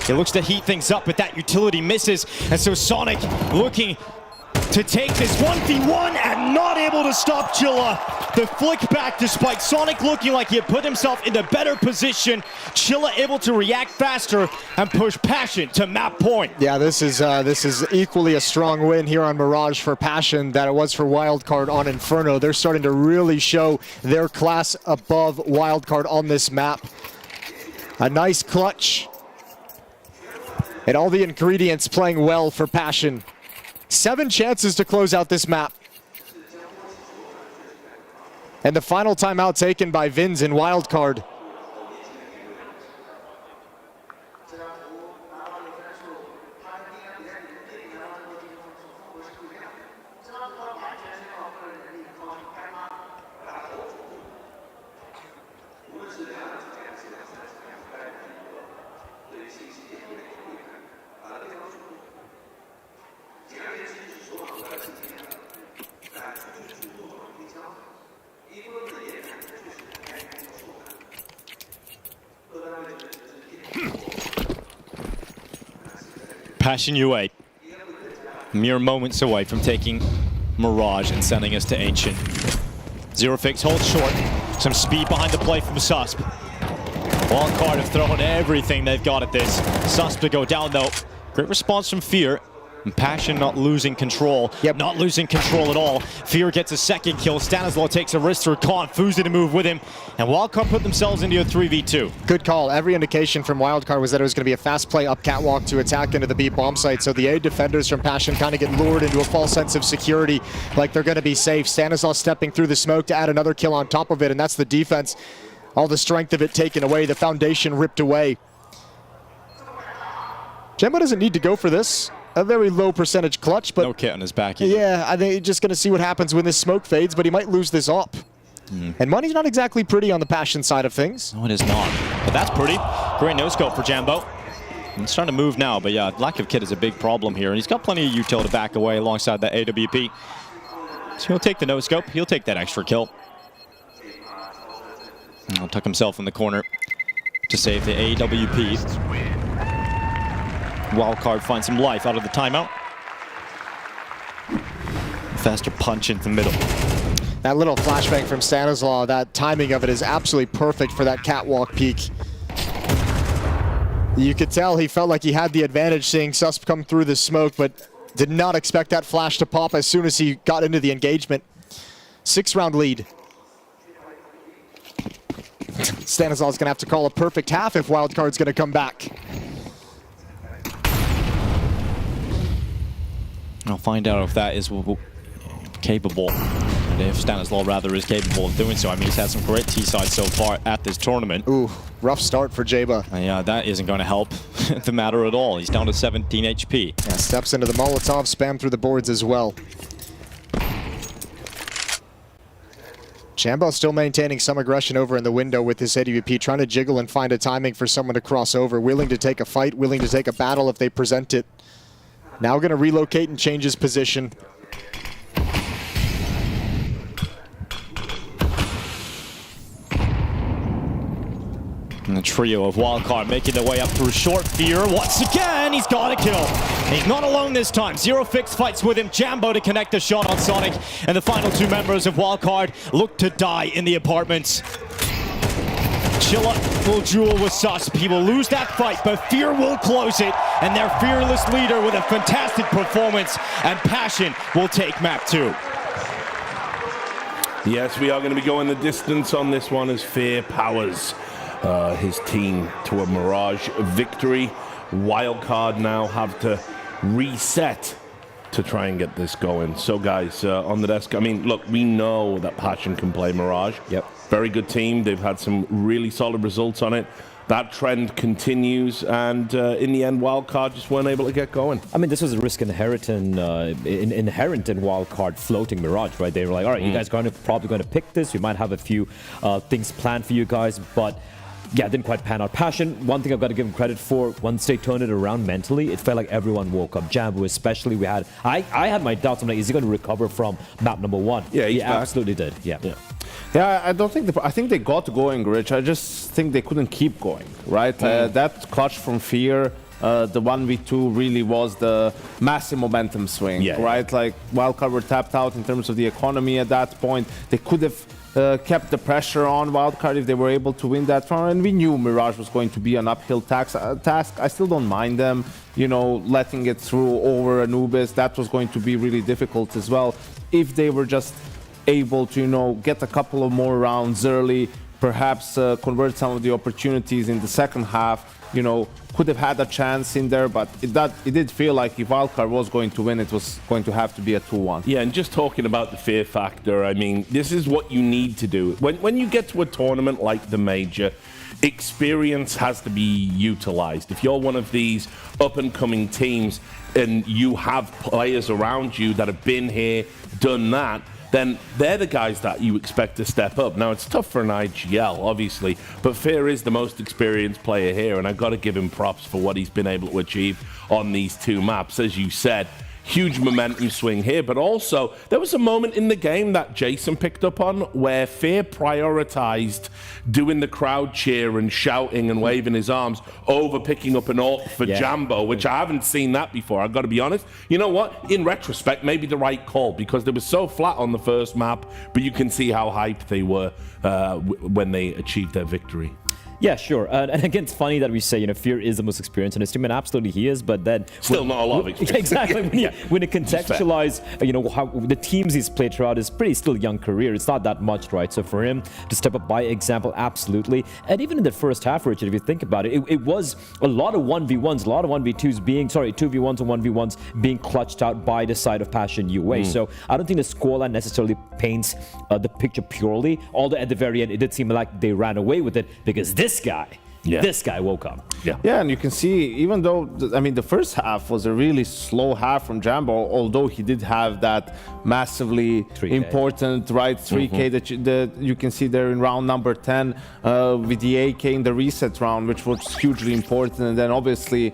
He looks to heat things up, but that utility misses. And so Sonic looking to take this 1v1 and not able to stop Chilla. The flick back despite Sonic looking like he had put himself in a better position. Chilla able to react faster and push Passion to map point. Yeah, this is equally a strong win here on Mirage for Passion that it was for Wildcard on Inferno. They're starting to really show their class above Wildcard on this map. A nice clutch. And all the ingredients playing well for Passion. 7 chances to close out this map. And the final timeout taken by Vins in Wildcard. Passion UA, mere moments away from taking Mirage and sending us to Ancient. Zero Fix holds short. Some speed behind the play from Susp. Wildcard have thrown everything they've got at this. Susp to go down though. Great response from Fear. And Passion not losing control. Yep. Not losing control at all. Fear gets a second kill. Stanislaw takes a risk through Khan. Fuzi to move with him. And Wildcard put themselves into a 3v2. Good call. Every indication from Wildcard was that it was going to be a fast play up catwalk to attack into the B bomb site. So the A defenders from Passion kind of get lured into a false sense of security, like they're going to be safe. Stanislaw stepping through the smoke to add another kill on top of it. And that's the defense. All the strength of it taken away. The foundation ripped away. Gemma doesn't need to go for this. A very low percentage clutch, but no kit on his back either. Yeah, I think just going to see what happens when this smoke fades, but he might lose this op. And money's not exactly pretty on the Passion side of things. No, it is not. But that's pretty. Great no-scope for Jambo. He's starting to move now, but yeah, lack of kit is a big problem here, and he's got plenty of util to back away alongside that AWP. So he'll take the no-scope. He'll take that extra kill. And he'll tuck himself in the corner to save the AWP. Wildcard finds some life out of the timeout. Faster punch into the middle. That little flashbang from Stanislaw, that timing of it is absolutely perfect for that catwalk peek. You could tell he felt like he had the advantage seeing Susp come through the smoke, but did not expect that flash to pop as soon as he got into the engagement. 6-round lead. Stanislaw's going to have to call a perfect half if Wildcard's going to come back. I'll find out if that is capable, and if Stanislaw rather is capable of doing so. I mean, he's had some great T-sides so far at this tournament. Ooh, rough start for Jaba. Yeah, that isn't going to help the matter at all. He's down to 17 HP. Yeah, steps into the Molotov, spam through the boards as well. Jambo still maintaining some aggression over in the window with his AWP, trying to jiggle and find a timing for someone to cross over, willing to take a fight, willing to take a battle if they present it. Now going to relocate and change his position. And the trio of Wildcard making their way up through short. Fear once again, he's got a kill. He's not alone this time. Zero Fix fights with him. Jambo to connect the shot on Sonic. And the final two members of Wildcard look to die in the apartments. Chilla will duel with Sus. He will lose that fight, but Fear will close it. And their fearless leader with a fantastic performance and passion will take map 2. Yes, we are going to be going the distance on this one as Fear powers his team to a Mirage victory. Wildcard now have to reset to try and get this going. So guys, on the desk, I mean, look, we know that Passion can play Mirage. Yep. Very good team. They've had some really solid results on it. That trend continues, and in the end, Wildcard just weren't able to get going. I mean, this was a risk inherent in Wildcard floating Mirage, right? They were like, all right, you guys are probably going to pick this. We might have a few things planned for you guys, but yeah, it didn't quite pan out. Passion, one thing I've got to give them credit for, once they turned it around mentally, it felt like everyone woke up. Jambu especially, I had my doubts. I'm like, is he going to recover from map number 1? Yeah, he absolutely did. Yeah. Yeah, I don't think I think they got going, Rich. I just think they couldn't keep going, right? That clutch from Fear, the 1v2 really was the massive momentum swing, right? Like, Wildcard were tapped out in terms of the economy at that point. They could have kept the pressure on Wildcard if they were able to win that round, and we knew Mirage was going to be an uphill task. I still don't mind them, you know, letting it through over Anubis. That was going to be really difficult as well. If they were just able to, you know, get a couple of more rounds early, perhaps convert some of the opportunities in the second half, you know, could have had a chance in there, but it did feel like if Wildcard was going to win, it was going to have to be a 2-1. Yeah, and just talking about the fear factor, I mean, this is what you need to do. When you get to a tournament like the Major, experience has to be utilized. If you're one of these up-and-coming teams and you have players around you that have been here, done that, then they're the guys that you expect to step up. Now, it's tough for an IGL, obviously, but Fear is the most experienced player here, and I've got to give him props for what he's been able to achieve on these two maps. As you said, huge momentum swing here, but also there was a moment in the game that Jason picked up on where Fear prioritized doing the crowd cheer and shouting and waving his arms over picking up an ult for Jambo, which I haven't seen that before, I've got to be honest. You know what? In retrospect, maybe the right call, because they were so flat on the first map, but you can see how hyped they were when they achieved their victory. Yeah, sure. And again, it's funny that we say, you know, Fear is the most experienced in his team, and absolutely he is, but then... Still not a lot of experience. Exactly. When you contextualize, you know, how the teams he's played throughout his pretty still young career, it's not that much, right? So for him to step up by example, absolutely. And even in the first half, Richard, if you think about it, it was a lot of 1v1s, a lot of 1v2s being, 2v1s and 1v1s being clutched out by the side of Passion UA. So I don't think the scoreline necessarily paints the picture purely, although at the very end, it did seem like they ran away with it, because this guy woke up. Yeah, and you can see, even though, I mean, the first half was a really slow half from Jambo, although he did have that massively 3K. Important, right, 3K that you can see there in round number 10 with the AK in the reset round, which was hugely important. And then obviously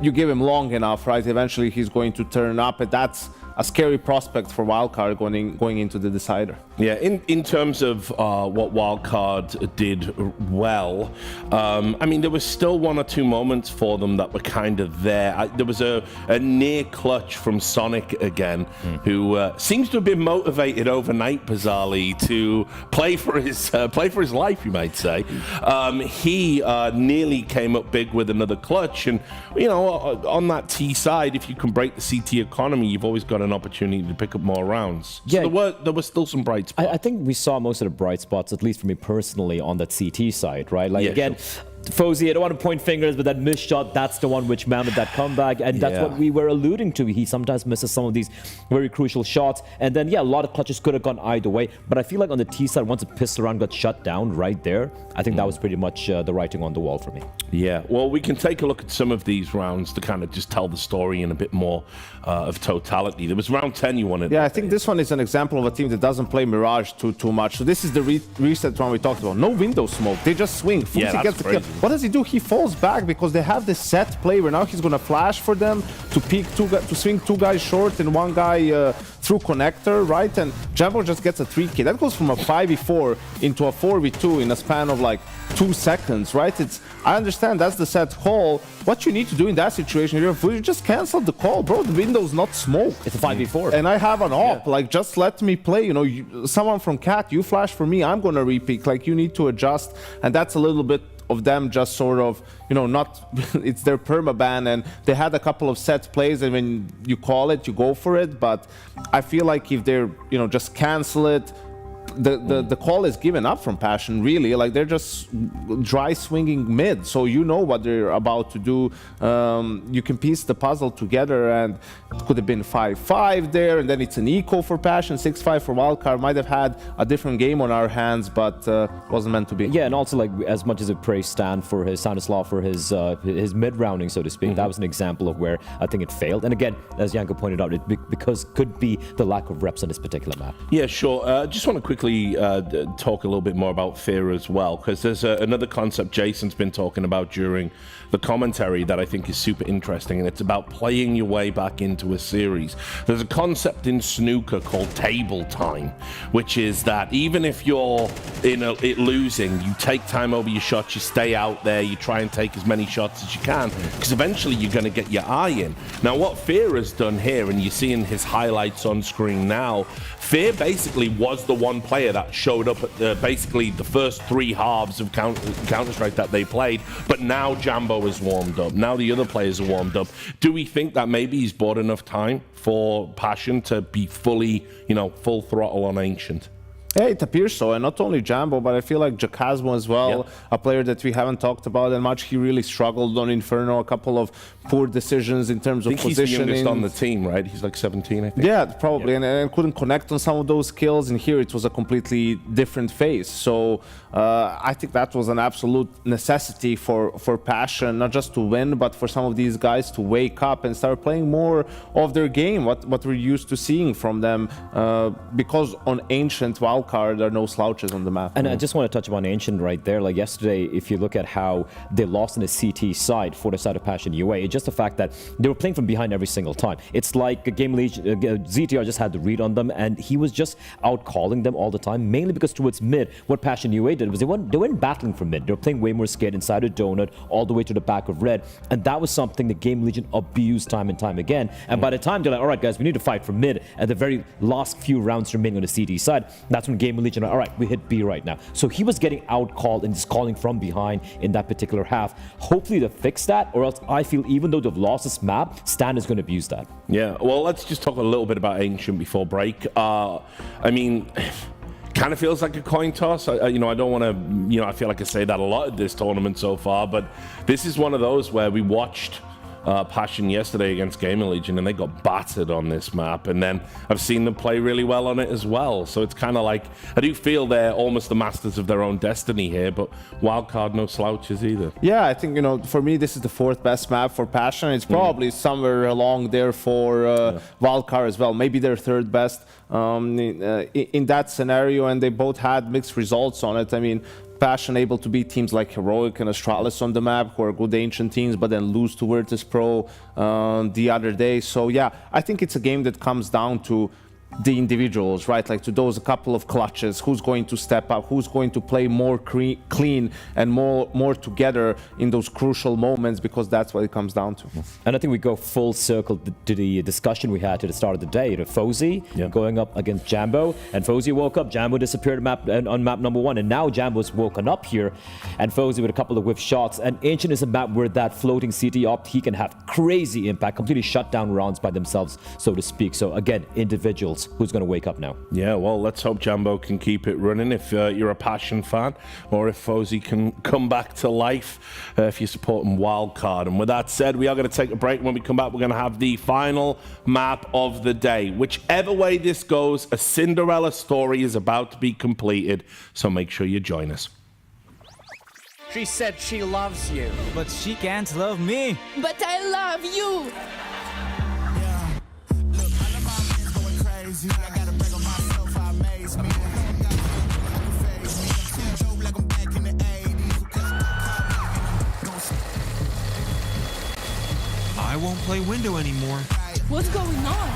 you give him long enough, right, eventually he's going to turn up, and that's a scary prospect for Wildcard going into the decider. Yeah, in terms of what Wildcard did well, I mean, there was still one or two moments for them that were kind of there. There was a near clutch from Sonic again, who seems to have been motivated overnight, bizarrely, to play for his life, you might say. He nearly came up big with another clutch, and you know, on that T side, if you can break the CT economy, you've always got an opportunity to pick up more rounds. So there were still some bright spots. I think we saw most of the bright spots, at least for me personally, on that CT side, right? Like, again, Fozy, I don't want to point fingers, but that missed shot, that's the one which mounted that comeback, and that's what we were alluding to. He sometimes misses some of these very crucial shots, and then, a lot of clutches could have gone either way, but I feel like on the T side, once a pistol round got shut down right there, I think that was pretty much the writing on the wall for me. Yeah, well, we can take a look at some of these rounds to kind of just tell the story in a bit more of totality. There was round 10 you wanted. Yeah, I think this one is an example of a team that doesn't play Mirage too much. So this is the reset round we talked about. No window smoke. They just swing. Fousey gets the kill. What does he do? He falls back because they have this set play where now he's going to flash for them to peek to swing two guys short and one guy through connector, right? And Jambo just gets a 3K. That goes from a 5v4 into a 4v2 in a span of like 2 seconds, right? I understand that's the set call. What you need to do in that situation, you just cancel the call, bro. The window's not smoked. It's a 5v4. And I have an op. Like, just let me play. You know, someone from Cat, you flash for me, I'm gonna repeat. Like, you need to adjust. And that's a little bit of them just sort of, you know, not, it's their permaban, and they had a couple of set plays, and when you call it, you go for it. But I feel like if they're, you know, just cancel it, the call is given up from Passion, really. Like, they're just dry swinging mid, so you know what they're about to do. You can piece the puzzle together, and it could have been 5-5 there, and then it's an eco for Passion, 6-5 for Wildcard. Might have had a different game on our hands, but wasn't meant to be. Yeah, and also, like, as much as it praised Stan for his Stanislav for his mid rounding, so to speak, that was an example of where I think it failed. And again, as Janko pointed out, because could be the lack of reps on this particular map. Yeah, sure. Just want to quickly talk a little bit more about fear as well, because there's another concept Jason's been talking about during the commentary that I think is super interesting, and it's about playing your way back into a series. There's a concept in snooker called table time, which is that even if you're losing, you take time over your shots, you stay out there, you try and take as many shots as you can, because eventually you're going to get your eye in. Now, what Fear has done here, and you're seeing his highlights on screen now, Fear basically was the one player that showed up at basically the first 3 halves of Counter-Strike that they played, but now Jambo is warmed up. Now the other players are warmed up. Do we think that maybe he's bought enough time for Passion to be fully, you know, full throttle on Ancient? Yeah, it appears so, and not only Jambo, but I feel like Jacasmo as well, a player that we haven't talked about that much. He really struggled on Inferno, a couple of poor decisions in terms of positioning. He's the youngest on the team, right? He's like 17, I think. Yeah, probably, and couldn't connect on some of those kills, and here it was a completely different phase. So I think that was an absolute necessity for Passion, not just to win, but for some of these guys to wake up and start playing more of their game, what we're used to seeing from them, because on Ancient, Wildcard, there are no slouches on the map. And I just want to touch upon Ancient right there. Like yesterday, if you look at how they lost in the CT side for the side of Passion UA, it's just the fact that they were playing from behind every single time. It's like GamerLegion, ZTR just had the read on them, and he was just out calling them all the time, mainly because towards mid, what Passion UA did was they weren't battling for mid. They were playing way more scared inside a donut, all the way to the back of red, and that was something that GamerLegion abused time and time again. And by the time they're like, all right, guys, we need to fight for mid, at the very last few rounds remaining on the CD side, that's when GamerLegion, all right, we hit B right now. So he was getting out called and just calling from behind in that particular half. Hopefully they fix that, or else I feel even though they've lost this map, Stan is going to abuse that. Yeah, well, let's just talk a little bit about Ancient before break. I mean, kind of feels like a coin toss. I don't want to, I feel like I say that a lot at this tournament so far, but this is one of those where we watched Passion yesterday against GamerLegion, and they got battered on this map, and then I've seen them play really well on it as well. So it's kind of like, I do feel they're almost the masters of their own destiny here, but Wildcard, no slouches either. Yeah, I think, for me, this is the 4th best map for Passion. It's probably somewhere along there for Wildcard as well, maybe their 3rd best in that scenario, and they both had mixed results on it. I mean, Passion able to beat teams like Heroic and Astralis on the map, who are good Ancient teams, but then lose to Virtus.pro the other day. So yeah, I think it's a game that comes down to the individuals, right? Like to those a couple of clutches, who's going to step up, who's going to play more clean and more together in those crucial moments, because that's what it comes down to. And I think we go full circle to the discussion we had to the start of the day. Fozy going up against Jambo, and Fozy woke up, Jambo disappeared on map number 1, and now Jambo's woken up here, and Fozy with a couple of whiff shots. And Ancient is a map where that floating CT op, he can have crazy impact, completely shut down rounds by themselves, so to speak. So again, individuals. Who's going to wake up now? Yeah, well, let's hope Jambo can keep it running if you're a Passion fan, or if Fozy can come back to life if you're supporting Wildcard. And with that said, we are going to take a break. When we come back, we're going to have the final map of the day. Whichever way this goes, a Cinderella story is about to be completed, so make sure you join us. She said she loves you, but she can't love me. But I love you. I gotta break on myself, I amaze me. Like I'm back in the 80s. I won't play window anymore. What's going on?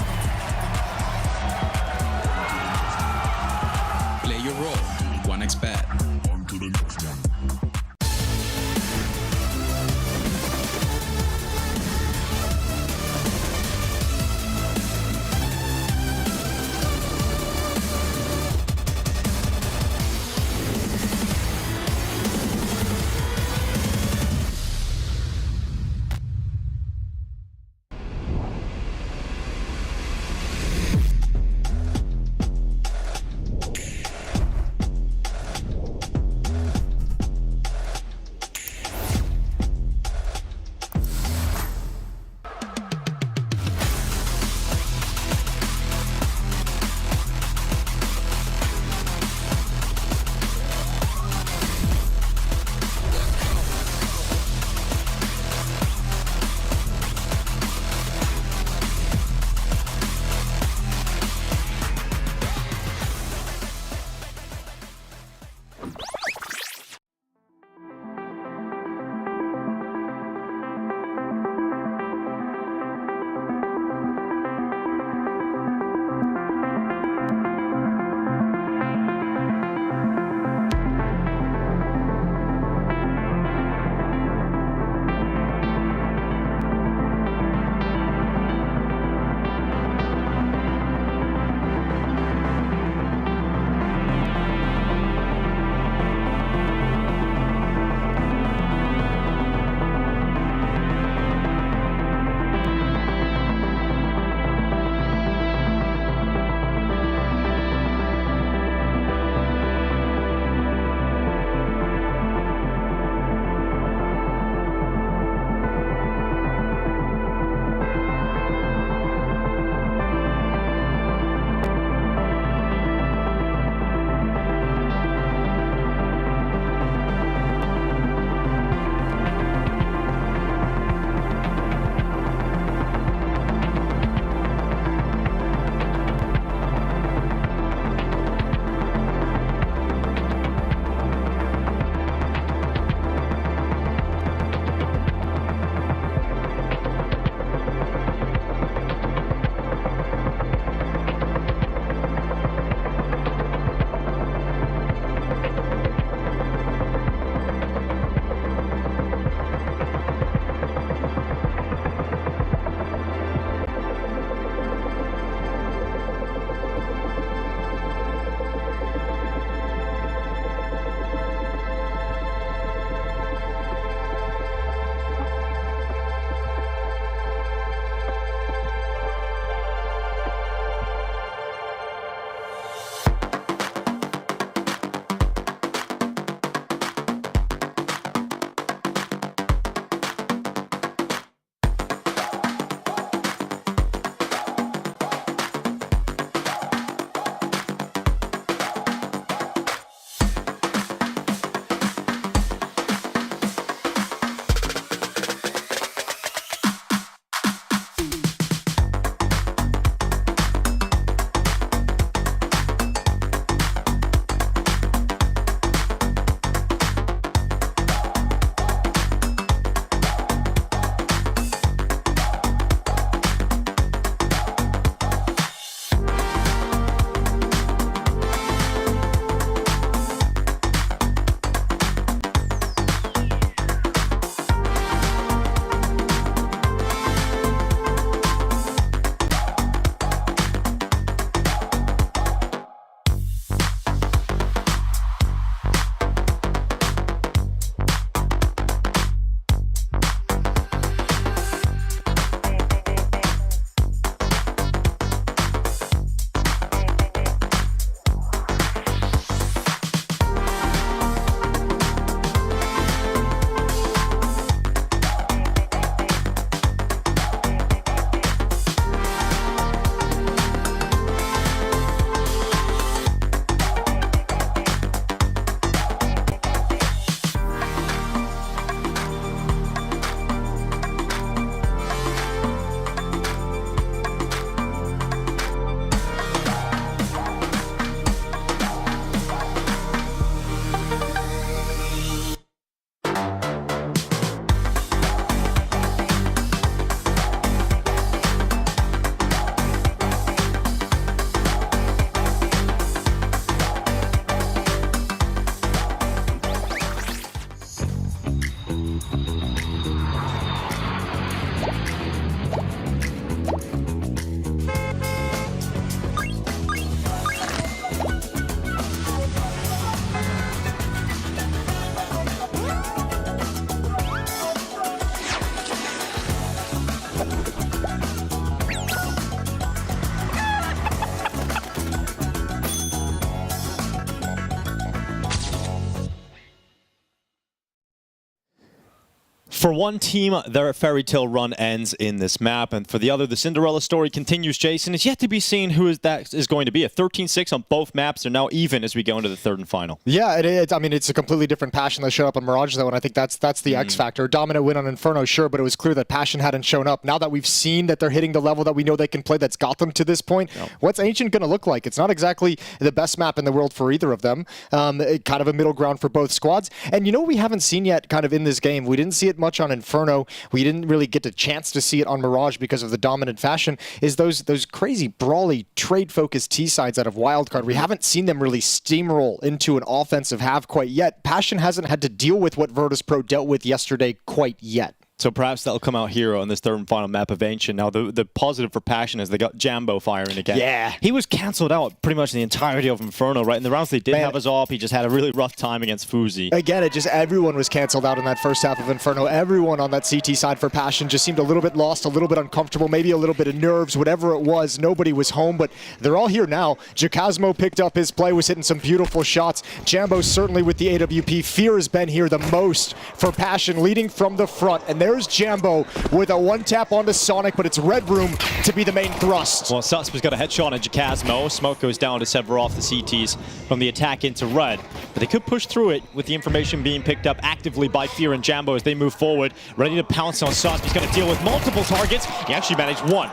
For one team, their fairy tale run ends in this map, and for the other, the Cinderella story continues. Jason, it's yet to be seen who that is going to be. A 13-6 on both maps. They're now even as we go into the third and final. Yeah, it is. I mean, it's a completely different Passion that showed up on Mirage, though, and I think that's the X factor. Dominant win on Inferno, sure, but it was clear that Passion hadn't shown up. Now that we've seen that they're hitting the level that we know they can play, that's got them to this point, what's Ancient going to look like? It's not exactly the best map in the world for either of them. Kind of a middle ground for both squads. And you know what we haven't seen yet kind of in this game? We didn't see it much on Inferno. We didn't really get a chance to see it on Mirage because of the dominant fashion, is those crazy, brawly, trade-focused T-sides out of Wildcard. We haven't seen them really steamroll into an offensive half quite yet. Passion hasn't had to deal with what Virtus.pro dealt with yesterday quite yet. So perhaps that'll come out here on this third and final map of Ancient. Now, the positive for Passion is they got Jambo firing again. Yeah. He was cancelled out pretty much the entirety of Inferno, right? In the rounds they did have his op, he just had a really rough time against Fuzi. Again, everyone was cancelled out in that first half of Inferno. Everyone on that CT side for Passion just seemed a little bit lost, a little bit uncomfortable, maybe a little bit of nerves, whatever it was. Nobody was home, but they're all here now. Jacasmo picked up his play, was hitting some beautiful shots. Jambo certainly with the AWP. Fear has been here the most for Passion, leading from the front. And there's Jambo with a one-tap onto Sonic, but it's Red Room to be the main thrust. Well, Sutspa's got a headshot on Jacasmo. Smoke goes down to sever off the CTs from the attack into Red. But they could push through it with the information being picked up actively by Fear and Jambo as they move forward, ready to pounce on Sutspa. He's going to deal with multiple targets. He actually managed one.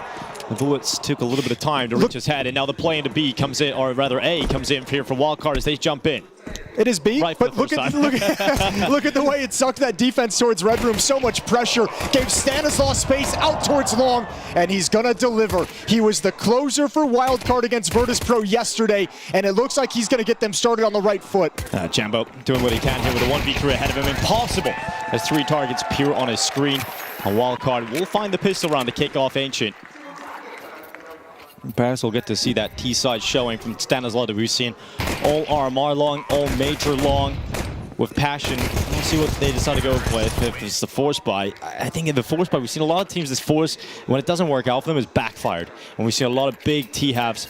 The bullets took a little bit of time to reach his head, and now the play into B comes in, or rather A comes in here for Wildcard as they jump in. It is B, right, but look at the way it sucked that defense towards Red Room. So much pressure. Gave Stanislaw space out towards Long, and he's going to deliver. He was the closer for Wildcard against Virtus.pro yesterday, and it looks like he's going to get them started on the right foot. Jambo doing what he can here with a 1v3 ahead of him. Impossible as 3 targets appear on his screen. And Wildcard will find the pistol round to kick off Ancient. Perhaps we'll get to see that T-side showing from Stanislaw that we've seen all RMR long, all major long with Passion. We'll see what they decide to go with if it's the force buy. I think in the force buy, we've seen a lot of teams, this force, when it doesn't work out for them, is backfired. And we've seen a lot of big T-halves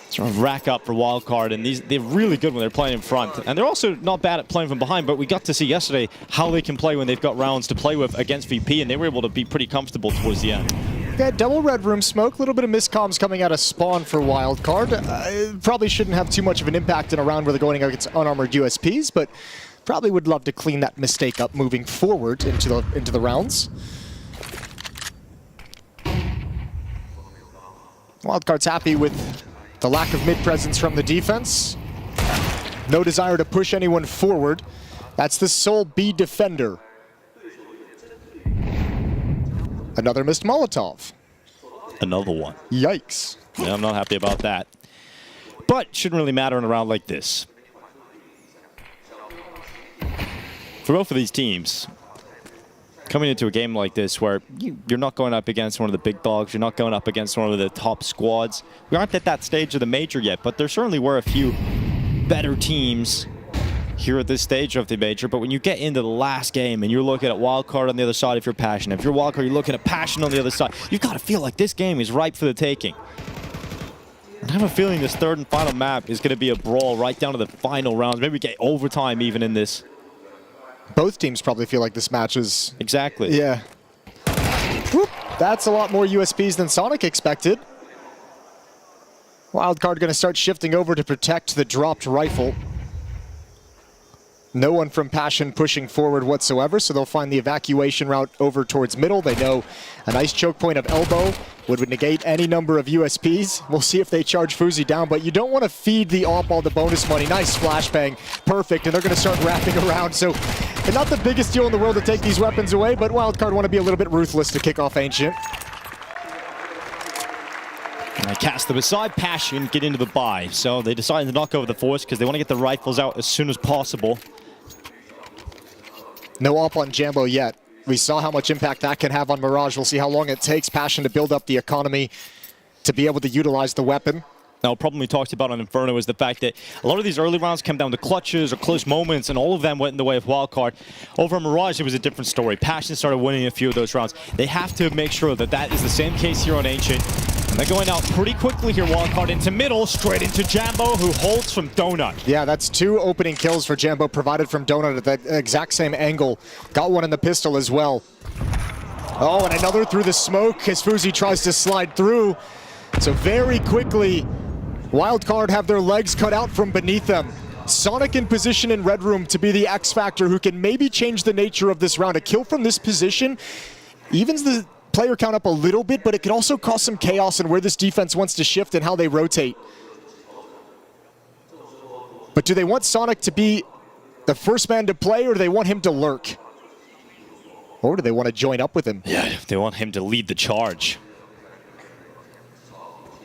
sort of rack up for Wildcard, and they're really good when they're playing in front. And they're also not bad at playing from behind, but we got to see yesterday how they can play when they've got rounds to play with against VP, and they were able to be pretty comfortable towards the end. Yeah, double Red Room smoke, a little bit of miscoms coming out of spawn for Wildcard. Probably shouldn't have too much of an impact in a round where they're going against unarmored USPs, but probably would love to clean that mistake up moving forward into the rounds. Wildcard's happy with the lack of mid-presence from the defense. No desire to push anyone forward. That's the sole B defender. Another missed Molotov. Another one. Yikes. Yeah, I'm not happy about that. But shouldn't really matter in a round like this. For both of these teams, coming into a game like this where you're not going up against one of the big dogs, you're not going up against one of the top squads. We aren't at that stage of the major yet, but there certainly were a few better teams here at this stage of the major. But when you get into the last game and you're looking at Wildcard on the other side, if you're Passion, if you're Wildcard, you're looking at Passion on the other side, you've got to feel like this game is ripe for the taking. And I have a feeling this third and final map is going to be a brawl right down to the final rounds. Maybe we get overtime even in this. Both teams probably feel like this match is... Exactly. Yeah. Whoop. That's a lot more USPs than Sonic expected. Wildcard going to start shifting over to protect the dropped rifle. No one from Passion pushing forward whatsoever, so they'll find the evacuation route over towards middle. They know a nice choke point of elbow would negate any number of USPs. We'll see if they charge Fuzi down, but you don't want to feed the op all the bonus money. Nice flashbang, perfect, and they're going to start wrapping around. So not the biggest deal in the world to take these weapons away, but Wildcard want to be a little bit ruthless to kick off Ancient. And they cast them aside. Passion get into the buy. So they decided to not go with the force because they want to get the rifles out as soon as possible. No op on Jambo yet. We saw how much impact that can have on Mirage. We'll see how long it takes Passion to build up the economy to be able to utilize the weapon. Now, a problem we talked about on Inferno is the fact that a lot of these early rounds come down to clutches or close moments, and all of them went in the way of Wildcard. Over Mirage, it was a different story. Passion started winning a few of those rounds. They have to make sure that that is the same case here on Ancient. And they're going out pretty quickly here, Wildcard into middle, straight into Jambo, who holds from Donut. Yeah, that's 2 opening kills for Jambo, provided from Donut at the exact same angle. Got one in the pistol as well. Oh, and another through the smoke as Fuzi tries to slide through. So very quickly, Wildcard have their legs cut out from beneath them. Sonic in position in Red Room to be the X factor who can maybe change the nature of this round. A kill from this position evens the player count up a little bit, but it could also cause some chaos in where this defense wants to shift and how they rotate. But do they want Sonic to be the first man to play, or do they want him to lurk? Or do they want to join up with him? Yeah, they want him to lead the charge.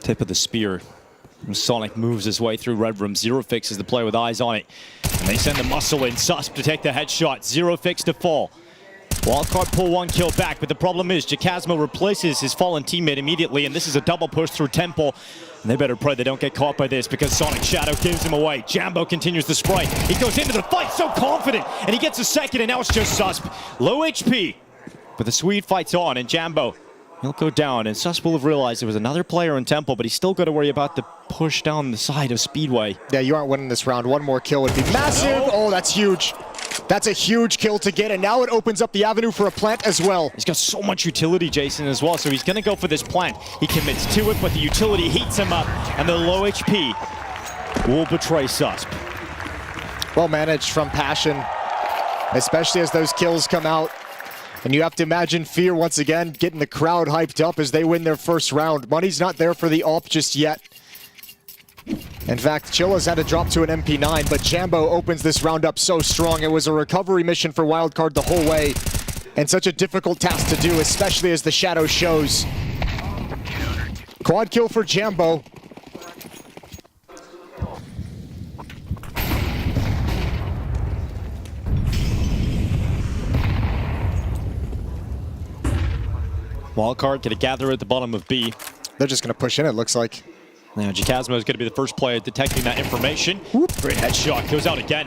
Tip of the spear. Sonic moves his way through Red Room. Zero Fix is the player with eyes on it. And they send the muscle in. Susp to take the headshot. Zero Fix to fall. Wildcard pull 1 kill back, but the problem is Jacasmo replaces his fallen teammate immediately, and this is a double push through Temple. And they better pray they don't get caught by this, because Sonic Shadow gives him away. Jambo continues the spray. He goes into the fight so confident, and he gets a second, and now it's just Susp. Low HP, but the Swede fights on, and Jambo, he'll go down, and Sus will have realized there was another player in Temple, but he's still got to worry about the push down the side of Speedway. Yeah, you aren't winning this round. One more kill would be massive. Oh, that's huge. That's a huge kill to get, and now it opens up the avenue for a plant as well. He's got so much utility, Jason, as well, so he's going to go for this plant. He commits to it, but the utility heats him up, and the low HP will betray Susp. Well managed from Passion, especially as those kills come out. And you have to imagine Fear once again getting the crowd hyped up as they win their first round. Money's not there for the AWP just yet. In fact, Chilla's had to drop to an MP9, but Jambo opens this round up so strong. It was a recovery mission for Wildcard the whole way, and such a difficult task to do, especially as the shadow shows. Quad kill for Jambo. Wildcard gonna gather at the bottom of B. They're just gonna push in, it looks like. Now Jacasmo is gonna be the first player detecting that information. Great headshot, goes out again.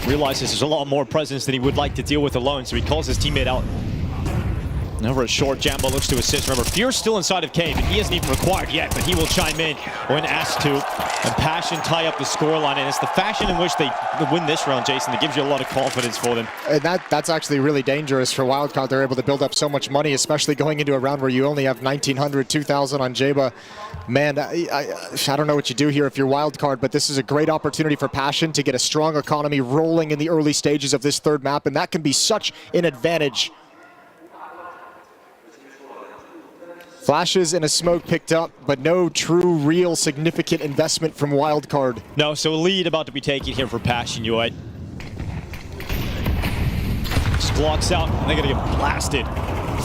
Realizes there's a lot more presence than he would like to deal with alone, so he calls his teammate out. Over a short, Jambo looks to assist. Remember, Fear's still inside of Cave, and he isn't even required yet, but he will chime in when asked to. And Passion tie up the scoreline, and it's the fashion in which they win this round, Jason, that gives you a lot of confidence for them. And that's actually really dangerous for Wildcard. They're able to build up so much money, especially going into a round where you only have 1,900, 2,000 on Jaba. Man, I don't know what you do here if you're Wildcard, but this is a great opportunity for Passion to get a strong economy rolling in the early stages of this third map, and that can be such an advantage. Flashes and a smoke picked up, but no true, real, significant investment from Wildcard. No, so a lead about to be taken here for Passion, UI. Glocks out, and they're gonna get blasted.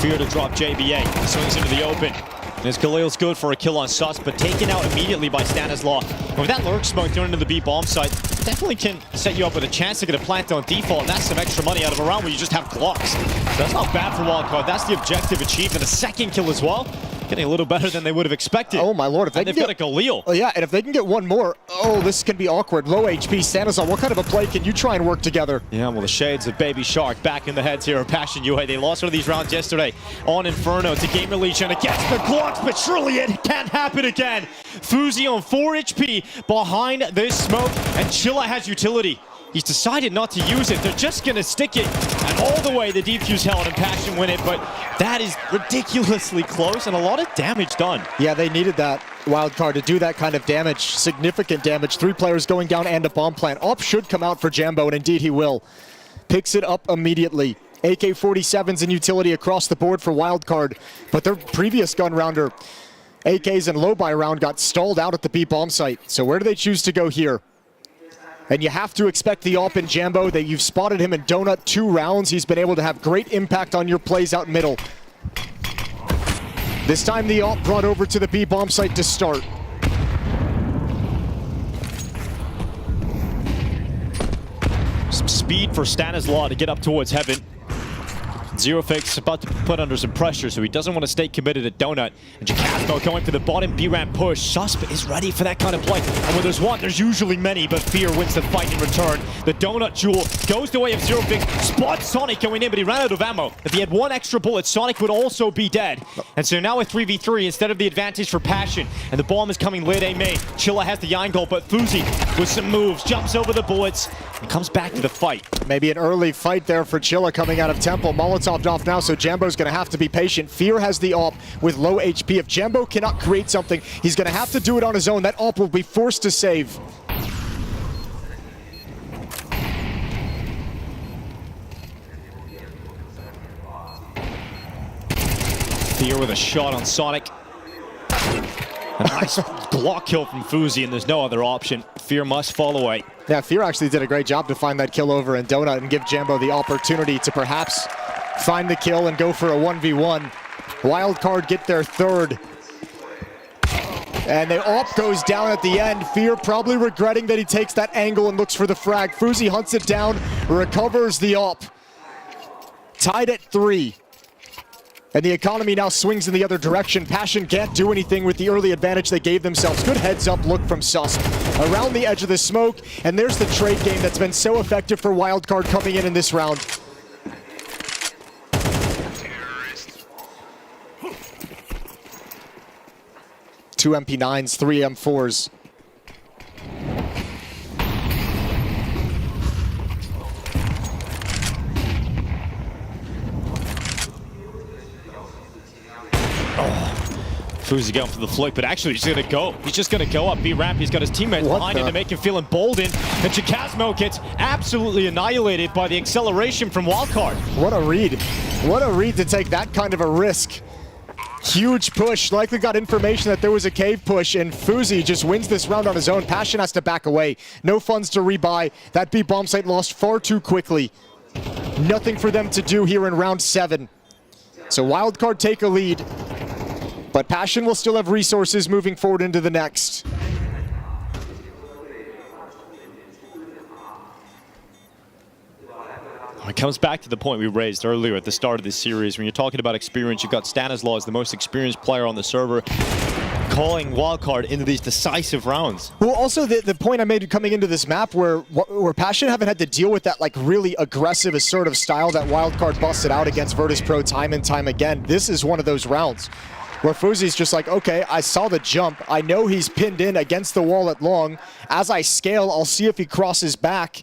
Fear to drop JBA, swings into the open. And as Khalil's good for a kill on Sus, but taken out immediately by Stanislaw. And with that lurk smoke thrown into the B bomb site, definitely can set you up with a chance to get a plant on default, and that's some extra money out of a round where you just have Glocks. So that's not bad for Wildcard. That's the objective achieved, and a second kill as well. Getting a little better than they would have expected. Oh my lord, if they've got a Khalil. Oh yeah, and if they can get one more, oh, this can be awkward. Low HP, Stanislaw, what kind of a play can you try and work together? Yeah, well, the shades of Baby Shark back in the heads here of Passion UA. They lost one of these rounds yesterday on Inferno to GamerLegion against the Glocks, but surely it can't happen again. Fuzi on 4 HP behind this smoke, and Chilla has utility. He's decided not to use it. They're just going to stick it, and all the way the defuse held and Passion win it, but that is ridiculously close and a lot of damage done. Yeah, they needed that Wildcard to do that kind of damage, significant damage. 3 players going down and a bomb plant. AWP should come out for Jambo, and indeed he will. Picks it up immediately. AK-47s and utility across the board for Wildcard, but their previous gun rounder, AKs and low buy round, got stalled out at the B bomb site. So where do they choose to go here? And you have to expect the AWP in Jambo. That you've spotted him in Donut 2 rounds. He's been able to have great impact on your plays out middle. This time the AWP brought over to the B bomb site to start. Some speed for Stanislaw to get up towards heaven. Zero Fix about to put under some pressure, so he doesn't want to stay committed at Donut. And Jacasmo going for the bottom B-ramp push. Susp is ready for that kind of play. And when there's one, there's usually many, but Fear wins the fight in return. The Donut Jewel goes the way of Zero Fix. Spots Sonic going in, but he ran out of ammo. If he had one extra bullet, Sonic would also be dead. And so now with 3v3 instead of the advantage for Passion. And the bomb is coming late A main. Chilla has the iron goal, but Fuzi with some moves, jumps over the bullets, and comes back to the fight. Maybe an early fight there for Chilla coming out of Temple. Molotov'd off now, so Jambo's going to have to be patient. Fear has the AWP with low HP. If Jambo cannot create something, he's going to have to do it on his own. That AWP will be forced to save. Fear with a shot on Sonic. A nice block kill from Fuzi, and there's no other option. Fear must fall away. Yeah, Fear actually did a great job to find that kill over in Donut and give Jambo the opportunity to perhaps find the kill and go for a 1v1. Wildcard get their third. And the AWP goes down at the end. Fear probably regretting that he takes that angle and looks for the frag. Fuzi hunts it down, recovers the AWP. Tied at 3. And the economy now swings in the other direction. Passion can't do anything with the early advantage they gave themselves. Good heads-up look from Susp. Around the edge of the smoke, and there's the trade game that's been so effective for Wildcard coming in this round. Two MP9s, 3 M4s. Fuzi going for the flick, but actually he's gonna go. He's just gonna go up B-ramp. He's got his teammates behind him to make him feel emboldened. And Jacasmo gets absolutely annihilated by the acceleration from Wildcard. What a read. What a read to take that kind of a risk. Huge push. Likely got information that there was a cave push, and Fuzi just wins this round on his own. Passion has to back away. No funds to rebuy. That B bomb site lost far too quickly. Nothing for them to do here in round 7. So Wildcard take a lead. But Passion will still have resources moving forward into the next. It comes back to the point we raised earlier at the start of this series. When you're talking about experience, you've got Stanislaw as the most experienced player on the server, calling Wildcard into these decisive rounds. Well, also the point I made coming into this map where Passion haven't had to deal with that like really aggressive, assertive style that Wildcard busted out against Virtus.pro time and time again. This is one of those rounds where Fuzi's just like, okay, I saw the jump. I know he's pinned in against the wall at long. As I scale, I'll see if he crosses back.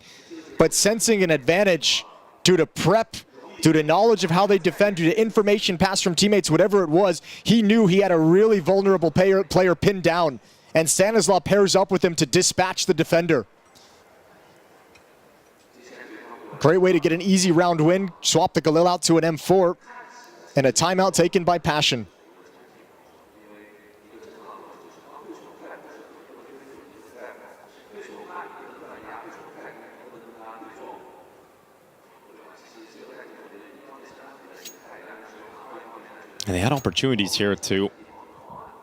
But sensing an advantage due to prep, due to knowledge of how they defend, due to information passed from teammates, whatever it was, he knew he had a really vulnerable player pinned down. And Stanislaw pairs up with him to dispatch the defender. Great way to get an easy round win. Swap the Galil out to an M4. And a timeout taken by Passion. And they had opportunities here to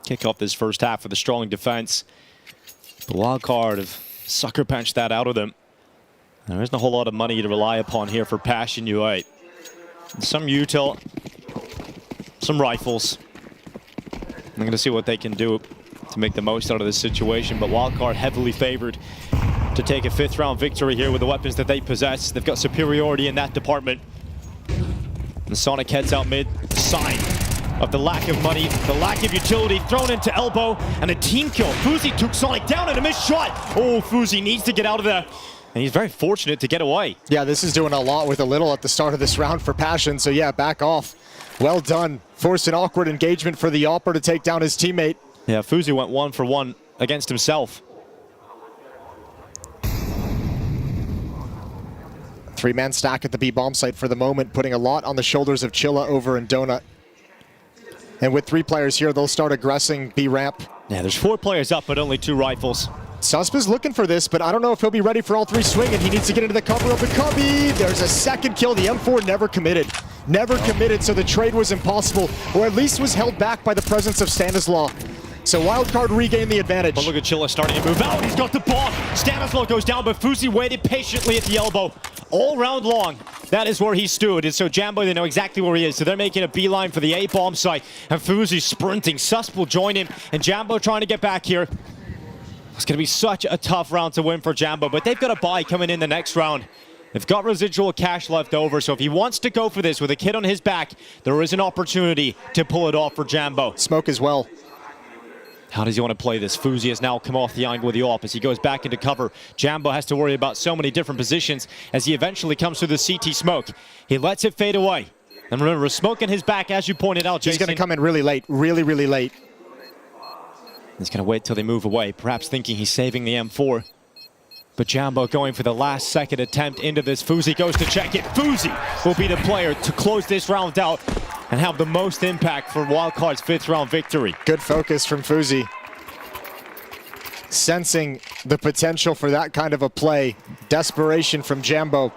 kick off this first half with a strong defense. The Wildcard have sucker punched that out of them. There isn't a whole lot of money to rely upon here for Passion UA. Some util, some rifles. I'm going to see what they can do to make the most out of this situation, but Wildcard heavily favored to take a 5th round victory here with the weapons that they possess. They've got superiority in that department. And Sonic heads out mid, sign of the lack of money, the lack of utility, thrown into elbow, and a team kill. Fuzi took Sonic down and a missed shot. Oh, Fuzi needs to get out of there. And he's very fortunate to get away. Yeah, this is doing a lot with a little at the start of this round for Passion, so yeah, back off. Well done. Forced an awkward engagement for the AWPer to take down his teammate. Yeah, Fuzi went 1 for 1 against himself. 3-man stack at the B bomb site for the moment, putting a lot on the shoulders of Chilla over in Donut. And with 3 players here, they'll start aggressing B ramp. Yeah, there's 4 players up, but only 2 rifles. Susp is looking for this, but I don't know if he'll be ready for all 3 swinging. He needs to get into the cover of the cubby. There's a second kill. The M4 never committed. Never committed, so the trade was impossible, or at least was held back by the presence of Stanislaw. So Wildcard regained the advantage. But look at Chilla starting to move out. He's got the bomb. Stanislaw goes down, but Fuzi waited patiently at the elbow all round long. That is where he stood. And so Jambo, they know exactly where he is. So they're making a beeline for the A bomb site. And Fuzi sprinting. Sus will join him. And Jambo trying to get back here. It's going to be such a tough round to win for Jambo. But they've got a bye coming in the next round. They've got residual cash left over. So if he wants to go for this with a kid on his back, there is an opportunity to pull it off for Jambo. Smoke as well. How does he want to play this? Fuzi has now come off the angle with the AWP as he goes back into cover. Jambo has to worry about so many different positions as he eventually comes through the CT smoke. He lets it fade away. And remember, smoke in his back, as you pointed out, Jason. He's going to come in really late, really late. He's going to wait till they move away, perhaps thinking he's saving the M4. But Jambo going for the last second attempt into this. Fuzi goes to check it. Fuzi will be the player to close this round out and have the most impact for Wildcard's 5th round victory. Good focus from Fuzi. Sensing the potential for that kind of a play. Desperation from Jambo.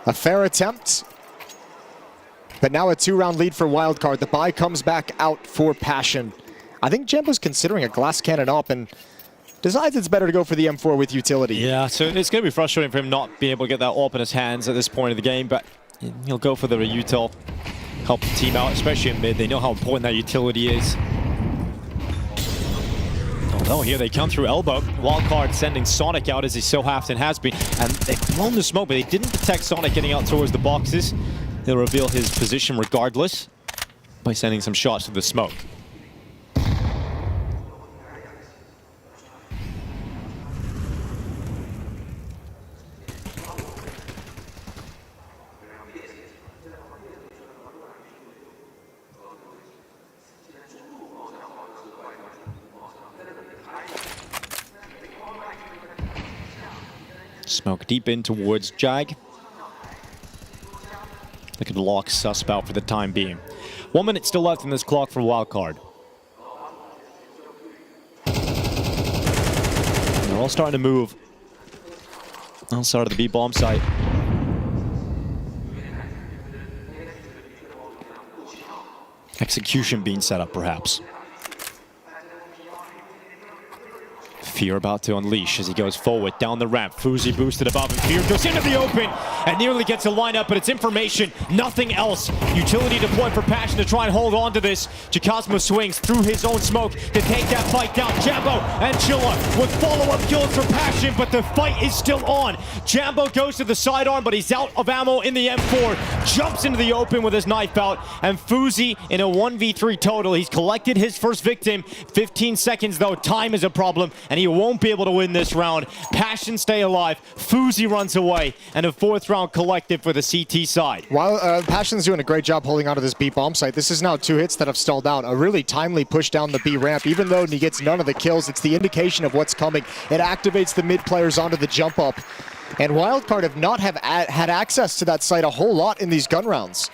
A fair attempt. But now a 2-round lead for Wildcard. The bye comes back out for Passion. I think Jambo's considering a glass cannon up and decides it's better to go for the M4 with utility. Yeah, so it's going to be frustrating for him not being able to get that AWP in his hands at this point of the game, but he'll go for the util, help the team out, especially in mid. They know how important that utility is. Oh, here they come through elbow. Wildcard sending Sonic out as he so often has been. And they've blown the smoke, but they didn't detect Sonic getting out towards the boxes. He'll reveal his position regardless by sending some shots to the smoke. Smoke deep in towards Jag. They could lock Susp out for the time being. 1 minute still left in this clock for Wildcard. They're all starting to move outside of the B bomb site. Execution being set up, perhaps. Fear about to unleash as he goes forward down the ramp. Fuzi boosted above and Fear goes into the open and nearly gets a lineup, but it's information, nothing else. Utility deployed for Passion to try and hold on to this. Chikasmo swings through his own smoke to take that fight down. Jambo and Chilla with follow-up kills for Passion, but the fight is still on. Jambo goes to the sidearm, but he's out of ammo in the M4. Jumps into the open with his knife out, and Fuzi in a 1v3 total. He's collected his first victim. 15 seconds though, time is a problem, and he won't be able to win this round. Passion stay alive. Fuzi runs away, and a 4th round collective for the CT side. While Passion's doing a great job holding onto this B bomb site, this is now 2 hits that have stalled out. A really timely push down the B ramp. Even though he gets none of the kills, it's the indication of what's coming. It activates the mid players onto the jump up. And Wildcard have not had access to that site a whole lot in these gun rounds.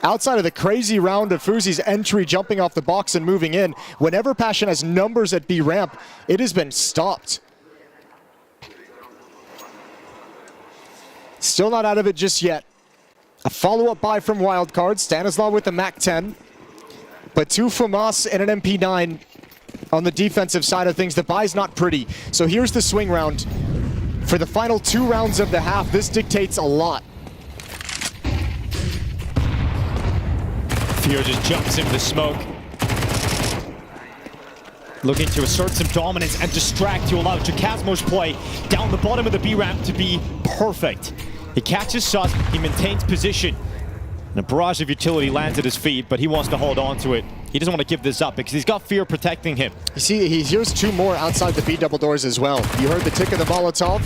Outside of the crazy round of Fuzi's entry, jumping off the box and moving in, whenever Passion has numbers at B ramp, it has been stopped. Still not out of it just yet. A follow-up buy from Wildcard, Stanislaw with the MAC-10, but 2 FAMAS and an MP9 on the defensive side of things. The buy's not pretty. So here's the swing round. For the final 2 rounds of the half, this dictates a lot. Fear just jumps into the smoke. Looking to assert some dominance and distract to allow Chikasmo's play down the bottom of the B ramp to be perfect. He catches Sus, he maintains position. And a barrage of utility lands at his feet, but he wants to hold on to it. He doesn't want to give this up because he's got Fear protecting him. You see, he hears 2 more outside the B double doors as well. You heard the tick of the Molotov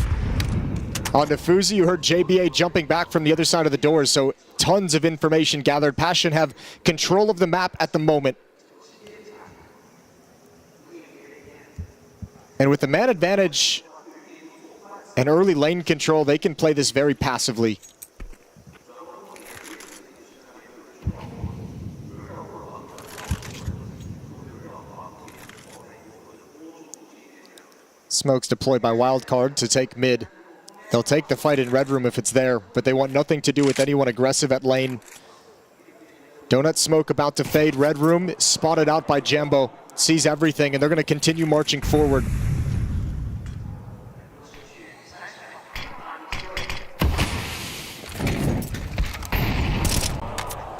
on the Fuzi. You heard JBA jumping back from the other side of the doors, so tons of information gathered. Passion have control of the map at the moment. And with the man advantage and early lane control, they can play this very passively. Smokes deployed by Wildcard to take mid. They'll take the fight in Red Room if it's there, but they want nothing to do with anyone aggressive at lane. Donut smoke about to fade. Red room spotted out by Jambo. Sees everything, and they're going to continue marching forward.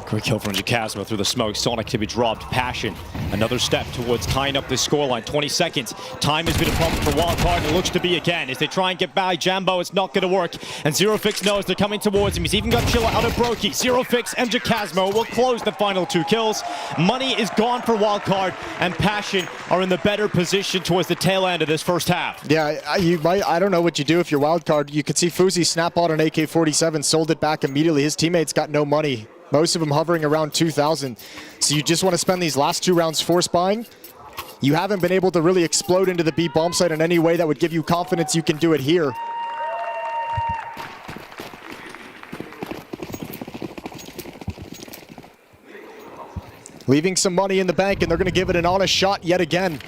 Quick kill from Jacasmo through the smoke. Sonic to be dropped. Passion. Another step towards tying up this scoreline. 20 seconds. Time has been a problem for Wildcard, and it looks to be again. As they try and get by Jambo, it's not going to work. And Zero Fix knows they're coming towards him. He's even got Chilla out of Brokey. Zero Fix and Jacasmo will close the final 2 kills. Money is gone for Wildcard, and Passion are in the better position towards the tail end of this first half. Yeah, I don't know what you do if you're Wildcard. You could see Fuzi snap out an AK-47, sold it back immediately. His teammates got no money. Most of them hovering around 2,000. So you just want to spend these last 2 rounds force buying. You haven't been able to really explode into the B bomb site in any way that would give you confidence you can do it here. Leaving some money in the bank, and they're going to give it an honest shot yet again.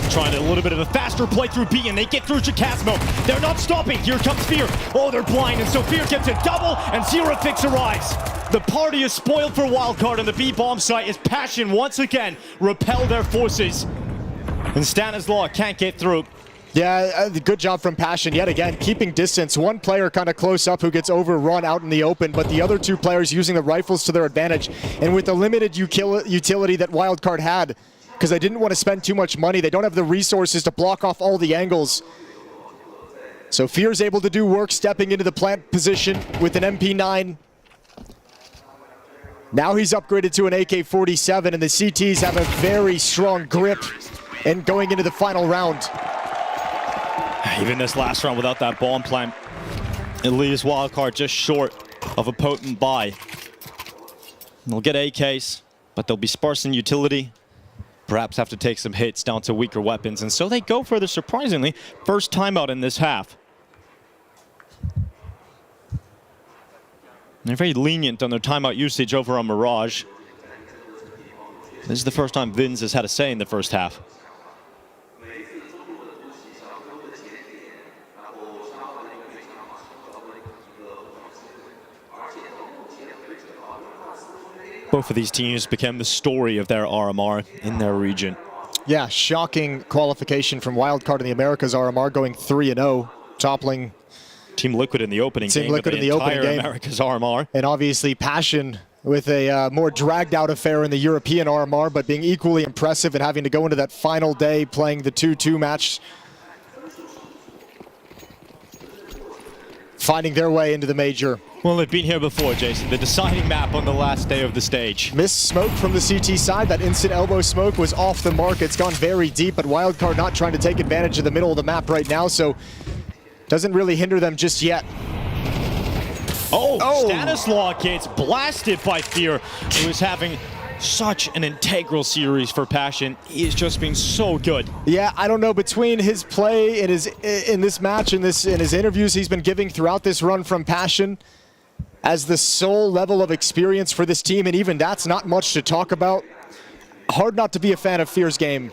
Trying a little bit of a faster play through B, and they get through Jacasmo. They're not stopping. Here comes Fear. Oh, they're blind, and so Fear gets a double, and Zero Fix arrives. The party is spoiled for Wildcard on the B bomb site as Passion once again repel their forces. And Stanislaw can't get through. Yeah, good job from Passion yet again, keeping distance. One player kind of close up who gets overrun out in the open, but the other 2 players using the rifles to their advantage. And with the limited utility that Wildcard had, because they didn't want to spend too much money. They don't have the resources to block off all the angles. So Fear's able to do work, stepping into the plant position with an MP9. Now he's upgraded to an AK-47, and the CTs have a very strong grip and going into the final round. Even this last round without that bomb plant, it leaves Wildcard just short of a potent buy. They'll get AKs, but they'll be sparse in utility. Perhaps have to take some hits down to weaker weapons, and so they go for the surprisingly first timeout in this half. They're very lenient on their timeout usage over on Mirage. This is the first time Vins has had a say in the first half. Both of these teams became the story of their RMR in their region. Yeah, shocking qualification from Wildcard in the Americas. RMR going 3-0, toppling Team Liquid in the opening Team game. Liquid in the opening game. America's RMR. And obviously Passion with a more dragged out affair in the European RMR, but being equally impressive and having to go into that final day playing the 2-2 match. Finding their way into the major. Well, they've been here before, Jason. The deciding map on the last day of the stage. Missed smoke from the CT side. That instant elbow smoke was off the mark. It's gone very deep, but Wildcard not trying to take advantage of the middle of the map right now, so doesn't really hinder them just yet. Oh. Stanislaw gets blasted by Fear, who is having such an integral series for Passion. He has just been so good. Yeah, I don't know, between his play and in this match and in his interviews he's been giving throughout this run from Passion as the sole level of experience for this team, and even that's not much to talk about. Hard not to be a fan of Fear's game.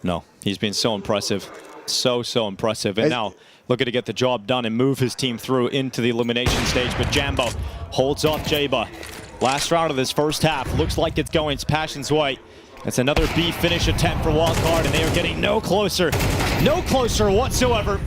No, he's been so impressive. So impressive. And now looking to get the job done and move his team through into the elimination stage, but Jambo holds off Jaba. Last round of this first half, looks like it's going Passion's way. It's another B finish attempt for Wildcard, and they are getting no closer whatsoever.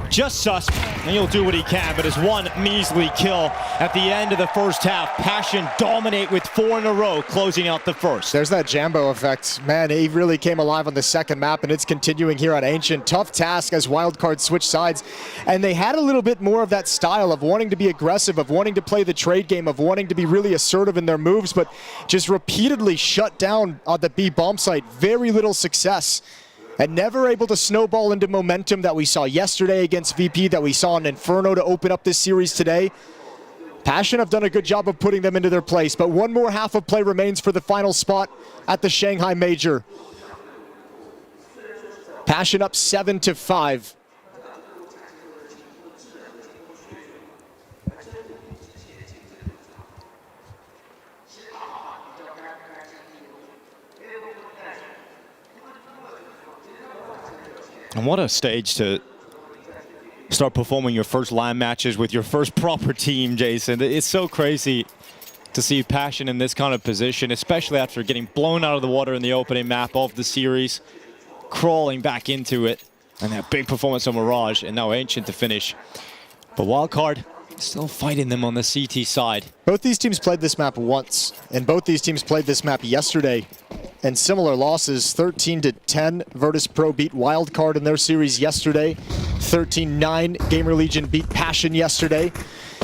Just sus, and he'll do what he can, but his one measly kill at the end of the first half. Passion dominate with 4 in a row, closing out the first. There's that Jambo effect. Man, he really came alive on the second map, and it's continuing here on Ancient. Tough task as Wildcard switch sides, and they had a little bit more of that style of wanting to be aggressive, of wanting to play the trade game, of wanting to be really assertive in their moves, but just repeatedly shut down on the B bomb site. Very little success. And never able to snowball into momentum that we saw yesterday against VP, that we saw in Inferno to open up this series today. Passion have done a good job of putting them into their place, but one more half of play remains for the final spot at the Shanghai Major. Passion up 7-5. And what a stage to start performing your first LAN matches with your first proper team, Jason. It's so crazy to see Passion in this kind of position, especially after getting blown out of the water in the opening map of the series, crawling back into it, and that big performance on Mirage, and now Ancient to finish. But Wildcard still fighting them on the CT side. Both these teams played this map once, and both these teams played this map yesterday. And similar losses, 13-10. Virtus.pro beat Wildcard in their series yesterday. 13-9. GamerLegion beat Passion yesterday.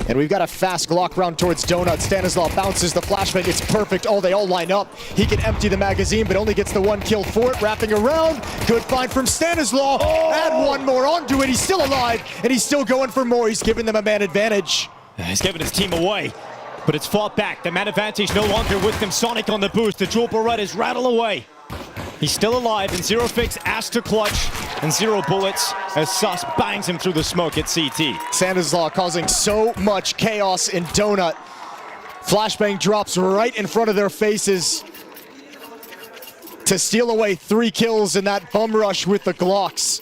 And we've got a fast Glock round towards Donut. Stanislaw bounces the flashbang. It's perfect. Oh, they all line up. He can empty the magazine, but only gets the one kill for it. Wrapping around. Good find from Stanislaw. Add one more onto it. He's still alive, and he's still going for more. He's giving them a man advantage. He's giving his team away, but it's fought back. The man advantage no longer with them. Sonic on the boost. The dual Berettas rattle away. He's still alive, and Zero Fix asked to clutch, and 0 bullets as Sus bangs him through the smoke at CT. Stanislaw causing so much chaos in Donut. Flashbang drops right in front of their faces to steal away 3 kills in that bum rush with the Glocks.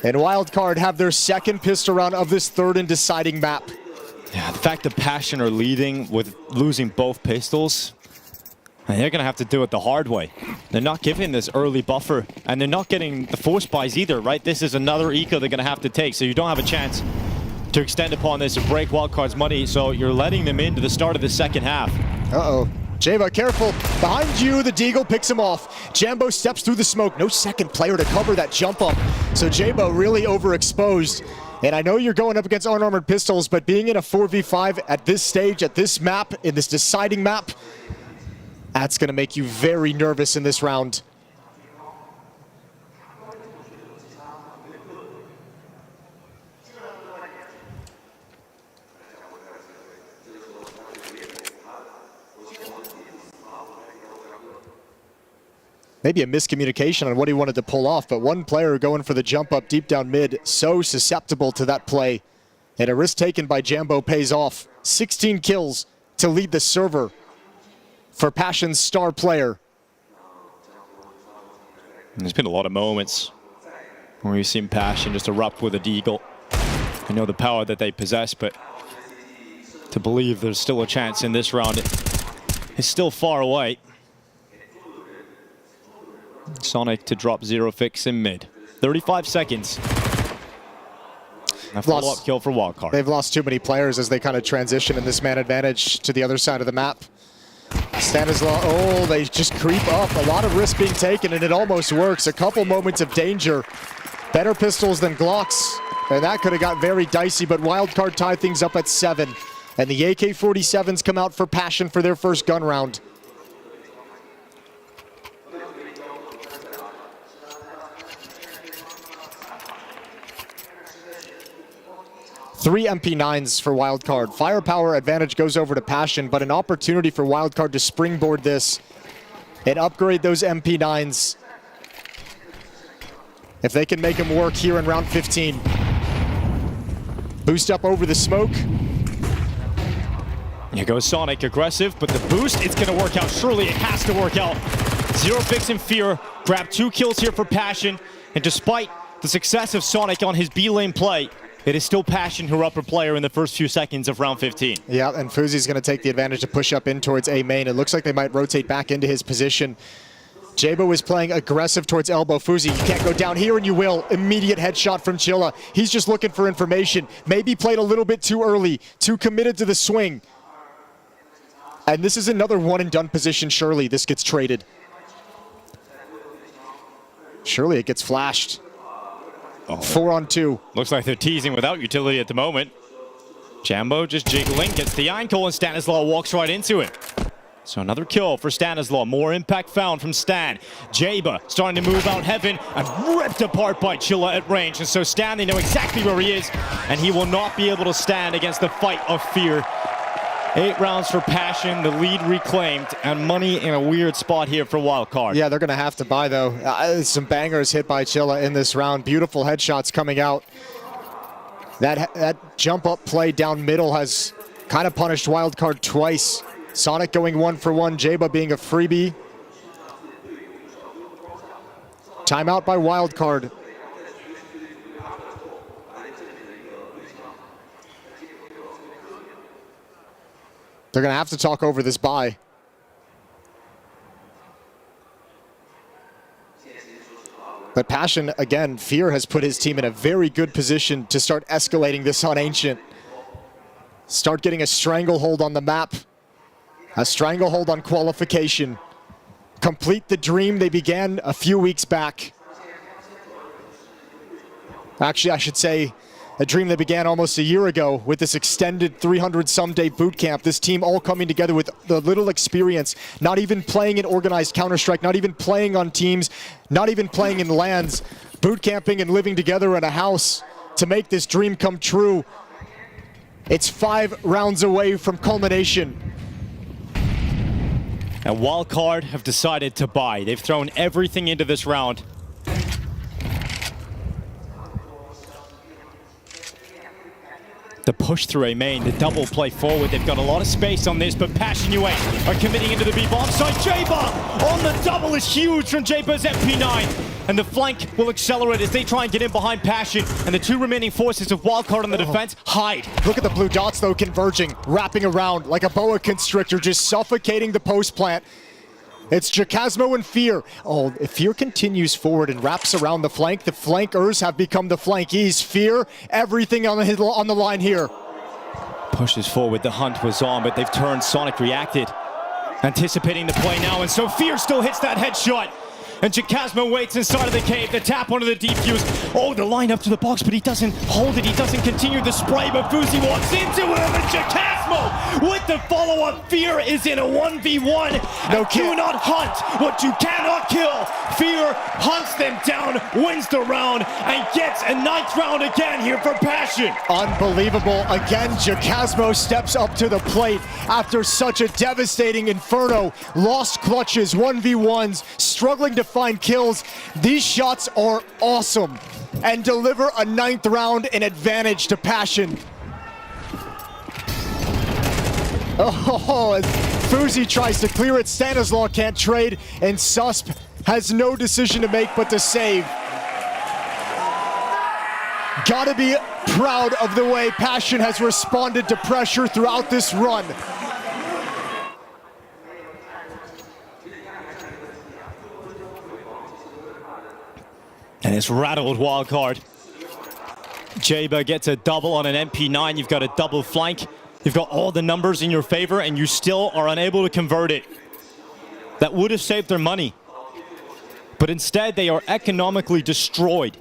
And Wildcard have their second pistol round of this third and deciding map. Yeah, the fact that Passion are leading with losing both pistols, and they're going to have to do it the hard way. They're not giving this early buffer, and they're not getting the force buys either, right? This is another eco they're going to have to take, so you don't have a chance to extend upon this and break Wildcard's money, so you're letting them into the start of the second half. Uh-oh. Java, careful. Behind you, the Deagle picks him off. Jambo steps through the smoke. No second player to cover that jump up. So Jabo really overexposed. And I know you're going up against unarmored pistols, but being in a 4v5 at this stage, at this map, in this deciding map, that's going to make you very nervous in this round. Maybe a miscommunication on what he wanted to pull off, but one player going for the jump up deep down mid, so susceptible to that play. And a risk taken by Jambo pays off. 16 kills to lead the server for Passion's star player. There's been a lot of moments where we've seen Passion just erupt with a Deagle. I know the power that they possess, but to believe there's still a chance in this round is still far away. Sonic to drop 0 Fix in mid. 35 seconds. A follow-up kill for Wildcard. They've lost too many players as they kind of transition in this man advantage to the other side of the map. Stanislaw, oh, they just creep up. A lot of risk being taken, and it almost works. A couple moments of danger. Better pistols than Glocks, and that could have got very dicey, but Wildcard tied things up at 7. And the AK-47s come out for Passion for their first gun round. Three MP9s for Wildcard. Firepower advantage goes over to Passion, but an opportunity for Wildcard to springboard this and upgrade those MP9s if they can make them work here in round 15. Boost up over the smoke. Here goes Sonic, aggressive, but the boost, it's going to work out. Surely it has to work out. 0 Fix in Fear, grab 2 kills here for Passion, and despite the success of Sonic on his B lane play, it is still Passion who are upper player in the first few seconds of round 15. Yeah, and Fuzi's going to take the advantage to push up in towards A main. It looks like they might rotate back into his position. Jabo is playing aggressive towards elbow. Fuzi, you can't go down here, and you will. Immediate headshot from Chilla. He's just looking for information. Maybe played a little bit too early, too committed to the swing. And this is another one-and-done position. Surely this gets traded. Surely it gets flashed. 4-on-2. Looks like they're teasing without utility at the moment. Jambo just jiggling, gets the ankle, and Stanislaw walks right into it. So another kill for Stanislaw. More impact found from Stan. Jaba starting to move out heaven and ripped apart by Chilla at range. And so Stan, they know exactly where he is, and he will not be able to stand against the fight of fear. 8 rounds for Passion, the lead reclaimed, and money in a weird spot here for Wildcard. Yeah, they're going to have to buy, though. Some bangers hit by Chilla in this round. Beautiful headshots coming out. That jump-up play down middle has kind of punished Wildcard twice. Sonic going 1 for 1, Jaba being a freebie. Timeout by Wildcard. They're going to have to talk over this buy. But Passion, again, Fear has put his team in a very good position to start escalating this on Ancient. Start getting a stranglehold on the map. A stranglehold on qualification. Complete the dream they began a few weeks back. Actually, I should say a dream that began almost a year ago with this extended 300-some day boot camp. This team all coming together with the little experience, not even playing in organized Counter-Strike, not even playing on teams, not even playing in LANs, boot camping and living together in a house to make this dream come true. It's 5 rounds away from culmination. And Wildcard have decided to buy. They've thrown everything into this round. The push through A main, the double play forward. They've got a lot of space on this, but Passion UA are committing into the B bomb side. Jayba on the double is huge from Jayba's MP9. And the flank will accelerate as they try and get in behind Passion. And the 2 remaining forces of Wildcard on the defense hide. Look at the blue dots though converging, wrapping around like a boa constrictor, just suffocating the post plant. It's Jacasmo and Fear. Oh, if Fear continues forward and wraps around the flankers have become the flankies. Fear, everything on the line here. Pushes forward, the hunt was on, but they've turned. Sonic reacted, anticipating the play now, and so Fear still hits that headshot. And Jacasmo waits inside of the cave, the tap onto the defuse. Oh, the line up to the box, but he doesn't hold it. He doesn't continue the spray, but Fuzi walks into him, and Jacasmo with the follow-up. Fear is in a 1v1. No, do not hunt what you cannot kill. Fear hunts them down, wins the round, and gets a 9th round again here for Passion. Unbelievable. Again, Jacasmo steps up to the plate after such a devastating inferno. Lost clutches, 1v1s, struggling to find kills. These shots are awesome and deliver a 9th round in advantage to Passion. Oh, as Fuzi tries to clear it, Stanislaw can't trade, and Susp has no decision to make but to save. Gotta be proud of the way Passion has responded to pressure throughout this run. And it's rattled Wildcard. Jayba gets a double on an MP9. You've got a double flank. You've got all the numbers in your favor, and you still are unable to convert it. That would have saved their money. But instead, they are economically destroyed.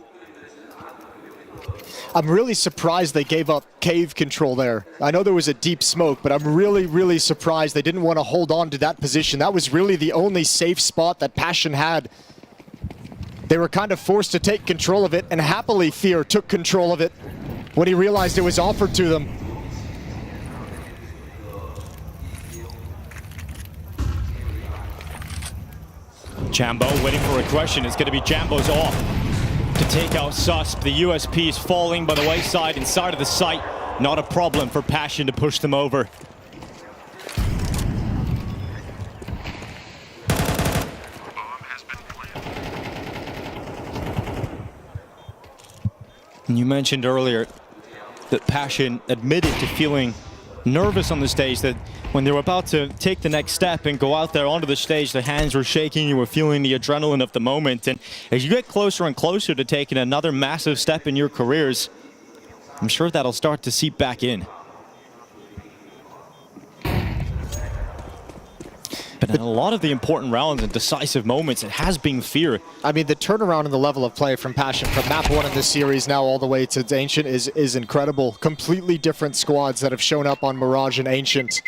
I'm really surprised they gave up cave control there. I know there was a deep smoke, but I'm really, really surprised they didn't want to hold on to that position. That was really the only safe spot that Passion had. They were kind of forced to take control of it, and happily Fear took control of it when he realized it was offered to them. Jambo waiting for aggression. It's going to be Jambo's off to take out Susp. The USP is falling by the wayside inside of the site. Not a problem for Passion to push them over. And you mentioned earlier that Passion admitted to feeling nervous on the stage, that when they were about to take the next step and go out there onto the stage, the hands were shaking, you were feeling the adrenaline of the moment. And as you get closer and closer to taking another massive step in your careers, I'm sure that'll start to seep back in. But in a lot of the important rounds and decisive moments, it has been Fear. I mean, the turnaround in the level of play from Passion from map 1 in this series now all the way to Ancient is incredible. Completely different squads that have shown up on Mirage and Ancient.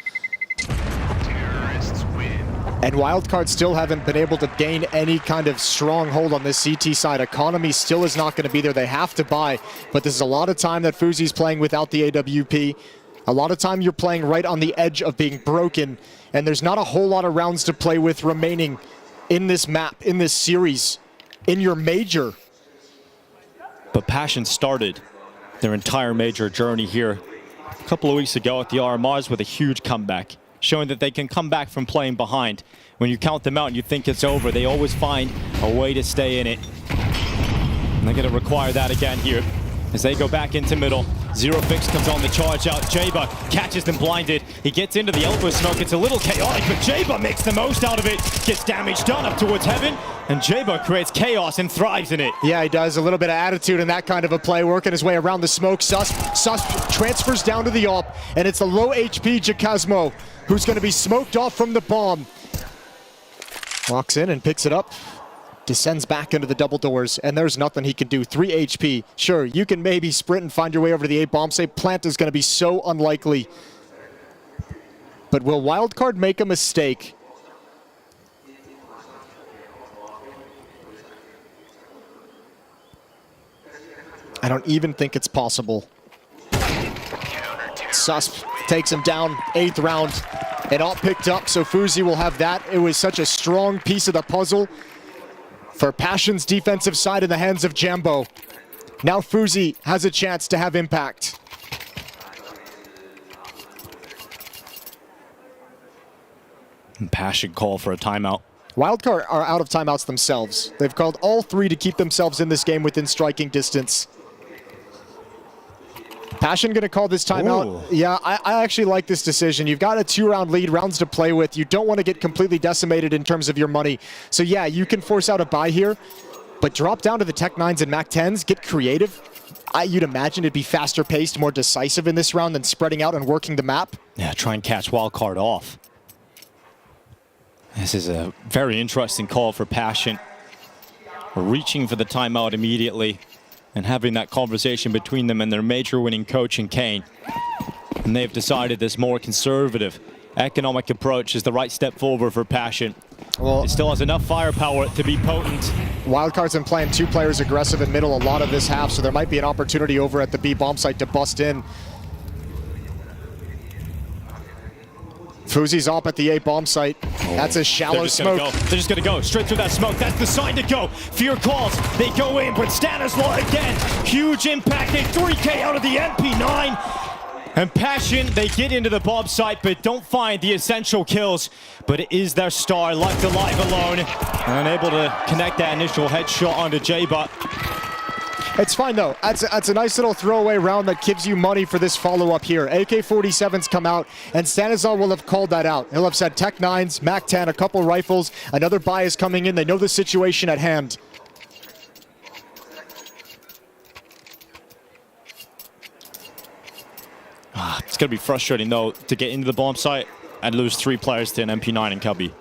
And Wildcard still haven't been able to gain any kind of stronghold on this CT side. Economy still is not going to be there. They have to buy, but this is a lot of time that Fuzi's playing without the AWP. A lot of time you're playing right on the edge of being broken, and there's not a whole lot of rounds to play with remaining in this map, in this series, in your major. But Passion started their entire major journey here a couple of weeks ago at the RMRs with a huge comeback, showing that they can come back from playing behind. When you count them out and you think it's over, they always find a way to stay in it. And they're going to require that again here as they go back into middle. Zero Fix comes on the charge out. Jayba catches them blinded. He gets into the elbow smoke. It's a little chaotic, but Jayba makes the most out of it. Gets damage done up towards heaven, and Jayba creates chaos and thrives in it. Yeah, he does. A little bit of attitude in that kind of a play, working his way around the smoke. Sus transfers down to the AWP, and it's the low HP Jacasmo who's going to be smoked off from the bomb. Walks in and picks it up. Descends back into the double doors, and there's nothing he can do. 3 HP. Sure, you can maybe sprint and find your way over to the A bomb site. Plant is going to be so unlikely. But will Wildcard make a mistake? I don't even think it's possible. Susp takes him down, 8th round. And all picked up, so Fuzi will have that. It was such a strong piece of the puzzle for Passion's defensive side in the hands of Jambo. Now Fuzi has a chance to have impact. And Passion call for a timeout. Wildcard are out of timeouts themselves. They've called all 3 to keep themselves in this game within striking distance. Passion gonna call this timeout. Ooh. Yeah, I actually like this decision. You've got a 2-round lead, rounds to play with. You don't want to get completely decimated in terms of your money. So yeah, you can force out a buy here, but drop down to the Tech 9s and Mac 10s, get creative. You'd imagine it'd be faster paced, more decisive in this round than spreading out and working the map. Yeah, try and catch Wildcard off. This is a very interesting call for Passion. Reaching for the timeout immediately and having that conversation between them and their major winning coach in Kane. And they've decided this more conservative economic approach is the right step forward for Passion. Well, it still has enough firepower to be potent. Wildcard's been playing 2 players aggressive in middle a lot of this half, so there might be an opportunity over at the B bomb site to bust in. Fuzi's up at the A bomb site. That's a shallow smoke. They're just gonna go straight through that smoke. That's the sign to go. Fear calls. They go in, but Stanislaw again. Huge impact. They 3K out of the MP9. And Passion, they get into the bomb site, but don't find the essential kills. But it is their star, left alive alone. And able to connect that initial headshot onto Jayba. It's fine though. That's a nice little throwaway round that gives you money for this follow-up here. AK-47s come out, and Stanislaw will have called that out. He'll have said Tech 9s, Mac 10, a couple rifles, another buy is coming in. They know the situation at hand. It's gonna be frustrating though to get into the bomb site and lose 3 players to an MP9 and Cubby.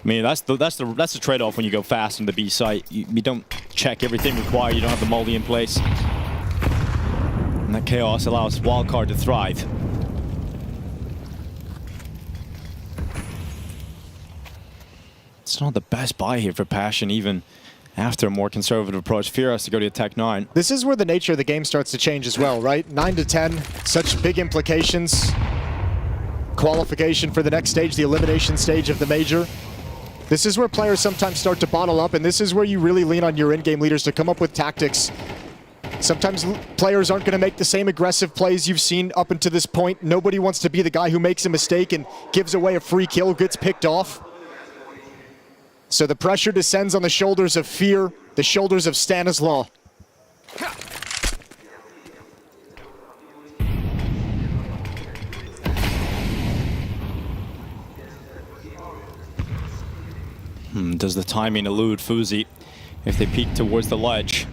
I mean, that's the trade-off when you go fast on the B site. You don't check everything required. You don't have the molly in place. And that chaos allows Wildcard to thrive. It's not the best buy here for Passion, even after a more conservative approach. Fear has to go to Tech 9. This is where the nature of the game starts to change as well, right? 9 to 10, such big implications. Qualification for the next stage, the elimination stage of the major. This is where players sometimes start to bottle up, and this is where you really lean on your in-game leaders to come up with tactics. Sometimes players aren't going to make the same aggressive plays you've seen up until this point. Nobody wants to be the guy who makes a mistake and gives away a free kill, gets picked off. So the pressure descends on the shoulders of Fear, the shoulders of Stanislaw. Does the timing elude Fuzi if they peek towards the ledge?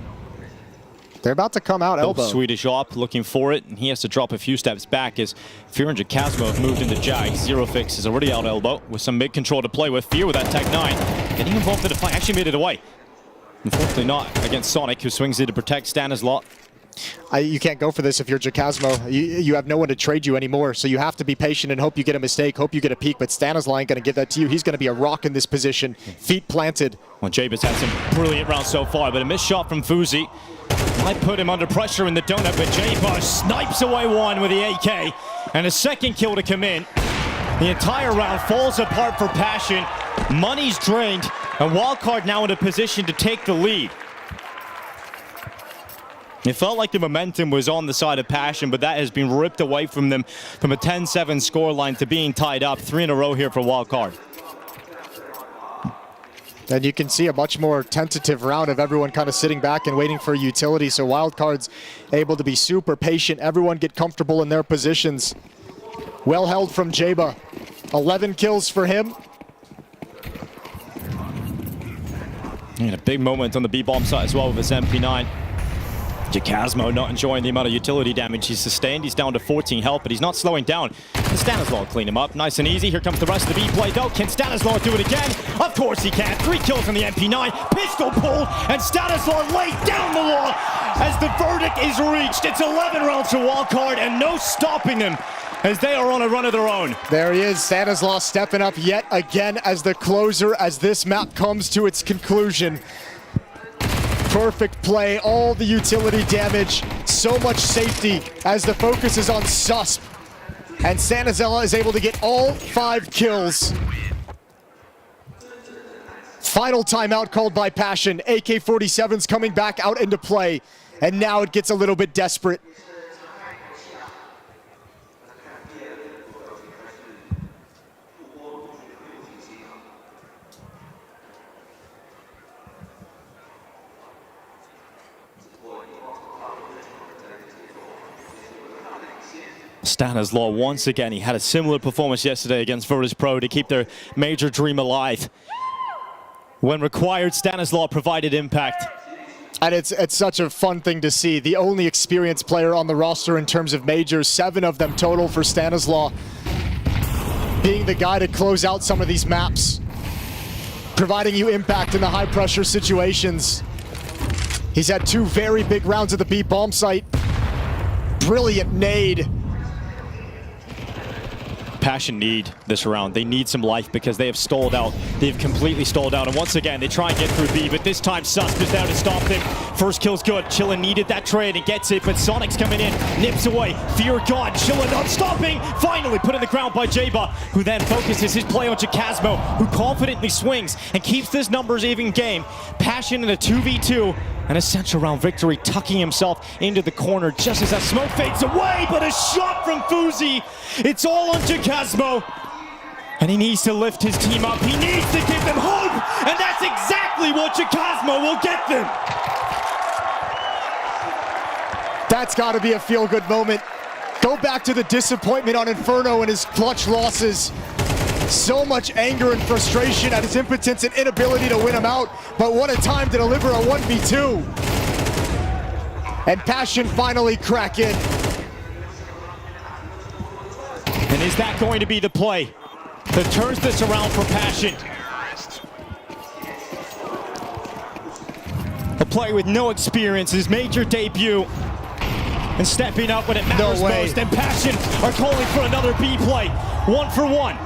They're about to come out elbow. Swedish op looking for it, and he has to drop a few steps back as Fear and Jacasmo have moved into Jag. Zero Fix is already out elbow with some mid control to play with. Fear with that Tech 9. Getting involved in the fight, actually made it away. Unfortunately not against Sonic, who swings in to protect Stanislaw. You can't go for this if you're Jacasmo. You have no one to trade you anymore, so you have to be patient and hope you get a mistake, hope you get a peek, but Stanislaw ain't going to give that to you. He's going to be a rock in this position, feet planted. Well, Jabez had some brilliant rounds so far, but a missed shot from Fuzi might put him under pressure in the donut, but Jabez snipes away one with the AK, and a second kill to come in. The entire round falls apart for Passion. Money's drained, and Wildcard now in a position to take the lead. It felt like the momentum was on the side of Passion, but that has been ripped away from them from a 10-7 scoreline to being tied up. 3 in a row here for Wildcard. And you can see a much more tentative round of everyone kind of sitting back and waiting for utility. So Wildcard's able to be super patient. Everyone get comfortable in their positions. Well held from Jeba. 11 kills for him. And a big moment on the B-bomb side as well with his MP9. Jacasmo not enjoying the amount of utility damage he's sustained. He's down to 14 health, but he's not slowing down. Can Stanislaw clean him up? Nice and easy. Here comes the rest of the B play though. Can Stanislaw do it again? Of course he can. 3 kills on the MP9. Pistol pull, and Stanislaw laid down the law as the verdict is reached. It's 11 rounds to Wildcard and no stopping them as they are on a run of their own. There he is, Stanislaw stepping up yet again as the closer as this map comes to its conclusion. Perfect play, all the utility damage, so much safety as the focus is on Susp. And Stanislaw is able to get all 5 kills. Final timeout called by Passion. AK-47's coming back out into play, and now it gets a little bit desperate. Stanislaw once again, he had a similar performance yesterday against Virtus.pro to keep their major dream alive. When required, Stanislaw provided impact. And it's such a fun thing to see. The only experienced player on the roster in terms of majors, 7 of them total for Stanislaw. Being the guy to close out some of these maps. Providing you impact in the high pressure situations. He's had 2 very big rounds at the B bomb site. Brilliant nade. Passion need this round. They need some life because they have stalled out. They've completely stalled out. And once again, they try and get through B, but this time Susp is there to stop them. First kill's good. Chillin needed that trade and gets it, but Sonic's coming in, nips away. Fear gone. Chillin not stopping. Finally put in the ground by Jeba, who then focuses his play on Jacasmo, who confidently swings and keeps this numbers even game. Passion in a 2v2. An essential round victory, tucking himself into the corner just as that smoke fades away, but a shot from Fuzi. It's all on Jacasmo. And he needs to lift his team up. He needs to give them hope, and that's exactly what Jacasmo will get them. That's got to be a feel-good moment. Go back to the disappointment on Inferno and his clutch losses. So much anger and frustration at his impotence and inability to win him out, but what a time to deliver a 1v2. And Passion finally crack in. And is that going to be the play that turns this around for Passion? A player with no experience, his major debut, and stepping up when it matters most. And Passion are calling for another B play. 1 for 1.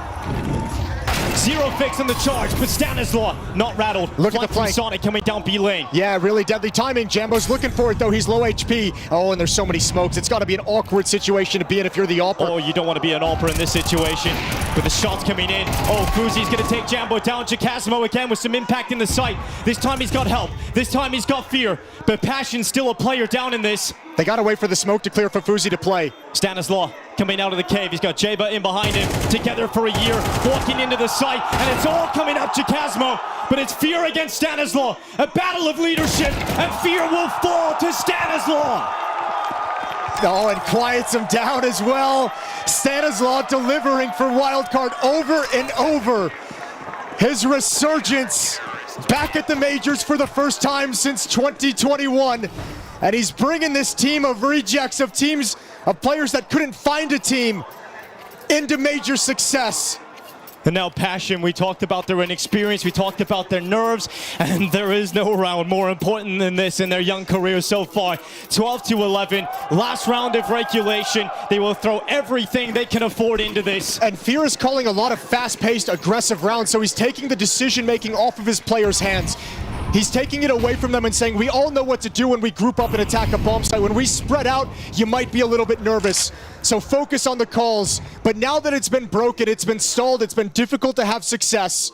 0 fix on the charge, but Stanislaw not rattled. Look at the flank. Sonic coming down B lane. Yeah, really deadly timing. Jambo's looking for it though. He's low HP. Oh, and there's so many smokes. It's got to be an awkward situation to be in if you're the Alper. Oh, you don't want to be an Alper in this situation. With the shots coming in. Oh, Fuzi's going to take Jambo down. Jacasmo again with some impact in the sight. This time he's got help. This time he's got fear. But Passion's still a player down in this. They got to wait for the smoke to clear for Fuzi to play. Stanislaw coming out of the cave. He's got Jeba in behind him. Together for a year. Walking into the site. And it's all coming up Jacasmo. But it's fear against Stanislaw. A battle of leadership. And fear will fall to Stanislaw. Oh, and quiets him down as well. Stanislaw delivering for Wildcard over and over. His resurgence back at the majors for the first time since 2021. And he's bringing this team of rejects of teams, of players that couldn't find a team, into major success. And now Passion, we talked about their inexperience, we talked about their nerves, and there is no round more important than this in their young career so far. 12-11, last round of regulation. They will throw everything they can afford into this. And Fear is calling a lot of fast-paced, aggressive rounds, so he's taking the decision-making off of his players' hands. He's taking it away from them and saying, we all know what to do when we group up and attack a bomb site. When we spread out, you might be a little bit nervous. So focus on the calls. But now that it's been broken, it's been stalled, it's been difficult to have success.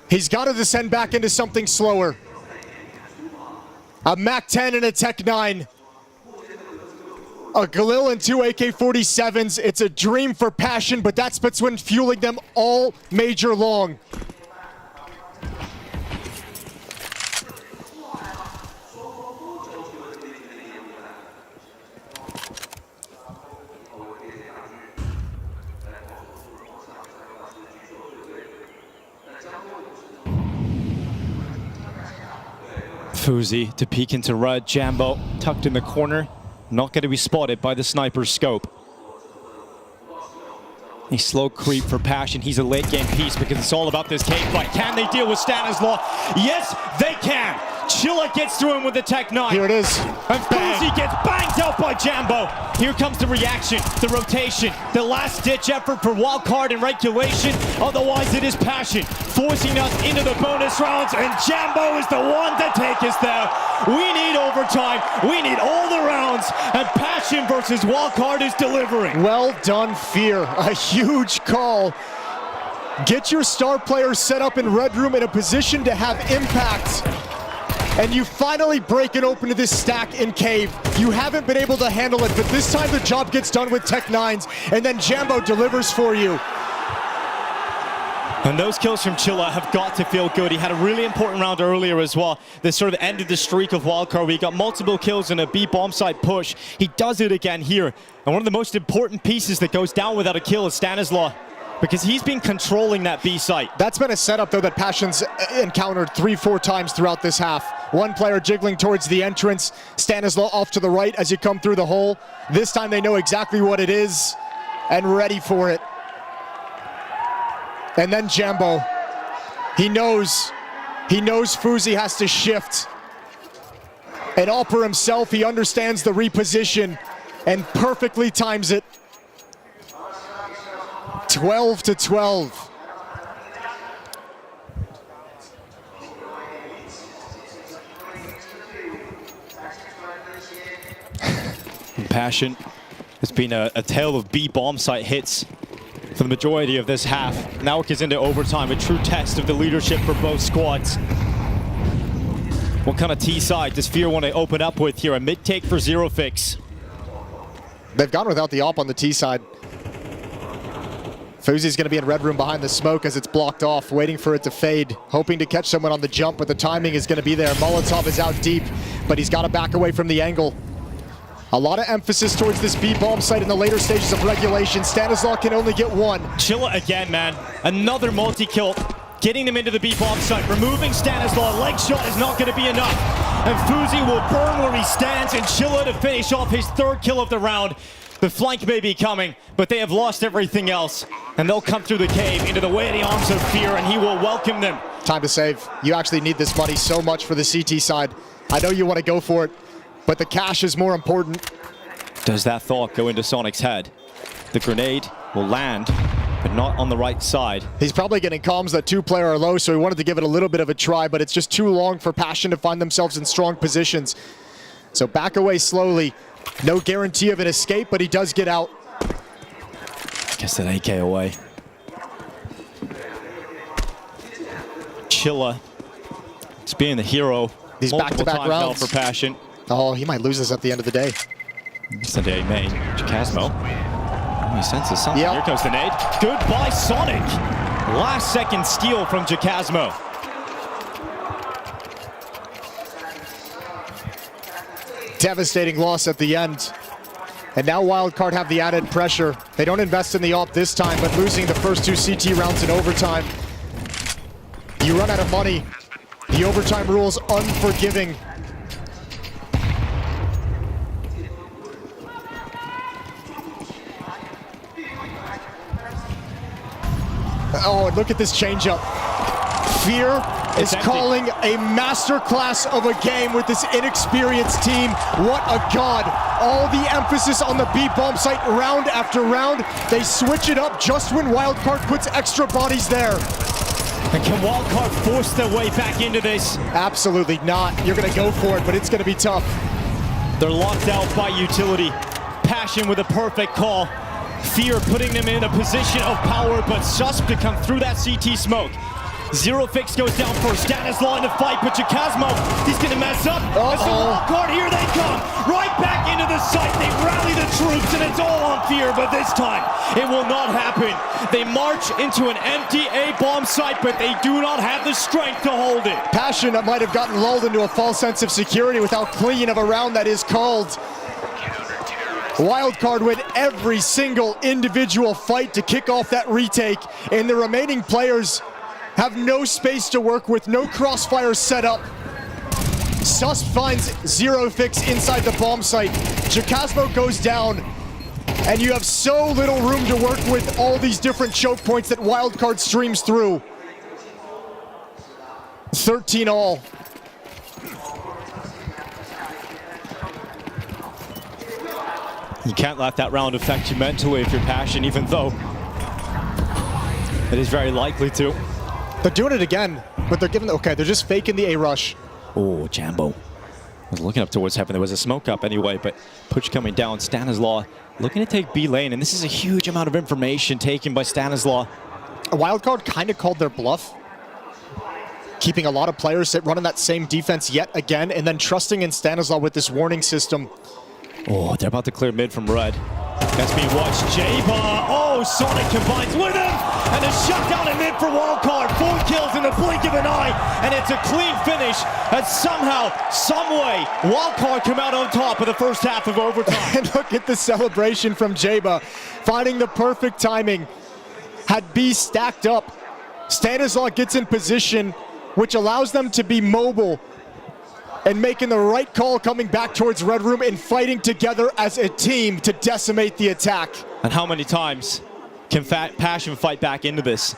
He's got to descend back into something slower. A MAC-10 and a Tech-9. A Galil and 2 AK-47s. It's a dream for Passion, but that's what's been fueling them all major long. Fuzi to peek into red. Jambo tucked in the corner. Not going to be spotted by the sniper's scope. A slow creep for Passion. He's a late game piece because it's all about this cave fight. Can they deal with Stanislaw? Yes, they can. Chilla gets through him with the Tech 9. Here it is. And Fuzi gets banged out by Jambo. Here comes the reaction, the rotation, the last-ditch effort for Wildcard and regulation. Otherwise, it is Passion forcing us into the bonus rounds, and Jambo is the one to take us there. We need overtime. We need all the rounds, and Passion versus Wildcard is delivering. Well done, Fear. A huge call. Get your star players set up in Red Room in a position to have impact. And you finally break it open to this stack in Cave. You haven't been able to handle it, but this time the job gets done with Tech 9s, and then Jambo delivers for you. And those kills from Chilla have got to feel good. He had a really important round earlier as well. This sort of ended the streak of Wildcard. We got multiple kills in a B bomb site push. He does it again here. And one of the most important pieces that goes down without a kill is Stanislaw, because he's been controlling that B site. That's been a setup, though, that Passion's encountered 3-4 times throughout this half. One player jiggling towards the entrance, Stanislaw off to the right as you come through the hole. This time they know exactly what it is and ready for it. And then Jambo, he knows Fuzi has to shift. And all for himself, he understands the reposition and perfectly times it. 12-12. Passion. It's been a tale of B bomb site hits for the majority of this half. Now it gets into overtime, a true test of the leadership for both squads. What kind of T side does Fear want to open up with here? A mid take for Zero Fix. They've gone without the op on the T side. Fuzi's going to be in Red Room behind the smoke as it's blocked off, waiting for it to fade, hoping to catch someone on the jump, but the timing is going to be there. MongolZ is out deep, but he's got to back away from the angle. A lot of emphasis towards this B-bomb site in the later stages of regulation. Stanislaw can only get one. Chilla again, man. Another multi-kill, getting them into the B-bomb site, removing Stanislaw. Leg shot is not going to be enough. And Fuzi will burn where he stands, and Chilla to finish off his third kill of the round. The flank may be coming, but they have lost everything else. And they'll come through the cave into the waiting arms of Fear, and he will welcome them. Time to save. You actually need this money so much for the CT side. I know you want to go for it, but the cash is more important. Does that thought go into Sonic's head? The grenade will land, but not on the right side. He's probably getting comms that two-player are low, so he wanted to give it a little bit of a try, but it's just too long for Passion to find themselves in strong positions. So back away slowly. No guarantee of an escape, but he does get out. Gets that AK away. Chilla, it's being the hero. These back-to-back rounds for Passion. Oh, he might lose this at the end of the day. Sunday main, Jacasmo. Oh, he senses something. Yep. Here comes the nade. Goodbye, Sonic. Last second steal from Jacasmo. Devastating loss at the end. And now Wildcard have the added pressure. They don't invest in the op this time, but losing the first two CT rounds in overtime. You run out of money. The overtime rule's unforgiving. Oh, and look at this changeup. Fear is calling a masterclass of a game with this inexperienced team. What a god. All the emphasis on the B-bomb site round after round. They switch it up just when Wildcard puts extra bodies there. And can Wildcard force their way back into this? Absolutely not. You're going to go for it, but it's going to be tough. They're locked out by utility. Passion with a perfect call. Fear putting them in a position of power, but sus to come through that CT smoke. Zero Fix goes down first. Stanislaw in the fight, but Jacasmo, he's gonna mess up. As the Wildcard, here they come. Right back into the site. They rally the troops, and it's all on Fear, but this time, it will not happen. They march into an empty A-bomb site, but they do not have the strength to hold it. Passion that might have gotten lulled into a false sense of security with how clean of a round that is called. Wildcard win every single individual fight to kick off that retake, and the remaining players have no space to work with, no crossfire set up. Sus finds Zero Fix inside the bomb site. Jacasmo goes down, and you have so little room to work with all these different choke points that Wildcard streams through. 13 all. You can't let that round affect you mentally if you're Passion, even though it is very likely to. They're doing it again, but they're giving, okay, they're just faking the A-rush. Oh, Jambo was looking up towards heaven. There was a smoke up anyway, but push coming down. Stanislaw looking to take B lane, and this is a huge amount of information taken by Stanislaw. A Wildcard kind of called their bluff, keeping a lot of players running that same defense yet again, and then trusting in Stanislaw with this warning system. Oh, they're about to clear mid from red. That's being watched. J-Bar. Oh, Sonic combines with him. And a shutdown in mid for Wildcard. 4 kills in the blink of an eye. And it's a clean finish. And somehow, someway, Wildcard come out on top of the first half of overtime. And look at the celebration from J-Bar. Finding the perfect timing. Had B stacked up. Stanislaw gets in position, which allows them to be mobile and making the right call coming back towards Red Room and fighting together as a team to decimate the attack. And how many times can Passion fight back into this?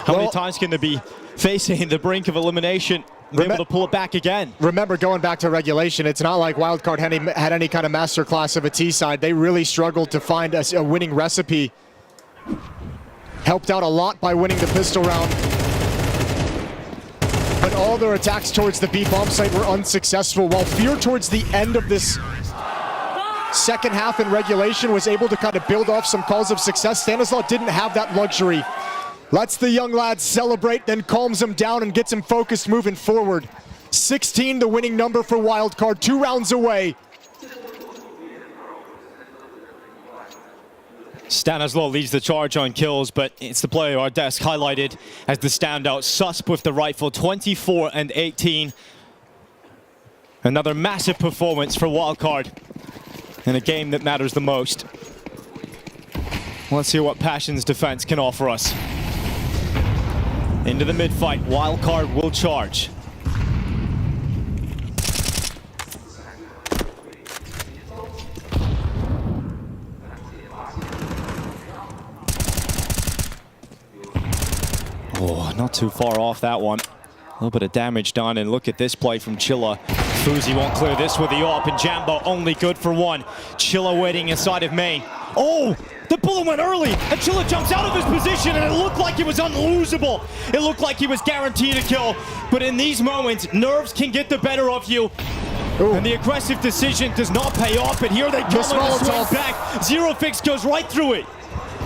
How many times can they be facing the brink of elimination and be able to pull it back again? Remember, going back to regulation, it's not like Wildcard had any kind of masterclass of a T-side. They really struggled to find a winning recipe. Helped out a lot by winning the pistol round. But all their attacks towards the B bomb site were unsuccessful, while Fear towards the end of this second half in regulation was able to kind of build off some calls of success. Stanislaw didn't have that luxury. Lets the young lads celebrate, then calms him down and gets him focused moving forward. 16, the winning number for Wildcard, 2 rounds away. Stanislaw leads the charge on kills, but it's the player our desk highlighted as the standout. Susp with the rifle, 24 and 18. Another massive performance for Wildcard in a game that matters the most. Let's see what Passion's defense can offer us. Into the mid-fight, Wildcard will charge. Oh, not too far off that one. A little bit of damage done, and look at this play from Chilla. Fuzi won't clear this with the AWP, and Jambo only good for 1. Chilla waiting inside of main. Oh, the bullet went early, and Chilla jumps out of his position, and it looked like it was unlosable. It looked like he was guaranteed a kill, but in these moments, nerves can get the better of you. Ooh. And the aggressive decision does not pay off, but here they come and swing back. Zero Fix goes right through it.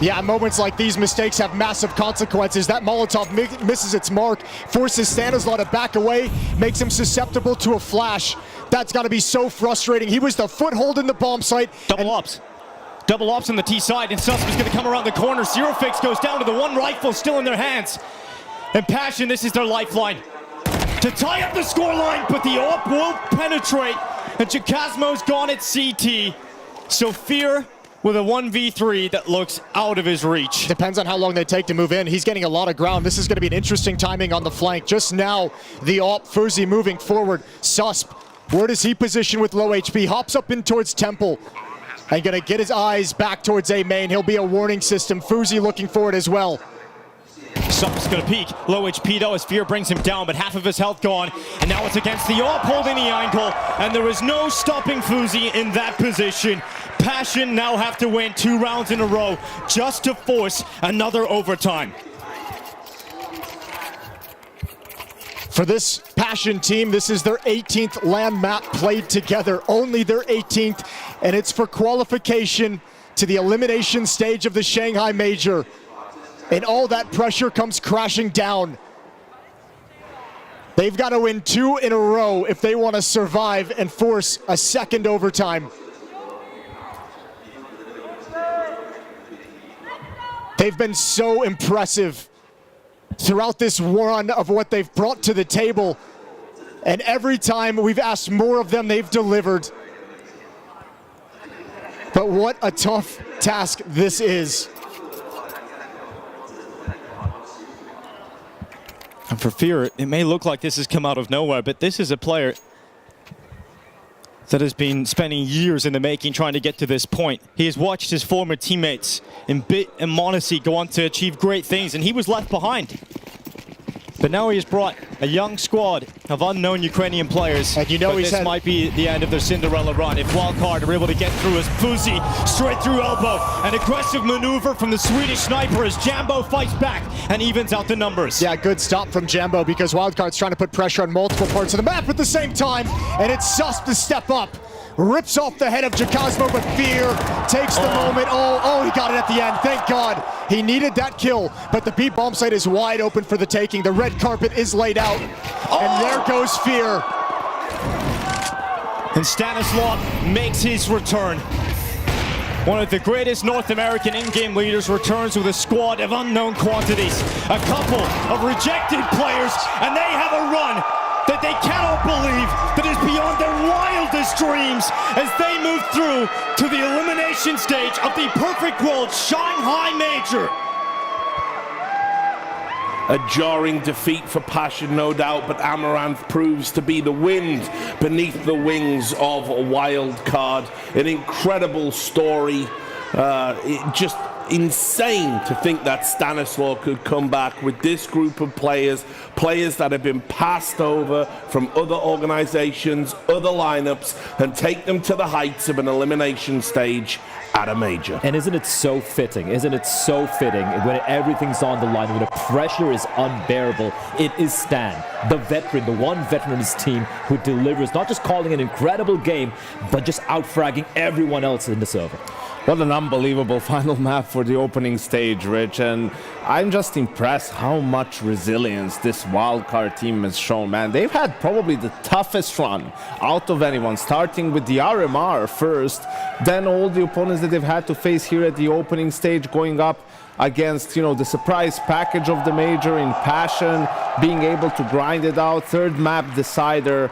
Yeah, moments like these, mistakes have massive consequences. That Molotov misses its mark, forces Stanislaw to back away, makes him susceptible to a flash. That's got to be so frustrating. He was the foothold in the bomb site. Double ops. Double ops on the T side, and Sus is going to come around the corner. Zero Fix goes down to the 1 rifle still in their hands. And Passion, this is their lifeline to tie up the scoreline, but the AWP will penetrate, and Jacasmo's gone at CT. So Fear with a 1v3 that looks out of his reach. Depends on how long they take to move in. He's getting a lot of ground. This is going to be an interesting timing on the flank. Just now, the AWP, Fuzi moving forward. Susp, where does he position with low HP? Hops up in towards Temple. And going to get his eyes back towards A main. He'll be a warning system. Fuzi looking forward as well. Susp's gonna peek. Low HP though as Fear brings him down, but half of his health gone. And now it's against the AWP holding the ankle. And there is no stopping Fuzi in that position. Passion now have to win 2 rounds in a row just to force another overtime. For this Passion team, this is their 18th LAN map played together. Only their 18th, and it's for qualification to the elimination stage of the Shanghai Major. And all that pressure comes crashing down. They've got to win 2 in a row if they want to survive and force a second overtime. They've been so impressive throughout this run of what they've brought to the table. And every time we've asked more of them, they've delivered. But what a tough task this is. And for Fear, it may look like this has come out of nowhere, but this is a player that has been spending years in the making trying to get to this point. He has watched his former teammates in Bit and m0NESY go on to achieve great things, and he was left behind. But now he has brought a young squad of unknown Ukrainian players. And you know this might be the end of their Cinderella run. If Wildcard are able to get through as Fuzi straight through elbow. An aggressive maneuver from the Swedish sniper as Jambo fights back and evens out the numbers. Yeah, good stop from Jambo because Wildcard's trying to put pressure on multiple parts of the map at the same time. And it's Sus to step up. Rips off the head of Jacosmo, but Fear takes the moment. Oh, he got it at the end. Thank God. He needed that kill, but the B bomb site is wide open for the taking. The red carpet is laid out, and there goes Fear. And Stanislav makes his return. One of the greatest North American in-game leaders returns with a squad of unknown quantities. A couple of rejected players, and they have a run that they cannot believe, that is beyond their wildest dreams as they move through to the elimination stage of the Perfect World Shanghai Major. A jarring defeat for Passion, no doubt, but Amaranth proves to be the wind beneath the wings of Wildcard. An incredible story. Just insane to think that Stanislaw could come back with this group of players that have been passed over from other organizations, other lineups, and take them to the heights of an elimination stage at a major. And isn't it so fitting? Isn't it so fitting when everything's on the line, when the pressure is unbearable? It is Stan, the veteran, the one veteran on his team who delivers, not just calling an incredible game, but just out-fragging everyone else in the server. What an unbelievable final map for the opening stage, Rich, and I'm just impressed how much resilience this Wildcard team has shown, man. They've had probably the toughest run out of anyone, starting with the RMR first, then all the opponents that they've had to face here at the opening stage, going up against, you know, the surprise package of the major in Passion, being able to grind it out, third map decider.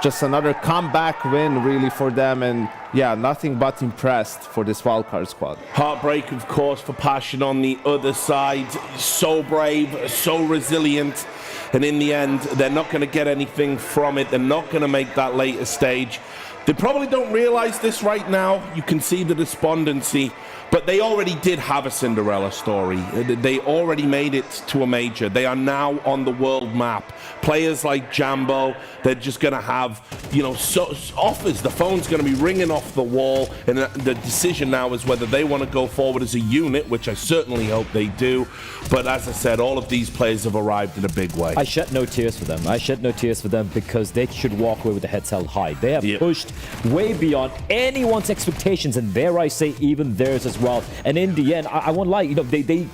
Just another comeback win really for them, and yeah, nothing but impressed for this Wildcard squad. Heartbreak, of course, for Passion on the other side. So brave, so resilient, and in the end, they're not going to get anything from it. They're not going to make that later stage. They probably don't realize this right now. You can see the despondency, but they already did have a Cinderella story. They already made it to a major. They are now on the world map. Players like Jambo, they're just going to have, you know, offers. The phone's going to be ringing off the wall, and the decision now is whether they want to go forward as a unit, which I certainly hope they do. But as I said, all of these players have arrived in a big way. I shed no tears for them. I shed no tears for them because they should walk away with their heads held high. They have pushed way beyond anyone's expectations, and dare I say even theirs as well. And in the end, I won't lie, you know, they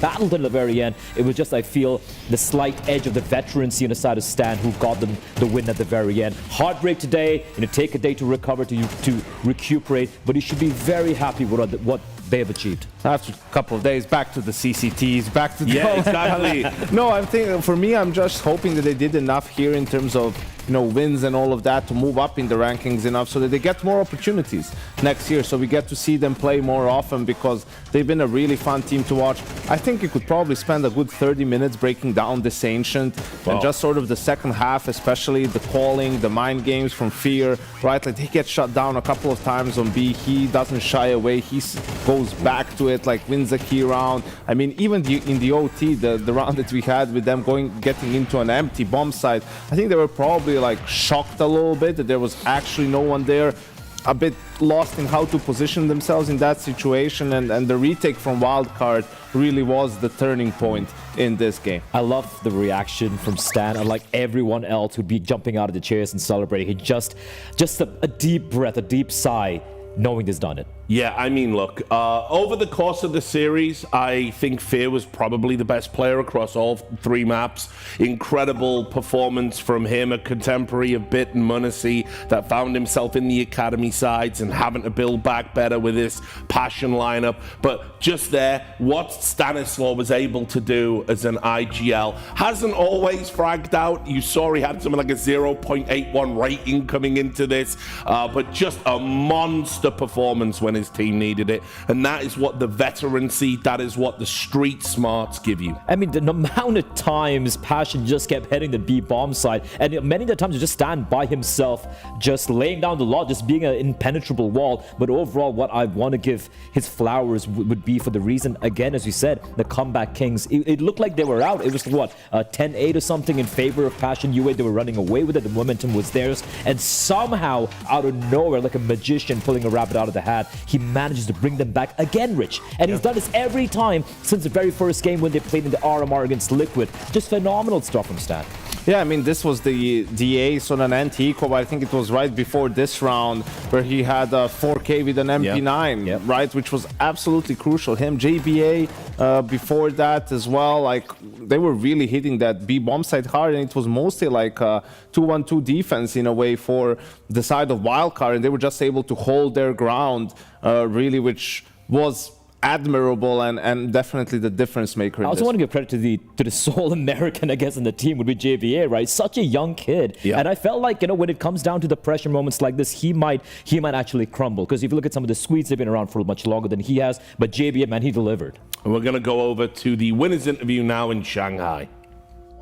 battled in the very end. It was just, I feel, the slight edge of the veterancy on the side of Stan who got them the win at the very end. Heartbreak today, you know, take a day to recover, to recuperate, but you should be very happy with what they have achieved. After a couple of days, back to the CCTs, back to the... Yeah, exactly. No, I'm thinking, for me, I'm just hoping that they did enough here in terms of, you know, wins and all of that to move up in the rankings enough so that they get more opportunities next year, so we get to see them play more often, because they've been a really fun team to watch. I think you could probably spend a good 30 minutes breaking down this Ancient and just sort of the second half, especially the calling, the mind games from Fear, right? Like, he gets shut down a couple of times on B, he doesn't shy away, he goes back to it, like wins a key round. I mean, even in the OT, the round that we had with them getting into an empty bomb site, I think they were probably like shocked a little bit that there was actually no one there, a bit lost in how to position themselves in that situation, and the retake from Wildcard really was the turning point in this game. I love the reaction from Stan, unlike everyone else who'd be jumping out of the chairs and celebrating. He just a deep breath, a deep sigh, knowing he's done it. Yeah, I mean, look, over the course of the series, I think Fear was probably the best player across all three maps. Incredible performance from him, a contemporary of Bit and m0NESY that found himself in the academy sides and having to build back better with this Passion lineup. But just there, what Stanislaw was able to do as an IGL hasn't always fragged out. You saw he had something like a 0.81 rating coming into this, but just a monster monster performance when his team needed it. And that is what the veteran see, that is what the street smarts give you. I mean, the amount of times Passion just kept hitting the B bomb side, and many of the times he just stand by himself, just laying down the law, just being an impenetrable wall. But overall, what I want to give his flowers would be for the reason, again, as you said, the comeback kings. It looked like they were out. It was what, 10-8 or something in favor of Passion UA. They were running away with it. The momentum was theirs, and somehow out of nowhere, like a magician pulling a rabbit out of the hat, he manages to bring them back again, Rich. And he's done this every time since the very first game when they played in the RMR against Liquid. Just phenomenal stuff from Stan. Yeah, I mean, this was the ace on an anti-eco, but I think it was right before this round where he had 4K with an MP9, right, which was absolutely crucial. Him, JBA, before that as well, like, they were really hitting that B bomb side hard, and it was mostly like 2-1-2 defense in a way for the side of Wildcard, and they were just able to hold their ground, really, which was admirable and definitely the difference maker. I also want to give credit to the sole American, I guess, in the team would be JBA, right? Such a young kid, and I felt like, you know, when it comes down to the pressure moments like this, he might actually crumble, because if you look at some of the Swedes, they've been around for much longer than he has. But JBA, man, he delivered. And we're going to go over to the winners interview now in Shanghai.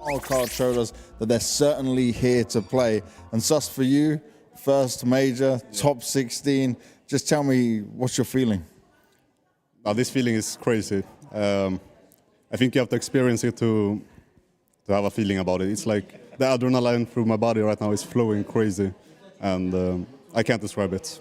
Wildcard showed us that they're certainly here to play. And sus for you, first major, top 16. Just tell me, what's your feeling? Now, this feeling is crazy. I think you have to experience it to have a feeling about it. It's like the adrenaline through my body right now is flowing crazy, and I can't describe it.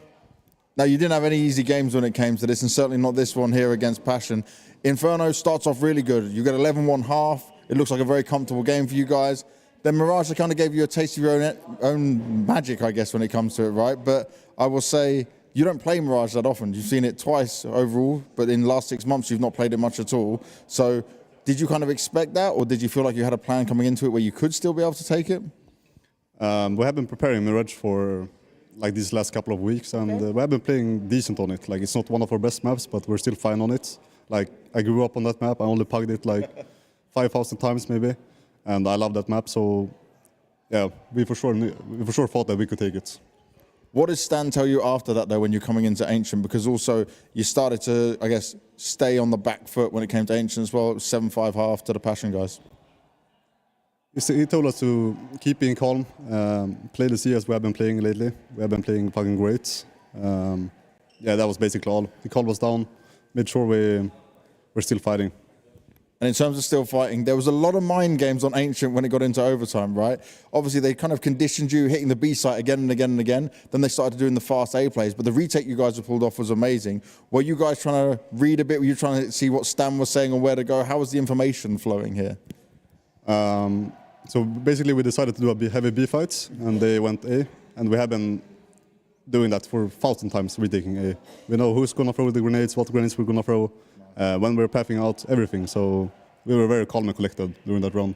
Now, you didn't have any easy games when it came to this, and certainly not this one here against Passion. Inferno starts off really good. You get 11-1 half. It looks like a very comfortable game for you guys. Then Mirage kind of gave you a taste of your own magic, I guess, when it comes to it, right? But I will say, you don't play Mirage that often. You've seen it twice overall, but in the last 6 months, you've not played it much at all. So did you kind of expect that, or did you feel like you had a plan coming into it where you could still be able to take it? We have been preparing Mirage for like these last couple of weeks, and we have been playing decent on it. Like, it's not one of our best maps, but we're still fine on it. Like, I grew up on that map. I only pugged it like 5,000 times maybe, and I love that map. So yeah, we for sure thought that we could take it. What did Stan tell you after that, though, when you're coming into Ancient? Because also you started to, I guess, stay on the back foot when it came to Ancient as well. It was 7-5 half to the Passion guys. He told us to keep being calm, play the CS we have been playing lately. We have been playing fucking great. Yeah, that was basically all. He calmed us down, made sure we're still fighting. And in terms of still fighting, there was a lot of mind games on Ancient when it got into overtime, right? Obviously, they kind of conditioned you hitting the B site again and again and again. Then they started doing the fast A plays. But the retake you guys have pulled off was amazing. Were you guys trying to read a bit? Were you trying to see what Stan was saying and where to go? How was the information flowing here? So basically, we decided to do a heavy B fight, and they went A. And we have been doing that for 1,000 times, retaking A. We know who's going to throw the grenades, what grenades we're going to throw. When we're pathing out everything, so we were very calm and collected during that round.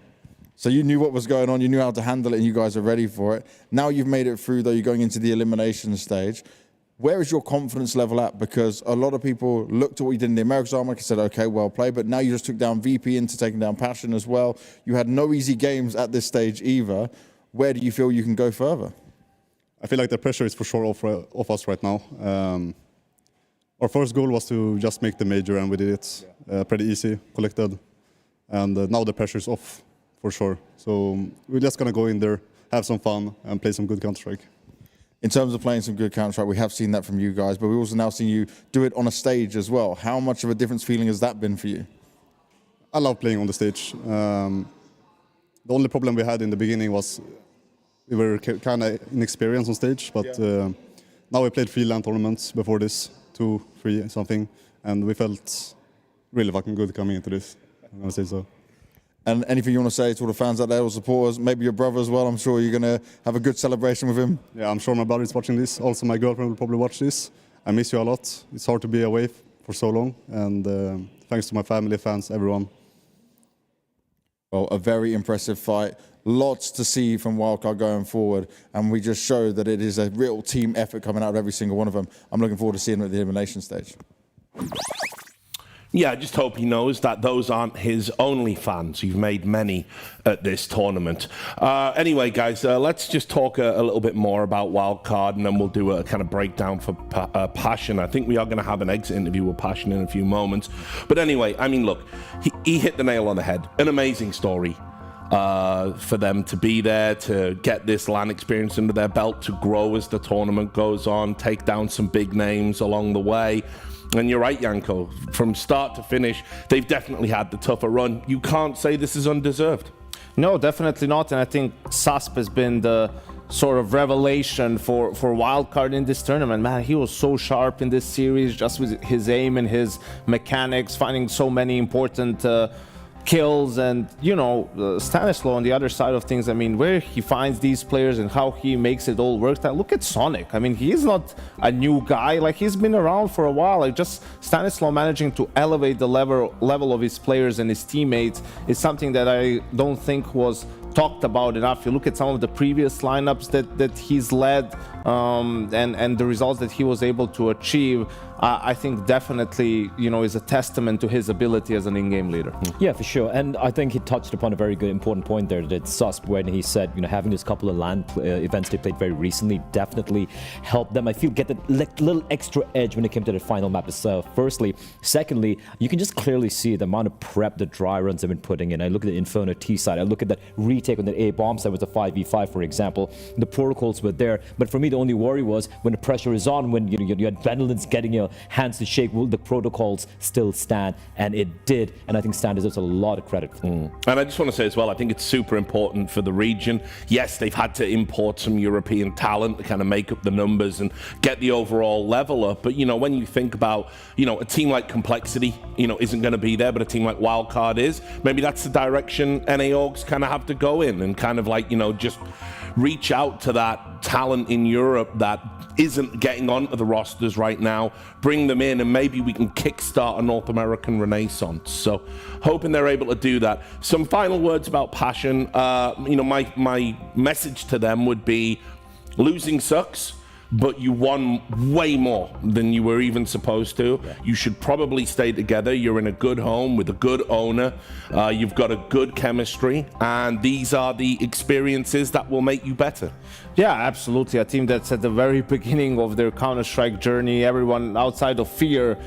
So you knew what was going on, you knew how to handle it, and you guys are ready for it. Now you've made it through, though, you're going into the elimination stage. Where is your confidence level at? Because a lot of people looked at what you did in the Americas Armor and said, okay, well played, but now you just took down VP into taking down Passion as well. You had no easy games at this stage either. Where do you feel you can go further? I feel like the pressure is for sure off us right now. Our first goal was to just make the major, and we did it pretty easy, collected. And now the pressure is off, for sure. So we're just going to go in there, have some fun, and play some good Counter-Strike. In terms of playing some good Counter-Strike, we have seen that from you guys, but we've also now seen you do it on a stage as well. How much of a difference feeling has that been for you? I love playing on the stage. The only problem we had in the beginning was we were kind of inexperienced on stage, but now we played 3 LAN tournaments before this. 2, 3, something, and we felt really fucking good coming into this. I'm gonna say so. And anything you want to say to all the fans out there or supporters, maybe your brother as well? I'm sure you're gonna have a good celebration with him. Yeah, I'm sure my brother is watching this. Also, my girlfriend will probably watch this. I miss you a lot. It's hard to be away for so long, and thanks to my family, fans, everyone. Well, a very impressive fight. Lots to see from Wildcard going forward, and we just show that it is a real team effort coming out of every single one of them. I'm looking forward to seeing them at the elimination stage. Yeah, I just hope he knows that those aren't his only fans. You've made many at this tournament. Anyway, guys, let's just talk a little bit more about Wildcard, and then we'll do a kind of breakdown for Passion. I think we are going to have an exit interview with Passion in a few moments. But anyway, I mean, look, he hit the nail on the head. An amazing story for them to be there, to get this LAN experience under their belt, to grow as the tournament goes on, take down some big names along the way. And you're right, Janko, from start to finish, they've definitely had the tougher run. You can't say this is undeserved. No, definitely not. And I think Susp has been the sort of revelation for Wildcard in this tournament. Man, he was so sharp in this series, just with his aim and his mechanics, finding so many important kills. And, you know, Stanislaw on the other side of things, I mean, where he finds these players and how he makes it all work. Look at Sonic. I mean, he is not a new guy. Like, he's been around for a while. Like, just Stanislaw managing to elevate the level of his players and his teammates is something that I don't think was talked about enough. You look at some of the previous lineups that he's led and the results that he was able to achieve. I think definitely, you know, is a testament to his ability as an in-game leader. Yeah, for sure. And I think he touched upon a very good, important point there that Susp, when he said, you know, having this couple of LAN events they played very recently definitely helped them, I feel, get that little extra edge when it came to the final map itself. Firstly. Secondly, you can just clearly see the amount of prep the dry runs have been putting in. I look at the Inferno T side. I look at that retake on the A bomb side with the 5v5, for example. The protocols were there. But for me, the only worry was when the pressure is on, when you had Vandalins getting your hands to shake, will the protocols still stand? And it did. And I think Stan deserves a lot of credit. And I just want to say as well, I think it's super important for the region. Yes, they've had to import some European talent to kind of make up the numbers and get the overall level up. But, you know, when you think about, you know, a team like Complexity, you know, isn't going to be there, but a team like Wildcard is, maybe that's the direction NA Orgs kind of have to go in and kind of like, you know, just reach out to that talent in Europe that isn't getting onto the rosters right now, bring them in, and maybe we can kickstart a North American renaissance. So hoping they're able to do that. Some final words about Passion. You know, my message to them would be, losing sucks, but you won way more than you were even supposed to. Yeah. You should probably stay together. You're in a good home with a good owner. You've got a good chemistry, and these are the experiences that will make you better. Yeah, absolutely. A team that's at the very beginning of their Counter-Strike journey. Everyone outside of Fear,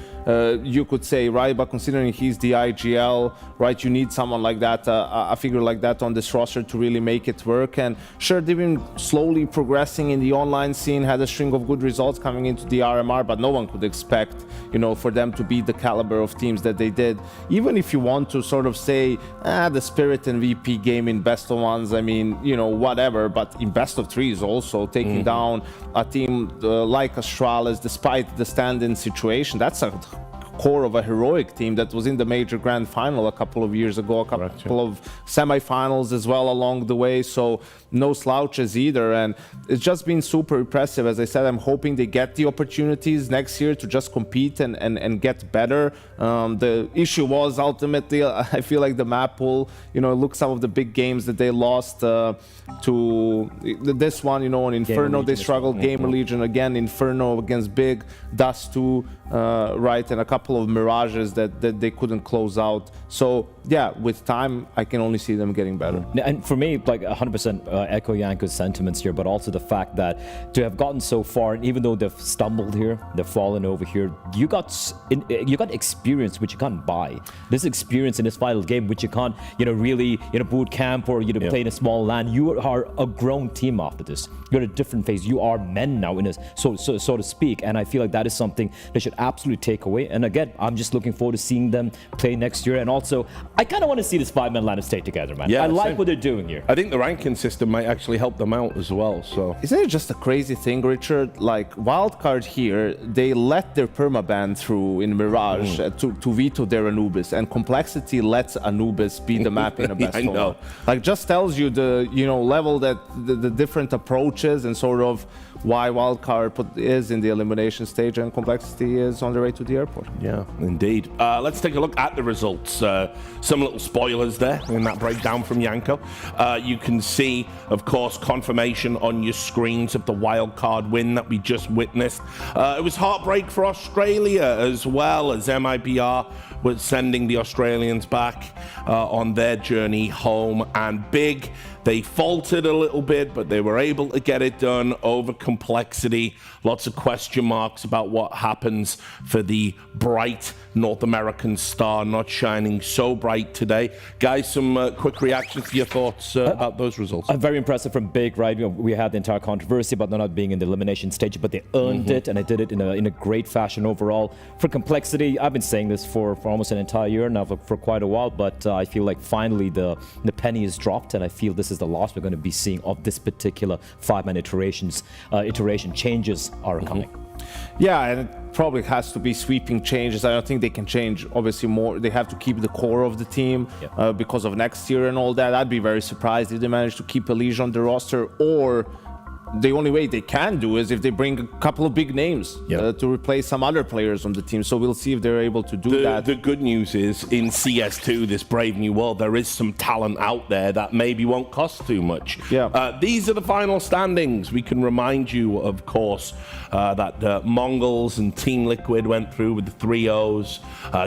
you could say, right? But considering he's the IGL, right, you need someone like that, a figure like that on this roster to really make it work. And sure, they've been slowly progressing in the online scene, had a string of good results coming into the RMR, but no one could expect, you know, for them to be the caliber of teams that they did. Even if you want to sort of say, the Spirit and VP game in best of ones, I mean, you know, whatever, but in best of threes also, taking down a team like Astralis, despite the stand-in situation, that's a core of a heroic team that was in the major grand final a couple of years ago, a couple of semifinals as well along the way, so no slouches either. And it's just been super impressive. As I said, I'm hoping they get the opportunities next year to just compete and get better. The issue was ultimately, I feel like the map pool, you know, look some of the big games that they lost to this one, you know, on Inferno they struggled, GamerLegion again, Inferno against Big, Dust 2, right, and a couple of Mirages that they couldn't close out. So yeah, with time, I can only see them getting better. And for me, like 100% echo Janko's sentiments here, but also the fact that to have gotten so far, and even though they've stumbled here, they've fallen over here, you got experience which you can't buy. This experience in this final game, which you can't, you know, really, you know, boot camp or, you know, play in a small LAN. You are a grown team after this. You're at a different phase. You are men now, in a so to speak. And I feel like that is something they should absolutely take away. And again, I'm just looking forward to seeing them play next year. And also, I kind of want to see this 5-man LAN stay together, man. Yeah, I like what they're doing here. I think the ranking system might actually help them out as well. So isn't it just a crazy thing, Richard? Like Wildcard here, they let their permaban through in Mirage to veto their Anubis, and Complexity lets Anubis be the map in a best I know. Like, just tells you the, you know, level that the different approaches and sort of why Wildcard is in the elimination stage and Complexity is on the way to the airport. Yeah, indeed. Let's take a look at the results. Some little spoilers there in that breakdown from Yanko. You can see, of course, confirmation on your screens of the wildcard win that we just witnessed. It was heartbreak for Australia as well, as MIBR was sending the Australians back on their journey home. And big, they faltered a little bit, but they were able to get it done over Complexity. Lots of question marks about what happens for the bright North American star not shining so bright today. Guys, some quick reactions to your thoughts about those results. Very impressive from Big, right? You know, we had the entire controversy about not being in the elimination stage, but they earned it, and they did it in a great fashion overall. For Complexity, I've been saying this for almost an entire year now, for quite a while, but I feel like finally the penny is dropped, and I feel this is the last we're going to be seeing of this particular 5-man iteration. Changes are coming. Yeah, and it probably has to be sweeping changes. I don't think they can change, obviously, more. They have to keep the core of the team because of next year and all that. I'd be very surprised if they manage to keep Elimination on the roster, or the only way they can do is if they bring a couple of big names to replace some other players on the team. So we'll see if they're able to do that. The good news is in CS2, this brave new world, there is some talent out there that maybe won't cost too much. These are the final standings. We can remind you, of course, that MongolZ and Team Liquid went through with the 3-0s.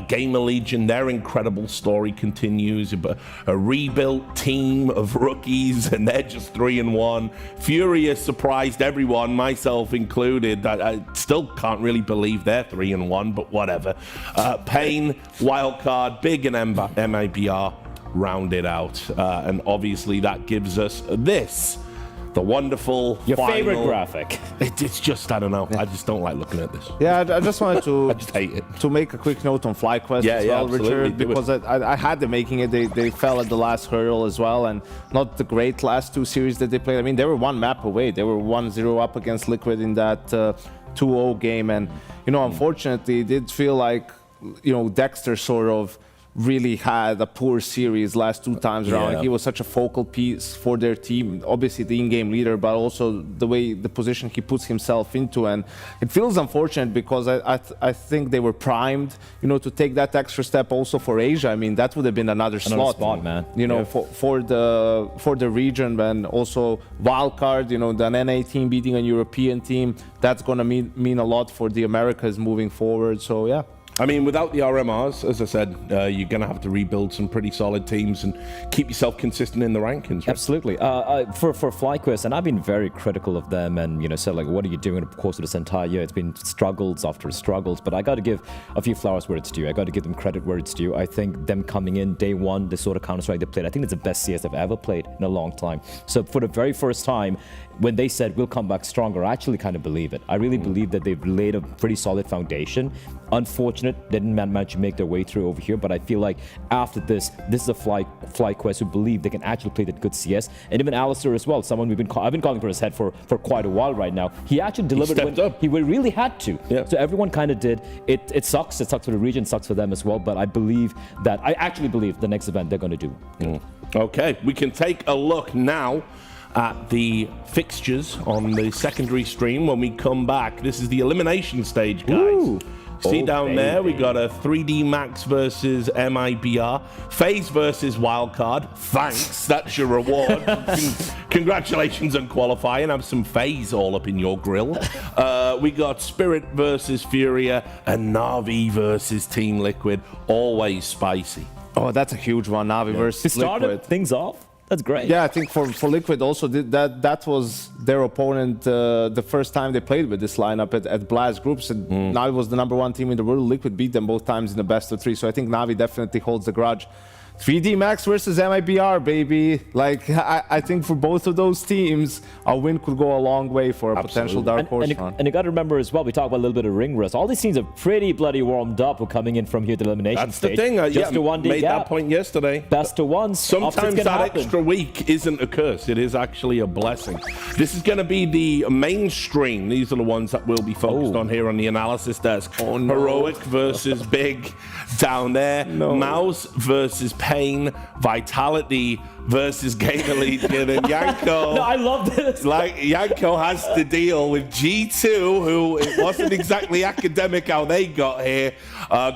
GamerLegion, their incredible story continues. A rebuilt team of rookies, and they're just 3-1. FURIA surprised everyone, myself included. I still can't really believe they're 3-1, but whatever. Pain, Wildcard, Big, and MIBR rounded out. And obviously that gives us this. The wonderful Your final favorite graphic. It's just, I don't know. I just don't like looking at this. Yeah, I just wanted to I just hate it. To make a quick note on FlyQuest as well, Richard, because I had them making it. They fell at the last hurdle as well, and not the great last two series that they played. I mean, they were one map away. They were 1-0 up against Liquid in that 2-0 game, and unfortunately, it did feel like Dexter sort of really had a poor series last two times around. He was such a focal piece for their team, obviously the in-game leader, but also the position he puts himself into. And it feels unfortunate because I think they were primed, to take that extra step also for Asia. I mean, that would have been another slot, man. For the region, and also Wildcard, the NA team beating a European team, that's going to mean a lot for the Americas moving forward. So yeah. I mean, without the RMRs, as I said, you're going to have to rebuild some pretty solid teams and keep yourself consistent in the rankings. Right? Absolutely. For FlyQuest, and I've been very critical of them and, said, like, what are you doing of course of this entire year? It's been struggles after struggles, but I got to give a few flowers where it's due. I got to give them credit where it's due. I think them coming in day one, the sort of Counter-Strike they played, I think it's the best CS I've ever played in a long time. So for the very first time, when they said we'll come back stronger, I actually kind of believe it. I really believe that they've laid a pretty solid foundation. Unfortunate, they didn't manage to make their way through over here, but I feel like after this is a FlyQuest who believe they can actually play that good CS. And even Alistair as well, someone I've been calling for his head for quite a while right now. He actually delivered when he really had to. So everyone kind of did. It sucks. It sucks for the region, sucks for them as well, but I actually believe the next event they're going to do. Okay, we can take a look now at the fixtures on the secondary stream when we come back. This is the elimination stage, guys. Ooh. See down there, we got a 3D Max versus MIBR, FaZe versus Wildcard. Thanks, that's your reward. Congratulations on qualifying. Have some FaZe all up in your grill. We got Spirit versus FURIA and Na'Vi versus Team Liquid. Always spicy. Oh, that's a huge one, Na'Vi versus Liquid. Started things off. That's great. Yeah, I think for Liquid also, that was their opponent the first time they played with this lineup at Blast Groups. And Na'Vi was the #1 team in the world. Liquid beat them both times in the best of 3. So I think Na'Vi definitely holds the grudge. 3D Max versus MIBR, baby. Like, I think for both of those teams, a win could go a long way for a potential dark horse run. And you got to remember as well, we talk about a little bit of ring rust. All these teams are pretty bloody warmed up who coming in from here to the elimination stage. That's the thing. Just a 1D made gap. that point yesterday. Best of ones. Sometimes that extra week isn't a curse. It is actually a blessing. This is going to be the mainstream. These are the ones that we'll be focused on here on the analysis desk. Heroic versus Big down there. Mouse versus Pain, Vitality versus GamerLegion, and Yanko. No, I love this. Like, Yanko has to deal with G2, who it wasn't exactly academic how they got here,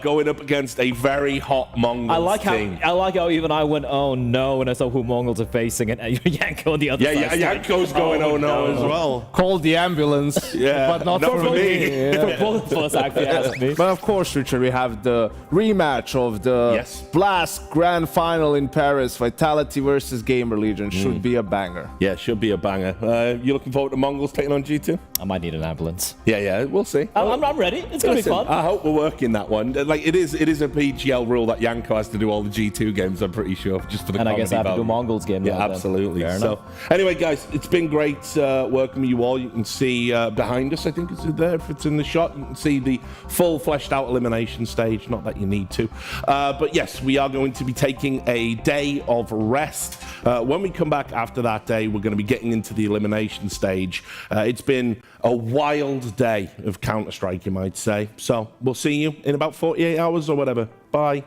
going up against a very hot Mongols team. I like how even I went, oh no, when I saw who Mongols are facing, and Yanko on the other side. Yeah, Yanko's going, oh no, as well. Call the ambulance, yeah, but not for me. Yeah. For both of us, actually, asked me. But of course, Richard, we have the rematch of the Blast Grand Final in Paris. Vitality versus GamerLegion should be a banger. Yeah, should be a banger. You looking forward to Mongols taking on G2? I might need an ambulance. Yeah, we'll see. I'm ready. It's gonna be fun. I hope we're working that one. Like, it is a PGL rule that Yanko has to do all the G2 games, I'm pretty sure, just for the and I guess I have value. to do Mongols game. Yeah, absolutely. So, anyway, guys, it's been great working with you all. You can see behind us, I think it's there, if it's in the shot, you can see the full fleshed out elimination stage. Not that you need to. But yes, we are going to be taking a day of rest. When we come back after that day, we're going to be getting into the elimination stage. It's been a wild day of Counter-Strike, you might say. So we'll see you in about 48 hours or whatever. Bye.